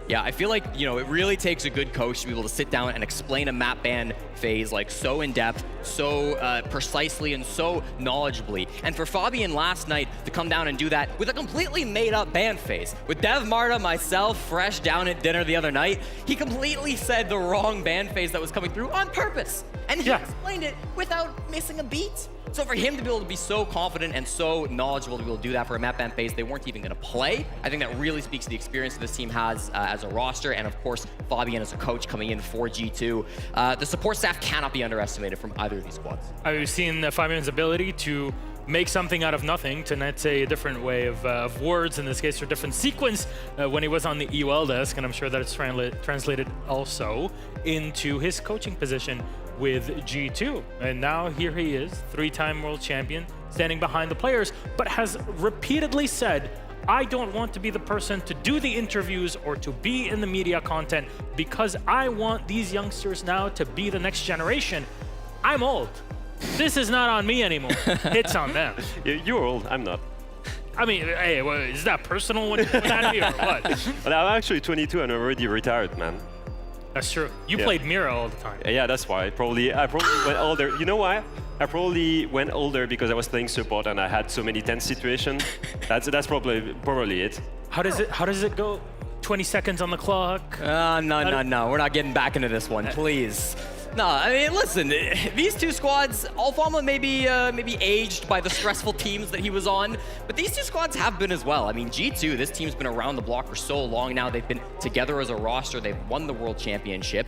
Yeah, I feel like, you know, it really takes a good coach to be able to sit down and explain a map ban phase like so in depth, so precisely, and so knowledgeably. And for Fabian last night to come down and do that with a completely made up ban phase. With Dev Marta, myself, fresh down at dinner the other night, he completely said the wrong ban phase that was coming through on purpose. And he explained it without missing a beat. So for him to be able to be so confident and so knowledgeable to be able to do that for a map ban phase they weren't even going to play, I think that really speaks to the experience that this team has as a roster, and of course Fabian as a coach coming in for G2. The support staff cannot be underestimated from either of these squads. I've seen Fabian's ability to make something out of nothing, to not say a different way of words, in this case, or different sequence, when he was on the EUL desk, and I'm sure that it's translated also into his coaching position with G2. And now here he is, 3-time world champion, standing behind the players, but has repeatedly said, I don't want to be the person to do the interviews or to be in the media content, because I want these youngsters now to be the next generation. I'm old. This is not on me anymore. It's on them. You're old, I'm not. I mean, hey, well, is that personal when you point at me or what? Well, I'm actually 22 and already retired, man. That's true. You played Mira all the time. Yeah, that's why. I probably went older. You know why? I probably went older because I was playing support and I had so many tense situations. That's probably it. How does it go? 20 seconds on the clock? No. We're not getting back into this one, please. No, I mean, listen, these 2 squads, Alfama may be aged by the stressful teams that he was on, but these 2 squads have been as well. I mean, G2, this team's been around the block for so long now. They've been together as a roster. They've won the World Championship.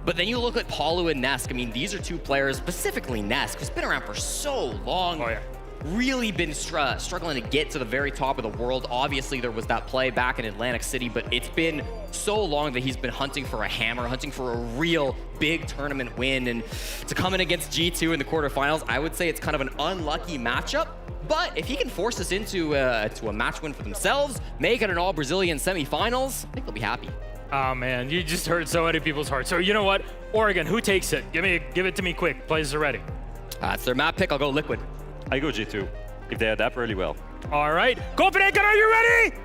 But then you look at Paulo and Nesk. I mean, these are 2 players, specifically Nesk, who's been around for so long. Oh, yeah. really been struggling to get to the very top of the world. Obviously, there was that play back in Atlantic City, but it's been so long that he's been hunting for a hammer, hunting for a real big tournament win. And to come in against G2 in the quarterfinals, I would say it's kind of an unlucky matchup. But if he can force us into a match win for themselves, make it an all-Brazilian semifinals, I think they'll be happy. Oh man, you just hurt so many people's hearts. So you know what? Oregon, who takes it? Give it to me quick. Players are ready. It's their map pick. I'll go Liquid. I go G2, if they adapt really well. All right, Copenhagen, are you ready?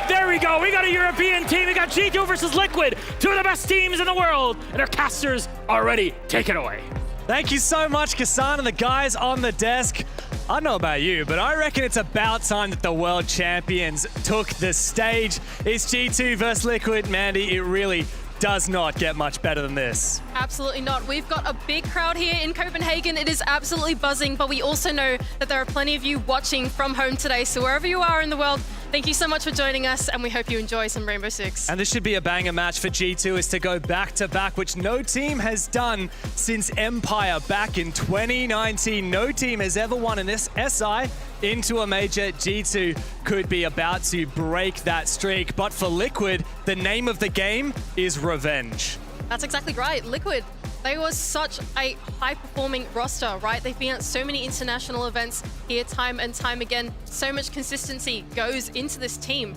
There we go. We got a European team. We got G2 versus Liquid, two of the best teams in the world, and our casters are ready. Take it away. Thank you so much, Kassan and the guys on the desk. I don't know about you, but I reckon it's about time that the world champions took the stage. It's G2 versus Liquid. Mandy, it really does not get much better than this. Absolutely not. We've got a big crowd here in Copenhagen. It is absolutely buzzing, but we also know that there are plenty of you watching from home today. So wherever you are in the world, thank you so much for joining us, and we hope you enjoy some Rainbow Six. And this should be a banger match for G2, is to go back-to-back, which no team has done since Empire back in 2019. No team has ever won in this SI into a major. G2 could be about to break that streak, but for Liquid, the name of the game is revenge. That's exactly right. Liquid, they were such a high-performing roster, right? They've been at so many international events here time and time again. So much consistency goes into this team,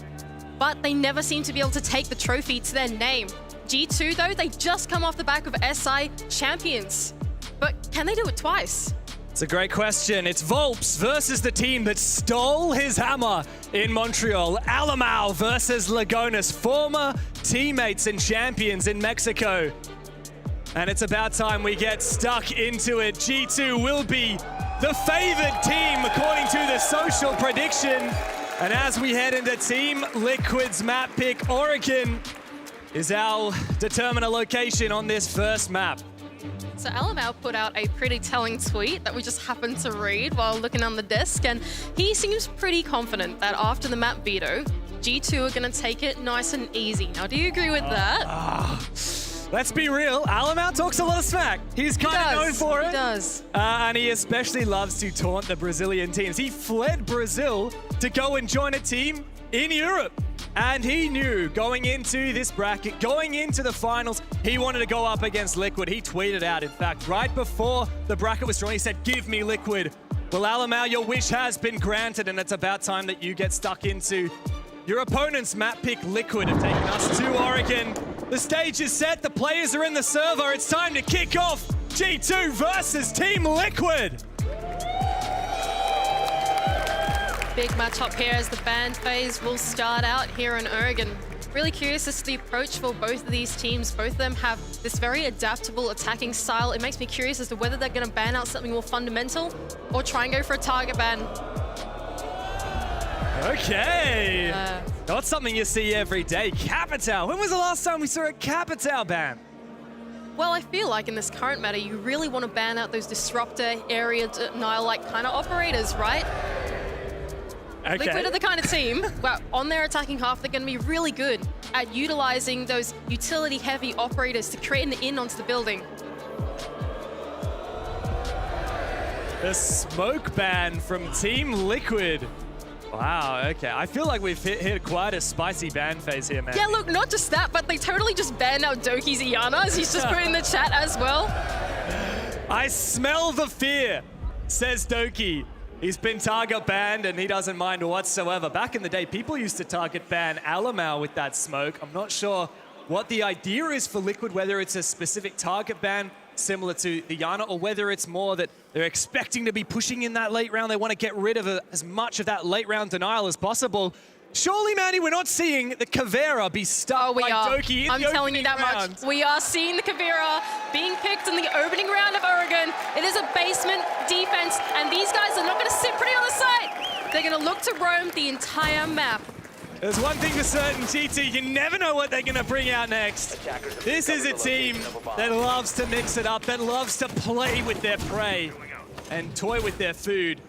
but they never seem to be able to take the trophy to their name. G2, though, they just come off the back of SI champions. But can they do it twice? It's a great question. It's Volps versus the team that stole his hammer in Montreal. Alamau versus Lagonas, former teammates and champions in Mexico. And it's about time we get stuck into it. G2 will be the favored team according to the social prediction. And as we head into Team Liquid's map pick, Oregon is our determiner location on this first map. So Alamau put out a pretty telling tweet that we just happened to read while looking on the desk, and he seems pretty confident that after the map veto, G2 are going to take it nice and easy. Now, do you agree with that? Let's be real, Alamau talks a lot of smack. He's kind of known for it. He does. And he especially loves to taunt the Brazilian teams. He fled Brazil to go and join a team in Europe. And he knew going into this bracket, going into the finals, he wanted to go up against Liquid. He tweeted out, in fact, right before the bracket was drawn, he said, "Give me Liquid." Well, Alamau, your wish has been granted, and it's about time that you get stuck into your opponent's map pick. Liquid have taken us to Oregon. The stage is set, the players are in the server. It's time to kick off G2 versus Team Liquid. Big matchup here as the band phase will start out here in Oregon. Really curious as to the approach for both of these teams. Both of them have this very adaptable attacking style. It makes me curious as to whether they're going to ban out something more fundamental or try and go for a target ban. Okay. Not something you see every day. Capital. When was the last time we saw a Capital ban? Well, I feel like in this current meta, you really want to ban out those disruptor, area denial-like kind of operators, right? Okay. Liquid are the kind of team where on their attacking half, they're going to be really good at utilizing those utility-heavy operators to create an in onto the building. The smoke ban from Team Liquid. Wow, okay. I feel like we've hit quite a spicy ban phase here, man. Yeah, look, not just that, but they totally just banned out Doki's Iana, as he's just put in the chat as well. I smell the fear, says Doki. He's been target banned and he doesn't mind whatsoever. Back in the day, people used to target ban Alamau with that smoke. I'm not sure what the idea is for Liquid, whether it's a specific target ban similar to the Yana, or whether it's more that they're expecting to be pushing in that late round. They want to get rid of as much of that late round denial as possible. Surely, Manny, we're not seeing the Caveira be stuck by Doki in I'm the telling you that round. much. We are seeing the Caveira being picked in the opening round of Oregon. It is a basement defense, and these guys are not going to sit pretty on the site. They're going to look to roam the entire map. There's one thing for certain, GT, you never know what they're going to bring out next. This is a team that loves to mix it up, that loves to play with their prey and toy with their food.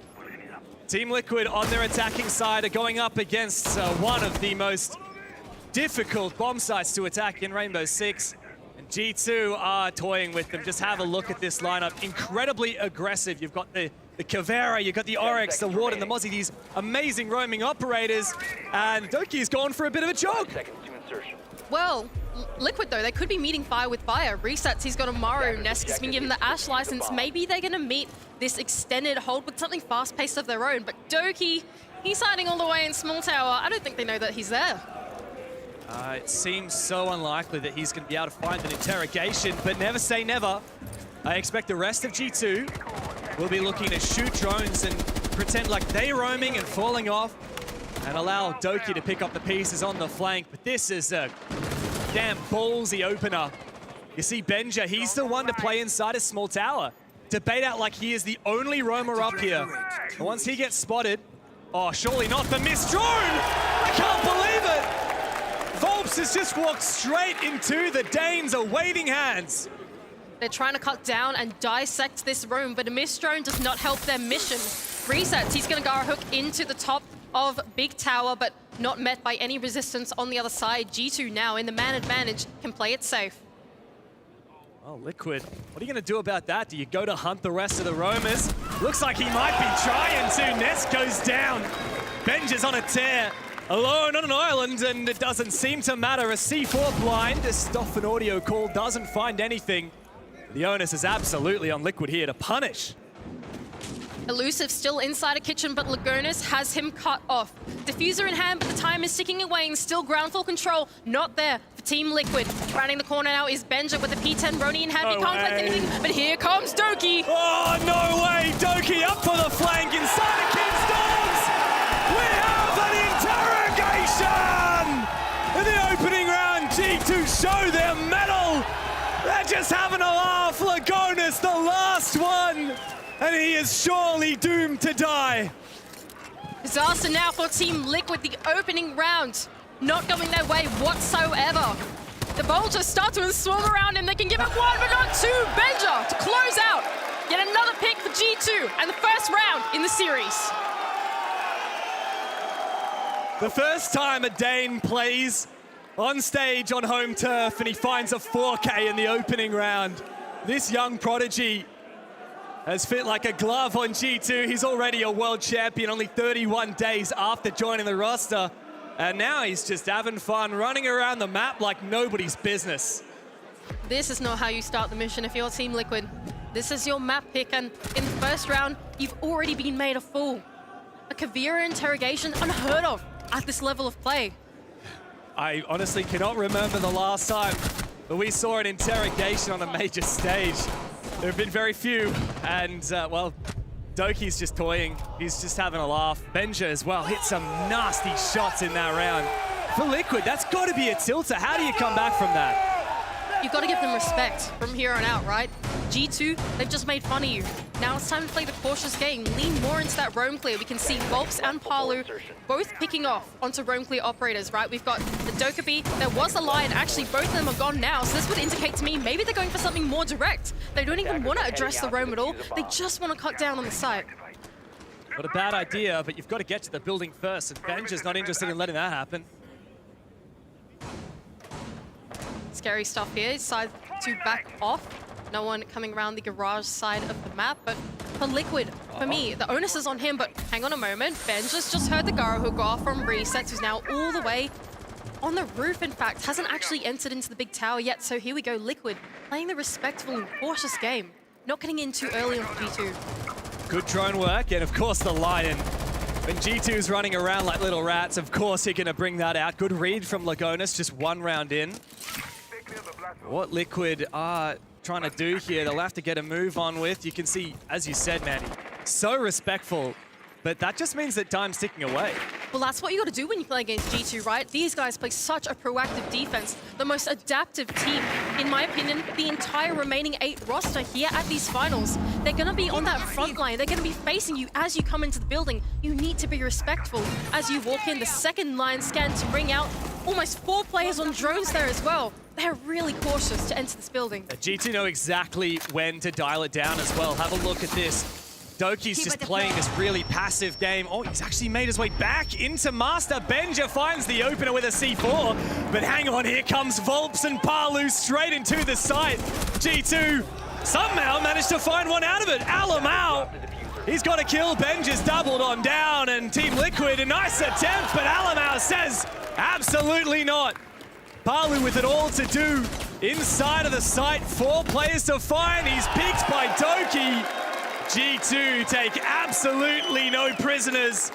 Team Liquid on their attacking side are going up against one of the most difficult bomb sites to attack in Rainbow Six. And G2 are toying with them. Just have a look at this lineup. Incredibly aggressive. You've got the the Caveira, you've got the Oryx, the Warden, the Mozzie, these amazing roaming operators, and Doki's gone for a bit of a jog. Well, Liquid though, they could be meeting fire with fire. Resets, he's got a Maru, Nesk has been given the Ash license. Maybe they're gonna meet this extended hold with something fast-paced of their own, but Doki, he's hiding all the way in Small Tower. I don't think they know that he's there. It seems so unlikely that he's gonna be able to find an interrogation, but never say never. I expect the rest of G2 will be looking to shoot drones and pretend like they're roaming and falling off and allow Doki to pick up the pieces on the flank. But this is a damn ballsy opener. You see Benja, he's the one to play inside a Small Tower. To bait out like he is the only roamer up here. And once he gets spotted, oh, surely not the missed drone! I can't believe it! Volps has just walked straight into the Danes' awaiting hands. They're trying to cut down and dissect this room, but a missed drone does not help their mission. Resets, he's gonna Gara hook into the top of Big Tower, but not met by any resistance on the other side. G2 now in the man advantage can play it safe. Oh, Liquid, what are you gonna do about that? Do you go to hunt the rest of the roamers? Looks like he might be trying to. Nest goes down. Benja's on a tear. Alone on an island, and it doesn't seem to matter. A C4 blind, a Stoff and audio call doesn't find anything. The onus is absolutely on Liquid here to punish. Elusive still inside a kitchen, but Lagonis has him cut off. Diffuser in hand, but the time is ticking away and still ground full control. Not there for Team Liquid. Rounding the corner now is Benja with the P10 Roni in hand. He can't collect anything, but here comes Doki. Oh, no way! Doki up for the flank inside of King's Dogs! We have an interrogation! In the opening round, G2 show their mettle! They're just having a laugh. Lagonis, the last one! And he is surely doomed to die. Disaster now for Team Liquid, the opening round. Not going their way whatsoever. The Vultures start to swarm around him. They can give it one, but not two. Benja to close out. Yet another pick for G2 and the first round in the series. The first time a Dane plays on stage on home turf and he finds a 4K in the opening round. This young prodigy has fit like a glove on G2. He's already a world champion only 31 days after joining the roster. And now he's just having fun, running around the map like nobody's business. This is not how you start the mission if you're Team Liquid. This is your map pick, and in the first round, you've already been made a fool. A Caveira interrogation, unheard of at this level of play. I honestly cannot remember the last time that we saw an interrogation on a major stage. There have been very few, and well, Doki's just toying. He's just having a laugh. Benja as well hit some nasty shots in that round. For Liquid, that's got to be a tilter. How do you come back from that? You've got to give them respect from here on out, right? G2, they've just made fun of you. Now it's time to play the cautious game. Lean more into that roam clear. We can see Volps and Palu both picking off onto roam clear operators, right? We've got the Dokkaebi. There was a Lion. Actually, both of them are gone now. So this would indicate to me maybe they're going for something more direct. They don't even want to address the roam at all. They just want to cut down on the site. Not a bad idea, but you've got to get to the building first, and Benja's not interested in letting that happen. Scary stuff here. Side to back off. No one coming around the garage side of the map, but for Liquid, for me, the onus is on him, but hang on a moment. Benja's just heard the Gara hook off from Resets, who's now all the way on the roof, in fact. Hasn't actually entered into the big tower yet, so here we go. Liquid playing the respectful and cautious game. Not getting in too early on G2. Good drone work, and of course the Lion. When G2's running around like little rats, of course you're going to bring that out. Good read from Lagonis, just one round in. What Liquid are trying to do here, they'll have to get a move on with. You can see, as you said, Manny, so respectful, but that just means that time's ticking away. Well, that's what you got to do when you play against G2, right? These guys play such a proactive defense, the most adaptive team, in my opinion, the entire remaining 8 roster here at these finals. They're going to be on that front line. They're going to be facing you as you come into the building. You need to be respectful as you walk in. The second line scan to bring out almost 4 players on drones there as well. They're really cautious to enter this building. G2 know exactly when to dial it down as well. Have a look at this. Doki's just playing this really passive game. Oh, he's actually made his way back into Master. Benja finds the opener with a C4. But hang on, here comes Volps and Palu straight into the site. G2 somehow managed to find one out of it. Alamau He's got a kill. Benj is doubled on down, and Team Liquid, a nice attempt, but Alamau says absolutely not. Palu with it all to do inside of the site. 4 players to find. He's picked by Doki. G2 take absolutely no prisoners,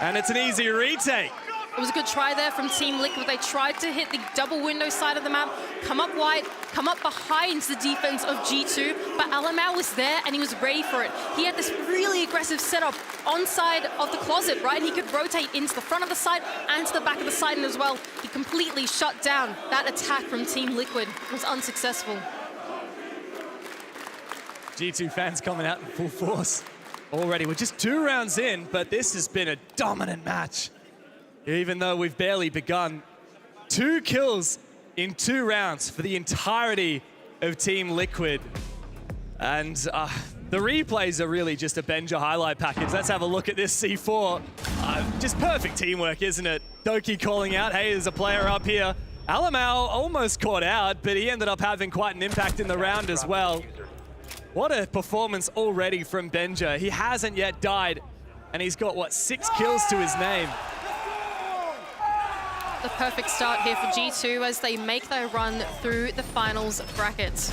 and it's an easy retake. It was a good try there from Team Liquid. They tried to hit the double window side of the map, come up wide, come up behind the defense of G2, but Alamau was there and he was ready for it. He had this really aggressive setup on side of the closet, right? And he could rotate into the front of the site and to the back of the site, and as well, he completely shut down that attack from Team Liquid. It was unsuccessful. G2 fans coming out in full force already. We're just 2 rounds in, but this has been a dominant match. Even though we've barely begun. 2 kills in 2 rounds for the entirety of Team Liquid. And the replays are really just a Benja highlight package. Let's have a look at this C4. Just perfect teamwork, isn't it? Doki calling out, hey, there's a player up here. Alamau almost caught out, but he ended up having quite an impact in the round as well. What a performance already from Benja. He hasn't yet died, and he's got, what, 6 kills to his name. The perfect start here for G2 as they make their run through the finals bracket.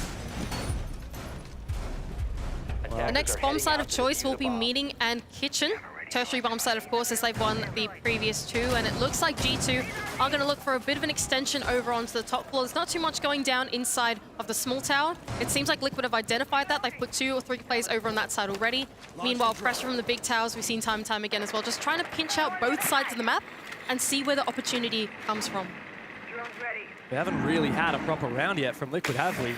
The next bomb site of choice will be Meeting and Kitchen. Tertiary bomb site, of course, as they've won the previous 2, and it looks like G2 are going to look for a bit of an extension over onto the top floor. There's not too much going down inside of the small tower. It seems like Liquid have identified that. They've put 2 or 3 players over on that side already. Meanwhile, pressure from the big towers we've seen time and time again as well, just trying to pinch out both sides of the map and see where the opportunity comes from. We haven't really had a proper round yet from Liquid, have we?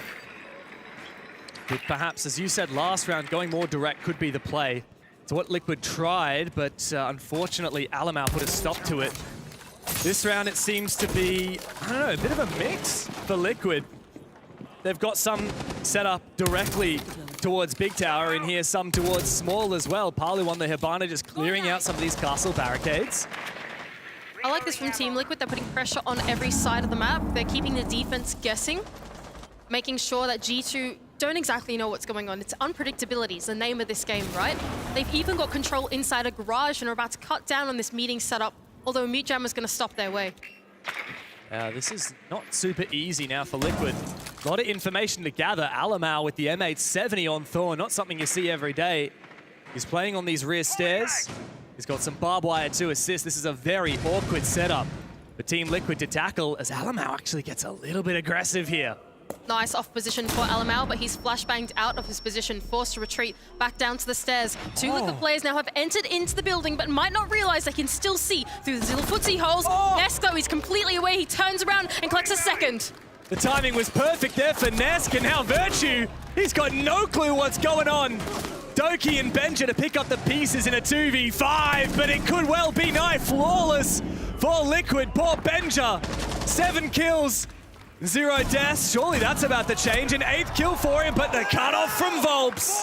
But perhaps, as you said last round, going more direct could be the play. It's what Liquid tried, but unfortunately, Alamau put a stop to it. This round, it seems to be, I don't know, a bit of a mix for Liquid. They've got some set up directly towards Big Tower, and here some towards Small as well. Palu on the Hibana just clearing out some of these castle barricades. I like this from Team Liquid. They're putting pressure on every side of the map. They're keeping the defense guessing, making sure that G2 don't exactly know what's going on. It's unpredictability is the name of this game, right? They've even got control inside a garage and are about to cut down on this meeting setup, although Mute Jam is going to stop their way. This is not super easy now for Liquid. A lot of information to gather. Alamau with the M870 on Thorn, not something you see every day. He's playing on these rear stairs. He's got some barbed wire to assist. This is a very awkward setup for Team Liquid to tackle, as Alamau actually gets a little bit aggressive here. Nice off position for Alamau, but he's flashbanged out of his position, forced to retreat back down to the stairs. 2 Liquid players now have entered into the building, but might not realize they can still see through the little footsie holes. Nesk, though, he's completely away. He turns around and collects a second. The timing was perfect there for Nesk, and now Virtue, he's got no clue what's going on. Doki and Benja to pick up the pieces in a 2v5, but it could well be nigh flawless for Liquid. Poor Benja, 7 kills. 0 deaths, surely that's about to change. An 8th kill for him, but the cutoff from Volps.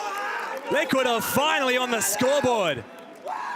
Liquid are finally on the scoreboard.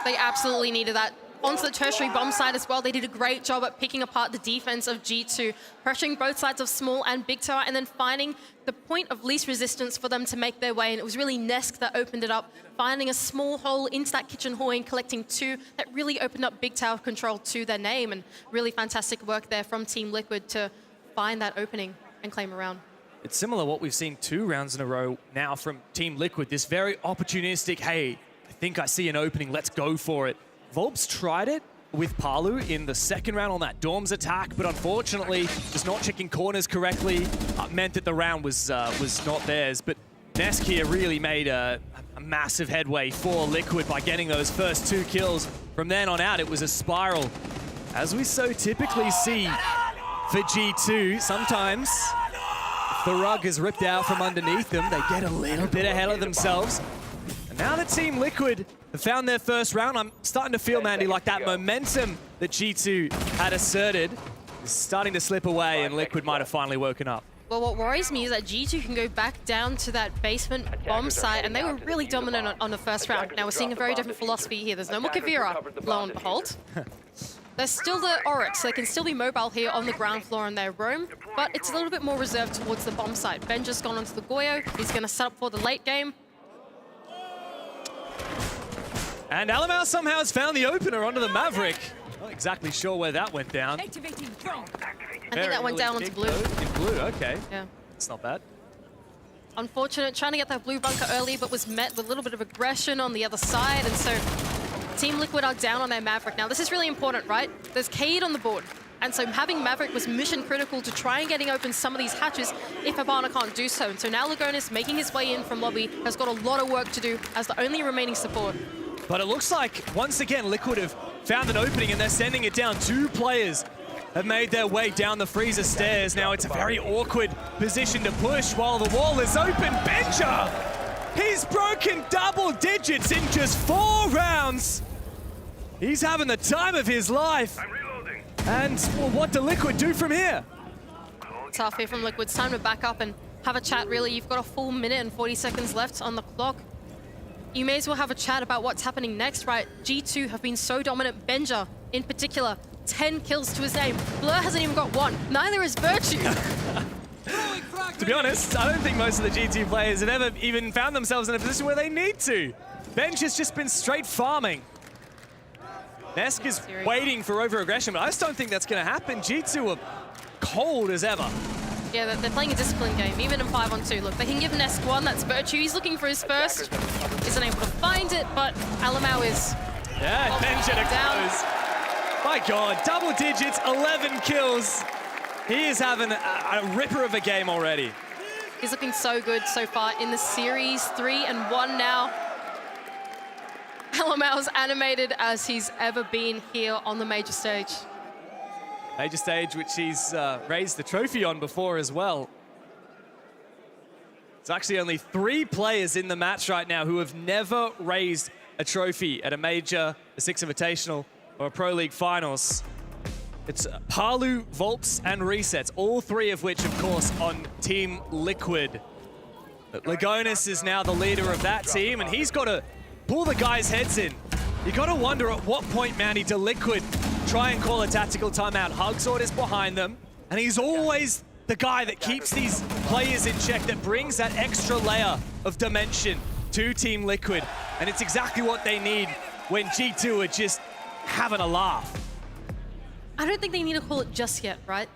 They absolutely needed that. Onto the tertiary bomb side as well, they did a great job at picking apart the defense of G2, pressuring both sides of Small and Big Tower, and then finding the point of least resistance for them to make their way. And it was really Nesk that opened it up, finding a small hole into that kitchen hallway and collecting 2 that really opened up Big Tower control to their name. And really fantastic work there from Team Liquid to find that opening and claim a round. It's similar to what we've seen 2 rounds in a row now from Team Liquid. This very opportunistic, hey, I think I see an opening, let's go for it. Volps tried it with Palu in the 2nd round on that Dorms attack, but unfortunately, just not checking corners correctly meant that the round was not theirs. But Nesk here really made a massive headway for Liquid by getting those first 2 kills. From then on out, it was a spiral. As we so typically see for G2, sometimes if the rug is ripped out from underneath them, they get a little bit ahead of themselves. And now that Team Liquid have found their first round, I'm starting to feel, Mandy, like that momentum that G2 had asserted is starting to slip away, and Liquid might have finally woken up. Well, what worries me is that G2 can go back down to that basement bomb site, and they were really dominant on the first round. Now we're seeing a very different philosophy here. There's no more Kavira, lo and behold. There's still the Oryx. They can still be mobile here on the ground floor in their room, but it's a little bit more reserved towards the bomb site. Benja's gone onto the Goyo. He's going to set up for the late game. And Alamau somehow has found the opener onto the Maverick. Not exactly sure where that went down. I think that went down onto blue. In blue, okay. Yeah. It's not bad. Unfortunate, trying to get that blue bunker early, but was met with a little bit of aggression on the other side, and so Team Liquid are down on their Maverick. Now, this is really important, right? There's Cade on the board, and so having Maverick was mission critical to try and getting open some of these hatches if Habana can't do so. And so now Lagonis, making his way in from lobby, has got a lot of work to do as the only remaining support. But it looks like, once again, Liquid have found an opening and they're sending it down. 2 players have made their way down the freezer stairs. Now it's a very awkward position to push while the wall is open. Benja! He's broken double digits in just 4 rounds. He's having the time of his life. And well, what do Liquid do from here? Tough here from Liquid. It's time to back up and have a chat, really. You've got a full minute and 40 seconds left on the clock. You may as well have a chat about what's happening next, right? G2 have been so dominant. Benja, in particular, 10 kills to his name. Blur hasn't even got 1. Neither is Virtue. To be honest, I don't think most of the G2 players have ever even found themselves in a position where they need to. Benj has just been straight farming. Nesk is waiting for over-aggression, but I just don't think that's going to happen. G2 are cold as ever. Yeah, they're playing a discipline game, even in 5-on-2. Look, they can give Nesk 1, that's Virtue. He's looking for his first. Isn't able to find it, but Alamau is... Yeah, Benja to close. My God, double digits, 11 kills. He is having a ripper of a game already. He's looking so good so far in the series. 3-1 now. Alamau's animated as he's ever been here on the major stage. Major stage, which he's raised the trophy on before as well. It's actually only 3 players in the match right now who have never raised a trophy at a major, a Six Invitational, or a Pro League Finals. It's Palu, Volps, and Resets, all 3 of which, of course, on Team Liquid. But Lagonis is now the leader of that team, and he's got to pull the guys' heads in. You got to wonder at what point, Manny, do Liquid try and call a tactical timeout. Hugzord is behind them, and he's always the guy that keeps these players in check, that brings that extra layer of dimension to Team Liquid. And it's exactly what they need when G2 are just having a laugh. I don't think they need to call it just yet, right?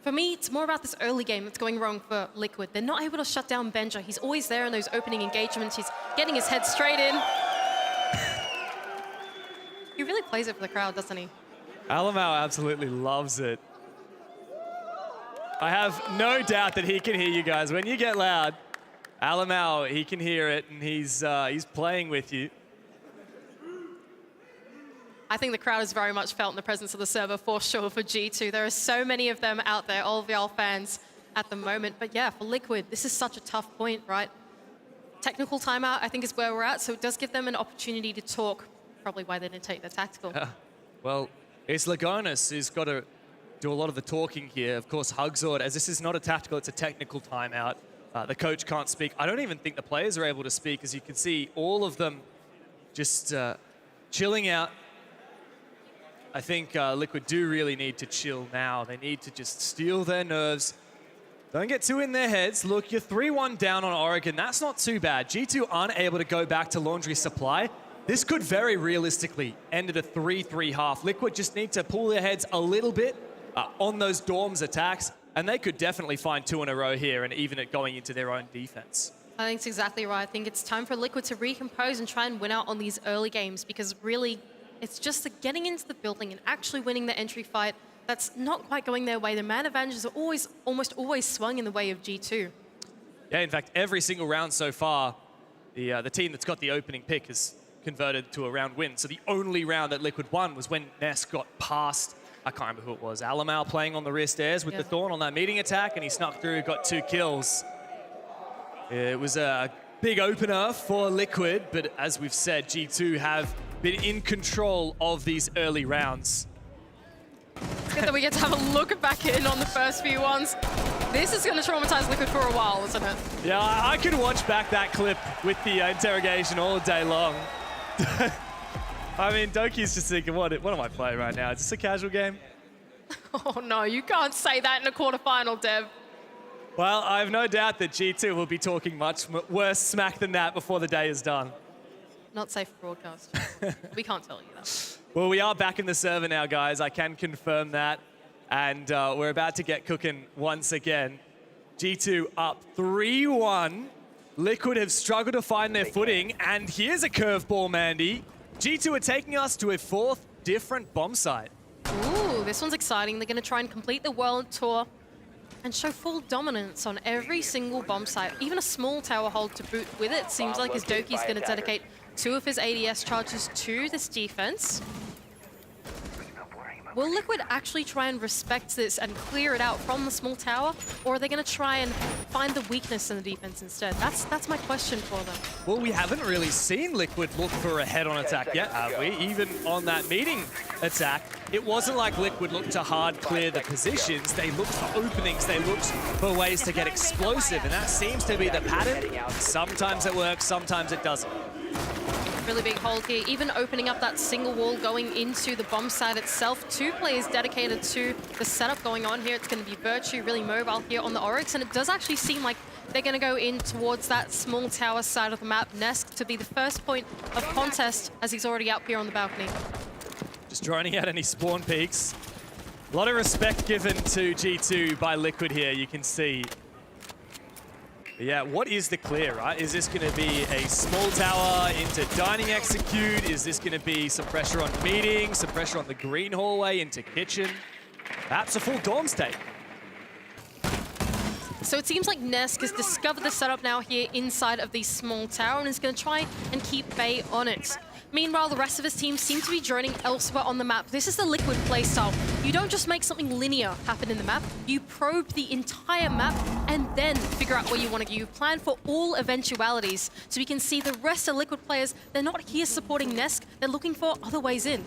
For me, it's more about this early game that's going wrong for Liquid. They're not able to shut down Benja. He's always there in those opening engagements. He's getting his head straight in. He really plays it for the crowd, doesn't he? Alamau absolutely loves it. I have no doubt that he can hear you guys. When you get loud, Alamau, he can hear it, and he's playing with you. I think the crowd is very much felt in the presence of the server for sure for G2. There are so many of them out there, all VL fans at the moment. But yeah, for Liquid, this is such a tough point, right? Technical timeout, I think, is where we're at, so it does give them an opportunity to talk. Probably why they didn't take the tactical. Well, it's Lagonis who's got to do a lot of the talking here. Of course, Hugzord, as this is not a tactical, it's a technical timeout. The coach can't speak. I don't even think the players are able to speak. As you can see, all of them just chilling out. I think Liquid do really need to chill now. They need to just steel their nerves. Don't get too in their heads. Look, you're 3-1 down on Oregon. That's not too bad. G2 aren't able to go back to Laundry Supply. This could very realistically end at a 3-3 half. Liquid just need to pull their heads a little bit on those Dorms attacks, and they could definitely find 2 in a row here and even it going into their own defense. I think it's exactly right. I think it's time for Liquid to recompose and try and win out on these early games, because really, it's just the getting into the building and actually winning the entry fight that's not quite going their way. The man advantages are almost always swung in the way of G2. Yeah, in fact, every single round so far, the team that's got the opening pick has converted to a round win. So the only round that Liquid won was when Ness got past, I can't remember who it was, Alamau playing on the rear stairs with the Thorn on that meeting attack, and he snuck through, got 2 kills. It was a big opener for Liquid, but as we've said, G2 have been in control of these early rounds. It's good that we get to have a look back in on the first few ones. This is going to traumatize Liquid for a while, isn't it? Yeah, I could watch back that clip with the interrogation all day long. I mean, Doki's just thinking, what am I playing right now? Is this a casual game? Oh no, you can't say that in a quarterfinal, Dev. Well, I have no doubt that G2 will be talking much worse smack than that before the day is done. Not safe for broadcast. We can't tell you that. Well, we are back in the server now, guys. I can confirm that. And we're about to get cooking once again. G2 up 3-1. Liquid have struggled to find their footing. And here's a curveball, Mandy. G2 are taking us to a 4th different bomb site. Ooh, this one's exciting. They're going to try and complete the world tour and show full dominance on every single bomb site. Even a small tower hold to boot with it. Seems like his Doki's going to dedicate 2 of his ADS charges to this defense. Will Liquid actually try and respect this and clear it out from the small tower, or are they going to try and find the weakness in the defense instead? That's my question for them. Well, we haven't really seen Liquid look for a head-on attack yet, have we? Even on that meeting attack, it wasn't like Liquid looked to hard clear the positions. They looked for openings. They looked for ways to get explosive, and that seems to be the pattern. Sometimes it works, sometimes it doesn't. Really big hold here, even opening up that single wall going into the bomb site itself. 2 players dedicated to the setup going on here. It's going to be Virtue really mobile here on the Oryx, and it does actually seem like they're going to go in towards that small tower side of the map. Nesk to be the first point of contest as he's already up here on the balcony. Just droning out any spawn peaks. A lot of respect given to G2 by Liquid here, you can see. But yeah, what is the clear, right? Is this going to be a small tower into dining execute? Is this going to be some pressure on meeting, some pressure on the green hallway into kitchen? Perhaps a full dorm state. So it seems like Nesk has discovered the setup now here inside of the small tower and is going to try and keep Bay on it. Meanwhile, the rest of his team seem to be droning elsewhere on the map. This is the Liquid playstyle. You don't just make something linear happen in the map. You probe the entire map and then figure out where you want to go. You plan for all eventualities. So we can see the rest of Liquid players, they're not here supporting Nesk. They're looking for other ways in.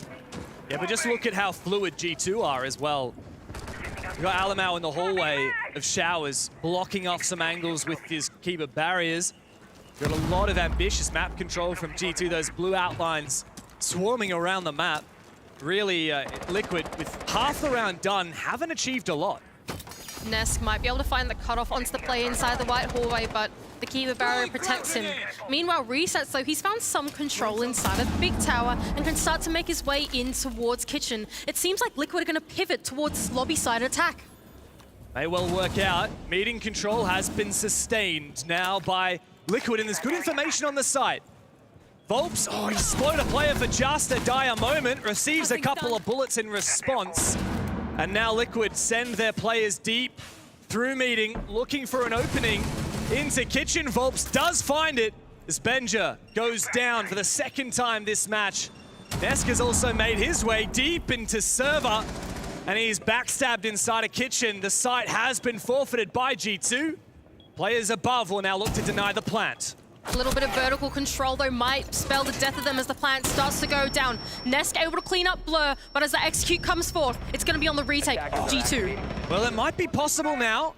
Yeah, but just look at how fluid G2 are as well. We've got Alamau in the hallway of showers, blocking off some angles with his keeper barriers. Got a lot of ambitious map control from G2, those blue outlines swarming around the map. Really, Liquid, with half the round done, haven't achieved a lot. Nesk might be able to find the cutoff onto the play inside the white hallway, but the keeper barrier protects him. Meanwhile, Resets, though, he's found some control inside of the big tower and can start to make his way in towards kitchen. It seems like Liquid are going to pivot towards lobby side attack. May well work out. Meeting control has been sustained now by Liquid, and there's good information on the site. Volps, he slowed a player for just a dire moment, receives a couple of bullets in response. And now Liquid send their players deep through meeting, looking for an opening into kitchen. Volps does find it as Benja goes down for the 2nd time this match. Nesk has also made his way deep into server, and he's backstabbed inside a kitchen. The site has been forfeited by G2. Players above will now look to deny the plant. A little bit of vertical control, though, might spell the death of them as the plant starts to go down. Nesk able to clean up Blur, but as the execute comes forth, it's going to be on the retake. G2. Well, it might be possible now.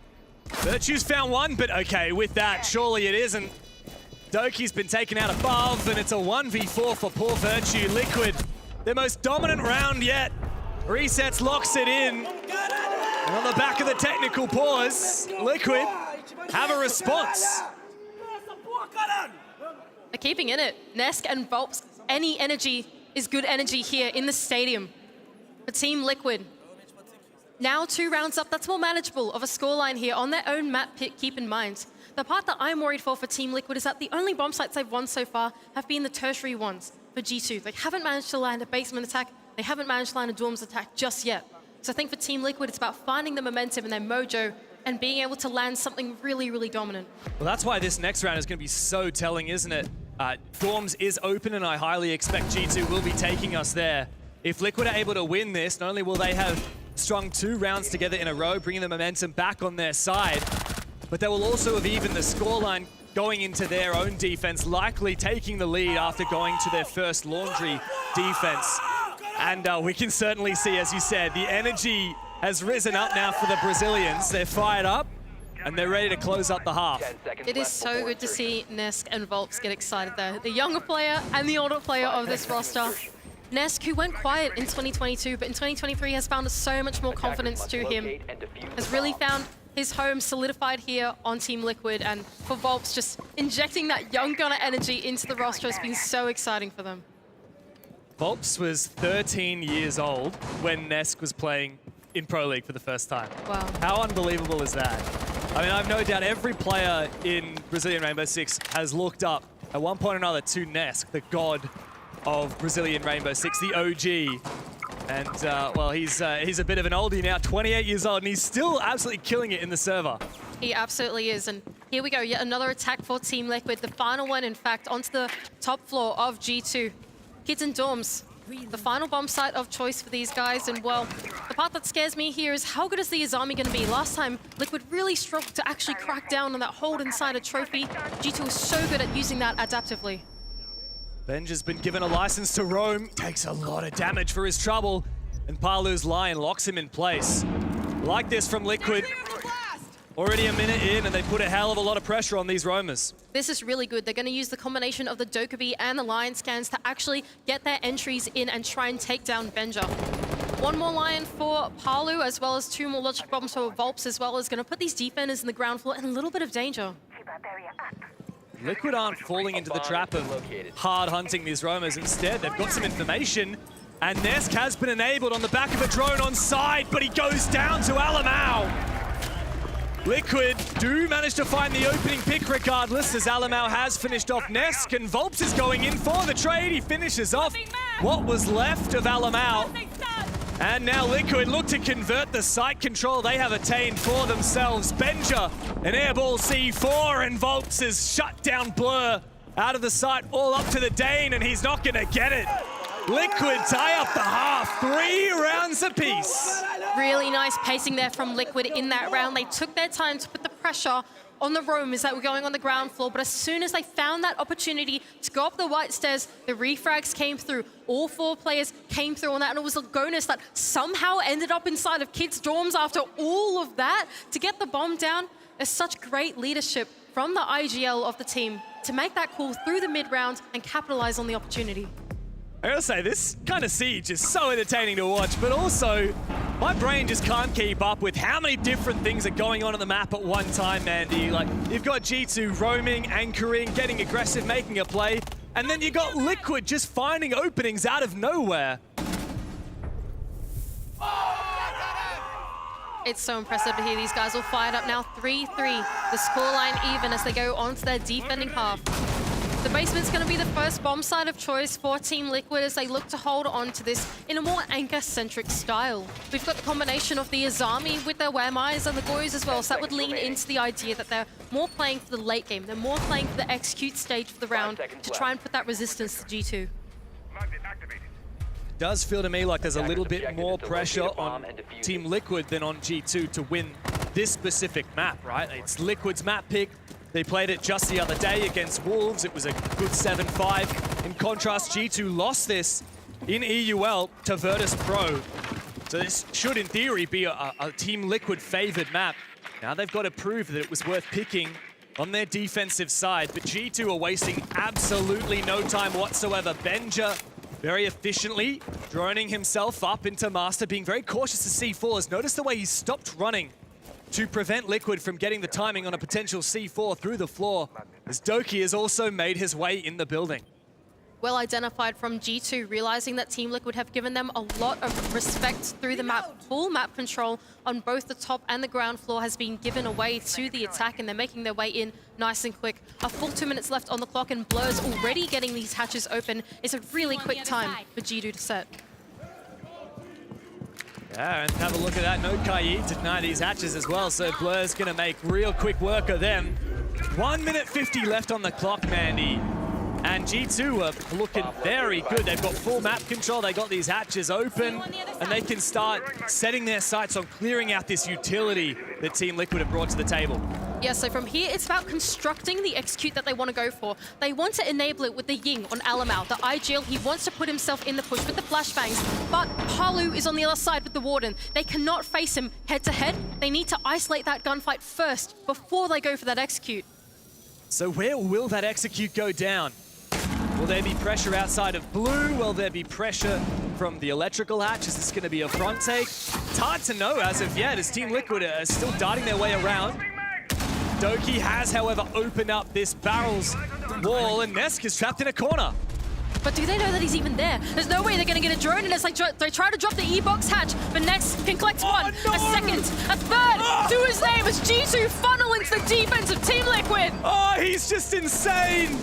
Virtue's found one, but okay, with that, surely it isn't. Doki's been taken out above, and it's a 1v4 for poor Virtue. Liquid, their most dominant round yet. Resets locks it in. And on the back of the technical pause, Liquid have a response. They're keeping in it. Nesk and Volps, any energy is good energy here in the stadium. For Team Liquid. Now 2 rounds up, that's more manageable of a scoreline here on their own map pit, keep in mind. The part that I'm worried for Team Liquid is that the only bomb sites they've won so far have been the tertiary ones for G2. They haven't managed to land a basement attack, they haven't managed to land a dorms attack just yet. So I think for Team Liquid, it's about finding the momentum and their mojo and being able to land something really, really dominant. Well, that's why this next round is going to be so telling, isn't it? Dorms is open, and I highly expect G2 will be taking us there. If Liquid are able to win this, not only will they have strung 2 rounds together in a row, bringing the momentum back on their side, but they will also have evened the scoreline going into their own defense, likely taking the lead after going to their first laundry defense. And we can certainly see, as you said, the energy has risen up now for the Brazilians. They're fired up, and they're ready to close up the half. It is so good to see Nesk and Volps get excited there. The younger player and the older player of this roster. Nesk, who went quiet in 2022, but in 2023 has found so much more confidence to him, has really found his home solidified here on Team Liquid, and for Volps, just injecting that young gunner energy into the roster has been so exciting for them. Volps was 13 years old when Nesk was playing in Pro League for the first time. Wow. How unbelievable is that? I mean, I've no doubt every player in Brazilian Rainbow Six has looked up at one point or another to Nesk, the god of Brazilian Rainbow Six, the OG. And, well, he's a bit of an oldie now, 28 years old, and he's still absolutely killing it in the server. He absolutely is, and here we go, yet another attack for Team Liquid. The final one, in fact, onto the top floor of G2. Kids and dorms, the final bomb site of choice for these guys, and well, the part that scares me here is how good is the Azami going to be? Last time, Liquid really struggled to actually crack down on that hold inside a trophy. G2 is so good at using that adaptively. Benj has been given a license to roam, takes a lot of damage for his trouble, and Palu's Lion locks him in place. Like this from Liquid. Already a minute in, and they put a hell of a lot of pressure on these roamers. This is really good. They're going to use the combination of the Dokkaebi and the Lion scans to actually get their entries in and try and take down Benja. One more Lion for Palu, as well as 2 more logic bombs for Volps, as well as going to put these defenders in the ground floor in a little bit of danger. Liquid aren't falling into the trap of hard hunting these roamers. Instead, they've got some information, and Nesk has been enabled on the back of a drone on side, but he goes down to Alamau. Liquid do manage to find the opening pick regardless, as Alamau has finished off Nesk, and Volps is going in for the trade. He finishes off what was left of Alamau. And now Liquid look to convert the site control they have attained for themselves. Benja, an airball C4, and Volps is shut down Blur out of the site, all up to the Dane, and he's not gonna get it. Liquid tie up the half, 3 rounds apiece. Really nice pacing there from Liquid in that round. They took their time to put the pressure on the roamers that were going on the ground floor, but as soon as they found that opportunity to go up the white stairs, the refrags came through. All 4 players came through on that, and it was Lagonis that somehow ended up inside of kids' dorms after all of that to get the bomb down. It's such great leadership from the IGL of the team to make that call through the mid-round and capitalize on the opportunity. I gotta say, this kind of siege is so entertaining to watch, but also my brain just can't keep up with how many different things are going on the map at one time, Mandy. Like, you've got G2 roaming, anchoring, getting aggressive, making a play, and then you got Liquid just finding openings out of nowhere. It's so impressive to hear these guys all fired up now. 3-3, the scoreline even as they go on to their defending half. The basement's going to be the first bomb site of choice for Team Liquid as they look to hold on to this in a more anchor-centric style. We've got the combination of the Azami with their Whammies and the Goys as well, so that would lean into the idea that they're more playing for the late game. They're more playing for the execute stage of the round to try and put that resistance to G2. It does feel to me like there's a little bit more pressure on Team Liquid than on G2 to win this specific map, right? It's Liquid's map pick. They played it just the other day against Wolves. It was a good 7-5. In contrast, G2 lost this in EUL to Virtus Pro. So this should, in theory, be a Team Liquid favored map. Now they've got to prove that it was worth picking on their defensive side. But G2 are wasting absolutely no time whatsoever. Benja very efficiently droning himself up into Master, being very cautious to C4s. Notice the way he stopped running to prevent Liquid from getting the timing on a potential C4 through the floor, as Doki has also made his way in the building. Well identified from G2, realizing that Team Liquid have given them a lot of respect through the map. Full map control on both the top and the ground floor has been given away to the attack, and they're making their way in nice and quick. A full 2 minutes left on the clock, and Blur's already getting these hatches open. It's a really quick time for G2 to set. Yeah, and have a look at that. No Kaid to deny these hatches as well, so Blur's going to make real quick work of them. 1 minute 50 left on the clock, Mandy. And G2 are looking very good. They've got full map control. They got these hatches open, and they can start setting their sights on clearing out this utility that Team Liquid have brought to the table. Yeah, so from here, it's about constructing the execute that they want to go for. They want to enable it with the Ying on Alamau. The IGL, he wants to put himself in the push with the flashbangs, but Palu is on the other side with the Warden. They cannot face him head-to-head. They need to isolate that gunfight first before they go for that execute. So where will that execute go down? Will there be pressure outside of blue? Will there be pressure from the electrical hatch? Is this going to be a front take? It's hard to know as of yet, as Team Liquid are still darting their way around. Doki has, however, opened up this barrels wall, and Nesk is trapped in a corner. But do they know that he's even there? There's no way they're going to get a drone, and it's like they try to drop the E-box hatch, but Nesk can collect one, a second, a third to his name as G2 funnel into the defense of Team Liquid. Oh, he's just insane.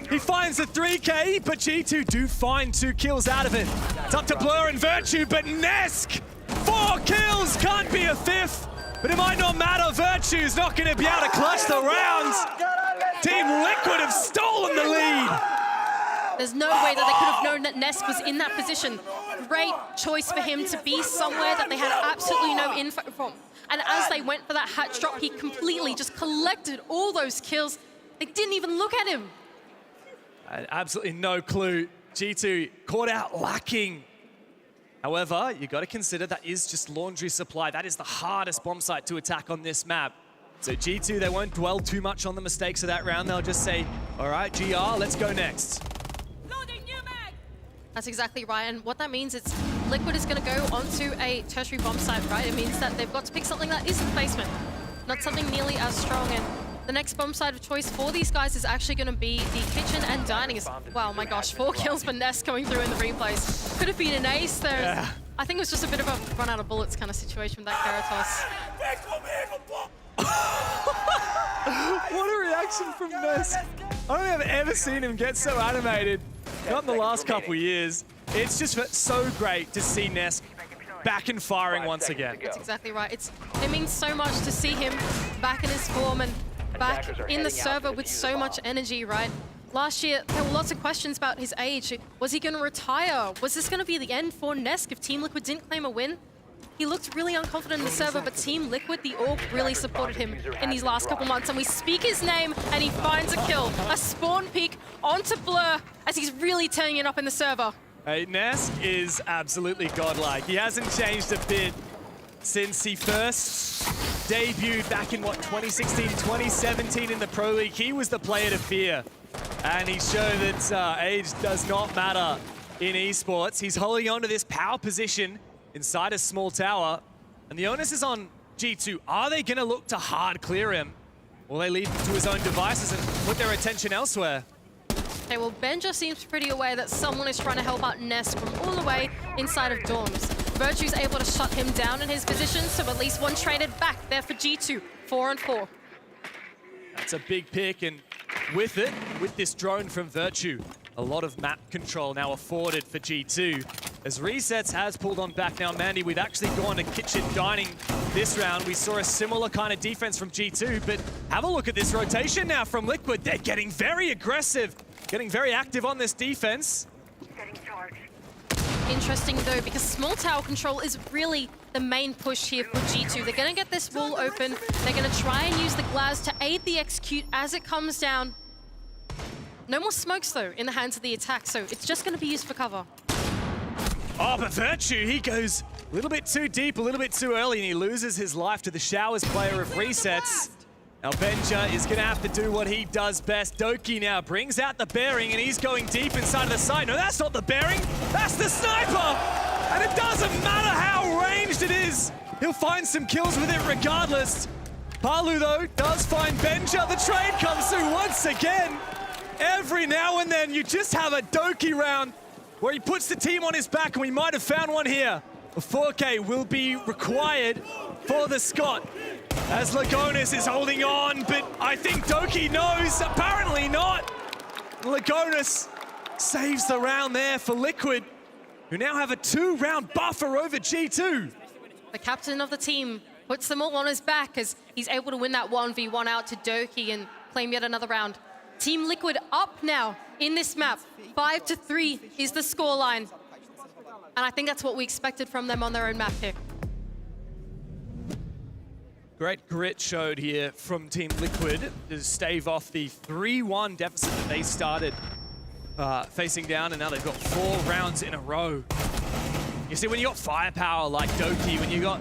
He finds the 3K, but G2 do find 2 kills out of it. It's up to Blur and Virtue, but Nesk, 4 kills, can't be a 5th. But it might not matter, Virtue's not going to be able to clutch the rounds. Team Liquid have stolen the lead. There's no way that they could have known that Nesk was in that position. Great choice for him to be somewhere that they had absolutely no info from. And as they went for that hatch drop, he completely just collected all those kills. They didn't even look at him. Absolutely no clue. G2 caught out lacking. However, you got to consider that is just laundry supply. That is the hardest bomb site to attack on this map. So G2, they won't dwell too much on the mistakes of that round. They'll just say, all right, GR, let's go next. That's exactly right, and what that means is Liquid is going to go onto a tertiary bomb site, right? It means that they've got to pick something that isn't basement, not something nearly as strong, and the next bomb site of choice for these guys is actually going to be the kitchen and dining. Wow, my gosh, 4 kills for Nest coming through in the replays. Could have been an ace there. Yeah. I think it was just a bit of a run out of bullets kind of situation with that Karatos. What a reaction from Nest. I don't think I've ever seen him get so animated. Not in the last couple years. It's just so great to see Nesk back and firing once again. That's exactly right. It means so much to see him back in his form and back in the server with so much energy, right? Last year, there were lots of questions about his age. Was he going to retire? Was this going to be the end for Nesk if Team Liquid didn't claim a win? He looked really unconfident in the server, but Team Liquid, the org, really supported him in these last couple months. And we speak his name, and he finds a kill. A spawn peek onto Blur as he's really turning it up in the server. Hey, Nesk is absolutely godlike. He hasn't changed a bit since he first debuted back in, 2016, 2017 in the Pro League. He was the player to fear. And he showed that age does not matter in esports. He's holding on to this power position inside a small tower, and the onus is on G2. Are they going to look to hard clear him? Will they leave him to his own devices and put their attention elsewhere? Okay, well, Benja seems pretty aware that someone is trying to help out Nest from all the way inside of dorms. Virtue's able to shut him down in his position, so at least one traded back there for G2, 4-4. That's a big pick, and with it, with this drone from Virtue, a lot of map control now afforded for G2. As Resets has pulled on back now, Mandy, we've actually gone to kitchen dining this round. We saw a similar kind of defense from G2, but have a look at this rotation now from Liquid. They're getting very aggressive, getting very active on this defense. Interesting though, because small tower control is really the main push here for G2. They're gonna get this wall open. They're gonna try and use the glass to aid the execute as it comes down. No more smokes though in the hands of the attack, so it's just gonna be used for cover. Oh, but Virtue, he goes a little bit too deep, a little bit too early, and he loses his life to the Showers player of Resets. Now Benja is gonna have to do what he does best. Doki now brings out the bearing, and he's going deep inside of the site. No, that's not the bearing, that's the sniper! And it doesn't matter how ranged it is. He'll find some kills with it regardless. Palu, though, does find Benja. The trade comes through once again. Every now and then, you just have a Doki round where he puts the team on his back, and we might have found one here. A 4K will be required for the Scott, as Lagonis is holding on, but I think Doki knows, apparently not. Lagonis saves the round there for Liquid, who now have a 2-round buffer over G2. The captain of the team puts them all on his back as he's able to win that 1v1 out to Doki and claim yet another round. Team Liquid up now in this map. 5-3 is the scoreline. And I think that's what we expected from them on their own map here. Great grit showed here from Team Liquid to stave off the 3-1 deficit that they started facing down, and now they've got 4 rounds in a row. You see, when you got firepower like Doki, when you got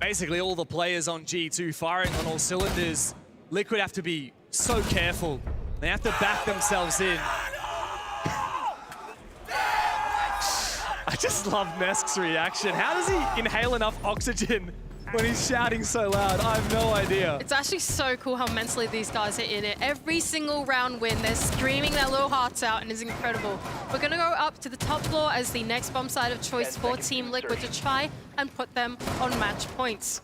basically all the players on G2 firing on all cylinders, Liquid have to be so careful. They have to back themselves in. I just love Nesk's reaction. How does he inhale enough oxygen when he's shouting so loud? I have no idea. It's actually so cool how mentally these guys are in it. Every single round win, they're screaming their little hearts out, and it's incredible. We're going to go up to the top floor as the next bomb site of choice for Team Liquid to try and put them on match points.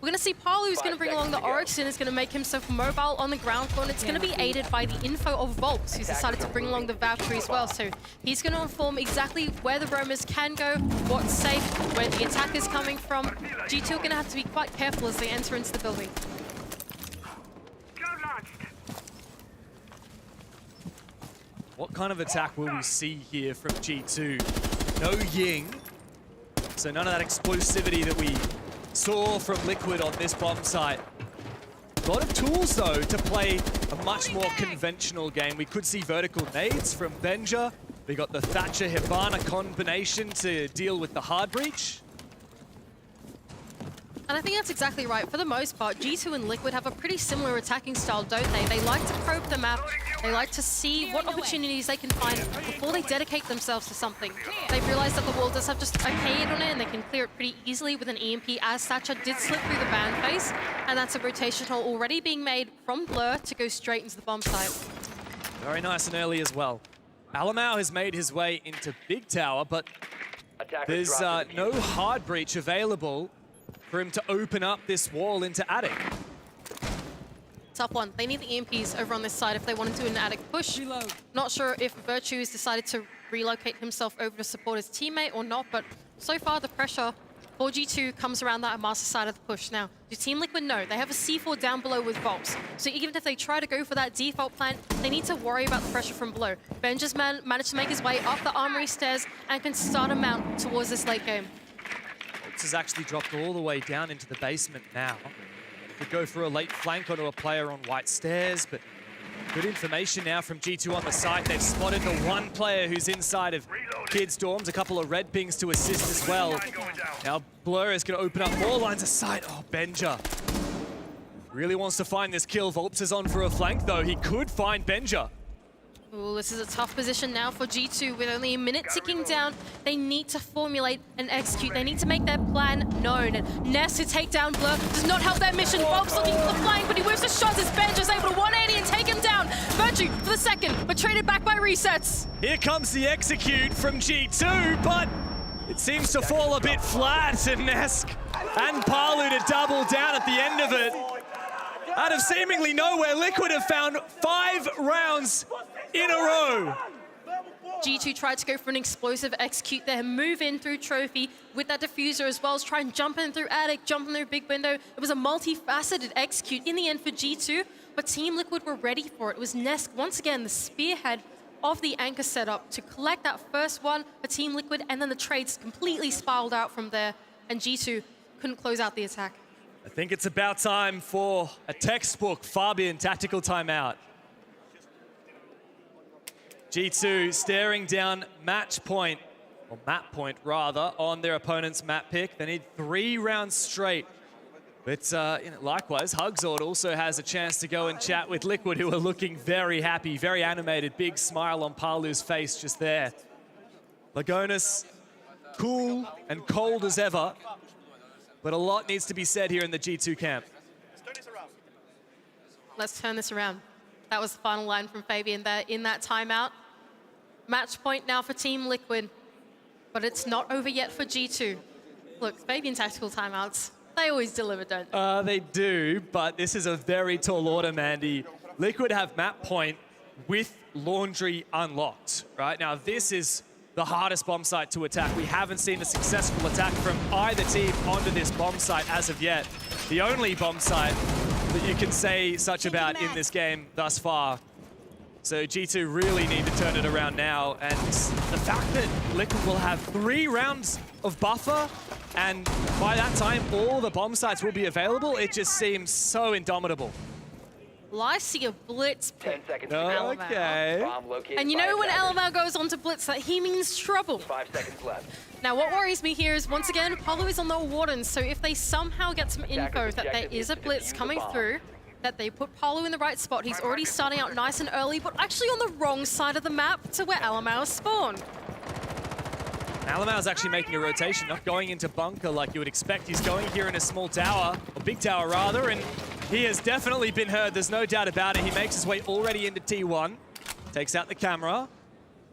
We're going to see Palu, who's going to bring along the Oryx and is going to make himself mobile on the ground floor, and it's going to be aided by the info of Volps, who's decided to bring along the Valkyrie as well. So he's going to inform exactly where the roamers can go, what's safe, where the attack is coming from. G2 are going to have to be quite careful as they enter into the building. What kind of attack will we see here from G2? No Ying, so none of that explosivity that we saw from Liquid on this bomb site. A lot of tools, though, to play a much more conventional game. We could see vertical nades from Benja. We got the Thatcher-Hibana combination to deal with the hard breach. And I think that's exactly right. For the most part, G2 and Liquid have a pretty similar attacking style, don't they? They like to probe the map. They like to see what opportunities they can find before they dedicate themselves to something. They've realized that the wall does have just a K on it, and they can clear it pretty easily with an EMP, as Thatcher did slip through the band phase. And that's a rotation hole already being made from Blur to go straight into the bomb site. Very nice and early as well. Alamau has made his way into Big Tower, but there's no hard breach available for him to open up this wall into Attic. Tough one. They need the EMPs over on this side if they want to do an Attic push. Not sure if Virtue has decided to relocate himself over to support his teammate or not, but so far the pressure for G2 comes around that master side of the push. Now, do Team Liquid know? They have a C4 down below with Volps, so even if they try to go for that default plan, they need to worry about the pressure from below. Benja's managed to make his way up the armory stairs and can start a mount towards this late game. Has actually dropped all the way down into the basement now. Could go for a late flank onto a player on white stairs, but good information now from G2 on the site. They've spotted the one player who's inside of kids' dorms, a couple of red pings to assist as well. Now Blur is going to open up more lines of sight. Oh, Benja really wants to find this kill. Volps is on for a flank, though. He could find Benja. Ooh, this is a tough position now for G2 with only a minute ticking down. They need to formulate and execute. They need to make their plan known. Ness to take down Blur does not help their mission. Bob's looking for the flank, but he whips the shots as Benja's able to 180 and take him down. Virtue for the second, but traded back by resets. Here comes the execute from G2, but it seems to fall a bit flat, and Nesk and Palu to double down at the end of it. Out of seemingly nowhere, Liquid have found 5 rounds in a row. G2 tried to go for an explosive execute there, move in through Trophy with that diffuser, as well as try and jump in through Attic, jump in through Big Window. It was a multifaceted execute in the end for G2, but Team Liquid were ready for it. It was Nesk, once again, the spearhead of the anchor setup to collect that first one for Team Liquid, and then the trades completely spiraled out from there, and G2 couldn't close out the attack. I think it's about time for a textbook Fabian tactical timeout. G2 staring down match point, or map point rather, on their opponent's map pick. They need 3 rounds straight. But likewise, Hugzord also has a chance to go and chat with Liquid, who are looking very happy, very animated, big smile on Palu's face just there. Lagonis, cool and cold as ever, but a lot needs to be said here in the G2 camp. Let's turn this around. That was the final line from Fabian there in that timeout. Match point now for Team Liquid, but it's not over yet for G2. Look, Fabian tactical timeouts, they always deliver, don't they? They do, but this is a very tall order, Mandy. Liquid have map point with Laundry unlocked, right? Now, this is the hardest bomb site to attack. We haven't seen a successful attack from either team onto this bomb site as of yet. The only bomb site that you can say such about in this game thus far. So G2 really need to turn it around now, and the fact that Liquid will have 3 rounds of buffer, and by that time all the bomb sites will be available, it just seems so indomitable. Well, I see a blitz pick. 10 seconds. Okay. And you know when Alamau goes on to blitz, that he means trouble. 5 seconds left. Now, what worries me here is, once again, Palu is on the Wardens, so if they somehow get some info that there is a blitz coming through, that they put Palu in the right spot, he's already starting out nice and early, but actually on the wrong side of the map to where Alamau spawned. Alamau's actually making a rotation, not going into bunker like you would expect. He's going here in a small tower, or big tower rather, and he has definitely been heard. There's no doubt about it. He makes his way already into T1, takes out the camera.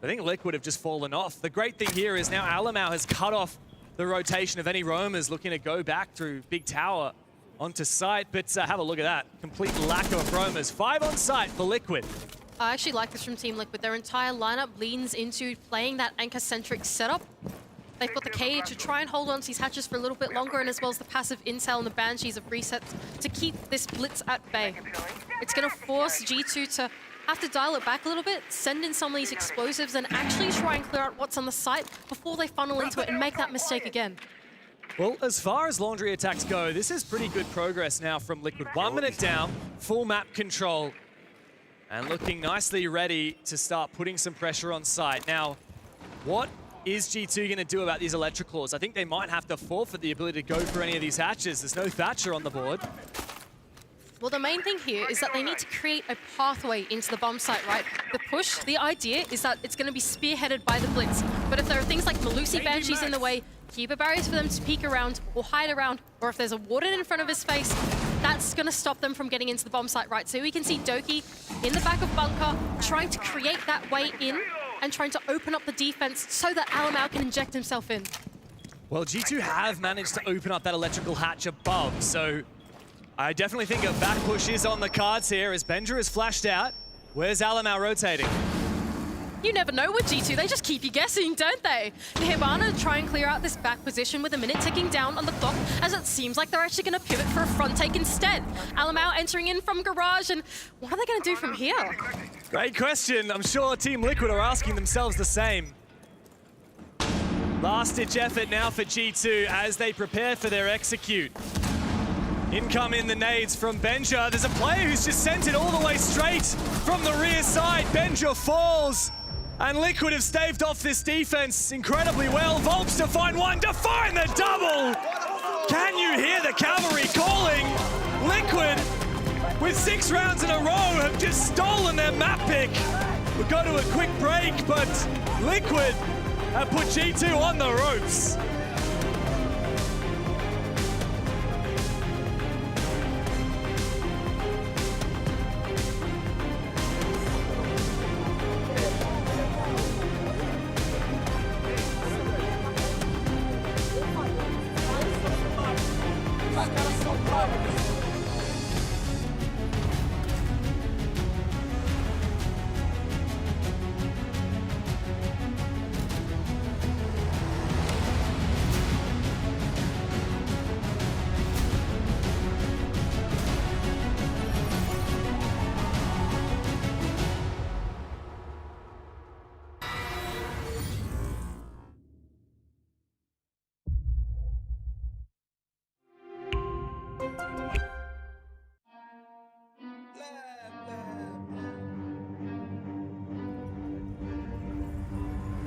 I think Liquid have just fallen off. The great thing here is now Alamau has cut off the rotation of any roamers looking to go back through big tower onto site, but have a look at that. Complete lack of roamers. 5 on site for Liquid. I actually like this from Team Liquid. Their entire lineup leans into playing that anchor-centric setup. They've got the cage to try and hold on to these hatches for a little bit longer, and as well as the passive intel and the Banshees of resets to keep this blitz at bay. It's going to force G2 to have to dial it back a little bit, send in some of these explosives, and actually try and clear out what's on the site before they funnel into it and make that mistake again. Well, as far as laundry attacks go, this is pretty good progress now from Liquid. 1 minute down, full map control, and looking nicely ready to start putting some pressure on site. Now, what is G2 going to do about these electroclaws? I think they might have to forfeit the ability to go for any of these hatches. There's no Thatcher on the board. Well, the main thing here is that they need to create a pathway into the bomb site, right? The push, the idea is that it's going to be spearheaded by the blitz. But if there are things like Melusi Banshees in the way, keep a barriers for them to peek around or hide around, or if there's a warden in front of his face, that's going to stop them from getting into the bomb site, right? So we can see Doki in the back of bunker trying to create that way in and trying to open up the defense so that Alamau can inject himself in. Well, G2 have managed to open up that electrical hatch above, so I definitely think a back push is on the cards here as Benja is flashed out. Where's Alamau rotating? You never know with G2, they just keep you guessing, don't they? Hibana try and clear out this back position with a minute ticking down on the clock, as it seems like they're actually going to pivot for a front take instead. Alamau entering in from garage, and what are they going to do from here? Great question. I'm sure Team Liquid are asking themselves the same. Last-ditch effort now for G2 as they prepare for their execute. Incoming the nades from Benja. There's a player who's just sent it all the way straight from the rear side. Benja falls. And Liquid have staved off this defense incredibly well. Volps to find one, to find the double! Can you hear the cavalry calling? Liquid, with 6 rounds in a row, have just stolen their map pick. We'll go to a quick break, but Liquid have put G2 on the ropes.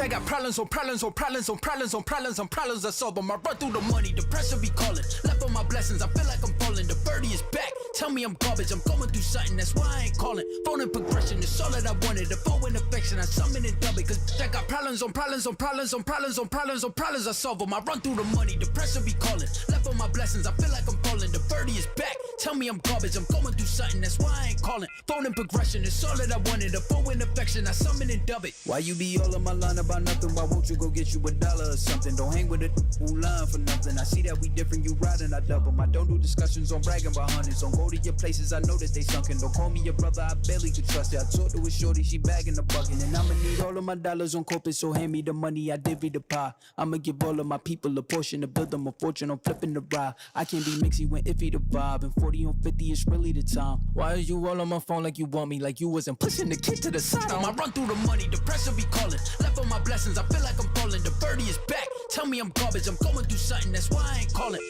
I got problems on problems on problems on problems on problems on problems I solve them. I run through the money, the pressure be calling. Left on my blessings, I feel like I'm falling. The birdie is back, tell me I'm garbage. I'm going through something, that's why I ain't calling. Phone and progression is all that I wanted. The phone in affection, I summon and dub it. Cause I got problems on problems on problems on problems on problems on problems I solve them. I run through the money, the pressure be calling. Left on my blessings, I feel like I'm falling. The birdie is back, tell me I'm garbage. I'm going through something, that's why I ain't calling. Phone and progression is all that I wanted. The phone in affection, I summon and dub it. Why you be all on my line about nothing? Why won't you go get you $1 or something? Don't hang with a who line for nothing. I see that we different, you riding, I double. I don't do discussions on bragging about hundreds. Don't go to your places, I know that they sunken. Don't call me your brother, I barely could trust it. I talked to a shorty, she bagging the bucket. And I'ma need all of my dollars on corporate, so hand me the money, I divvy the pie. I'ma give all of my people a portion to build them a fortune. I'm flipping the ride. I can't be mixy when iffy the vibe. And 40 on 50 is really the time. Why are you all on my phone like you want me? Like you wasn't pushing the kid to the side. I run through the money, the pressure be calling. Left on my blessings, I feel like I'm falling. The birdie is back, tell me I'm garbage. I'm going through something, that's why I ain't calling.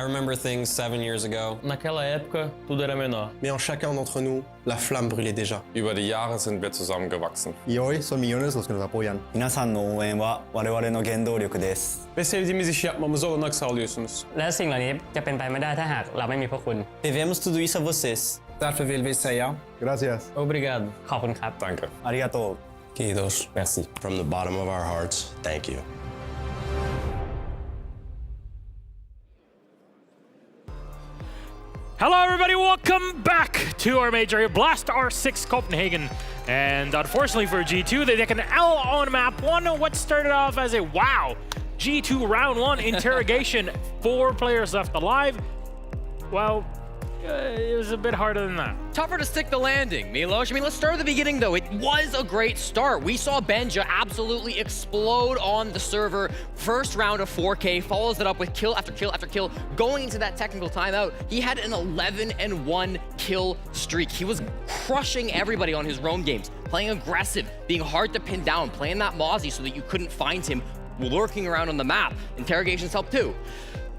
remember things 7 years ago. Naquela época, tudo era menor. Mais en chacun d'entre nous, la flamme brûlait déjà. Über die Jahre sind wir zusammengewachsen. Y hoy son millones los que nos apoyan. 皆さんの応援は我々の原動力です。Ve sevdiğimiz işi yapmamıza olanak sağlıyorsunuz. และสิ่งเหล่านี้จะเป็นไปไม่ได้ถ้าหากเราไม่มีพวกคุณ Devemos tudo isso a vocês. Därför vill vi säga gracias. Obrigado. ขอบคุณครับ Danke. Arigato. Kiitos. Merci. From the bottom of our hearts, thank you. Hello, everybody. Welcome back to our major here, Blast R6 Copenhagen. And unfortunately for G2, they take an L on map 1. What started off as a wow G2 round 1 interrogation. 4 players left alive. Well, it was a bit harder than that. Tougher to stick the landing, Milos. I mean, let's start at the beginning, though. It was a great start. We saw Benja absolutely explode on the server. First round of 4K, follows it up with kill after kill after kill. Going into that technical timeout, he had an 11-1 kill streak. He was crushing everybody on his roam games, playing aggressive, being hard to pin down, playing that Mozzie so that you couldn't find him lurking around on the map. Interrogations helped too.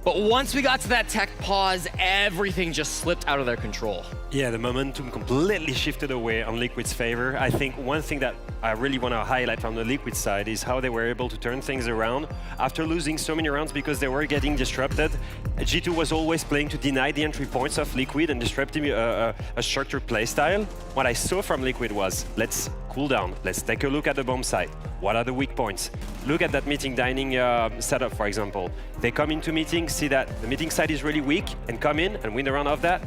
But once we got to that tech pause, everything just slipped out of their control. Yeah, the momentum completely shifted away on Liquid's favor. I think one thing that I really want to highlight from the Liquid side is how they were able to turn things around after losing so many rounds because they were getting disrupted. G2 was always playing to deny the entry points of Liquid and disrupting a structured playstyle. What I saw from Liquid was, let's cool down, let's take a look at the bomb site. What are the weak points? Look at that meeting dining setup, for example. They come into meetings, see that the meeting side is really weak, and come in and win a round of that.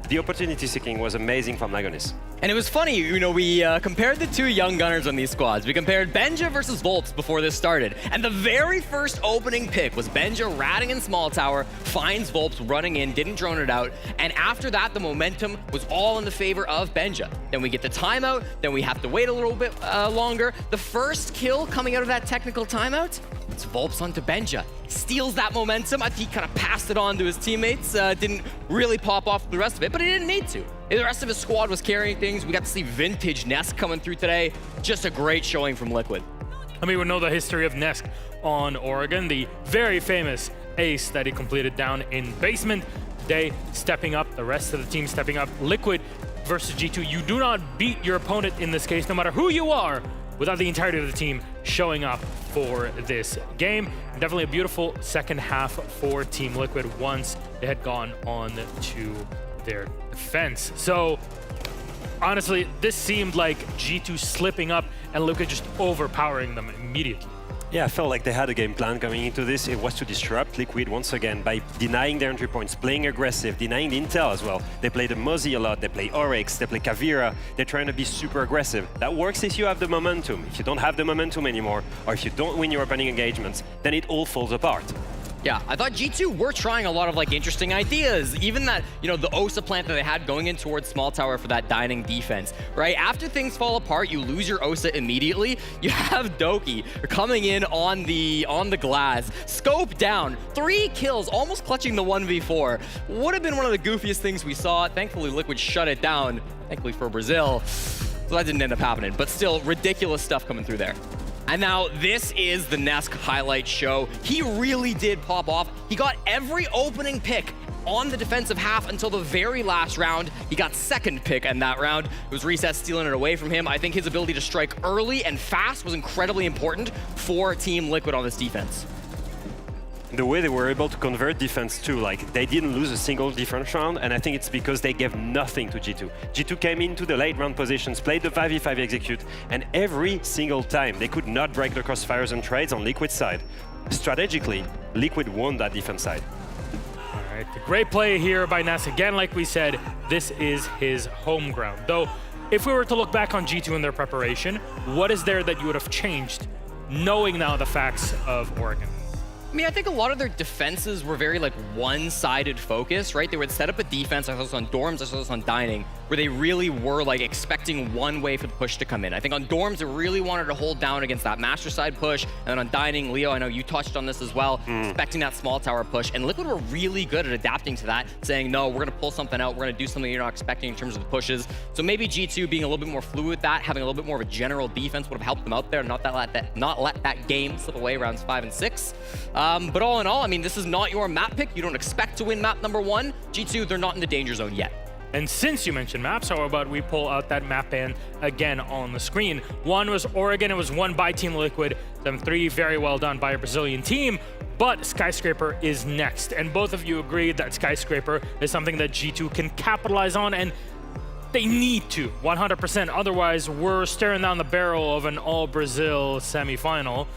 The opportunity seeking was amazing from Nagonis. And it was funny, you know, we compared the two young gunners on these squads. We compared Benja versus Volps before this started. And the very first opening pick was Benja ratting in small tower, finds Volps running in, didn't drone it out. And after that, the momentum was all in the favor of Benja. Then we get the timeout, then we have to wait a little bit longer. The first kill coming out of that technical timeout, it's Volps onto Benja. Steals that momentum. I think he kind of passed it on to his teammates. Didn't really pop off the rest of it, but he didn't need to. The rest of his squad was carrying things. We got to see vintage Nesk coming through today. Just a great showing from Liquid. I mean, we know the history of Nesk on Oregon, the very famous ace that he completed down in basement. They stepping up, the rest of the team stepping up. Liquid versus G2. You do not beat your opponent in this case, no matter who you are, without the entirety of the team showing up for this game. Definitely a beautiful second half for Team Liquid once they had gone on to their defense. So honestly, this seemed like G2 slipping up and Liquid just overpowering them immediately. Yeah, I felt like they had a game plan coming into this. It was to disrupt Liquid once again by denying their entry points, playing aggressive, denying the intel as well. They play the Mozzie a lot, they play Oryx, they play Kavira. They're trying to be super aggressive. That works if you have the momentum. If you don't have the momentum anymore, or if you don't win your opening engagements, then it all falls apart. Yeah, I thought G2 were trying a lot of like interesting ideas. Even that, you know, the Osa plant that they had going in towards small tower for that dining defense, right? After things fall apart, you lose your Osa immediately. You have Doki coming in on the glass, scope down, 3 kills, almost clutching the 1v4. Would have been one of the goofiest things we saw. Thankfully, Liquid shut it down. Thankfully for Brazil, so that didn't end up happening. But still, ridiculous stuff coming through there. And now this is the Nesk highlight show. He really did pop off. He got every opening pick on the defensive half until the very last round. He got second pick in that round. It was Reset stealing it away from him. I think his ability to strike early and fast was incredibly important for Team Liquid on this defense. The way they were able to convert defense too, like they didn't lose a single defense round, and I think it's because they gave nothing to G2. G2 came into the late round positions, played the 5v5 execute, and every single time they could not break the crossfires and trades on Liquid's side. Strategically, Liquid won that defense side. All right, the great play here by Nesk. Again, like we said, this is his home ground. Though, if we were to look back on G2 in their preparation, what is there that you would have changed, knowing now the facts of Oregon? I mean, I think a lot of their defenses were very like one-sided focus, right? They would set up a defense, I saw this on dorms, I saw this on dining, where they really were like expecting one way for the push to come in. I think on dorms, they really wanted to hold down against that master side push. And then on dining, Leo, I know you touched on this as well, expecting that small tower push. And Liquid were really good at adapting to that, saying, no, we're gonna pull something out. We're gonna do something you're not expecting in terms of the pushes. So maybe G2 being a little bit more fluid with that, having a little bit more of a general defense would have helped them out there, not let that game slip away rounds 5 and 6. But all in all, I mean, this is not your map pick. You don't expect to win map number 1. G2, they're not in the danger zone yet. And since you mentioned maps, how about we pull out that map ban again on the screen? One was Oregon. It was won by Team Liquid. 7-3, very well done by a Brazilian team. But Skyscraper is next. And both of you agreed that Skyscraper is something that G2 can capitalize on, and they need to, 100%. Otherwise, we're staring down the barrel of an all-Brazil semifinal.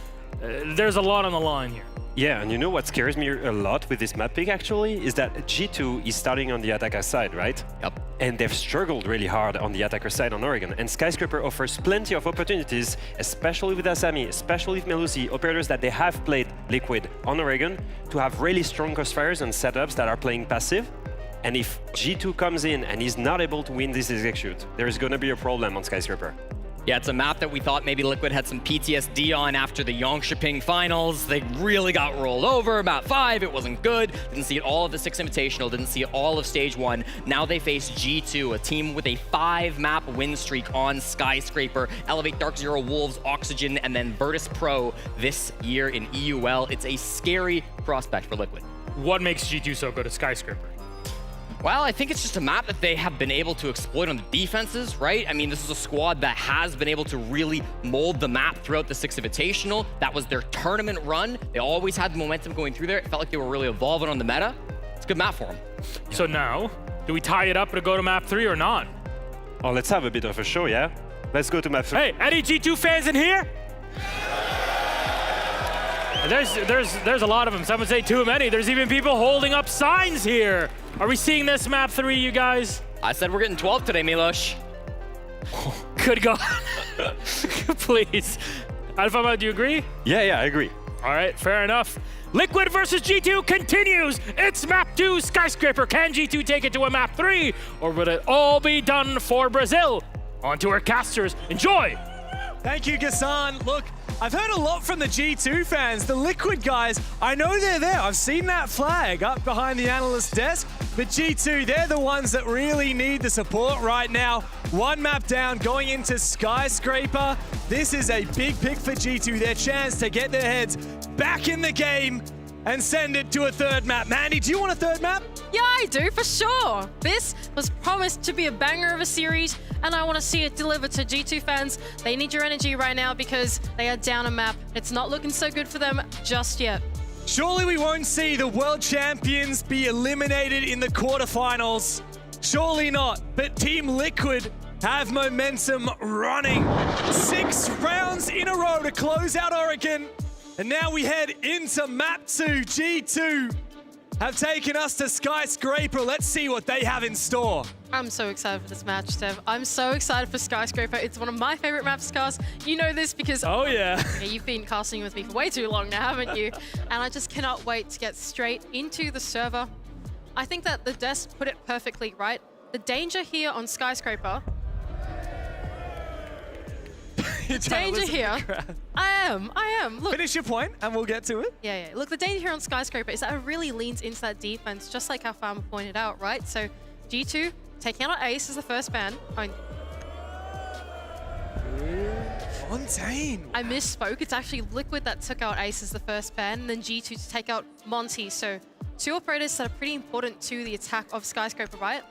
There's a lot on the line here. Yeah, and you know what scares me a lot with this map pick actually is that G2 is starting on the attacker side, right? Yep. And they've struggled really hard on the attacker side on Oregon. And Skyscraper offers plenty of opportunities, especially with Asami, especially with Melusi, operators that they have played Liquid on Oregon, to have really strong crossfires and setups that are playing passive. And if G2 comes in and is not able to win this execute, there's going to be a problem on Skyscraper. Yeah, it's a map that we thought maybe Liquid had some PTSD on after the Yongshiping finals. They really got rolled over. Map 5, it wasn't good. Didn't see it all of the 6 Invitational, didn't see it all of Stage 1. Now they face G2, a team with a 5-map win streak on Skyscraper. Elevate, Dark Zero, Wolves, Oxygen, and then Virtus Pro this year in EUL. It's a scary prospect for Liquid. What makes G2 so good at Skyscraper? Well, I think it's just a map that they have been able to exploit on the defenses, right? I mean, this is a squad that has been able to really mold the map throughout the 6 Invitational. That was their tournament run. They always had the momentum going through there. It felt like they were really evolving on the meta. It's a good map for them. So now, do we tie it up to go to map 3 or not? Oh, let's have a bit of a show, yeah? Let's go to map 3. Hey, any G2 fans in here? There's a lot of them. Some would say too many. There's even people holding up signs here. Are we seeing this map 3, you guys? I said we're getting 12 today, Milos. Good God. Please. Alpha, do you agree? Yeah, I agree. All right, fair enough. Liquid versus G2 continues. It's map 2, Skyscraper. Can G2 take it to a map 3? Or will it all be done for Brazil? On to our casters. Enjoy. Thank you, Gassan. Look, I've heard a lot from the G2 fans. The Liquid guys, I know they're there. I've seen that flag up behind the analyst desk. But G2, they're the ones that really need the support right now. 1 map down, going into Skyscraper. This is a big pick for G2, their chance to get their heads back in the game and send it to a 3rd map. Mandy, do you want a 3rd map? Yeah, I do, for sure. This was promised to be a banger of a series, and I want to see it delivered to G2 fans. They need your energy right now because they are down a map. It's not looking so good for them just yet. Surely we won't see the world champions be eliminated in the quarterfinals. Surely not. But Team Liquid have momentum running. 6 rounds in a row to close out Oregon. And now we head into map 2. G2 have taken us to Skyscraper. Let's see what they have in store. I'm so excited for this match, Dev. I'm so excited for Skyscraper. It's one of my favorite maps, Scarz. You know this because... Oh, yeah. You've been casting with me for way too long now, haven't you? And I just cannot wait to get straight into the server. I think that the desk put it perfectly, right? The danger here on Skyscraper... danger here. I am. Look. Finish your point and we'll get to it. Yeah. Look, the danger here on Skyscraper is that it really leans into that defense, just like how Farmer pointed out, right? So G2 taking out Ace as the first ban. Fontaine. I misspoke. It's actually Liquid that took out Ace as the first ban, and then G2 to take out Monty. So 2 operators that are pretty important to the attack of Skyscraper, right?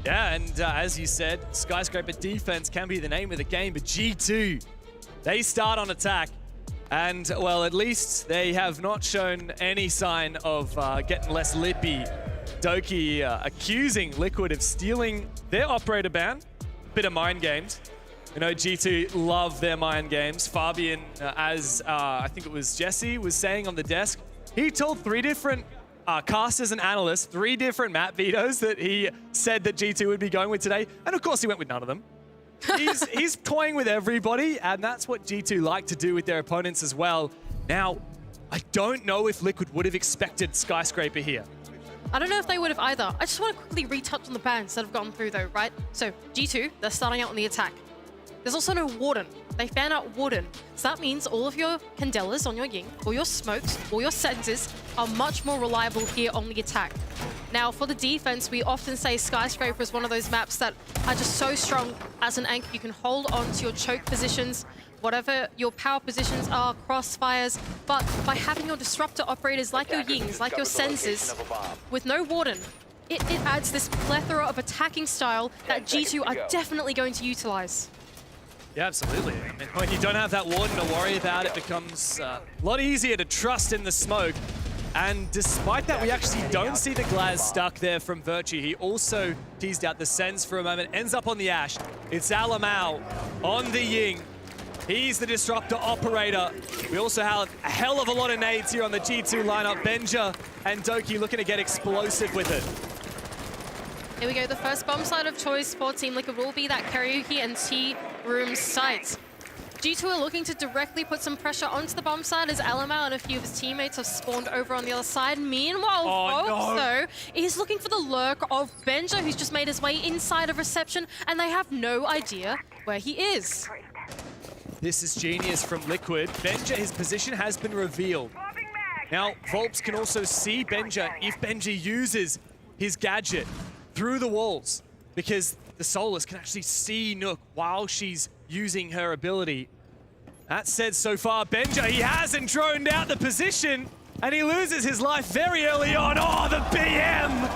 Yeah, and as you said, Skyscraper defense can be the name of the game, but G2, they start on attack. And, well, at least they have not shown any sign of getting less lippy. Doki accusing Liquid of stealing their operator ban. Bit of mind games. You know, G2 love their mind games. Fabian, as I think it was Jesse, was saying on the desk, he told 3 different casters and analysts, 3 different map vetoes that he said that G2 would be going with today. And of course, he went with none of them. He's toying with everybody, and that's what G2 like to do with their opponents as well. Now, I don't know if Liquid would have expected Skyscraper here. I don't know if they would have either. I just want to quickly retouch on the bans that have gone through though, right? So G2, they're starting out on the attack. There's also no Warden. they fan out Warden. So that means all of your Candelas on your Ying, all your smokes, all your senses are much more reliable here on the attack. Now, for the defense, we often say Skyscraper is one of those maps that are just so strong as an anchor. You can hold on to your choke positions, whatever your power positions are, crossfires, but by having your disruptor operators like your Yings, like your senses, with no Warden, it adds this plethora of attacking style that G2 are definitely going to utilize. Yeah, absolutely. I mean, when you don't have that Warden to worry about, it becomes a lot easier to trust in the smoke. And despite that, we actually don't see the Glaz stuck there from Virtue. He also teased out the Sens for a moment, ends up on the Ash. It's Alamau on the Ying. He's the disruptor operator. We also have a hell of a lot of nades here on the G2 lineup. Benja and Doki looking to get explosive with it. Here we go, the first bomb site of choice for Team Liquid will be that Karaoke and T-Room site. G2 are looking to directly put some pressure onto the bomb site as Alamau and a few of his teammates have spawned over on the other side. Meanwhile, Volks, though, is looking for the lurk of Benja, who's just made his way inside of reception, and they have no idea where he is. This is genius from Liquid. Benja, his position has been revealed. Now, Volps can also see Benja if Benja uses his gadget through the walls, because the Solus can actually see Nook while she's using her ability. That said, so far, Benja, he hasn't droned out the position, and he loses his life very early on. Oh, the BM!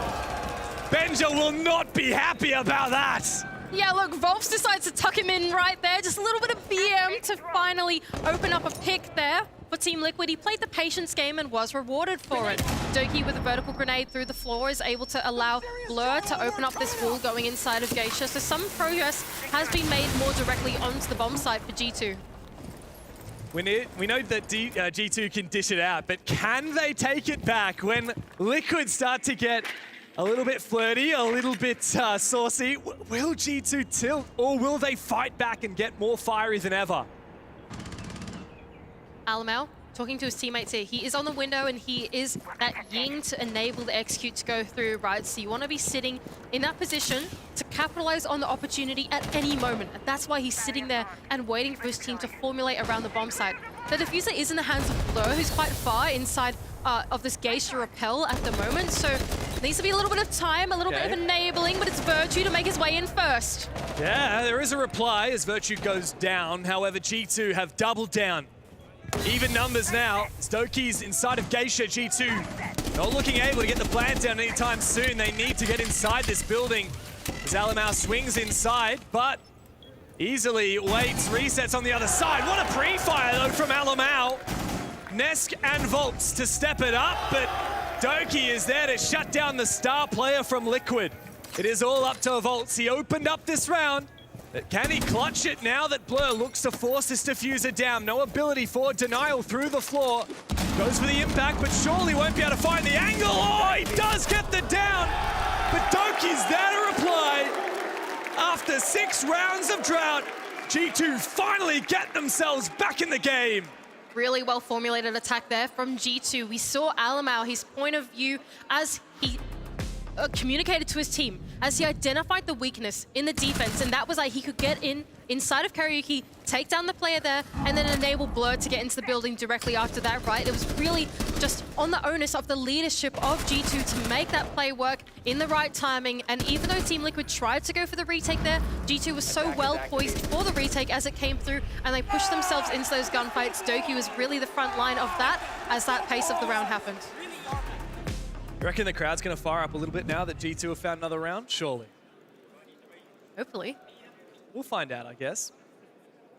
Benja will not be happy about that. Yeah, look, Volps decides to tuck him in right there. Just a little bit of BM to finally open up a pick there for Team Liquid. He played the patience game and was rewarded for it. Doki with a vertical grenade through the floor is able to allow Blur to open up this wall going inside of Geisha. So some progress has been made more directly onto the bomb site for G2. We know that G2 can dish it out, but can they take it back when Liquid start to get a little bit flirty, a little bit saucy? Will G2 tilt, or will they fight back and get more fiery than ever? Alamau talking to his teammates here. He is on the window and he is that Ying to enable the execute to go through, right? So you want to be sitting in that position to capitalize on the opportunity at any moment. And that's why he's sitting there and waiting for his team to formulate around the bomb site. The diffuser is in the hands of Blur, who's quite far inside of this Geisha rappel at the moment. So needs to be a little bit of time, a little bit of enabling, but it's Virtue to make his way in first. Yeah, there is a reply as Virtue goes down. However, G2 have doubled down. Even numbers now. Stokies inside of Geisha. G2 not looking able to get the plant down anytime soon. They need to get inside this building as Alamau swings inside, but easily waits, resets on the other side. What a pre-fire though from Alamau. Nesk and Volts to step it up, but Doki is there to shut down the star player from Liquid. It is all up to Volts. He opened up this round. But can he clutch it now that Blur looks to force this diffuser down? No ability for denial through the floor. Goes for the impact, but surely won't be able to find the angle. Oh, he does get the down. But Doki's there to reply. After 6 rounds of drought, G2 finally get themselves back in the game. Really well formulated attack there from G2. We saw Alamau, his point of view as he communicated to his team, as he identified the weakness in the defense, and that was like he could get inside of Karaoke, take down the player there, and then enable Blur to get into the building directly after that, right? It was really just on the onus of the leadership of G2 to make that play work in the right timing, and even though Team Liquid tried to go for the retake there, G2 was so well poised for the retake as it came through, and they pushed themselves into those gunfights. Doki was really the front line of that as that pace of the round happened. You reckon the crowd's going to fire up a little bit now that G2 have found another round? Surely. Hopefully. We'll find out, I guess.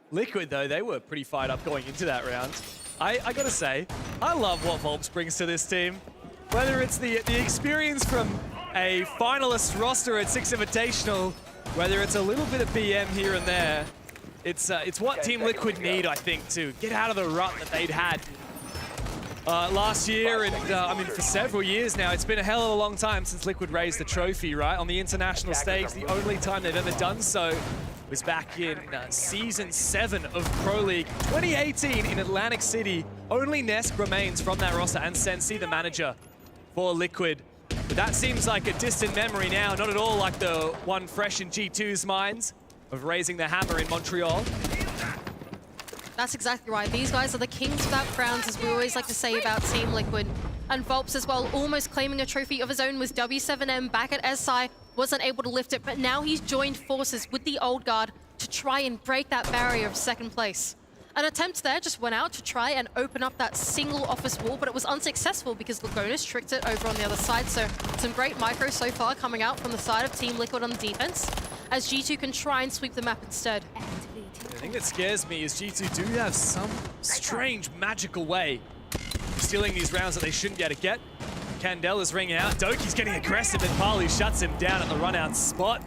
Liquid, though, they were pretty fired up going into that round. I gotta say, I love what Volps brings to this team. Whether it's the experience from a finalist roster at Six Invitational, whether it's a little bit of BM here and there, it's what Team Liquid need, I think, to get out of the rut that they'd had last year, and I mean, for several years now. It's been a hell of a long time since Liquid raised the trophy, right? On the international stage, the only time they've ever done so was back in Season 7 of Pro League 2018 in Atlantic City. Only Nesk remains from that roster, and Sensi, the manager for Liquid. But that seems like a distant memory now, not at all like the one fresh in G2's minds of raising the hammer in Montreal. That's exactly right. These guys are the kings without crowns, as we always like to say about Team Liquid. And Volps as well, almost claiming a trophy of his own, was W7M back at SI, wasn't able to lift it, but now he's joined forces with the old guard to try and break that barrier of second place. An attempt there just went out to try and open up that single office wall, but it was unsuccessful because Lagonis tricked it over on the other side. So some great micro so far coming out from the side of Team Liquid on the defense, as G2 can try and sweep the map instead. The thing that scares me is G2 do have some strange magical way of stealing these rounds that they shouldn't be able to get. Candel is ringing out. Doki's getting aggressive and Palu shuts him down at the run-out spot.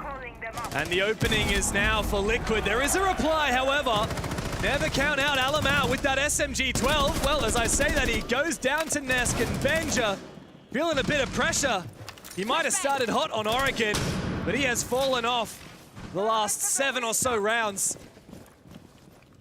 And the opening is now for Liquid. There is a reply, however. Never count out Alamau with that SMG-12. Well, as I say that, he goes down to Nesk, and Benja feeling a bit of pressure. He might have started hot on Oregon, but he has fallen off the last 7 or so rounds.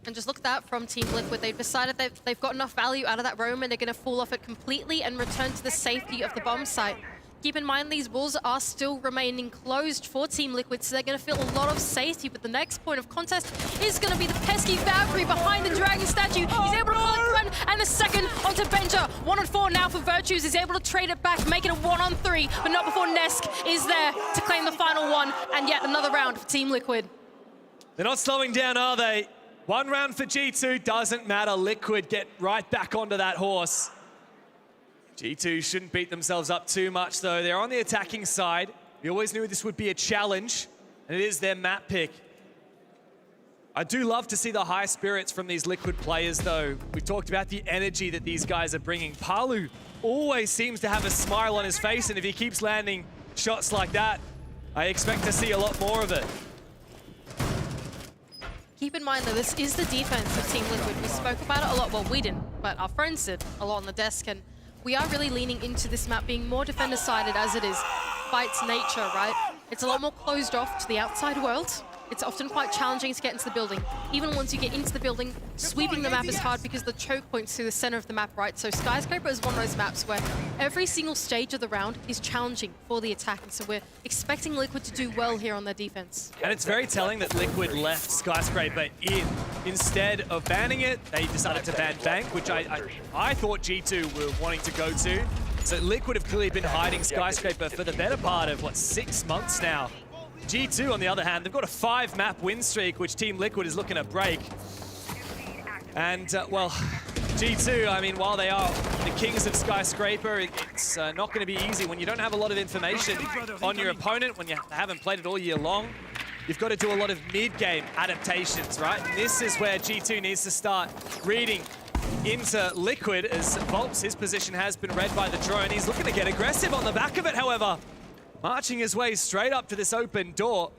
And just look at that from Team Liquid. They've decided that they've got enough value out of that roam and they're going to fall off it completely and return to the safety of the bomb site. Keep in mind, these walls are still remaining closed for Team Liquid, so they're going to feel a lot of safety. But the next point of contest is going to be the pesky Valkyrie behind the dragon statue. He's able to collect one, and the second onto Benja. 1-on-4 now for Virtues. He's able to trade it back, make it a 1-on-3, but not before Nesk is there to claim the final one. And yet another round for Team Liquid. They're not slowing down, are they? One round for G2, doesn't matter. Liquid get right back onto that horse. G2 shouldn't beat themselves up too much, though. They're on the attacking side. We always knew this would be a challenge, and it is their map pick. I do love to see the high spirits from these Liquid players, though. We talked about the energy that these guys are bringing. Palu always seems to have a smile on his face, and if he keeps landing shots like that, I expect to see a lot more of it. Keep in mind, though, this is the defense of Team Liquid. We spoke about it a lot. Well, we didn't, but our friends did a lot on the desk, and we are really leaning into this map being more defender-sided as it is by its nature, right? It's a lot more closed off to the outside world. It's often quite challenging to get into the building. Even once you get into the building, sweeping the map is hard because the choke points through the center of the map, right? So Skyscraper is one of those maps where every single stage of the round is challenging for the attack, and so we're expecting Liquid to do well here on their defense. And it's very telling that Liquid left Skyscraper in. Instead of banning it, they decided to ban Bank, which I thought G2 were wanting to go to. So Liquid have clearly been hiding Skyscraper for the better part of, what, 6 months now. G2, on the other hand, they've got a 5-map win streak, which Team Liquid is looking to break. And, well, G2, I mean, while they are the kings of Skyscraper, it's not going to be easy when you don't have a lot of information on your opponent, when you haven't played it all year long. You've got to do a lot of mid-game adaptations, right? And this is where G2 needs to start reading into Liquid, as Volps, his position has been read by the drone. He's looking to get aggressive on the back of it, however. Marching his way straight up to this open door.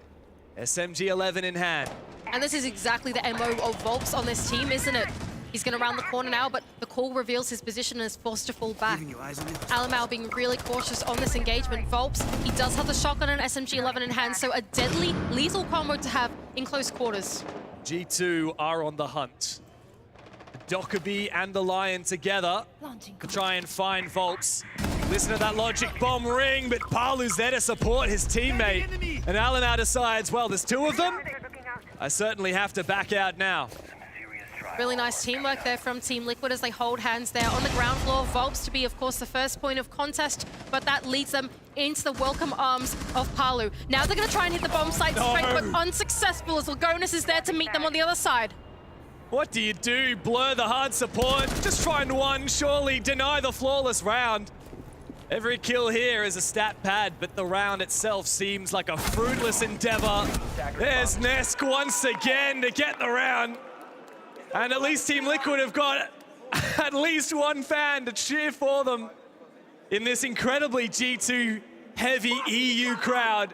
SMG-11 in hand. And this is exactly the MO of Volps on this team, isn't it? He's going to round the corner now, but the call reveals his position and is forced to fall back. Alamau being really cautious on this engagement. Volps, he does have the shotgun and SMG-11 in hand, so a deadly, lethal combo to have in close quarters. G2 are on the hunt. Dockerby and the Lion together to try and find Volps. Listen to that logic bomb ring, but Palu's there to support his teammate. And Alamau decides, well, there's 2 of them. I certainly have to back out now. Really nice teamwork there from Team Liquid as they hold hands there on the ground floor. Volps to be, of course, the first point of contest, but that leads them into the welcome arms of Palu. Now they're going to try and hit the bomb site straight, but unsuccessful as Lagonis is there to meet them on the other side. What do you do? Blur the hard support? Just find one, surely deny the flawless round. Every kill here is a stat pad, but the round itself seems like a fruitless endeavor. There's Nesk once again to get the round. And at least Team Liquid have got at least one fan to cheer for them in this incredibly G2 heavy EU crowd.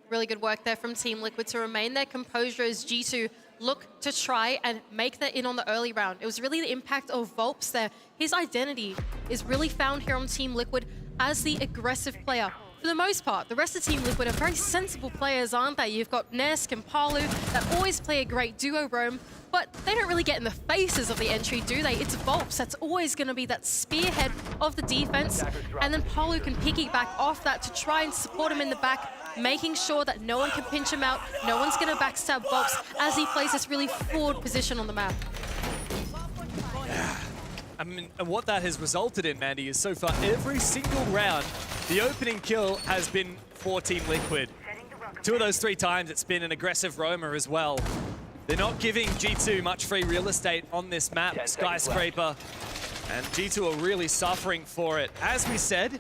Really good work there from Team Liquid to remain their composure as G2 look to try and make that in on the early round. It was really the impact of Volps there. His identity is really found here on Team Liquid as the aggressive player. For the most part, the rest of Team Liquid are very sensible players, aren't they? You've got Nesk and Palu that always play a great duo roam, but they don't really get in the faces of the entry, do they? It's Volps that's always going to be that spearhead of the defense, and then Palu can piggyback off that to try and support him in the back making sure that no one can pinch him out, no one's going to backstab Volps as he plays this really forward position on the map. I mean, and what that has resulted in, Mandy, is so far every single round, the opening kill has been for Team Liquid. 2 of those 3 times, it's been an aggressive roamer as well. They're not giving G2 much free real estate on this map, Skyscraper, and G2 are really suffering for it. As we said,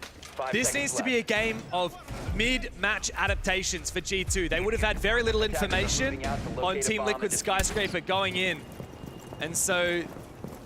this needs to be a game of mid-match adaptations for G2. They would have had very little information on Team Liquid's Skyscraper going in, and so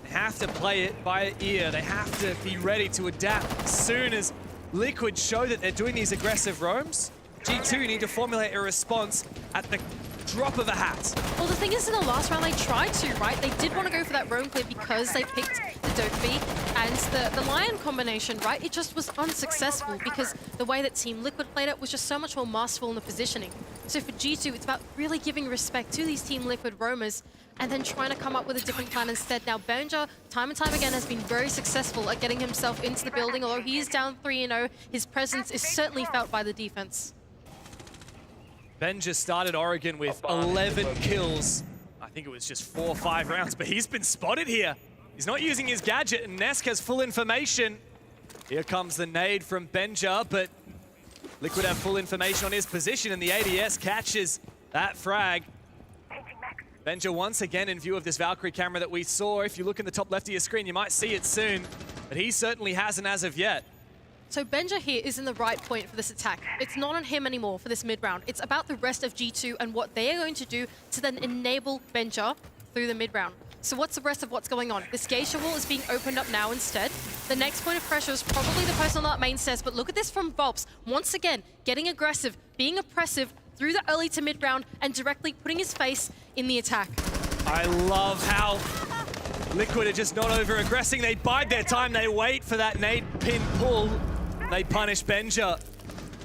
have to play it by ear. They have to be ready to adapt as soon as Liquid show that they're doing these aggressive roams. G2 need to formulate a response at the drop of a hat. Well, the thing is, in the last round, they tried to, right? They did want to go for that roam clear because they picked the Dokkaebi and the Lion combination, right? It just was unsuccessful because the way that Team Liquid played it was just so much more masterful in the positioning. So for G2, it's about really giving respect to these Team Liquid roamers and then trying to come up with a different plan instead. Now, Benja, time and time again, has been very successful at getting himself into the building. Although he is down 3-0, his presence is certainly felt by the defense. Benja started Oregon with 11 kills. I think it was just 4 or 5 rounds, but he's been spotted here. He's not using his gadget, and Nesk has full information. Here comes the nade from Benja, but Liquid have full information on his position, and the ADS catches that frag. Benja once again in view of this Valkyrie camera that we saw. If you look in the top left of your screen, you might see it soon, but he certainly hasn't as of yet. So Benja here is in the right point for this attack. It's not on him anymore for this mid-round. It's about the rest of G2 and what they are going to do to then enable Benja through the mid-round. So what's the rest of what's going on? This geisha wall is being opened up now instead. The next point of pressure is probably the person on that main stairs, but look at this from Volps. Once again, getting aggressive, being oppressive through the early to mid-round and directly putting his face in the attack. I love how Liquid are just not over-aggressing. They bide their time, they wait for that nade pin pull. They punish Benja.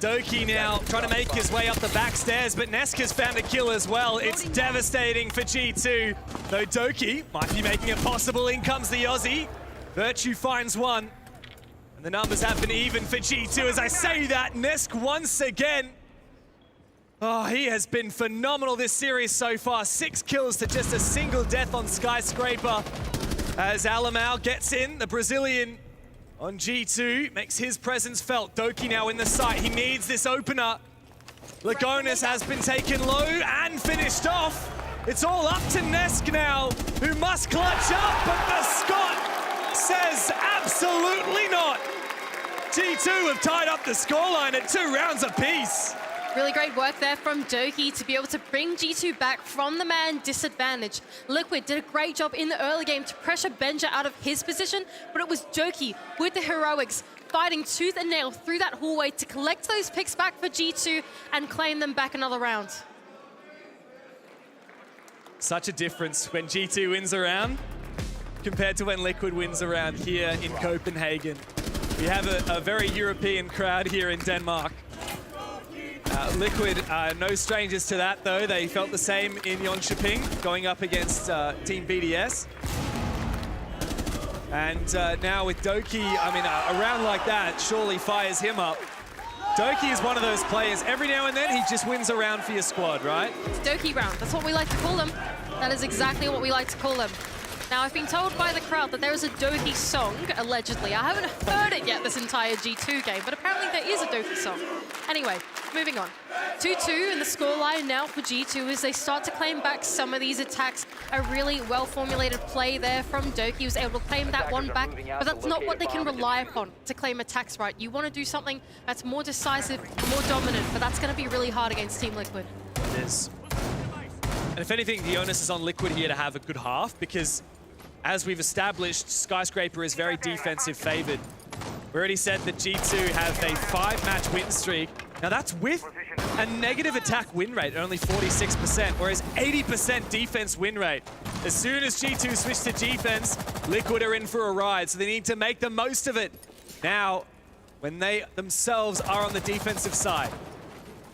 Doki now trying to make his way up the back stairs, but Neska's found a kill as well. It's devastating for G2, though Doki might be making it possible. In comes the Aussie. Virtue finds one, and the numbers have been even for G2. As I say that, Nesk once again. Oh, he has been phenomenal this series so far. 6 kills to just a single death on Skyscraper. As Alamau gets in, the Brazilian on G2 makes his presence felt. Doki now in the site. He needs this opener. Lagonis has been taken low and finished off. It's all up to Nesk now, who must clutch up, but the Scot says absolutely not. G2 have tied up the scoreline at 2 rounds apiece. Really great work there from Doki to be able to bring G2 back from the man disadvantage. Liquid did a great job in the early game to pressure Benja out of his position, but it was Doki with the heroics fighting tooth and nail through that hallway to collect those picks back for G2 and claim them back another round. Such a difference when G2 wins a round compared to when Liquid wins a round here in Copenhagen. We have a very European crowd here in Denmark. Liquid, no strangers to that though. They felt the same in Jönköping going up against Team BDS. And now with Doki, I mean, a round like that surely fires him up. Doki is one of those players, every now and then he just wins a round for your squad, right? It's Doki round, that's what we like to call them. That is exactly what we like to call them. Now, I've been told by the crowd that there is a Doki song, allegedly. I haven't heard it yet this entire G2 game, but apparently there is a Doki song. Anyway, moving on. 2-2 in the scoreline now for G2 as they start to claim back some of these attacks. A really well-formulated play there from Doki. He was able to claim that one back, but that's not what they can rely upon to claim attacks, right? You want to do something that's more decisive, more dominant, but that's going to be really hard against Team Liquid. It is. And if anything, the onus is on Liquid here to have a good half, because as we've established, Skyscraper is very defensive favored. We already said that G2 have a 5-match win streak. Now that's with a negative attack win rate, only 46%, whereas 80% defense win rate. As soon as G2 switch to defense, Liquid are in for a ride, so they need to make the most of it now when they themselves are on the defensive side.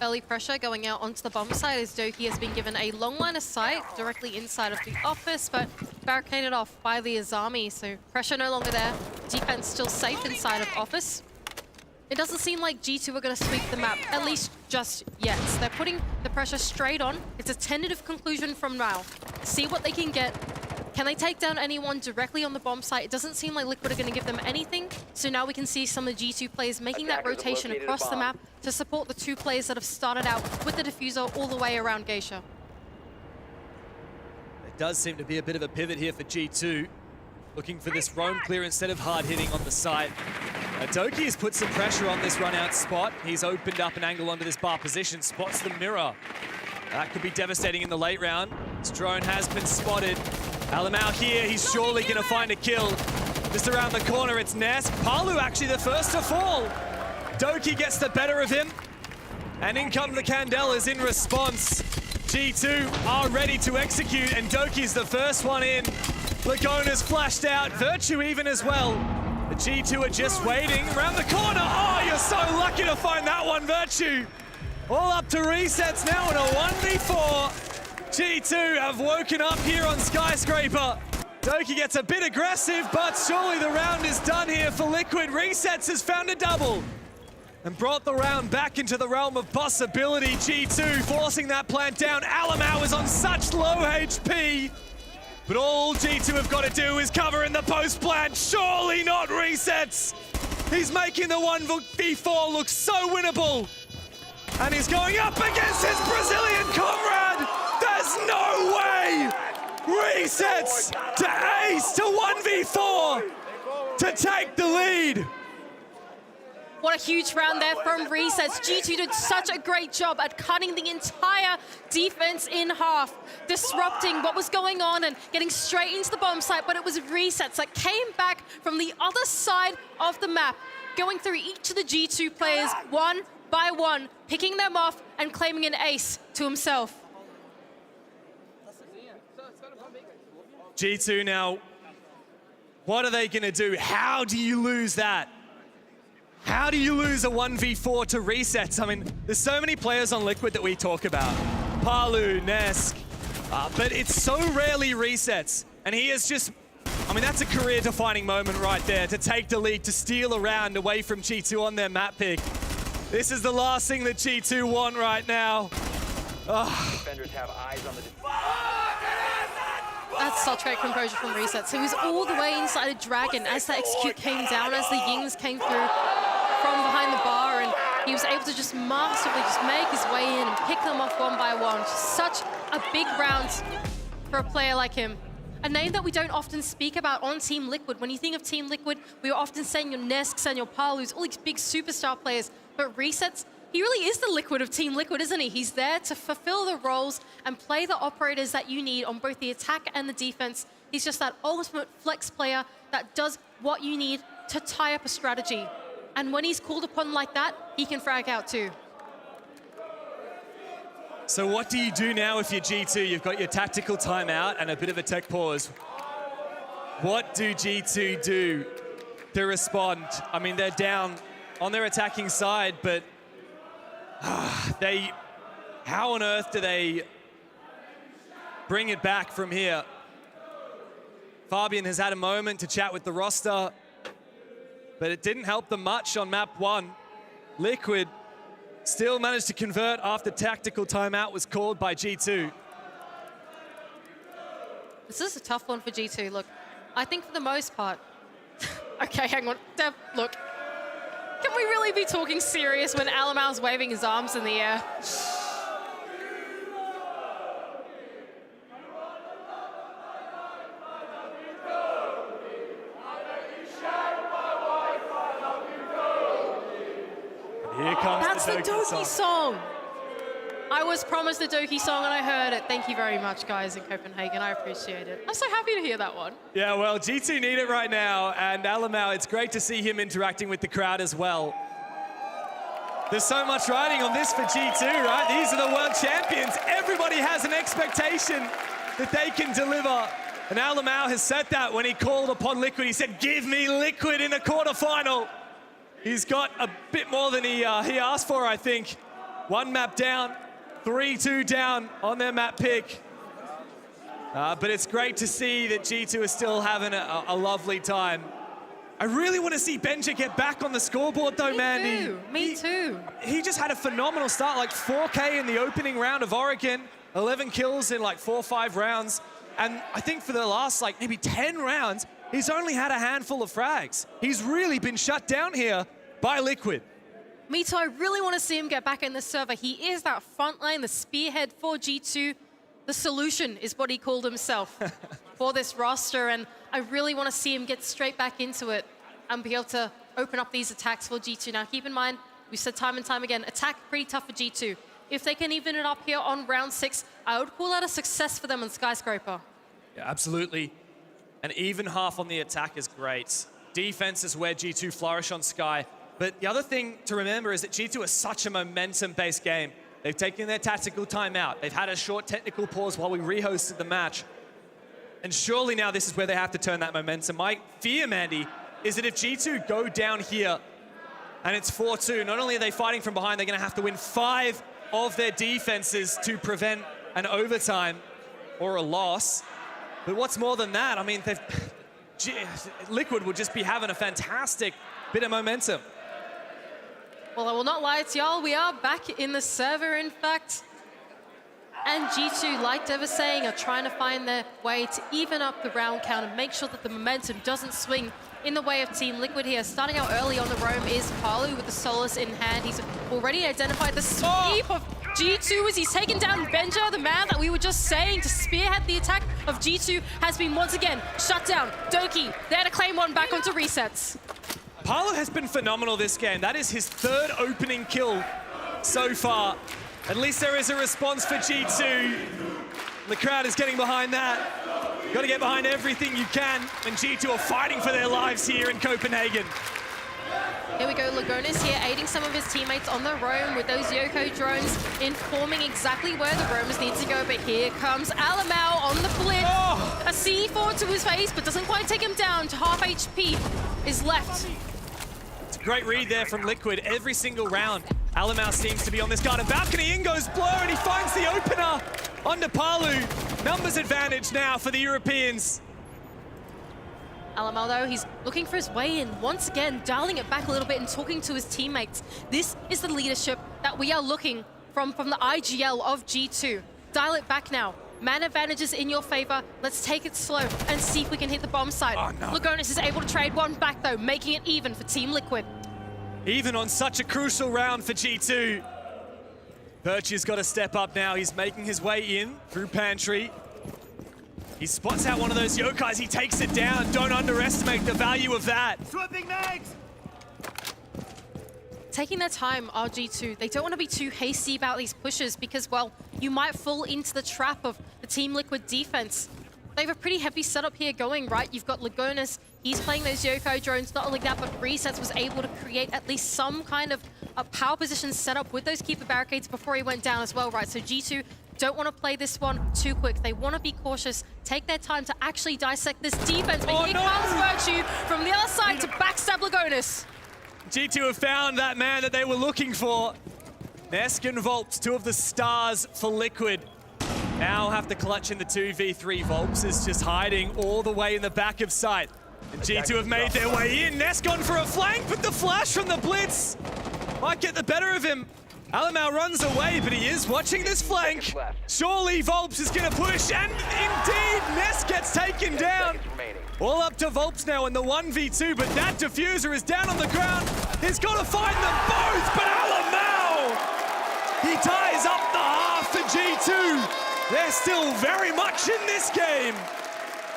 Early pressure going out onto the bomb side as Doki has been given a long line of sight directly inside of the office, but barricaded off by the Azami, so pressure no longer there. Defense still safe inside of office. It doesn't seem like G2 are going to sweep the map, at least just yet. They're putting the pressure straight on. It's a tentative conclusion from now. See what they can get. Can they take down anyone directly on the bomb site? It doesn't seem like Liquid are going to give them anything. So now we can see some of the G2 players making that rotation across the map to support the 2 players that have started out with the diffuser all the way around Geisha. It does seem to be a bit of a pivot here for G2. Looking for this roam clear instead of hard hitting on the site. Doki has put some pressure on this run out spot. He's opened up an angle onto this bar position, spots the mirror. That could be devastating in the late round. This drone has been spotted. Alamau here, he's surely going to find a kill. Just around the corner, it's Nesk. Palu actually the first to fall. Doki gets the better of him. And in come the Candelas in response. G2 are ready to execute, and Doki's the first one in. Lagona's flashed out, Virtue even as well. The G2 are just waiting around the corner. Oh, you're so lucky to find that one, Virtue. All up to resets now in a 1v4. G2 have woken up here on Skyscraper. Doki gets a bit aggressive, but surely the round is done here for Liquid. Resets has found a double and brought the round back into the realm of possibility. G2 forcing that plant down. Alamau is on such low HP. But all G2 have got to do is cover in the post plant. Surely not resets. He's making the 1v4 look so winnable. And he's going up against his Brazilian comrade. There's no way. Resets to ace to 1v4 to take the lead. What a huge round there from Resets. G2 did such a great job at cutting the entire defense in half, disrupting what was going on and getting straight into the bomb site, but it was Resets that came back from the other side of the map, going through each of the G2 players one by one, picking them off and claiming an ace to himself. G2 now, what are they going to do? How do you lose that? How do you lose a 1v4 to Resets? I mean, there's so many players on Liquid that we talk about. Palu, Nesk, but it's so rarely Resets. And he is just, I mean, that's a career-defining moment right there, to take the lead, to steal a round away from G2 on their map pick. This is the last thing that G2 want right now. Defenders have eyes on the That's such great composure from Resets. He was all the way inside a Dragon as the execute came down, as the Yings came through from behind the bar, and he was able to just masterfully just make his way in and pick them off one by one. Just such a big round for a player like him. A name that we don't often speak about on Team Liquid. When you think of Team Liquid, we are often saying your Nesks and your Palus, all these big superstar players, but Resets, he really is the Liquid of Team Liquid, isn't he? He's there to fulfill the roles and play the operators that you need on both the attack and the defense. He's just that ultimate flex player that does what you need to tie up a strategy. And when he's called upon like that, he can frag out too. So what do you do now if you're G2? You've got your tactical timeout and a bit of a tech pause. What do G2 do to respond? I mean, they're down on their attacking side, but how on earth do they bring it back from here? Fabian has had a moment to chat with the roster, but it didn't help them much on map 1. Liquid still managed to convert after tactical timeout was called by G2. This is a tough one for G2. Look, I think for the most part... Okay, hang on. Dev, look. Can we really be talking serious when Alamau's waving his arms in the air? Here comes That's the Doki song. I was promised the Doki song and I heard it. Thank you very much, guys in Copenhagen. I appreciate it. I'm so happy to hear that one. Yeah, well, G2 need it right now, and Alamau, it's great to see him interacting with the crowd as well. There's so much riding on this for G2, right? These are the world champions. Everybody has an expectation that they can deliver. And Alamau has said that when he called upon Liquid. He said, give me Liquid in the quarterfinal. He's got a bit more than he asked for, I think. 1 map down, 3-2 down on their map pick. But it's great to see that G2 is still having a lovely time. I really want to see Benja get back on the scoreboard though, Mandy. Me too. He just had a phenomenal start, like 4K in the opening round of Oregon, 11 kills in like 4 or 5 rounds. And I think for the last like maybe 10 rounds, he's only had a handful of frags. He's really been shut down here by Liquid. Me too, I really want to see him get back in the server. He is that front line, the spearhead for G2. The solution is what he called himself for this roster, and I really want to see him get straight back into it and be able to open up these attacks for G2. Now, keep in mind, we said time and time again, attack pretty tough for G2. If they can even it up here on round 6, I would call that a success for them on Skyscraper. Yeah, absolutely. An even half on the attack is great. Defense is where G2 flourish on Sky. But the other thing to remember is that G2 is such a momentum-based game. They've taken their tactical timeout. They've had a short technical pause while we rehosted the match. And surely now this is where they have to turn that momentum. My fear, Mandy, is that if G2 go down here and it's 4-2, not only are they fighting from behind, they're going to have to win 5 of their defenses to prevent an overtime or a loss. But what's more than that, I mean, Liquid would just be having a fantastic bit of momentum. Well, I will not lie to y'all, we are back in the server, in fact. And G2, like Dev was saying, are trying to find their way to even up the round count and make sure that the momentum doesn't swing in the way of Team Liquid here. Starting out early on the roam is Palu with the Solace in hand. He's already identified the sweep of G2 as he's taken down Benja, the man that we were just saying to spearhead the attack of G2 has been once again shut down. Doki there to claim one back onto resets. Palu has been phenomenal this game. That is his 3rd opening kill so far. At least there is a response for G2. The crowd is getting behind that. Got to get behind everything you can when G2 are fighting for their lives here in Copenhagen. Here we go, Lagonis here aiding some of his teammates on the roam with those Yoko drones, informing exactly where the roamers need to go. But here comes Alamau on the blitz. A C4 to his face, but doesn't quite take him down to half HP is left. It's a great read there from Liquid. Every single round, Alamau seems to be on this garden balcony. In goes Blur, and he finds the opener onto Palu. Numbers advantage now for the Europeans. Alamau, though, he's looking for his way in once again, dialing it back a little bit and talking to his teammates. This is the leadership that we are looking from the IGL of G2. Dial it back now. Man advantages in your favor. Let's take it slow and see if we can hit the bomb site. Oh, no. Lagonis is able to trade one back, though, making it even for Team Liquid. Even on such a crucial round for G2. Birchie's got to step up now. He's making his way in through Pantry. He spots out one of those Yokais. He takes it down. Don't underestimate the value of that. Swapping mags! Taking their time, RG2. They don't want to be too hasty about these pushes because, well, you might fall into the trap of the Team Liquid defense. They have a pretty heavy setup here going, right? You've got Lagonis. He's playing those Yoko drones. Not only that, but Resets was able to create at least some kind of a power position setup with those keeper barricades before he went down as well, right? So G2 don't want to play this one too quick. They want to be cautious, take their time to actually dissect this defense. But here comes Virtue from the other side to backstab Lagonis. G2 have found that man that they were looking for. Nesk and Volps, 2 of the stars for Liquid. Now have to clutch in the 2v3. Volps is just hiding all the way in the back of sight. And G2 have made their way in. Nesk gone for a flank, but the flash from the Blitz might get the better of him. Alamau runs away, but he is watching this flank. Surely Volps is going to push, and indeed, Nesk gets taken down. All up to Volps now in the 1v2, but that diffuser is down on the ground. He's got to find them both, but Alamau, he ties up the half for G2. They're still very much in this game.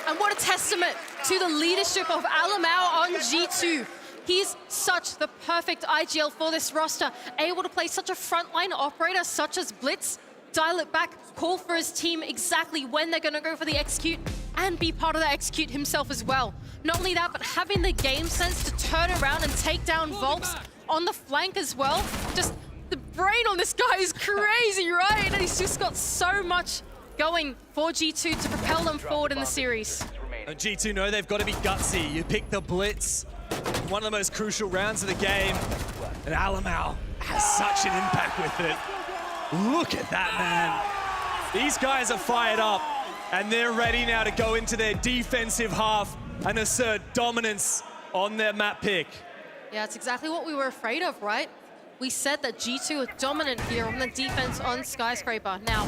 And what a testament to the leadership of Alamau on G2. He's such the perfect IGL for this roster, able to play such a frontline operator such as Blitz, dial it back, call for his team exactly when they're going to go for the execute, and be part of the execute himself as well. Not only that, but having the game sense to turn around and take down Volps on the flank as well. Just the brain on this guy is crazy, right? And he's just got so much going for G2 to propel them forward in the series. And G2 know they've got to be gutsy. You pick the Blitz, one of the most crucial rounds of the game, and Alamau has such an impact with it. Look at that, man. These guys are fired up, and they're ready now to go into their defensive half and assert dominance on their map pick. Yeah, it's exactly what we were afraid of, right? We said that G2 are dominant here on the defense on Skyscraper. Now,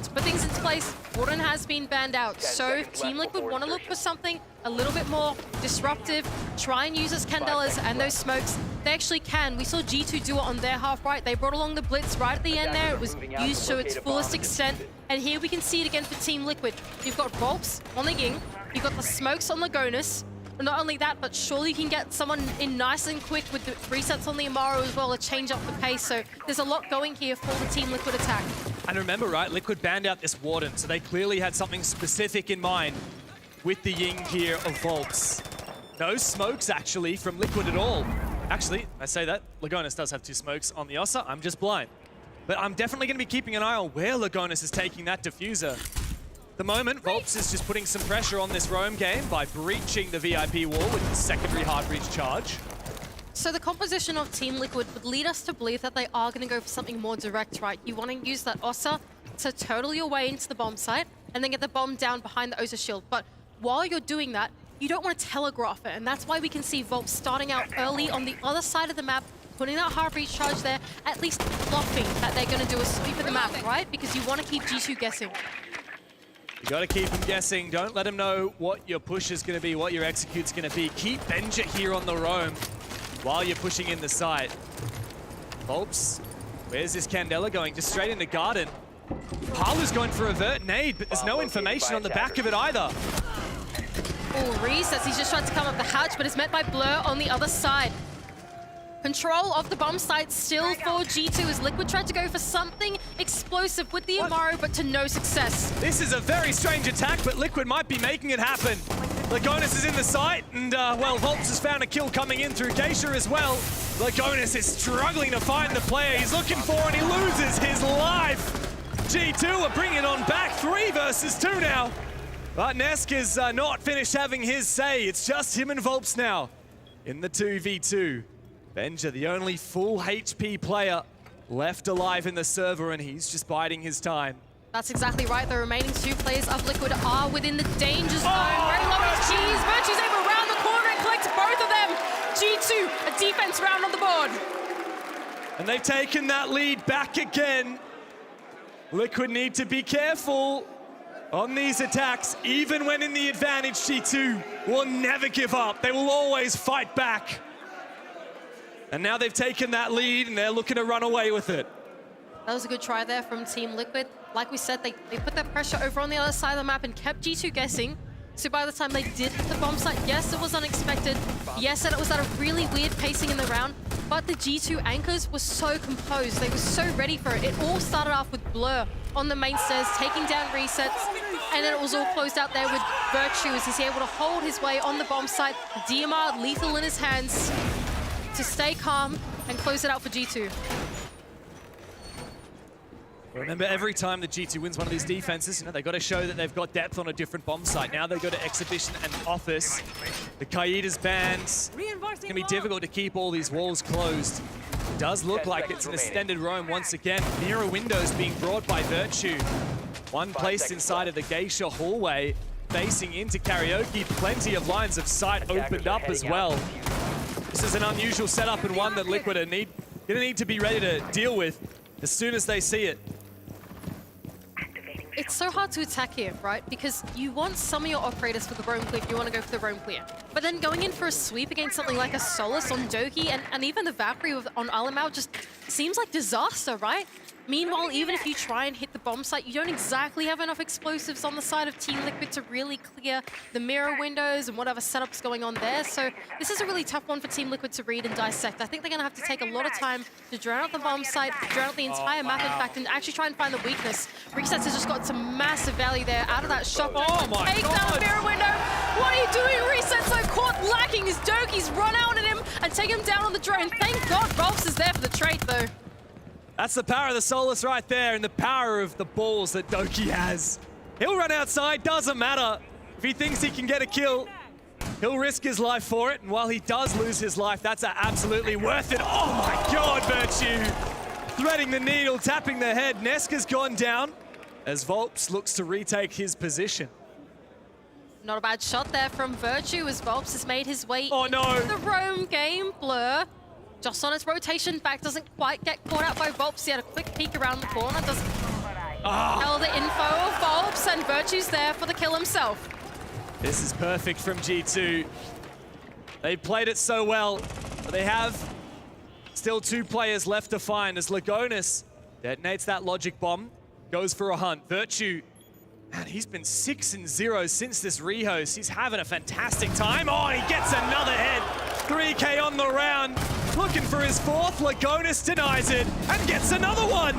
to put things into place, Warden has been banned out. So if Team Liquid want to look for something a little bit more disruptive, try and use those Candelas and those smokes, they actually can. We saw G2 do it on their half right. They brought along the Blitz right at the end there. It was used to its fullest extent. And here we can see it again for Team Liquid. You've got Volps on the Ying. You've got the smokes on the Gonus. Not only that, but surely you can get someone in nice and quick with the resets on the Amaru as well to change up the pace. So there's a lot going here for the Team Liquid attack. And remember, right, Liquid banned out this Warden, so they clearly had something specific in mind with the Ying here of Volps. No smokes, actually, from Liquid at all. Actually, I say that, Lagonis does have 2 smokes on the Ossa. I'm just blind. But I'm definitely going to be keeping an eye on where Lagonis is taking that diffuser. At the moment, Volps is just putting some pressure on this roam game by breaching the VIP wall with the secondary hard breach charge. So the composition of Team Liquid would lead us to believe that they are going to go for something more direct, right? You want to use that Ossa to turtle your way into the bomb site and then get the bomb down behind the Osa shield. But while you're doing that, you don't want to telegraph it, and that's why we can see Volps starting out early on the other side of the map, putting that hard breach charge there, at least bluffing that they're going to do a sweep of the map, right? Because you want to keep G2 guessing. You gotta keep him guessing. Don't let him know what your push is gonna be, what your execute's gonna be. Keep Benja here on the roam while you're pushing in the site. Volps, where's this Candela going? Just straight into Garden. Palu's going for a vert nade, but there's no information on the back of it either. Oh, resets. He's just trying to come up the hatch, but is met by Blur on the other side. Control of the bomb site still for G2 as Liquid tried to go for something explosive with the Amaru, but to no success. This is a very strange attack, but Liquid might be making it happen. Lagonis is in the site, and well, Volps has found a kill coming in through Geisha as well. Lagonis is struggling to find the player he's looking for, and he loses his life. G2 are bringing it on back, 3 versus 2 now. But Nesk is not finished having his say. It's just him and Volps now in the 2v2. Benja, the only full HP player left alive in the server, and he's just biding his time. That's exactly right. The remaining 2 players of Liquid are within the danger zone. Very low as Cheese. Virtue's able around the corner and collect both of them. G2, a defense round on the board. And they've taken that lead back again. Liquid need to be careful on these attacks. Even when in the advantage, G2 will never give up. They will always fight back. And now they've taken that lead and they're looking to run away with it. That was a good try there from Team Liquid. Like we said, they put that pressure over on the other side of the map and kept G2 guessing. So by the time they did hit the bomb site, yes, it was unexpected. Yes, and it was at a really weird pacing in the round. But the G2 anchors were so composed. They were so ready for it. It all started off with Blur on the main stairs, taking down resets. And then it was all closed out there with Virtue as he's able to hold his way on the bomb site. DMR lethal in his hands to stay calm and close it out for G2. Remember, every time the G2 wins one of these defenses, they've got to show that they've got depth on a different bomb site. Now they go to Exhibition and Office. The Kaida's banned. It's going to be difficult to keep all these walls closed. It does look like it's an extended roam once again. Mirror windows being brought by Virtue. One placed inside of the Geisha hallway, facing into Karaoke. Plenty of lines of sight opened up as well. This is an unusual setup and one that Liquid are going to need to be ready to deal with as soon as they see it. It's so hard to attack here, right? Because you want some of your operators for the roam clear, you want to go for the roam clear. But then going in for a sweep against something like a Solus on Doki and even the Valkyrie on Alamau just seems like disaster, right? Meanwhile, even if you try and hit the bomb site, you don't exactly have enough explosives on the side of Team Liquid to really clear the mirror windows and whatever setup's going on there. So this is a really tough one for Team Liquid to read and dissect. I think they're going to have to take a lot of time to drown out the bomb site, drown out the entire map, in fact, and actually try and find the weakness. Resets has just got some massive value there out of that shot. Oh my Take God. down the mirror window. What are you doing, Resets? So caught lacking as Doki's run out at him and take him down on the drone. Thank God Rolfs is there for the trade, though. That's the power of the Solus right there and the power of the balls that Doki has. He'll run outside, doesn't matter. If he thinks he can get a kill, he'll risk his life for it. And while he does lose his life, that's absolutely worth it. Oh my God, Virtue. Threading the needle, tapping the head. Neska's gone down as Volps looks to retake his position. Not a bad shot there from Virtue as Volps has made his way into the roam game. Blur just on its rotation back, doesn't quite get caught out by Volps. He had a quick peek around the corner, doesn't tell the info of Volps, and Virtue's there for the kill himself. This is perfect from G2. They played it so well, but they have still 2 players left to find as Lagonis detonates that logic bomb, goes for a hunt. Virtue, man, he's been 6-0 since this rehost. He's having a fantastic time. Oh, he gets another head. 3K on the round. Looking for his 4th. Lagonis denies it and gets another one.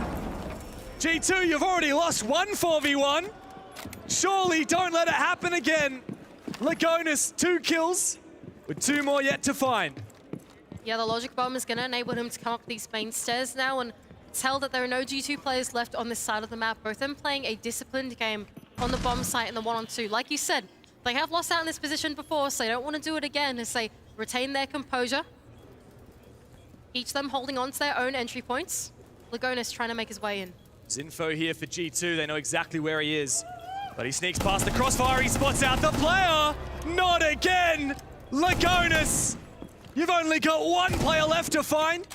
G2, you've already lost 1 4v1. Surely don't let it happen again. Lagonis, 2 kills with 2 more yet to find. Yeah, the logic bomb is going to enable him to come up these main stairs now and tell that there are no G2 players left on this side of the map. Both of them playing a disciplined game on the bomb site and the 1-on-2. Like you said, they have lost out in this position before, so they don't want to do it again as they retain their composure. Each of them holding on to their own entry points. Lagonis trying to make his way in. There's info here for G2. They know exactly where he is. But he sneaks past the crossfire. He spots out the player. Not again. Lagonis. You've only got 1 player left to find.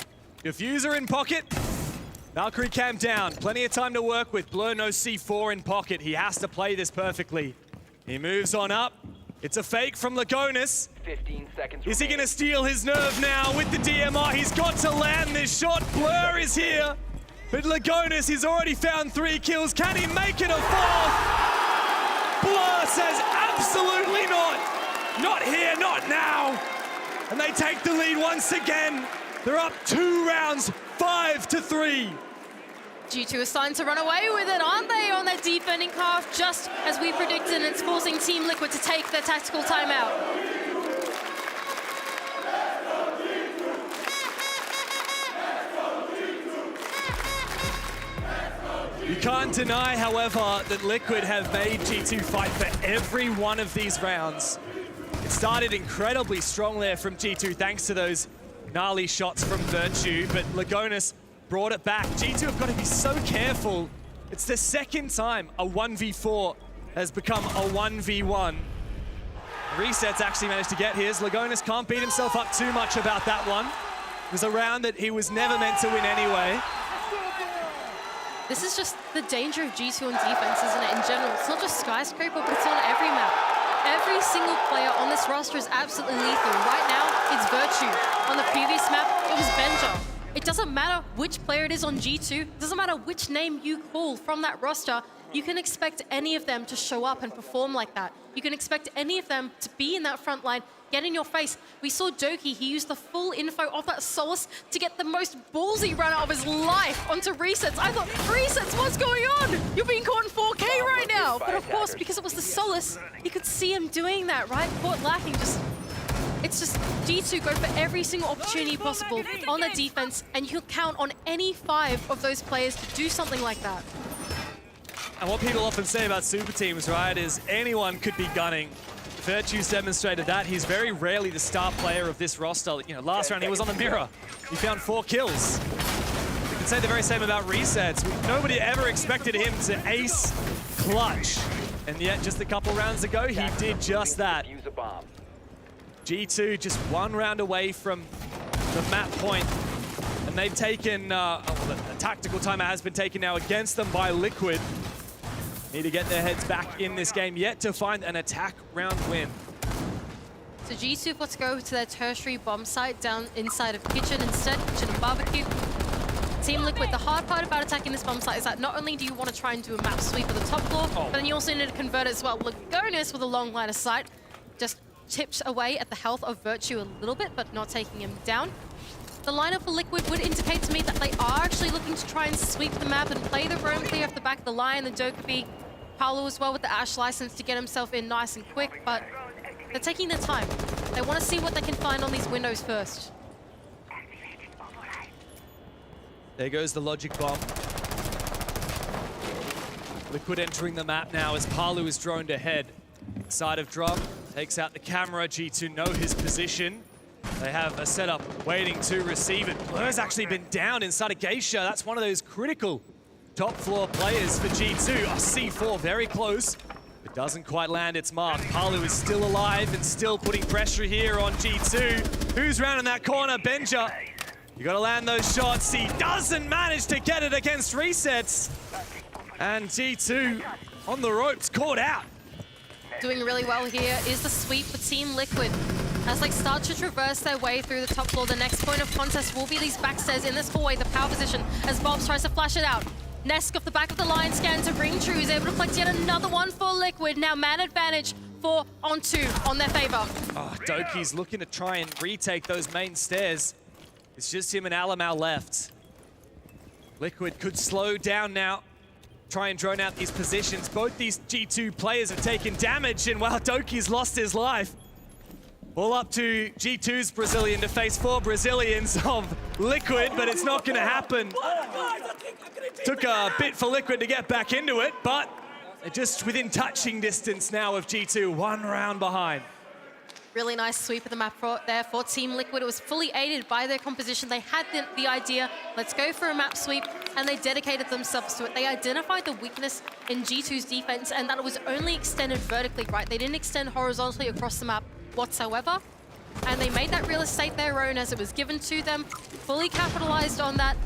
Diffuser in pocket. Valkyrie cam down. Plenty of time to work with. Blur no C4 in pocket. He has to play this perfectly. He moves on up. It's a fake from Lagonis. 15 seconds Is he going to steal his nerve now with the DMR? He's got to land this shot. Blur is here. But Lagonis, he's already found 3 kills. Can he make it a 4th? Blur says absolutely not. Not here, not now. And they take the lead once again. They're up 2 rounds, 5-3. G2 is starting to run away with it, aren't they, on their defending half, just as we predicted, and it's forcing Team Liquid to take their tactical timeout. You can't deny, however, that Liquid have made G2 fight for every one of these rounds. It started incredibly strong there from G2 thanks to those gnarly shots from Virtue, but Lagonis brought it back. G2 have got to be so careful. It's the 2nd time a 1v4 has become a 1v1. Reset's actually managed to get his. Lagonis can't beat himself up too much about that one. It was a round that he was never meant to win anyway. This is just the danger of G2 on defense, isn't it, in general? It's not just Skyscraper, but it's on every map. Every single player on this roster is absolutely lethal. Right now, it's Virtue. On the previous map, it was Benja. It doesn't matter which player it is on G2. It doesn't matter which name you call from that roster. You can expect any of them to show up and perform like that. You can expect any of them to be in that front line, get in your face. We saw Doki, he used the full info of that Solace to get the most ballsy run out of his life onto Resets. I thought, Resets, what's going on? You're being caught in 4K right now. But of course, because it was the Solace, you could see him doing that, right? Caught lacking, it's just G2 go for every single opportunity possible on their defense, and you can count on any 5 of those players to do something like that. And what people often say about super teams, right, is anyone could be gunning. Virtue's demonstrated that. He's very rarely the star player of this roster. You know, last round he was on the mirror. He found 4 kills. You can say the very same about Resets. Nobody ever expected him to ace clutch. And yet, just a couple rounds ago, he did just that. G2 just 1 round away from the map point. And they've taken, a tactical timer has been taken now against them by Liquid. Need to get their heads back in this game, yet to find an attack round win. So G2 have got to go to their tertiary bomb site down inside of Kitchen instead, Kitchen and Barbecue. Team Liquid, the hard part about attacking this bomb site is that not only do you want to try and do a map sweep of the top floor, but then you also need to convert it as well. Lagonis with a long line of sight just chips away at the health of Virtue a little bit, but not taking him down. The lineup for Liquid would indicate to me that they are actually looking to try and sweep the map and play the roam clear off the back of the line. The Dokubi, Paolo as well with the Ash license to get himself in nice and quick, but they're taking their time. They want to see what they can find on these windows first. There goes the logic bomb. Liquid entering the map now as Palu is droned ahead. Side of drop, takes out the camera. G2 know his position. They have a setup waiting to receive it. Blur's actually been down inside of Geisha. That's one of those critical top floor players for G2. Oh, C4 very close. It doesn't quite land its mark. Palu is still alive and still putting pressure here on G2. Who's round in that corner? Benja. You gotta land those shots. He doesn't manage to get it against resets. And G2 on the ropes, caught out. Doing really well here is the sweep for Team Liquid. As they start to traverse their way through the top floor, the next point of contest will be these backstairs in this hallway, the power position, as Bobs tries to flash it out. Nesk off the back of the line scan to ring true, is able to collect yet another one for Liquid. Now man advantage for On2 on their favor. Oh, Doki's looking to try and retake those main stairs. It's just him and Alamau left. Liquid could slow down now, try and drone out these positions. Both these G2 players have taken damage, and wow, Doki's lost his life. All up to G2's Brazilian to face 4 Brazilians of Liquid, but it's not gonna happen. Took a bit for Liquid to get back into it, but they're just within touching distance now of G2, 1 round behind. Really nice sweep of the map there for Team Liquid. It was fully aided by their composition. They had the idea, let's go for a map sweep, and they dedicated themselves to it. They identified the weakness in G2's defense, and that it was only extended vertically, right? They didn't extend horizontally across the map whatsoever, and they made that real estate their own as it was given to them, fully capitalized on that.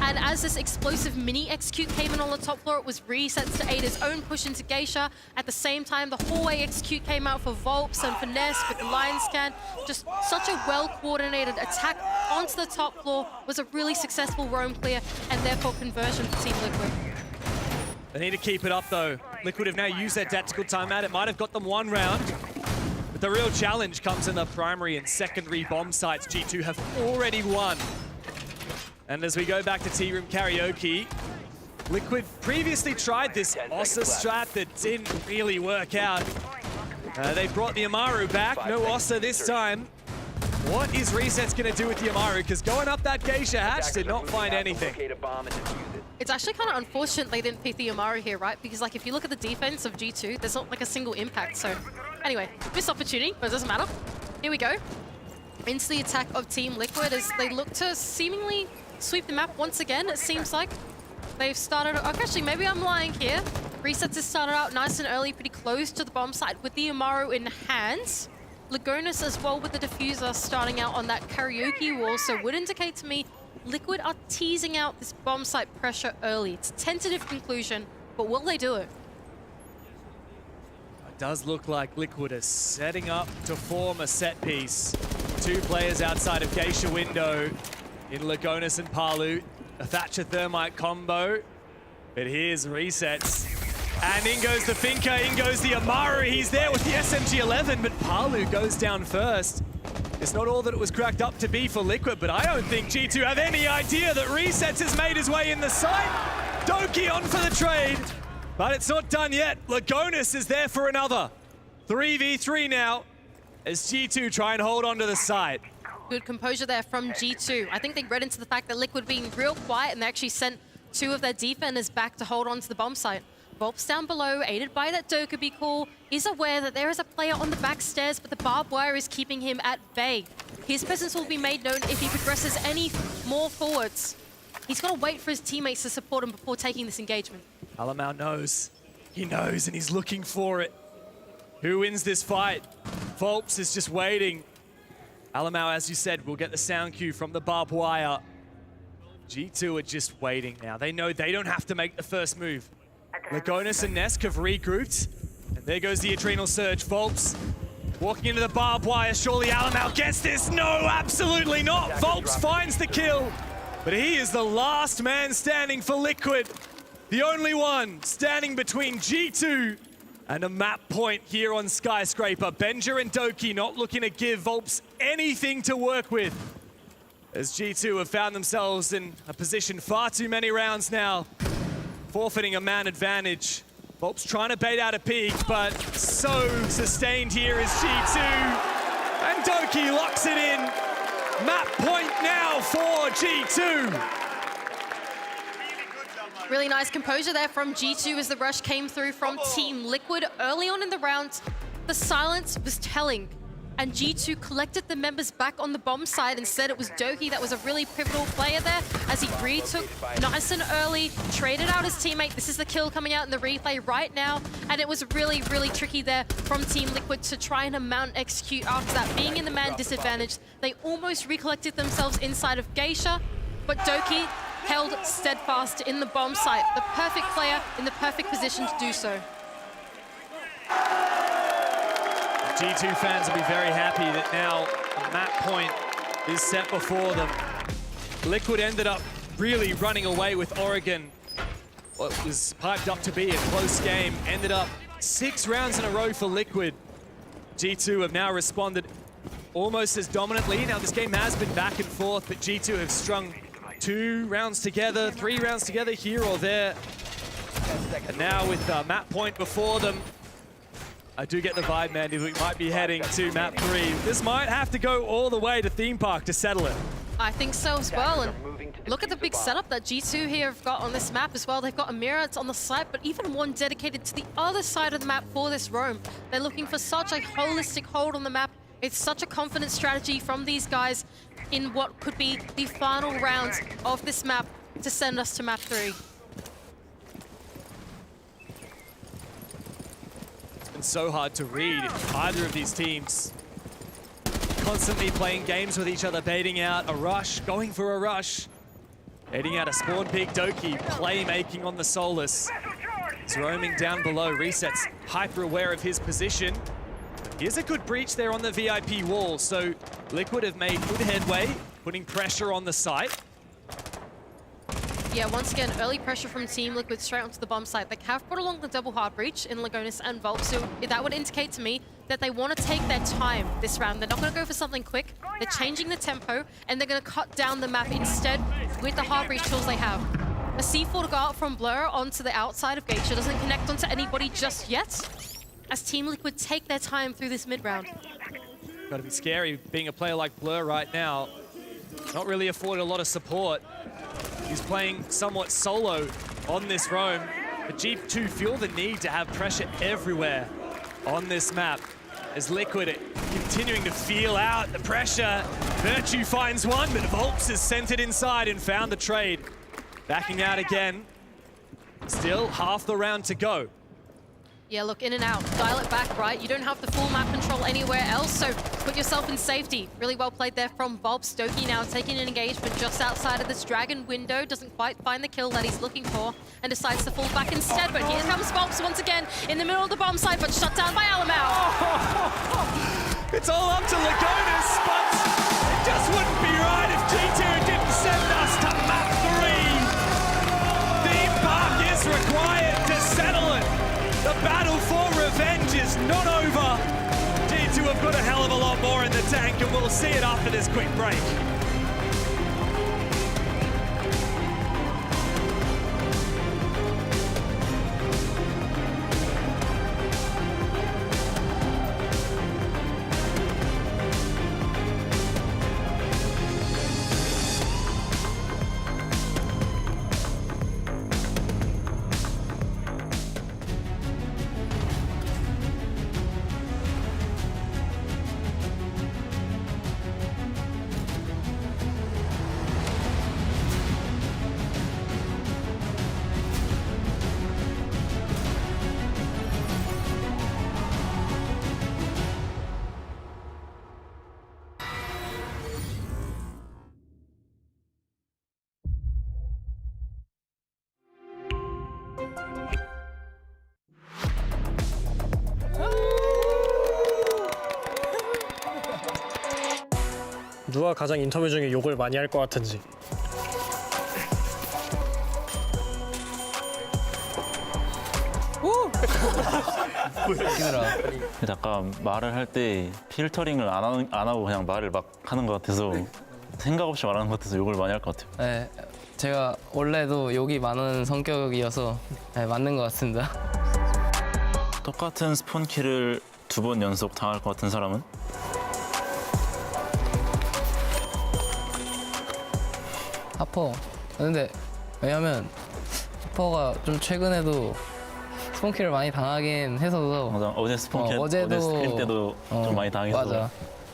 And as this explosive mini execute came in on the top floor, it was resets to aid his own push into Geisha. At the same time, the hallway execute came out for Volps and Finesse with the line scan. Just such a well-coordinated attack onto the top floor. Was a really successful roam clear and therefore conversion for Team Liquid. They need to keep it up though. Liquid have now used their tactical timeout. It might have got them 1 round. But the real challenge comes in the primary and secondary bomb sites. G2 have already won. And as we go back to Tea Room Karaoke, Liquid previously tried this Ossa strat that didn't really work out. They brought the Amaru back, no Ossa this time. What is Resets gonna do with the Amaru? Because going up that Geisha hatch did not find anything. It's actually kind of unfortunate they didn't pick the Amaru here, right? Because like if you look at the defense of G2, there's not like a single impact. So anyway, missed opportunity, but it doesn't matter. Here we go. Into the attack of Team Liquid as they look to seemingly sweep the map once again. It seems like they've started. Oh, actually, maybe I'm lying here. Resets has started out nice and early, pretty close to the bomb site with the Amaru in hand. Lagonis as well with the diffuser starting out on that karaoke wall, so would indicate to me Liquid are teasing out this bomb site pressure early. It's a tentative conclusion, but will they do it? It does look like Liquid is setting up to form a set piece. 2 players outside of Geisha window in Lagonis and Palu. A Thatcher Thermite combo. But here's Resets. And in goes the Finka, in goes the Amaru. He's there with the SMG-11, but Palu goes down first. It's not all that it was cracked up to be for Liquid, but I don't think G2 have any idea that Resets has made his way in the site. Doki on for the trade, but it's not done yet. Lagonis is there for another. 3v3 now, as G2 try and hold on to the site. Good composure there from G2. I think they read into the fact that Liquid being real quiet and they actually sent 2 of their defenders back to hold on to the bomb site. Volps down below, aided by that Dokkaebi call, is aware that there is a player on the back stairs, but the barbed wire is keeping him at bay. His presence will be made known if he progresses any more forwards. He's got to wait for his teammates to support him before taking this engagement. Alamau knows. He knows and he's looking for it. Who wins this fight? Volps is just waiting. Alamau, as you said, will get the sound cue from the barbed wire. G2 are just waiting now. They know they don't have to make the first move. Lagonis and Nesk have regrouped. And there goes the Adrenal Surge. Volps walking into the barbed wire. Surely Alamau gets this. No, absolutely not. Volps finds the kill. But he is the last man standing for Liquid. The only one standing between G2 and a map point here on Skyscraper. Benja and Doki not looking to give Volps anything to work with, as G2 have found themselves in a position far too many rounds now, forfeiting a man advantage. Volps trying to bait out a peek, but so sustained here is G2. And Doki locks it in. Map point now for G2. Really nice composure there from G2 as the rush came through from Team Liquid. Early on in the round, the silence was telling. and G2 collected the members back on the bomb side. Instead, it was Doki that was a really pivotal player there as he retook nice and early, traded out his teammate. This is the kill coming out in the replay right now, and it was really, really tricky there from Team Liquid to try and mount and execute after that. Being in the man disadvantage, they almost recollected themselves inside of Geisha, but Doki held steadfast in the bomb site. The perfect player in the perfect position to do so. G2 fans will be very happy that now a map point is set before them. Liquid ended up really running away with Oregon. What was piped up to be a close game ended up 6 rounds in a row for Liquid. G2 have now responded almost as dominantly. Now this game has been back and forth, but G2 have strung 2 rounds together, 3 rounds together here or there. And now with map point before them, I do get the vibe, Mandy, we might be heading to map 3. This might have to go all the way to Theme Park to settle it. I think so as well, and look at the big setup that G2 here have got on this map as well. They've got a mirror, it's on the side, but even one dedicated to the other side of the map for this roam. They're looking for such a holistic hold on the map. It's such a confident strategy from these guys in what could be the final rounds of this map to send us to map 3. So hard to read either of these teams. Constantly playing games with each other, baiting out a rush, going for a rush. Baiting out a spawn peek. Doki playmaking on the Solus. He's roaming down below. Resets hyper aware of his position. Here's a good breach there on the VIP wall. So Liquid have made good headway, putting pressure on the site. Yeah, once again, early pressure from Team Liquid straight onto the bomb site. They have brought along the double hard breach in Lagonis and Volp, so that would indicate to me that they want to take their time this round. They're not going to go for something quick. They're changing the tempo, and they're going to cut down the map instead with the hard breach tools they have. A C4 to go out from Blur onto the outside of Geisha doesn't connect onto anybody just yet, as Team Liquid take their time through this mid-round. Gotta be scary being a player like Blur right now. Not really afforded a lot of support. He's playing somewhat solo on this roam. But G2 feel the need to have pressure everywhere on this map as Liquid are continuing to feel out the pressure. Virtue finds one, but Volps has sent it inside and found the trade. Backing out again. Still half the round to go. Yeah, look, in and out. Dial it back, right? You don't have the full map control anywhere else, so put yourself in safety. Really well played there from Volps. Doki now taking an engagement just outside of this dragon window. Doesn't quite find the kill that he's looking for and decides to fall back instead. But here comes Volps once again in the middle of the bomb site, but shut down by Alamau. It's all up to Lagonis, but it just wouldn't be right if G2 didn't send us to map 3. Theme Park is required to settle it. The battle for revenge is not over. G2 have got a hell of a lot more in the tank, and we'll see it after this quick break. 누가 가장 인터뷰 중에 욕을 많이 할 것 같은지. 약간 말을 할 때 필터링을 안 하고 그냥 말을 막 하는 것 같아서 생각 없이 말하는 것 같아서 욕을 많이 할 것 같아요. 네, 제가 원래도 욕이 많은 성격이어서 네, 맞는 것 같습니다. 똑같은 스폰키를 2번 연속 당할 것 같은 사람은? 하퍼. 근데 왜냐면 하퍼가 좀 최근에도 스폰킬을 많이 당하긴 해서. 맞아. 어제 스폰킬 어제 스크림 때도 좀 많이 당해서. 맞아.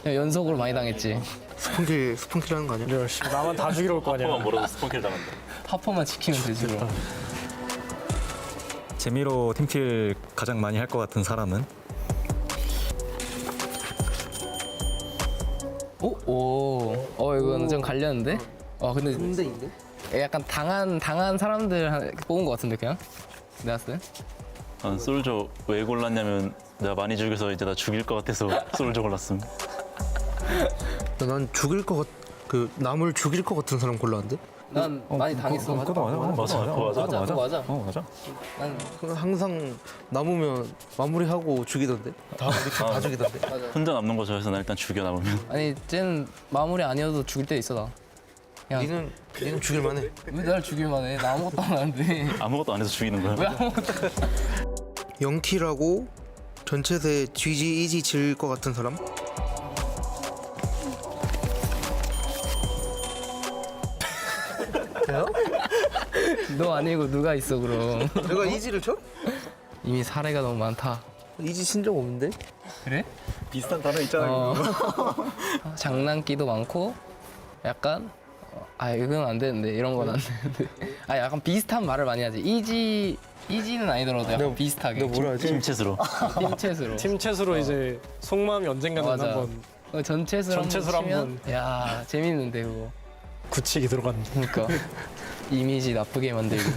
연속으로 많이 당했지. 스폰킬 하는 거 아니야? 나만 다 죽이러 올 거 아니야. 파퍼만 뭐라도 스폰킬 당한다. 파퍼만 지키면 되지. 재미로 팀킬 가장 많이 할 것 같은 사람은? 이거는 좀 갈렸는데? 근데 약간 당한 사람들 뽑은 것 같은데 그냥? 내가 봤을 때? 난 솔저 왜 골랐냐면 내가 많이 죽여서 이제 나 죽일 것 같아서 솔저 골랐음. 난 남을 죽일 것 같은 사람 골랐는데? 난 많이 당했어. 맞아. 난 항상 남으면 마무리하고 죽이던데? 다 죽이던데? 혼자 남는 거 좋아해서 나 일단 죽여 남으면. 아니 쟤는 마무리 아니어도 죽일 때 있어 나. 니는 죽일만 해. 왜 날 죽일만 해? 나 아무것도 안 하는데. 아무것도 안 해서 죽이는 거야? 왜 아무것도 0킬하고 전체세 GG 이지 질 것 같은 사람? 너 아니고 누가 있어 그럼? 내가 이지를 쳐? 이미 사례가 너무 많다. 이지 친 적 없는데? 그래? 비슷한 단어 있잖아. 장난기도 많고 약간 이건 안 되는데 이런 건 안 되는데. 약간 비슷한 말을 많이 하지. 이지는 아니더라도 약간 비슷하게. 너 뭐라 하지? 팀챗으로. 팀챗으로 이제 속마음이 언젠가는 맞아. 한번 전체수로 전체수로 한번 치면 야 재밌는데 그거. 굳히기 들어가는. 그러니까 이미지 나쁘게 만들고.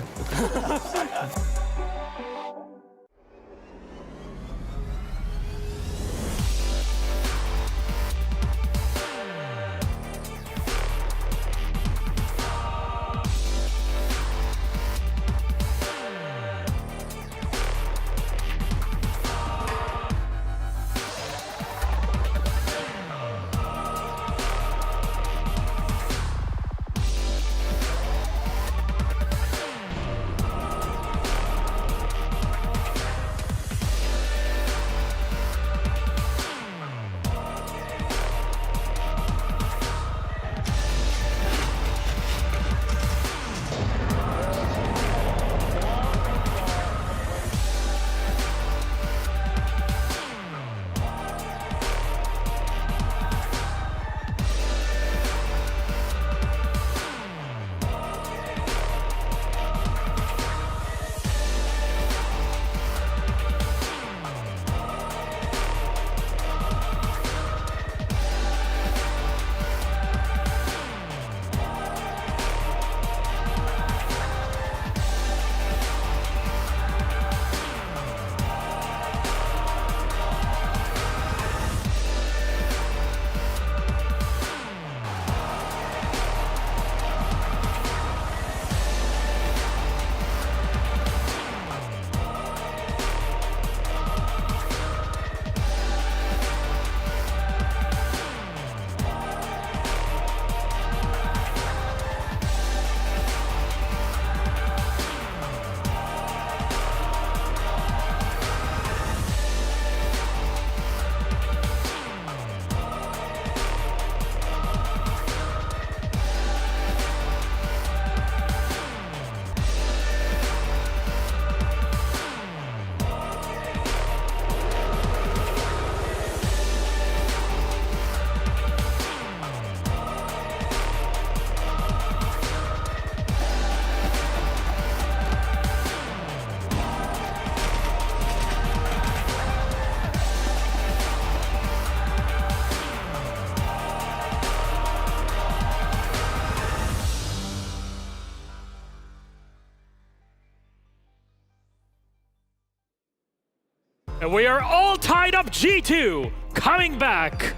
And we are all tied up. G2 coming back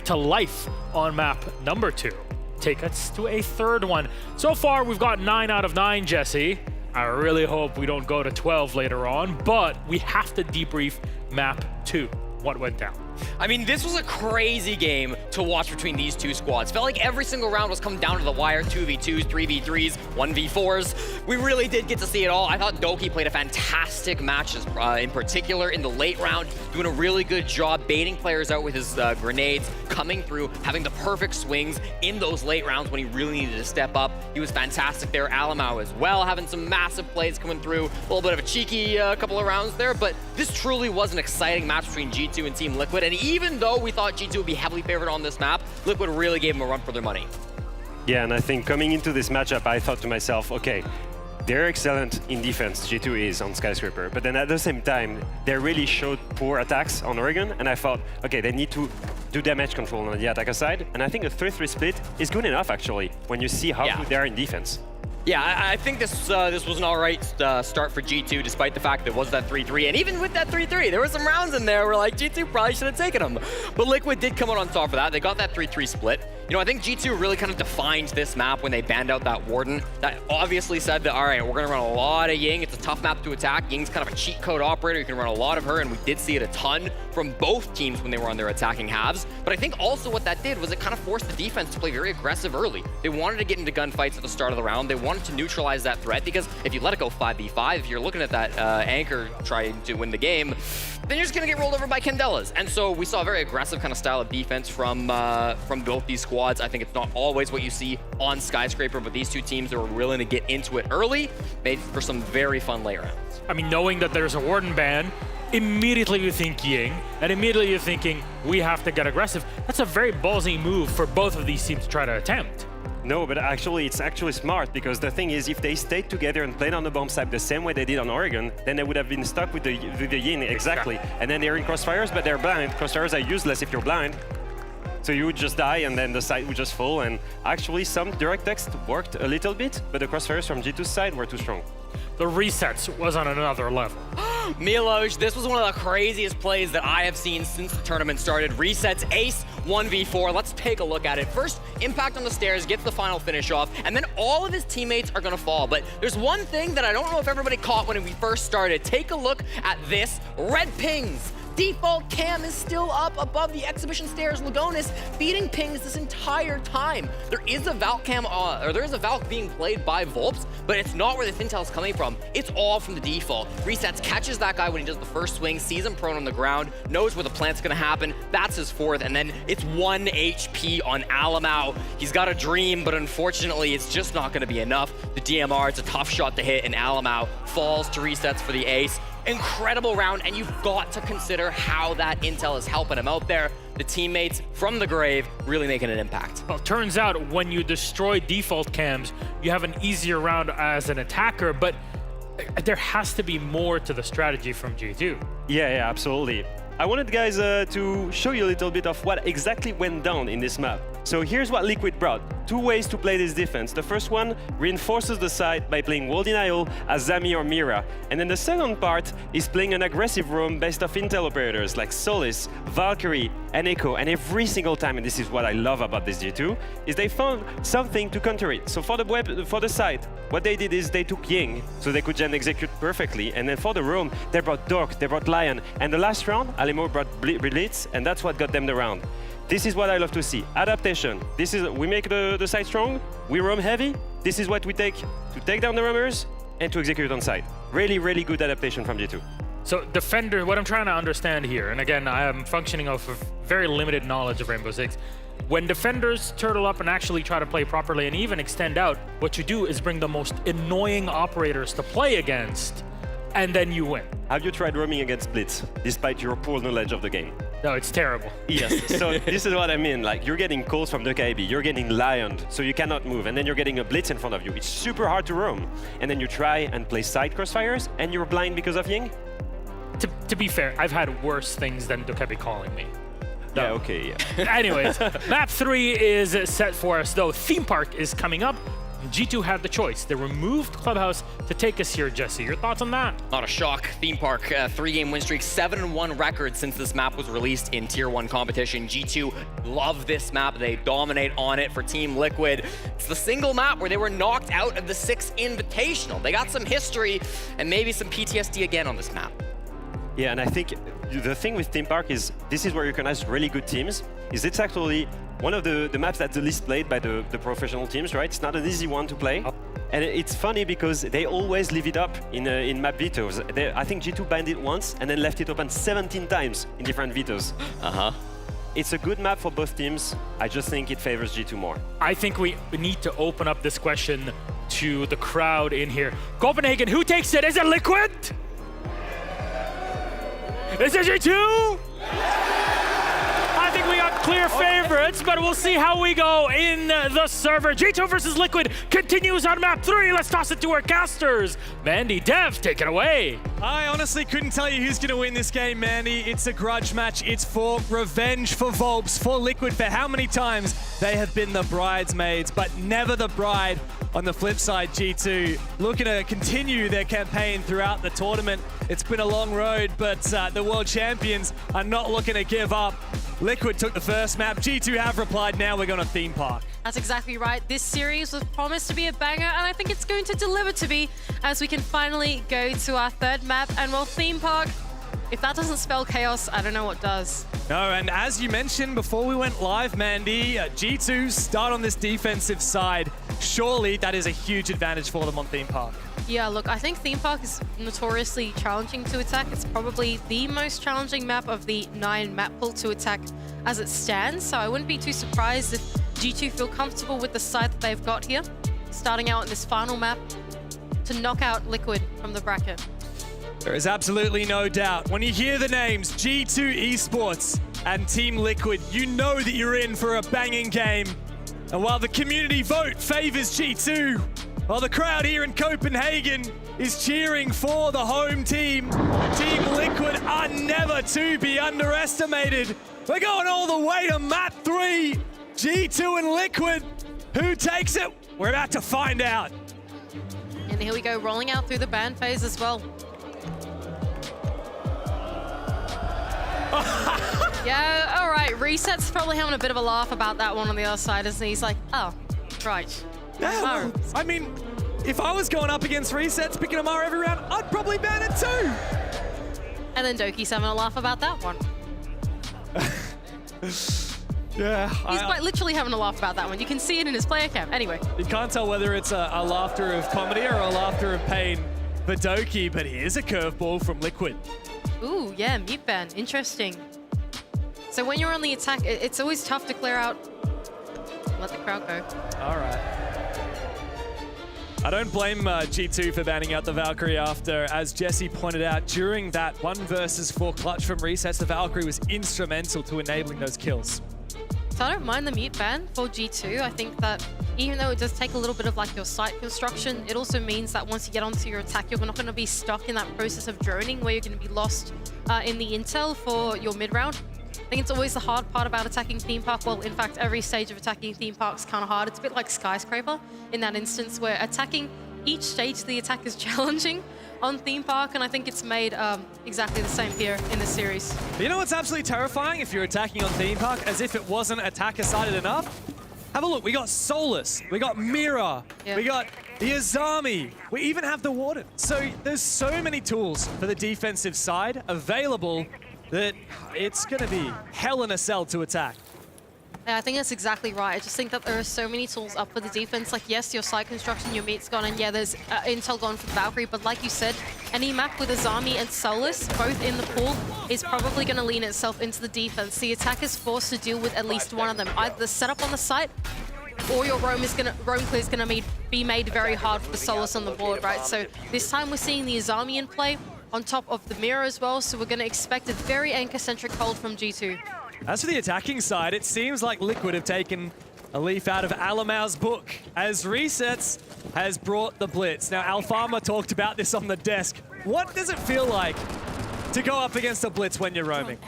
to life on map number 2. Take us to a third one. So far, we've got 9 out of 9, Jesse. I really hope we don't go to 12 later on, but we have to debrief map 2. What went down? I mean, this was a crazy game to watch between these two squads. Felt like every single round was coming down to the wire, 2v2s, 3v3s, 1v4s. We really did get to see it all. I thought Doki played a fantastic match, in particular in the late round, doing a really good job baiting players out with his grenades, coming through, having the perfect swings in those late rounds when he really needed to step up. He was fantastic there. Alamau as well, having some massive plays coming through. A little bit of a cheeky couple of rounds there, but this truly was an exciting match between G2 and Team Liquid. And even though we thought G2 would be heavily favored on this map, Liquid really gave them a run for their money. Yeah, and I think coming into this matchup, I thought to myself, okay, they're excellent in defense, G2 is on Skyscraper, but then at the same time, they really showed poor attacks on Oregon, and I thought, okay, they need to do damage control on the attacker side, and I think a 3-3 split is good enough, actually, when you see how good they are in defense. Yeah, I think this was an all right start for G2, despite the fact that it was that 3-3. And even with that 3-3, there were some rounds in there where like G2 probably should have taken them. But Liquid did come out on top for that. They got that 3-3 split. You know, I think G2 really kind of defined this map when they banned out that Warden. That obviously said that, all right, we're going to run a lot of Ying. It's a tough map to attack. Ying's kind of a cheat code operator. You can run a lot of her, and we did see it a ton from both teams when they were on their attacking halves. But I think also what that did was it kind of forced the defense to play very aggressive early. They wanted to get into gunfights at the start of the round. They wanted to neutralize that threat, because if you let it go 5v5, if you're looking at that anchor trying to win the game, then you're just going to get rolled over by Candelas. And so we saw a very aggressive kind of style of defense from both these squads. I think it's not always what you see on Skyscraper, but these two teams that were willing to get into it early made for some very fun late rounds. I mean, knowing that there's a Warden ban, immediately you think Ying, and immediately you're thinking, we have to get aggressive. That's a very ballsy move for both of these teams to try to attempt. No, but actually, it's actually smart, because the thing is, if they stayed together and played on the bomb site the same way they did on Oregon, then they would have been stuck with the Yin, exactly. And then they're in crossfires, but they're blind. Crossfires are useless if you're blind. So you would just die, and then the site would just fall. And actually, some direct text worked a little bit, but the crossfires from G2's side were too strong. The resets was on another level. Milos, this was one of the craziest plays that I have seen since the tournament started. Resets Ace 1v4. Let's take a look at it. First, impact on the stairs, gets the final finish off, and then all of his teammates are gonna fall. But there's one thing that I don't know if everybody caught when we first started. Take a look at this. Red pings. Default cam is still up above the exhibition stairs. Lugonis feeding pings this entire time. There is a Valk cam, or there is a Valk being played by Volps, but it's not where the intel is coming from. It's all from the default. Resets, catches that guy when he does the first swing, sees him prone on the ground, knows where the plant's gonna happen. That's his fourth, and then it's 1 HP on Alamau. He's got a dream, but unfortunately, it's just not gonna be enough. The DMR, it's a tough shot to hit, and Alamau falls to resets for the ace. Incredible round, and you've got to consider how that intel is helping him out there. The teammates from the grave really making an impact. Well, turns out when you destroy default cams, you have an easier round as an attacker, but there has to be more to the strategy from G2. Yeah, absolutely. I wanted, guys, to show you a little bit of what exactly went down in this map. So here's what Liquid brought. 2 ways to play this defense. The first one reinforces the site by playing wall denial as Zami or Mira. And then the second part is playing an aggressive roam based off intel operators like Solis, Valkyrie, and Echo. And every single time, and this is what I love about this G2, is they found something to counter it. So for the site, what they did is they took Ying, so they could gen execute perfectly. And then for the roam, they brought Dork, they brought Lion. And the last round, Alemo brought Blitz, and that's what got them the round. This is what I love to see. Adaptation. This is, we make the site strong, we roam heavy. This is what we take to take down the roamers and to execute on site. Really, really good adaptation from G2. So defender, what I'm trying to understand here, and again, I am functioning off of very limited knowledge of Rainbow Six. When defenders turtle up and actually try to play properly and even extend out, what you do is bring the most annoying operators to play against, and then you win. Have you tried roaming against Blitz, despite your poor knowledge of the game? No, it's terrible. Yes, so this is what I mean. Like, you're getting calls from the KB, you're getting lioned, so you cannot move, and then you're getting a Blitz in front of you. It's super hard to roam. And then you try and play side crossfires, and you're blind because of Ying? To be fair, I've had worse things than Dokebi calling me. No. Yeah, okay, yeah. Anyways, map 3 is set for us, though. Theme Park is coming up. G2 had the choice. They removed Clubhouse to take us here, Jesse. Your thoughts on that? Not a shock. Theme Park, 3-game win streak, 7-1 record since this map was released in Tier 1 competition. G2 love this map. They dominate on it for Team Liquid. It's the single map where they were knocked out of the 6 Invitational. They got some history and maybe some PTSD again on this map. Yeah, and I think the thing with Theme Park is this is where you can have really good teams. Is it's actually one of the maps that's the least played by the professional teams, right? It's not an easy one to play. And it's funny because they always leave it up in map vetoes. I think G2 banned it once and then left it open 17 times in different vetoes. It's a good map for both teams. I just think it favors G2 more. I think we need to open up this question to the crowd in here. Copenhagen, who takes it? Is it Liquid? Is it G2? I think we got clear favorites, but we'll see how we go in the server. G2 versus Liquid continues on map 3. Let's toss it to our casters. Mandy, Dev, take it away. I honestly couldn't tell you who's going to win this game, Mandy. It's a grudge match. It's for revenge for Volps, for Liquid, for how many times they have been the bridesmaids, but never the bride. On the flip side, G2 looking to continue their campaign throughout the tournament. It's been a long road, but the world champions are not looking to give up. Liquid took the first map. G2 have replied, now we're going to theme park. That's exactly right. This series was promised to be a banger, and I think it's going to deliver to be, as we can finally go to our third map. And well, theme park, if that doesn't spell chaos, I don't know what does. No, and as you mentioned before we went live, Mandy, G2 start on this defensive side. Surely that is a huge advantage for them on theme park. Yeah, look, I think theme park is notoriously challenging to attack. It's probably the most challenging map of the 9 map pool to attack as it stands. So I wouldn't be too surprised if G2 feel comfortable with the side that they've got here, starting out in this final map to knock out Liquid from the bracket. There is absolutely no doubt. When you hear the names G2 Esports and Team Liquid, you know that you're in for a banging game. And while the community vote favors G2, while the crowd here in Copenhagen is cheering for the home team, Team Liquid are never to be underestimated. We're going all the way to map 3. G2 and Liquid. Who takes it? We're about to find out. And here we go, rolling out through the ban phase as well. Yeah, all right. Reset's probably having a bit of a laugh about that one on the other side, isn't he? He's like, oh, right. Yeah, well, I mean, if I was going up against Resets, picking Amara every round, I'd probably ban it too. And then Doki's having a laugh about that one. Yeah. He's quite literally having a laugh about that one. You can see it in his player cam. Anyway. You can't tell whether it's a laughter of comedy or a laughter of pain for Doki, but here's a curveball from Liquid. Ooh, yeah, mute ban. Interesting. So when you're on the attack, it's always tough to clear out. Let the crowd go. All right. I don't blame G2 for banning out the Valkyrie after, as Jesse pointed out, during that 1 versus 4 clutch from Resets, the Valkyrie was instrumental to enabling those kills. So I don't mind the mute ban for G2. I think that even though it does take a little bit of like your site construction, it also means that once you get onto your attack, you're not going to be stuck in that process of droning where you're going to be lost in the intel for your mid round. I think it's always the hard part about attacking theme park. Well, in fact, every stage of attacking theme park is kind of hard. It's a bit like Skyscraper in that instance where attacking each stage of the attack is challenging on theme park, and I think it's made exactly the same here in this series. But you know what's absolutely terrifying if you're attacking on theme park, as if it wasn't attacker-sided enough? Have a look, we got Solus, we got Mira, we got the Azami, we even have the Warden. So there's so many tools for the defensive side available that it's going to be hell in a cell to attack. Yeah, I think that's exactly right. I just think that there are so many tools up for the defense. Like, yes, your site construction, your meat's gone, and yeah, there's intel gone for the Valkyrie, but like you said, any map with Azami and Solus, both in the pool, is probably going to lean itself into the defense. The attack is forced to deal with at least one of them. Either the setup on the site, or your roam clear is going to be made very hard for the Solus on the board, right? So this time we're seeing the Azami in play, on top of the mirror as well, so we're going to expect a very anchor-centric hold from G2. As for the attacking side, it seems like Liquid have taken a leaf out of Alamau's book, as Resets has brought the blitz. Now, Alfama talked about this on the desk. What does it feel like to go up against a blitz when you're roaming?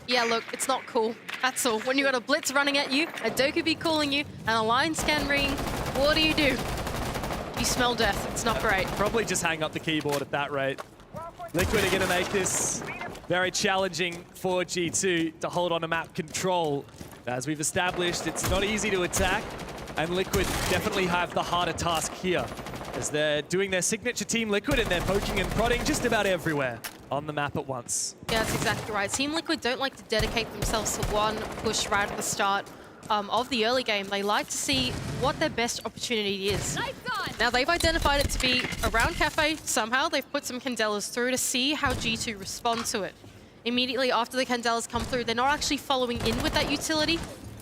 Yeah, look, it's not cool. That's all. When you got a blitz running at you, a Dokubi calling you, and a line scan ring, what do? You smell death. It's not great. Probably just hang up the keyboard at that rate. Liquid are going to make this very challenging for G2 to hold on to map control. As we've established, it's not easy to attack, and Liquid definitely have the harder task here, as they're doing their signature Team Liquid and they're poking and prodding just about everywhere on the map at once. Yeah, that's exactly right. Team Liquid don't like to dedicate themselves to one push right at the start of the early game, they like to see what their best opportunity is. Now, they've identified it to be around Cafe. Somehow, they've put some Candelas through to see how G2 respond to it. Immediately after the Candelas come through, they're not actually following in with that utility,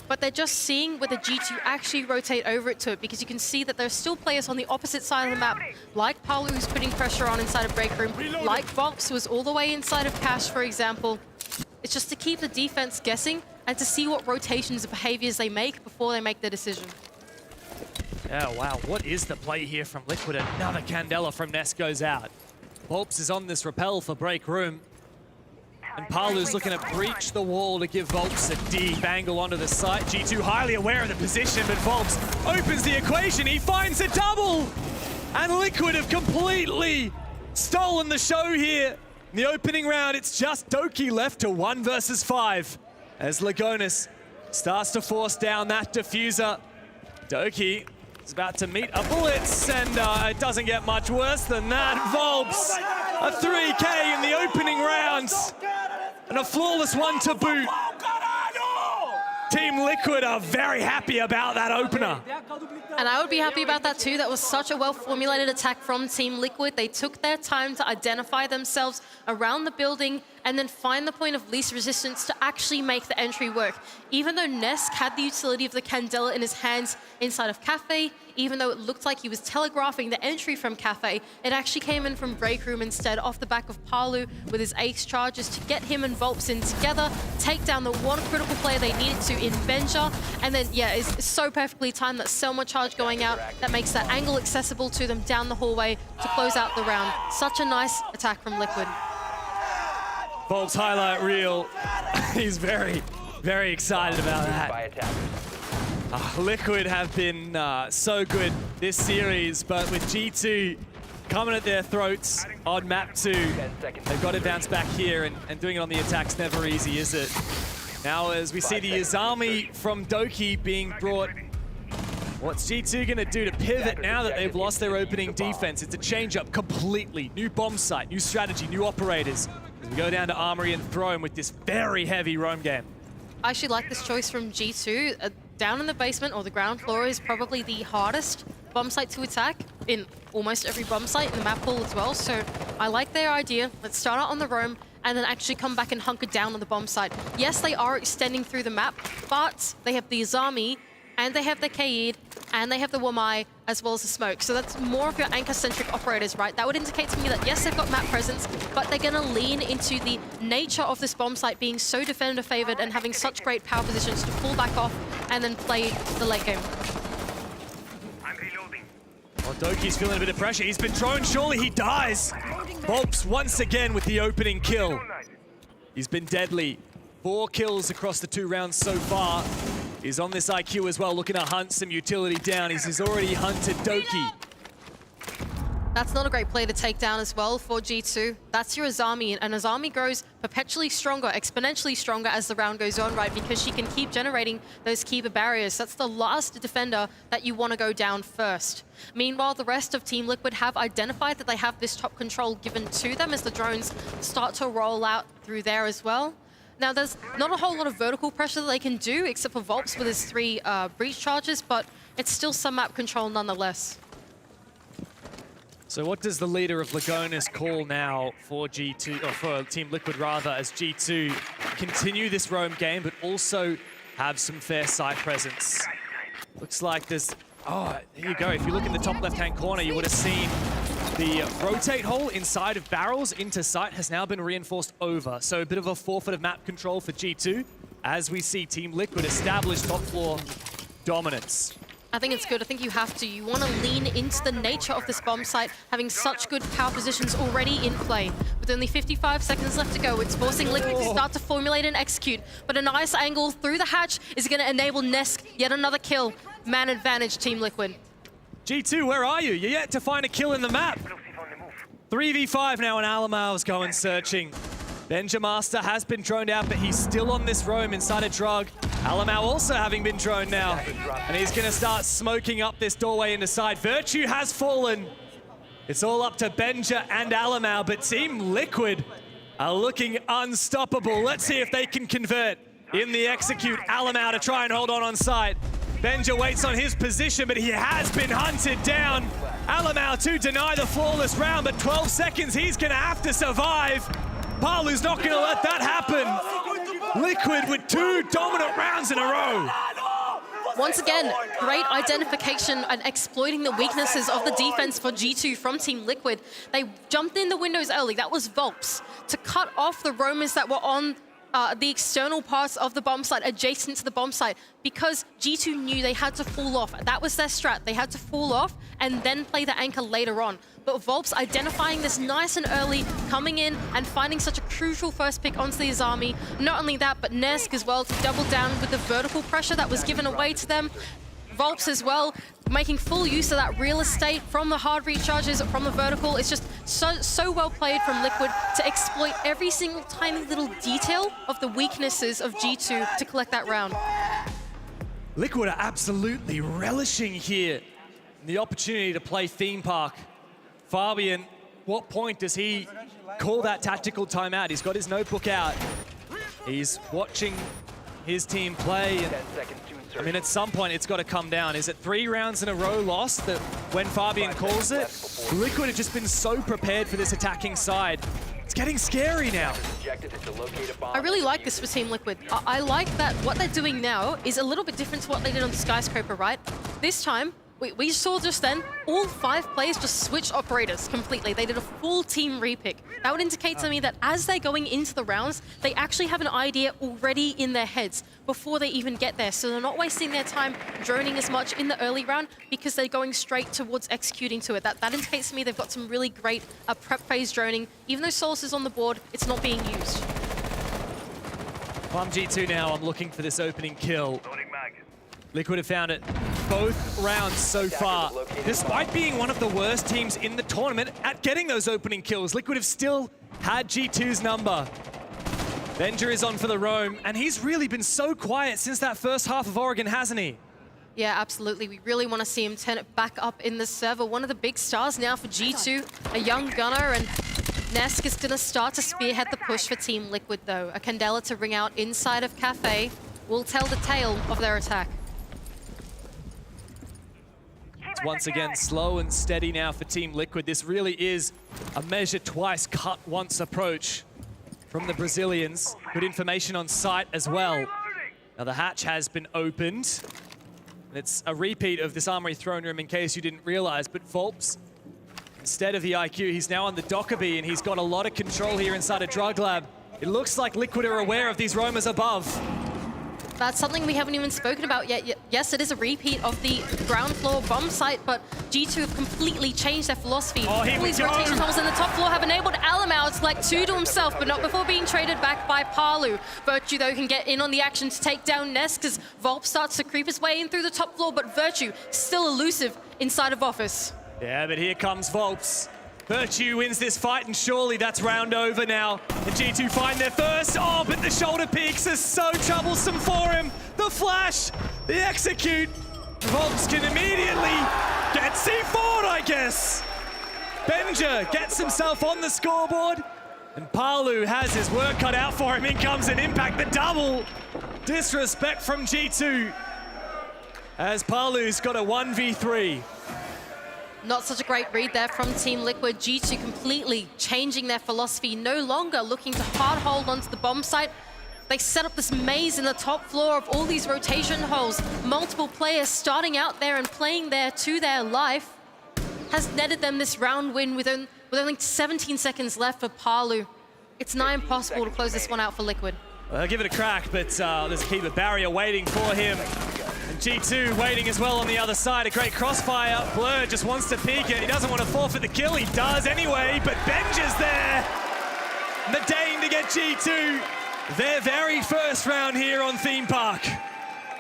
but they're just seeing whether G2 actually rotate over it to it, because you can see that there's still players on the opposite side of the map, like Paolo, who's putting pressure on inside of Break Room, like Vox, who is all the way inside of Cash, for example. It's just to keep the defense guessing and to see what rotations and behaviors they make before they make their decision. Yeah, wow, what is the play here from Liquid? Another Candela from Nest goes out. Volps is on this rappel for Break Room. And Palu's looking to breach the wall to give Volps a deep angle onto the site. G2 highly aware of the position, but Volps opens the equation. He finds a double! And Liquid have completely stolen the show here. In the opening round, it's just Doki left to 1 versus 5. As Lagonis starts to force down that diffuser. Doki is about to meet a bullets, and it doesn't get much worse than that. Volps, a 3K in the opening rounds. And a flawless one to boot. Team Liquid are very happy about that opener. And I would be happy about that too. That was such a well-formulated attack from Team Liquid. They took their time to identify themselves around the building and then find the point of least resistance to actually make the entry work. Even though Nesk had the utility of the Candela in his hands inside of Cafe, even though it looked like he was telegraphing the entry from Cafe, it actually came in from Break Room instead, off the back of Palu with his ace charges to get him and Volps in together, take down the one critical player they needed to in Benja, and then, yeah, it's so perfectly timed that Selma charge going out that makes that angle accessible to them down the hallway to close out the round. Such a nice attack from Liquid. Volps highlight reel. He's very, very excited about that. Liquid have been so good this series, but with G2 coming at their throats on map 2, they've got to bounce back here, and doing it on the attack's never easy, is it? Now, as we see the Izami from Doki being brought, what's G2 going to do to pivot now that they've lost their opening defense? It's a change-up completely. New bomb site, new strategy, new operators. As we go down to Armory and Throne with this very heavy roam game. I actually like this choice from G2. Down in the basement or the ground floor is probably the hardest bomb site to attack in almost every bomb site in the map pool as well. So I like their idea. Let's start out on the roam and then actually come back and hunker down on the bomb site. Yes, they are extending through the map, but they have the Izami, and they have the Kaid, and they have the Wamai, as well as the Smoke. So that's more of your anchor-centric operators, right? That would indicate to me that, yes, they've got map presence, but they're going to lean into the nature of this bomb site being so defender-favored and having such great power positions to pull back off and then play the late game. Well, Doki's feeling a bit of pressure. He's been thrown. Surely he dies. Volps once again with the opening kill. He's been deadly. 4 kills across the 2 rounds so far. He's on this IQ as well, looking to hunt some utility down. He's already hunted Doki. That's not a great play to take down as well for G2. That's your Izami, and Izami grows perpetually stronger, exponentially stronger as the round goes on, right? Because she can keep generating those keeper barriers. That's the last defender that you want to go down first. Meanwhile, the rest of Team Liquid have identified that they have this top control given to them as the drones start to roll out through there as well. Now, there's not a whole lot of vertical pressure that they can do, except for Volps with his 3 breach charges, but it's still some map control nonetheless. So what does the leader of Lagonis call now for G2, or for Team Liquid rather, as G2 continue this roam game, but also have some fair site presence? Looks like there's, oh, there you go. If you look in the top left-hand corner, you would have seen the rotate hole inside of barrels into site has now been reinforced over. So a bit of a forfeit of map control for G2 as we see Team Liquid establish top floor dominance. I think it's good. I think you have to. You want to lean into the nature of this bomb site, having such good power positions already in play. With only 55 seconds left to go, it's forcing Liquid to start to formulate and execute. But a nice angle through the hatch is going to enable Nesk yet another kill. Man advantage, Team Liquid. G2, where are you? You're yet to find a kill in the map. 3v5 now, and Alamal's going searching. Benjamaster has been droned out, but he's still on this roam inside a drug. Alamal also having been droned now. And he's going to start smoking up this doorway into side. Virtue has fallen. It's all up to Benja and Alamal, but Team Liquid are looking unstoppable. Let's see if they can convert in the execute. Alamau to try and hold on site. Benja waits on his position, but he has been hunted down. Alamau to deny the flawless round, but 12 seconds, he's gonna have to survive. Palu's not gonna let that happen. Liquid with 2 dominant rounds in a row. Once again, great identification and exploiting the weaknesses of the defense for G2 from Team Liquid. They jumped in the windows early. That was Volps to cut off the roamers that were on the external parts of the bomb site, adjacent to the bomb site, because G2 knew they had to fall off. That was their strat. They had to fall off and then play the anchor later on. But Volps identifying this nice and early, coming in and finding such a crucial first pick onto the Azami. Not only that, but Nesk as well to double down with the vertical pressure that was given away to them. Volps as well, making full use of that real estate from the hard recharges, from the vertical. It's just so well played from Liquid to exploit every single tiny little detail of the weaknesses of G2 to collect that round. Liquid are absolutely relishing here the opportunity to play Theme Park. Fabian, what point does he call that tactical timeout? He's got his notebook out. He's watching his team play. And, I mean, at some point, it's got to come down. Is it 3 rounds in a row lost that when Fabian calls it? Liquid have just been so prepared for this attacking side. It's getting scary now. I really like this for Team Liquid. I like that what they're doing now is a little bit different to what they did on the Skyscraper, right? This time, we saw just then, all 5 players just switched operators completely. They did a full team repick. That would indicate to me that as they're going into the rounds, they actually have an idea already in their heads before they even get there. So they're not wasting their time droning as much in the early round because they're going straight towards executing to it. That indicates to me they've got some really great prep phase droning. Even though Solus is on the board, it's not being used. If I'm G2 now, I'm looking for this opening kill. Liquid have found it both rounds so far. Despite being one of the worst teams in the tournament at getting those opening kills, Liquid have still had G2's number. Benja is on for the roam, and he's really been so quiet since that first half of Oregon, hasn't he? Yeah, absolutely. We really want to see him turn it back up in the server. One of the big stars now for G2, a young gunner, and Nesk is going to start to spearhead the push for Team Liquid, though. A Candela to ring out inside of Cafe will tell the tale of their attack. It's once again slow and steady now for Team Liquid. This really is a measure twice, cut once approach from the Brazilians. Good information on site as well. Now the hatch has been opened. It's a repeat of this Armory throne room in case you didn't realize, but Volps, instead of the IQ, he's now on the Dockerby and he's got a lot of control here inside a drug lab. It looks like Liquid are aware of these roamers above. That's something we haven't even spoken about yet. Yes, it is a repeat of the ground floor bomb site, but G2 have completely changed their philosophy. All these rotation holes in the top floor have enabled Alamau to like 2 to himself, but not before being traded back by Palu. Virtue, though, can get in on the action to take down Nest as Volp starts to creep his way in through the top floor, but Virtue still elusive inside of Office. Yeah, but here comes Volps. Virtue wins this fight, and surely that's round over now. And G2 find their first. Oh, but the shoulder peaks are so troublesome for him. The flash, the execute. Volps can immediately get C4'd, I guess. Benja gets himself on the scoreboard. And Palu has his work cut out for him. In comes an impact, the double. Disrespect from G2. As Palu's got a 1v3. Not such a great read there from Team Liquid. G2 completely changing their philosophy, no longer looking to hard hold onto the bomb site. They set up this maze in the top floor of all these rotation holes. Multiple players starting out there and playing there to their life has netted them this round win with only 17 seconds left for Palu. It's nigh impossible to close this one out for Liquid. Well, give it a crack, but there's a keeper barrier waiting for him. And G2 waiting as well on the other side. A great crossfire. Blur just wants to peek it. He doesn't want to forfeit the kill. He does anyway, but Benja's there. Medane to get G2 their very first round here on Theme Park.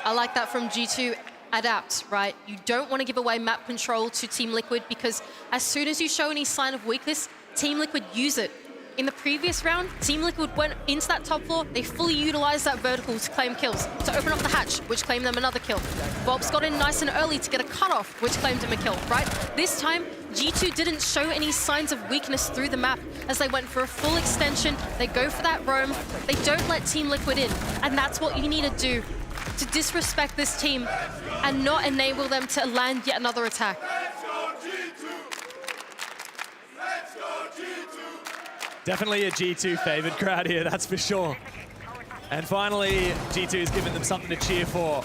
I like that from G2. Adapt, right? You don't want to give away map control to Team Liquid because as soon as you show any sign of weakness, Team Liquid use it. In the previous round, Team Liquid went into that top floor. They fully utilized that vertical to claim kills, to open up the hatch, which claimed them another kill. Volps got in nice and early to get a cutoff, which claimed him a kill, right? This time, G2 didn't show any signs of weakness through the map as they went for a full extension. They go for that roam. They don't let Team Liquid in. And that's what you need to do to disrespect this team and not enable them to land yet another attack. Definitely a G2 favored crowd here, that's for sure. And finally, G2 has given them something to cheer for.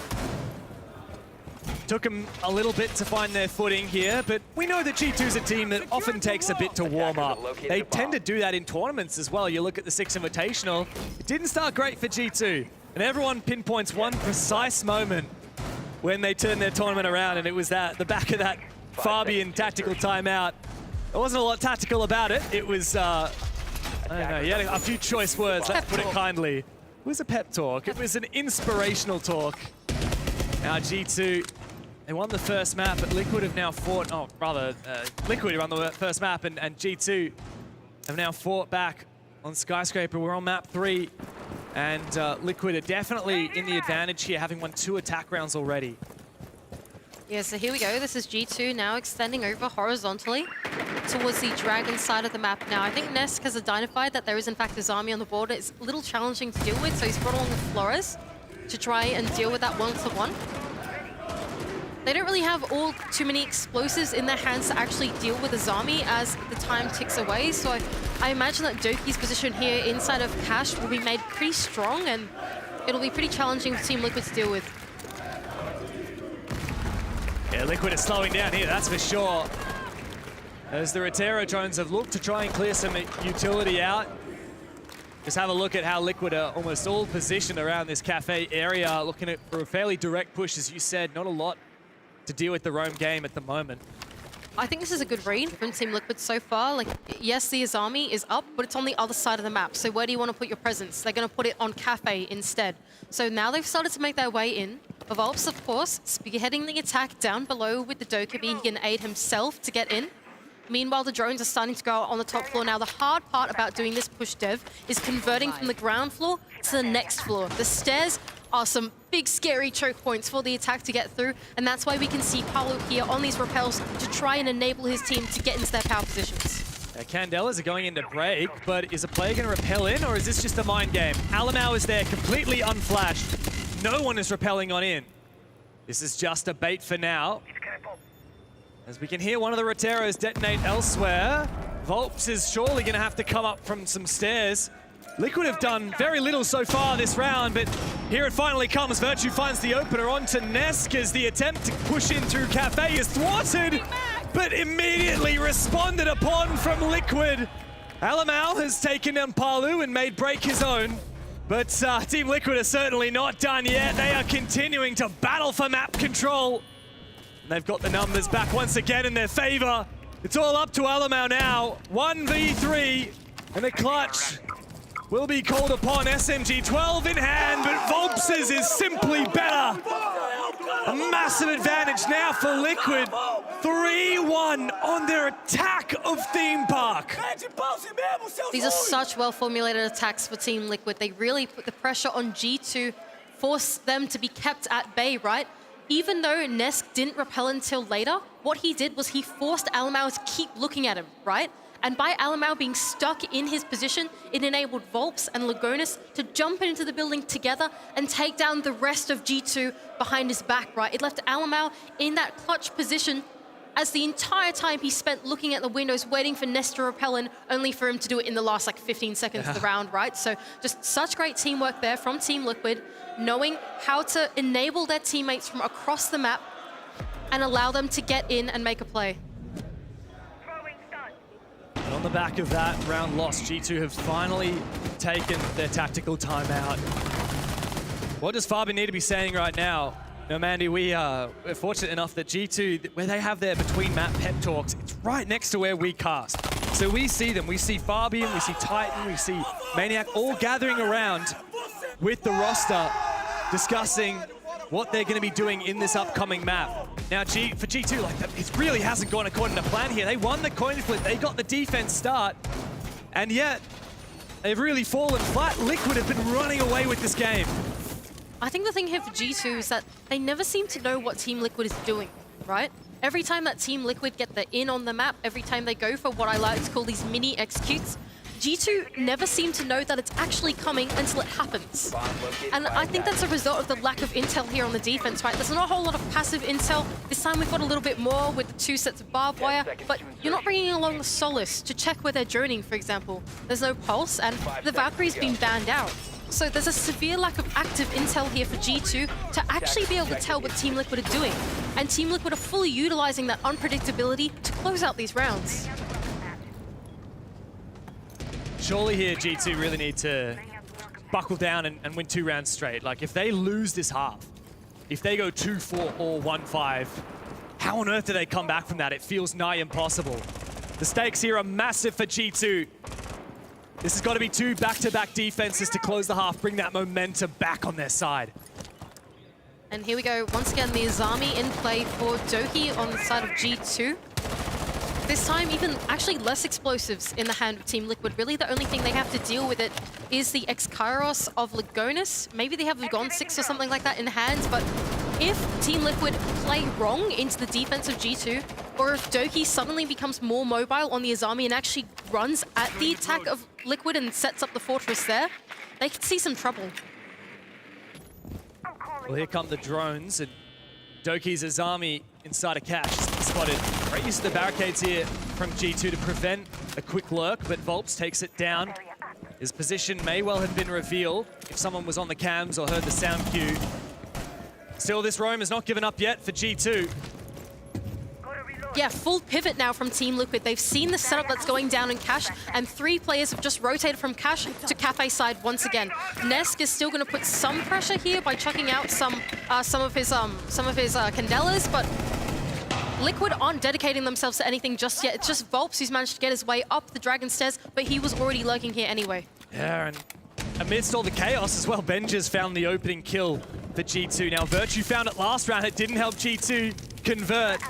Took them a little bit to find their footing here, but we know that G2 is a team that often takes a bit to warm up. They tend to do that in tournaments as well. You look at the Six Invitational, it didn't start great for G2. And everyone pinpoints one precise moment when they turned their tournament around, and it was the back of that Fabian tactical timeout. There wasn't a lot tactical about it. It was, I don't know, he had a few choice words, let's put it kindly. It was a pep talk. It was an inspirational talk. Now G2, they won the first map, but Liquid have now fought, Liquid won the first map, and G2 have now fought back on Skyscraper. We're on map 3, and Liquid are definitely in the advantage here, having won 2 attack rounds already. Yeah, so here we go. This is G2 now extending over horizontally towards the Dragon side of the map now. I think Nesk has identified that there is in fact his army on the border. It's a little challenging to deal with, so he's brought along the Flores to try and deal with that one-to-one. They don't really have too many explosives in their hands to actually deal with Azami as the time ticks away, so I imagine that Doki's position here inside of Cash will be made pretty strong, and it'll be pretty challenging for Team Liquid to deal with. Yeah, Liquid is slowing down here, that's for sure. As the Rotero drones have looked to try and clear some utility out. Just have a look at how Liquid are almost all positioned around this cafe area, looking at for a fairly direct push, as you said. Not a lot to deal with the roam game at the moment. I think this is a good read from Team Liquid so far. Like, yes, the Azami is up, but it's on the other side of the map. So where do you want to put your presence? They're going to put it on cafe instead. So now they've started to make their way in. Volps, of course, spearheading the attack down below with the Dokkaebi. He can aid himself to get in. Meanwhile, the drones are starting to go on the top floor. Now, the hard part about doing this push dev is converting from the ground floor to the next floor. The stairs are some big, scary choke points for the attack to get through, and that's why we can see Paolo here on these rappels to try and enable his team to get into their power positions. Candelas are going into break, but is a player going to rappel in, or is this just a mind game? Alamau is there, completely unflashed. No one is rappelling on in. This is just a bait for now. As we can hear one of the Roteros detonate elsewhere. Volps is surely going to have to come up from some stairs. Liquid have done very little so far this round, but here it finally comes. Virtue finds the opener onto Nesk as the attempt to push in through Cafe is thwarted, but immediately responded upon from Liquid. Alamau has taken down Palu and made break his own. But Team Liquid are certainly not done yet. They are continuing to battle for map control. And they've got the numbers back once again in their favor. It's all up to Alamau now. 1v3, and the clutch will be called upon. SMG 12 in hand, but Volps's is simply better. A massive advantage now for Liquid. 3-1 on their attack of Theme Park. These are such well-formulated attacks for Team Liquid. They really put the pressure on G2, force them to be kept at bay, right? Even though Nesk didn't repel until later, what he did was he forced Alamau to keep looking at him, right? And by Alamau being stuck in his position, it enabled Volps and Lagonis to jump into the building together and take down the rest of G2 behind his back, right? It left Alamau in that clutch position as the entire time he spent looking at the windows waiting for Nest to repel in, only for him to do it in the last like 15 seconds of the round, right? So just such great teamwork there from Team Liquid, knowing how to enable their teammates from across the map and allow them to get in and make a play. And on the back of that round loss, G2 have finally taken their tactical timeout. What does Fabian need to be saying right now? No, Mandy, we're fortunate enough that G2, where they have their between map pep talks, it's right next to where we cast. So we see them. We see Fabian, we see Titan, we see Maniac all gathering around with the roster, discussing what they're going to be doing in this upcoming map. Now, for G2, like, it really hasn't gone according to plan here. They won the coin flip, they got the defense start, and yet they've really fallen flat. Liquid have been running away with this game. I think the thing here for G2 is that they never seem to know what Team Liquid is doing, right? Every time that Team Liquid get the in on the map, every time they go for what I like to call these mini executes, G2 never seem to know that it's actually coming until it happens. And I think that's a result of the lack of intel here on the defense, right? There's not a whole lot of passive intel. This time we've got a little bit more with the 2 sets of barbed wire, but you're not bringing along the Solace to check where they're droning, for example. There's no pulse, and the Valkyrie's been banned out. So there's a severe lack of active intel here for G2 to actually be able to tell what Team Liquid are doing. And Team Liquid are fully utilizing that unpredictability to close out these rounds. Surely here, G2 really need to buckle down and win 2 rounds straight. Like, if they lose this half, if they go 2-4 or 1-5, how on earth do they come back from that? It feels nigh impossible. The stakes here are massive for G2. This has got to be 2 back-to-back defenses to close the half, bring that momentum back on their side. And here we go, once again, the Azami in play for Doki on the side of G2. This time, even actually less explosives in the hand of Team Liquid. Really, the only thing they have to deal with it is the X-Kairos of Legonis. Maybe they have Gon6 or something like that in hand, but if Team Liquid play wrong into the defense of G2, or if Doki suddenly becomes more mobile on the Azami and actually runs at the attack of Liquid and sets up the fortress there, they could see some trouble. Well, here come the drones, and Doki's Azami inside a cache spotted. Great use of the barricades here from G2 to prevent a quick lurk, but Volps takes it down. His position may well have been revealed if someone was on the cams or heard the sound cue. Still, this roam is not given up yet for G2. Yeah, full pivot now from Team Liquid. They've seen the setup that's going down in Cache, and 3 players have just rotated from Cache to Cafe side once again. Nesk is still going to put some pressure here by chucking out some of his Candelas, but Liquid aren't dedicating themselves to anything just yet. It's just Volps who's managed to get his way up the Dragon Stairs, but he was already lurking here anyway. Yeah, and amidst all the chaos as well, Benja's found the opening kill for G2. Now, Virtue found it last round. It didn't help G2 convert.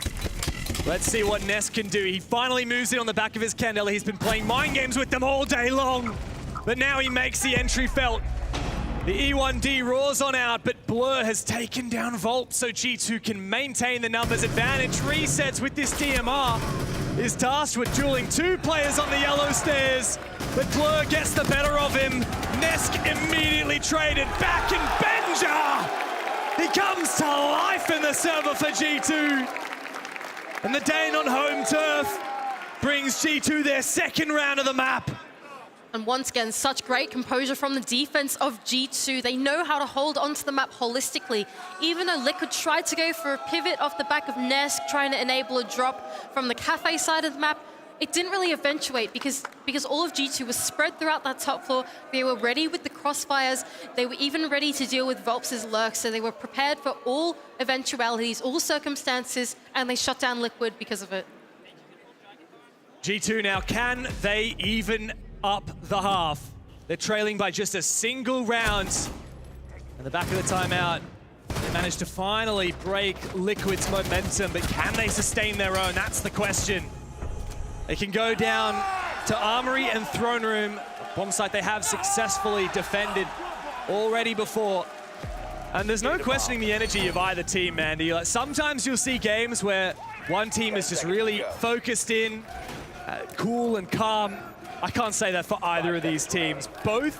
Let's see what Nesk can do. He finally moves in on the back of his Candela. He's been playing mind games with them all day long, but now he makes the entry felt. The E1D roars on out, but Blur has taken down Volp, so G2 can maintain the numbers advantage. Resets with this DMR is tasked with dueling 2 players on the yellow stairs, but Blur gets the better of him. Nesk immediately traded back, and Benja! He comes to life in the server for G2. And the Dane on home turf brings G2 their 2nd round of the map. And once again, such great composure from the defense of G2. They know how to hold onto the map holistically. Even though Liquid tried to go for a pivot off the back of Nesk, trying to enable a drop from the Cafe side of the map, it didn't really eventuate because all of G2 was spread throughout that top floor. They were ready with the crossfires. They were even ready to deal with Volps' lurk, so they were prepared for all eventualities, all circumstances, and they shut down Liquid because of it. G2 now, can they even up the half? They're trailing by just a single round. In the back of the timeout, they managed to finally break Liquid's momentum, but can they sustain their own? That's the question. They can go down to Armory and Throne Room, a bomb site they have successfully defended already before. And there's no questioning the energy of either team, Mandy. Like, sometimes you'll see games where one team is just really focused in, cool and calm. I can't say that for either of these teams. Both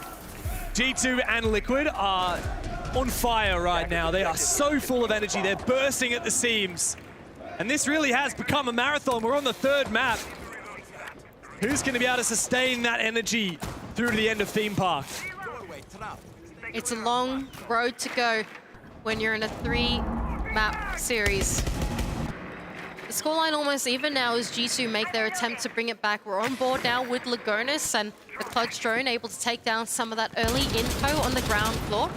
G2 and Liquid are on fire right now. They are so full of energy. They're bursting at the seams. And this really has become a marathon. We're on the 3rd map. Who's going to be able to sustain that energy through to the end of Theme Park? It's a long road to go when you're in a 3-map series. The scoreline almost even now as G2 make their attempt to bring it back. We're on board now with Legonis and the Clutch drone able to take down some of that early info on the ground floor.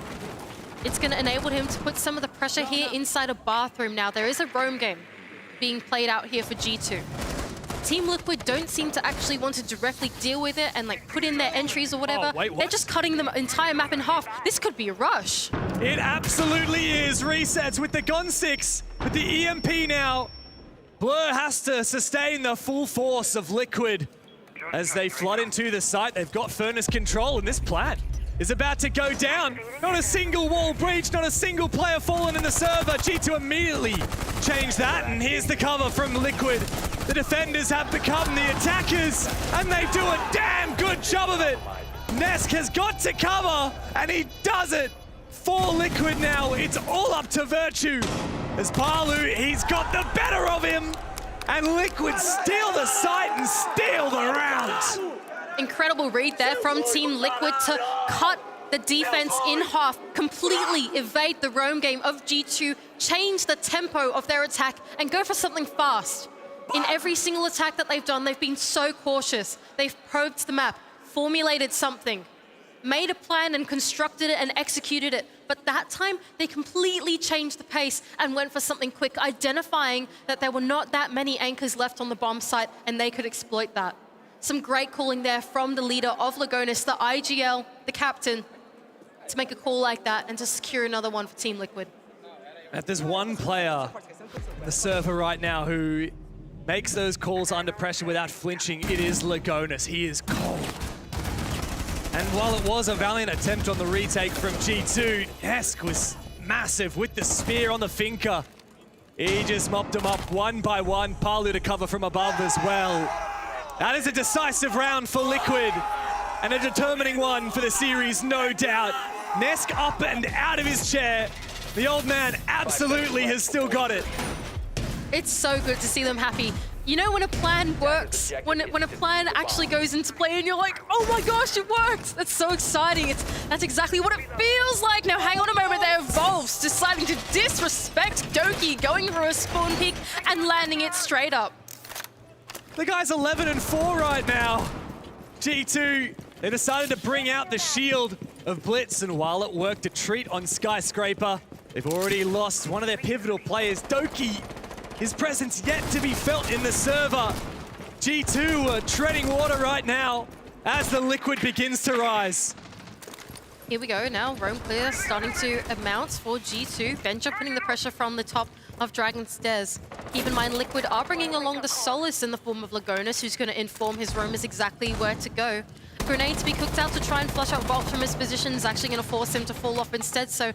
It's going to enable him to put some of the pressure here inside a bathroom now. There is a roam game being played out here for G2. Team Liquid don't seem to actually want to directly deal with it and like put in their entries or whatever. Oh, wait, they're just cutting the entire map in half. This could be a rush. It absolutely is. Resets with the Gon6, with the EMP now. Blur has to sustain the full force of Liquid as they flood into the site. They've got furnace control in this plant. is about to go down. Not a single wall breach, not a single player fallen in the server. G2 immediately changed that, and here's the cover from Liquid. The defenders have become the attackers, and they do a damn good job of it. Nesk has got to cover, and he does it. For Liquid now, it's all up to Virtue. As Palu, he's got the better of him, and Liquid steal the site and steal the round. Incredible read there from Team Liquid to cut the defense in half, completely evade the roam game of G2, change the tempo of their attack, and go for something fast. In every single attack that they've done, they've been so cautious. They've probed the map, formulated something, made a plan and constructed it and executed it. But that time, they completely changed the pace and went for something quick, identifying that there were not that many anchors left on the bomb site, and they could exploit that. Some great calling there from the leader of Lagonis, the IGL, the captain, to make a call like that and to secure another one for Team Liquid. If there's one player on the server right now who makes those calls under pressure without flinching, it is Lagonis. He is cold. And while it was a valiant attempt on the retake from G2, Nesk was massive with the spear on the Finker. He just mopped them up one by one. Palu to cover from above as well. That is a decisive round for Liquid, and a determining one for the series, no doubt. Nesk up and out of his chair. The old man absolutely has still got it. It's so good to see them happy. You know when a plan works, when a plan actually goes into play and you're like, oh my gosh, it worked. That's so exciting. That's exactly what it feels like. Now hang on a moment, there Volps deciding to disrespect Doki, going for a spawn peek and landing it straight up. The guy's 11-4 right now. G2, they decided to bring out the shield of Blitz, and while it worked a treat on Skyscraper, they've already lost one of their pivotal players, Doki. His presence yet to be felt in the server. G2 are treading water right now as the Liquid begins to rise. Here we go now, roam clear starting to amount for G2. Venture putting the pressure from the top of Dragon's Stairs. Keep in mind, Liquid are bringing along the Solace in the form of Lagonis, who's going to inform his roamers exactly where to go. Grenade to be cooked out to try and flush out Volt from his position is actually going to force him to fall off instead. So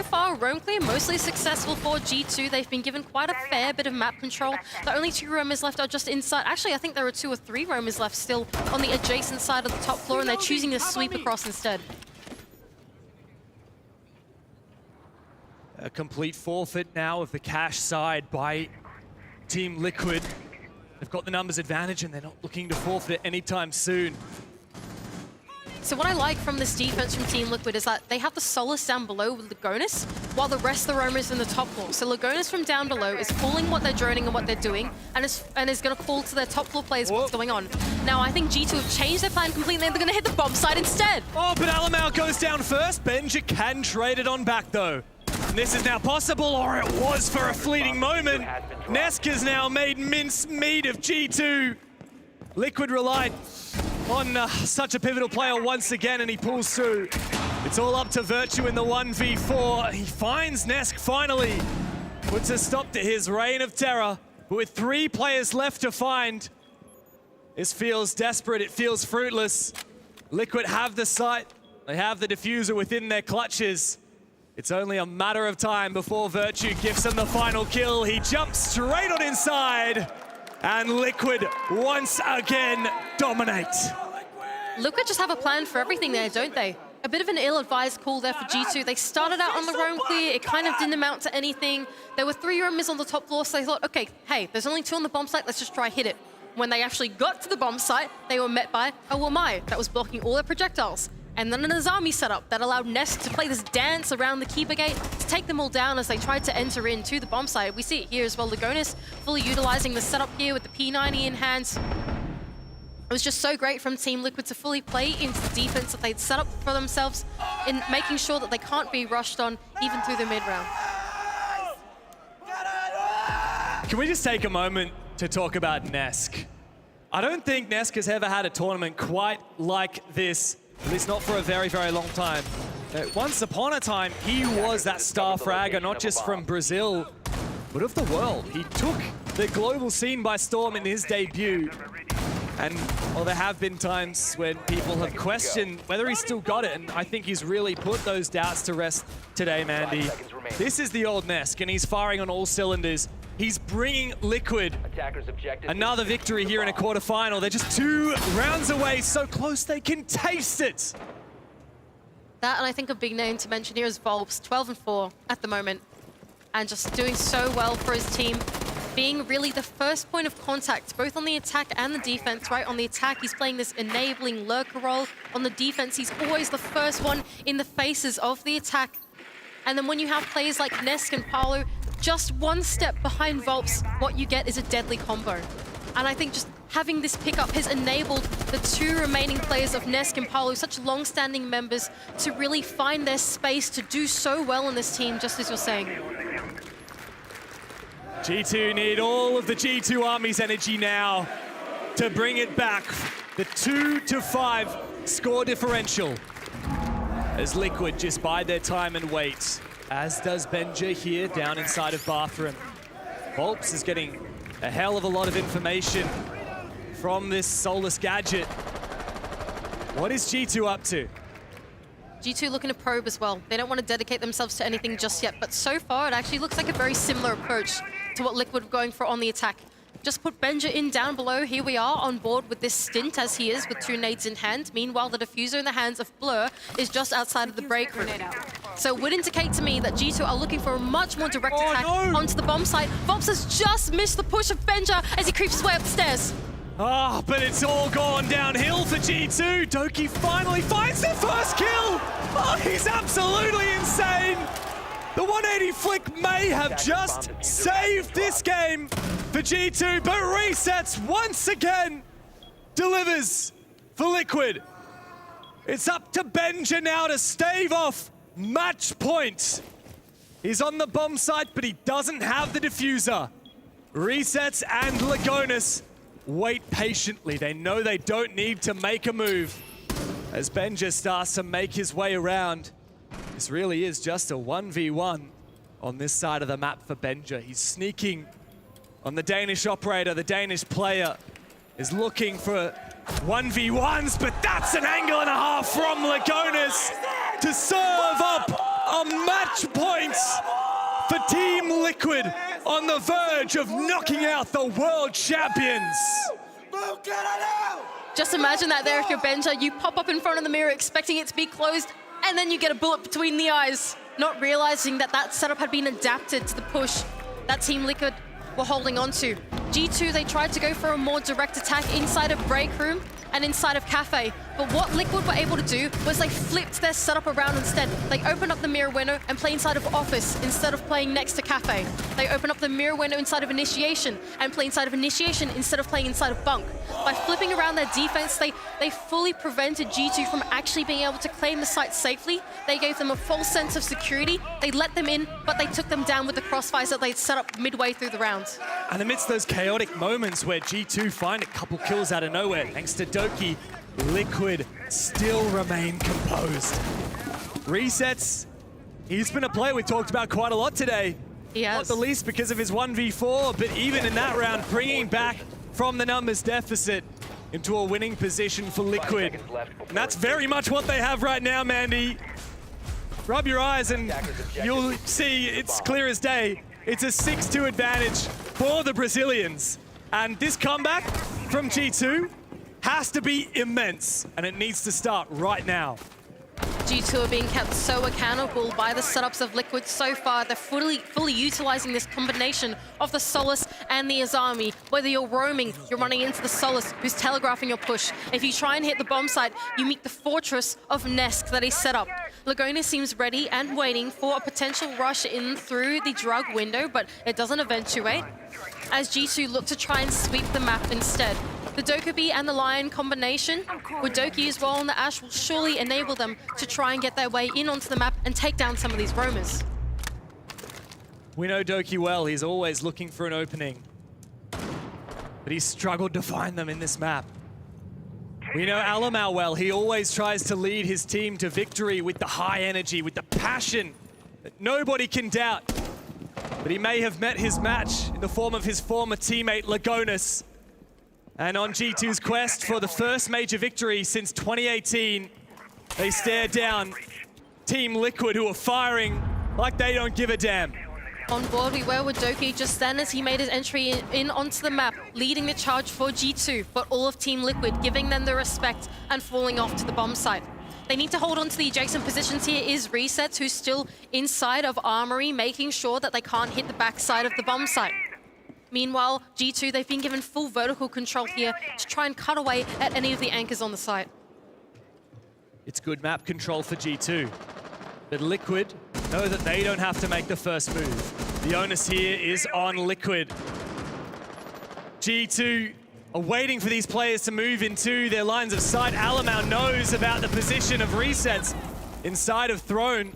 far, roam clear mostly successful for G2. They've been given quite a fair bit of map control. The only 2 roamers left are just inside. Actually, I think there are 2 or 3 roamers left still on the adjacent side of the top floor, and they're choosing to sweep across instead. A complete forfeit now of the cash side by Team Liquid. They've got the numbers advantage and they're not looking to forfeit it anytime soon. So what I like from this defense from Team Liquid is that they have the Solace down below with Lagonis, while the rest of the roamers in the top floor. So Lagonis from down below is calling what they're droning and what they're doing, and is going to call to their top floor players what's going on. Now I think G2 have changed their plan completely, and they're going to hit the bomb site instead. Oh, but Alamau goes down first. Benja can trade it on back though. And this is now possible, or it was for a fleeting moment. Nesk has now made mincemeat of G2. Liquid relied on such a pivotal player once again, and he pulls through. It's all up to Virtue in the 1v4. He finds Nesk finally. Puts a stop to his reign of terror. But with 3 players left to find, this feels desperate, it feels fruitless. Liquid have the site, they have the diffuser within their clutches. It's only a matter of time before Virtue gives him the final kill. He jumps straight on inside, and Liquid once again dominate. Liquid just have a plan for everything there, don't they? A bit of an ill-advised call there for G2. They started out on the roam clear. It kind of didn't amount to anything. There were 3 roamers on the top floor, so they thought, okay, hey, there's only 2 on the bomb site. Let's just try hit it. When they actually got to the bomb site, they were met by a Wamai that was blocking all their projectiles. And then an Azami setup that allowed Nesk to play this dance around the Keeper Gate to take them all down as they tried to enter into the bomb site. We see it here as well. Lagonis fully utilizing the setup here with the P90 in hand. It was just so great from Team Liquid to fully play into the defense that they'd set up for themselves in making sure that they can't be rushed on even through the mid-round. Can we just take a moment to talk about Nesk? I don't think Nesk has ever had a tournament quite like this. At least not for a very, very long time. Once upon a time, he was that star fragger, not just from Brazil, but of the world. He took the global scene by storm in his debut. And, well, there have been times when people have questioned whether he's still got it, and I think he's really put those doubts to rest today, Mandy. This is the old Nesk, and he's firing on all cylinders. He's bringing Liquid another victory here in a quarterfinal. They're just 2 rounds away, so close they can taste it. That, and I think a big name to mention here is Volps, 12-4 at the moment, and just doing so well for his team, being really the first point of contact, both on the attack and the defense, right? On the attack, he's playing this enabling lurker role. On the defense, he's always the first one in the faces of the attack. And then when you have players like Nesk and Paolo, just one step behind Volps, what you get is a deadly combo. And I think just having this pickup has enabled the 2 remaining players of Nesk and Paolo, such long-standing members, to really find their space to do so well in this team, just as you're saying. G2 need all of the G2 Army's energy now to bring it back. The 2-5 score differential. As Liquid just bide their time and wait, as does Benja here down inside of Bathroom. Volps is getting a hell of a lot of information from this soulless gadget. What is G2 up to? G2 looking to probe as well. They don't want to dedicate themselves to anything just yet, but so far it actually looks like a very similar approach to what Liquid were going for on the attack. Just put Benja in down below. Here we are on board with this stint as he is with 2 nades in hand. Meanwhile, the diffuser in the hands of Blur is just outside of the break room. So it would indicate to me that G2 are looking for a much more direct attack onto the bomb site. Volps has just missed the push of Benja as he creeps his way up the stairs. Ah, but it's all gone downhill for G2. Doki finally finds their first kill. Oh, he's absolutely insane. The 180 flick may have just saved this game for G2, but resets once again delivers for Liquid. It's up to Benja now to stave off match point. He's on the bomb site, but he doesn't have the diffuser. Resets and Lagonis wait patiently. They know they don't need to make a move. As Benja starts to make his way around, this really is just a 1v1 on this side of the map for Benja. He's sneaking on the Danish operator. The Danish player is looking for 1v1s, but that's an angle and a half from Lagonis to serve up a match point for Team Liquid on the verge of knocking out the world champions. Just imagine that there if you're Benja, you pop up in front of the mirror expecting it to be closed, and then you get a bullet between the eyes, not realizing that that setup had been adapted to the push that Team Liquid were holding on to. G2, they tried to go for a more direct attack inside of break room and inside of cafe, but what Liquid were able to do was they flipped their setup around instead. They opened up the mirror window and play inside of office instead of playing next to cafe. They open up the mirror window inside of initiation and play inside of initiation instead of playing inside of bunk. By flipping around their defense, they fully prevented G2 from actually being able to claim the site safely. They gave them a false sense of security. They let them in, but they took them down with the crossfires that they'd set up midway through the round. And amidst those chaotic moments where G2 find a couple kills out of nowhere, thanks to Doki, Liquid still remain composed. Resets, he's been a player we've talked about quite a lot today. Not the least because of his 1v4, but even in that round, bringing back from the numbers deficit into a winning position for Liquid. And that's very much what they have right now, Mandy. Rub your eyes and you'll see it's clear as day. It's a 6-2 advantage for the Brazilians. And this comeback from G2 has to be immense, and it needs to start right now. G2 are being kept so accountable by the setups of Liquid so far. They're fully utilizing this combination of the Solace and the Azami. Whether you're roaming, you're running into the Solace, who's telegraphing your push. If you try and hit the bomb site, you meet the fortress of Nesk that is set up. Lagona seems ready and waiting for a potential rush in through the drug window, but it doesn't eventuate, as G2 look to try and sweep the map instead. The Dokkaebi and the Lion combination with Doki as well on the Ash will surely enable them to try and get their way in onto the map and take down some of these roamers. We know Doki well, he's always looking for an opening, but he's struggled to find them in this map. We know Alamau well, he always tries to lead his team to victory with the high energy, with the passion that nobody can doubt. But he may have met his match in the form of his former teammate Lagonis. And on G2's quest for the first major victory since 2018, they stare down Team Liquid, who are firing like they don't give a damn. On board we were with Doki just then as he made his entry in onto the map, leading the charge for G2, but all of Team Liquid giving them the respect and falling off to the bomb site. They need to hold on to the adjacent positions here. Is Resets, who's still inside of Armory, making sure that they can't hit the backside of the bomb site. Meanwhile, G2, they've been given full vertical control here to try and cut away at any of the anchors on the site. It's good map control for G2. But Liquid know that they don't have to make the first move. The onus here is on Liquid. G2 are waiting for these players to move into their lines of sight. Alamau knows about the position of Resets inside of Throne,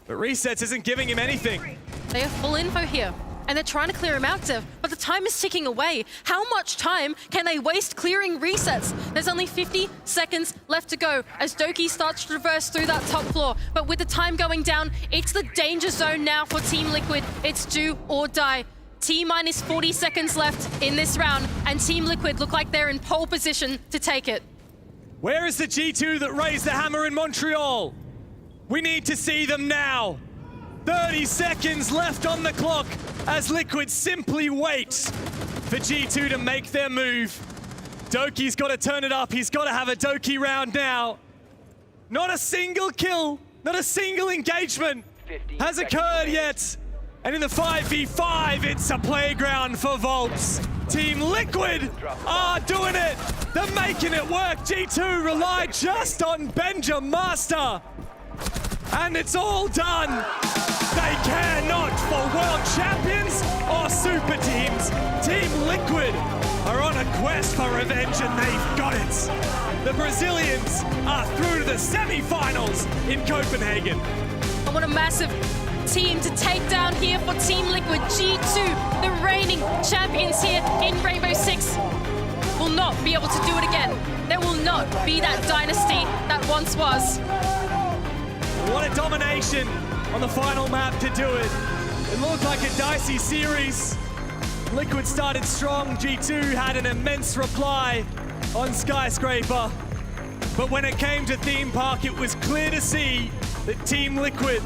but Resets isn't giving him anything. They have full info here, and they're trying to clear him out, Dev, but the time is ticking away. How much time can they waste clearing Resets? There's only 50 seconds left to go as Doki starts to traverse through that top floor. But with the time going down, it's the danger zone now for Team Liquid. It's do or die. T-minus 40 seconds left in this round, and Team Liquid look like they're in pole position to take it. Where is the G2 that raised the hammer in Montreal? We need to see them now. 30 seconds left on the clock as Liquid simply waits for G2 to make their move. Doki's got to turn it up. He's got to have a Doki round now. Not a single kill, not a single engagement has occurred yet. And in the 5v5, it's a playground for Volps. Team Liquid are doing it. They're making it work. G2 rely just on Benja Master. And it's all done. They care not for world champions or super teams. Team Liquid are on a quest for revenge and they've got it. The Brazilians are through to the semi-finals in Copenhagen. And what a massive team to take down here for Team Liquid. G2, the reigning champions here in Rainbow Six, will not be able to do it again. There will not be that dynasty that once was. What a domination on the final map to do it. It looked like a dicey series. Liquid started strong. G2 had an immense reply on Skyscraper. But when it came to Theme Park, it was clear to see that Team Liquid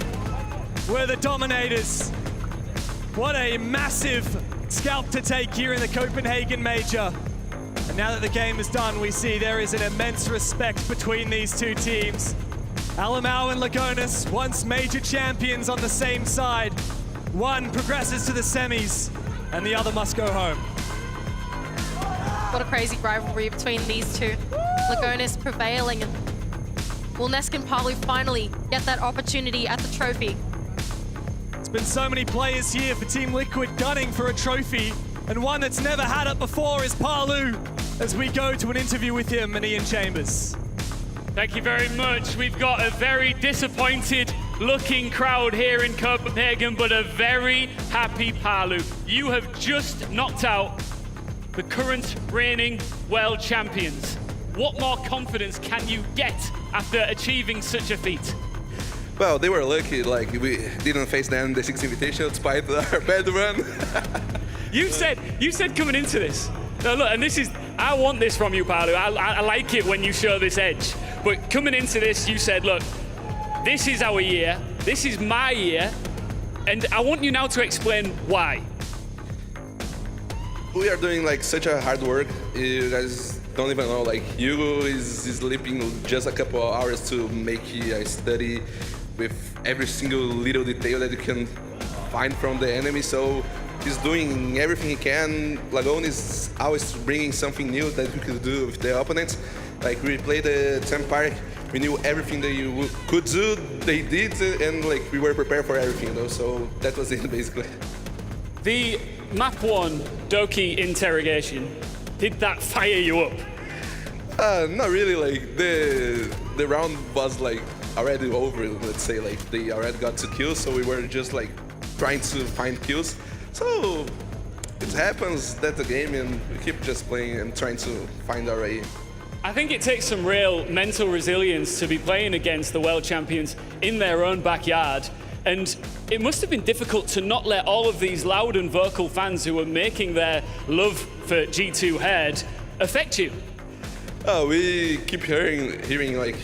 were the dominators. What a massive scalp to take here in the Copenhagen Major. And now that the game is done, we see there is an immense respect between these two teams. Alamau and Lagonis, once major champions on the same side. One progresses to the semis, and the other must go home. What a crazy rivalry between these two. Lagonis prevailing, and will Nesk and Palu finally get that opportunity at the trophy? It's been so many players here for Team Liquid gunning for a trophy, and one that's never had it before is Palu, as we go to an interview with him and Ian Chambers. Thank you very much. We've got a very disappointed looking crowd here in Copenhagen, but a very happy Palu. You have just knocked out the current reigning world champions. What more confidence can you get after achieving such a feat? Well, they were lucky, like we didn't face them in the 6th Invitational despite our bad run. You said coming into this, no, look, and this is, I want this from you, Palu. I like it when you show this edge. But coming into this, you said, look, this is our year, this is my year, and I want you now to explain why. We are doing like such a hard work. You guys don't even know, like Hugo is sleeping just a couple of hours to make a study with every single little detail that you can find from the enemy. So he's doing everything he can. Lagon is always bringing something new that we could do with the opponents. Like we played the Temp Park, we knew everything that you could do, they did, and like we were prepared for everything though, so that was it basically. The map 1 Doki interrogation, did that fire you up? Not really, like the round was like already over, let's say, like they already got 2 kills, so we were just like trying to find kills. So it happens, that's the game, and we keep just playing and trying to find our way. I think it takes some real mental resilience to be playing against the world champions in their own backyard. And it must have been difficult to not let all of these loud and vocal fans who were making their love for G2 heard affect you? Oh, we keep hearing like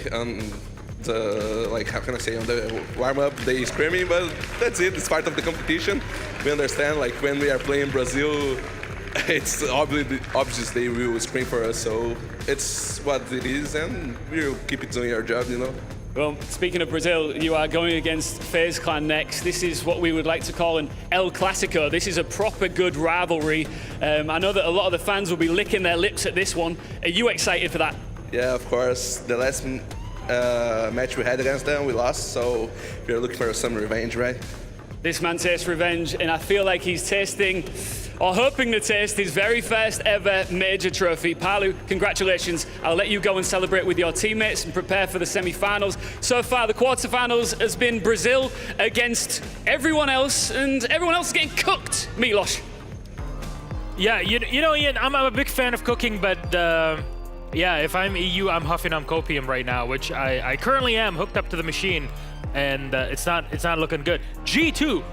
the how can I say, on the warm up they screaming, but that's it. It's part of the competition. We understand, like when we are playing Brazil, it's obvious they will scream for us. So it's what it is, and we'll keep doing our job, you know. Well, speaking of Brazil, you are going against FaZe Clan next. This is what we would like to call an El Clasico. This is a proper good rivalry. I know that a lot of the fans will be licking their lips at this one. Are you excited for that? Yeah, of course. The last match we had against them, we lost, so we're looking for some revenge, right? This man tastes revenge, and I feel like he's tasting, or hoping to taste, his very first ever major trophy. Palu, congratulations. I'll let you go and celebrate with your teammates and prepare for the semi-finals. So far, the quarterfinals has been Brazil against everyone else, and everyone else is getting cooked. Milos. Yeah, you know, Ian, I'm a big fan of cooking, but yeah, if I'm EU, I'm huffing on copium right now, which I currently am hooked up to the machine, and it's not looking good. G2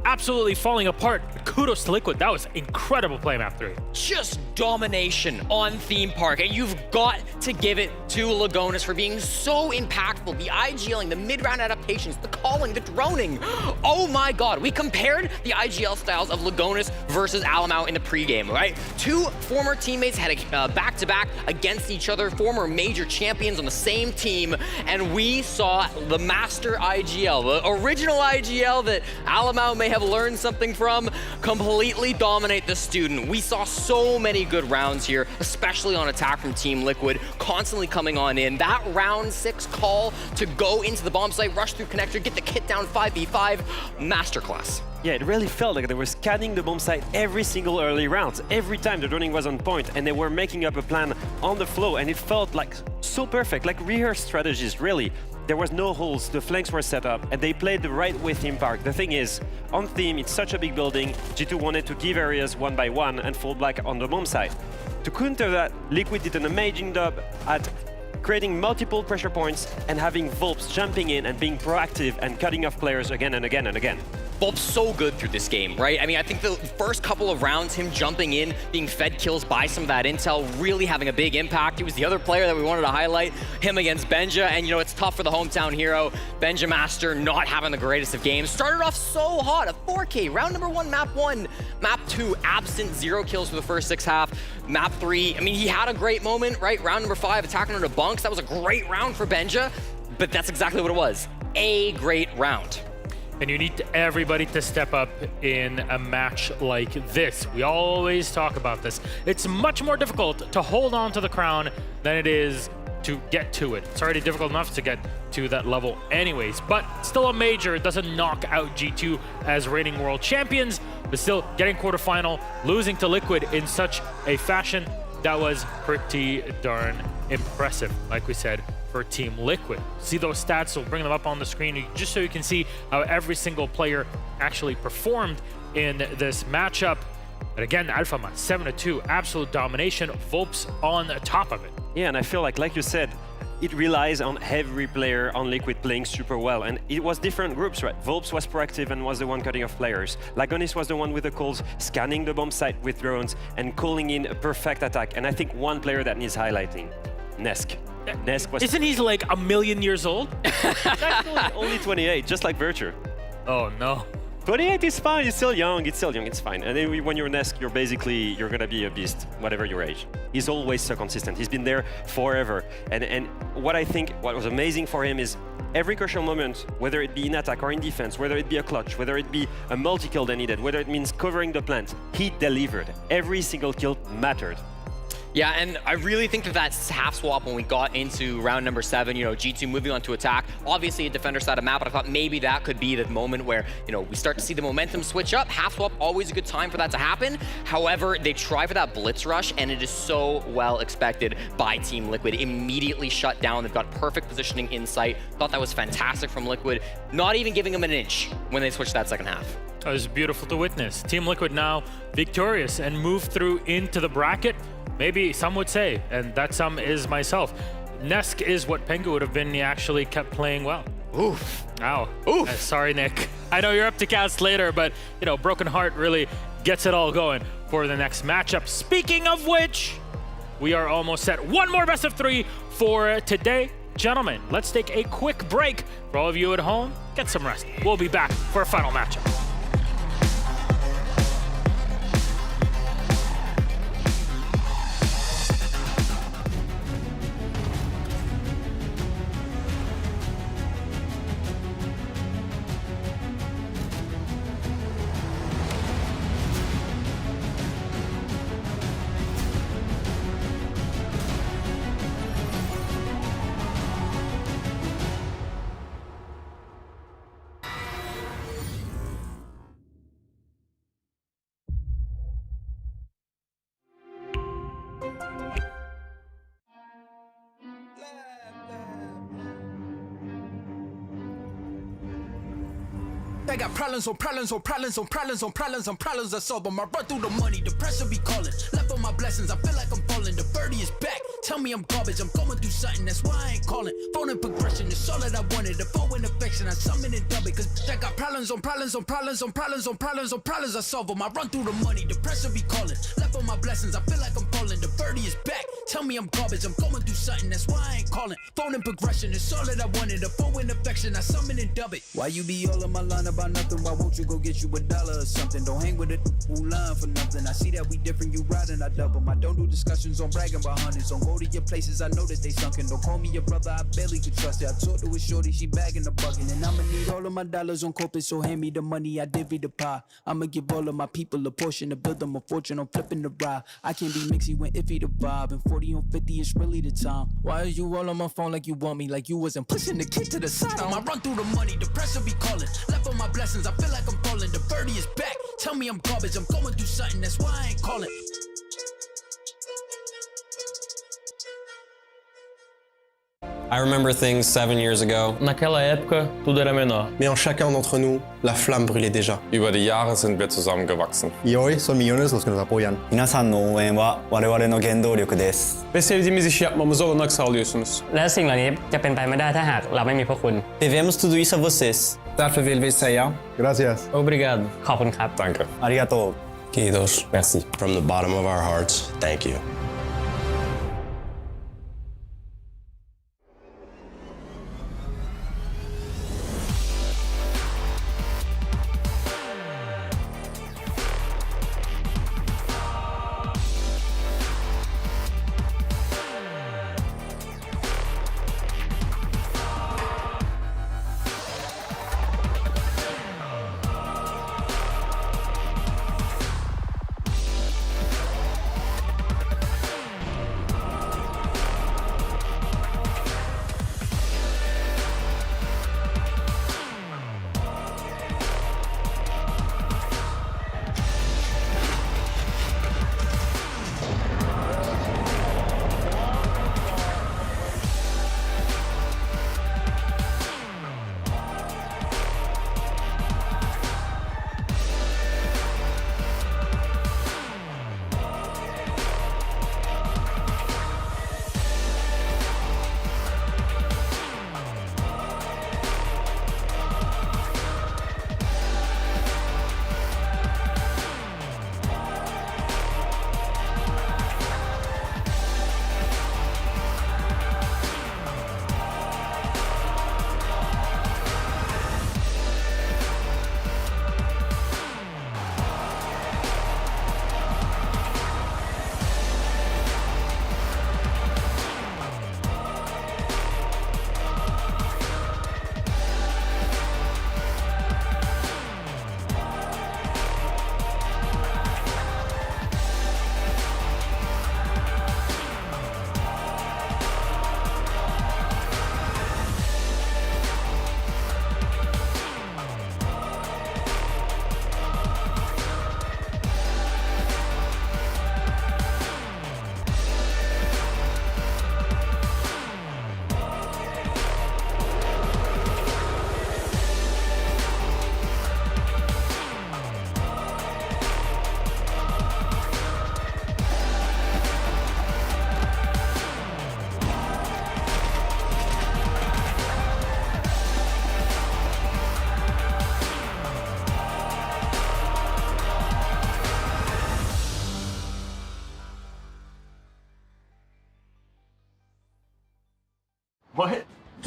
absolutely falling apart. Kudos to Liquid. That was incredible play map 3. Just domination on Theme Park, and you've got to give it to Lagonis for being so impactful. The IGLing, the mid-round adaptations, the calling, the droning. Oh my God, we compared the IGL styles of Lagonis versus Alamau in the pregame, right? Two former teammates had a back-to-back against each other, former major champions on the same team, and we saw the master IGL, the original IGL that Alamau may have learned something from, completely dominate the student. We saw so many good rounds here, especially on attack from Team Liquid, constantly coming on in. That round 6 call to go into the bomb site, rush through connector, get the kit down 5v5, masterclass. Yeah, it really felt like they were scanning the bomb site every single early round. Every time the droning was on point, and they were making up a plan on the flow, and it felt like so perfect, like rehearsed strategies, really. There was no holes, the flanks were set up, and they played the right way Theme Park. The thing is, on Theme, it's such a big building, G2 wanted to give areas one by one and fall back on the bomb site. To counter that, Liquid did an amazing job at creating multiple pressure points and having Volps jumping in and being proactive and cutting off players again and again and again. Volps so good through this game, right? I mean, I think the first couple of rounds, him jumping in, being fed kills by some of that intel, really having a big impact. He was the other player that we wanted to highlight, him against Benja, and you know, it's tough for the hometown hero. Benja Master not having the greatest of games. Started off so hot, a 4K, round number 1, map 1. Map 2, absent, 0 kills for the first 6 half. Map 3, I mean, he had a great moment, right? Round number 5, attacking under bunks. That was a great round for Benja, but that's exactly what it was. A great round. And you need everybody to step up in a match like this. We always talk about this. It's much more difficult to hold on to the crown than it is to get to it. It's already difficult enough to get to that level anyways, but still a major. It doesn't knock out G2 as reigning world champions, but still getting quarterfinal, losing to Liquid in such a fashion, that was pretty darn impressive, like we said, for Team Liquid. See those stats, we'll bring them up on the screen just so you can see how every single player actually performed in this matchup. But again, Alphama, 7-2, absolute domination, Volps on top of it. Yeah, and I feel like you said, it relies on every player on Liquid playing super well, and it was different groups, right? Volps was proactive and was the one cutting off players. Lagonis was the one with the calls, scanning the bomb site with drones and calling in a perfect attack. And I think one player that needs highlighting, Nesk. Nesk was... Isn't he like 1,000,000 years old? Actually only 28, just like Virtue. Oh no. 28 is fine, it's still young, it's fine. And then when you're Nesk, you're gonna be a beast, whatever your age. He's always so consistent, he's been there forever. And what was amazing for him is every crucial moment, whether it be in attack or in defense, whether it be a clutch, whether it be a multi-kill they needed, whether it means covering the plant, he delivered. Every single kill mattered. Yeah, and I really think that half swap when we got into round number 7, you know, G2 moving on to attack, obviously a defender side of map, but I thought maybe that could be the moment where, you know, we start to see the momentum switch up. Half swap, always a good time for that to happen. However, they try for that blitz rush, and it is so well expected by Team Liquid. Immediately shut down. They've got perfect positioning in sight. Thought that was fantastic from Liquid, not even giving them an inch when they switched that second half. It was beautiful to witness. Team Liquid now victorious and move through into the bracket. Maybe some would say, and that some is myself, Nesk is what Pengu would have been. He actually kept playing well. Oof. Ow. Oof. Sorry, Nick. I know you're up to cast later, but, you know, Broken Heart really gets it all going for the next matchup. Speaking of which, We are almost set. One more best of 3 for today. Gentlemen, let's take a quick break. For all of you at home, get some rest. We'll be back for a final matchup. I got problems on problems on problems on problems on problems on problems I solve them. I run through the money, the pressure be calling. Left on my blessings, I feel like I'm falling. The birdie is back. Tell me I'm garbage, I'm going through something, that's why I ain't calling. Phone and progression, it's all that I wanted. The phone in affection, I summon and dub it. Cause I got problems on problems on problems on problems on problems on problems I solve them. I run through the money, the pressure be calling. Left on my blessings, I feel like I'm falling. The birdie is back. Tell me I'm garbage, I'm going through something, that's why I ain't calling. Phone and progression, it's all that I wanted. The phone in affection, I summon and dub it. Why you be all in my line about nothing? Why won't you go get you $1 or something? Don't hang with it who lying for nothing. I see that we different, you riding, I double. I don't do discussions on bragging about hundreds. Don't go to your places, I know that they sunken. Don't call me your brother, I barely could trust it. I talked to a shorty, she bagging the bucket. And I'ma need all of my dollars on corporate, so hand me the money, I divvy the pie. I'ma give all of my people a portion to build them a fortune. I'm flipping the ride. I can't be mixy when iffy the vibe. And 40 on 50 is really the time. Why are you all on my phone like you want me? Like you wasn't pushing the kid to the side. I run through the money, the pressure be calling. Left on my blessings, I feel like I'm falling. The birdie is back. Tell me I'm garbage, I'm going through something, that's why I ain't calling. I remember things 7 years ago. Naquela época, tudo era menor. Mais en chacun d'entre nous, la flamme brûlait déjà. Über die Jahre sind wir zusammengewachsen. Y hoy son millones los que nos apoyan. 皆さんの応援は我々の原動力です。 Ve sevdiğimiz işi yapmamıza olanak sağlıyorsunuz. และสิ่งเหล่านี้จะเป็นไปไม่ได้ถ้าหากเราไม่มีพวกคุณ Devemos tudo isso a vocês. Därför vill vi säga Gracias. Obrigado. ขอบคุณครับ danke. ありがとう。 Queridos, merci. From the bottom of our hearts, thank you.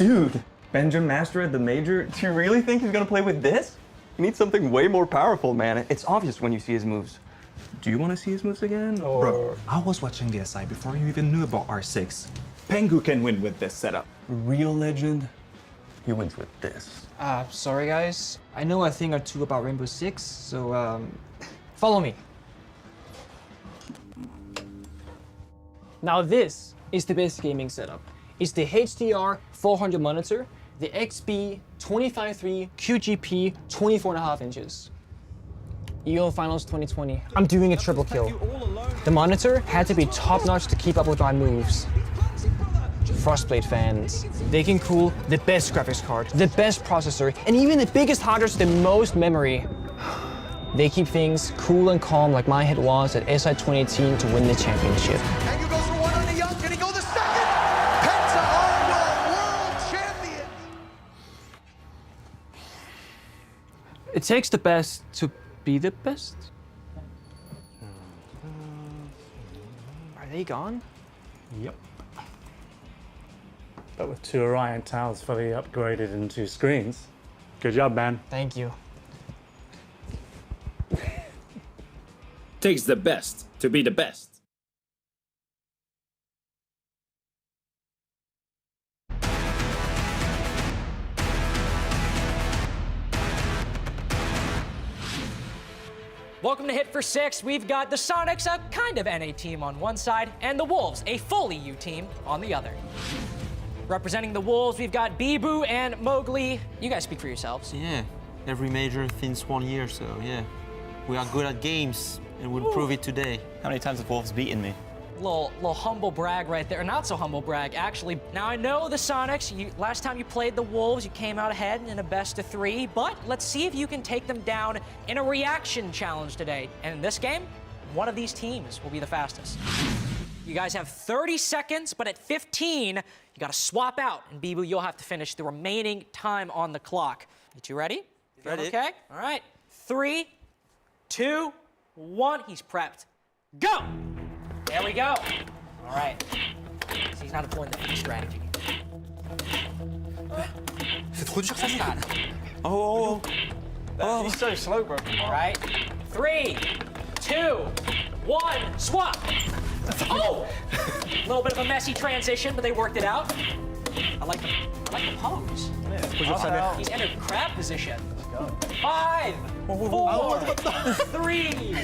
Dude, Benjamin Master at the Major? Do you really think he's gonna play with this? You need something way more powerful, man. It's obvious when you see his moves. Do you want to see his moves again, or...? Bro, I was watching the SI before you even knew about R6. Pengu can win with this setup. Real legend, he wins with this. Sorry guys. I know a thing or two about Rainbow Six, so follow me. Now this is the best gaming setup. It's the HDR 400 monitor, the XB 25.3 QGP 24.5 inches. EO Finals 2020. I'm doing a triple kill. The monitor had to be top-notch to keep up with my moves. Frostblade fans, they can cool the best graphics card, the best processor, and even the biggest hard drive with the most memory. They keep things cool and calm like my head was at SI 2018 to win the championship. Pengu goes for one on the young. Can he go the second? Penta are world champions. It takes the best to be the best. Are they gone? Yep. But with 2 Orion towers fully upgraded and 2 screens. Good job, man. Thank you. Takes the best to be the best. Welcome to Hit for Six. We've got the Soniqs, a kind of NA team on one side, and the Wolves, a full EU team, on the other. Representing the Wolves, we've got Bibu and Mowgli. You guys speak for yourselves. Yeah, every major since 1 year, so yeah. We are good at games, and we'll prove it today. How many times have Wolves beaten me? Little humble brag right there. Not so humble brag, actually. Now, I know the Soniqs, last time you played the Wolves, you came out ahead in a best of 3, but let's see if you can take them down in a reaction challenge today. And in this game, one of these teams will be the fastest. You guys have 30 seconds, but at 15, you gotta swap out. And Bibu, you'll have to finish the remaining time on the clock. You two ready? Ready. Okay, all right. 3, 2, 1, he's prepped. Go! There we go. All right. So he's not deploying the free strategy. C'est trop dur, ça. Oh. He's so slow, bro. All right. 3, 2, 1, swap. Oh! A little bit of a messy transition, but they worked it out. I like the pose. Yeah. He's entered crab position. 5, 4, 3,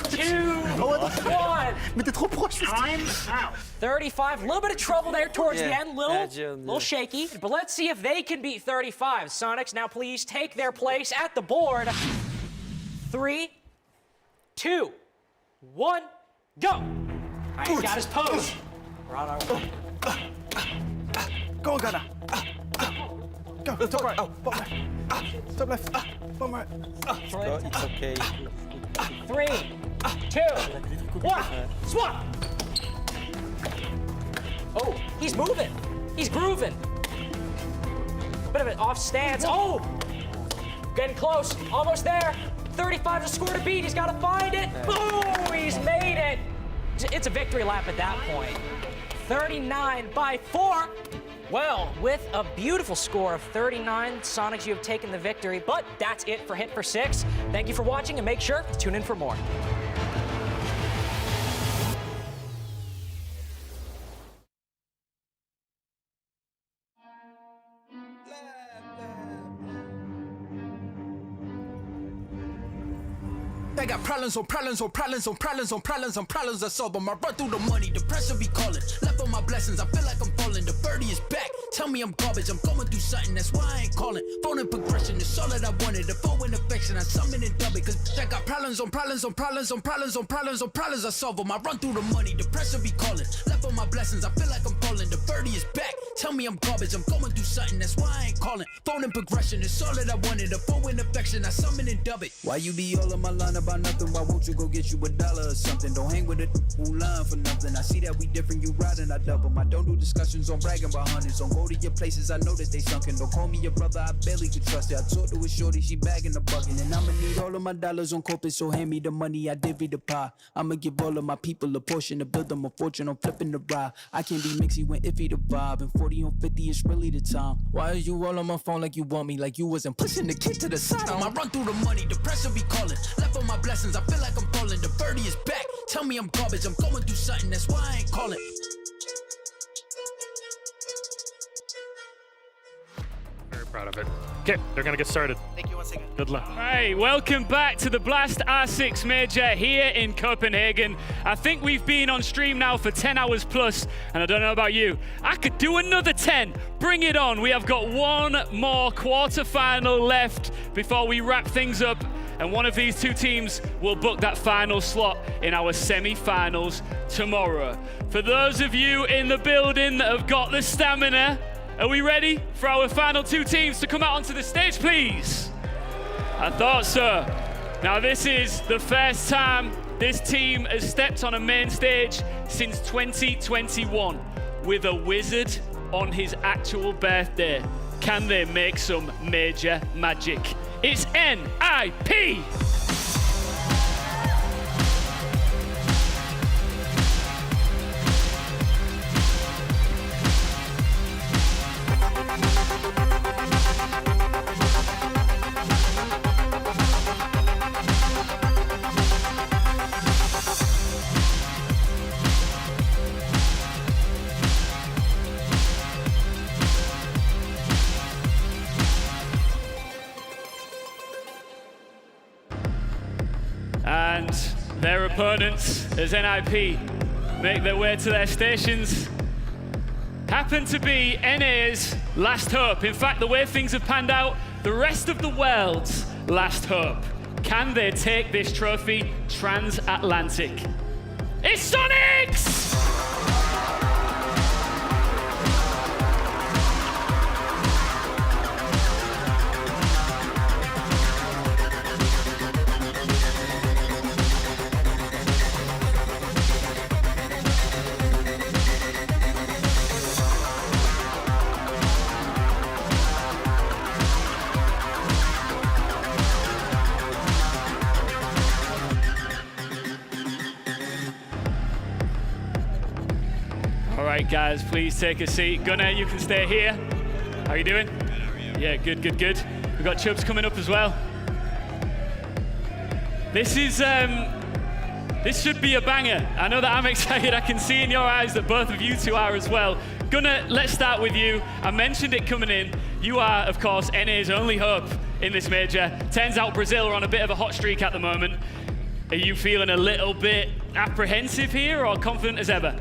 2, 1. Mais t'es trop proche. Time out. 35. A little bit of trouble there towards the end. Little shaky. But let's see if they can beat 35. Soniqs, now please take their place at the board. 3, 2, 1, go. All right, he's got his pose. We're on our way. Go on, Ghana. Go. Top right. Oh, bottom left. Top left. Bottom right. It's okay. 3, 2, 1, swap. Oh, he's moving. He's grooving. Bit of an off stance. Oh, getting close. Almost there. 35 to score to beat. He's got to find it. Boom, he's made it. It's a victory lap at that point. 39 by 4. Well, with a beautiful score of 39, Soniqs, you have taken the victory, but that's it for Hit for Six. Thank you for watching, and make sure to tune in for more. I got problems on problems on problems on problems on problems on problems I solve them. I run through the money, the pressure be calling. Left on my blessings, I feel like I'm falling. The birdie is back, tell me I'm garbage. I'm going through something, that's why I ain't calling. Phone and progression is all that I wanted. The phone and affection, I summon and dub it. Cause I got problems on problems on problems on problems on problems on problems I solve them. I run through the money, the pressure be calling. Left on my blessings, I feel like I'm falling. The birdie is back, tell me I'm garbage. I'm going through something, that's why I ain't calling. Phone and progression is all that I wanted. The phone and affection, I summon and dub it. Why you be all on my line about nothing? Why won't you go get you $1 or something? Don't hang with a who line for nothing. I see that we different, you riding, I double. I don't do discussions on bragging about hundreds. Don't go to your places, I know that they sunken. Don't call me your brother, I bet barely could trust it. I talked to a shorty, she bagging the bucket. And I'ma need all of my dollars on corporate, so hand me the money, I divvy the pie. I'ma give all of my people a portion to build them a fortune on flipping the ride. I can't be mixy when iffy the vibe, and 40 on 50 is really the time. Why is you all on my phone like you want me, like you wasn't pushing the kid to the side? I run through the money, the pressure be calling. Left on my blessings, I feel like I'm falling. The birdie is back, tell me I'm garbage, I'm going through something, that's why I ain't calling. Very proud of it. Okay, they're gonna get started. Thank you once again. Good luck. All right, welcome back to the Blast R6 Major here in Copenhagen. I think we've been on stream now for 10 hours plus, and I don't know about you, I could do another 10. Bring it on. We have got one more quarterfinal left before we wrap things up, and one of these two teams will book that final slot in our semi-finals tomorrow. For those of you in the building that have got the stamina, are we ready for our final two teams to come out onto the stage, please? I thought so. Now this is the first time this team has stepped on a main stage since 2021 with a wizard on his actual birthday. Can they make some major magic? It's NIP! And their opponents, as NIP make their way to their stations, happen to be NA's last hope. In fact, the way things have panned out, the rest of the world's last hope. Can they take this trophy transatlantic? It's Soniqs! All right, guys, please take a seat. Gunnar, you can stay here. How are you doing? Yeah, good, good, good. We've got Chubbs coming up as well. This is, this should be a banger. I know that I'm excited. I can see in your eyes that both of you two are as well. Gunnar, let's start with you. I mentioned it coming in. You are, of course, NA's only hope in this major. Turns out Brazil are on a bit of a hot streak at the moment. Are you feeling a little bit apprehensive here or confident as ever?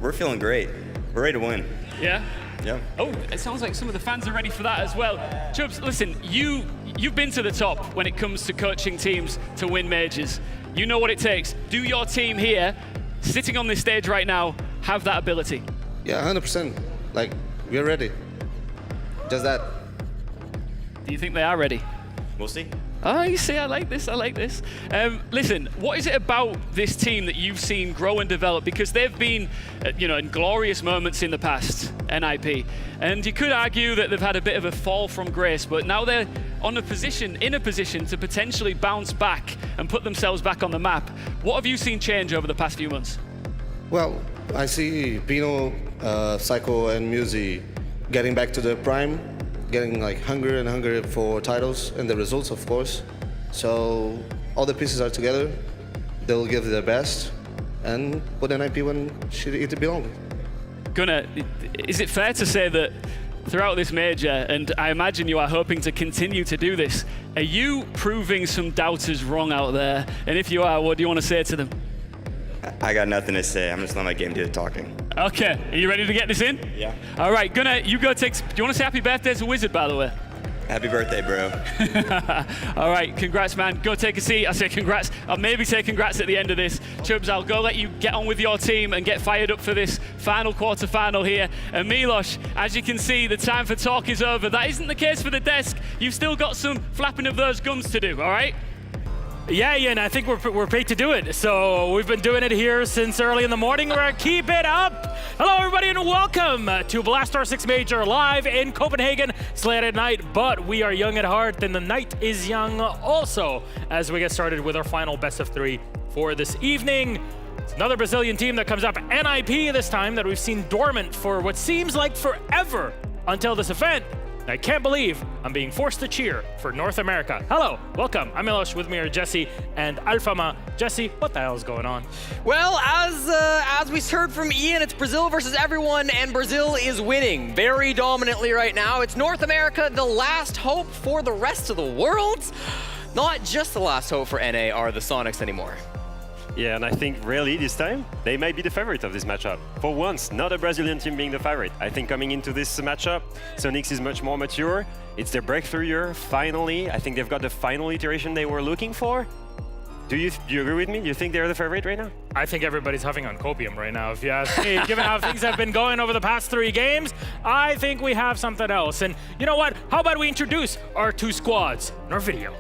We're feeling great. We're ready to win. Yeah? Yeah. Oh, it sounds like some of the fans are ready for that as well. Chubbs, listen, you've been to the top when it comes to coaching teams to win majors. You know what it takes. Do your team here, sitting on this stage right now, have that ability? Yeah, 100%. Like, we're ready. Just that. Do you think they are ready? We'll see. Oh, you see, I like this, I like this. Listen, what is it about this team that you've seen grow and develop? Because they've been, in glorious moments in the past, NIP. And you could argue that they've had a bit of a fall from grace, but now they're in a position to potentially bounce back and put themselves back on the map. What have you seen change over the past few months? Well, I see Pino, Psycho, and Musi getting back to their prime, getting like hungrier and hungrier for titles and the results, of course. So all the pieces are together. They'll give their best and put NIP when it belongs. Gunnar, is it fair to say that throughout this major, and I imagine you are hoping to continue to do this, are you proving some doubters wrong out there? And if you are, what do you want to say to them? I got nothing to say. I'm just letting my game do the talking. Okay, are you ready to get this in? Yeah. All right, Gunnar, you go take. Do you want to say happy birthday to Wizard, by the way? Happy birthday, bro. All right, congrats, man. Go take a seat. I say congrats. I'll maybe say congrats at the end of this. Chubbs, I'll go let you get on with your team and get fired up for this final quarter-final here. And Milos, as you can see, the time for talk is over. That isn't the case for the desk. You've still got some flapping of those gums to do, all right? Yeah, Ian, I think we're paid to do it. So we've been doing it here since early in the morning. We're gonna keep it up. Hello, everybody, and welcome to Blast R6 Major live in Copenhagen. It's late at night, but we are young at heart, and the night is young also as we get started with our final best of 3 for this evening. It's another Brazilian team that comes up, NIP this time, that we've seen dormant for what seems like forever until this event. I can't believe I'm being forced to cheer for North America. Hello, welcome. I'm Milosh. With me are Jesse and Alfama. Jesse, what the hell is going on? Well, as we heard from Ian, it's Brazil versus everyone, and Brazil is winning very dominantly right now. It's North America, the last hope for the rest of the world. Not just the last hope for NA are the Soniqs anymore. Yeah, and I think really this time, they might be the favorite of this matchup. For once, not a Brazilian team being the favorite. I think coming into this matchup, Soniqs is much more mature. It's their breakthrough year, finally. I think they've got the final iteration they were looking for. Do you agree with me? Do you think they're the favorite right now? I think everybody's huffing on copium right now, if you ask me. Given how things have been going over the past 3 games, I think we have something else. And you know what? How about we introduce our 2 squads in our video?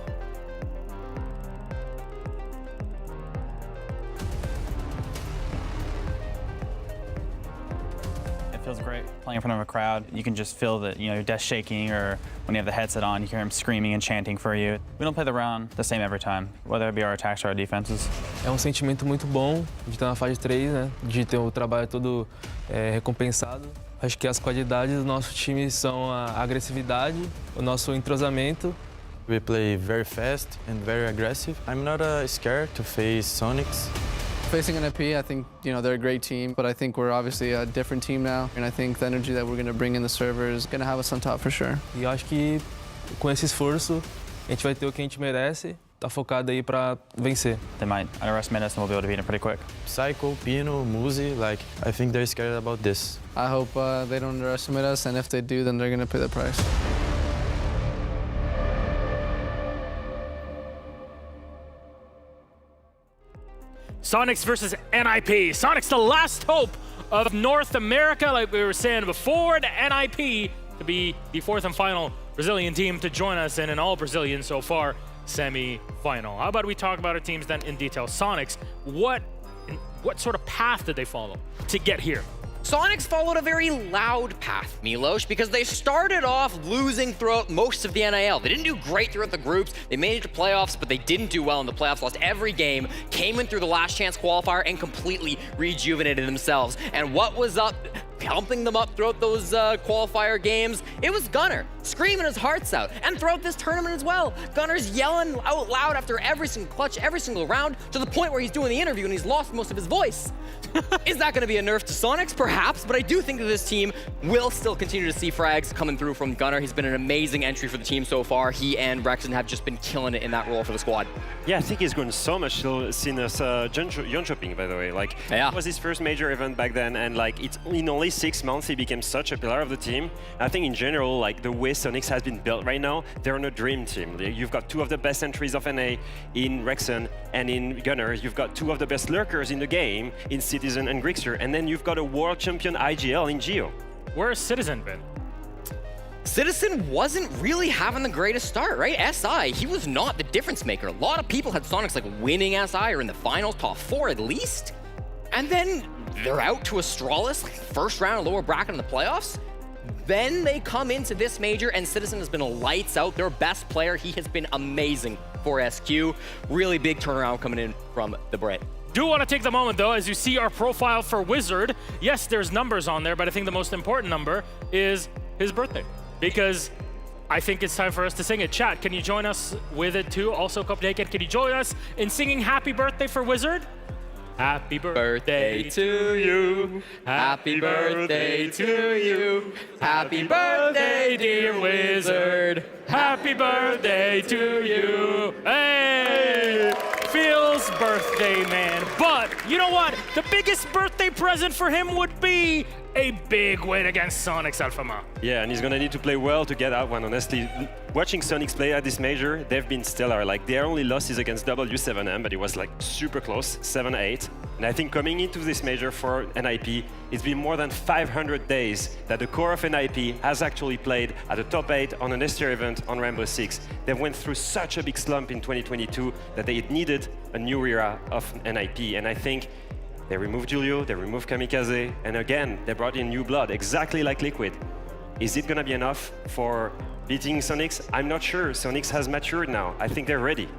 Feels great playing in front of a crowd. You can just feel that, your desk shaking, or when you have the headset on, you hear him screaming and chanting for you. We don't play the round the same every time, whether it be our attacks or our defenses. É sentimento muito bom de estar na fase 3, né? De ter o trabalho todo recompensado. Acho que as qualidades do nosso time são a agressividade, o nosso entrosamento. We play very fast and very aggressive. I'm not scared to face Soniqs. Facing NIP, I think, they're a great team, but I think we're obviously a different team now. And I think the energy that we're going to bring in the server is going to have us on top for sure. E acho que com esse esforço, a gente vai ter o que a gente merece. Tá focado aí para vencer. They might underestimate us and we'll be able to beat them pretty quick. Psycho, Pino, Muzi, I think they're scared about this. I hope they don't underestimate us, and if they do, then they're going to pay the price. Soniqs versus NIP. Soniqs, the last hope of North America, like we were saying before, and NIP to be the 4th and final Brazilian team to join us in an all-Brazilian so far semi-final. How about we talk about our teams then in detail? Soniqs, what sort of path did they follow to get here? Soniqs followed a very loud path, Milosh, because they started off losing throughout most of the NIL. They didn't do great throughout the groups. They made it to playoffs, but they didn't do well in the playoffs, lost every game, came in through the last chance qualifier, and completely rejuvenated themselves. And what was up, pumping them up throughout those qualifier games? It was Gunnar, screaming his hearts out. And throughout this tournament as well, Gunnar's yelling out loud after every single clutch, every single round, to the point where he's doing the interview and he's lost most of his voice. Is that going to be a nerf to Soniqs? Perhaps, but I do think that this team will still continue to see frags coming through from Gunnar. He's been an amazing entry for the team so far. He and Rexon have just been killing it in that role for the squad. Yeah, I think he's grown so much since Jönköping, by the way. It was his first major event back then, and it's in only 6 months he became such a pillar of the team. I think in general, the way Soniqs has been built right now, they're on a dream team. You've got 2 of the best entries of NA in Rexon and in Gunnar. You've got 2 of the best lurkers in the game in Citizen and Grixer, and then you've got a world champion IGL in Geo. Where's Citizen been? Citizen wasn't really having the greatest start, right? SI, he was not the difference maker. A lot of people had Soniqs winning SI or in the finals, top 4 at least. And then they're out to Astralis, first round lower bracket in the playoffs. Then they come into this major, and Citizen has been lights out. Their best player, he has been amazing for SQ. Really big turnaround coming in from the Brit. Do want to take the moment, though, as you see our profile for Wizard. Yes, there's numbers on there, but I think the most important number is his birthday, because I think it's time for us to sing it. Chat, can you join us with it too? Also, Copenhagen, can you join us in singing happy birthday for Wizard? Happy birthday to you. Happy birthday to you. Happy birthday, dear Wizard. Happy birthday to you. Hey! Feels birthday, man. But you know what? The biggest birthday present for him would be a big win against Soniqs Alfama. Yeah, and he's gonna need to play well to get that one, honestly. Watching Soniqs play at this major, they've been stellar. Their only loss is against W7M, but it was super close, 7-8. And I think coming into this major for NIP, it's been more than 500 days that the core of NIP has actually played at the top 8 on an STR event on Rainbow Six. They went through such a big slump in 2022 that they needed a new era of NIP. And I think they removed Julio, they removed Kamikaze, and again, they brought in new blood, exactly like Liquid. Is it gonna be enough for beating Soniqs? I'm not sure. Soniqs has matured now. I think they're ready.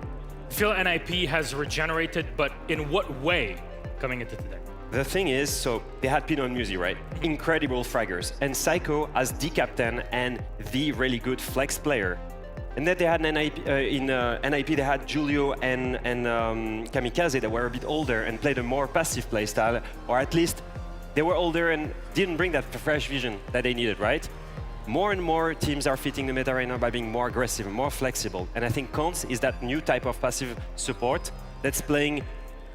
I feel NIP has regenerated, but in what way coming into today? The thing is, so they had Pino and Musi, right? Incredible fraggers. And Psycho as the captain and the really good flex player. And then they had NIP, NIP they had Julio and Kamikaze that were a bit older and played a more passive playstyle, or at least they were older and didn't bring that fresh vision that they needed, right? More and more teams are fitting the meta right now by being more aggressive, more flexible. And I think Cons is that new type of passive support that's playing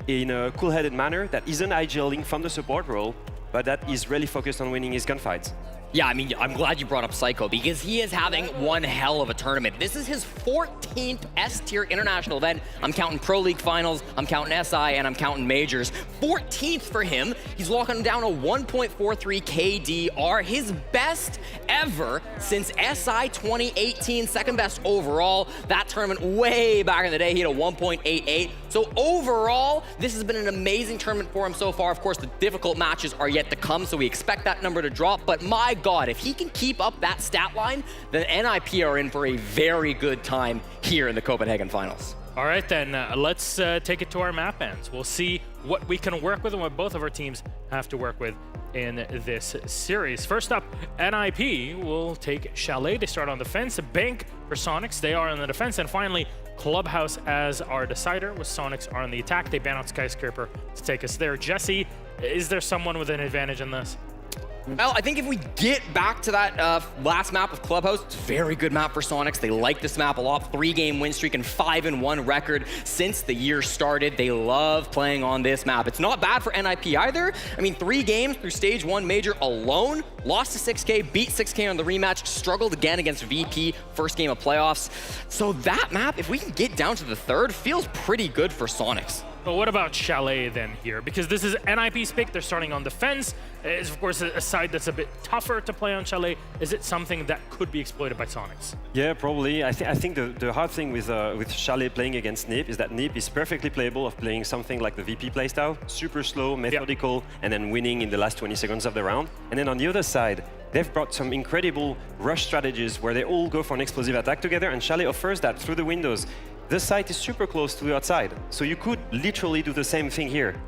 in a cool-headed manner that isn't IGLing from the support role, but that is really focused on winning his gunfights. Yeah, I mean, I'm glad you brought up Psycho because he is having one hell of a tournament. This is his 14th S-tier international event. I'm counting Pro League finals, I'm counting SI, and I'm counting majors. 14th for him. He's locking down a 1.43 KDR, his best ever since SI 2018, second best overall. That tournament way back in the day, he had a 1.88. So overall, this has been an amazing tournament for him so far. Of course, the difficult matches are yet to come, so we expect that number to drop, but my God, if he can keep up that stat line, then NIP are in for a very good time here in the Copenhagen finals. All right, then let's take it to our map ends. We'll see what we can work with and what both of our teams have to work with in this series. First up, NIP will take Chalet. They start on defense. Bank for Soniqs. They are on the defense. And finally, Clubhouse as our decider, with Soniqs are on the attack. They ban out Skyscraper to take us there. Jesse, is there someone with an advantage in this? Well, I think if we get back to that last map of Clubhouse, it's a very good map for Soniqs. They like this map a lot. 3-game win streak and 5-1 record since the year started. They love playing on this map. It's not bad for NIP either. I mean, 3 games through stage 1 major alone. Lost to 6K, beat 6K on the rematch, struggled again against VP, first game of playoffs. So that map, if we can get down to the 3rd, feels pretty good for Soniqs. But what about Chalet then here? Because this is NIP's pick. They're starting on defense. It's of course a side that's a bit tougher to play on Chalet. Is it something that could be exploited by Soniqs? Yeah, probably. I think the hard thing with Chalet playing against NIP is that NIP is perfectly playable of playing something like the VP playstyle, super slow, methodical, and then winning in the last 20 seconds of the round. And then on the other side, they've brought some incredible rush strategies where they all go for an explosive attack together, and Chalet offers that through the windows. The site is super close to the outside, so you could literally do the same thing here.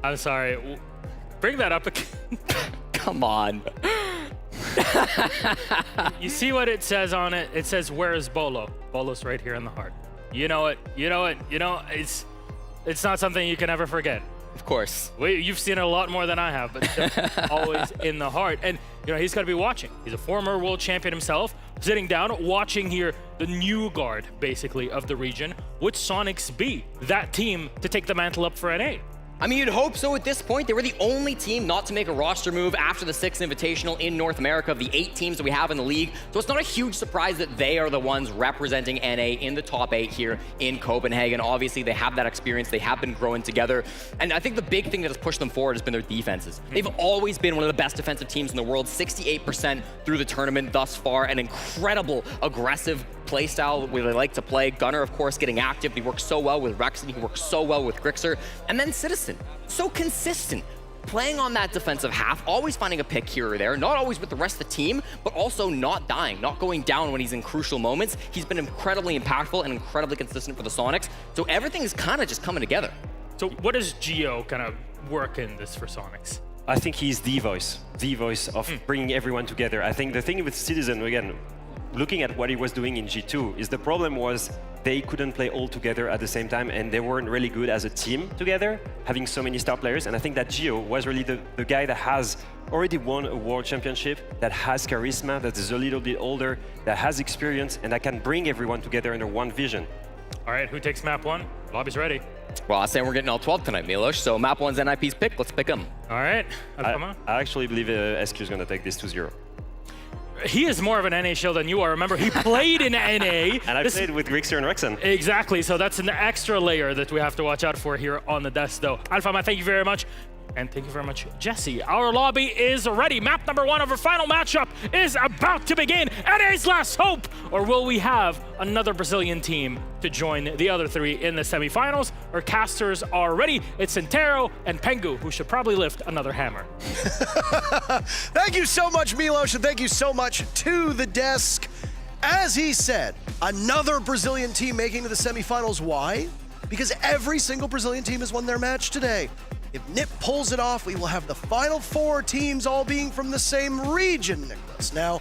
I'm sorry, bring that up again. Come on. You see what it says on it? It says, where is Bolo? Bolo's right here in the heart. You know it, you know it, you know, it's not something you can ever forget. Of course. You've seen it a lot more than I have, but still always in the heart. And, you know, he's got to be watching. He's a former world champion himself, sitting down, watching here the new guard, basically, of the region. Would Soniqs be that team to take the mantle up for NA? I mean, you'd hope so at this point. They were the only team not to make a roster move after the 6th Invitational in North America of the 8 teams that we have in the league. So it's not a huge surprise that they are the ones representing NA in the top 8 here in Copenhagen. Obviously, they have that experience. They have been growing together. And I think the big thing that has pushed them forward has been their defenses. They've always been one of the best defensive teams in the world, 68% through the tournament thus far. An incredible, aggressive playstyle where they like to play. Gunner, of course, getting active. He works so well with Rexon. He works so well with Grixer. And then Citizen, so consistent, playing on that defensive half, always finding a pick here or there, not always with the rest of the team, but also not dying, not going down when he's in crucial moments. He's been incredibly impactful and incredibly consistent for the Soniqs. So everything is kind of just coming together. So what does Geo kind of work in this for Soniqs? I think he's the voice of bringing everyone together. I think the thing with Citizen, again, looking at what he was doing in G2, is the problem was they couldn't play all together at the same time, and they weren't really good as a team together, having so many star players. And I think that Geo was really the guy that has already won a world championship, that has charisma, that is a little bit older, that has experience, and that can bring everyone together under one vision. All right, who takes map 1? Lobby's ready. Well, I was saying we're getting all 12 tonight, Milos. So map 1's NIP's pick. Let's pick him. All right. I actually believe SQ is going to take this 2-0. he is more of an NA shield than you are. Remember, he played in NA. And I played with Grixer and Rexen. Exactly, so that's an extra layer that we have to watch out for here on the desk, though. Alpha, thank you very much. And thank you very much, Jesse. Our lobby is ready. Map number 1 of our final matchup is about to begin. NA's last hope, or will we have another Brazilian team to join the other 3 in the semifinals? Our casters are ready. It's Sintero and Pengu, who should probably lift another hammer. Thank you so much, Milos, and thank you so much to the desk. As he said, another Brazilian team making to the semifinals. Why? Because every single Brazilian team has won their match today. If NiP pulls it off, we will have the final 4 teams all being from the same region, Nicholas. Now,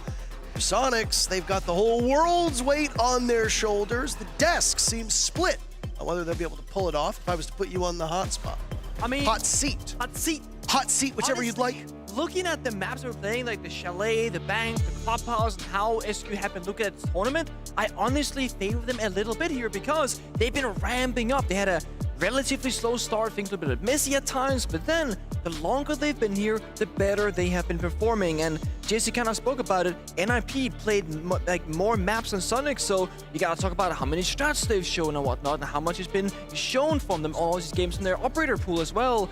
for Soniqs, they've got the whole world's weight on their shoulders. The desk seems split on whether they'll be able to pull it off. If I was to put you on the hot spot. I mean, hot seat, whichever you'd like. Looking at the maps we're playing, like the Chalet, the Bank, the Clubhouse, and how SQ have been looking at this tournament, I honestly favor them a little bit here because they've been ramping up. They had a relatively slow start, things a bit messy at times, but then the longer they've been here, the better they have been performing. And Jesse kind of spoke about it. NIP played more maps than Soniqs, so you gotta talk about how many strats they've shown and whatnot, and how much has been shown from them, all these games in their operator pool as well.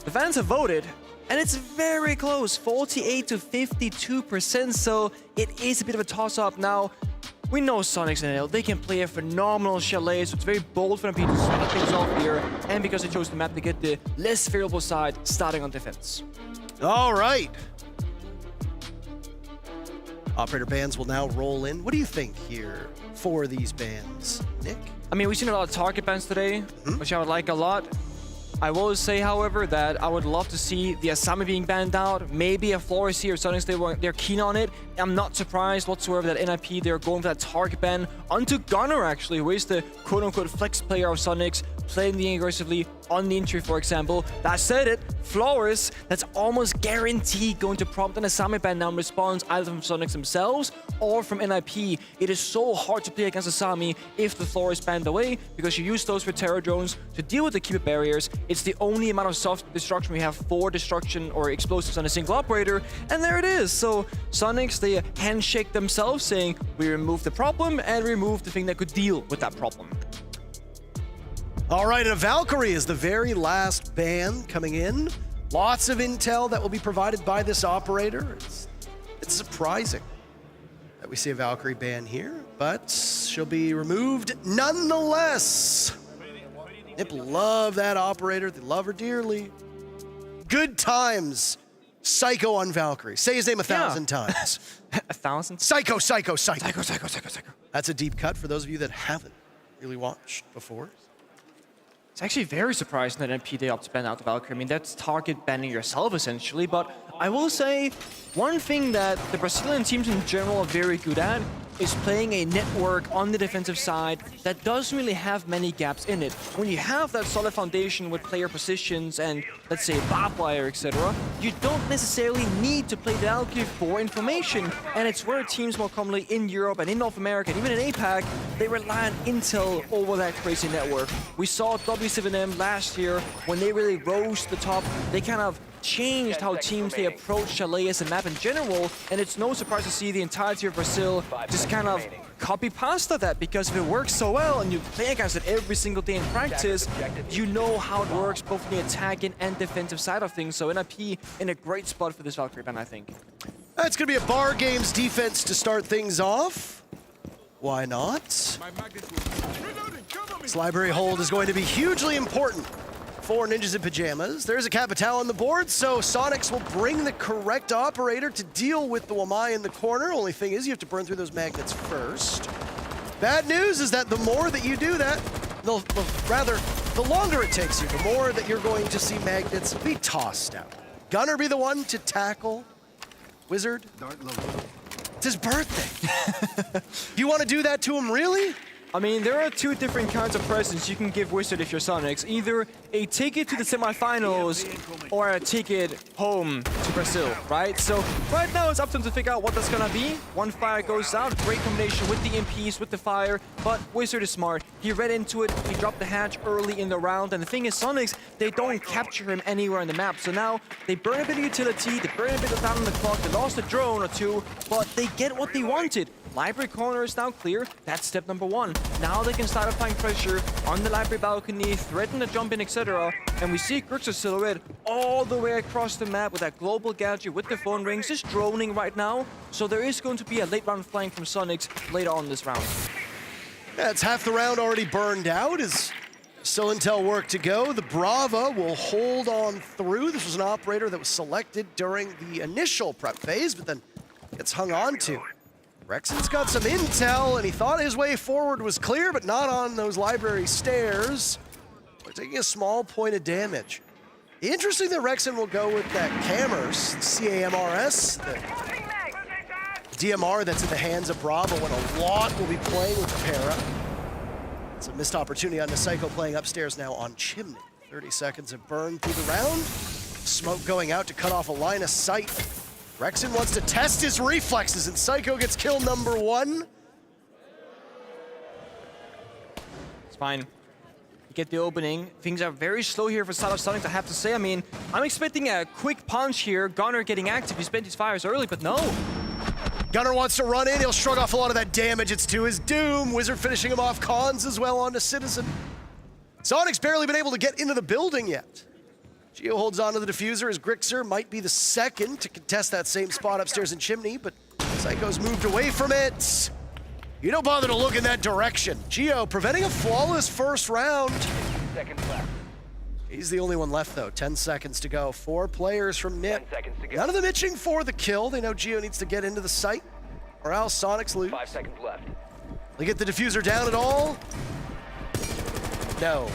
The fans have voted, and it's very close, 48 to 52%, so it is a bit of a toss-up. Now, we know Soniqs and NL, they can play a phenomenal Chalet, so it's very bold for them to start things off here, and because they chose the map to get the less favorable side starting on defense. All right. Operator bans will now roll in. What do you think here for these bans, Nick? I mean, we've seen a lot of target bans today, which I would like a lot. I will say, however, that I would love to see the Asami being banned out. Maybe a Flores here, Soniqs, they're keen on it. I'm not surprised whatsoever that NIP, they're going for that target ban onto Gunner, actually, who is the quote-unquote flex player of Soniqs, playing the aggressively on the entry, for example. That said it, Flores, that's almost guaranteed going to prompt an Asami ban now in response either from Soniqs themselves or from NIP. It is so hard to play against Asami if the Flores banned away, because you use those for terror drones to deal with the keeper barriers. It's the only amount of soft destruction we have for destruction or explosives on a single operator, and there it is. So Soniqs, they handshake themselves saying, we remove the problem and remove the thing that could deal with that problem. All right, and a Valkyrie is the very last ban coming in. Lots of intel that will be provided by this operator. It's surprising that we see a Valkyrie ban here, but she'll be removed nonetheless. NiP love that operator. They love her dearly. Good times. Psycho on Valkyrie. Say his name 1,000 times. 1,000? Psycho, psycho, psycho. Psycho, psycho, psycho, psycho. That's a deep cut for those of you that haven't really watched before. It's actually very surprising that NP they opt to ban out the Valkyrie. I mean, that's target banning yourself, essentially. But I will say, one thing that the Brazilian teams in general are very good at is playing a network on the defensive side that doesn't really have many gaps in it. When you have that solid foundation with player positions and, let's say, barbed wire, etc., you don't necessarily need to play the Valkyrie for information, and it's where teams more commonly in Europe and in North America and even in APAC, they rely on intel over that crazy network. We saw W7M last year when they really rose to the top. They kind of changed how teams they approach Chalet as a map in general, and it's no surprise to see the entirety of Brazil just kind of copy pasta that, because if it works so well and you play against it every single day in practice, you know how it works both on the attacking and defensive side of things. So NIP in a great spot for this Valkyrie ban, I think. That's going to be a Bar Games defense to start things off. Why not? This library hold is going to be hugely important for Ninjas in Pajamas. There's a Capital on the board, so Soniqs will bring the correct operator to deal with the Wamai in the corner. Only thing is you have to burn through those magnets first. Bad news is that the more that you do that, the longer it takes you, the more that you're going to see magnets be tossed out. Gunner be the one to tackle Wizard. It's his birthday. You want to do that to him, really? I mean, there are two different kinds of presents you can give Wizard if you're Soniqs. Either a ticket to the semifinals or a ticket home to Brazil, right? So right now it's up to them to figure out what that's gonna be. One fire goes out, great combination with the MPs, with the fire, but Wizard is smart. He read into it, he dropped the hatch early in the round, and the thing is Soniqs, they don't capture him anywhere on the map. So now they burn a bit of utility, they burn a bit of time on the clock, they lost a drone or two, but they get what they wanted. Library corner is now clear. That's step number one. Now they can start applying pressure on the library balcony, threaten the jump in, etc. And we see Grix's silhouette all the way across the map with that global gadget with the phone rings, just droning right now. So there is going to be a late round flank from Soniqs later on this round. Yeah, it's half the round already burned out. Is still intel work to go. The Brava will hold on through. This was an operator that was selected during the initial prep phase, but then gets hung on to. Rexon's got some intel, and he thought his way forward was clear, but not on those library stairs. They're taking a small point of damage. Interesting that Rexon will go with that Cammers, CAMRS, the DMR that's in the hands of Bravo, when a lot will be playing with the Para. It's a missed opportunity on Psycho playing upstairs now on Chimney. 30 seconds of burn through the round. Smoke going out to cut off a line of sight. Rexon wants to test his reflexes, and Psycho gets kill number one. It's fine. You get the opening. Things are very slow here for Side of Soniqs, I have to say. I mean, I'm expecting a quick punch here. Gunner getting active. He spent his fires early, but no. Gunner wants to run in. He'll shrug off a lot of that damage. It's to his doom. Wizard finishing him off. Cons as well onto Citizen. Soniqs barely been able to get into the building yet. Geo holds on to the diffuser as Grixer might be the second to contest that same spot upstairs in Chimney, but Psycho's moved away from it. You don't bother to look in that direction. Geo preventing a flawless first round. Seconds left. He's the only one left though, 10 seconds to go. 4 players from NIP. None of them itching for the kill. They know Geo needs to get into the site, or else Soniqs lose. 5 seconds left. They get the diffuser down at all? No.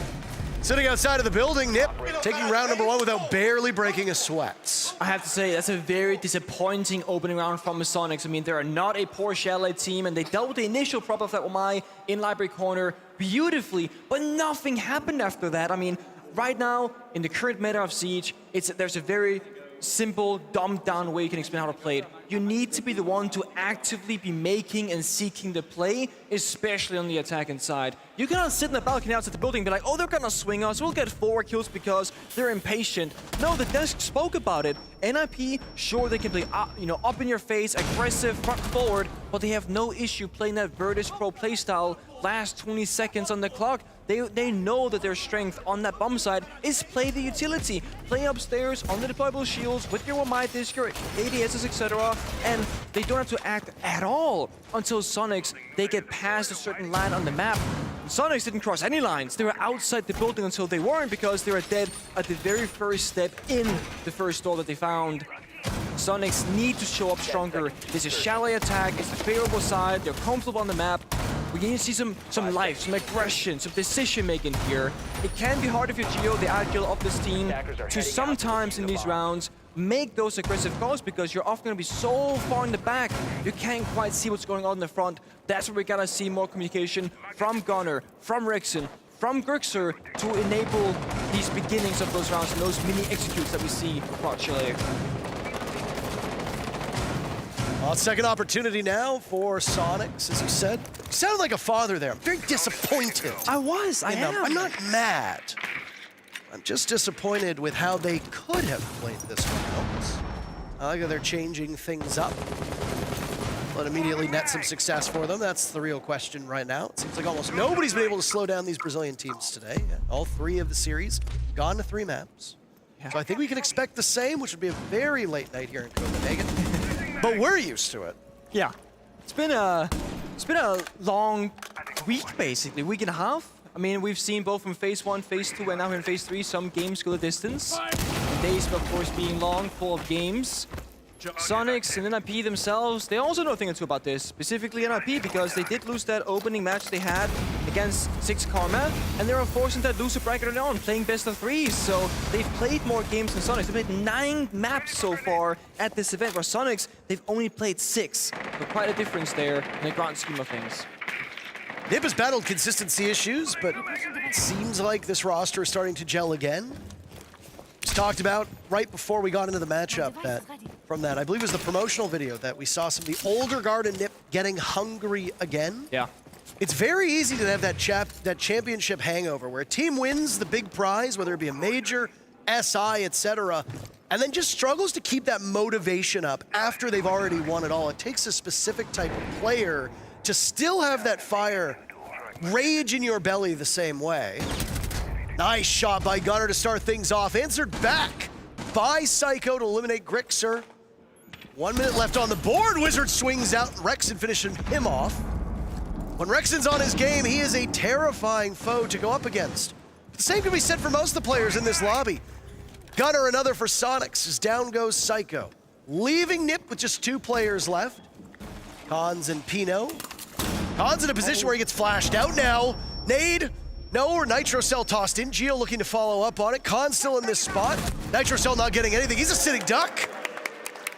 Sitting outside of the building, NIP taking round number one without barely breaking a sweat. I have to say, that's a very disappointing opening round from the Soniqs. I mean, they are not a poor Chalet team, and they dealt with the initial prop of that Omai in library corner beautifully, but nothing happened after that. I mean, right now, in the current meta of Siege, there's a very simple, dumbed down way you can explain how to play it. You need to be the one to actively be making and seeking the play, especially on the attacking side. You cannot sit in the balcony outside the building and be like, oh, they're gonna swing us, we'll get 4 kills because they're impatient. No, the desk spoke about it. NIP, sure, they can play up in your face, aggressive, front forward, but they have no issue playing that Virtus Pro playstyle last 20 seconds on the clock. They know that their strength on that bomb side is play the utility. Play upstairs on the deployable shields with your Wamai disc, your ADSs, etc. And they don't have to act at all until Soniqs, they get past a certain line on the map. Soniqs didn't cross any lines. They were outside the building until they weren't, because they were dead at the very first step in the first door that they found. Soniqs need to show up stronger. This is Chalet attack, it's the favorable side, they're comfortable on the map. We need to see some life, some aggression, some decision making here. It can be hard if you're Geo, the agile of this team, to sometimes in these rounds make those aggressive calls, because you're often going to be so far in the back, you can't quite see what's going on in the front. That's where we gotta see more communication from Gunner, from Rexon, from Grixer to enable these beginnings of those rounds and those mini executes that we see across Chile. Well, second opportunity now for Soniqs, as you said. You sounded like a father there. I'm very disappointed. I am. I'm not mad. I'm just disappointed with how they could have played this round. I like how they're changing things up. Will it immediately net some success for them? That's the real question right now. It seems like almost nobody's been able to slow down these Brazilian teams today. All 3 of the series gone to 3 maps. So I think we can expect the same, which would be a very late night here in Copenhagen. But we're used to it. Yeah, it's been a long week, basically, week and a half. I mean, we've seen both from phase 1, phase 2, and now in phase 3, some games go the distance. The days, of course, being long, full of games. Soniqs and NIP themselves, they also know a thing or two about this, specifically NIP, because they did lose that opening match they had against 6 Karma, and they were forced into that loser bracket early on, playing best of 3s. So they've played more games than Soniqs. They've played 9 maps so far at this event, where Soniqs, they've only played 6. So quite a difference there in the grand scheme of things. Nip has battled consistency issues, but it seems like this roster is starting to gel again. It's talked about right before we got into the matchup that from that, I believe it was the promotional video that we saw some of the older guard and Nip getting hungry again. Yeah. It's very easy to have that championship hangover where a team wins the big prize, whether it be a major, SI, etc., and then just struggles to keep that motivation up after they've already won it all. It takes a specific type of player to still have that fire rage in your belly the same way. Nice shot by Gunnar to start things off. Answered back by Psycho to eliminate Grixer. 1 minute left on the board. Wizard swings out, Rexon finishing him off. When Rexon's on his game, he is a terrifying foe to go up against. The same can be said for most of the players in this lobby. Gunnar, another for Soniqs, as down goes Psycho. Leaving Nip with just 2 players left. Cons and Pino. Cons in a position where he gets flashed out now. Nade, no, or Nitro Cell tossed in. Geo looking to follow up on it. Khan still in this spot. Nitro Cell not getting anything. He's a sitting duck.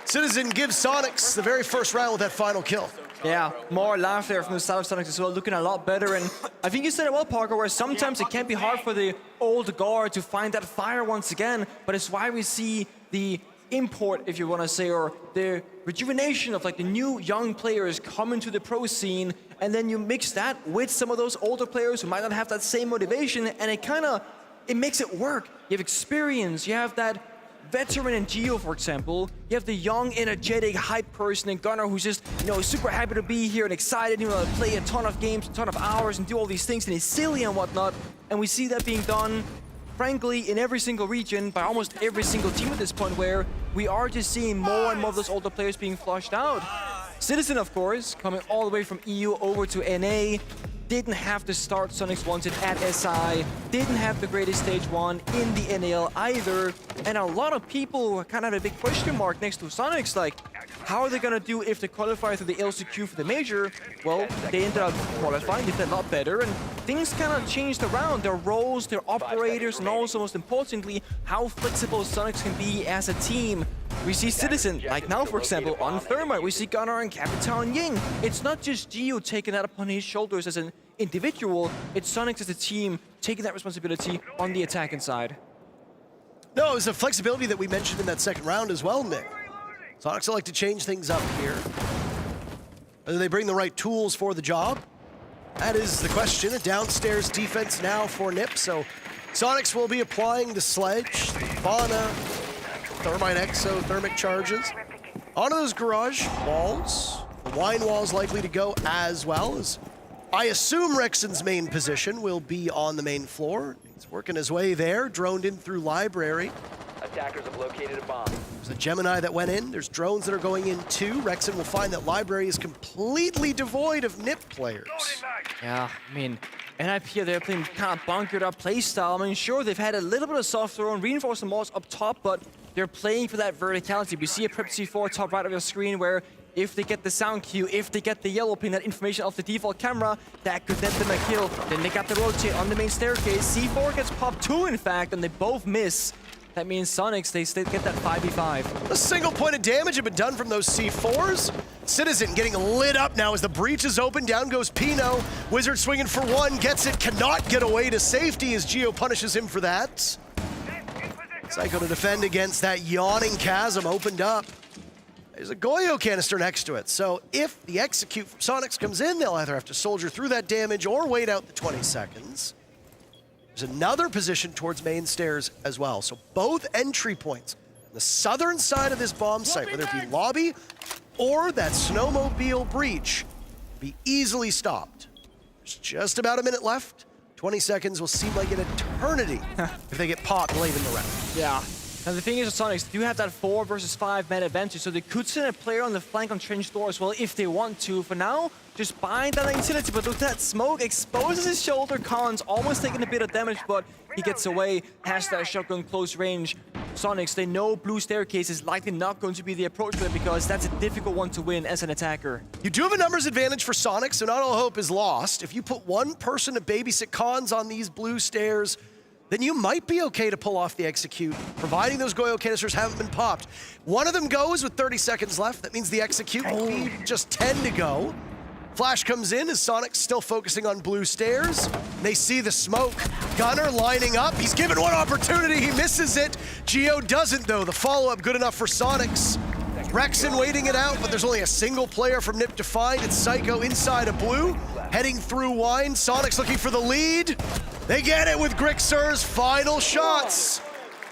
Citizen gives Soniqs the very first round with that final kill. Yeah, more laugh there from the side of Soniqs as well, looking a lot better. And I think you said it well, Parker, where sometimes it can be hard for the old guard to find that fire once again, but it's why we see the import, if you want to say, or the rejuvenation of like the new young players coming to the pro scene, and then you mix that with some of those older players who might not have that same motivation, and it makes it work. You have experience, you have that veteran in Geo, for example. You have the young, energetic, hype person in Gunnar who's just, super happy to be here and excited, to play a ton of games, a ton of hours, and do all these things, and he's silly and whatnot. And we see that being done, frankly, in every single region by almost every single team at this point, where we are just seeing more and more of those older players being flushed out. Citizen, of course, coming all the way from EU over to NA. Didn't have to start Soniqs wanted at SI, didn't have the greatest stage 1 in the NAL either, and a lot of people kind of had a big question mark next to Soniqs, like, how are they gonna do if they qualify through the LCQ for the major? Well, they ended up qualifying, they did a lot better, and things kind of changed around, their roles, their operators, and also, most importantly, how flexible Soniqs can be as a team. We see Citizen, like now, for example, on Thermite. We see Gunnar and Capitan Ying. It's not just Geo taking that upon his shoulders as an individual, it's Soniqs as a team taking that responsibility on the attacking side. No, it was the flexibility that we mentioned in that second round as well, Nick. Soniqs like to change things up here. Whether they bring the right tools for the job, that is the question. A downstairs defense now for Nip, so Soniqs will be applying the Sledge, Fauna, Thermite Exo, Thermic charges onto those garage walls. The wine wall's likely to go as well, as I assume Rexon's main position will be on the main floor. He's working his way there, droned in through library. Attackers have located a bomb. There's a Gemini that went in. There's drones that are going in too. Rexon will find that library is completely devoid of Nip players. Yeah, I mean, NIP, they're playing kind of bunkered up playstyle. I mean, sure, they've had a little bit of soft throw and reinforcement walls up top, but they're playing for that verticality. We see a Prep C4 top right of your screen where if they get the sound cue, if they get the yellow pin, that information off the default camera, that could net them a kill. Then they got the rotate on the main staircase. C4 gets popped 2, in fact, and they both miss. That means Soniqs, they still get that 5v5. A single point of damage had been done from those C4s. Citizen getting lit up now as the breach is open. Down goes Pino. Wizard swinging for 1, gets it, cannot get away to safety as Geo punishes him for that. Psycho to defend against that yawning chasm opened up. There's a Goyo canister next to it, so if the execute from Soniqs comes in, they'll either have to soldier through that damage or wait out the 20 seconds. There's another position towards main stairs as well, so both entry points on the southern side of this bomb site, whether it be lobby or that snowmobile breach, be easily stopped. There's just about a minute left. 20 seconds will seem like an eternity if they get popped late in the round. Yeah. Now the thing is with Soniqs, they do have that 4 versus 5 man advantage, so they could send a player on the flank on trench door as well if they want to. For now, just buying that utility, but with that smoke, exposes his shoulder. Collins almost taking a bit of damage, but he gets away, has that shotgun close range. Soniqs, they know blue staircase is likely not going to be the approach for them because that's a difficult one to win as an attacker. You do have a numbers advantage for Soniqs, so not all hope is lost. If you put one person to babysit Cons on these blue stairs, then you might be okay to pull off the execute, providing those Goyo canisters haven't been popped. One of them goes with 30 seconds left. That means the execute will be just 10 to go. Flash comes in as Soniqs still focusing on blue stairs. They see the smoke. Gunner lining up. He's given one opportunity. He misses it. Geo doesn't, though. The follow-up good enough for Soniqs. Rexon waiting it out, but there's only a single player from NIP to find. It's Psycho inside of blue, heading through wine. Soniqs looking for the lead. They get it with Grixer's final shots.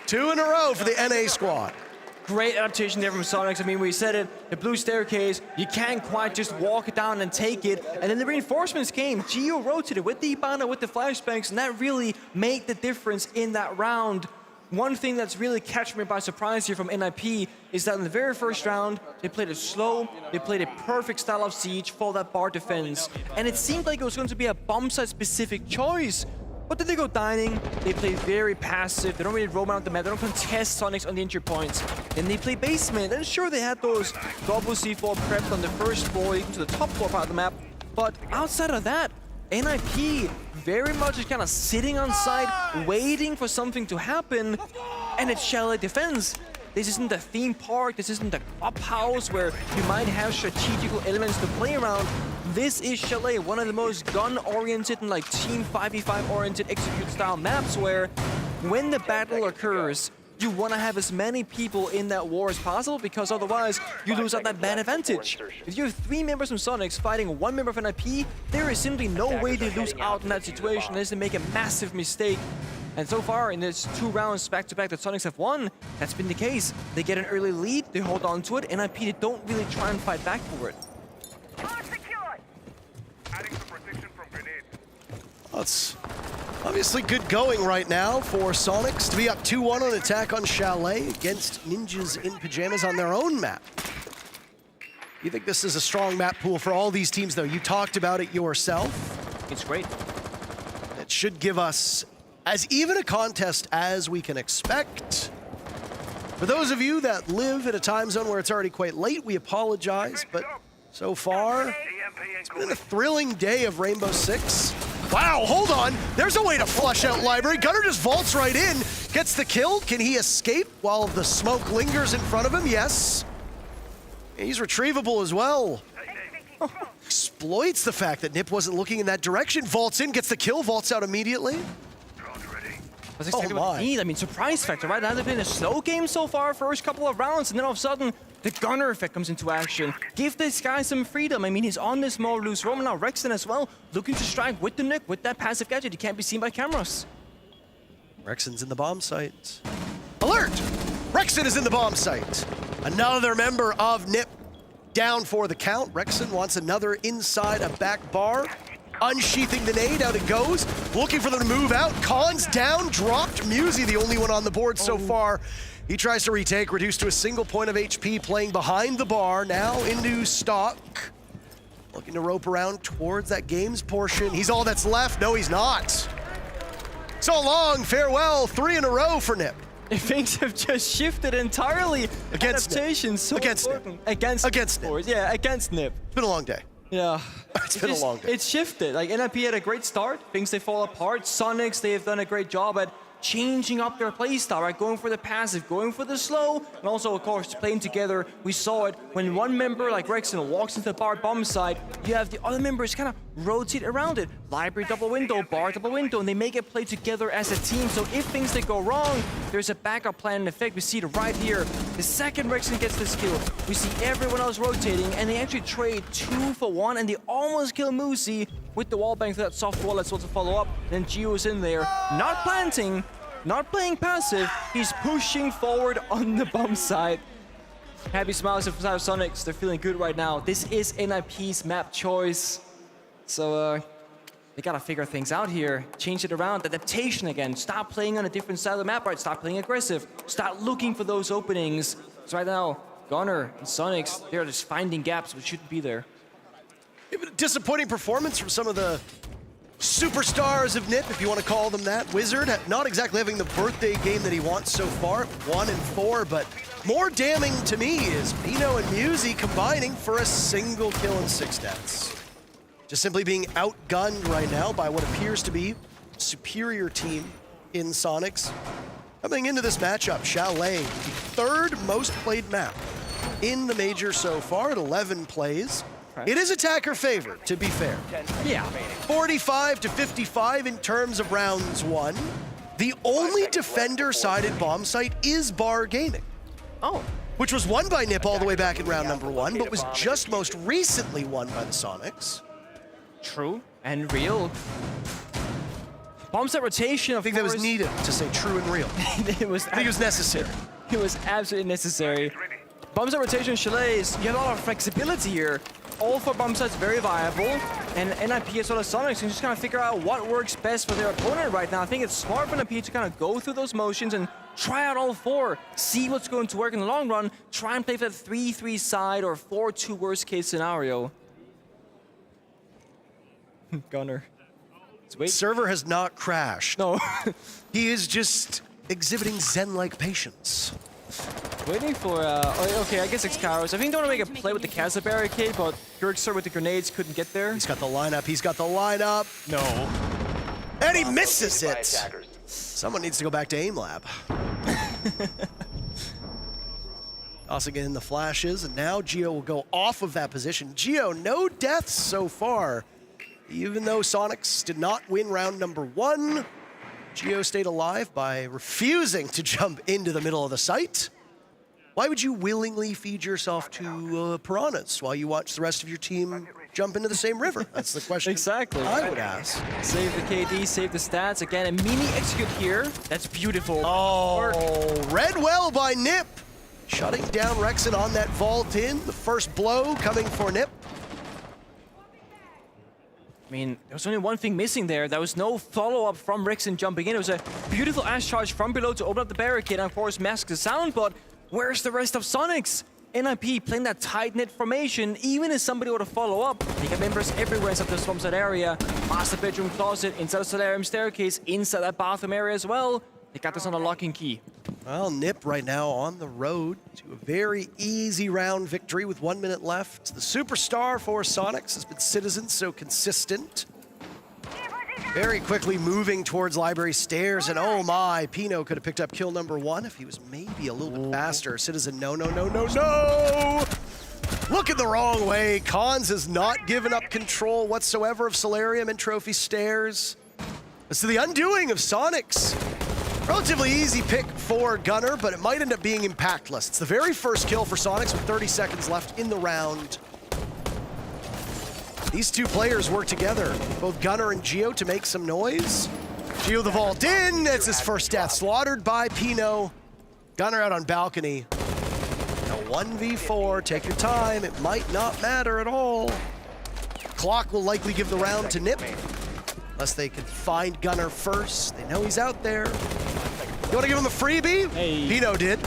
2 in a row for the NA squad. Great adaptation there from Soniqs. I mean, we said it, the blue staircase, you can't quite just walk it down and take it. And then the reinforcements came. Geo rotated with the Ibana, with the flashbangs, and that really made the difference in that round. One thing that's really catching me by surprise here from NIP is that in the very first round, they played it slow, they played a perfect style of siege for that bar defense. And it seemed like it was going to be a bomb site specific choice. But then they go dining, they play very passive, they don't really roam around the map, they don't contest Soniqs on the entry points. Then they play basement, and sure they had those double C4 prepped on the first floor, even to the top floor part of the map. But outside of that, NIP very much is kind of sitting on site, waiting for something to happen, and it's Chalet defense. This isn't a theme park, this isn't a clubhouse where you might have strategical elements to play around. This is Chalet, one of the most gun-oriented and like team 5v5-oriented execute style maps where when the battle occurs, you want to have as many people in that war as possible because otherwise you lose out that bad advantage. If you have 3 members from Soniqs fighting 1 member of NIP, there is simply no way they lose out in that situation unless they make a massive mistake. And so far in this 2 rounds back-to-back that Soniqs have won, that's been the case. They get an early lead, they hold on to it, NIP they don't really try and fight back for it. That's obviously good going right now for Soniqs to be up 2-1 on attack on Chalet against Ninjas in Pajamas on their own map. You think this is a strong map pool for all these teams, though? You talked about it yourself. It's great. It should give us as even a contest as we can expect. For those of you that live in a time zone where it's already quite late, we apologize, but so far, it's been a thrilling day of Rainbow Six. Wow, hold on. There's a way to flush out Library. Gunner just vaults right in, gets the kill. Can he escape while the smoke lingers in front of him? Yes. He's retrievable as well. Oh, exploits the fact that NIP wasn't looking in that direction. Vaults in, gets the kill, vaults out immediately. I was exactly what they need. I mean, surprise factor, right? Now they've been a slow game so far, first couple of rounds, and then all of a sudden, the Gunner effect comes into action. Give this guy some freedom. I mean, he's on this more loose roam. Now Rexon as well, looking to strike with the nuke, with that passive gadget. He can't be seen by cameras. Rexon's in the bomb site. Alert! Rexon is in the bomb site. Another member of NIP down for the count. Rexon wants another inside a back bar. Unsheathing the nade, out it goes. Looking for them to move out. Khan's down, dropped. Musi, the only one on the board so far. He tries to retake, reduced to a single point of HP, playing behind the bar, now into stock. Looking to rope around towards that games portion. He's all that's left. No, he's not. So long, farewell, 3 in a row for NIP. Things have just shifted entirely. Against Adaptation, so against important. NIP. Against NIP. Yeah, against NIP. It's been a long day. Yeah. It's been a long day. It's shifted. Like, NIP had a great start. Things, they fall apart. Soniqs, they have done a great job at changing up their playstyle, right? Going for the passive, going for the slow, and also, of course, playing together. We saw it when one member, like Rexon, walks into the bar bomb site, you have the other members kind of rotate around it. Library double window, bar double window, and they make it play together as a team. So if things they go wrong, there's a backup plan in effect. We see it right here. The second Rexon gets this kill, we see everyone else rotating, and they actually trade 2 for 1, and they almost kill Musi with the wall bang for that soft wall that's supposed to follow up. Then Gio's in there, not planting, not playing passive, he's pushing forward on the bomb site. Happy smiles from Soniqs, they're feeling good right now. This is NIP's map choice. So they gotta figure things out here, change it around, adaptation again. Stop playing on a different side of the map, right? Stop playing aggressive, start looking for those openings. So right now, Gunner and Soniqs, they're just finding gaps which shouldn't be there. Disappointing performance from some of the superstars of NIP, if you want to call them that. Wizard, not exactly having the birthday game that he wants so far, 1 and 4, but more damning to me is Pino and Musi combining for a single kill and 6 deaths. Just simply being outgunned right now by what appears to be a superior team in Soniqs. Coming into this matchup, Chalet, the 3rd most played map in the major so far at 11 plays. It is attacker favored, to be fair. Yeah. 45 to 55 in terms of rounds one. The only defender-sided bomb site is Bar Gaming. Oh. Which was won by Nip all the way back in round number one, but was just most recently won by the Soniqs. True and real. Bomb set rotation, I think that was needed to say true and real. I think it was necessary. It was absolutely necessary. Bomb set rotation chalets, you have a lot of flexibility here. All four bomb sites very viable, and NIP as well as Soniqs can just kind of figure out what works best for their opponent right now. I think it's smart for NIP to kind of go through those motions and try out all four, see what's going to work in the long run, try and play for that 3-3 side or 4-2 worst case scenario. Gunner. Server has not crashed. No. He is just exhibiting zen-like patience. Waiting for, okay, I guess it's Scarz. I think they want to make a play with the Casa barricade, but Gerxer with the grenades couldn't get there. He's got the lineup, he's got the lineup. No. And he misses it. Someone needs to go back to aim lab. Tossing in the flashes, and now Geo will go off of that position. Geo, no deaths so far. Even though Soniqs did not win round number one, Geo stayed alive by refusing to jump into the middle of the site. Why would you willingly feed yourself to piranhas while you watch the rest of your team jump into the same river? That's the question exactly. I would ask. Save the KD, save the stats. Again, a mini execute here. That's beautiful. Oh, read well by Nip. Shutting down Rexon on that vault in. The first blow coming for Nip. I mean, there was only one thing missing there. There was no follow-up from Rexon jumping in. It was a beautiful ash charge from below to open up the barricade and, of course, mask the sound, but where's the rest of Soniqs? NIP playing that tight-knit formation, even if somebody were to follow up. They got members everywhere inside the swamp side area. Master bedroom closet, inside the solarium staircase, inside that bathroom area as well. They got this on a lock and key. Well, Nip right now on the road to a very easy round victory with 1 minute left. The superstar for Soniqs has been Citizen, so consistent. Very quickly moving towards library stairs, and oh my, Pino could have picked up kill number one if he was maybe a little bit faster. Citizen, no, no, no, no, no! Looking the wrong way. Cons has not given up control whatsoever of Solarium and Trophy Stairs. It's the undoing of Soniqs. Relatively easy pick for Gunner, but it might end up being impactless. It's the very first kill for Soniqs with 30 seconds left in the round. These two players work together, both Gunner and Geo, to make some noise. Geo the vault in, it's his first death, slaughtered by Pino. Gunner out on balcony. Now 1v4, take your time, it might not matter at all. Clock will likely give the round to Nip, unless they can find Gunner first. They know he's out there. You want to give him a freebie? Hey. Pino did.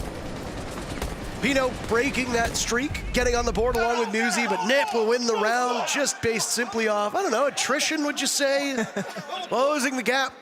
Pino breaking that streak, getting on the board along with Muzi, but Nip will win the round just based simply off, I don't know, attrition, would you say? Closing the gap.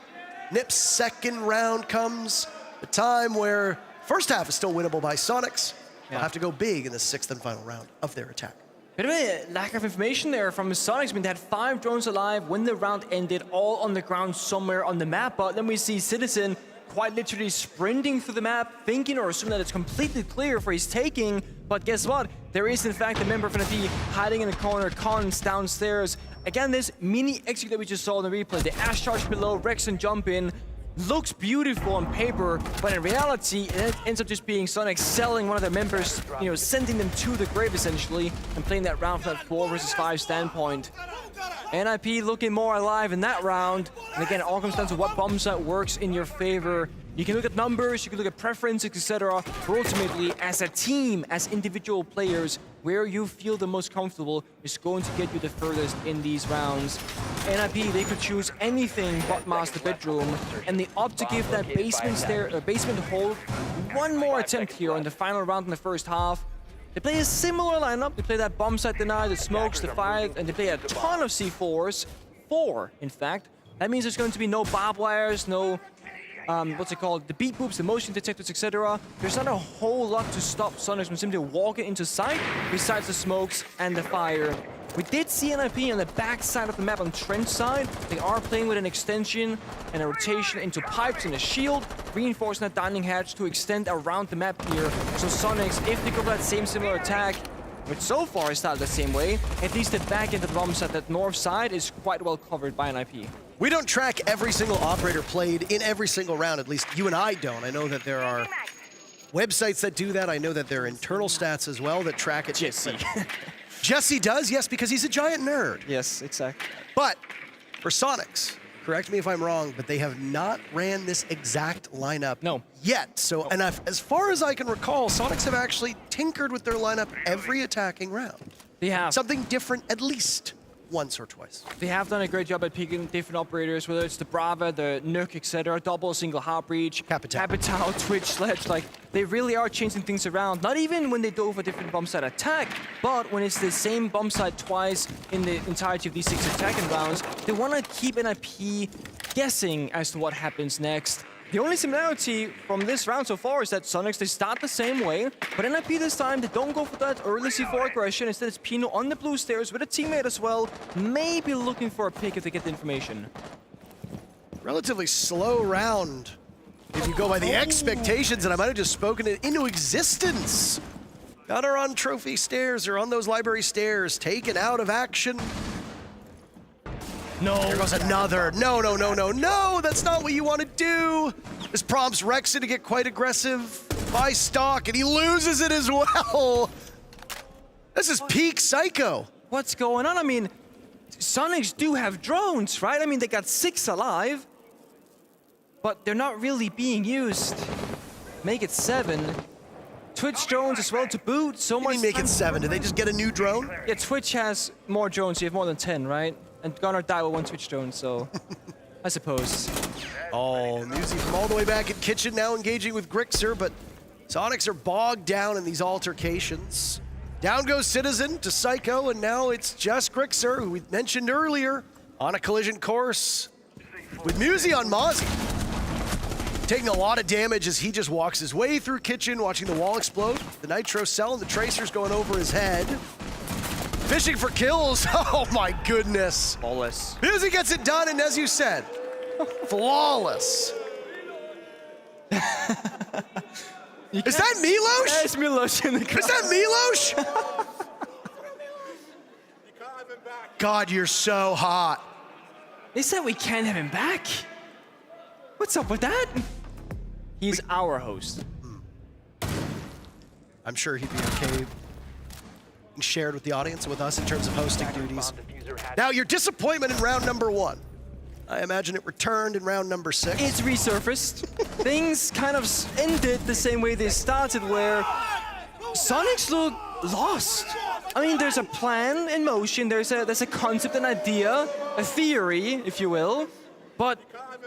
Nip's second round comes, a time where first half is still winnable by Soniqs. They'll have to go big in the sixth and final round of their attack. Bit of a lack of information there from the Soniqs. I mean, they had 5 drones alive when the round ended, all on the ground somewhere on the map, but then we see Citizen quite literally sprinting through the map, thinking or assuming that it's completely clear for his taking, but guess what? There is in fact a member of NFP hiding in the corner, Cons downstairs. Again, this mini execute that we just saw in the replay, the ash charge below, Rexon jump in, looks beautiful on paper, but in reality, it ends up just being Soniqs selling one of their members, you know, sending them to the grave essentially, and playing that round from that 4 versus 5 standpoint. NIP looking more alive in that round, and again, it all comes down to what bomb site works in your favor. You can look at numbers, you can look at preferences, etc., but ultimately, as a team, as individual players, where you feel the most comfortable is going to get you the furthest in these rounds. NIP, they could choose anything but master bedroom, and they opt to give that basement hold one more attempt here on the final round in the first half. They play a similar lineup. They play that bomb site deny, the smokes, the fire, and they play a ton of C4s. 4, in fact. That means there's going to be no barbed wires, no what's it called, the beat boops, the motion detectors, etc. There's not a whole lot to stop Soniqs from simply walking into sight, besides the smokes and the fire. We did see NIP on the back side of the map on trench side. They are playing with an extension and a rotation into pipes and a shield, reinforcing that dining hatch to extend around the map here. So Soniqs, if they go for that same similar attack, which so far is started the same way. At least the back end of the bomb site, that north side, is quite well covered by an IP. We don't track every single operator played in every single round, at least you and I don't. I know that there are websites that do that. I know that there are internal stats as well that track it. Jesse. Jesse does, yes, because he's a giant nerd. Yes, exactly. But for Soniqs, correct me if I'm wrong, but they have not ran this exact lineup yet. So, and as far as I can recall, Soniqs have actually tinkered with their lineup every attacking round. They have. Something different at least once or twice. They have done a great job at picking different operators, whether it's the Brava, the Nuke, etc., double, single Heartbreach, Capital, Twitch, Sledge. Like, they really are changing things around. Not even when they dove a different bomb site attack, but when it's the same bomb site twice in the entirety of these 6 attacking rounds, they want to keep NIP guessing as to what happens next. The only similarity from this round so far is that Soniqs, they start the same way, but NIP this time, they don't go for that early C4 aggression. Instead, it's Pino on the blue stairs with a teammate as well, maybe looking for a pick if they get the information. Relatively slow round, if you go by the expectations that I might have just spoken it into existence. Gunner on trophy stairs or on those library stairs, taken out of action. No. There goes another. No, no, no, no, no. That's not what you want to do. This prompts Rexon to get quite aggressive. Buy stock, and he loses it as well. This is peak Psycho. What's going on? I mean, Soniqs do have drones, right? I mean, they got 6 alive, but they're not really being used. Make it 7. Twitch drones as well to boot. So much. Make it 7. Did they just get a new drone? Yeah, Twitch has more drones. You have more than 10, right? And Gunnar died with 1 Twitch drone, so I suppose. Oh, Musi from all the way back in kitchen now engaging with Grixer, but Soniqs are bogged down in these altercations. Down goes Citizen to Psycho, and now it's just Grixer, who we mentioned earlier, on a collision course with Musi on Mozzie. Taking a lot of damage as he just walks his way through kitchen, watching the wall explode. The Nitro cell and the Tracers going over his head. Fishing for kills. Oh my goodness. Flawless. Musi gets it done, and as you said, flawless. Is that Milos? That's Milos in the crowd. Is that Milos? God, you're so hot. They said we can't have him back. What's up with that? He's our host. I'm sure he'd be okay shared with the audience and with us in terms of hosting duties. Now, your disappointment in round number 1. I imagine it returned in round number 6. It's resurfaced. Things kind of ended the same way they started, where Soniqs look lost. I mean, there's a plan in motion, there's a concept, an idea, a theory, if you will, but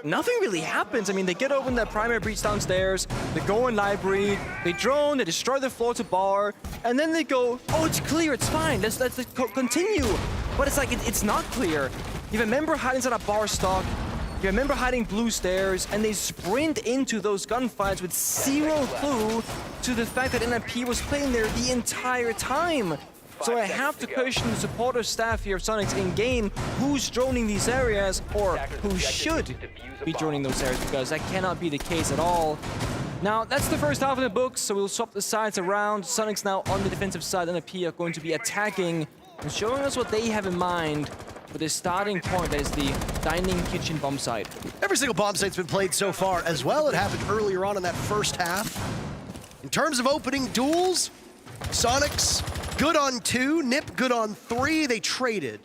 nothing really happens. I mean, they get open that primary breach downstairs, they go in library, they drone, they destroy the floor to bar, and then they go, oh, it's clear, it's fine, let's continue. But it's like, it's not clear. You remember hiding inside a bar stock, you remember hiding blue stairs, and they sprint into those gunfights with zero clue to the fact that NIP was playing there the entire time. So I have to question the supportive staff here of Soniqs in-game who's droning these areas, or who should be droning those areas, because that cannot be the case at all. Now, that's the first half of the books, so we'll swap the sides around. Soniqs now on the defensive side, NIP are going to be attacking and showing us what they have in mind for the starting point, that is the dining kitchen bomb site. Every single bomb site's been played so far as well. It happened earlier on in that first half. In terms of opening duels, Soniqs good on 2, Nip good on 3. They traded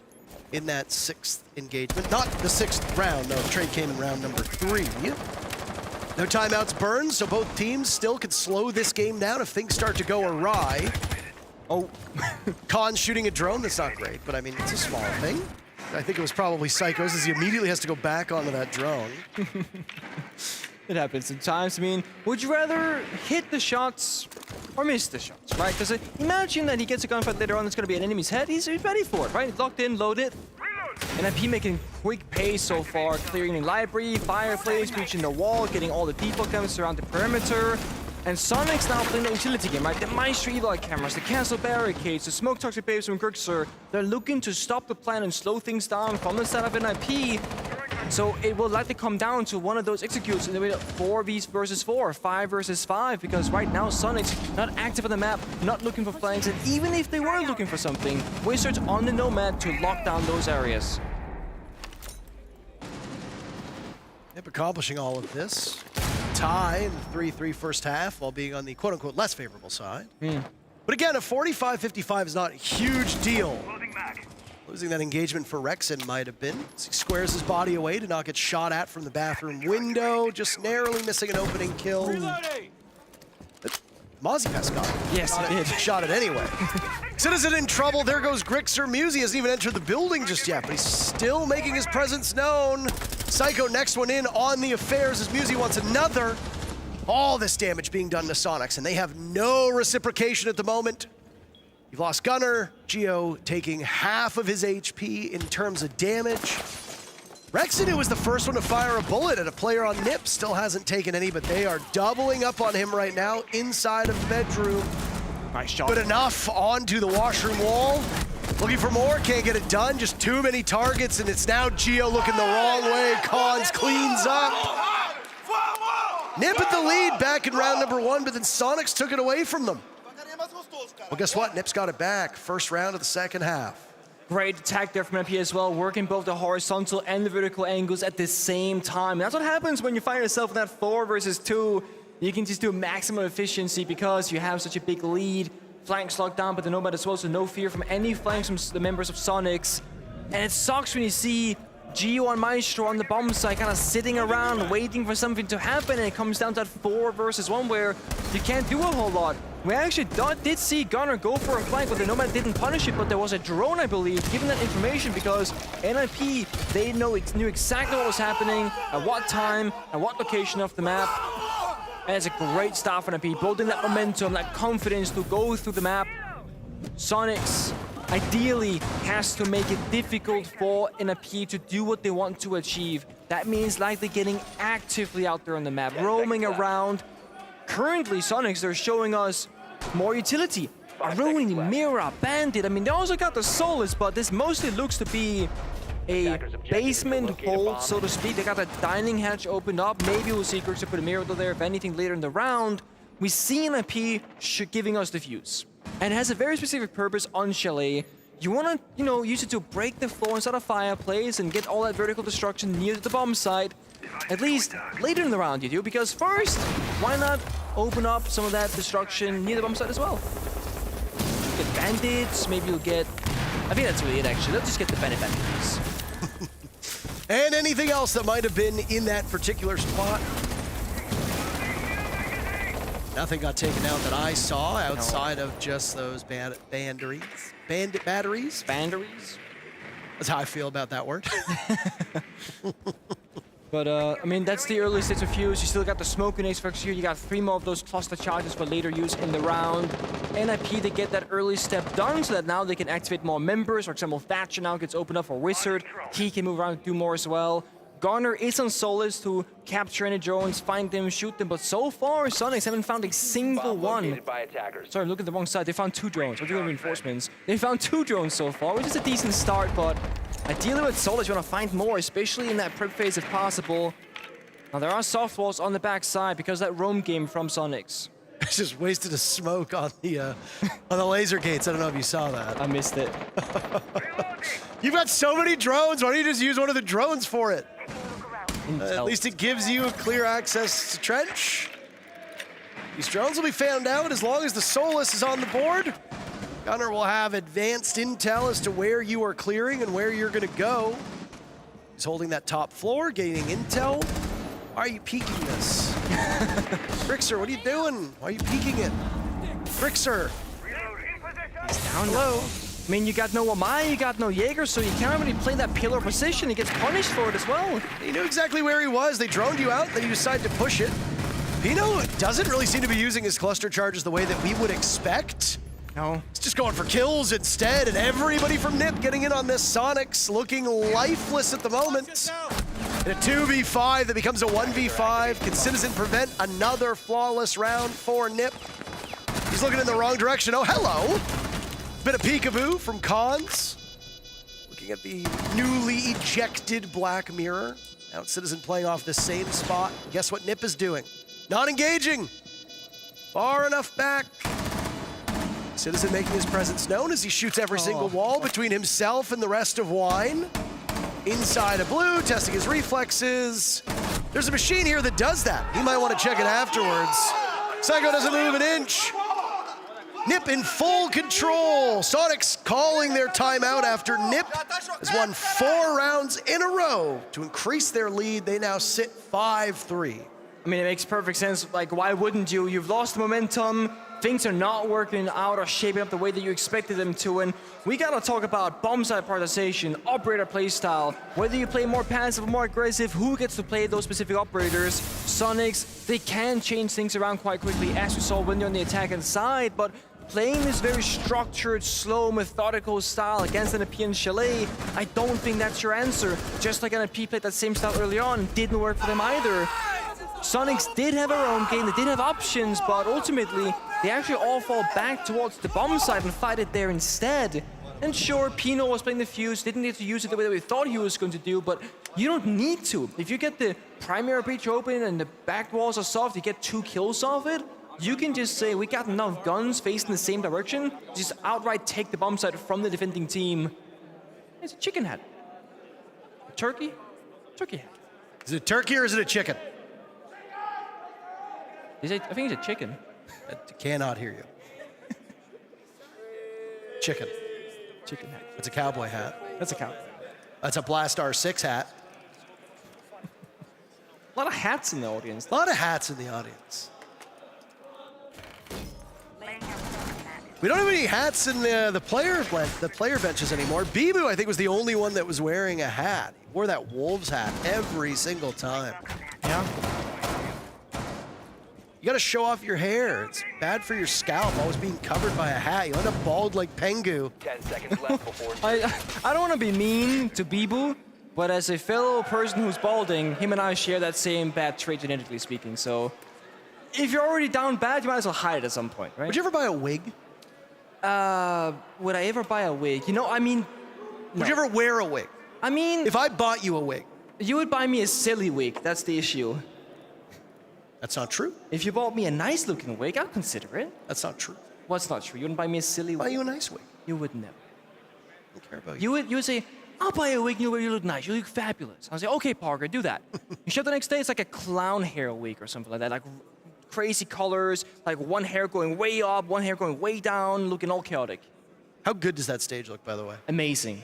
in that 6th engagement. Not the 6th round, no, the trade came in round number 3. No timeouts burned, so both teams still could slow this game down if things start to go awry. Oh, Khan's shooting a drone, that's not great, but I mean, it's a small thing. I think it was probably Psycho's as he immediately has to go back onto that drone. It happens sometimes. I mean, would you rather hit the shots or miss the shots, right? Because imagine that he gets a gunfight later on that's going to be an enemy's head. He's ready for it, right? He's locked in, loaded. And NIP making quick pace so far, clearing the library, fireplace, breaching the wall, getting all the default cameras around the perimeter. And Soniqs now playing the utility game, right? The Maestro Eloy cameras, the cancel barricades, the smoke toxic babes from Grixer. They're looking to stop the plan and slow things down from the side of NIP. So it will likely come down to one of those executes in the way of 4v versus 4, 5 versus 5, because right now Soniqs not active on the map, not looking for flanks, and even if they were looking for something, Wizards on the nomad to lock down those areas. Nip accomplishing all of this. Tie in 3-3 first half while being on the quote-unquote less favorable side. But again, a 45-55 is not a huge deal. Losing that engagement for Rexon might have been. He squares his body away to not get shot at from the bathroom window, just narrowly missing an opening kill. Mozzie Pest got it. Yes, he did. Shot it anyway. Citizen in trouble. There goes Grixer. Muzi hasn't even entered the building just yet, but he's still making his presence known. Psycho next one in on the affairs as Muzi wants another. All this damage being done to Soniqs, and they have no reciprocation at the moment. You've lost Gunner, Geo taking half of his HP in terms of damage. Rexon, who was the first one to fire a bullet at a player on Nip, still hasn't taken any, but they are doubling up on him right now inside of the bedroom. Nice shot. Good enough onto the washroom wall. Looking for more, can't get it done. Just too many targets, and it's now Geo looking the wrong way. Cons cleans up. Nip at the lead back in round number 1, but then Soniqs took it away from them. Well, guess what? Nip's got it back. First round of the second half. Great attack there from MP as well, working both the horizontal and the vertical angles at the same time. That's what happens when you find yourself in that 4 versus 2. You can just do maximum efficiency because you have such a big lead. Flanks locked down, but the Nomad as well, so no fear from any flanks from the members of Soniqs. And it sucks when you see Geo and Maestro on the bomb side kind of sitting around waiting for something to happen, and it comes down to that 4 versus 1 where you can't do a whole lot. We actually did see Gunner go for a flank, but the Nomad didn't punish it, but there was a drone, I believe, giving that information because NIP, they knew exactly what was happening, at what time, at what location of the map. And it's a great start for NIP, building that momentum, that confidence to go through the map. Soniqs ideally has to make it difficult for NIP to do what they want to achieve. That means likely getting actively out there on the map, roaming around. Currently, Soniqs, they're showing us more utility. Aruni, Mira, Bandit. I mean, they also got the Solace, but this mostly looks to be a basement hold, so to speak. They got that dining hatch opened up. Maybe we'll see Grixer put a Mira there, if anything, later in the round. We see NIP giving us the fuse. And it has a very specific purpose on Chalet. You want to, use it to break the floor inside a fireplace and get all that vertical destruction near the bomb site. At least later in the round you do, because first, why not open up some of that destruction near the bomb site as well? Get bandits, maybe you'll get... I think that's really it, actually. Let's just get the bandits. And anything else that might have been in that particular spot. Nothing got taken out that I saw outside of just those bandit batteries. That's how I feel about that word. But, I mean, that's the early stage of fuse. You still got the smoke and Ace here. You got 3 more of those cluster charges for later use in the round. NIP, they get that early step done so that now they can activate more members. For example, Thatcher now gets opened up for Wizard. He can move around and do more as well. Garner is on Solace to capture any drones, find them, shoot them. But so far, Soniqs haven't found a single one. Sorry, I'm looking at the wrong side. They found 2 drones. We're doing reinforcements. They found 2 drones so far, which is a decent start, but ideally with Solace, you want to find more, especially in that prep phase if possible. Now, there are soft walls on the backside because of that roam game from Soniqs. Just wasted a smoke on the laser gates. I don't know if you saw that. I missed it. You've got so many drones. Why don't you just use one of the drones for it? At least it gives you clear access to trench. These drones will be found out as long as the Solace is on the board. Gunner will have advanced intel as to where you are clearing and where you're going to go. He's holding that top floor, gaining intel. Why are you peeking this? Grixer, what are you doing? Why are you peeking it? Grixer. He's down low. I mean, you got no Amai, you got no Jaeger, so you can't really play that pillar position. He gets punished for it as well. He knew exactly where he was. They droned you out, then you decide to push it. Pino doesn't really seem to be using his cluster charges the way that we would expect. No. He's just going for kills instead, and everybody from NIP getting in on this. Soniqs looking lifeless at the moment. In a 2v5 that becomes a 1v5. Can Citizen prevent another flawless round for NIP? He's looking in the wrong direction. Oh, hello. Bit of peekaboo from Cons. Looking at the newly ejected Black Mirror. Now Citizen playing off the same spot. Guess what Nip is doing? Not engaging. Far enough back. Citizen making his presence known as he shoots every single wall between himself and the rest of Wine. Inside of blue, testing his reflexes. There's a machine here that does that. He might want to check it afterwards. Psycho doesn't move an inch. Nip in full control. Soniqs calling their timeout after Nip has won 4 rounds in a row to increase their lead. They now sit 5-3. I mean, it makes perfect sense. Like, why wouldn't you? You've lost momentum. Things are not working out or shaping up the way that you expected them to. And we gotta talk about bomb site prioritization, operator playstyle, whether you play more passive or more aggressive, who gets to play those specific operators. Soniqs, they can change things around quite quickly, as we saw when they're on the attacking side, but playing this very structured, slow, methodical style against an AP and Chalet, I don't think that's your answer. Just like an AP played that same style early on, didn't work for them either. Soniqs did have their own game, they did have options, but ultimately, they actually all fall back towards the bomb side and fight it there instead. And sure, Pino was playing the fuse, didn't need to use it the way that we thought he was going to do, but you don't need to. If you get the primary breach open and the back walls are soft, you get 2 kills off it, you can just say, we got enough guns facing the same direction, just outright take the bomb site from the defending team. It's a chicken head. A turkey? Turkey head. Is it turkey or is it a chicken? I think it's a chicken. I cannot hear you. Chicken. Chicken hat. It's a cowboy hat. That's a cow. That's a Blast R6 hat. A lot of hats in the audience. A lot of hats in the audience. We don't have any hats in the player benches anymore. Bibu, I think, was the only one that was wearing a hat. He wore that Wolves hat every single time. Yeah. You gotta show off your hair. It's bad for your scalp, always being covered by a hat. You end up bald like Pengu. 10 seconds left before. I don't want to be mean to Bibu, but as a fellow person who's balding, him and I share that same bad trait genetically speaking. So if you're already down bad, you might as well hide it at some point, right? Would you ever buy a wig? Would I ever buy a wig? You know, I mean, no. Would you ever wear a wig? I mean, if I bought you a wig, you would buy me a silly wig. That's the issue. That's not true. If you bought me a nice looking wig, I'd consider it. That's not true. What's not true? You wouldn't buy me a silly wig? Buy you a nice wig. You would never. I don't care about you. You would say, I'll buy a wig, you look nice, you look fabulous. I'll say, okay, Parker, do that. You show up the next day, it's like a clown hair wig or something like that, like crazy colors, like one hair going way up, one hair going way down, looking all chaotic. How good does that stage look, by the way? Amazing.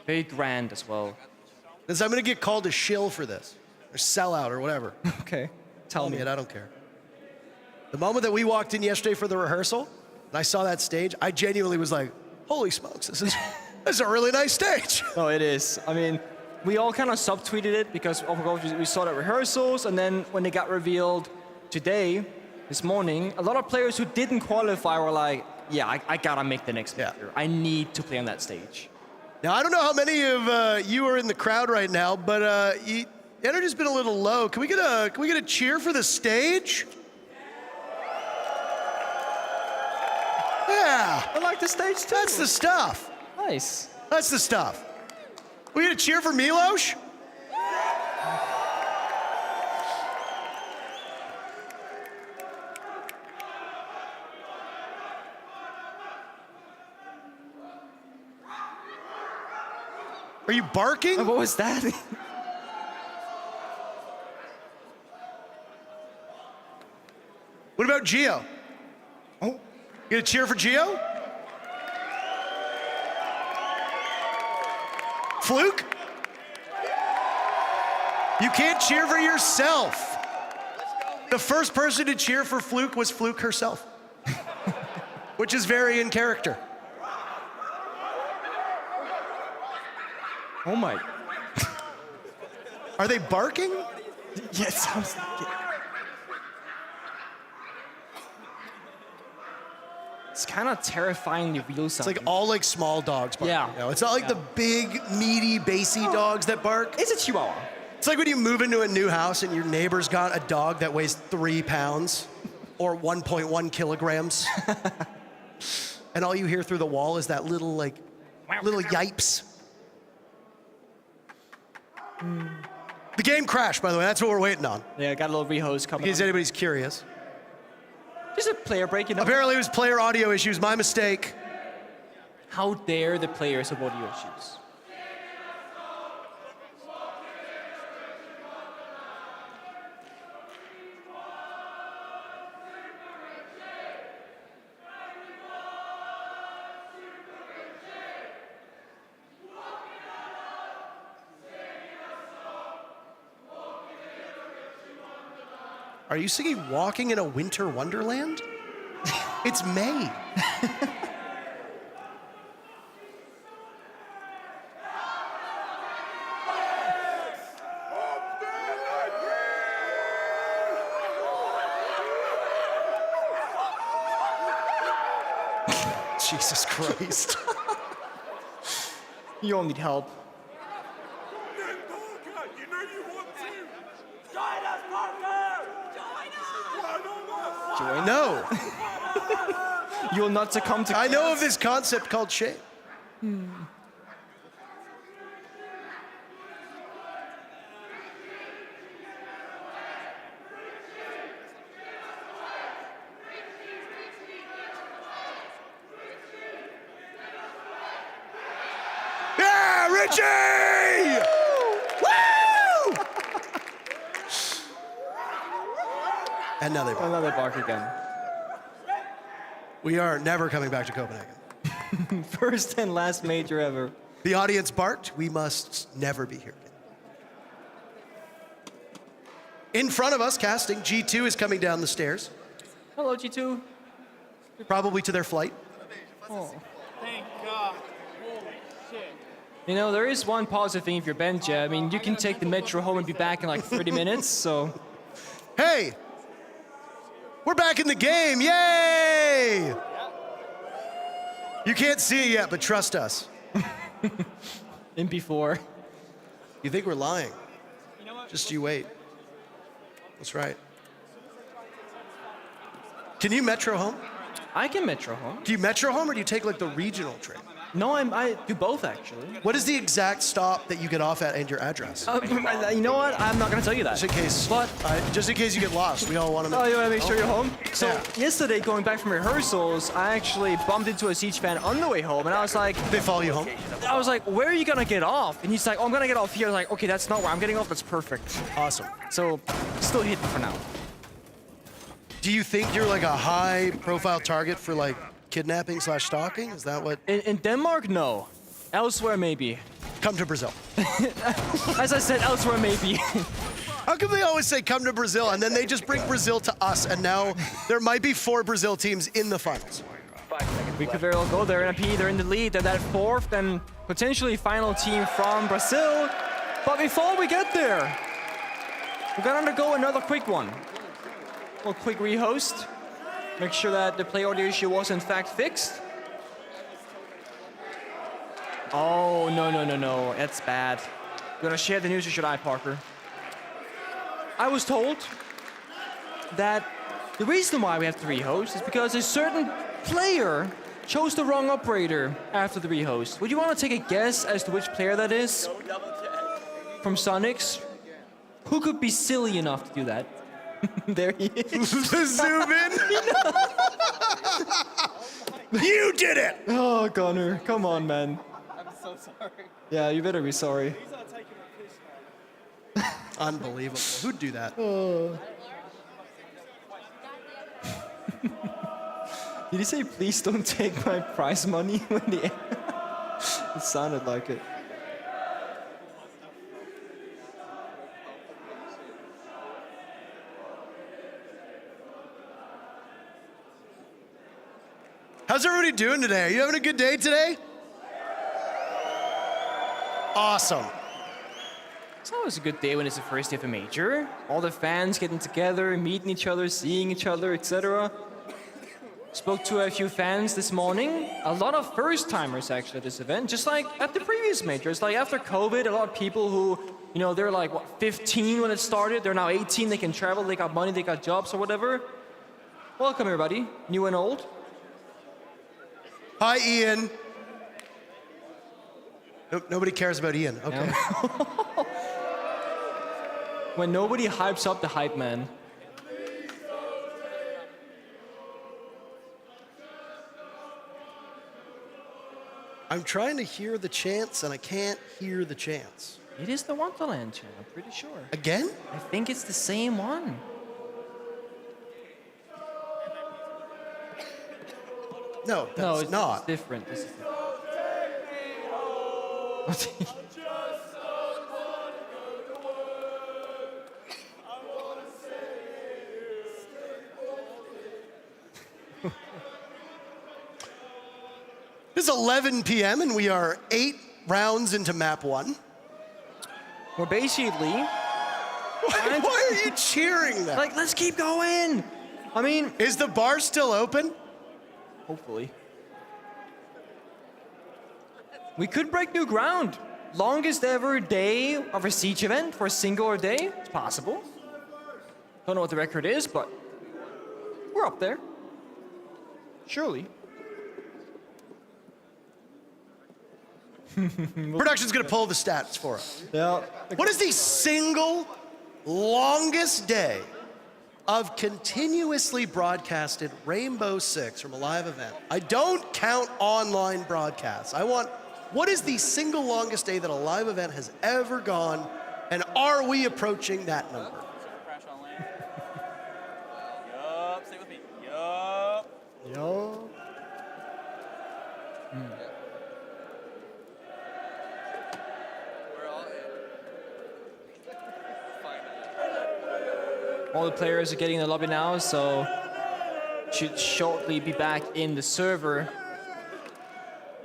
Very grand as well. Because I'm gonna get called a shill for this, or sellout, or whatever. Okay, tell me it, I don't care. The moment that we walked in yesterday for the rehearsal, and I saw that stage, I genuinely was like, holy smokes, this is a really nice stage. Oh, it is. I mean, we all kind of subtweeted it because we saw the rehearsals, and then when they got revealed today, this morning, a lot of players who didn't qualify were like, yeah, I gotta make the next major. I need to play on that stage. Now, I don't know how many of you are in the crowd right now, but the energy's been a little low. Can we get a cheer for the stage? Yeah. I like the stage too. That's the stuff. Nice. That's the stuff. We get a cheer for Milos? Are you barking? What was that? What about Gio? Oh, you get a cheer for Gio? Fluke? You can't cheer for yourself. The first person to cheer for Fluke was Fluke herself, which is very in character. Oh my. Are they barking? Yes, sounds like it. It's kind of terrifyingly real sounding. It's like all like small dogs barking. Yeah. You know? It's not like the big, meaty, bassy dogs that bark. It's a Chihuahua. It's like when you move into a new house and your neighbor's got a dog that weighs 3 pounds or 1.1 kilograms. And all you hear through the wall is that little little yipes. The game crashed, by the way. That's what we're waiting on. Yeah, got a little rehost coming. In case anybody's curious. Just a player break, you know? Apparently it was player audio issues. My mistake. How dare the players have audio issues? Are you singing Walking in a Winter Wonderland? It's May. Jesus Christ. You all need help. Join? No. You will not succumb to. I know of this concept called shame. Yeah, Richie! Woo! And now they bark. Another bark again. We are never coming back to Copenhagen. First and last major ever. The audience barked. We must never be here again. In front of us, casting, G2 is coming down the stairs. Hello, G2. Probably to their flight. Oh. Thank God. Holy shit. You know, there is one positive thing if you're Benja. I mean, you can take the metro home and be back in like 30 minutes, so. Hey! We're back in the game, yay! You can't see it yet, but trust us. In before. You think we're lying? Just you wait. That's right. Can you metro home? I can metro home. Do you metro home or do you take like the regional train? No, I do both actually. What is the exact stop that you get off at and your address? You know what? I'm not gonna tell you that. Just in case. But just in case you get lost, we all want to. Oh, you want to make sure you're home? So yesterday, going back from rehearsals, I actually bumped into a Siege fan on the way home, and I was like, "They follow you home?" I was like, "Where are you gonna get off?" And he's like, "Oh, I'm gonna get off here." I was like, "Okay, that's not where I'm getting off. That's perfect." Awesome. So, still hidden for now. Do you think you're like a high-profile target for like kidnapping / stalking? Is that what? In Denmark, no. Elsewhere, maybe. Come to Brazil. As I said, elsewhere, maybe. How come they always say come to Brazil and then they just bring Brazil to us and now there might be 4 Brazil teams in the finals? We could very well go there. NP, they're in the lead. They're that 4th and potentially final team from Brazil. But before we get there, we're gonna undergo another quick one. A little quick rehost. Make sure that the play audio issue was in fact fixed. Oh, no. That's bad. You wanna share the news or should I, Parker? I was told that the reason why we have 3 hosts is because a certain player chose the wrong operator after the rehost. Would you want to take a guess as to which player that is? From Soniqs? Who could be silly enough to do that? There he is. Zoom in. You did it! Oh, Connor, come on, man. I'm so sorry. Yeah, you better be sorry. Unbelievable. Who'd do that? Did he say, please don't take my prize money when the It sounded like it. How's everybody doing today? Are you having a good day today? Awesome. It's always a good day when it's the first day of a major. All the fans getting together, meeting each other, seeing each other, etc. Spoke to a few fans this morning. A lot of first-timers actually at this event, just like at the previous majors. Like after COVID, a lot of people who, you know, they're like, what, 15 when it started. They're now 18, they can travel, they got money, they got jobs or whatever. Welcome everybody, new and old. Hi, Ian. Nope, nobody cares about Ian. Okay. When nobody hypes up the hype man. I'm trying to hear the chants, and I can't hear the chants. It is the Wonderland chant, I'm pretty sure. Again? I think it's the same one. No, that's not. It's different. This is different. It's 11 p.m. and we are 8 rounds into map 1. We're basically... Why are you cheering that? Like, let's keep going. I mean... Is the bar still open? Hopefully. We could break new ground. Longest ever day of a siege event for a singular day. It's possible. Don't know what the record is, but we're up there. Surely. Production's gonna pull the stats for us. Yeah. What is the single longest day of continuously broadcasted Rainbow Six from a live event? I don't count online broadcasts. What is the single longest day that a live event has ever gone, and are we approaching that number? Yup, stay with me. Yup. Yo. All the players are getting in the lobby now, so should shortly be back in the server.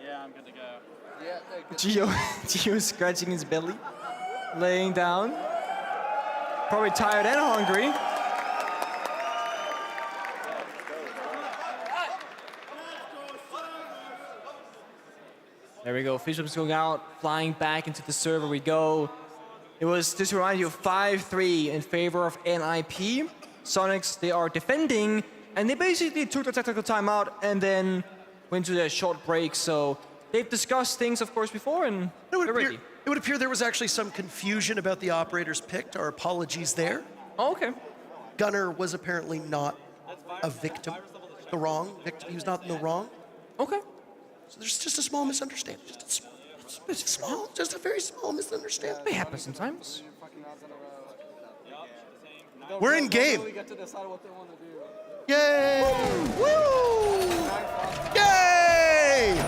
Yeah, I'm good to go. Gio scratching his belly, laying down. Probably tired and hungry. There we go, Fishup's going out, flying back into the server we go. It was, just to remind you, 5-3 in favor of NIP. Soniqs, they are defending, and they basically took the tactical timeout and then went to their short break. So they've discussed things, of course, before, and they're ready. It would appear there was actually some confusion about the operators picked. Our apologies there. Oh, okay. Gunner was apparently not a victim. The wrong victim. He was not in the wrong. Okay. So there's just a small misunderstanding. Just a very small misunderstanding. They happen sometimes. We're in game. Yay! Woo! Yay!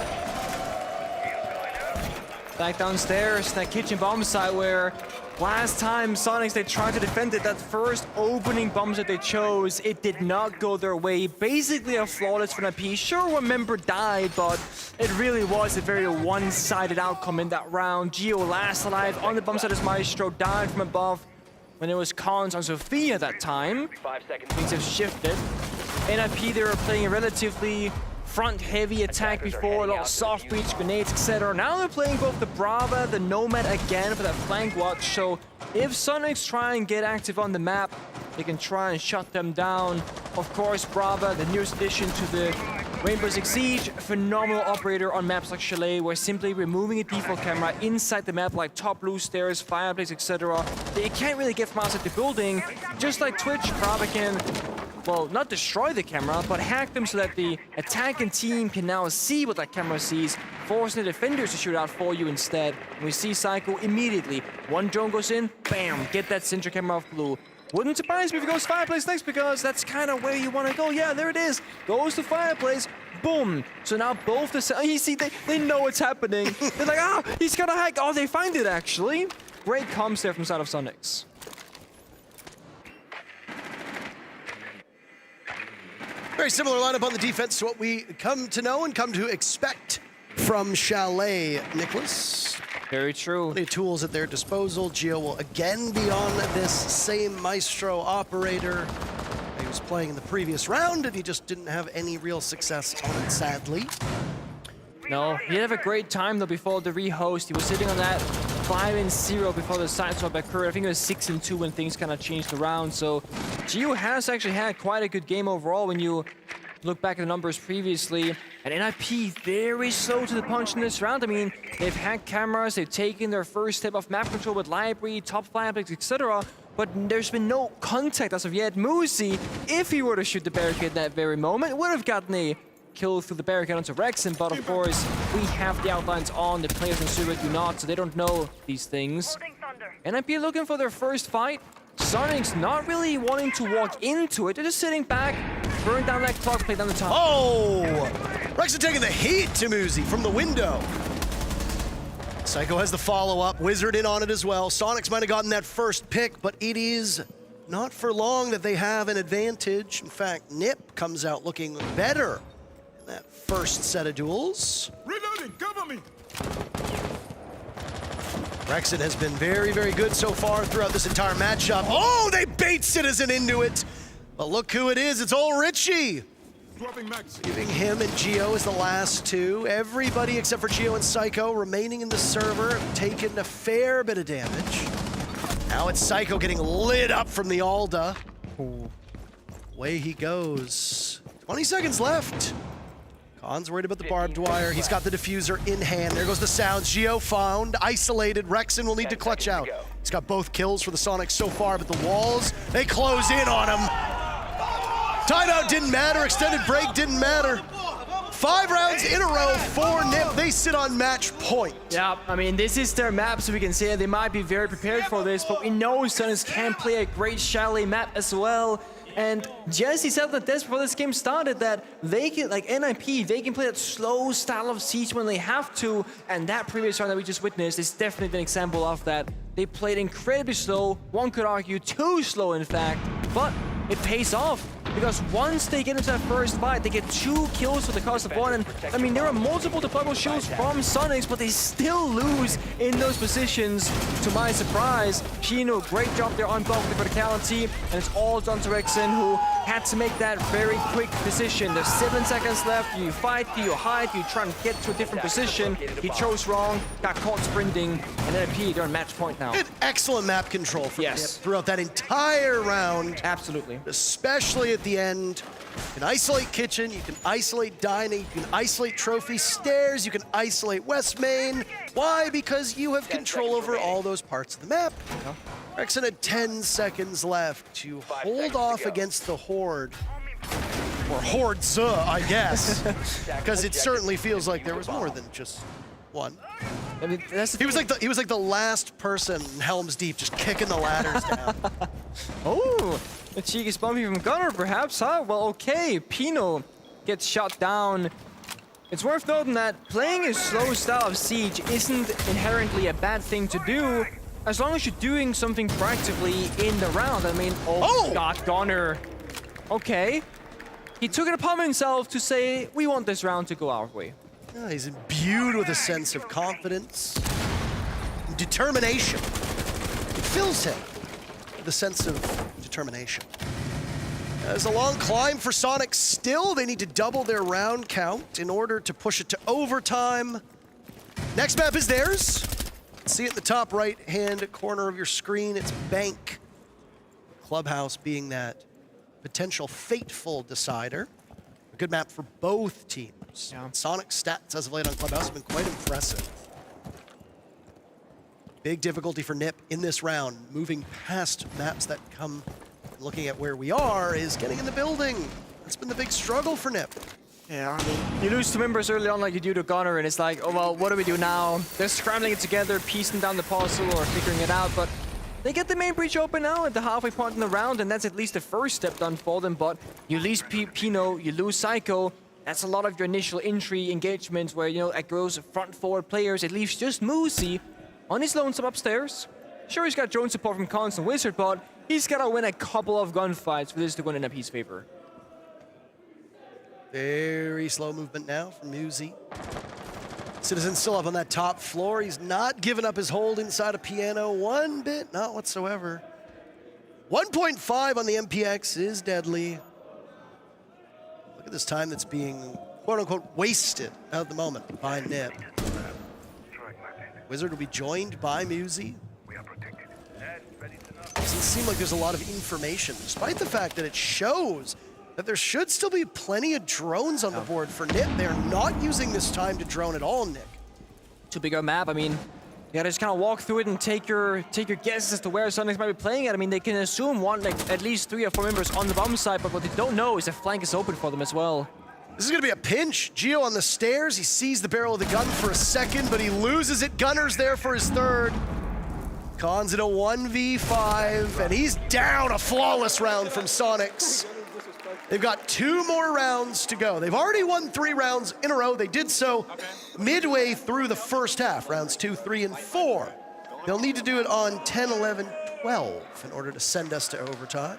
Back downstairs, that kitchen bomb site where last time Soniqs, they tried to defend it, that first opening bombs that they chose, it did not go their way. Basically a flawless for NIP. Sure, one member died, but it really was a very one-sided outcome in that round. Gio last alive on the bomb site as Maestro died from above when it was cons on Sophia at that time. 5 seconds. Things have shifted. NIP, they were playing a relatively front-heavy attack before, a lot of soft breach, grenades, etc. Now they're playing both the Brava, the Nomad again for that flank watch. So if Soniqs try and get active on the map, they can try and shut them down. Of course, Brava, the newest addition to the Rainbow Six Siege, phenomenal operator on maps like Chalet, where simply removing a default camera inside the map like top blue stairs, fireplace, etc. They can't really get from outside the building. Just like Twitch, Brava can, well, not destroy the camera, but hack them so that the attacking team can now see what that camera sees, forcing the defenders to shoot out for you instead. And we see Psycho immediately. One drone goes in, bam, get that center camera off blue. Wouldn't surprise me if it goes fireplace next, because that's kind of where you want to go. Yeah, there it is. Goes to fireplace. Boom. So now both the... You see, they know what's happening. They're like, ah, he's got a hack. Oh, they find it, actually. Great comms there from side of Soniqs. Very similar lineup on the defense to what we come to know and come to expect from Chalet, Nicholas. Very true. Plenty of tools at their disposal. Gio will again be on this same Maestro operator. He was playing in the previous round and he just didn't have any real success on it, sadly. No, he did have a great time though before the rehost. He was sitting on that 5-0 before the side swap occurred. I think it was 6-2 when things kind of changed around. So Gio has actually had quite a good game overall when you look back at the numbers previously. And NIP very slow to the punch in this round. I mean, they've hacked cameras, they've taken their first step of map control with library, top fireplace, etc. but there's been no contact as of yet. Muzi, if he were to shoot the barricade in that very moment, would have gotten a kill through the barricade onto Rexen, but of course, we have the outlines on. The players in server do not, so they don't know these things. NIP looking for their first fight. Soniqs not really wanting to walk into it. They're just sitting back, burn down that clock, play down the top. Oh! Rexen taking the heat to Muzi from the window. Psycho has the follow-up, Wizard in on it as well. Soniqs might have gotten that first pick, but it is not for long that they have an advantage. In fact, Nip comes out looking better in that first set of duels. Reloading, cover me! Rexen has been very, very good so far throughout this entire matchup. Oh, they bait Citizen into it! But look who it is, it's old Richie! Giving him and Geo as the last two. Everybody except for Geo and Psycho remaining in the server, taking a fair bit of damage. Now it's Psycho getting lit up from the Alda. Away he goes. 20 seconds left. Khan's worried about the barbed wire. He's got the diffuser in hand. There goes the sounds. Geo found, isolated. Rexen will need to clutch out. He's got both kills for the Soniqs so far, but the walls, they close in on him. Timeout didn't matter, extended break didn't matter. 5 rounds in a row for Nip. They sit on match point. Yeah, I mean, this is their map, so we can say they might be very prepared for this, but we know Soniqs can play a great chalet map as well. And Jesse said that this before this game started that they can, like NIP, they can play that slow style of Siege when they have to, and that previous round that we just witnessed is definitely an example of that. They played incredibly slow, one could argue too slow in fact, but it pays off. Because once they get into that first fight, they get 2 kills for the cost of 1. And I mean, there are multiple deployable shields from Soniqs, but they still lose in those positions. To my surprise, Pino, great job there on blocking the verticality. And it's all done to Rexen, who had to make that very quick decision. There's 7 seconds left. Do you fight? Do you hide? Do you try and get to a different position? He chose wrong, got caught sprinting, and NIP, they're on match point now. Excellent map control for Nip throughout that entire round. Absolutely. Especially at the end. You can isolate kitchen, you can isolate dining, you can isolate trophy stairs, you can isolate West Main. Why? Because you have control over all those parts of the map. Rexen had 10 seconds left to hold off against the Horde. Or Hordes, I guess. Because it certainly feels like there was more than just one. I mean, he was like the last person in Helm's Deep, just kicking the ladders down. Oh, a cheeky bumpy from Gunner, perhaps, huh? Well, okay, Pino gets shot down. It's worth noting that playing a slow style of Siege isn't inherently a bad thing to do, as long as you're doing something proactively in the round. I mean, oh God, Gunner. Okay, he took it upon himself to say, we want this round to go our way. Yeah, he's imbued with a sense of confidence, determination. It fills him with a sense of determination. It's a long climb for Soniqs still. They need to double their round count in order to push it to overtime. Next map is theirs. See it in the top right-hand corner of your screen. It's Bank. Clubhouse being that potential fateful decider. A good map for both teams. Yeah. Sonic stats as of late on Clubhouse have been quite impressive. Big difficulty for Nip in this round. Moving past maps that come, looking at where we are, is getting in the building. That's been the big struggle for Nip. Yeah, I mean, you lose 2 members early on like you do to Gunner, and it's like, oh well, what do we do now? They're scrambling it together, piecing down the puzzle or figuring it out, but they get the main breach open now at the halfway point in the round, and that's at least the first step done for them, but you lose Pino, you lose Psycho. That's a lot of your initial entry engagements where, you know, it goes front forward players. It leaves just Muzi on his lonesome upstairs. Sure, he's got drone support from Khans and Wizard, but he's got to win a couple of gunfights for this to go in NIP's favor. Very slow movement now from Muzi. Citizen still up on that top floor. He's not giving up his hold inside a piano one bit, not whatsoever. 1.5 on the MPX is deadly. Look at this time that's being quote-unquote wasted at the moment by Nip. Wizard will be joined by Muzi. Doesn't seem like there's a lot of information, despite the fact that it shows that there should still be plenty of drones on the board for Nip. They're not using this time to drone at all, Nick. Too big a map. I mean, gotta just kind of walk through it and take your guesses as to where Soniqs might be playing at. I mean, they can assume at least 3 or 4 members on the bomb side, but what they don't know is the flank is open for them as well. This is gonna be a pinch. Gio on the stairs. He sees the barrel of the gun for a second, but he loses it. Gunner's there for his third. Khan's in a 1v5, and he's down. A flawless round from Soniqs. They've got 2 more rounds to go. They've already won 3 rounds in a row. They did so midway through the first half, rounds 2, 3, and 4. They'll need to do it on 10, 11, 12 in order to send us to overtime.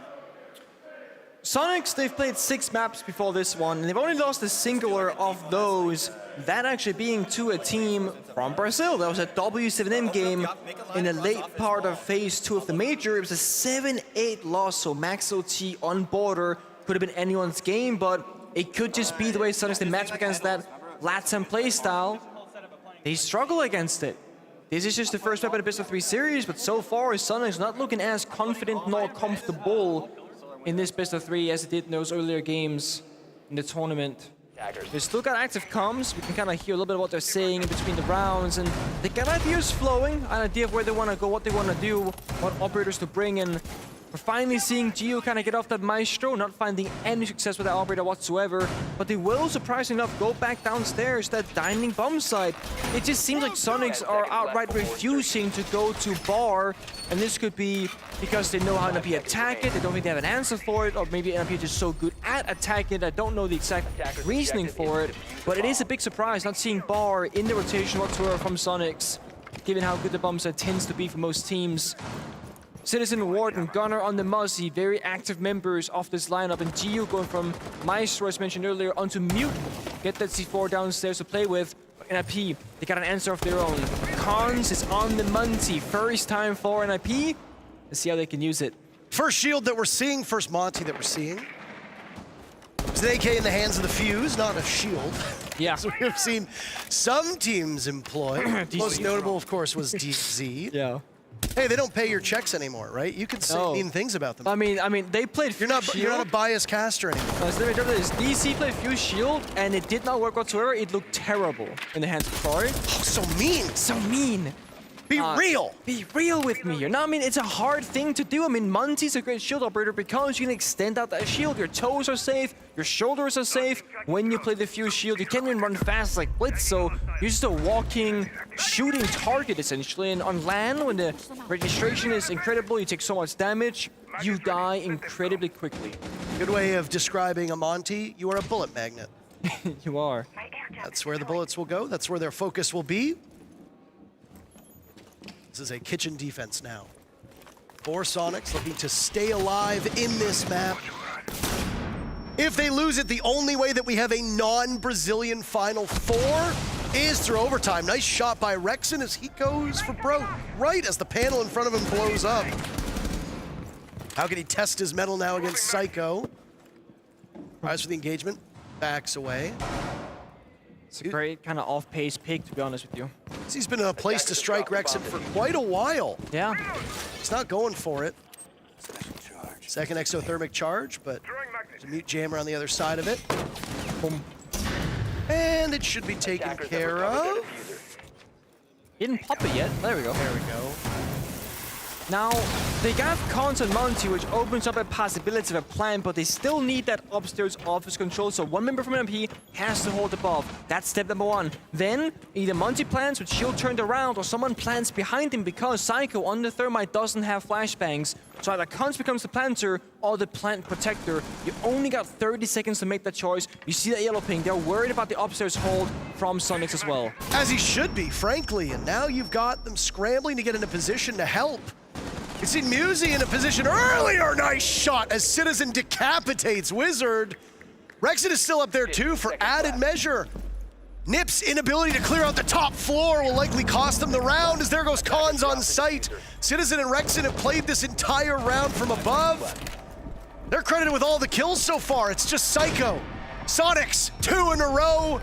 Soniqs, they've played 6 maps before this one, and they've only lost a singular of those, that actually being to a team from Brazil. That was a W7M game in the late part of phase 2 of the Major. It was a 7-8 loss, so max OT on border. Could have been anyone's game, but it could just be the way Soniqs, they match up against that Latam playstyle. They struggle against it. This is just the first map in a best of 3 series, but so far Soniqs not looking as confident nor comfortable in this best of 3 as it did in those earlier games in the tournament. They still got active comms. We can kind of hear a little bit of what they're saying in between the rounds, and they got ideas flowing, an idea of where they want to go, what they want to do, what operators to bring in. We're finally seeing Gio kind of get off that Maestro, not finding any success with that operator whatsoever, but they will, surprisingly enough, go back downstairs, that dining bomb site. It just seems like Soniqs are outright refusing to go to bar, and this could be because they know how NIP attack it, they don't think they have an answer for it, or maybe NIP is just so good at attacking it, I don't know the exact reasoning for it, but it is a big surprise not seeing bar in the rotation whatsoever from Soniqs, given how good the bomb site tends to be for most teams. Citizen, Ward, and Gunner on the Muzzy, very active members of this lineup, and Gio going from Maestro, as mentioned earlier, onto Mute. Get that C4 downstairs to play with. NIP, they got an answer of their own. Khans is on the Monty. First time for NIP. Let's see how they can use it. First shield that we're seeing, first Monty that we're seeing. It's an AK in the hands of the Fuse, not a shield. Yeah. So we've seen some teams employ. Most notable, of course, was DZ. Yeah. Hey, they don't pay your checks anymore, right? You could say mean things about them. I mean, they played You're not a biased caster anymore. So DC played Fuse Shield, and it did not work whatsoever. It looked terrible in the hands of Troy. Oh, so mean. So mean. Be real. Be real with me. You know what I mean? It's a hard thing to do. I mean, Monty's a great shield operator because you can extend out that shield. Your toes are safe. Your shoulders are safe. When you play the Fuse Shield, you can't even run fast like Blitz, so you're just a walking, shooting target, essentially. And on LAN, when the registration is incredible, you take so much damage, you die incredibly quickly. Good way of describing a Monty. You are a bullet magnet. You are. That's where the bullets will go. That's where their focus will be. This is a kitchen defense now. 4 Soniqs looking to stay alive in this map. If they lose it, the only way that we have a non-Brazilian Final 4 is through overtime. Nice shot by Rexon as he goes for broke right as the panel in front of him blows up. How can he test his mettle now against Psycho? Tries for the engagement, backs away. It's a great kind of off-pace pick, to be honest with you. He's been in a place to strike Rexon for quite a while. Yeah. He's not going for it. Second exothermic charge, but there's a Mute jammer on the other side of it. Boom. And it should be taken care of. He didn't pop it yet. There we go. There we go. Now, they got Khans on Monty, which opens up a possibility of a plan, but they still need that upstairs office control, so one member from MP has to hold above. That's step number 1. Then, either Monty plans with shield turned around, or someone plants behind him because Psycho on the Thermite doesn't have flashbangs. So either Khans becomes the planter or the plant protector. You only got 30 seconds to make that choice. You see that yellow ping. They're worried about the upstairs hold from Soniqs as well. As he should be, frankly, and now you've got them scrambling to get in a position to help. You see Musi in a position earlier. Nice shot as Citizen decapitates Wizard. Rexon is still up there too for added measure. Nip's inability to clear out the top floor will likely cost them the round as there goes Khans on site. Citizen and Rexon have played this entire round from above. They're credited with all the kills so far. It's just Psycho. Soniqs, 2 in a row.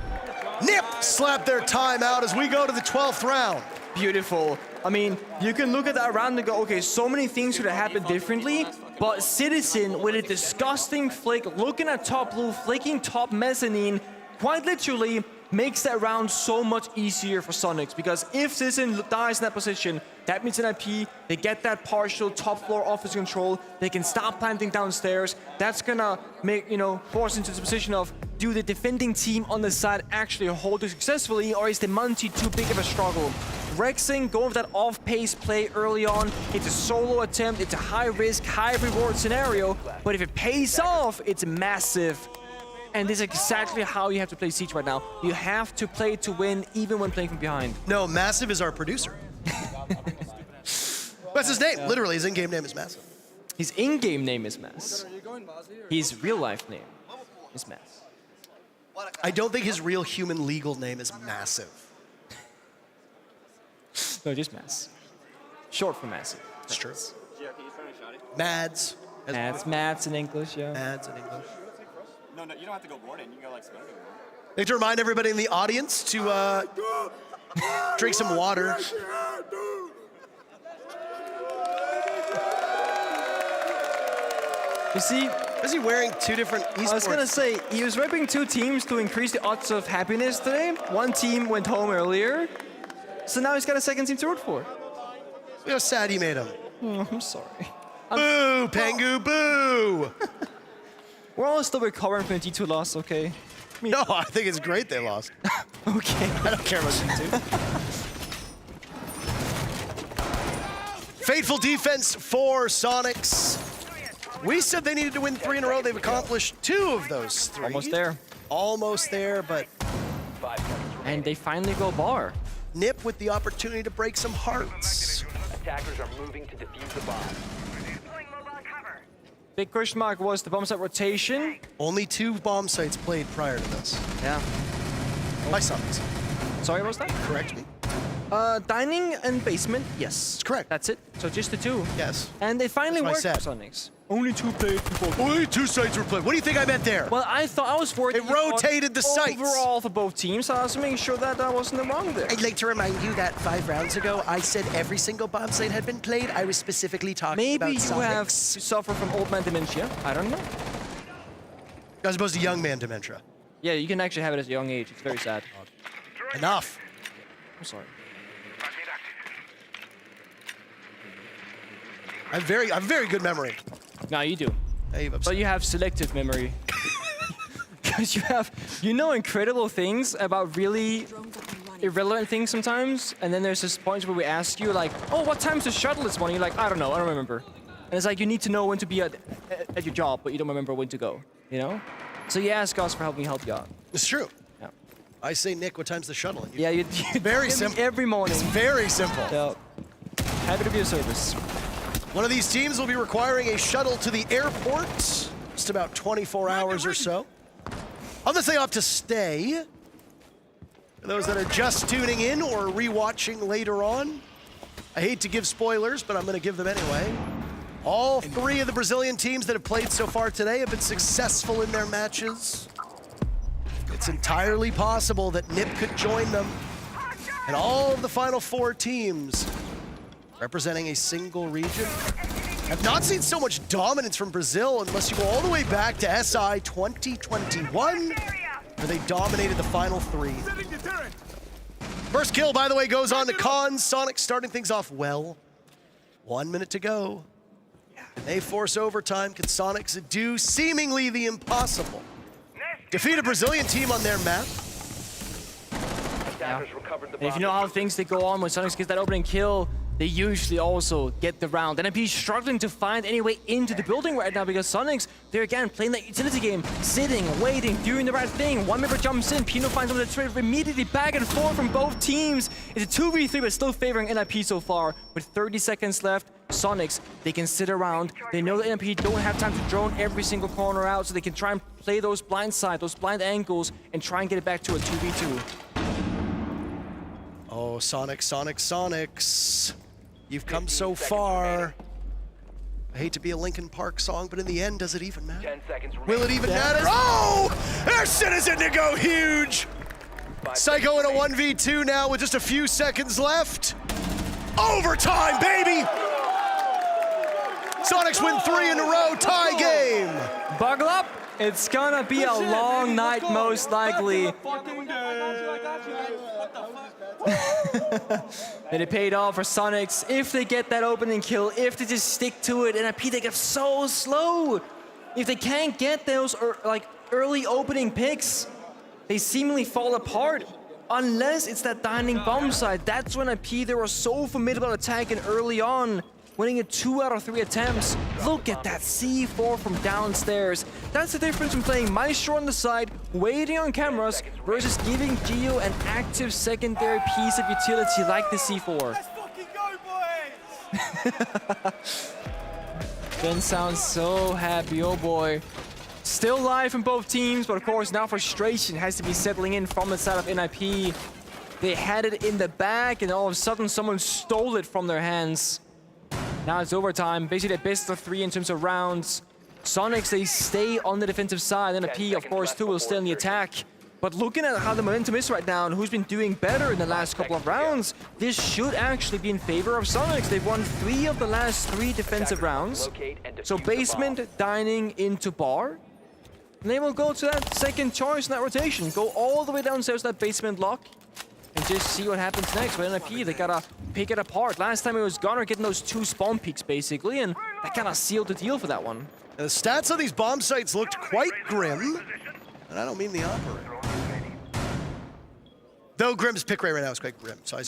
Nip slapped their time out as we go to the 12th round. Beautiful. I mean, you can look at that round and go, okay, so many things could have happened differently, but Citizen with a disgusting flick, looking at top blue, flicking top mezzanine, quite literally makes that round so much easier for Soniqs, because if Citizen dies in that position, that means NIP, they get that partial top floor office control, they can start planting downstairs. That's gonna make, force into the position of, do the defending team on the side actually hold it successfully, or is the Munty too big of a struggle? Rexing, going with that off-pace play early on, it's a solo attempt, it's a high-risk, high-reward scenario, but if it pays off, it's massive. And this is exactly how you have to play Siege right now. You have to play to win, even when playing from behind. No, Massive is our producer. That's his name. Literally, his in-game name is Massive. His in-game name is Mass. His real-life name is Mass. I don't think his real human legal name is Massive. No, just Mass. Short for Massive. It's true. Mads. Mads in English, yeah. Mads in English. No, you don't have to go boarding. You can go like smoking. I'd like to remind everybody in the audience to drink some water. You see, is he wearing two different esports? I was gonna say, he was repping two teams to increase the odds of happiness today. One team went home earlier, so now he's got a second team to root for. Look how sad he made him. Oh, I'm sorry. Boo, Pengu, boo! We're all still recovering from the G2 loss, okay? No, I think it's great they lost. Okay. I don't care about G2. Fateful defense for Soniqs. We said they needed to win 3 in a row. They've accomplished 2 of those 3. Almost there. Almost there, but... And they finally go bar. Nip with the opportunity to break some hearts. Attackers are moving to defuse the bomb. Big question mark was the bomb site rotation. Only 2 bomb sites played prior to this. Yeah. By Soniqs. Sorry, what was that? Correct me. Dining and basement, yes. That's correct. That's it. So just the 2. Yes. And they finally worked for Soniqs. Soniqs. Only 2 played before. Only 2 sites were played. What do you think I meant there? Well, I was worried. It rotated the sites. Overall for both teams, so I was making sure that I wasn't wrong there. I'd like to remind you that 5 rounds ago, I said every single bomb site had been played. I was specifically talking about Soniqs. Maybe you have suffered from old man dementia. I don't know. As opposed to young man dementia. Yeah, you can actually have it at a young age. It's very sad. Enough. I'm sorry. I have very good memory. No, you do. But you have selective memory. Because you know incredible things about really irrelevant things sometimes, and then there's this point where we ask you like, oh, what time's the shuttle this morning? You're like, I don't know, I don't remember. And it's like, you need to know when to be at your job, but you don't remember when to go, you know? So you ask us for help me help you out. It's true. Yeah. I say, Nick, what time's the shuttle? Yeah, you very simple. Every morning. It's very simple. So, happy to be of service. One of these teams will be requiring a shuttle to the airport. Just about 24 hours or so. Unless they opt to stay. For those that are just tuning in or rewatching later on, I hate to give spoilers, but I'm going to give them anyway. All 3 of the Brazilian teams that have played so far today have been successful in their matches. It's entirely possible that Nip could join them. And all of the final 4 teams representing a single region. I've not seen so much dominance from Brazil unless you go all the way back to SI 2021, where they dominated the final 3. First kill, by the way, goes on to Khan. Soniqs starting things off well. 1 minute to go. And they force overtime. Can Soniqs do seemingly the impossible? Defeat a Brazilian team on their map. Yeah. And if you know how things they go on when Soniqs gets that opening kill, they usually also get the round. And NIP struggling to find any way into the building right now because Soniqs, they're again playing that utility game, sitting, waiting, doing the right thing. One member jumps in, Pino finds him on the trade, immediately back and forth from both teams. It's a 2v3, but still favoring NIP so far. With 30 seconds left, Soniqs, they can sit around. They know that NIP don't have time to drone every single corner out, so they can try and play those blind sides, those blind angles, and try and get it back to a 2v2. Oh, Soniqs. You've come so far. I hate to be a Linkin Park song, but in the end, does it even matter? 10 seconds Will it even matter? Oh! There's Citizen to go huge! Psycho in a 1v2 now with just a few seconds left. Overtime, baby! Soniqs win 3 in a row, tie game. Buckle up. It's gonna be a long night, most likely. And it paid off for Soniqs. If they get that opening kill, if they just stick to it, NIP, they get so slow. If they can't get those early opening picks, they seemingly fall apart. Unless it's that dining bomb side. That's when NIP, they were so formidable attacking early on, winning it 2 out of 3 attempts. Look at that C4 from downstairs. That's the difference from playing Maestro on the side, waiting on cameras, versus giving Geo an active secondary piece of utility like the C4. Let's fucking go, boys! Ben sounds so happy, oh boy. Still live from both teams, but of course now frustration has to be settling in from the side of NIP. They had it in the bag and all of a sudden someone stole it from their hands. Now it's overtime, basically the best of 3 in terms of rounds. Soniqs, they stay on the defensive side. NIP, of course, too, will stay in the attack. But looking at how the momentum is right now and who's been doing better in the last couple of rounds, this should actually be in favor of Soniqs. They've won 3 of the last 3 defensive rounds. So basement, dining into bar. And they will go to that second choice in that rotation. Go all the way downstairs to that basement lock. And just see what happens next. With NIP, they gotta pick it apart. Last time it was Gunnar getting those 2 spawn peaks, basically, and that kind of sealed the deal for that one. And the stats on these bomb sites looked quite grim, and I don't mean the operator. Though Grim's pick rate right now is quite grim, so I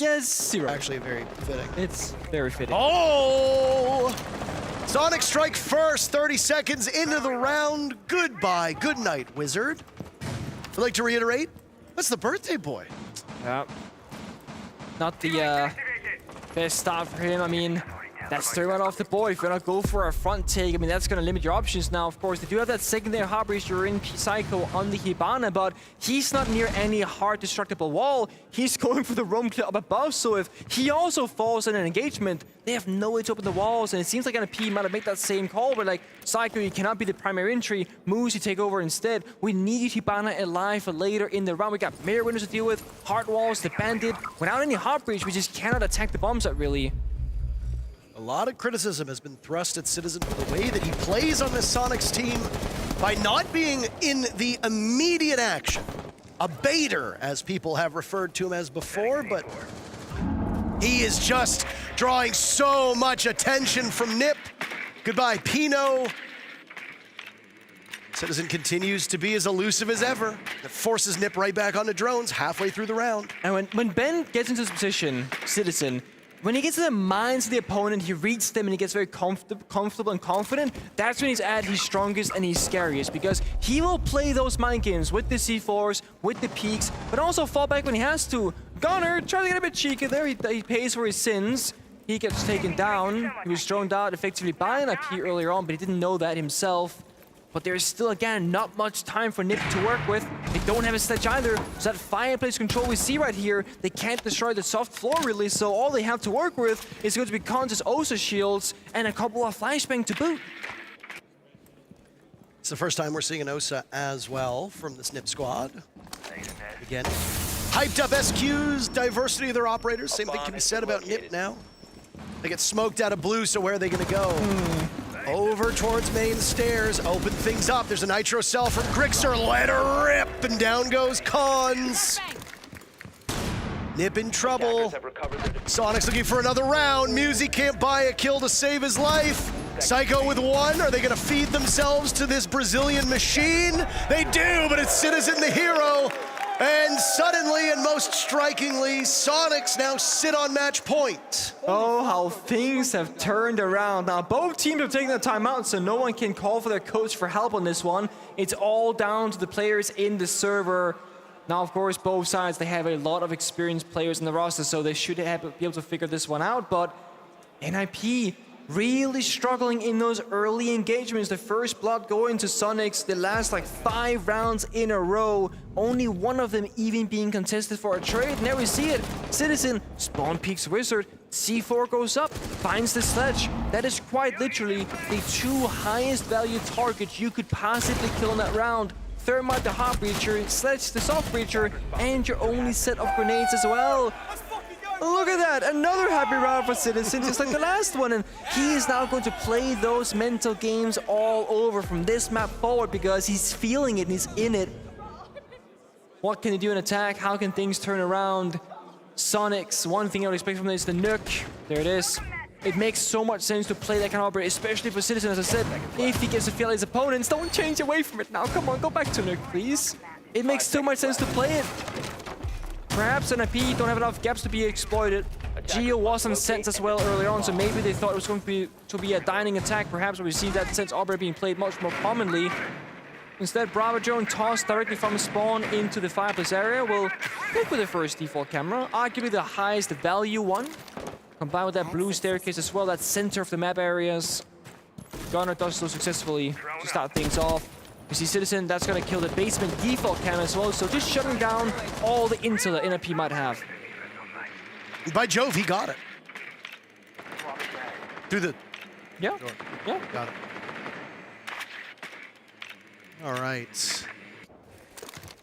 actually very fitting. It's very fitting. Oh! Sonic strike first, 30 seconds into the round. Goodbye, good night, Wizard. I'd like to reiterate, that's the birthday boy. Yeah. Not the best start for him. I mean, that's 3 right off the board. If you're gonna go for a front take, I mean, that's gonna limit your options now. Of course, they do have that secondary hard breach. You're in Psycho on the Hibana, but he's not near any hard destructible wall. He's going for the roam clear up above, so if he also falls in an engagement, they have no way to open the walls, and it seems like NIP might have made that same call, but like, Psycho, you cannot be the primary entry. Moves, you take over instead. We need Hibana alive for later in the round. We got mirror windows to deal with, hard walls, the bandit. Without any hard breach, we just cannot attack the bomb set, really. A lot of criticism has been thrust at Citizen for the way that he plays on this Soniqs team by not being in the immediate action. A baiter, as people have referred to him as before, but he is just drawing so much attention from Nip. Goodbye, Pino. Citizen continues to be as elusive as ever. It forces Nip right back onto drones halfway through the round. And when Ben gets into this position, Citizen, when he gets to the minds of the opponent, he reads them and he gets very comfortable and confident. That's when he's at his strongest and he's scariest, because he will play those mind games with the C4s, with the peaks, but also fall back when he has to. Gunnar trying to get a bit cheeky there. He pays for his sins. He gets taken down. He was thrown out effectively by an IP earlier on, but he didn't know that himself. But there's still, again, not much time for Nip to work with. They don't have a sledge either, so that fireplace control we see right here, they can't destroy the soft floor really, so all they have to work with is going to be conscious Osa shields and a couple of flashbang to boot. It's the first time we're seeing an Osa as well from this Nip squad. Again, hyped up SQs, diversity of their operators. Same thing can be said about Nip now. They get smoked out of blue, so where are they going to go? Over towards main stairs, open things up. There's a nitro cell from Grixer, let her rip, and down goes Cons. Nip in trouble. Soniqs looking for another round. Muzi can't buy a kill to save his life. Psycho with 1, are they gonna feed themselves to this Brazilian machine? They do, but it's Citizen the hero. And suddenly and most strikingly, Soniqs now sit on match point. Oh, how things have turned around. Now, both teams have taken the timeout, so no one can call for their coach for help on this one. It's all down to the players in the server. Now, of course, both sides, they have a lot of experienced players in the roster, so they should be able to figure this one out. But NIP really struggling in those early engagements. The first blood going to Soniqs, the last like 5 rounds in a row. Only one of them even being contested for a trade. And there we see it. Citizen, spawn peaks Wizard, C4 goes up, finds the sledge. That is quite literally the 2 highest value targets you could possibly kill in that round. Thermite the hot breacher, sledge the soft breacher, and your only set of grenades as well. Look at that, another happy round for Citizen, just like the last one. And he is now going to play those mental games all over from this map forward because he's feeling it and he's in it. What can he do in attack? How can things turn around? Soniqs, one thing I would expect from this is the nuke. There it is. It makes so much sense to play that kind of operate, especially for Citizen, as I said. If he gets to feel his opponents, don't change away from it now. Come on, go back to nuke, please. It makes so much sense to play it. Perhaps NIP don't have enough gaps to be exploited. Geo was on sense as well earlier on, so maybe they thought it was going to be a dining attack. Perhaps we see that sense operator being played much more commonly. Instead, Bravo Drone tossed directly from spawn into the fireplace area will look with the first default camera, arguably the highest value one. Combined with that blue staircase as well, that center of the map areas. Gunner does so successfully to start things off. You see Citizen, that's gonna kill the basement default cam as well, so just shutting down all the intel that NIP might have. By Jove, he got it. Through the... Yeah, yeah. Got it. All right.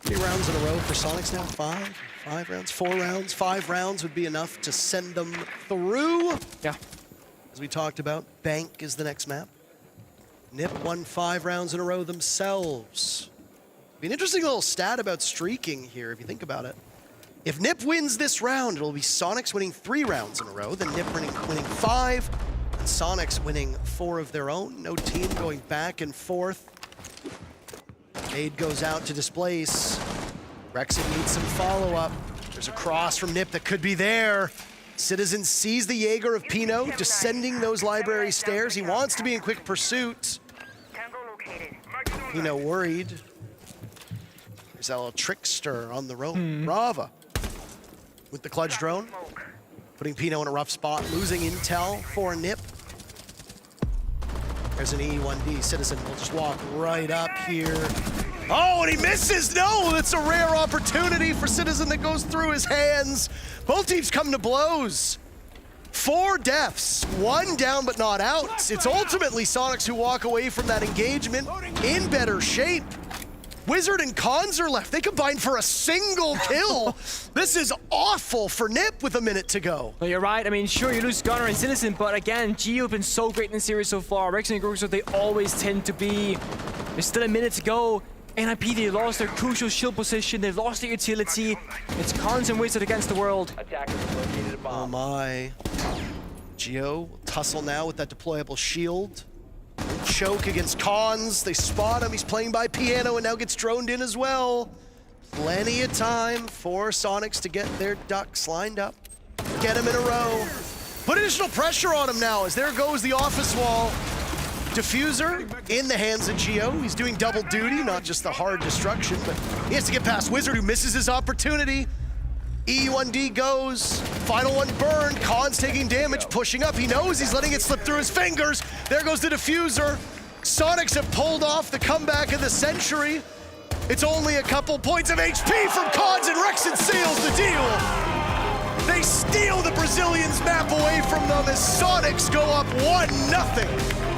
3 rounds in a row for Soniqs now. 5 rounds, 4 rounds. 5 rounds would be enough to send them through. Yeah. As we talked about, Bank is the next map. NIP won 5 rounds in a row themselves. Be an interesting little stat about streaking here, if you think about it. If NIP wins this round, it'll be Soniqs winning 3 rounds in a row, then NIP winning 5, and Soniqs winning 4 of their own. No team going back and forth. Aid goes out to displace. Rexon needs some follow-up. There's a cross from NIP that could be there. Citizen sees the Jaeger of Pino descending those library stairs. He wants to be in quick pursuit. Pino worried. There's that little trickster on the rope. Brava with the clutch drone. Putting Pino in a rough spot, losing intel for NIP. There's an E1D. Citizen will just walk right up here. Oh, and he misses! No, that's a rare opportunity for Citizen that goes through his hands. Both teams come to blows. 4 deaths, 1 down but not out. It's ultimately Soniqs who walk away from that engagement in better shape. Wizard and Cons are left. They combined for a single kill. This is awful for NIP with a minute to go. Well, you're right. I mean, sure, you lose Gunner and Citizen, but again, Geo have been so great in the series so far. Rex and Grugso, they always tend to be. There's still a minute to go. NIP, they lost their crucial shield position. They've lost their utility. It's Cons and Wizard against the world. Oh my. Geo will tussle now with that deployable shield. Choke against Cons. They spot him. He's playing by piano and now gets droned in as well. Plenty of time for Soniqs to get their ducks lined up. Get him in a row. Put additional pressure on him now as there goes the office wall. Diffuser in the hands of Geo. He's doing double duty, not just the hard destruction, but he has to get past Wizard, who misses his opportunity. E1D goes, final one burned, Khan's taking damage, pushing up. He knows he's letting it slip through his fingers. There goes the Diffuser. Soniqs have pulled off the comeback of the century. It's only a couple points of HP from Cons, and Rexon seals the deal. They steal the Brazilians' map away from them as Soniqs go up 1-0.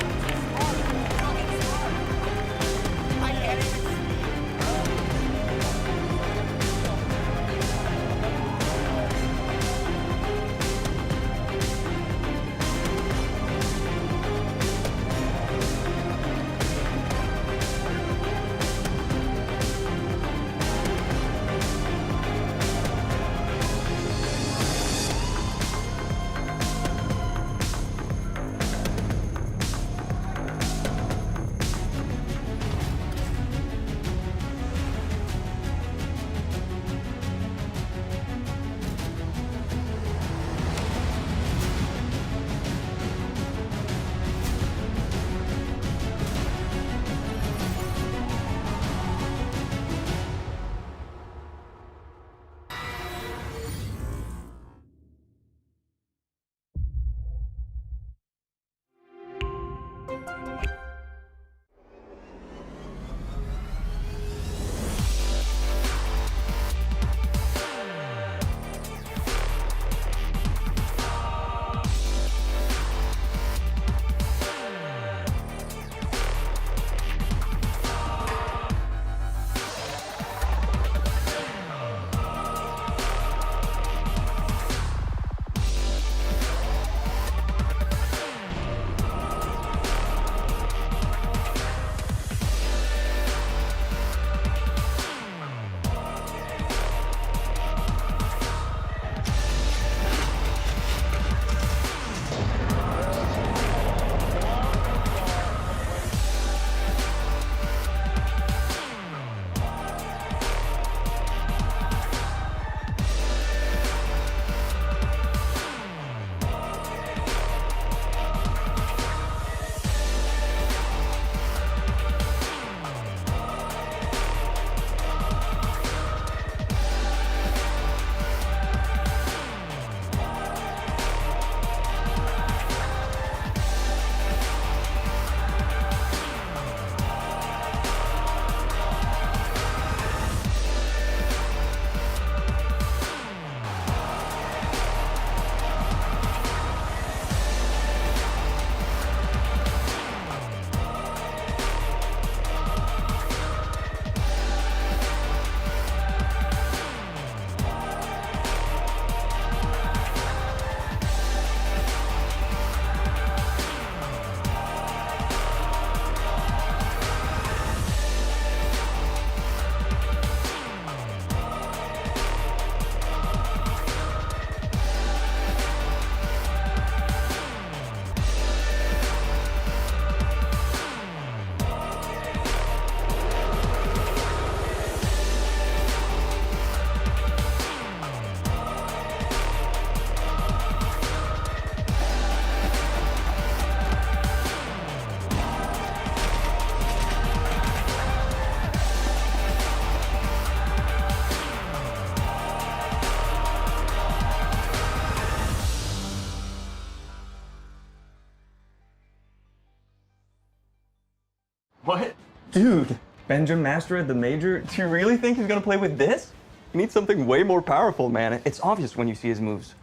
Dude, Benja Master at the Major? Do you really think he's gonna play with this? He needs something way more powerful, man. It's obvious when you see his moves.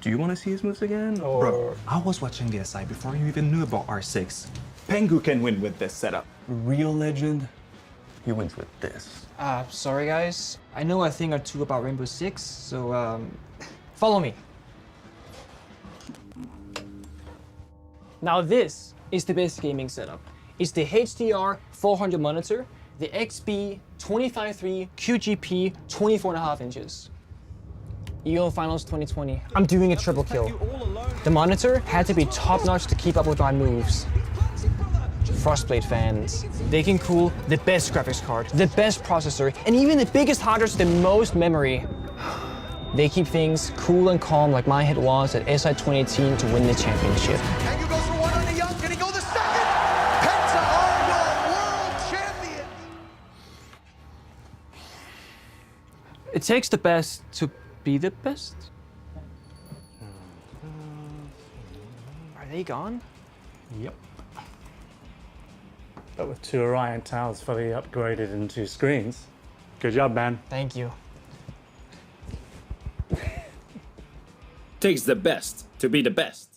Do you want to see his moves again, or...? Bro, I was watching the SI before you even knew about R6. Pengu can win with this setup. Real legend, he wins with this. Sorry guys. I know a thing or two about Rainbow Six, so follow me. Now this is the best gaming setup. It's the HDR 400 monitor, the XB 25.3 QGP 24.5 inches. EO Finals 2020. I'm doing a triple kill. The monitor had to be top-notch to keep up with my moves. Frostblade fans, they can cool the best graphics card, the best processor, and even the biggest hard drive with the most memory. They keep things cool and calm like my head was at SI 2018 to win the championship. Pengu goes for one on the young. Can he go the second? Penta are the world champions. It takes the best to be the best. Are they gone? Yep. But with 2 Orion towers fully upgraded and 2 screens. Good job, man. Thank you. Takes the best to be the best.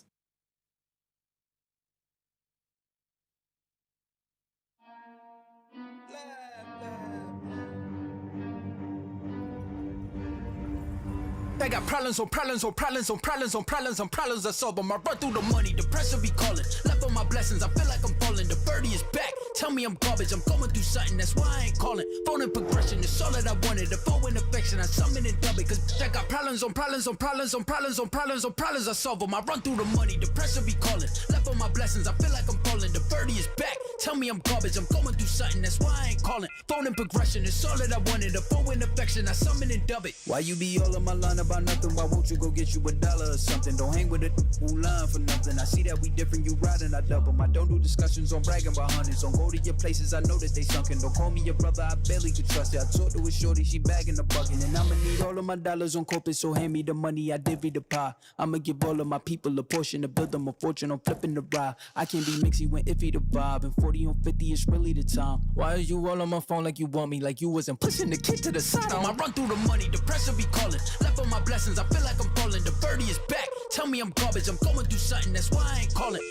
I got problems on problems on problems on problems on problems on problems I solve them. I run through the money, the pressure be calling. Left on my blessings, I feel like I'm falling. The birdie is back. Tell me I'm garbage, I'm going through something, that's why I ain't calling. Phone and progression, it's all that I wanted. The phone in affection, I summon and dub it. Cause I got problems on problems on problems on problems on problems on problems I solve them. I run through the money, the pressure be calling. Left on my blessings, I feel like I'm falling. The birdie is back. Tell me I'm garbage, I'm going through something, that's why I ain't calling. Phone and progression, it's all that I wanted. The phone in affection, I summon and dub it. Why you be all on my line about nothing? Why won't you go get you $1 or something? Don't hang with it who lying for nothing. I see that we different, you riding, I double. I don't do discussions on bragging about hundreds. Don't go to your places, I know that they sunken. Don't call me your brother, I barely could trust it. I talked to a shorty, she bagging the bucket. And I'ma need all of my dollars on corporate, so hand me the money, I divvy the pie. I'ma give all of my people a portion to build them a fortune. I'm flipping the ride. I can't be mixy when iffy the vibe. And 40 on 50 is really the time. Why are you all on my phone like you want me? Like you wasn't pushing the kid to the side. I run through the money, the pressure be calling. Left on my blessings, I feel like I'm falling. The birdie is back. Tell me I'm garbage, I'm going through something, that's why I ain't calling.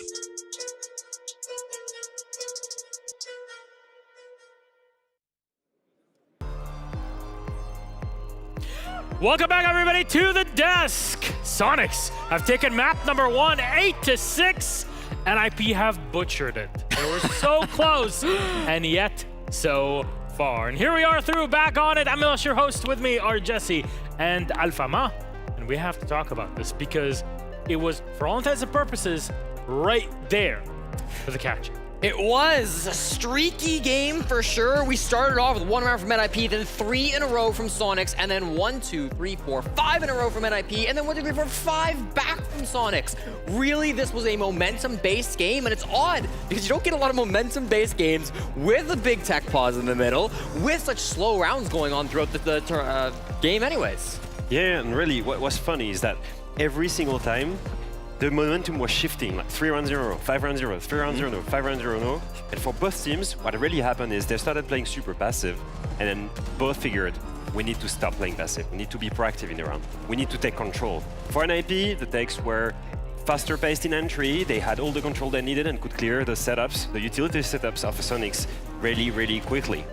Welcome back, everybody, to the desk. Soniqs have taken map number 1, 8-6. NIP have butchered it. They were so close, and yet so far. And here we are back on it. I'm Milos, your host. With me are Jesse and Alfama. And we have to talk about this because it was, for all intents and purposes, right there for the catching. It was a streaky game for sure. We started off with 1 round from NIP, then 3 in a row from Soniqs, and then 1, 2, 3, 4, 5 in a row from NIP, and then 1, 2, 3, 4, 5 back from Soniqs. Really, this was a momentum-based game, and it's odd because you don't get a lot of momentum-based games with a big tech pause in the middle, with such slow rounds going on throughout the game anyways. Yeah, and really what was funny is that every single time the momentum was shifting, like 3 rounds in a row, 5 rounds in a row, 3 rounds in a row, 5 rounds in a row. And for both teams, what really happened is they started playing super passive, and then both figured, we need to stop playing passive. We need to be proactive in the round. We need to take control. For NIP, the takes were faster paced in entry. They had all the control they needed and could clear the setups, the utility setups of Soniqs really, really quickly.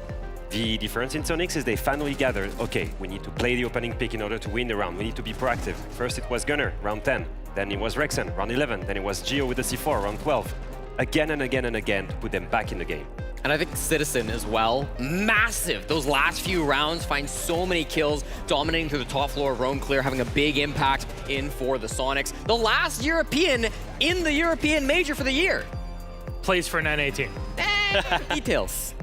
The difference in Soniqs is they finally gathered, okay, we need to play the opening pick in order to win the round. We need to be proactive. First it was Gunner, round 10. Then it was Rexen, round 11. Then it was Geo with the C4, round 12. Again and again and again to put them back in the game. And I think Citizen as well, massive. Those last few rounds find so many kills, dominating through the top floor, roam clear, having a big impact in for the Soniqs. The last European in the European Major for the year. Plays for an N18. Details.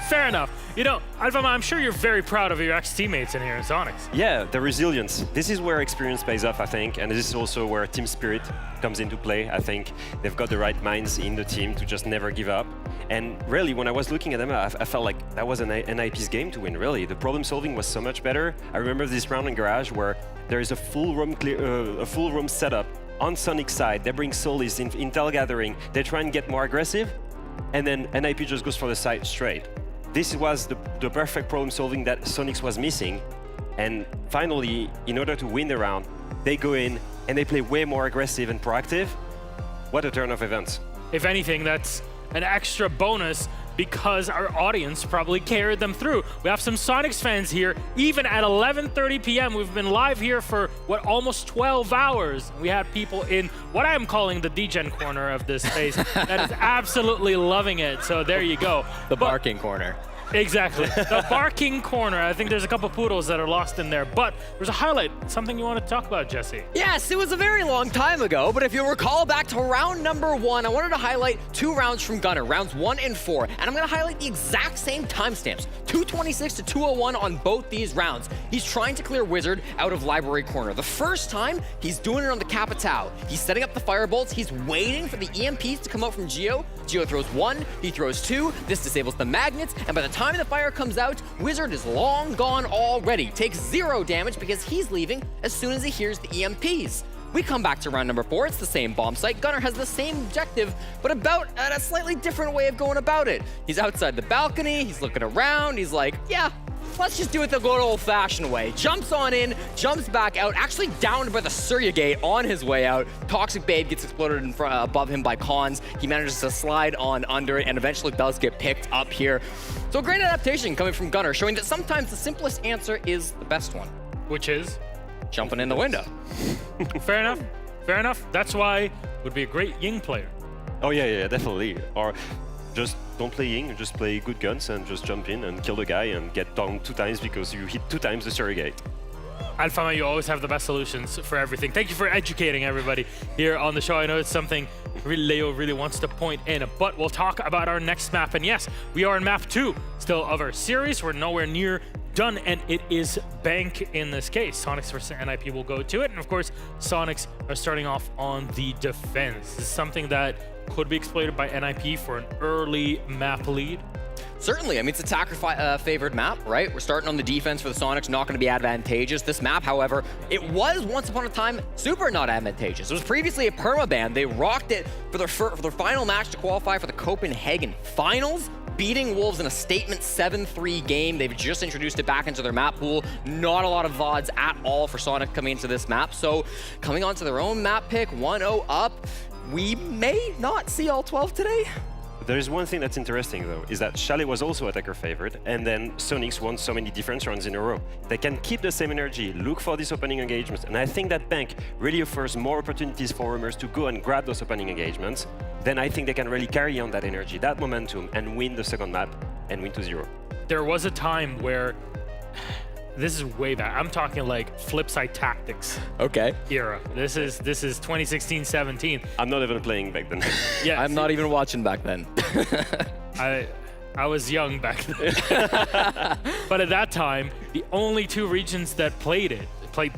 Fair enough. You know, Alfama, I'm sure you're very proud of your ex-teammates in here in Soniqs. Yeah, the resilience. This is where experience pays off, I think, and this is also where team spirit comes into play. I think they've got the right minds in the team to just never give up. And really, when I was looking at them, I felt like that was an NIP's game to win, really. The problem solving was so much better. I remember this round in Garage where there is a full room setup on Soniq's side. They bring Solis in intel gathering. They try and get more aggressive. and then NIP just goes for the side straight. This was the perfect problem solving that Soniqs was missing. And finally, in order to win the round, they go in and they play way more aggressive and proactive. What a turn of events. If anything, that's an extra bonus because our audience probably carried them through. We have some Soniqs fans here. Even at 11:30 p.m., we've been live here for, what, almost 12 hours. We had people in what I'm calling the degen corner of this space that is absolutely loving it. So there you go. The barking corner. Exactly. The barking corner. I think there's a couple poodles that are lost in there. But there's a highlight. Something you want to talk about, Jesse? Yes, it was a very long time ago, but if you'll recall back to round number 1, I wanted to highlight 2 rounds from Gunnar, rounds 1 and 4. And I'm going to highlight the exact same timestamps, 2:26 to 2:01 on both these rounds. He's trying to clear Wizard out of Library Corner. The first time, he's doing it on the Capitao. He's setting up the firebolts. He's waiting for the EMPs to come out from Geo. Geo throws 1, he throws 2. This disables the magnets, and by the time the fire comes out, Wizard is long gone already. Takes 0 damage because he's leaving as soon as he hears the EMPs. We come back to round number 4. It's the same bomb site. Gunnar has the same objective, but about a slightly different way of going about it. He's outside the balcony. He's looking around. He's like, yeah, let's just do it the good old-fashioned way. Jumps on in, jumps back out, actually downed by the Surya Gate on his way out. Toxic Babe gets exploded in front, above him by Cons. He manages to slide on under it and eventually does get picked up here. So a great adaptation coming from Gunnar, showing that sometimes the simplest answer is the best one. Which is? Jumping in the window. Fair enough. Fair enough. That's why would be a great Ying player. Oh yeah, definitely. Or just don't play Ying, just play good guns and just jump in and kill the guy and get down 2 times because you hit 2 times the Surrogate. Alphama, you always have the best solutions for everything. Thank you for educating everybody here on the show. I know it's something Leo really wants to point in, but we'll talk about our next map. And yes, we are in map 2 still of our series. We're nowhere near done, and it is Bank in this case. Soniqs versus NIP will go to it, and of course, Soniqs are starting off on the defense. This is something that could be exploited by NIP for an early map lead. Certainly. I mean, it's a attacker-favored map, right? We're starting on the defense for the Soniqs, not going to be advantageous. This map, however, it was once upon a time super not advantageous. It was previously a permaban. They rocked it for their final match to qualify for the Copenhagen finals, beating Wolves in a statement 7-3 game. They've just introduced it back into their map pool. Not a lot of VODs at all for Sonic coming into this map. So coming onto their own map pick, 1-0 up, we may not see all 12 today. There is one thing that's interesting though, is that Chalet was also attacker favored, and then Soniqs won so many defense rounds in a row. They can keep the same energy, look for these opening engagements, and I think that Bank really offers more opportunities for roamers to go and grab those opening engagements. Then I think they can really carry on that energy, that momentum, and win the second map and win 2-0. There was a time where, this is way back, I'm talking like Flipside Tactics era. This is 2016-17. I'm not even playing back then. Yeah, I'm not even watching back then. I was young back then. But at that time, the only 2 regions that played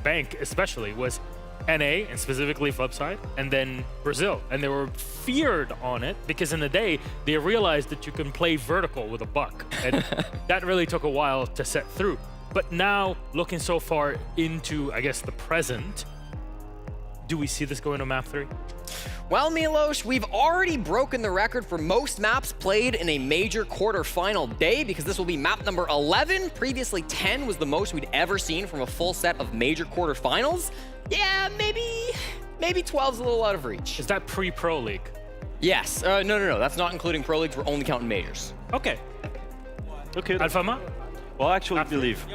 Bank especially, was NA, and specifically Flipside, and then Brazil. And they were feared on it because in the day, they realized that you can play vertical with a buck. And that really took a while to set through. But now, looking so far into, I guess, the present, do we see this going to map 3? Well, Milos, we've already broken the record for most maps played in a major quarterfinal day, because this will be map number 11. Previously, 10 was the most we'd ever seen from a full set of major quarterfinals. Yeah, maybe 12's a little out of reach. Is that pre-Pro League? Yes. No. That's not including Pro Leagues. We're only counting majors. Okay. Alphama? Well, actually,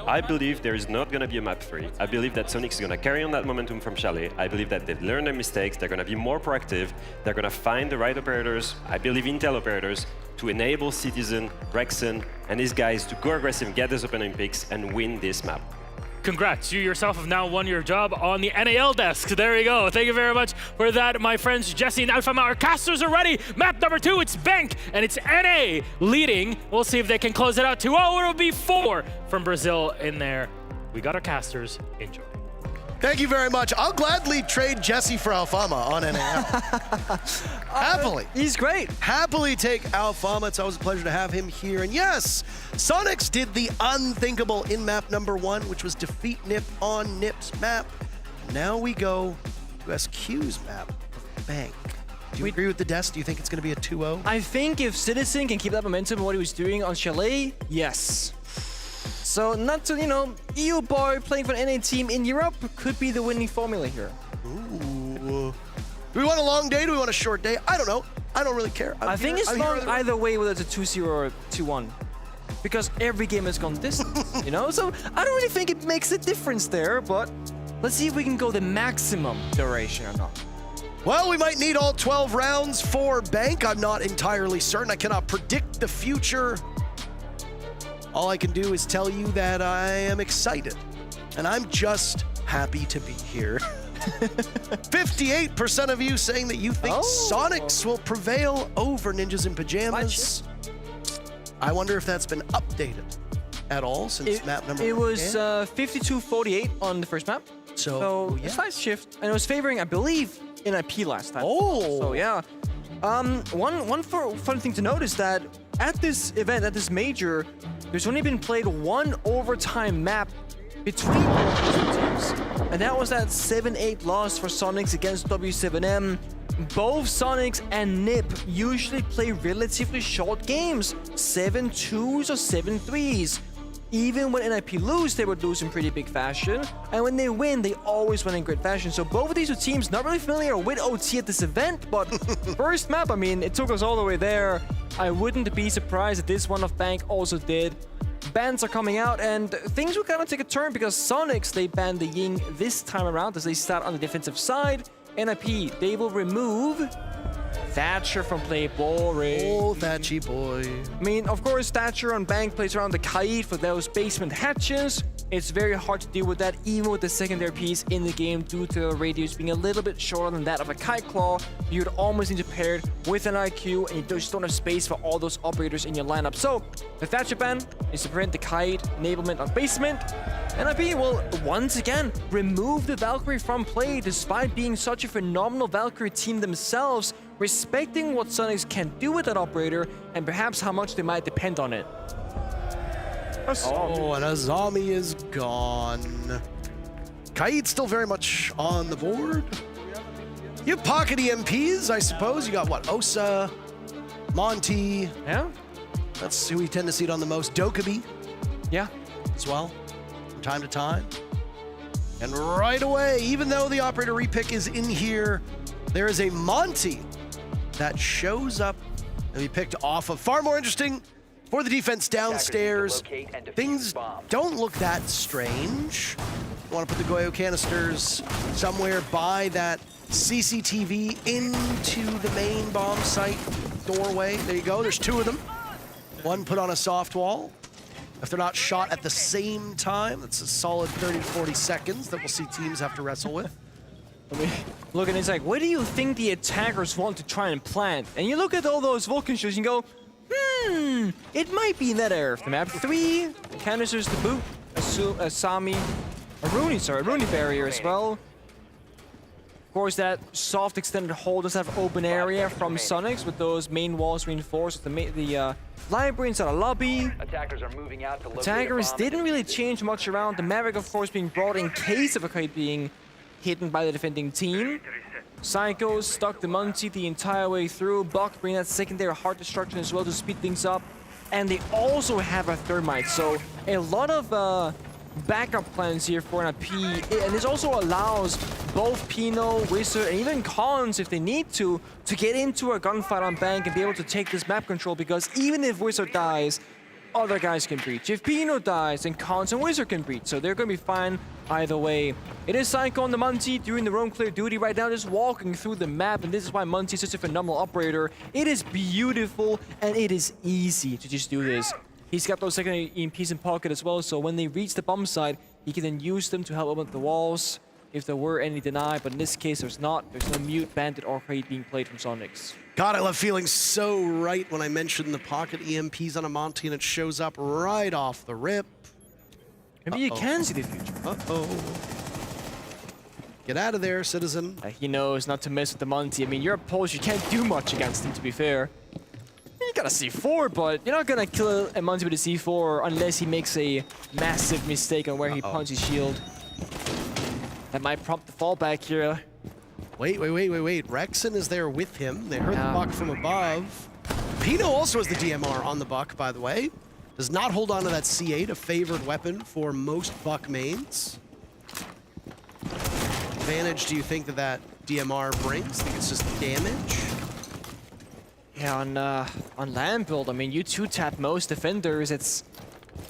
I believe there is not going to be a map 3. I believe that Soniqs is going to carry on that momentum from Chalet. I believe that they've learned their mistakes. They're going to be more proactive. They're going to find the right operators, I believe Intel operators, to enable Citizen, Rexon, and these guys to go aggressive, get those opening picks, and win this map. Congrats, you yourself have now won your job on the NAL desk. There you go. Thank you very much for that, my friends. Jesse and Alphama, our casters are ready. Map number 2, it's Bank, and it's NA leading. We'll see if they can close it out 2-0. It'll be 4 from Brazil in there. We got our casters. Enjoy. Thank you very much. I'll gladly trade Jesse for Alphama on NAL. Happily. He's great. Happily take Alphama. It's always a pleasure to have him here. And yes, Soniqs did the unthinkable in map number 1, which was defeat Nip on Nip's map. Now we go to SQ's map of Bank. Do you agree with the desk? Do you think it's going to be a 2-0? I think if Citizen can keep that momentum of what he was doing on Chalet, yes. So not to, EU boy playing for an NA team in Europe could be the winning formula here. Ooh. Do we want a long day? Do we want a short day? I don't know. I don't really care. I think it's long either way, whether it's a 2-0 or 2-1. Because every game has gone distance, So I don't really think it makes a difference there, but let's see if we can go the maximum duration or not. Well, we might need all 12 rounds for Bank. I'm not entirely certain. I cannot predict the future. All I can do is tell you that I am excited. And I'm just happy to be here. 58% of you saying that you think Soniqs will prevail over Ninjas in Pajamas. I wonder if that's been updated at all since map number 1. It was 52-48 on the first map. So a slight shift. And it was favoring, I believe, NIP last time. Oh! So yeah. One fun thing to note is that at this event, at this major, there's only been played one overtime map between the two teams. And that was that 7-8 loss for Soniqs against W7M. Both Soniqs and NIP usually play relatively short games, 7-2s or 7-3s. Even when NIP lose, they would lose in pretty big fashion. And when they win, they always win in great fashion. So both of these two teams, not really familiar with OT at this event, but first map, I mean, it took us all the way there. I wouldn't be surprised if this one of Bank also did. Bans are coming out, and things will kind of take a turn because Soniqs, they banned the Ying this time around as they start on the defensive side. NIP, they will remove Thatcher from play. Boring. Oh, Thatchy boy. I mean, of course, Thatcher on Bank plays around the Kaid for those basement hatches. It's very hard to deal with that, even with the secondary piece in the game, due to the radius being a little bit shorter than that of a Kite Claw. You'd almost need to pair it with an IQ, and you just don't have space for all those operators in your lineup. So, the Thatcher ban is to prevent the Kaid enablement on basement. NIP will once again remove the Valkyrie from play, despite being such a phenomenal Valkyrie team themselves, respecting what Soniqs can do with that operator, and perhaps how much they might depend on it. Oh, and Azami is gone. Kaid's still very much on the board. You have pocket EMPs, I suppose. You got what? Osa, Monty. Yeah. That's who we tend to see it on the most. Dokkaebi. Yeah. As well, from time to time. And right away, even though the operator repick is in here, there is a Monty that shows up and we picked off of. Far more interesting for the defense downstairs. Things don't look that strange. You want to put the Goyo canisters somewhere by that CCTV into the main bomb site doorway. There you go, there's two of them. One put on a soft wall. If they're not shot at the same time, that's a solid 30 to 40 seconds that we'll see teams have to wrestle with. I mean, look, and it's like, what do you think the attackers want to try and plant? And you look at all those Vulcan shoes and you go, it might be in that area of the map. 3 canisters to boot, a Sami, a Rooney barrier as well. Of course, that soft extended hole does have open area from Soniqs with those main walls reinforced with the library inside a lobby. Attackers are moving out to Attackers didn't really change much around. The Maverick, of course, being brought in case of a kite being hidden by the defending team. Psycho stuck the Muncie the entire way through. Buck bringing that secondary heart destruction as well to speed things up. And they also have a Thermite, so a lot of backup plans here for NIP. And this also allows both Pino, Wizard, and even Cons, if they need to get into a gunfight on Bank and be able to take this map control, because even if Wizard dies, other guys can breach. If Pino dies, then Cons and Wizard can breach, so they're going to be fine either way. It is Psycho on the Muncie doing the roam clear duty right now, just walking through the map, and this is why Muncie is such a phenomenal operator. It is beautiful, and it is easy to just do this. He's got those secondary EMPs in pocket as well, so when they reach the bomb site, he can then use them to help open the walls if there were any deny, but in this case there's not. There's no Mute, Bandit, or Crate being played from Soniqs. God, I love feeling so right when I mention the pocket EMPs on a Monty and it shows up right off the rip. Maybe you can see the future. Get out of there, citizen. He knows not to mess with the Monty. I mean, you're opposed, you can't do much against him, to be fair. You got a C4, but you're not gonna kill a Monty with a C4 unless he makes a massive mistake on where he punches shield. That might prompt the fallback here. Wait. Rexon is there with him. They heard the buck from above. Pino also has the DMR on the buck, by the way. Does not hold on to that C8, a favored weapon for most buck mains. Advantage do you think that DMR brings? Think it's just damage? Yeah, on land build, I mean, you two-tap most defenders, it's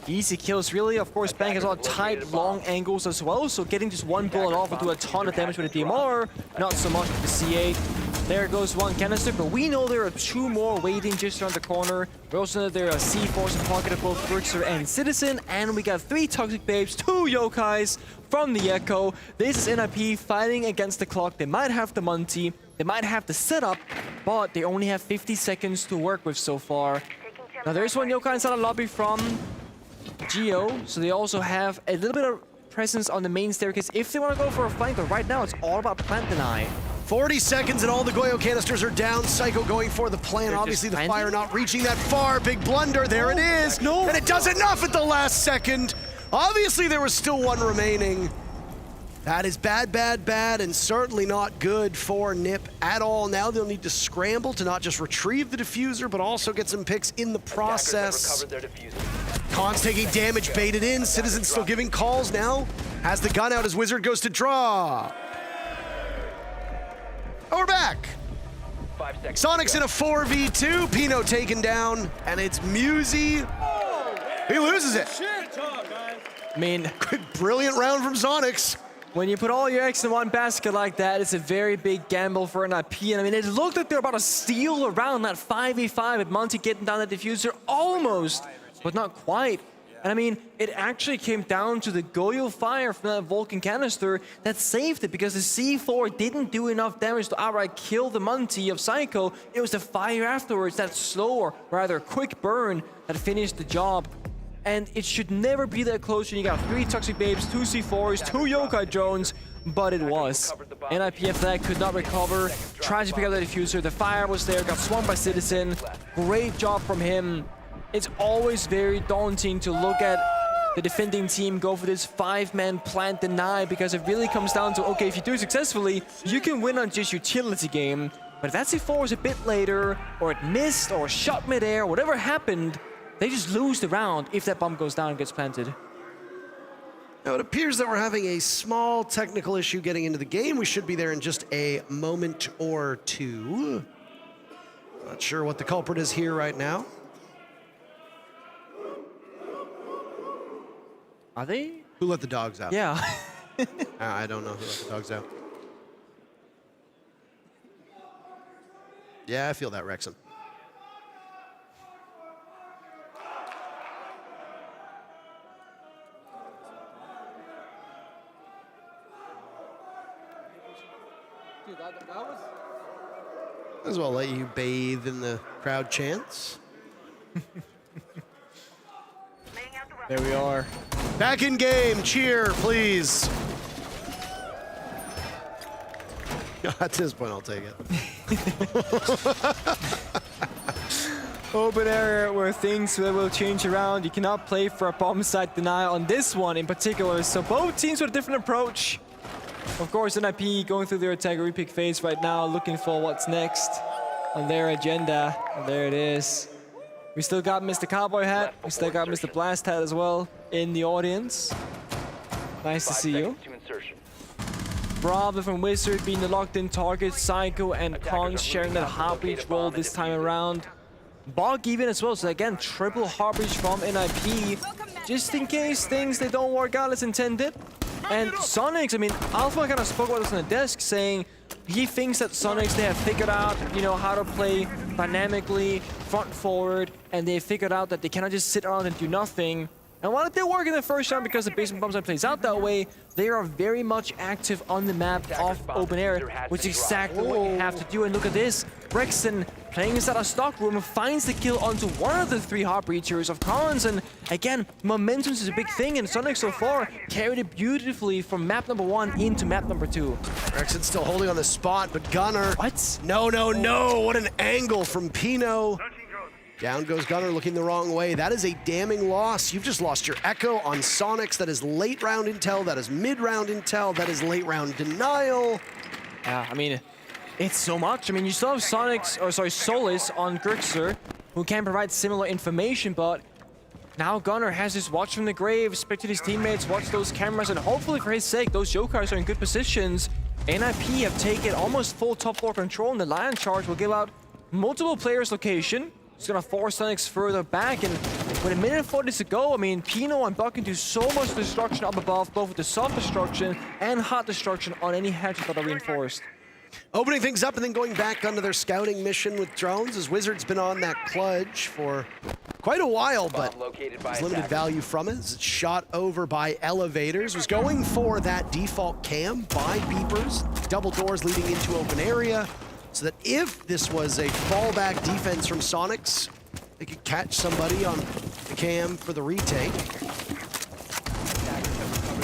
easy kills, really. Of course, Bang has a lot of tight, long angles as well, so getting just one bullet off will do a ton of damage with the DMR, not so much with the C8. There goes one canister, but we know there are two more waiting just around the corner. We also know there are C4s in pocket of both Berkster and Citizen, and we got 3 Toxic Babes, 2 Yokais from the Echo. This is NIP fighting against the clock. They might have the Munty, they might have the setup, but they only have 50 seconds to work with so far. Now there's one Yokai inside the lobby from Geo, so they also have a little bit of presence on the main staircase if they want to go for a fight, but right now it's all about plant deny. 40 seconds and all the Goyo canisters are down. Psycho going for the plan. Obviously the fire not reaching that far. Big blunder, there it is. And it does enough at the last second. Obviously there was still one remaining. That is bad, and certainly not good for NIP at all. Now they'll need to scramble to not just retrieve the diffuser, but also get some picks in the process. Khan's taking damage, baited in. Citizen still giving calls now. Has the gun out as Wizard goes to draw. Oh, we're back. Soniqs in a 4v2. Pino taken down, and it's Musi. He loses it. I mean, brilliant round from Soniqs. When you put all your eggs in one basket like that, it's a very big gamble for NIP. And I mean, it looked like they were about to steal around that 5v5 with Monty getting down the diffuser almost, but not quite. And I mean, it actually came down to the Goyo fire from that Vulcan canister that saved it, because the C4 didn't do enough damage to outright kill the Munty of Psycho. It was the fire afterwards, that slower, rather quick burn that finished the job. And it should never be that close when you got 3 Toxic Babes, 2 C4s, 2 Yokai drones, but it was. NIP after that could not recover, tried to pick up the diffuser, the fire was there, got swamped by Citizen. Great job from him. It's always very daunting to look at the defending team go for this 5-man plant deny, because it really comes down to, okay, if you do it successfully, you can win on just utility game. But if that C4 was a bit later, or it missed, or shot mid-air, whatever happened, they just lose the round if that bomb goes down and gets planted. Now it appears that we're having a small technical issue getting into the game. We should be there in just a moment or two. Not sure what the culprit is here right now. Are they? Who let the dogs out? Yeah. I don't know who let the dogs out. Yeah, I feel that, Rexon. Dude, that was... Might as well let you bathe in the crowd chants. There we are. Back in game, cheer, please. At this point, I'll take it. Open area where things will change around. You cannot play for a bomb site deny on this one in particular. So both teams with a different approach. Of course, NIP going through their attack repick phase right now, looking for what's next on their agenda. And there it is. We still got Mr. Cowboy Hat. We still got Mr. Blast Hat as well in the audience. Nice to see you. Bravo from Wizard being the locked-in target. Psycho and Khan's sharing that heartbeat role this time around. Bog even as well, so again, triple heartbeat from NIP. Just in case things they don't work out as intended. And Soniqs, I mean, Alpha kind of spoke about this on the desk, saying he thinks that Soniqs, they have figured out, you know, how to play dynamically, front forward, and they figured out that they cannot just sit around and do nothing. And while it did work in the first round because the basement bomb site plays out that way, they are very much active on the map of open air, which is exactly what you have to do. And look at this, Brexton playing inside a stock room, finds the kill onto one of the 3 heartbreachers of Collins. And again, momentum is a big thing, and Soniqs so far carried it beautifully from map number 1 into map number 2. Brexton's still holding on the spot, but Gunner. What? No, no, no. What an angle from Pino. Down goes Gunner, looking the wrong way. That is a damning loss. You've just lost your Echo on Soniqs. That is late round intel. That is mid round intel. That is late round denial. Yeah, I mean, it's so much. I mean, you still have Solis on Grixer, who can provide similar information, but now Gunnar has his watch from the grave, expected his teammates, watch those cameras, and hopefully for his sake, those Yokais are in good positions. NIP have taken almost full top floor control, and the Lion Charge will give out multiple players' location. It's gonna force Soniqs further back, and with a minute and 40 to go, I mean, Pino and Buck can do so much destruction up above, both with the soft destruction and hot destruction on any hatches that are reinforced. Opening things up and then going back onto their scouting mission with drones, as Wizards been on that Kludge for quite a while, but there's limited value from it. It's shot over by Elevators. Was going for that default cam by Beepers, double doors leading into open area, so that if this was a fallback defense from Soniqs, they could catch somebody on the cam for the retake.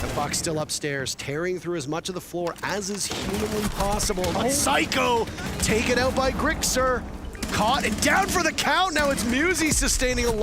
The Buck's still upstairs, tearing through as much of the floor as is humanly possible. But Psycho taken out by Grixer. Caught and down for the count. Now it's Musi sustaining a lot.